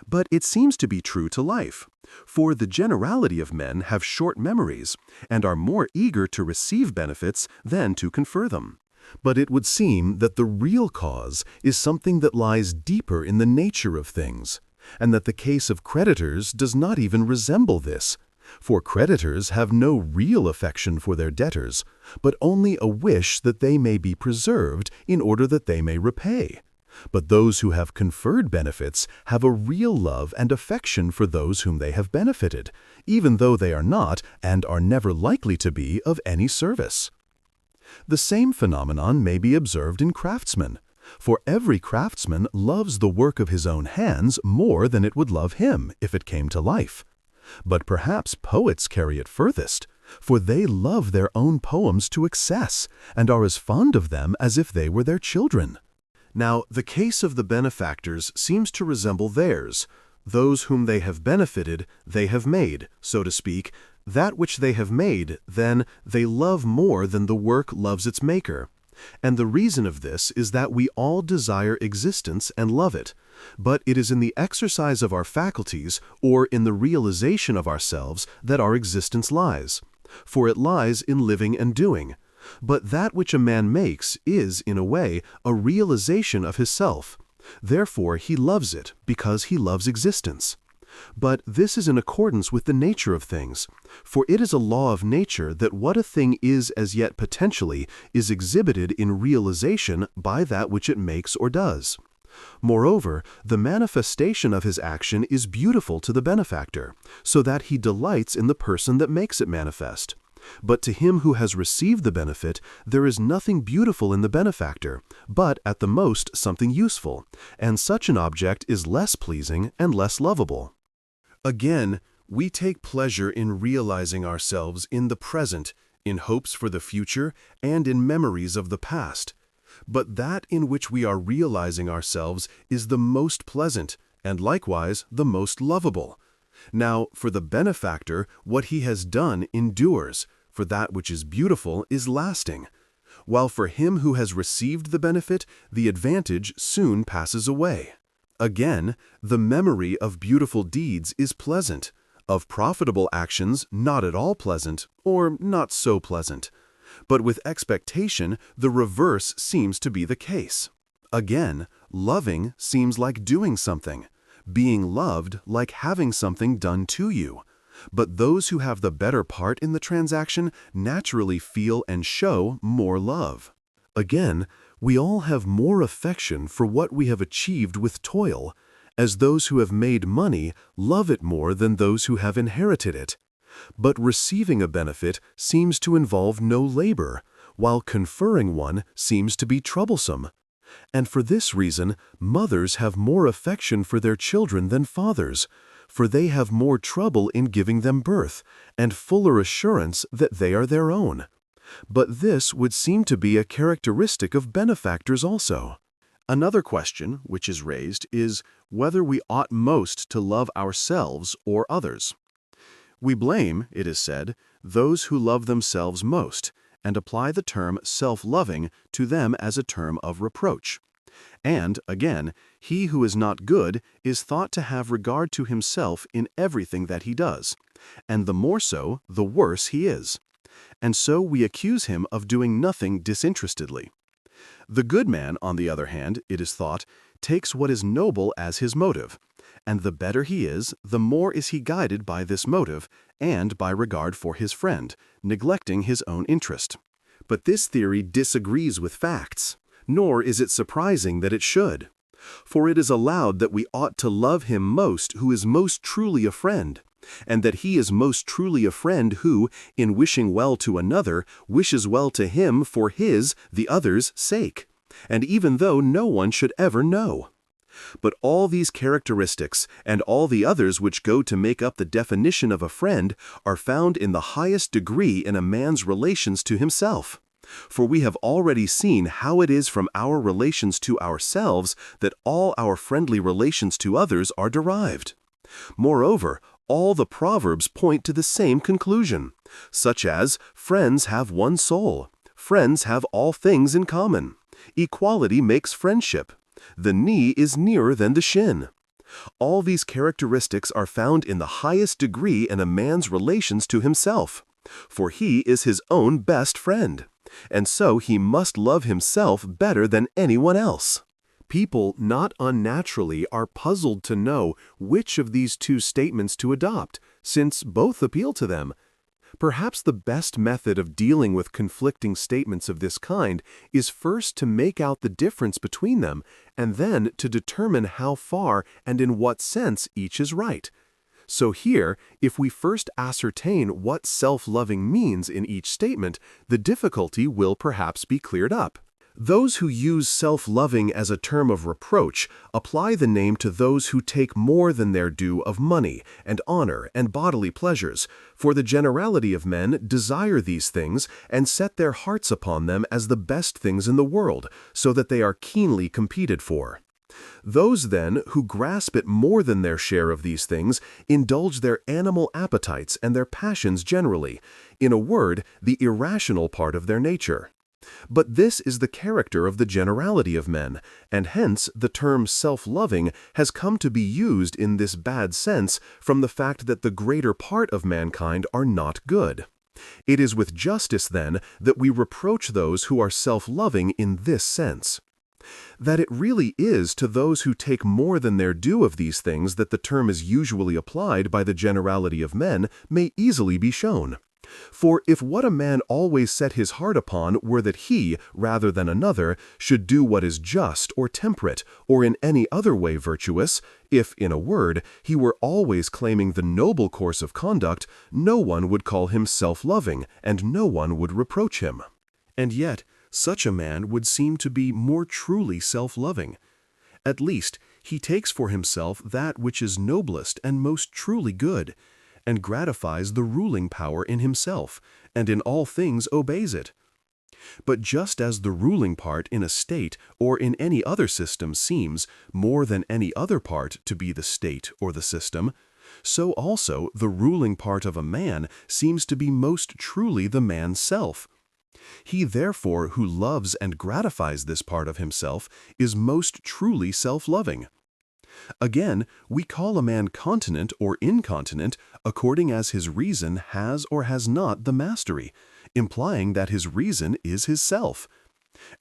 But it seems to be true to life, for the generality of men have short memories and are more eager to receive benefits than to confer them. But it would seem that the real cause is something that lies deeper in the nature of things, and that the case of creditors does not even resemble this, for creditors have no real affection for their debtors, but only a wish that they may be preserved in order that they may repay. But those who have conferred benefits have a real love and affection for those whom they have benefited, even though they are not and are never likely to be of any service. The same phenomenon may be observed in craftsmen, for every craftsman loves the work of his own hands more than it would love him if it came to life. But perhaps poets carry it furthest, for they love their own poems to excess and are as fond of them as if they were their children. Now, the case of the benefactors seems to resemble theirs. Those whom they have benefited, they have made, so to speak. That which they have made, then, they love more than the work loves its maker. And the reason of this is that we all desire existence and love it, but it is in the exercise of our faculties or in the realization of ourselves that our existence lies, for it lies in living and doing. But that which a man makes is, in a way, a realization of his self. Therefore he loves it because he loves existence. But this is in accordance with the nature of things, for it is a law of nature that what a thing is as yet potentially is exhibited in realization by that which it makes or does. Moreover, the manifestation of his action is beautiful to the benefactor, so that he delights in the person that makes it manifest. But to him who has received the benefit, there is nothing beautiful in the benefactor, but at the most something useful, and such an object is less pleasing and less lovable. Again, we take pleasure in realizing ourselves in the present, in hopes for the future, and in memories of the past. But that in which we are realizing ourselves is the most pleasant, and likewise the most lovable. Now, for the benefactor, what he has done endures, for that which is beautiful is lasting. While for him who has received the benefit, the advantage soon passes away. Again, the memory of beautiful deeds is pleasant, of profitable actions not at all pleasant, or not so pleasant. But with expectation, the reverse seems to be the case. Again, loving seems like doing something, being loved like having something done to you. But those who have the better part in the transaction naturally feel and show more love. Again, we all have more affection for what we have achieved with toil, as those who have made money love it more than those who have inherited it. But receiving a benefit seems to involve no labor, while conferring one seems to be troublesome. And for this reason, mothers have more affection for their children than fathers, for they have more trouble in giving them birth, and fuller assurance that they are their own. But this would seem to be a characteristic of benefactors also. Another question which is raised is whether we ought most to love ourselves or others. We blame, it is said, those who love themselves most, and apply the term self-loving to them as a term of reproach. And, again, he who is not good is thought to have regard to himself in everything that he does, and the more so, the worse he is. And so we accuse him of doing nothing disinterestedly. The good man, on the other hand, it is thought, takes what is noble as his motive, and the better he is, the more is he guided by this motive and by regard for his friend, neglecting his own interest. But this theory disagrees with facts, nor is it surprising that it should. For it is allowed that we ought to love him most who is most truly a friend, and that he is most truly a friend who, in wishing well to another, wishes well to him for his, the other's, sake, and even though no one should ever know. But all these characteristics, and all the others which go to make up the definition of a friend, are found in the highest degree in a man's relations to himself. For we have already seen how it is from our relations to ourselves that all our friendly relations to others are derived. Moreover, all the proverbs point to the same conclusion, such as, friends have one soul, friends have all things in common, equality makes friendship, the knee is nearer than the shin. All these characteristics are found in the highest degree in a man's relations to himself, for he is his own best friend, and so he must love himself better than anyone else. People not unnaturally are puzzled to know which of these two statements to adopt, since both appeal to them. Perhaps the best method of dealing with conflicting statements of this kind is first to make out the difference between them, and then to determine how far and in what sense each is right. So here, if we first ascertain what self-loving means in each statement, the difficulty will perhaps be cleared up. Those who use self-loving as a term of reproach apply the name to those who take more than their due of money and honor and bodily pleasures, for the generality of men desire these things and set their hearts upon them as the best things in the world, so that they are keenly competed for. Those, then, who grasp at more than their share of these things indulge their animal appetites and their passions generally, in a word, the irrational part of their nature. But this is the character of the generality of men, and hence the term self-loving has come to be used in this bad sense from the fact that the greater part of mankind are not good. It is with justice, then, that we reproach those who are self-loving in this sense. That it really is to those who take more than their due of these things that the term is usually applied by the generality of men may easily be shown. For if what a man always set his heart upon were that he, rather than another, should do what is just or temperate, or in any other way virtuous, if, in a word, he were always claiming the noble course of conduct, no one would call him self-loving, and no one would reproach him. And yet, such a man would seem to be more truly self-loving. At least, he takes for himself that which is noblest and most truly good, and gratifies the ruling power in himself, and in all things obeys it. But just as the ruling part in a state or in any other system seems, more than any other part, to be the state or the system, so also the ruling part of a man seems to be most truly the man's self. He therefore who loves and gratifies this part of himself is most truly self-loving. Again, we call a man continent or incontinent according as his reason has or has not the mastery, implying that his reason is his self.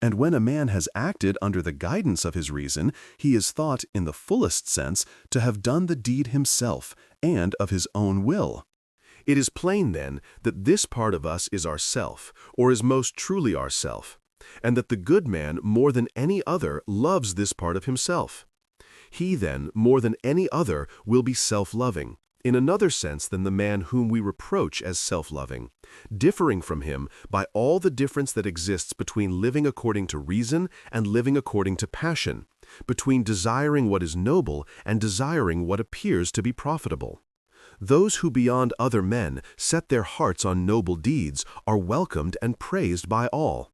And when a man has acted under the guidance of his reason, he is thought, in the fullest sense, to have done the deed himself and of his own will. It is plain, then, that this part of us is ourself, or is most truly ourself, and that the good man, more than any other, loves this part of himself. He, then, more than any other, will be self-loving, in another sense than the man whom we reproach as self-loving, differing from him by all the difference that exists between living according to reason and living according to passion, between desiring what is noble and desiring what appears to be profitable. Those who beyond other men set their hearts on noble deeds are welcomed and praised by all.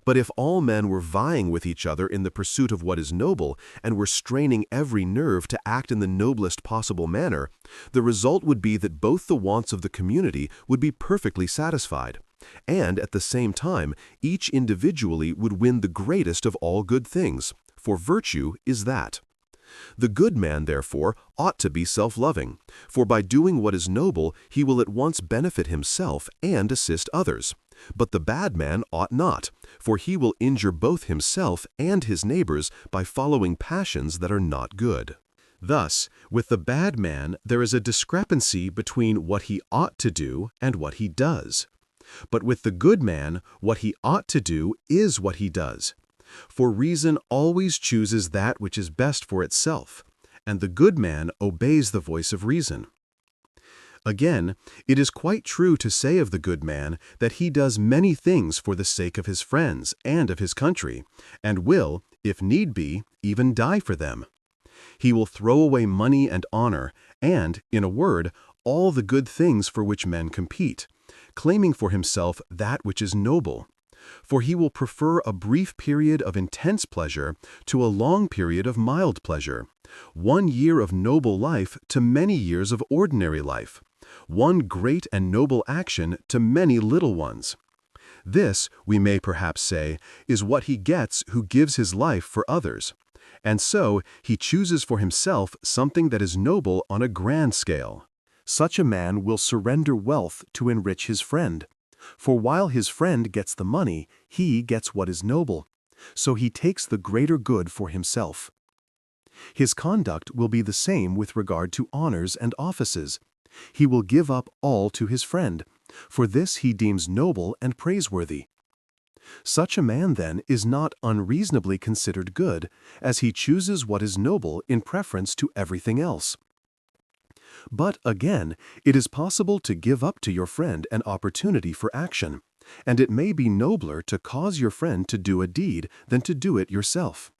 But if all men were vying with each other in the pursuit of what is noble, and were straining every nerve to act in the noblest possible manner, the result would be that both the wants of the community would be perfectly satisfied, and at the same time each individually would win the greatest of all good things, for virtue is that. The good man, therefore, ought to be self-loving, for by doing what is noble he will at once benefit himself and assist others. But the bad man ought not, for he will injure both himself and his neighbors by following passions that are not good. Thus, with the bad man there is a discrepancy between what he ought to do and what he does. But with the good man, what he ought to do is what he does. For reason always chooses that which is best for itself, and the good man obeys the voice of reason. Again, it is quite true to say of the good man that he does many things for the sake of his friends and of his country, and will, if need be, even die for them. He will throw away money and honor, and, in a word, all the good things for which men compete, claiming for himself that which is noble. For he will prefer a brief period of intense pleasure to a long period of mild pleasure, 1 year of noble life to many years of ordinary life, one great and noble action to many little ones. This, we may perhaps say, is what he gets who gives his life for others. And so he chooses for himself something that is noble on a grand scale. Such a man will surrender wealth to enrich his friend. For while his friend gets the money, he gets what is noble. So he takes the greater good for himself. His conduct will be the same with regard to honors and offices. He will give up all to his friend, for this he deems noble and praiseworthy. Such a man, then, is not unreasonably considered good, as he chooses what is noble in preference to everything else. But again, it is possible to give up to your friend an opportunity for action, and it may be nobler to cause your friend to do a deed than to do it yourself.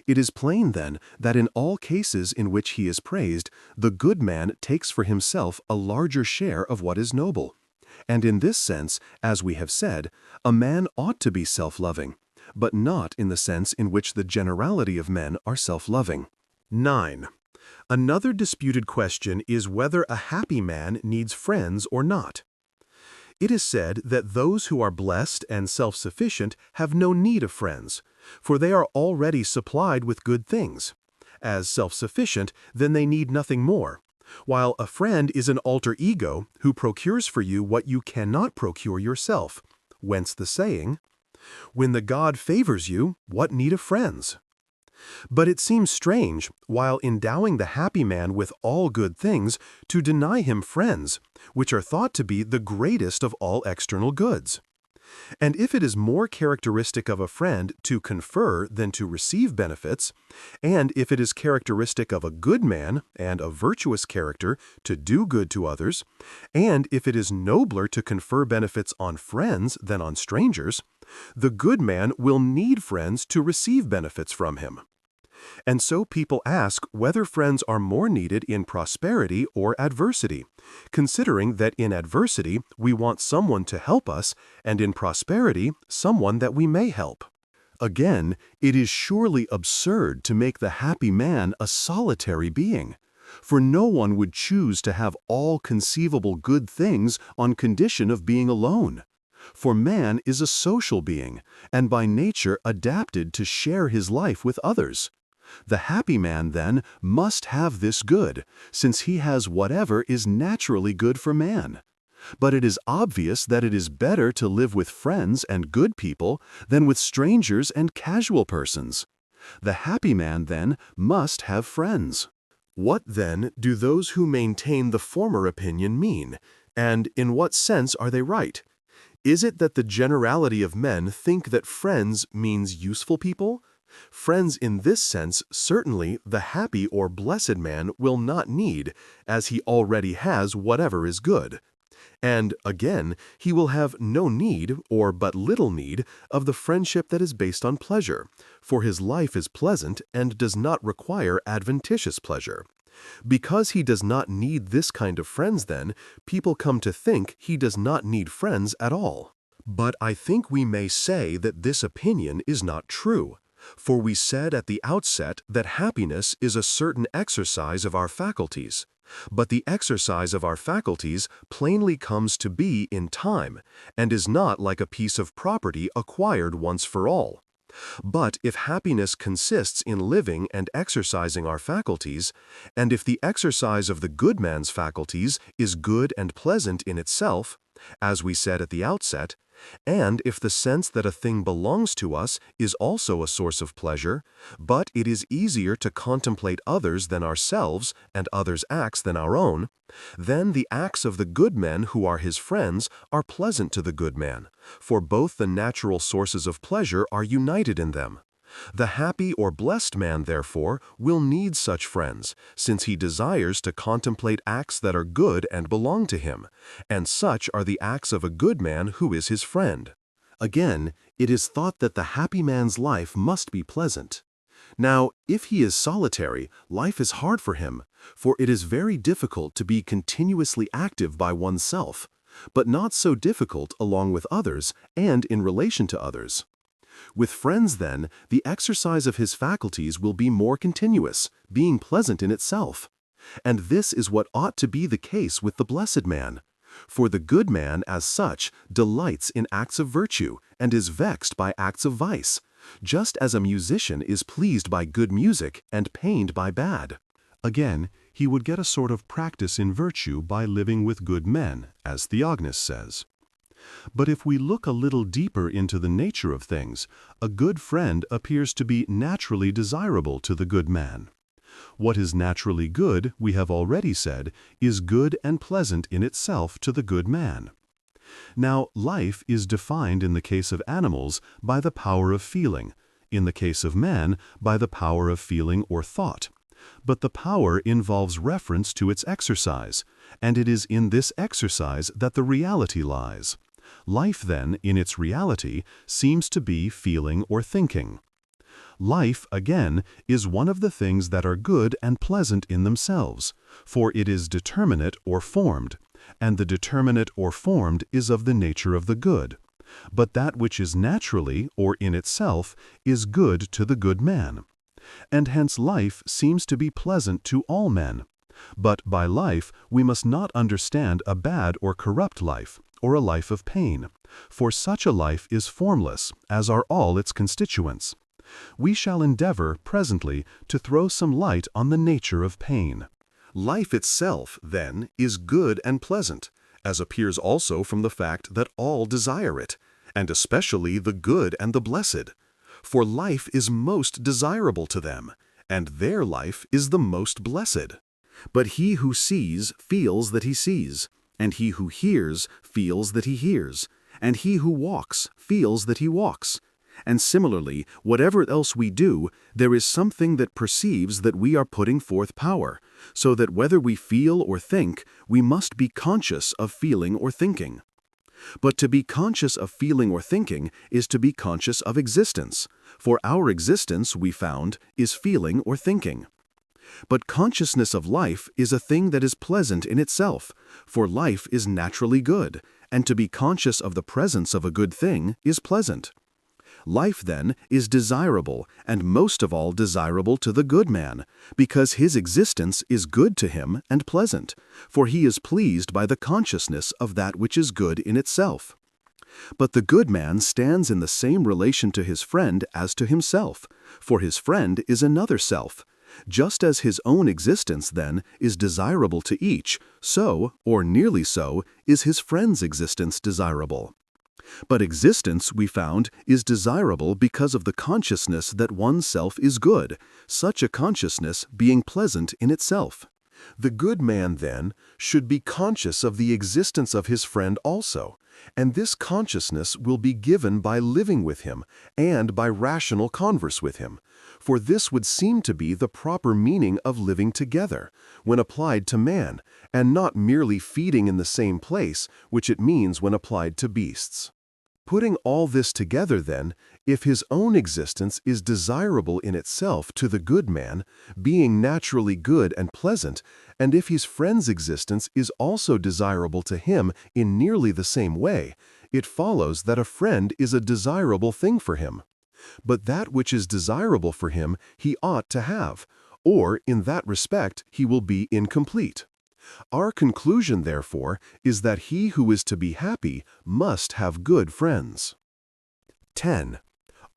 It is plain, then, that in all cases in which he is praised, the good man takes for himself a larger share of what is noble. And in this sense, as we have said, a man ought to be self-loving, but not in the sense in which the generality of men are self-loving. 9. Another disputed question is whether a happy man needs friends or not. It is said that those who are blessed and self-sufficient have no need of friends, for they are already supplied with good things. As self-sufficient, then they need nothing more, while a friend is an alter ego who procures for you what you cannot procure yourself, whence the saying, "When the god favors you, what need of friends?" But it seems strange, while endowing the happy man with all good things, to deny him friends, which are thought to be the greatest of all external goods. And if it is more characteristic of a friend to confer than to receive benefits, and if it is characteristic of a good man and a virtuous character to do good to others, and if it is nobler to confer benefits on friends than on strangers, the good man will need friends to receive benefits from him. And so people ask whether friends are more needed in prosperity or adversity, considering that in adversity we want someone to help us, and in prosperity someone that we may help. Again, it is surely absurd to make the happy man a solitary being, for no one would choose to have all conceivable good things on condition of being alone. For man is a social being, and by nature adapted to share his life with others. The happy man, then, must have this good, since he has whatever is naturally good for man. But it is obvious that it is better to live with friends and good people than with strangers and casual persons. The happy man, then, must have friends. What, then, do those who maintain the former opinion mean, and in what sense are they right? Is it that the generality of men think that friends means useful people? Friends in this sense certainly the happy or blessed man will not need, as he already has whatever is good. And, again, he will have no need, or but little need, of the friendship that is based on pleasure, for his life is pleasant and does not require adventitious pleasure. Because he does not need this kind of friends, then, people come to think he does not need friends at all. But I think we may say that this opinion is not true, for we said at the outset that happiness is a certain exercise of our faculties. But the exercise of our faculties plainly comes to be in time, and is not like a piece of property acquired once for all. But if happiness consists in living and exercising our faculties, and if the exercise of the good man's faculties is good and pleasant in itself, as we said at the outset, and if the sense that a thing belongs to us is also a source of pleasure, but it is easier to contemplate others than ourselves and others' acts than our own, then the acts of the good men who are his friends are pleasant to the good man, for both the natural sources of pleasure are united in them. The happy or blessed man, therefore, will need such friends, since he desires to contemplate acts that are good and belong to him, and such are the acts of a good man who is his friend. Again, it is thought that the happy man's life must be pleasant. Now, if he is solitary, life is hard for him, for it is very difficult to be continuously active by oneself, but not so difficult along with others and in relation to others. With friends, then, the exercise of his faculties will be more continuous, being pleasant in itself. And this is what ought to be the case with the blessed man. For the good man, as such, delights in acts of virtue, and is vexed by acts of vice, just as a musician is pleased by good music and pained by bad. Again, he would get a sort of practice in virtue by living with good men, as Theognis says. But if we look a little deeper into the nature of things, a good friend appears to be naturally desirable to the good man. What is naturally good, we have already said, is good and pleasant in itself to the good man. Now, life is defined in the case of animals by the power of feeling, in the case of man by the power of feeling or thought. But the power involves reference to its exercise, and it is in this exercise that the reality lies. Life, then, in its reality, seems to be feeling or thinking. Life, again, is one of the things that are good and pleasant in themselves, for it is determinate or formed, and the determinate or formed is of the nature of the good. But that which is naturally, or in itself, is good to the good man. And hence life seems to be pleasant to all men. But by life we must not understand a bad or corrupt life, or a life of pain, for such a life is formless, as are all its constituents. We shall endeavor, presently, to throw some light on the nature of pain. Life itself, then, is good and pleasant, as appears also from the fact that all desire it, and especially the good and the blessed. For life is most desirable to them, and their life is the most blessed. But he who sees feels that he sees, and he who hears feels that he hears, and he who walks feels that he walks. And similarly, whatever else we do, there is something that perceives that we are putting forth power, so that whether we feel or think, we must be conscious of feeling or thinking. But to be conscious of feeling or thinking is to be conscious of existence, for our existence, we found, is feeling or thinking. But consciousness of life is a thing that is pleasant in itself, for life is naturally good, and to be conscious of the presence of a good thing is pleasant. Life, then, is desirable, and most of all desirable to the good man, because his existence is good to him and pleasant, for he is pleased by the consciousness of that which is good in itself. But the good man stands in the same relation to his friend as to himself, for his friend is another self. Just as his own existence, then, is desirable to each, so, or nearly so, is his friend's existence desirable. But existence, we found, is desirable because of the consciousness that one's self is good, such a consciousness being pleasant in itself. The good man, then, should be conscious of the existence of his friend also, and this consciousness will be given by living with him and by rational converse with him, for this would seem to be the proper meaning of living together, when applied to man, and not merely feeding in the same place, which it means when applied to beasts. Putting all this together, then, if his own existence is desirable in itself to the good man, being naturally good and pleasant, and if his friend's existence is also desirable to him in nearly the same way, it follows that a friend is a desirable thing for him. But that which is desirable for him he ought to have, or in that respect he will be incomplete. Our conclusion, therefore, is that he who is to be happy must have good friends. 10.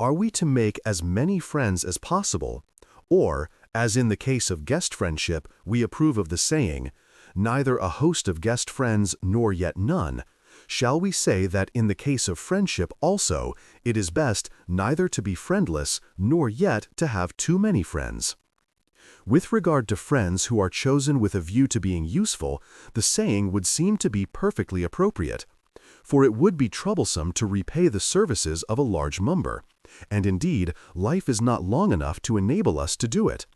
Are we to make as many friends as possible, or, as in the case of guest friendship, we approve of the saying, neither a host of guest friends nor yet none, shall we say that in the case of friendship also it is best neither to be friendless nor yet to have too many friends? With regard to friends who are chosen with a view to being useful, the saying would seem to be perfectly appropriate, for it would be troublesome to repay the services of a large number, and indeed life is not long enough to enable us to do it.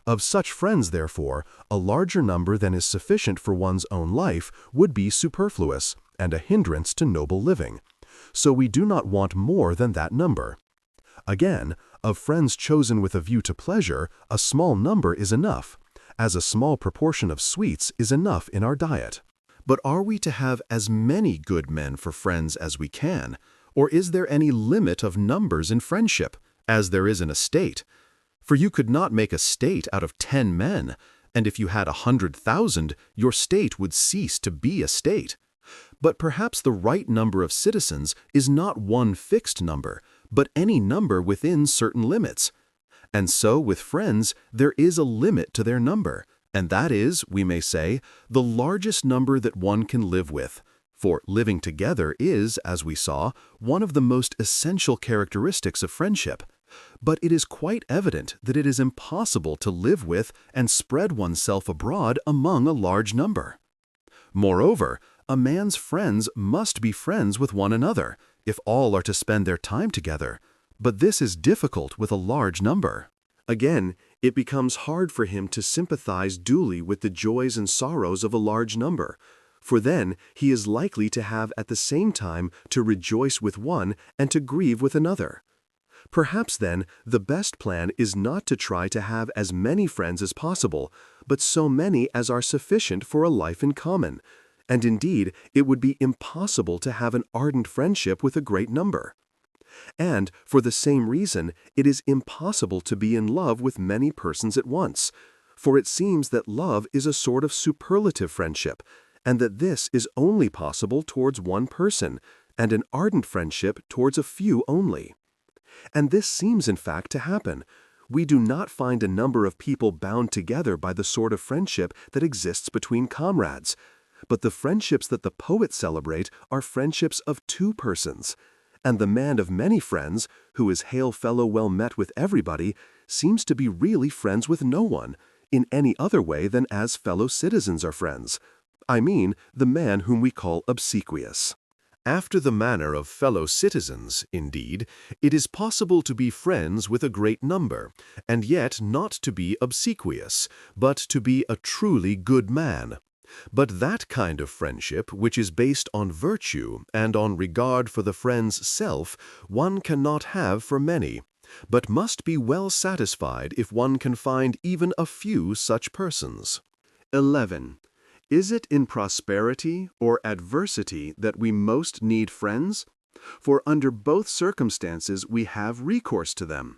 Of such friends, therefore, a larger number than is sufficient for one's own life would be superfluous and a hindrance to noble living, so we do not want more than that number. Again, of friends chosen with a view to pleasure, a small number is enough, as a small proportion of sweets is enough in our diet. But are we to have as many good men for friends as we can, or is there any limit of numbers in friendship, as there is in a state? For you could not make a state out of 10 men, and if you had 100,000, your state would cease to be a state. But perhaps the right number of citizens is not one fixed number, but any number within certain limits. And so with friends, there is a limit to their number, and that is, we may say, the largest number that one can live with. For living together is, as we saw, one of the most essential characteristics of friendship. But it is quite evident that it is impossible to live with and spread oneself abroad among a large number. Moreover, a man's friends must be friends with one another, if all are to spend their time together, but this is difficult with a large number. Again, it becomes hard for him to sympathize duly with the joys and sorrows of a large number, for then he is likely to have at the same time to rejoice with one and to grieve with another. Perhaps then the best plan is not to try to have as many friends as possible, but so many as are sufficient for a life in common, and indeed it would be impossible to have an ardent friendship with a great number. And for the same reason, it is impossible to be in love with many persons at once, for it seems that love is a sort of superlative friendship, and that this is only possible towards one person, and an ardent friendship towards a few only. And this seems in fact to happen. We do not find a number of people bound together by the sort of friendship that exists between comrades, but the friendships that the poets celebrate are friendships of 2 persons, and the man of many friends, who is hail fellow well met with everybody, seems to be really friends with no one, in any other way than as fellow citizens are friends. I mean, the man whom we call obsequious. After the manner of fellow citizens, indeed, it is possible to be friends with a great number, and yet not to be obsequious, but to be a truly good man. But that kind of friendship which is based on virtue and on regard for the friend's self one cannot have for many, but must be well satisfied if one can find even a few such persons. 11. Is it in prosperity or adversity that we most need friends? For under both circumstances we have recourse to them.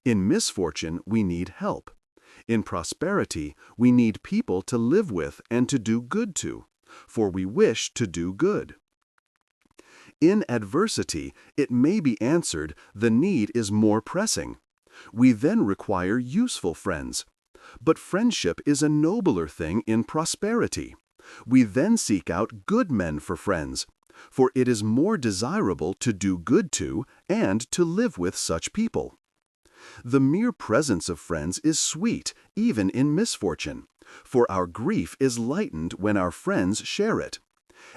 In misfortune we need help. In prosperity we need people to live with and to do good to, for we wish to do good. In adversity it may be answered the need is more pressing. We then require useful friends. But friendship is a nobler thing in prosperity. We then seek out good men for friends, for it is more desirable to do good to and to live with such people. The mere presence of friends is sweet, even in misfortune, for our grief is lightened when our friends share it.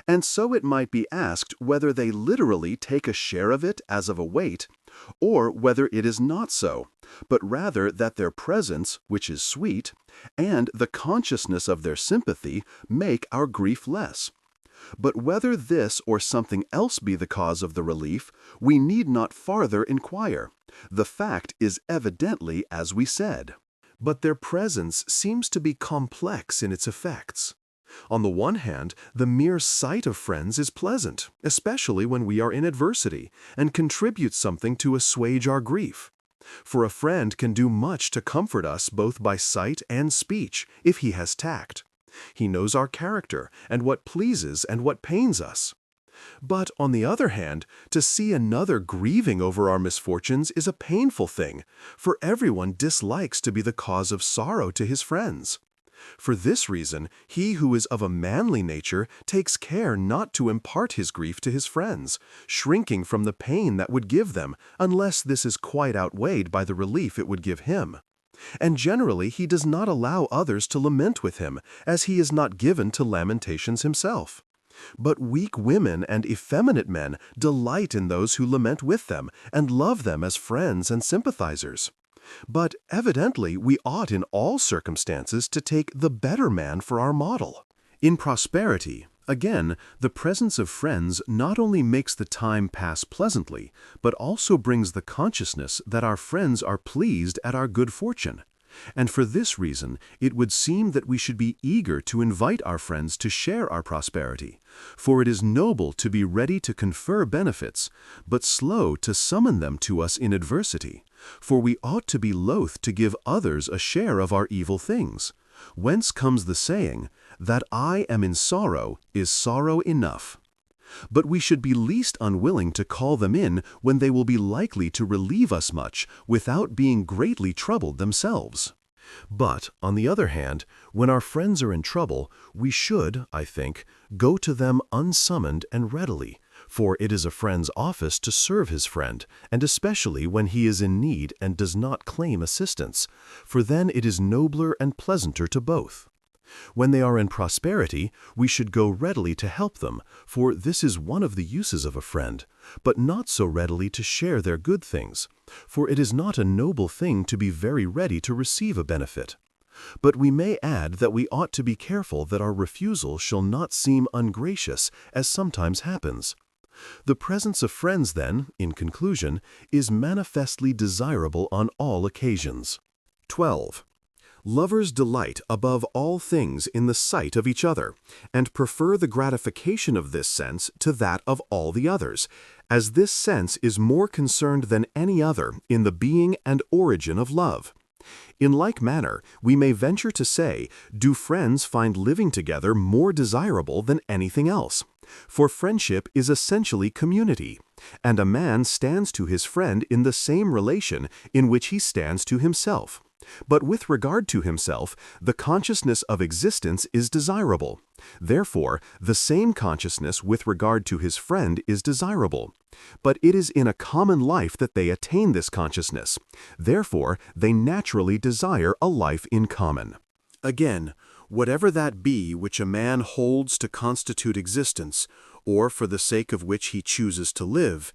And so it might be asked whether they literally take a share of it as of a weight, or whether it is not so, but rather that their presence, which is sweet, and the consciousness of their sympathy make our grief less. But whether this or something else be the cause of the relief, we need not farther inquire. The fact is evidently as we said. But their presence seems to be complex in its effects. On the one hand, the mere sight of friends is pleasant, especially when we are in adversity, and contributes something to assuage our grief. For a friend can do much to comfort us both by sight and speech, if he has tact. He knows our character, and what pleases and what pains us. But, on the other hand, to see another grieving over our misfortunes is a painful thing, for everyone dislikes to be the cause of sorrow to his friends. For this reason, he who is of a manly nature takes care not to impart his grief to his friends, shrinking from the pain that would give them, unless this is quite outweighed by the relief it would give him. And generally he does not allow others to lament with him, as he is not given to lamentations himself. But weak women and effeminate men delight in those who lament with them, and love them as friends and sympathizers. But evidently we ought in all circumstances to take the better man for our model. In prosperity, again, the presence of friends not only makes the time pass pleasantly, but also brings the consciousness that our friends are pleased at our good fortune. And for this reason, it would seem that we should be eager to invite our friends to share our prosperity, for it is noble to be ready to confer benefits, but slow to summon them to us in adversity, for we ought to be loath to give others a share of our evil things. Whence comes the saying, that I am in sorrow is sorrow enough. But we should be least unwilling to call them in when they will be likely to relieve us much without being greatly troubled themselves. But, on the other hand, when our friends are in trouble, we should, I think, go to them unsummoned and readily, for it is a friend's office to serve his friend, and especially when he is in need and does not claim assistance, for then it is nobler and pleasanter to both. When they are in prosperity, we should go readily to help them, for this is one of the uses of a friend, but not so readily to share their good things, for it is not a noble thing to be very ready to receive a benefit. But we may add that we ought to be careful that our refusal shall not seem ungracious, as sometimes happens. The presence of friends, then, in conclusion, is manifestly desirable on all occasions. 12. Lovers delight above all things in the sight of each other, and prefer the gratification of this sense to that of all the others, as this sense is more concerned than any other in the being and origin of love. In like manner, we may venture to say, do friends find living together more desirable than anything else? For friendship is essentially community, and a man stands to his friend in the same relation in which he stands to himself. But with regard to himself, the consciousness of existence is desirable. Therefore, the same consciousness with regard to his friend is desirable. But it is in a common life that they attain this consciousness. Therefore, they naturally desire a life in common. Again, whatever that be which a man holds to constitute existence, or for the sake of which he chooses to live,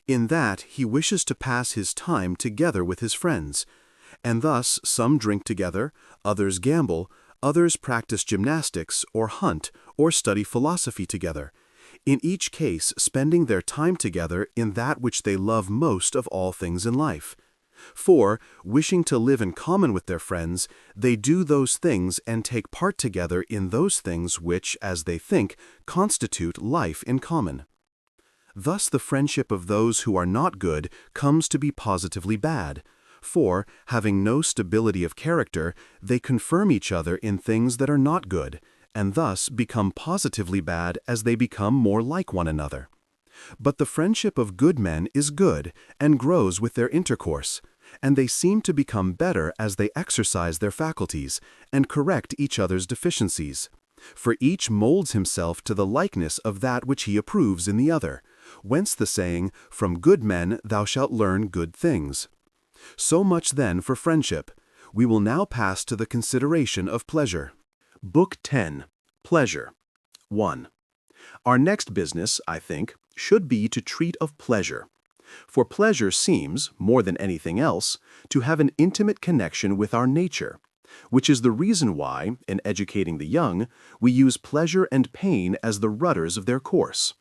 in that he wishes to pass his time together with his friends. And thus some drink together, others gamble, Others practice gymnastics or hunt or study philosophy together, in each case spending their time together in that which they love most of all things in life. For, wishing to live in common with their friends, they do those things and take part together in those things which, as they think, constitute life in common. Thus the friendship of those who are not good comes to be positively bad, for, having no stability of character, they confirm each other in things that are not good, and thus become positively bad as they become more like one another. But the friendship of good men is good and grows with their intercourse, and they seem to become better as they exercise their faculties and correct each other's deficiencies. For each molds himself to the likeness of that which he approves in the other, whence the saying, "From good men thou shalt learn good things." So much then for friendship. We will now pass to the consideration of pleasure. Book 10. Pleasure. 1. Our next business, I think, should be to treat of pleasure. For pleasure seems, more than anything else, to have an intimate connection with our nature, which is the reason why, in educating the young, we use pleasure and pain as the rudders of their course.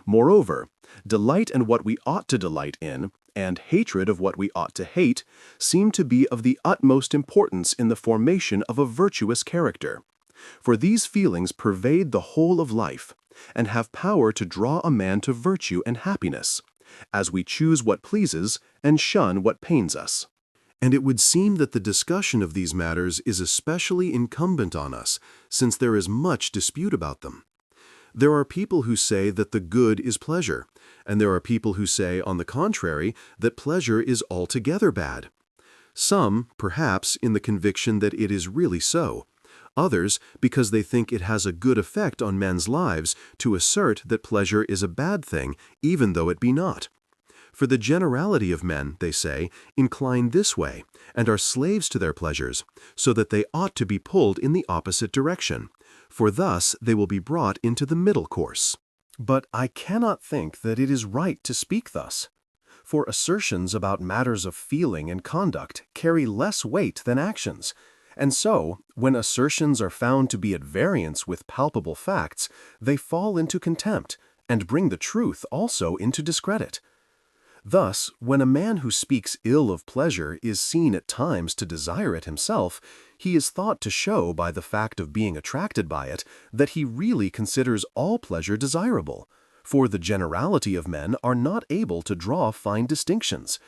Moreover, delight in what we ought to delight in, and hatred of what we ought to hate, seem to be of the utmost importance in the formation of a virtuous character. For these feelings pervade the whole of life, and have power to draw a man to virtue and happiness, as we choose what pleases and shun what pains us. And it would seem that the discussion of these matters is especially incumbent on us, since there is much dispute about them. There are people who say that the good is pleasure, and there are people who say, on the contrary, that pleasure is altogether bad. Some, perhaps, in the conviction that it is really so. Others, because they think it has a good effect on men's lives, to assert that pleasure is a bad thing, even though it be not. For the generality of men, they say, incline this way, and are slaves to their pleasures, so that they ought to be pulled in the opposite direction, for thus they will be brought into the middle course. But I cannot think that it is right to speak thus, for assertions about matters of feeling and conduct carry less weight than actions, and so, when assertions are found to be at variance with palpable facts, they fall into contempt, and bring the truth also into discredit. Thus, when a man who speaks ill of pleasure is seen at times to desire it himself, he is thought to show by the fact of being attracted by it that he really considers all pleasure desirable, for the generality of men are not able to draw fine distinctions.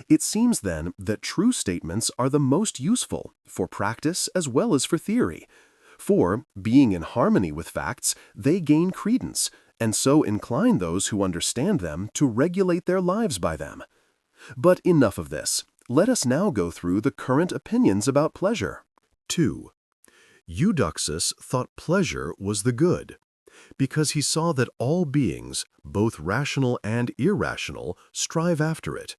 It seems then that true statements are the most useful, for practice as well as for theory, for, being in harmony with facts, they gain credence, and so incline those who understand them to regulate their lives by them. But enough of this. Let us now go through the current opinions about pleasure. 2. Eudoxus thought pleasure was the good, because he saw that all beings, both rational and irrational, strive after it.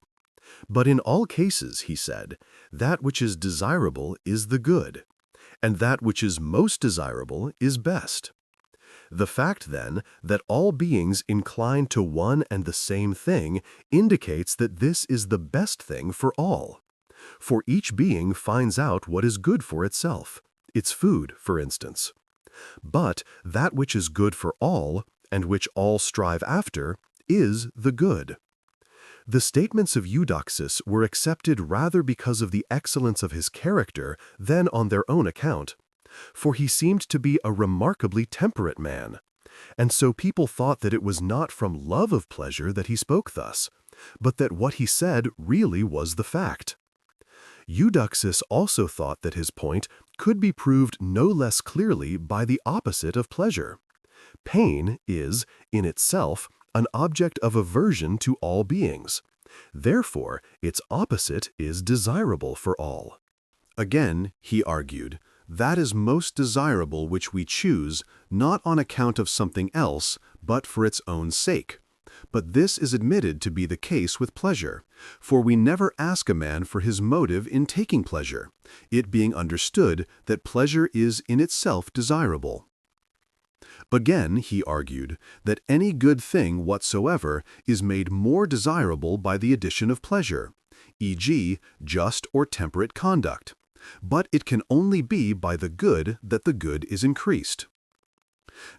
But in all cases, he said, that which is desirable is the good, and that which is most desirable is best. The fact, then, that all beings incline to one and the same thing indicates that this is the best thing for all. For each being finds out what is good for itself, its food, for instance. But that which is good for all, and which all strive after, is the good. The statements of Eudoxus were accepted rather because of the excellence of his character than on their own account, for he seemed to be a remarkably temperate man, and so people thought that it was not from love of pleasure that he spoke thus, but that what he said really was the fact. Eudoxus also thought that his point could be proved no less clearly by the opposite of pleasure. Pain is, in itself, an object of aversion to all beings. Therefore, its opposite is desirable for all. Again, he argued, that is most desirable which we choose, not on account of something else, but for its own sake. But this is admitted to be the case with pleasure, for we never ask a man for his motive in taking pleasure, it being understood that pleasure is in itself desirable. Again, he argued that any good thing whatsoever is made more desirable by the addition of pleasure, e.g., just or temperate conduct, but it can only be by the good that the good is increased.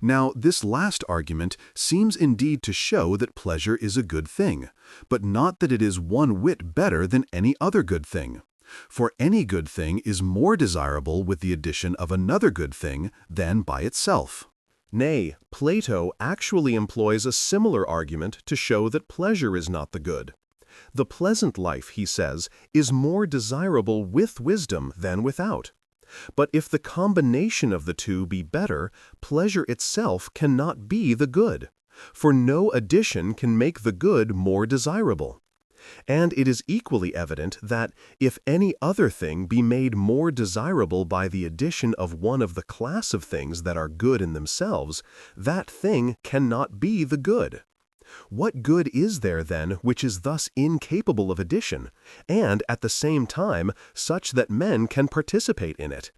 Now, this last argument seems indeed to show that pleasure is a good thing, but not that it is one whit better than any other good thing. For any good thing is more desirable with the addition of another good thing than by itself. Nay, Plato actually employs a similar argument to show that pleasure is not the good. The pleasant life, he says, is more desirable with wisdom than without. But if the combination of the two be better, pleasure itself cannot be the good, for no addition can make the good more desirable. And it is equally evident that if any other thing be made more desirable by the addition of one of the class of things that are good in themselves, that thing cannot be the good. What good is there then which is thus incapable of addition, and at the same time such that men can participate in it?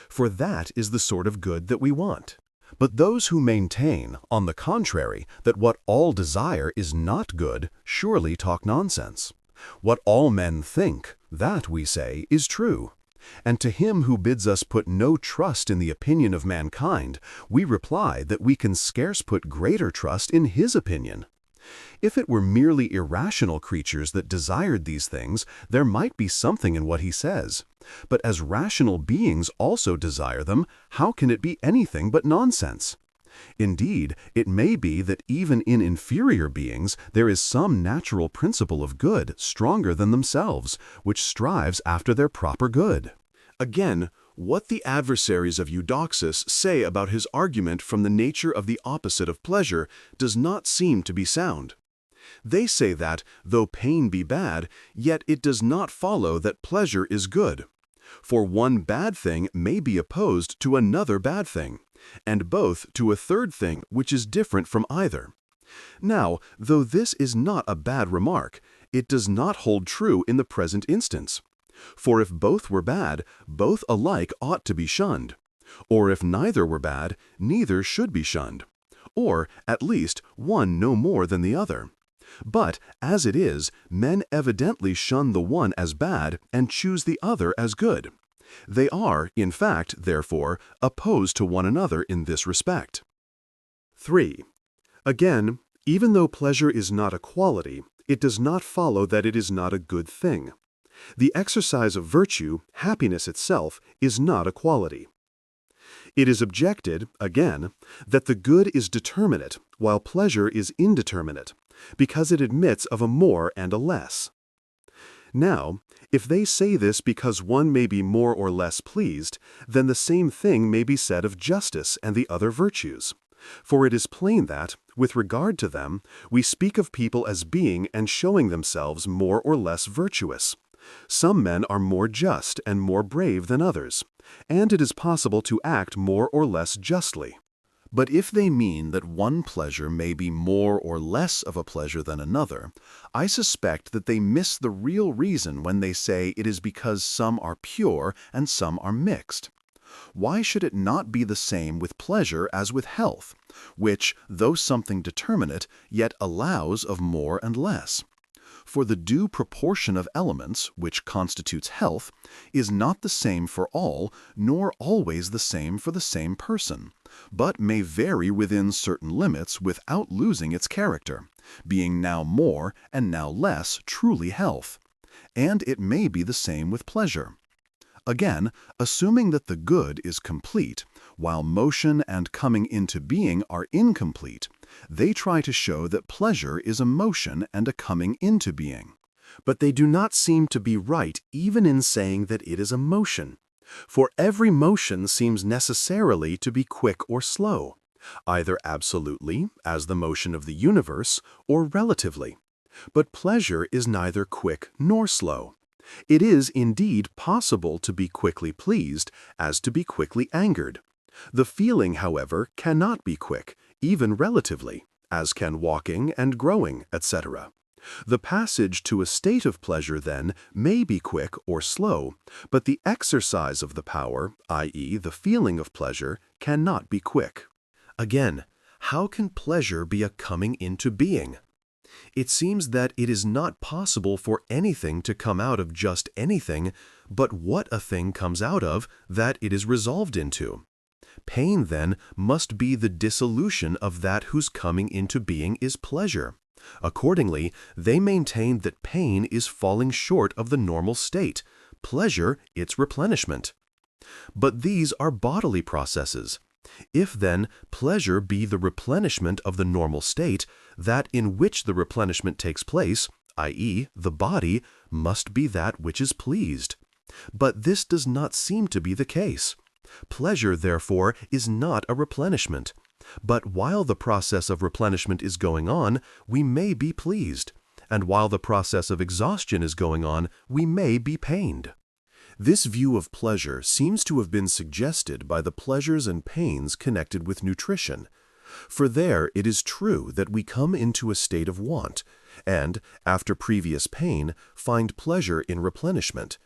For that is the sort of good that we want. But those who maintain, on the contrary, that what all desire is not good, surely talk nonsense. What all men think, that, we say, is true. And to him who bids us put no trust in the opinion of mankind, we reply that we can scarce put greater trust in his opinion. If it were merely irrational creatures that desired these things, there might be something in what he says. But as rational beings also desire them, how can it be anything but nonsense? Indeed, it may be that even in inferior beings there is some natural principle of good stronger than themselves, which strives after their proper good. Again, what the adversaries of Eudoxus say about his argument from the nature of the opposite of pleasure does not seem to be sound. They say that, though pain be bad, yet it does not follow that pleasure is good. For one bad thing may be opposed to another bad thing, and both to a third thing which is different from either. Now, though this is not a bad remark, it does not hold true in the present instance. For if both were bad, both alike ought to be shunned. Or if neither were bad, neither should be shunned. Or, at least, one no more than the other. But, as it is, men evidently shun the one as bad and choose the other as good. They are, in fact, therefore, opposed to one another in this respect. 3. Again, even though pleasure is not a quality, it does not follow that it is not a good thing. The exercise of virtue, happiness itself, is not a quality. It is objected, again, that the good is determinate, while pleasure is indeterminate, because it admits of a more and a less. Now, if they say this because one may be more or less pleased, then the same thing may be said of justice and the other virtues. For it is plain that, with regard to them, we speak of people as being and showing themselves more or less virtuous. Some men are more just and more brave than others, and it is possible to act more or less justly. But if they mean that one pleasure may be more or less of a pleasure than another, I suspect that they miss the real reason when they say it is because some are pure and some are mixed. Why should it not be the same with pleasure as with health, which, though something determinate, yet allows of more and less? For the due proportion of elements, which constitutes health, is not the same for all, nor always the same for the same person, but may vary within certain limits without losing its character, being now more and now less truly health. And it may be the same with pleasure. Again, assuming that the good is complete, while motion and coming into being are incomplete, they try to show that pleasure is a motion and a coming into being. But they do not seem to be right even in saying that it is a motion. For every motion seems necessarily to be quick or slow, either absolutely, as the motion of the universe, or relatively. But pleasure is neither quick nor slow. It is indeed possible to be quickly pleased, as to be quickly angered. The feeling, however, cannot be quick, even relatively, as can walking and growing, etc. The passage to a state of pleasure, then, may be quick or slow, but the exercise of the power, i.e., the feeling of pleasure, cannot be quick. Again, how can pleasure be a coming into being? It seems that it is not possible for anything to come out of just anything, but what a thing comes out of that it is resolved into. Pain, then, must be the dissolution of that whose coming into being is pleasure. Accordingly, they maintain that pain is falling short of the normal state, pleasure its replenishment. But these are bodily processes. If, then, pleasure be the replenishment of the normal state, that in which the replenishment takes place, i.e., the body, must be that which is pleased. But this does not seem to be the case. Pleasure, therefore, is not a replenishment. But while the process of replenishment is going on, we may be pleased. And while the process of exhaustion is going on, we may be pained. This view of pleasure seems to have been suggested by the pleasures and pains connected with nutrition. For there it is true that we come into a state of want, and, after previous pain, find pleasure in replenishment.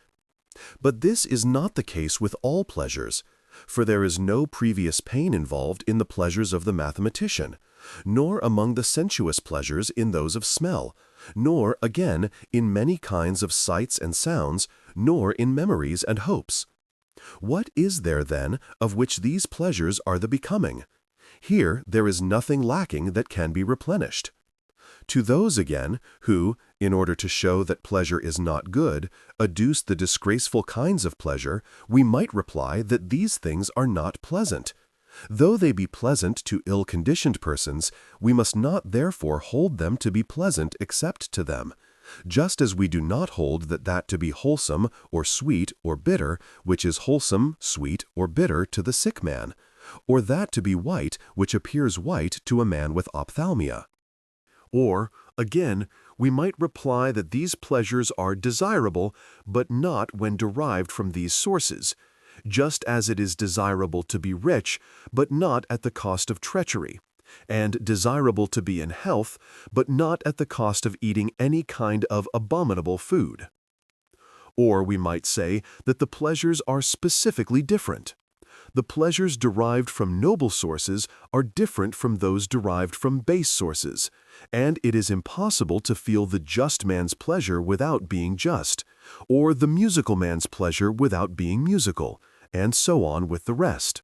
But this is not the case with all pleasures, for there is no previous pain involved in the pleasures of the mathematician, nor among the sensuous pleasures in those of smell, nor, again, in many kinds of sights and sounds, nor in memories and hopes. What is there, then, of which these pleasures are the becoming? Here there is nothing lacking that can be replenished. To those, again, who, in order to show that pleasure is not good, adduce the disgraceful kinds of pleasure, we might reply that these things are not pleasant. Though they be pleasant to ill-conditioned persons, we must not therefore hold them to be pleasant except to them, just as we do not hold that to be wholesome or sweet or bitter, which is wholesome, sweet, or bitter to the sick man, or that to be white, which appears white to a man with ophthalmia. Or, again, we might reply that these pleasures are desirable, but not when derived from these sources, just as it is desirable to be rich, but not at the cost of treachery, and desirable to be in health, but not at the cost of eating any kind of abominable food. Or we might say that the pleasures are specifically different. The pleasures derived from noble sources are different from those derived from base sources, and it is impossible to feel the just man's pleasure without being just, or the musical man's pleasure without being musical, and so on with the rest.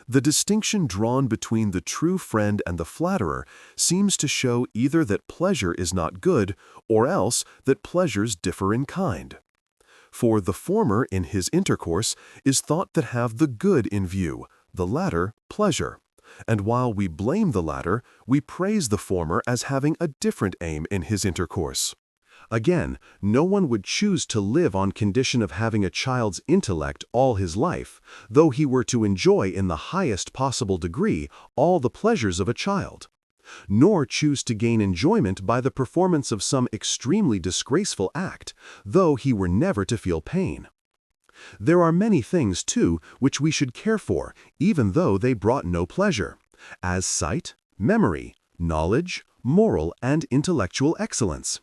The distinction drawn between the true friend and the flatterer seems to show either that pleasure is not good, or else that pleasures differ in kind. For the former in his intercourse is thought to have the good in view, the latter pleasure, and while we blame the latter, we praise the former as having a different aim in his intercourse. Again, no one would choose to live on condition of having a child's intellect all his life, though he were to enjoy in the highest possible degree all the pleasures of a child, nor choose to gain enjoyment by the performance of some extremely disgraceful act, though he were never to feel pain. There are many things, too, which we should care for, even though they brought no pleasure, as sight, memory, knowledge, moral and intellectual excellence.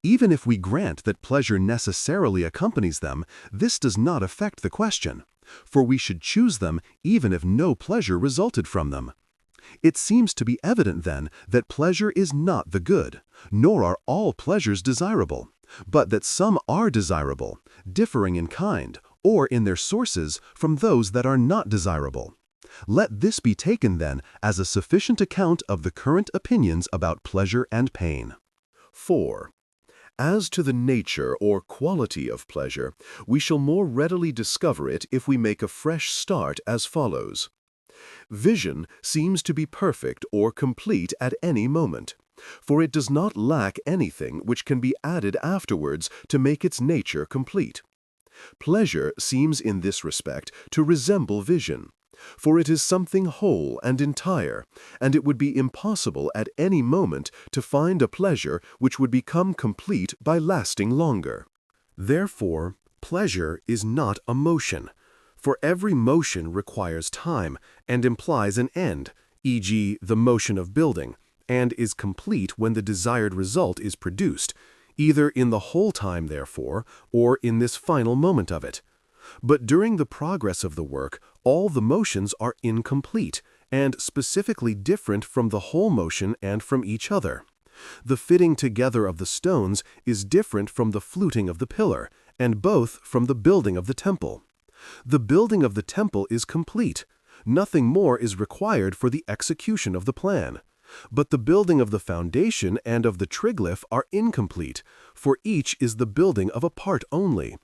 Even if we grant that pleasure necessarily accompanies them, this does not affect the question, for we should choose them even if no pleasure resulted from them. It seems to be evident, then, that pleasure is not the good, nor are all pleasures desirable, but that some are desirable, differing in kind, or in their sources, from those that are not desirable. Let this be taken, then, as a sufficient account of the current opinions about pleasure and pain. 4. As to the nature or quality of pleasure, we shall more readily discover it if we make a fresh start as follows. Vision seems to be perfect or complete at any moment, for it does not lack anything which can be added afterwards to make its nature complete. Pleasure seems in this respect to resemble vision, for it is something whole and entire, and it would be impossible at any moment to find a pleasure which would become complete by lasting longer. Therefore, pleasure is not a motion, for every motion requires time and implies an end, e.g., the motion of building, and is complete when the desired result is produced, either in the whole time, therefore, or in this final moment of it. But during the progress of the work, all the motions are incomplete and specifically different from the whole motion and from each other. The fitting together of the stones is different from the fluting of the pillar, and both from the building of the temple. The building of the temple is complete. Nothing more is required for the execution of the plan. But the building of the foundation and of the triglyph are incomplete, for each is the building of a part only.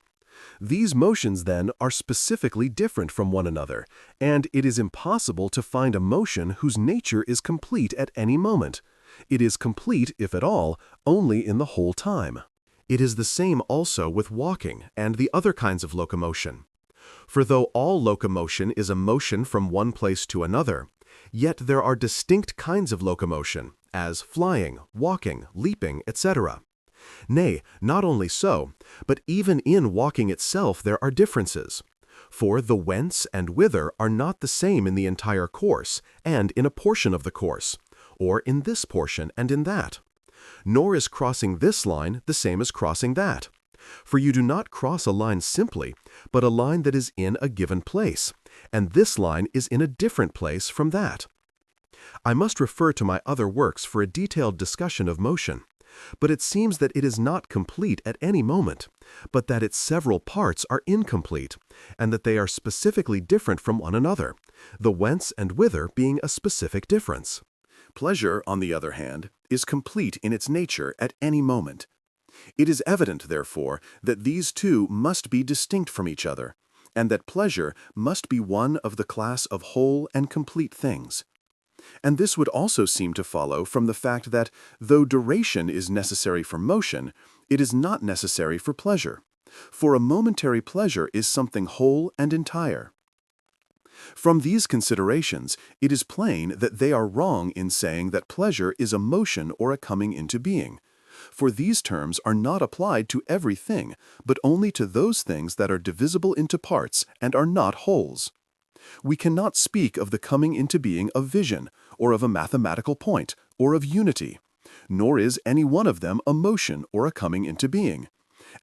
These motions, then, are specifically different from one another, and it is impossible to find a motion whose nature is complete at any moment. It is complete, if at all, only in the whole time. It is the same also with walking and the other kinds of locomotion. For though all locomotion is a motion from one place to another, yet there are distinct kinds of locomotion, as flying, walking, leaping, etc. Nay, not only so, but even in walking itself there are differences. For the whence and whither are not the same in the entire course, and in a portion of the course, or in this portion and in that. Nor is crossing this line the same as crossing that. For you do not cross a line simply, but a line that is in a given place, and this line is in a different place from that. I must refer to my other works for a detailed discussion of motion. But it seems that it is not complete at any moment, but that its several parts are incomplete, and that they are specifically different from one another, the whence and whither being a specific difference. Pleasure, on the other hand, is complete in its nature at any moment. It is evident, therefore, that these two must be distinct from each other, and that pleasure must be one of the class of whole and complete things. And this would also seem to follow from the fact that, though duration is necessary for motion, it is not necessary for pleasure, for a momentary pleasure is something whole and entire. From these considerations, it is plain that they are wrong in saying that pleasure is a motion or a coming into being, for these terms are not applied to everything, but only to those things that are divisible into parts and are not wholes. We cannot speak of the coming into being of vision, or of a mathematical point, or of unity, nor is any one of them a motion or a coming into being.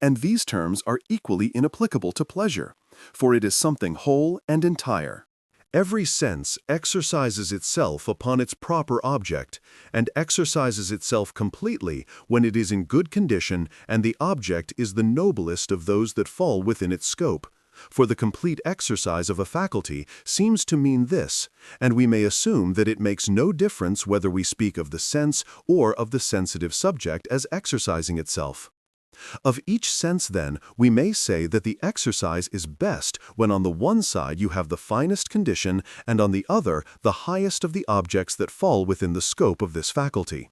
And these terms are equally inapplicable to pleasure, for it is something whole and entire. Every sense exercises itself upon its proper object, and exercises itself completely when it is in good condition and the object is the noblest of those that fall within its scope. For the complete exercise of a faculty seems to mean this, and we may assume that it makes no difference whether we speak of the sense or of the sensitive subject as exercising itself. Of each sense, then, we may say that the exercise is best when on the one side you have the finest condition and on the other the highest of the objects that fall within the scope of this faculty.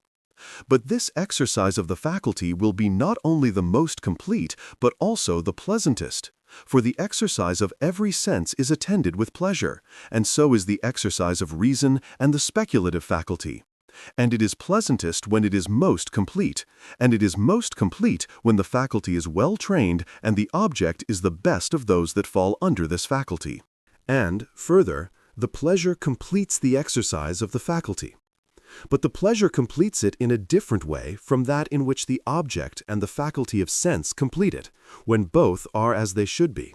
But this exercise of the faculty will be not only the most complete, but also the pleasantest. For the exercise of every sense is attended with pleasure, and so is the exercise of reason and the speculative faculty. And it is pleasantest when it is most complete, and it is most complete when the faculty is well trained and the object is the best of those that fall under this faculty. And, further, the pleasure completes the exercise of the faculty. But the pleasure completes it in a different way from that in which the object and the faculty of sense complete it, when both are as they should be.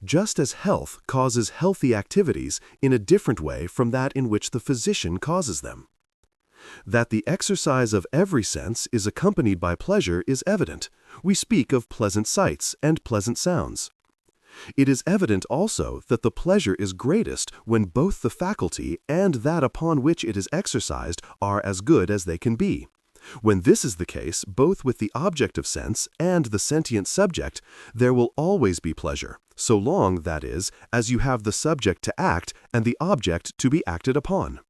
Just as health causes healthy activities in a different way from that in which the physician causes them. That the exercise of every sense is accompanied by pleasure is evident. We speak of pleasant sights and pleasant sounds. It is evident also that the pleasure is greatest when both the faculty and that upon which it is exercised are as good as they can be. When this is the case, both with the object of sense and the sentient subject, there will always be pleasure, so long, that is, as you have the subject to act and the object to be acted upon.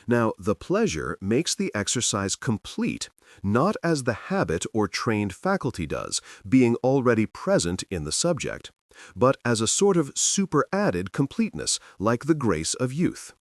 Now, the pleasure makes the exercise complete, not as the habit or trained faculty does, being already present in the subject, but as a sort of superadded completeness, like the grace of youth.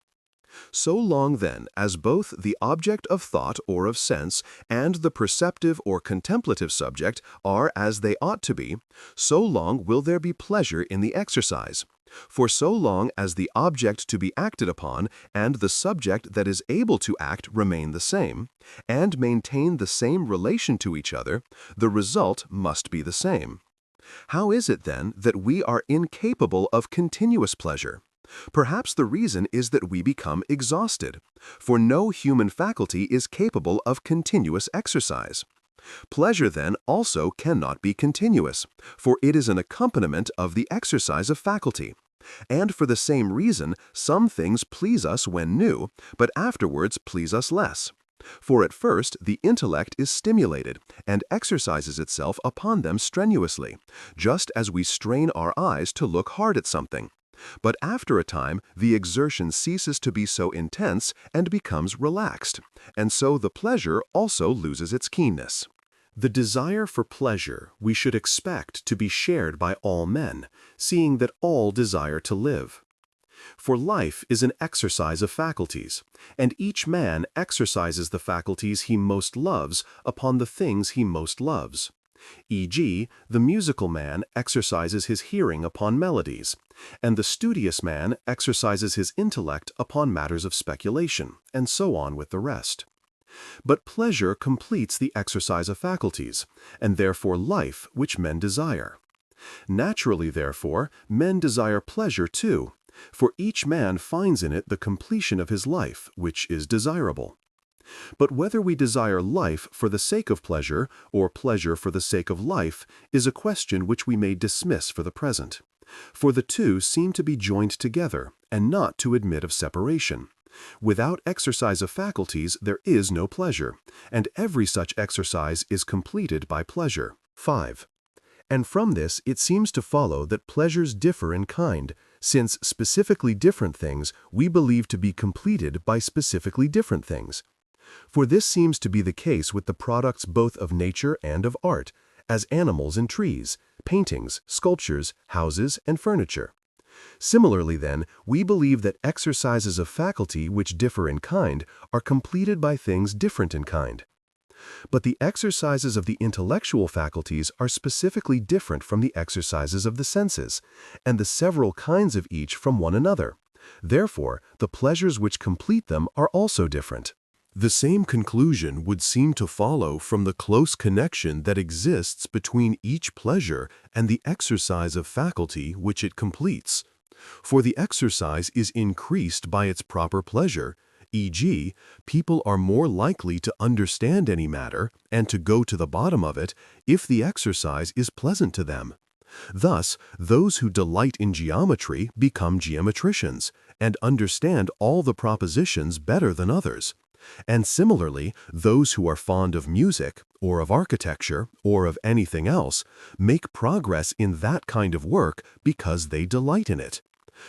So long, then, as both the object of thought or of sense and the perceptive or contemplative subject are as they ought to be, so long will there be pleasure in the exercise. For so long as the object to be acted upon and the subject that is able to act remain the same, and maintain the same relation to each other, the result must be the same. How is it, then, that we are incapable of continuous pleasure? Perhaps the reason is that we become exhausted, for no human faculty is capable of continuous exercise. Pleasure, then, also cannot be continuous, for it is an accompaniment of the exercise of faculty. And for the same reason, some things please us when new, but afterwards please us less. For at first the intellect is stimulated and exercises itself upon them strenuously, just as we strain our eyes to look hard at something. But after a time, the exertion ceases to be so intense and becomes relaxed, and so the pleasure also loses its keenness. The desire for pleasure we should expect to be shared by all men, seeing that all desire to live. For life is an exercise of faculties, and each man exercises the faculties he most loves upon the things he most loves. E.g., the musical man exercises his hearing upon melodies, and the studious man exercises his intellect upon matters of speculation, and so on with the rest. But pleasure completes the exercise of faculties, and therefore life which men desire. Naturally, therefore, men desire pleasure too, for each man finds in it the completion of his life, which is desirable. But whether we desire life for the sake of pleasure, or pleasure for the sake of life, is a question which we may dismiss for the present. For the two seem to be joined together, and not to admit of separation. Without exercise of faculties there is no pleasure, and every such exercise is completed by pleasure. 5. And from this it seems to follow that pleasures differ in kind, since specifically different things we believe to be completed by specifically different things. For this seems to be the case with the products both of nature and of art, as animals and trees, paintings, sculptures, houses, and furniture. Similarly, then, we believe that exercises of faculty which differ in kind are completed by things different in kind. But the exercises of the intellectual faculties are specifically different from the exercises of the senses, and the several kinds of each from one another. Therefore, the pleasures which complete them are also different. The same conclusion would seem to follow from the close connection that exists between each pleasure and the exercise of faculty which it completes. For the exercise is increased by its proper pleasure, e.g., people are more likely to understand any matter and to go to the bottom of it if the exercise is pleasant to them. Thus, those who delight in geometry become geometricians and understand all the propositions better than others. And similarly, those who are fond of music, or of architecture, or of anything else, make progress in that kind of work because they delight in it.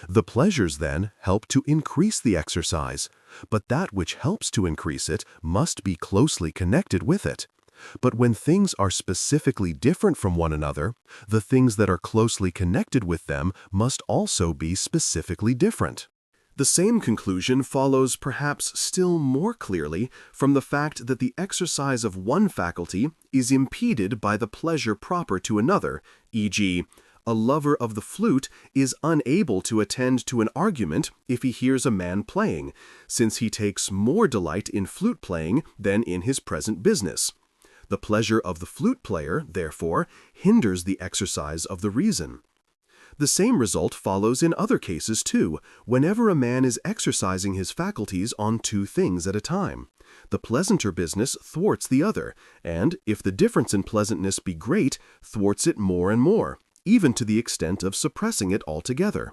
The pleasures, then, help to increase the exercise, but that which helps to increase it must be closely connected with it. But when things are specifically different from one another, the things that are closely connected with them must also be specifically different. The same conclusion follows perhaps still more clearly from the fact that the exercise of one faculty is impeded by the pleasure proper to another, e.g., a lover of the flute is unable to attend to an argument if he hears a man playing, since he takes more delight in flute playing than in his present business. The pleasure of the flute player, therefore, hinders the exercise of the reason. The same result follows in other cases too, whenever a man is exercising his faculties on two things at a time. The pleasanter business thwarts the other, and, if the difference in pleasantness be great, thwarts it more and more, even to the extent of suppressing it altogether.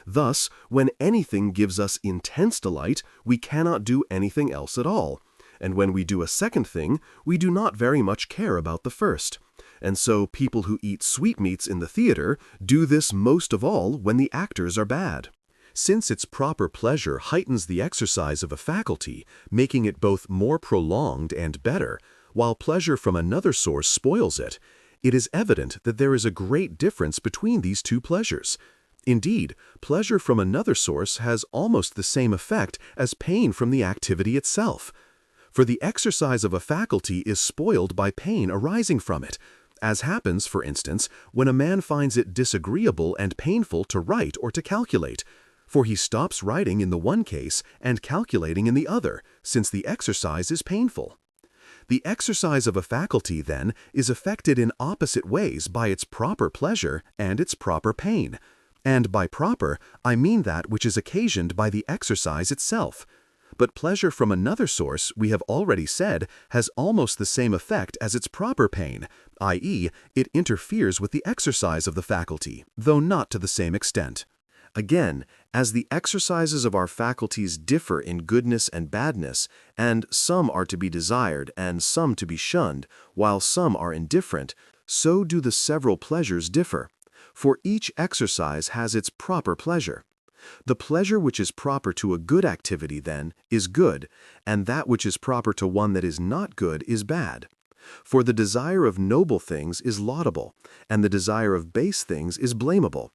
Thus, when anything gives us intense delight, we cannot do anything else at all, and when we do a second thing, we do not very much care about the first. And so people who eat sweetmeats in the theater do this most of all when the actors are bad. Since its proper pleasure heightens the exercise of a faculty, making it both more prolonged and better, while pleasure from another source spoils it, it is evident that there is a great difference between these two pleasures. Indeed, pleasure from another source has almost the same effect as pain from the activity itself. For the exercise of a faculty is spoiled by pain arising from it, as happens, for instance, when a man finds it disagreeable and painful to write or to calculate, for he stops writing in the one case and calculating in the other, since the exercise is painful. The exercise of a faculty, then, is affected in opposite ways by its proper pleasure and its proper pain, And by proper, I mean that which is occasioned by the exercise itself. But pleasure from another source, we have already said, has almost the same effect as its proper pain, i.e., it interferes with the exercise of the faculty, though not to the same extent. Again, as the exercises of our faculties differ in goodness and badness, and some are to be desired and some to be shunned, while some are indifferent, so do the several pleasures differ. For each exercise has its proper pleasure. The pleasure which is proper to a good activity, then, is good, and that which is proper to one that is not good is bad. For the desire of noble things is laudable, and the desire of base things is blamable.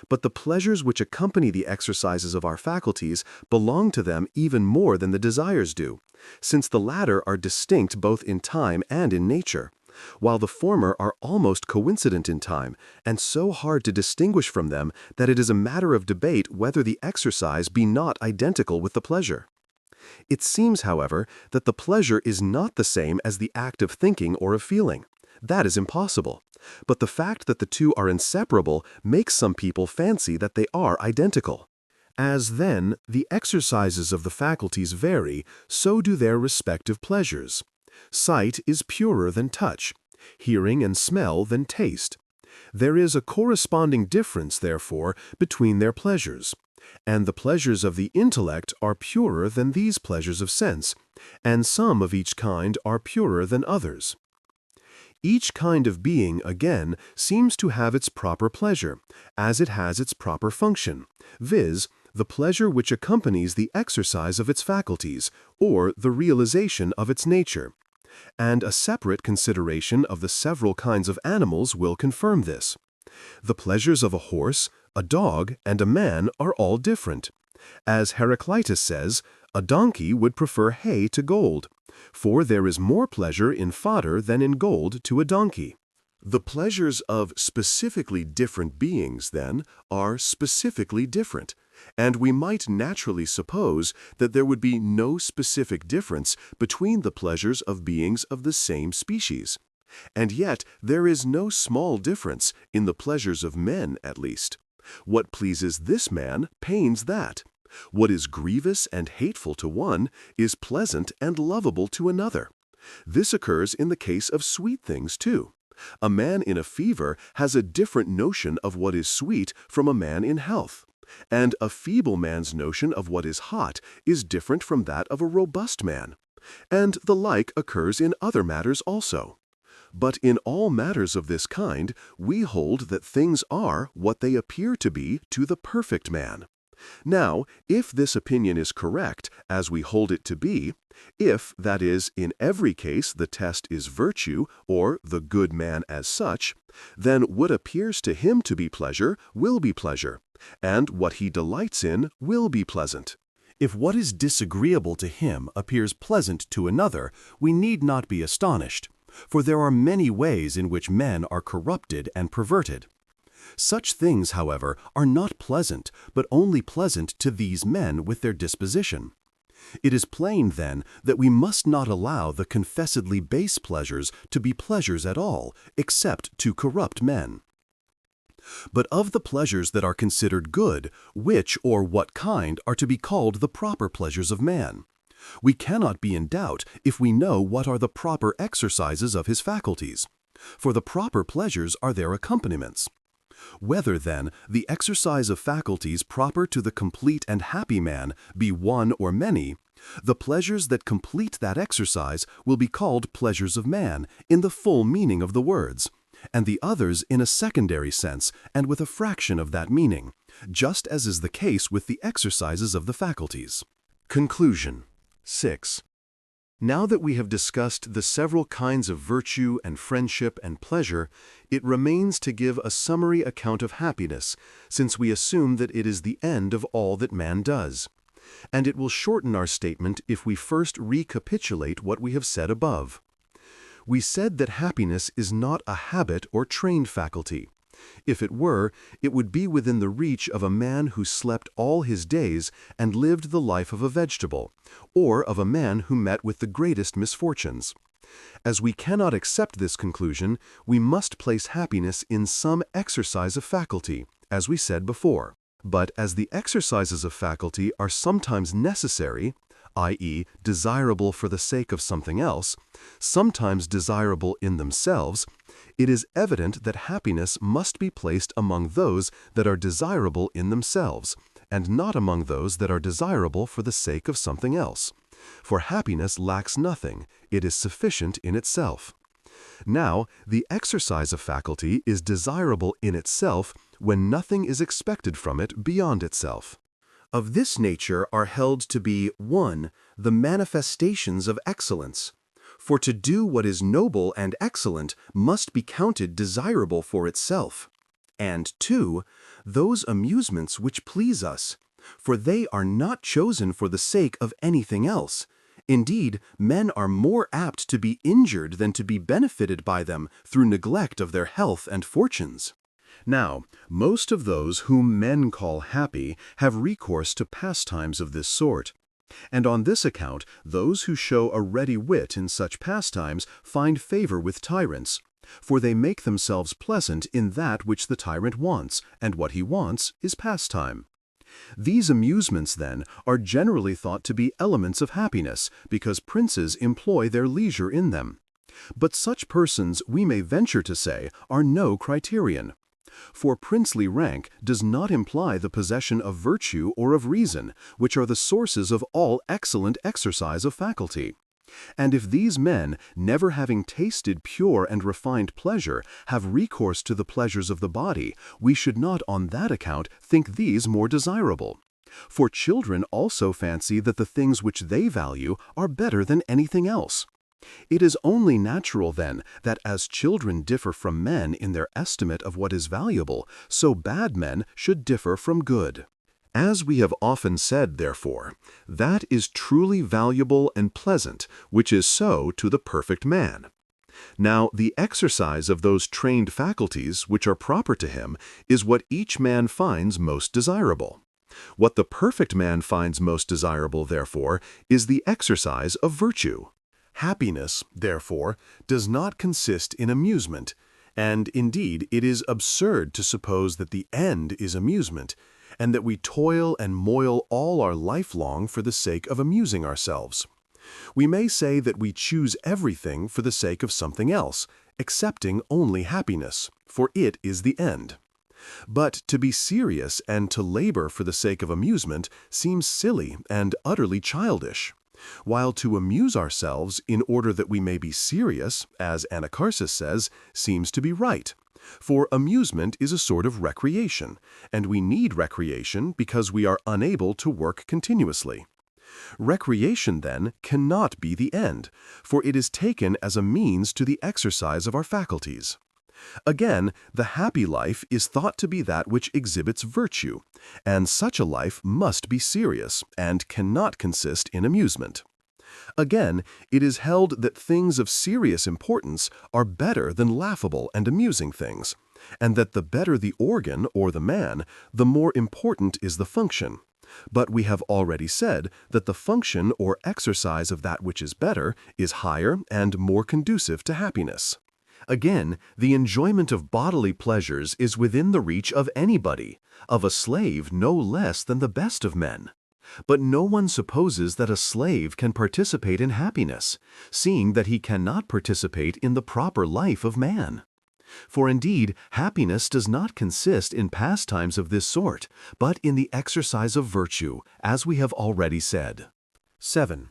But the pleasures which accompany the exercises of our faculties belong to them even more than the desires do, since the latter are distinct both in time and in nature, while the former are almost coincident in time, and so hard to distinguish from them that it is a matter of debate whether the exercise be not identical with the pleasure. It seems, however, that the pleasure is not the same as the act of thinking or of feeling. That is impossible. But the fact that the two are inseparable makes some people fancy that they are identical. As then the exercises of the faculties vary, so do their respective pleasures. Sight is purer than touch, hearing and smell than taste. There is a corresponding difference, therefore, between their pleasures. And the pleasures of the intellect are purer than these pleasures of sense, and some of each kind are purer than others. Each kind of being, again, seems to have its proper pleasure, as it has its proper function, viz., the pleasure which accompanies the exercise of its faculties, or the realization of its nature. And a separate consideration of the several kinds of animals will confirm this. The pleasures of a horse, a dog, and a man are all different. As Heraclitus says, a donkey would prefer hay to gold, for there is more pleasure in fodder than in gold to a donkey. The pleasures of specifically different beings, then, are specifically different, and we might naturally suppose that there would be no specific difference between the pleasures of beings of the same species. And yet there is no small difference in the pleasures of men, at least. What pleases this man pains that. What is grievous and hateful to one is pleasant and lovable to another. This occurs in the case of sweet things, too. A man in a fever has a different notion of what is sweet from a man in health, and a feeble man's notion of what is hot is different from that of a robust man. And the like occurs in other matters also. But in all matters of this kind, we hold that things are what they appear to be to the perfect man. Now, if this opinion is correct, as we hold it to be, if, that is, in every case the test is virtue, or the good man as such, then what appears to him to be pleasure will be pleasure, and what he delights in will be pleasant. If what is disagreeable to him appears pleasant to another, we need not be astonished, for there are many ways in which men are corrupted and perverted. Such things, however, are not pleasant, but only pleasant to these men with their disposition. It is plain, then, that we must not allow the confessedly base pleasures to be pleasures at all, except to corrupt men. But of the pleasures that are considered good, which or what kind are to be called the proper pleasures of man? We cannot be in doubt if we know what are the proper exercises of his faculties, for the proper pleasures are their accompaniments. Whether, then, the exercise of faculties proper to the complete and happy man be one or many, the pleasures that complete that exercise will be called pleasures of man in the full meaning of the words, and the others in a secondary sense and with a fraction of that meaning, just as is the case with the exercises of the faculties. Conclusion 6. Now that we have discussed the several kinds of virtue and friendship and pleasure, it remains to give a summary account of happiness, since we assume that it is the end of all that man does. And it will shorten our statement if we first recapitulate what we have said above. We said that happiness is not a habit or trained faculty. If it were, it would be within the reach of a man who slept all his days and lived the life of a vegetable, or of a man who met with the greatest misfortunes. As we cannot accept this conclusion, we must place happiness in some exercise of faculty, as we said before. But as the exercises of faculty are sometimes necessary, i.e., desirable for the sake of something else, sometimes desirable in themselves, it is evident that happiness must be placed among those that are desirable in themselves, and not among those that are desirable for the sake of something else. For happiness lacks nothing, it is sufficient in itself. Now, the exercise of faculty is desirable in itself when nothing is expected from it beyond itself. Of this nature are held to be 1. The manifestations of excellence. For to do what is noble and excellent must be counted desirable for itself. And 2. Those amusements which please us, for they are not chosen for the sake of anything else. Indeed, men are more apt to be injured than to be benefited by them through neglect of their health and fortunes. Now, most of those whom men call happy have recourse to pastimes of this sort. And on this account, those who show a ready wit in such pastimes find favor with tyrants, for they make themselves pleasant in that which the tyrant wants, and what he wants is pastime. These amusements, then, are generally thought to be elements of happiness, because princes employ their leisure in them. But such persons, we may venture to say, are no criterion. For princely rank does not imply the possession of virtue or of reason, which are the sources of all excellent exercise of faculty. And if these men, never having tasted pure and refined pleasure, have recourse to the pleasures of the body, we should not on that account think these more desirable. For children also fancy that the things which they value are better than anything else. It is only natural, then, that as children differ from men in their estimate of what is valuable, so bad men should differ from good. As we have often said, therefore, that is truly valuable and pleasant, which is so to the perfect man. Now, the exercise of those trained faculties which are proper to him is what each man finds most desirable. What the perfect man finds most desirable, therefore, is the exercise of virtue. Happiness, therefore, does not consist in amusement, and indeed it is absurd to suppose that the end is amusement, and that we toil and moil all our life long for the sake of amusing ourselves. We may say that we choose everything for the sake of something else, excepting only happiness, for it is the end. But to be serious and to labor for the sake of amusement seems silly and utterly childish, while to amuse ourselves in order that we may be serious, as Anacharsis says, seems to be right. For amusement is a sort of recreation, and we need recreation because we are unable to work continuously. Recreation, then, cannot be the end, for it is taken as a means to the exercise of our faculties. Again, the happy life is thought to be that which exhibits virtue, and such a life must be serious and cannot consist in amusement. Again, it is held that things of serious importance are better than laughable and amusing things, and that the better the organ or the man, the more important is the function. But we have already said that the function or exercise of that which is better is higher and more conducive to happiness. Again, the enjoyment of bodily pleasures is within the reach of anybody, of a slave no less than the best of men. But no one supposes that a slave can participate in happiness, seeing that he cannot participate in the proper life of man. For indeed, happiness does not consist in pastimes of this sort, but in the exercise of virtue, as we have already said. 7.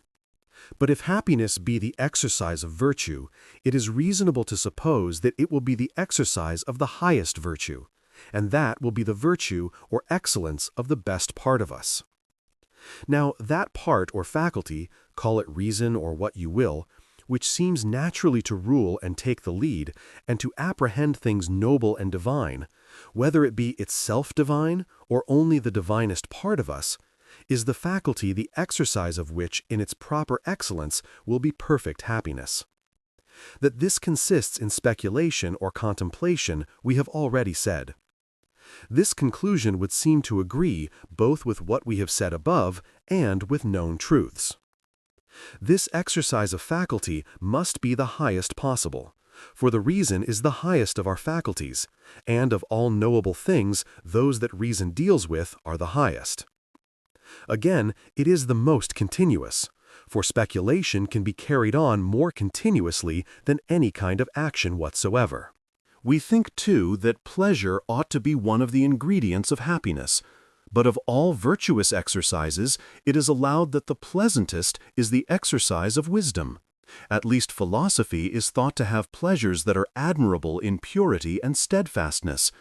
But if happiness be the exercise of virtue, it is reasonable to suppose that it will be the exercise of the highest virtue, and that will be the virtue or excellence of the best part of us. Now, that part or faculty, call it reason or what you will, which seems naturally to rule and take the lead, and to apprehend things noble and divine, whether it be itself divine or only the divinest part of us, is the faculty the exercise of which in its proper excellence will be perfect happiness. That this consists in speculation or contemplation we have already said. This conclusion would seem to agree both with what we have said above and with known truths. This exercise of faculty must be the highest possible, For the reason is the highest of our faculties, and of all knowable things, those that reason deals with are the highest. Again, it is the most continuous, for speculation can be carried on more continuously than any kind of action whatsoever. We think, too, that pleasure ought to be one of the ingredients of happiness, but of all virtuous exercises, it is allowed that the pleasantest is the exercise of wisdom. At least philosophy is thought to have pleasures that are admirable in purity and steadfastness,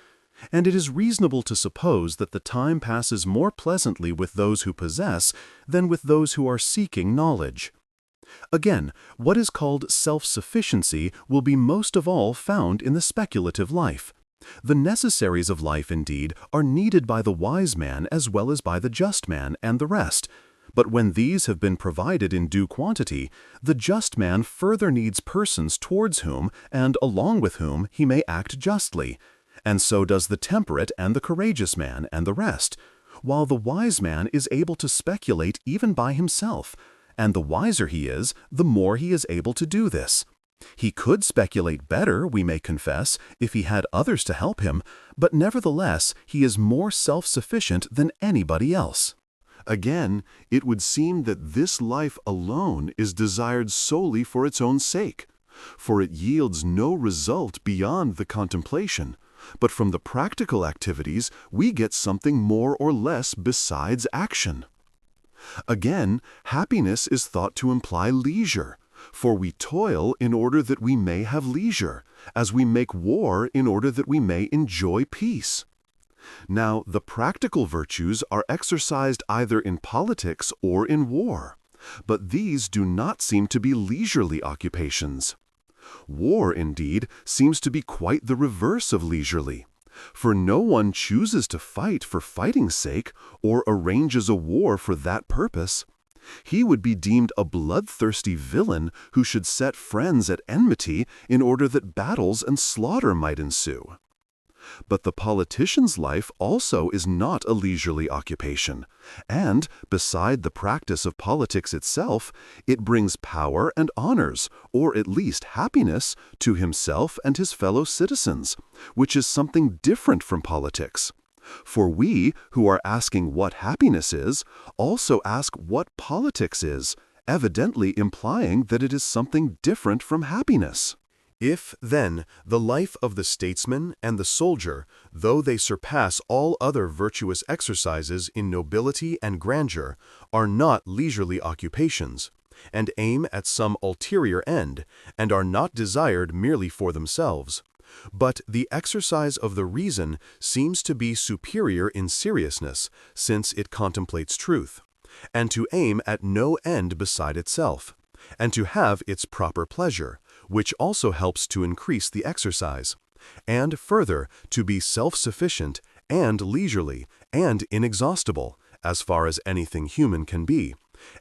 and it is reasonable to suppose that the time passes more pleasantly with those who possess than with those who are seeking knowledge. Again, what is called self-sufficiency will be most of all found in the speculative life. The necessaries of life, indeed, are needed by the wise man as well as by the just man and the rest. But when these have been provided in due quantity, the just man further needs persons towards whom and along with whom he may act justly, and so does the temperate and the courageous man and the rest, while the wise man is able to speculate even by himself, and the wiser he is, the more he is able to do this. He could speculate better, we may confess, if he had others to help him, but nevertheless he is more self-sufficient than anybody else. Again, it would seem that this life alone is desired solely for its own sake, for it yields no result beyond the contemplation, but from the practical activities we get something more or less besides action. Again, happiness is thought to imply leisure, for we toil in order that we may have leisure, as we make war in order that we may enjoy peace. Now, the practical virtues are exercised either in politics or in war, but these do not seem to be leisurely occupations. War, indeed, seems to be quite the reverse of leisurely, for no one chooses to fight for fighting's sake or arranges a war for that purpose. He would be deemed a bloodthirsty villain who should set friends at enmity in order that battles and slaughter might ensue. But the politician's life also is not a leisurely occupation, and, beside the practice of politics itself, it brings power and honors, or at least happiness, to himself and his fellow citizens, which is something different from politics. For we, who are asking what happiness is, also ask what politics is, evidently implying that it is something different from happiness. If, then, the life of the statesman and the soldier, though they surpass all other virtuous exercises in nobility and grandeur, are not leisurely occupations, and aim at some ulterior end, and are not desired merely for themselves, but the exercise of the reason seems to be superior in seriousness, since it contemplates truth, and to aim at no end beside itself, and to have its proper pleasure, which also helps to increase the exercise, and further to be self-sufficient and leisurely and inexhaustible, as far as anything human can be,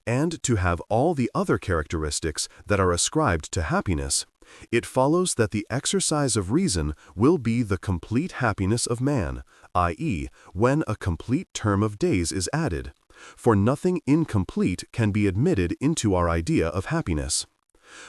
and to have all the other characteristics that are ascribed to happiness. It follows that the exercise of reason will be the complete happiness of man, i.e., when a complete term of days is added, for nothing incomplete can be admitted into our idea of happiness.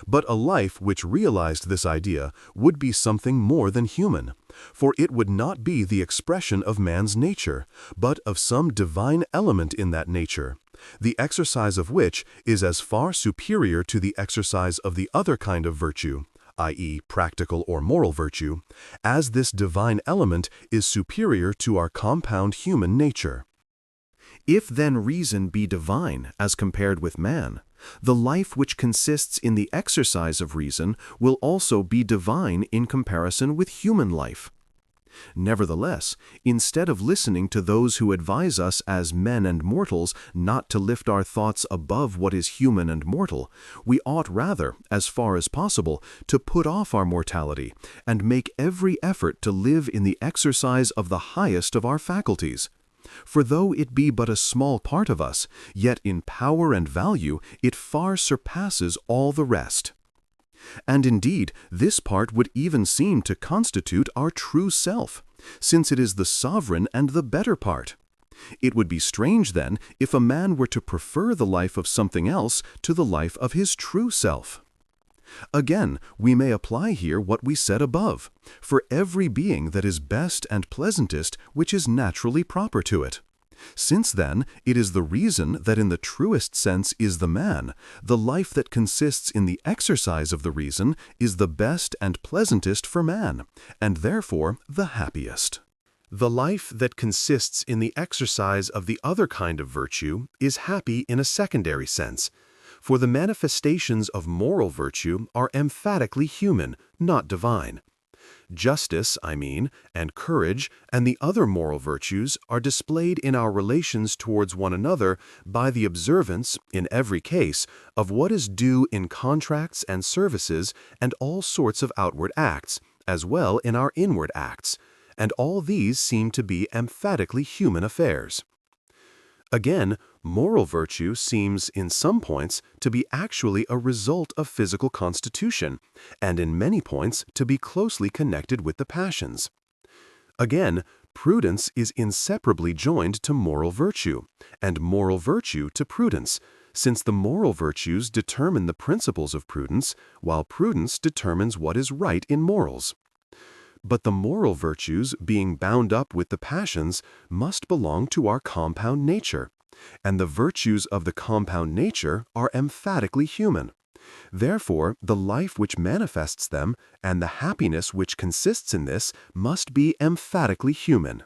But a life which realized this idea would be something more than human, for it would not be the expression of man's nature, but of some divine element in that nature, the exercise of which is as far superior to the exercise of the other kind of virtue, i.e., practical or moral virtue, as this divine element is superior to our compound human nature. If then reason be divine as compared with man, the life which consists in the exercise of reason will also be divine in comparison with human life. Nevertheless, instead of listening to those who advise us as men and mortals not to lift our thoughts above what is human and mortal, we ought rather, as far as possible, to put off our mortality and make every effort to live in the exercise of the highest of our faculties. For though it be but a small part of us, yet in power and value it far surpasses all the rest. And indeed, this part would even seem to constitute our true self, since it is the sovereign and the better part. It would be strange, then, if a man were to prefer the life of something else to the life of his true self. Again, we may apply here what we said above, for every being that is best and pleasantest which is naturally proper to it. Since then, it is the reason that in the truest sense is the man, the life that consists in the exercise of the reason is the best and pleasantest for man, and therefore the happiest. The life that consists in the exercise of the other kind of virtue is happy in a secondary sense, for the manifestations of moral virtue are emphatically human, not divine. Justice, and courage, and the other moral virtues are displayed in our relations towards one another by the observance, in every case, of what is due in contracts and services and all sorts of outward acts, as well in our inward acts, and all these seem to be emphatically human affairs. Again, moral virtue seems, in some points, to be actually a result of physical constitution, and in many points to be closely connected with the passions. Again, prudence is inseparably joined to moral virtue, and moral virtue to prudence, since the moral virtues determine the principles of prudence, while prudence determines what is right in morals. But the moral virtues, being bound up with the passions, must belong to our compound nature, and the virtues of the compound nature are emphatically human. Therefore, the life which manifests them, and the happiness which consists in this, must be emphatically human.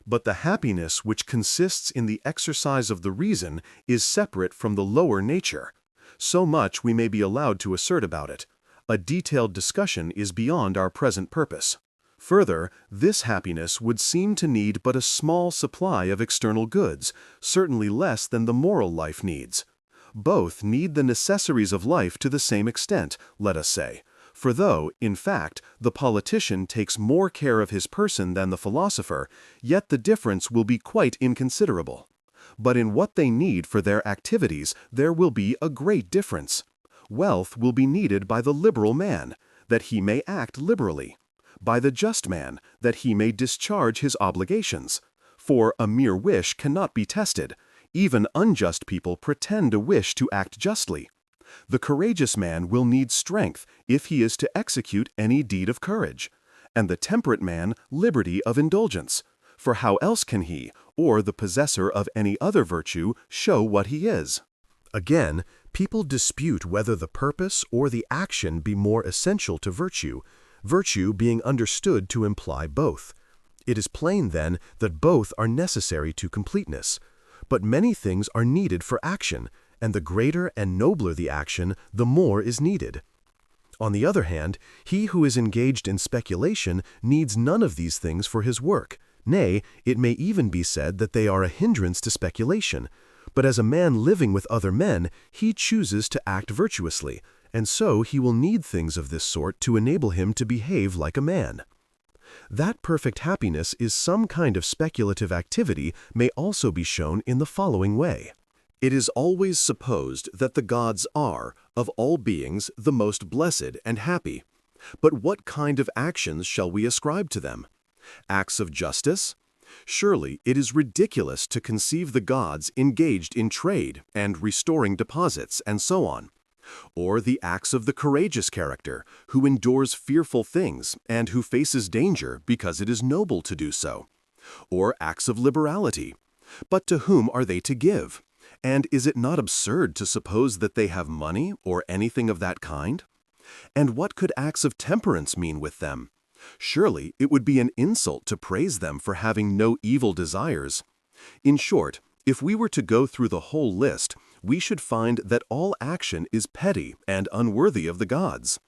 But the happiness which consists in the exercise of the reason is separate from the lower nature. So much we may be allowed to assert about it. A detailed discussion is beyond our present purpose. Further, this happiness would seem to need but a small supply of external goods, certainly less than the moral life needs. Both need the necessaries of life to the same extent, let us say. For though, in fact, the politician takes more care of his person than the philosopher, yet the difference will be quite inconsiderable. But in what they need for their activities there will be a great difference. Wealth will be needed by the liberal man, that he may act liberally; by the just man, that he may discharge his obligations. For a mere wish cannot be tested. Even unjust people pretend a wish to act justly. The courageous man will need strength if he is to execute any deed of courage, and the temperate man liberty of indulgence. For how else can he, or the possessor of any other virtue, show what he is? Again, people dispute whether the purpose or the action be more essential to virtue, virtue being understood to imply both. It is plain, then, that both are necessary to completeness. But many things are needed for action, and the greater and nobler the action, the more is needed. On the other hand, he who is engaged in speculation needs none of these things for his work. Nay, it may even be said that they are a hindrance to speculation. But as a man living with other men, he chooses to act virtuously, and so he will need things of this sort to enable him to behave like a man. That perfect happiness is some kind of speculative activity may also be shown in the following way. It is always supposed that the gods are, of all beings, the most blessed and happy. But what kind of actions shall we ascribe to them? Acts of justice? Surely it is ridiculous to conceive the gods engaged in trade and restoring deposits and so on. Or the acts of the courageous character, who endures fearful things and who faces danger because it is noble to do so. Or acts of liberality. But to whom are they to give? And is it not absurd to suppose that they have money or anything of that kind? And what could acts of temperance mean with them? Surely it would be an insult to praise them for having no evil desires. In short, if we were to go through the whole list, we should find that all action is petty and unworthy of the gods.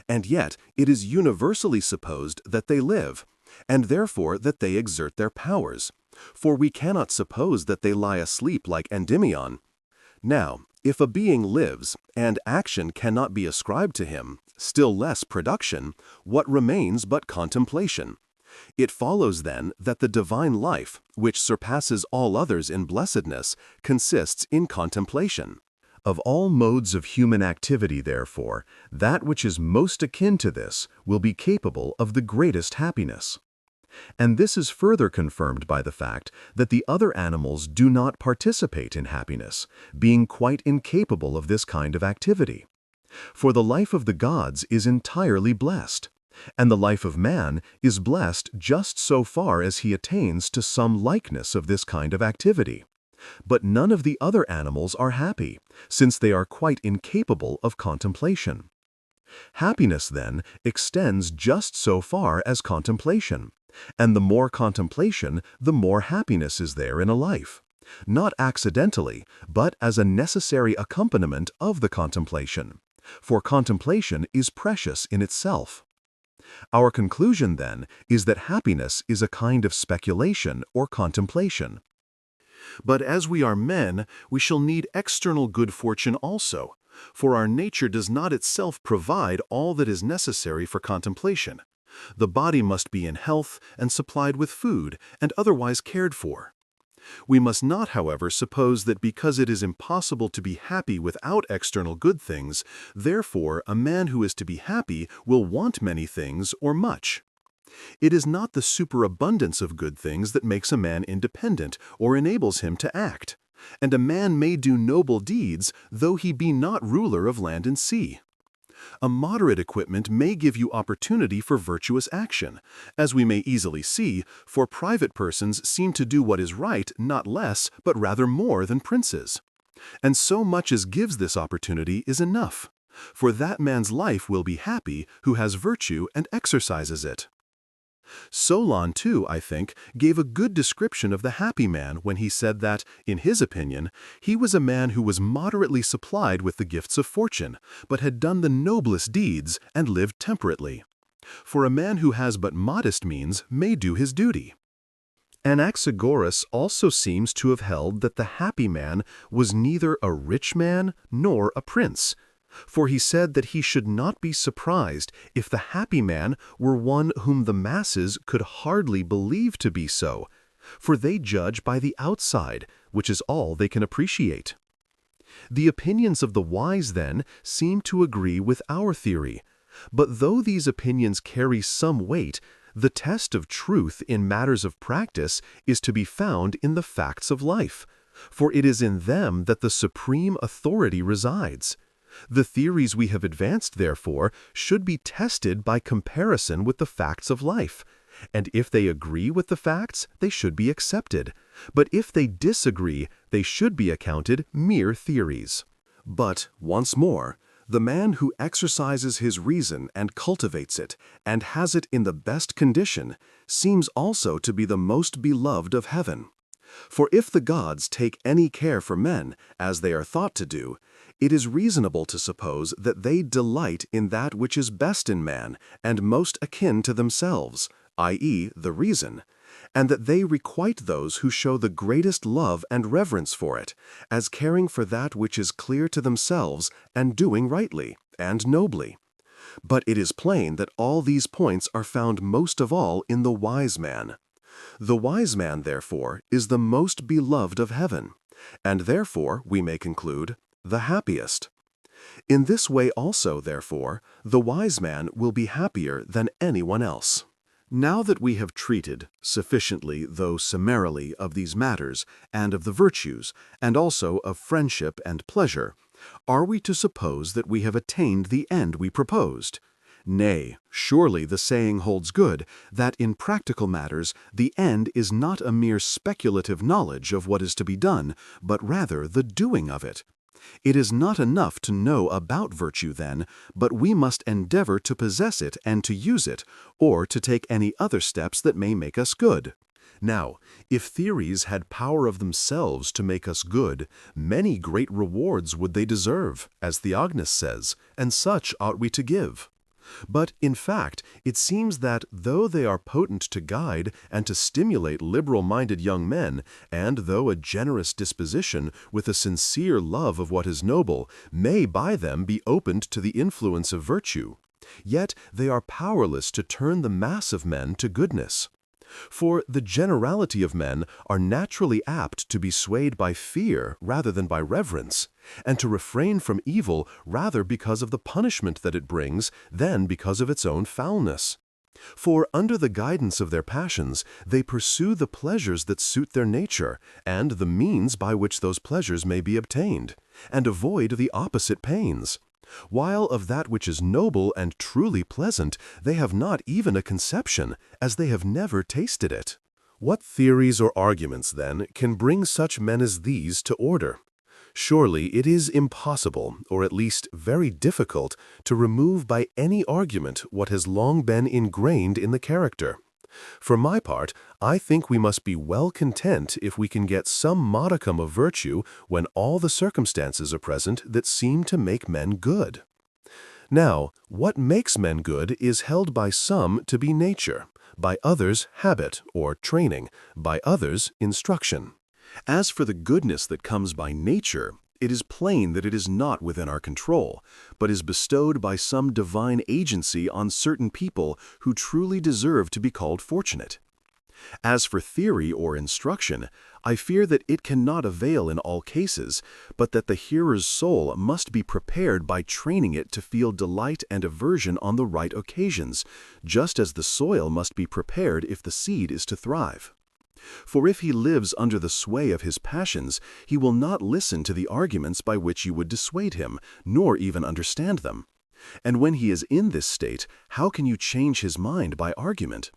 And yet it is universally supposed that they live, and therefore that they exert their powers. For we cannot suppose that they lie asleep like Endymion. Now, if a being lives, and action cannot be ascribed to him, still less production, what remains but contemplation? It follows then that the divine life, which surpasses all others in blessedness, consists in contemplation. Of all modes of human activity, therefore, that which is most akin to this will be capable of the greatest happiness. And this is further confirmed by the fact that the other animals do not participate in happiness, being quite incapable of this kind of activity. For the life of the gods is entirely blessed, and the life of man is blessed just so far as he attains to some likeness of this kind of activity. But none of the other animals are happy, since they are quite incapable of contemplation. Happiness, then, extends just so far as contemplation, and the more contemplation, the more happiness is there in a life, not accidentally, but as a necessary accompaniment of the contemplation, for contemplation is precious in itself. Our conclusion, then, is that happiness is a kind of speculation or contemplation. But as we are men, we shall need external good fortune also, for our nature does not itself provide all that is necessary for contemplation. The body must be in health and supplied with food and otherwise cared for. We must not, however, suppose that because it is impossible to be happy without external good things, therefore a man who is to be happy will want many things or much. It is not the superabundance of good things that makes a man independent or enables him to act, and a man may do noble deeds though he be not ruler of land and sea. A moderate equipment may give you opportunity for virtuous action, as we may easily see, for private persons seem to do what is right not less but rather more than princes. And so much as gives this opportunity is enough, for that man's life will be happy who has virtue and exercises it. Solon, too, I think, gave a good description of the happy man when he said that, in his opinion, he was a man who was moderately supplied with the gifts of fortune, but had done the noblest deeds and lived temperately. For a man who has but modest means may do his duty. Anaxagoras also seems to have held that the happy man was neither a rich man nor a prince, for he said that he should not be surprised if the happy man were one whom the masses could hardly believe to be so, for they judge by the outside, which is all they can appreciate. The opinions of the wise, then, seem to agree with our theory, but though these opinions carry some weight, the test of truth in matters of practice is to be found in the facts of life, for it is in them that the supreme authority resides. The theories we have advanced, therefore, should be tested by comparison with the facts of life, and if they agree with the facts, they should be accepted, but if they disagree, they should be accounted mere theories. But, once more, the man who exercises his reason and cultivates it, and has it in the best condition, seems also to be the most beloved of heaven. For if the gods take any care for men, as they are thought to do, it is reasonable to suppose that they delight in that which is best in man and most akin to themselves, i.e., the reason, and that they requite those who show the greatest love and reverence for it, as caring for that which is clear to themselves and doing rightly and nobly. But it is plain that all these points are found most of all in the wise man. The wise man, therefore, is the most beloved of heaven, and therefore, we may conclude, the happiest. In this way also, therefore, the wise man will be happier than anyone else. Now that we have treated, sufficiently though summarily, of these matters, and of the virtues, and also of friendship and pleasure, are we to suppose that we have attained the end we proposed? Nay, surely the saying holds good, that in practical matters the end is not a mere speculative knowledge of what is to be done, but rather the doing of it. It is not enough to know about virtue, then, but we must endeavor to possess it and to use it, or to take any other steps that may make us good. Now, if theories had power of themselves to make us good, many great rewards would they deserve, as Theognis says, and such ought we to give. But, in fact, it seems that, though they are potent to guide and to stimulate liberal-minded young men, and though a generous disposition, with a sincere love of what is noble, may by them be opened to the influence of virtue, yet they are powerless to turn the mass of men to goodness. For the generality of men are naturally apt to be swayed by fear rather than by reverence, and to refrain from evil rather because of the punishment that it brings than because of its own foulness. For under the guidance of their passions, they pursue the pleasures that suit their nature, and the means by which those pleasures may be obtained, and avoid the opposite pains. While of that which is noble and truly pleasant, they have not even a conception, as they have never tasted it. What theories or arguments, then, can bring such men as these to order? Surely it is impossible, or at least very difficult, to remove by any argument what has long been ingrained in the character. For my part, I think we must be well content if we can get some modicum of virtue when all the circumstances are present that seem to make men good. Now, what makes men good is held by some to be nature, by others habit or training, by others instruction. As for the goodness that comes by nature, it is plain that it is not within our control, but is bestowed by some divine agency on certain people who truly deserve to be called fortunate. As for theory or instruction, I fear that it cannot avail in all cases, but that the hearer's soul must be prepared by training it to feel delight and aversion on the right occasions, just as the soil must be prepared if the seed is to thrive. For if he lives under the sway of his passions, he will not listen to the arguments by which you would dissuade him, nor even understand them. And when he is in this state, how can you change his mind by argument?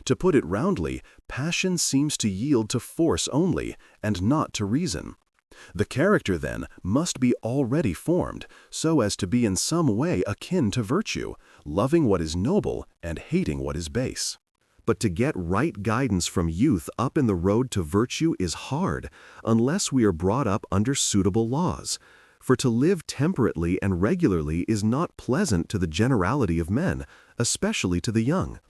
To put it roundly, passion seems to yield to force only, and not to reason. The character, then, must be already formed, so as to be in some way akin to virtue, loving what is noble and hating what is base. But to get right guidance from youth up in the road to virtue is hard, unless we are brought up under suitable laws. For to live temperately and regularly is not pleasant to the generality of men, especially to the young.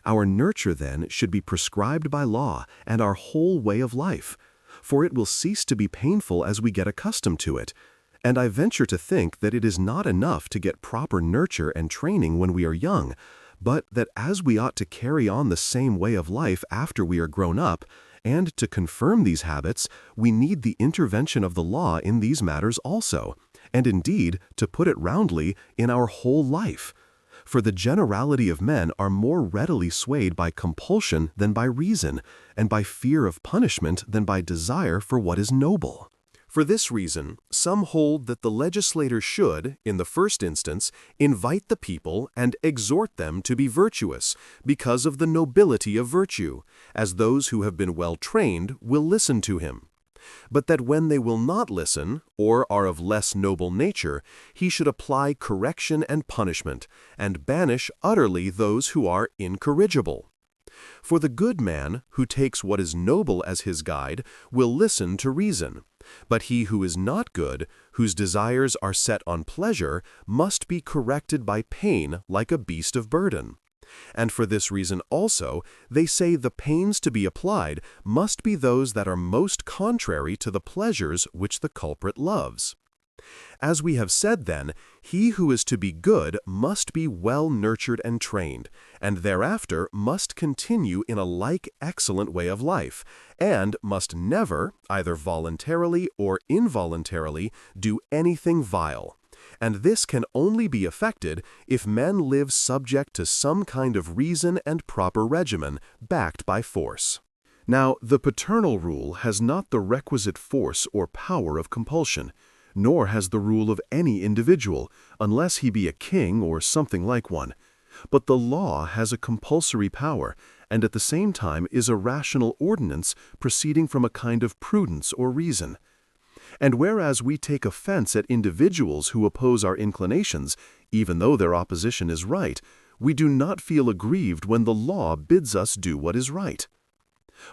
Our nurture, then, should be prescribed by law and our whole way of life, for it will cease to be painful as we get accustomed to it. And I venture to think that it is not enough to get proper nurture and training when we are young, but that as we ought to carry on the same way of life after we are grown up, and to confirm these habits, we need the intervention of the law in these matters also, and indeed, to put it roundly, in our whole life. For the generality of men are more readily swayed by compulsion than by reason, and by fear of punishment than by desire for what is noble. For this reason, some hold that the legislator should, in the first instance, invite the people and exhort them to be virtuous, because of the nobility of virtue, as those who have been well trained will listen to him. But that when they will not listen, or are of less noble nature, he should apply correction and punishment, and banish utterly those who are incorrigible. For the good man, who takes what is noble as his guide, will listen to reason. But he who is not good, whose desires are set on pleasure, must be corrected by pain like a beast of burden. And for this reason also, they say the pains to be applied must be those that are most contrary to the pleasures which the culprit loves. As we have said then, he who is to be good must be well nurtured and trained, and thereafter must continue in a like excellent way of life, and must never, either voluntarily or involuntarily, do anything vile. And this can only be effected if men live subject to some kind of reason and proper regimen, backed by force. Now, the paternal rule has not the requisite force or power of compulsion, nor has the rule of any individual, unless he be a king or something like one. But the law has a compulsory power, and at the same time is a rational ordinance proceeding from a kind of prudence or reason. And whereas we take offense at individuals who oppose our inclinations, even though their opposition is right, we do not feel aggrieved when the law bids us do what is right.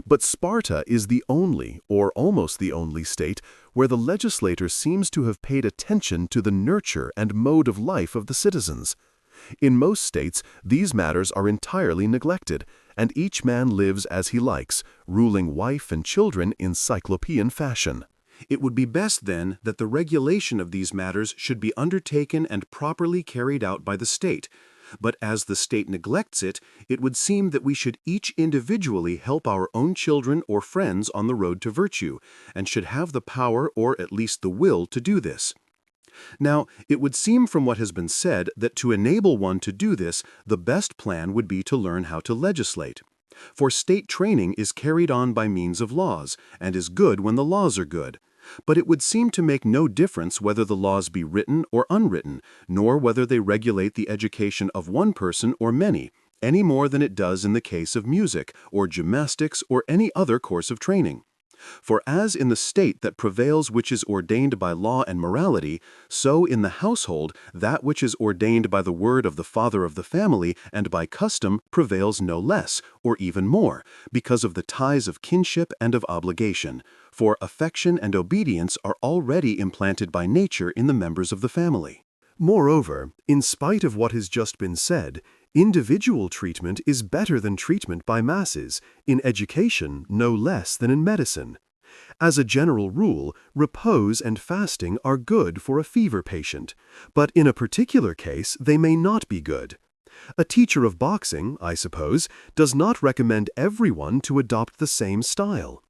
But Sparta is the only, or almost the only state, where the legislator seems to have paid attention to the nurture and mode of life of the citizens. In most states, these matters are entirely neglected, and each man lives as he likes, ruling wife and children in cyclopean fashion. It would be best, then, that the regulation of these matters should be undertaken and properly carried out by the state. But as the state neglects it, it would seem that we should each individually help our own children or friends on the road to virtue, and should have the power or at least the will to do this. Now, it would seem from what has been said that to enable one to do this, the best plan would be to learn how to legislate. For state training is carried on by means of laws, and is good when the laws are good. But it would seem to make no difference whether the laws be written or unwritten, nor whether they regulate the education of one person or many, any more than it does in the case of music or gymnastics or any other course of training. For as in the state that prevails which is ordained by law and morality, so in the household that which is ordained by the word of the father of the family and by custom prevails no less, or even more, because of the ties of kinship and of obligation. For affection and obedience are already implanted by nature in the members of the family. Moreover, in spite of what has just been said, individual treatment is better than treatment by masses, in education no less than in medicine. As a general rule, repose and fasting are good for a fever patient, but in a particular case they may not be good. A teacher of boxing, I suppose, does not recommend everyone to adopt the same style.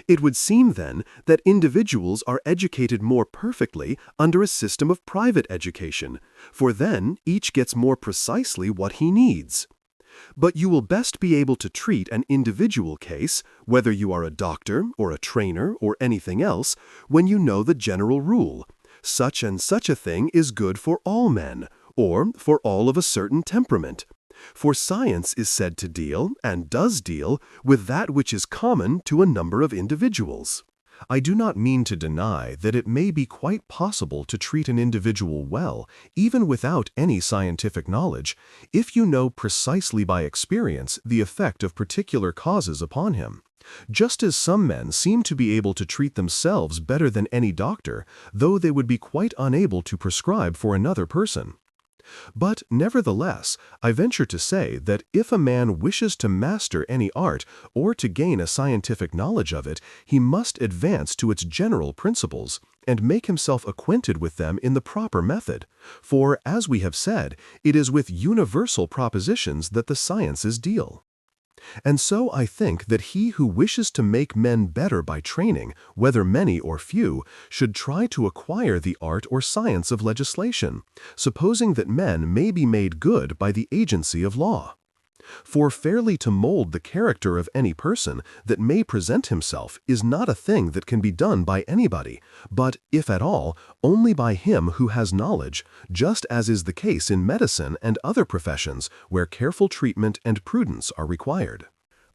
It would seem, then, that individuals are educated more perfectly under a system of private education, for then each gets more precisely what he needs. But you will best be able to treat an individual case, whether you are a doctor or a trainer or anything else, when you know the general rule. Such and such a thing is good for all men, or for all of a certain temperament. For science is said to deal, and does deal, with that which is common to a number of individuals. I do not mean to deny that it may be quite possible to treat an individual well, even without any scientific knowledge, if you know precisely by experience the effect of particular causes upon him. Just as some men seem to be able to treat themselves better than any doctor, though they would be quite unable to prescribe for another person. But, nevertheless, I venture to say that if a man wishes to master any art or to gain a scientific knowledge of it, he must advance to its general principles, and make himself acquainted with them in the proper method. For, as we have said, it is with universal propositions that the sciences deal. And so I think that he who wishes to make men better by training, whether many or few, should try to acquire the art or science of legislation, supposing that men may be made good by the agency of law. For fairly to mold the character of any person that may present himself is not a thing that can be done by anybody, but, if at all, only by him who has knowledge, just as is the case in medicine and other professions where careful treatment and prudence are required.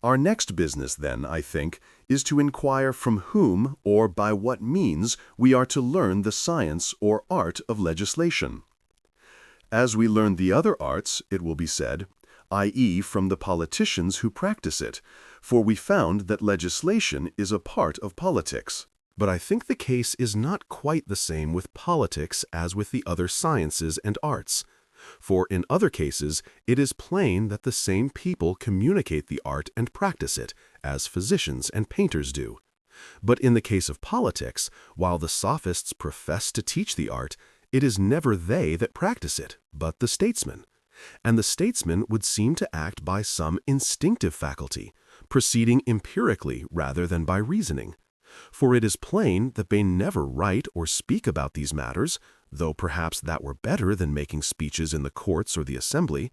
Our next business, then, I think, is to inquire from whom or by what means we are to learn the science or art of legislation. As we learn the other arts, it will be said, i.e. from the politicians who practice it, for we found that legislation is a part of politics. But I think the case is not quite the same with politics as with the other sciences and arts. For in other cases, it is plain that the same people communicate the art and practice it, as physicians and painters do. But in the case of politics, while the sophists profess to teach the art, it is never they that practice it, but the statesmen. And the statesman would seem to act by some instinctive faculty, proceeding empirically rather than by reasoning. For it is plain that they never write or speak about these matters, though perhaps that were better than making speeches in the courts or the assembly,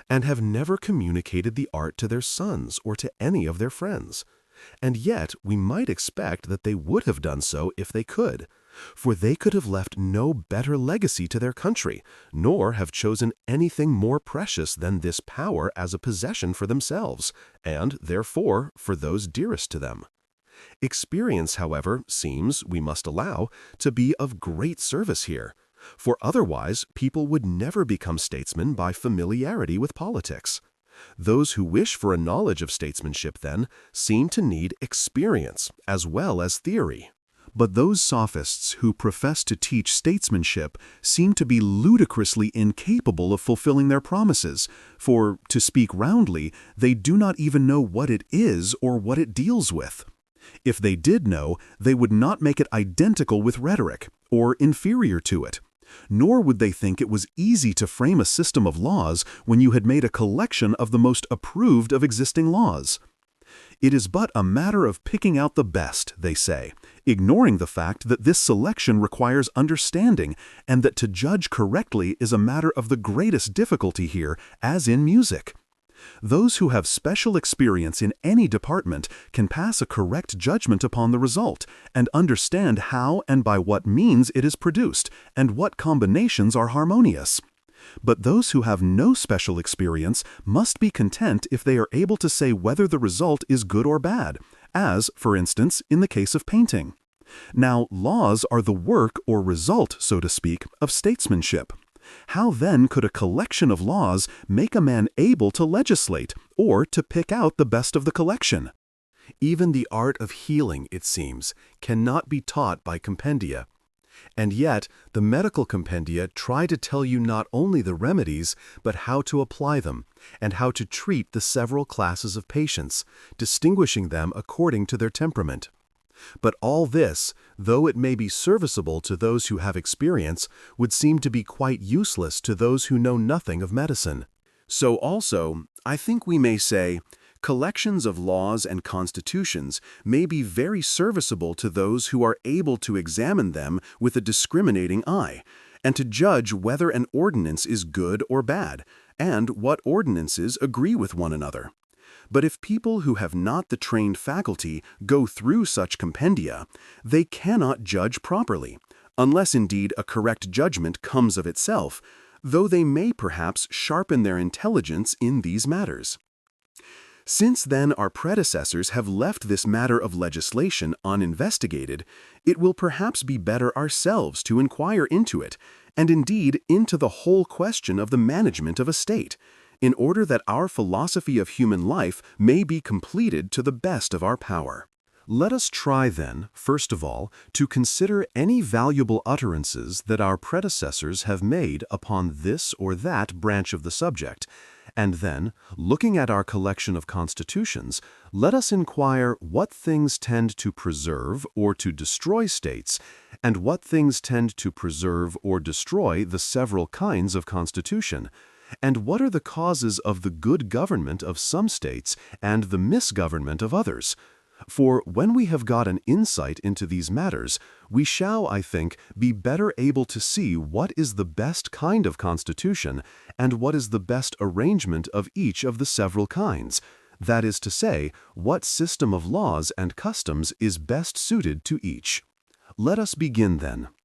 and have never communicated the art to their sons or to any of their friends. And yet we might expect that they would have done so if they could, for they could have left no better legacy to their country, nor have chosen anything more precious than this power as a possession for themselves, and, therefore, for those dearest to them. Experience, however, seems, we must allow, to be of great service here, for otherwise people would never become statesmen by familiarity with politics. Those who wish for a knowledge of statesmanship, then, seem to need experience as well as theory. But those sophists who profess to teach statesmanship seem to be ludicrously incapable of fulfilling their promises, for, to speak roundly, they do not even know what it is or what it deals with. If they did know, they would not make it identical with rhetoric, or inferior to it. Nor would they think it was easy to frame a system of laws when you had made a collection of the most approved of existing laws. It is but a matter of picking out the best, they say, ignoring the fact that this selection requires understanding, and that to judge correctly is a matter of the greatest difficulty here, as in music. Those who have special experience in any department can pass a correct judgment upon the result and understand how and by what means it is produced and what combinations are harmonious. But those who have no special experience must be content if they are able to say whether the result is good or bad, as, for instance, in the case of painting. Now, laws are the work or result, so to speak, of statesmanship. How then could a collection of laws make a man able to legislate or to pick out the best of the collection? Even the art of healing, it seems, cannot be taught by compendia. And yet, the medical compendia try to tell you not only the remedies, but how to apply them, and how to treat the several classes of patients, distinguishing them according to their temperament. But all this, though it may be serviceable to those who have experience, would seem to be quite useless to those who know nothing of medicine. So also, I think we may say, collections of laws and constitutions may be very serviceable to those who are able to examine them with a discriminating eye, and to judge whether an ordinance is good or bad, and what ordinances agree with one another. But if people who have not the trained faculty go through such compendia, they cannot judge properly, unless indeed a correct judgment comes of itself, though they may perhaps sharpen their intelligence in these matters. Since then our predecessors have left this matter of legislation uninvestigated, it will perhaps be better ourselves to inquire into it, and indeed into the whole question of the management of a state, in order that our philosophy of human life may be completed to the best of our power. Let us try then, first of all, to consider any valuable utterances that our predecessors have made upon this or that branch of the subject, and then, looking at our collection of constitutions, let us inquire what things tend to preserve or to destroy states, and what things tend to preserve or destroy the several kinds of constitution, and what are the causes of the good government of some states and the misgovernment of others. For when we have got an insight into these matters, we shall, I think, be better able to see what is the best kind of constitution and what is the best arrangement of each of the several kinds, that is to say, what system of laws and customs is best suited to each. Let us begin then.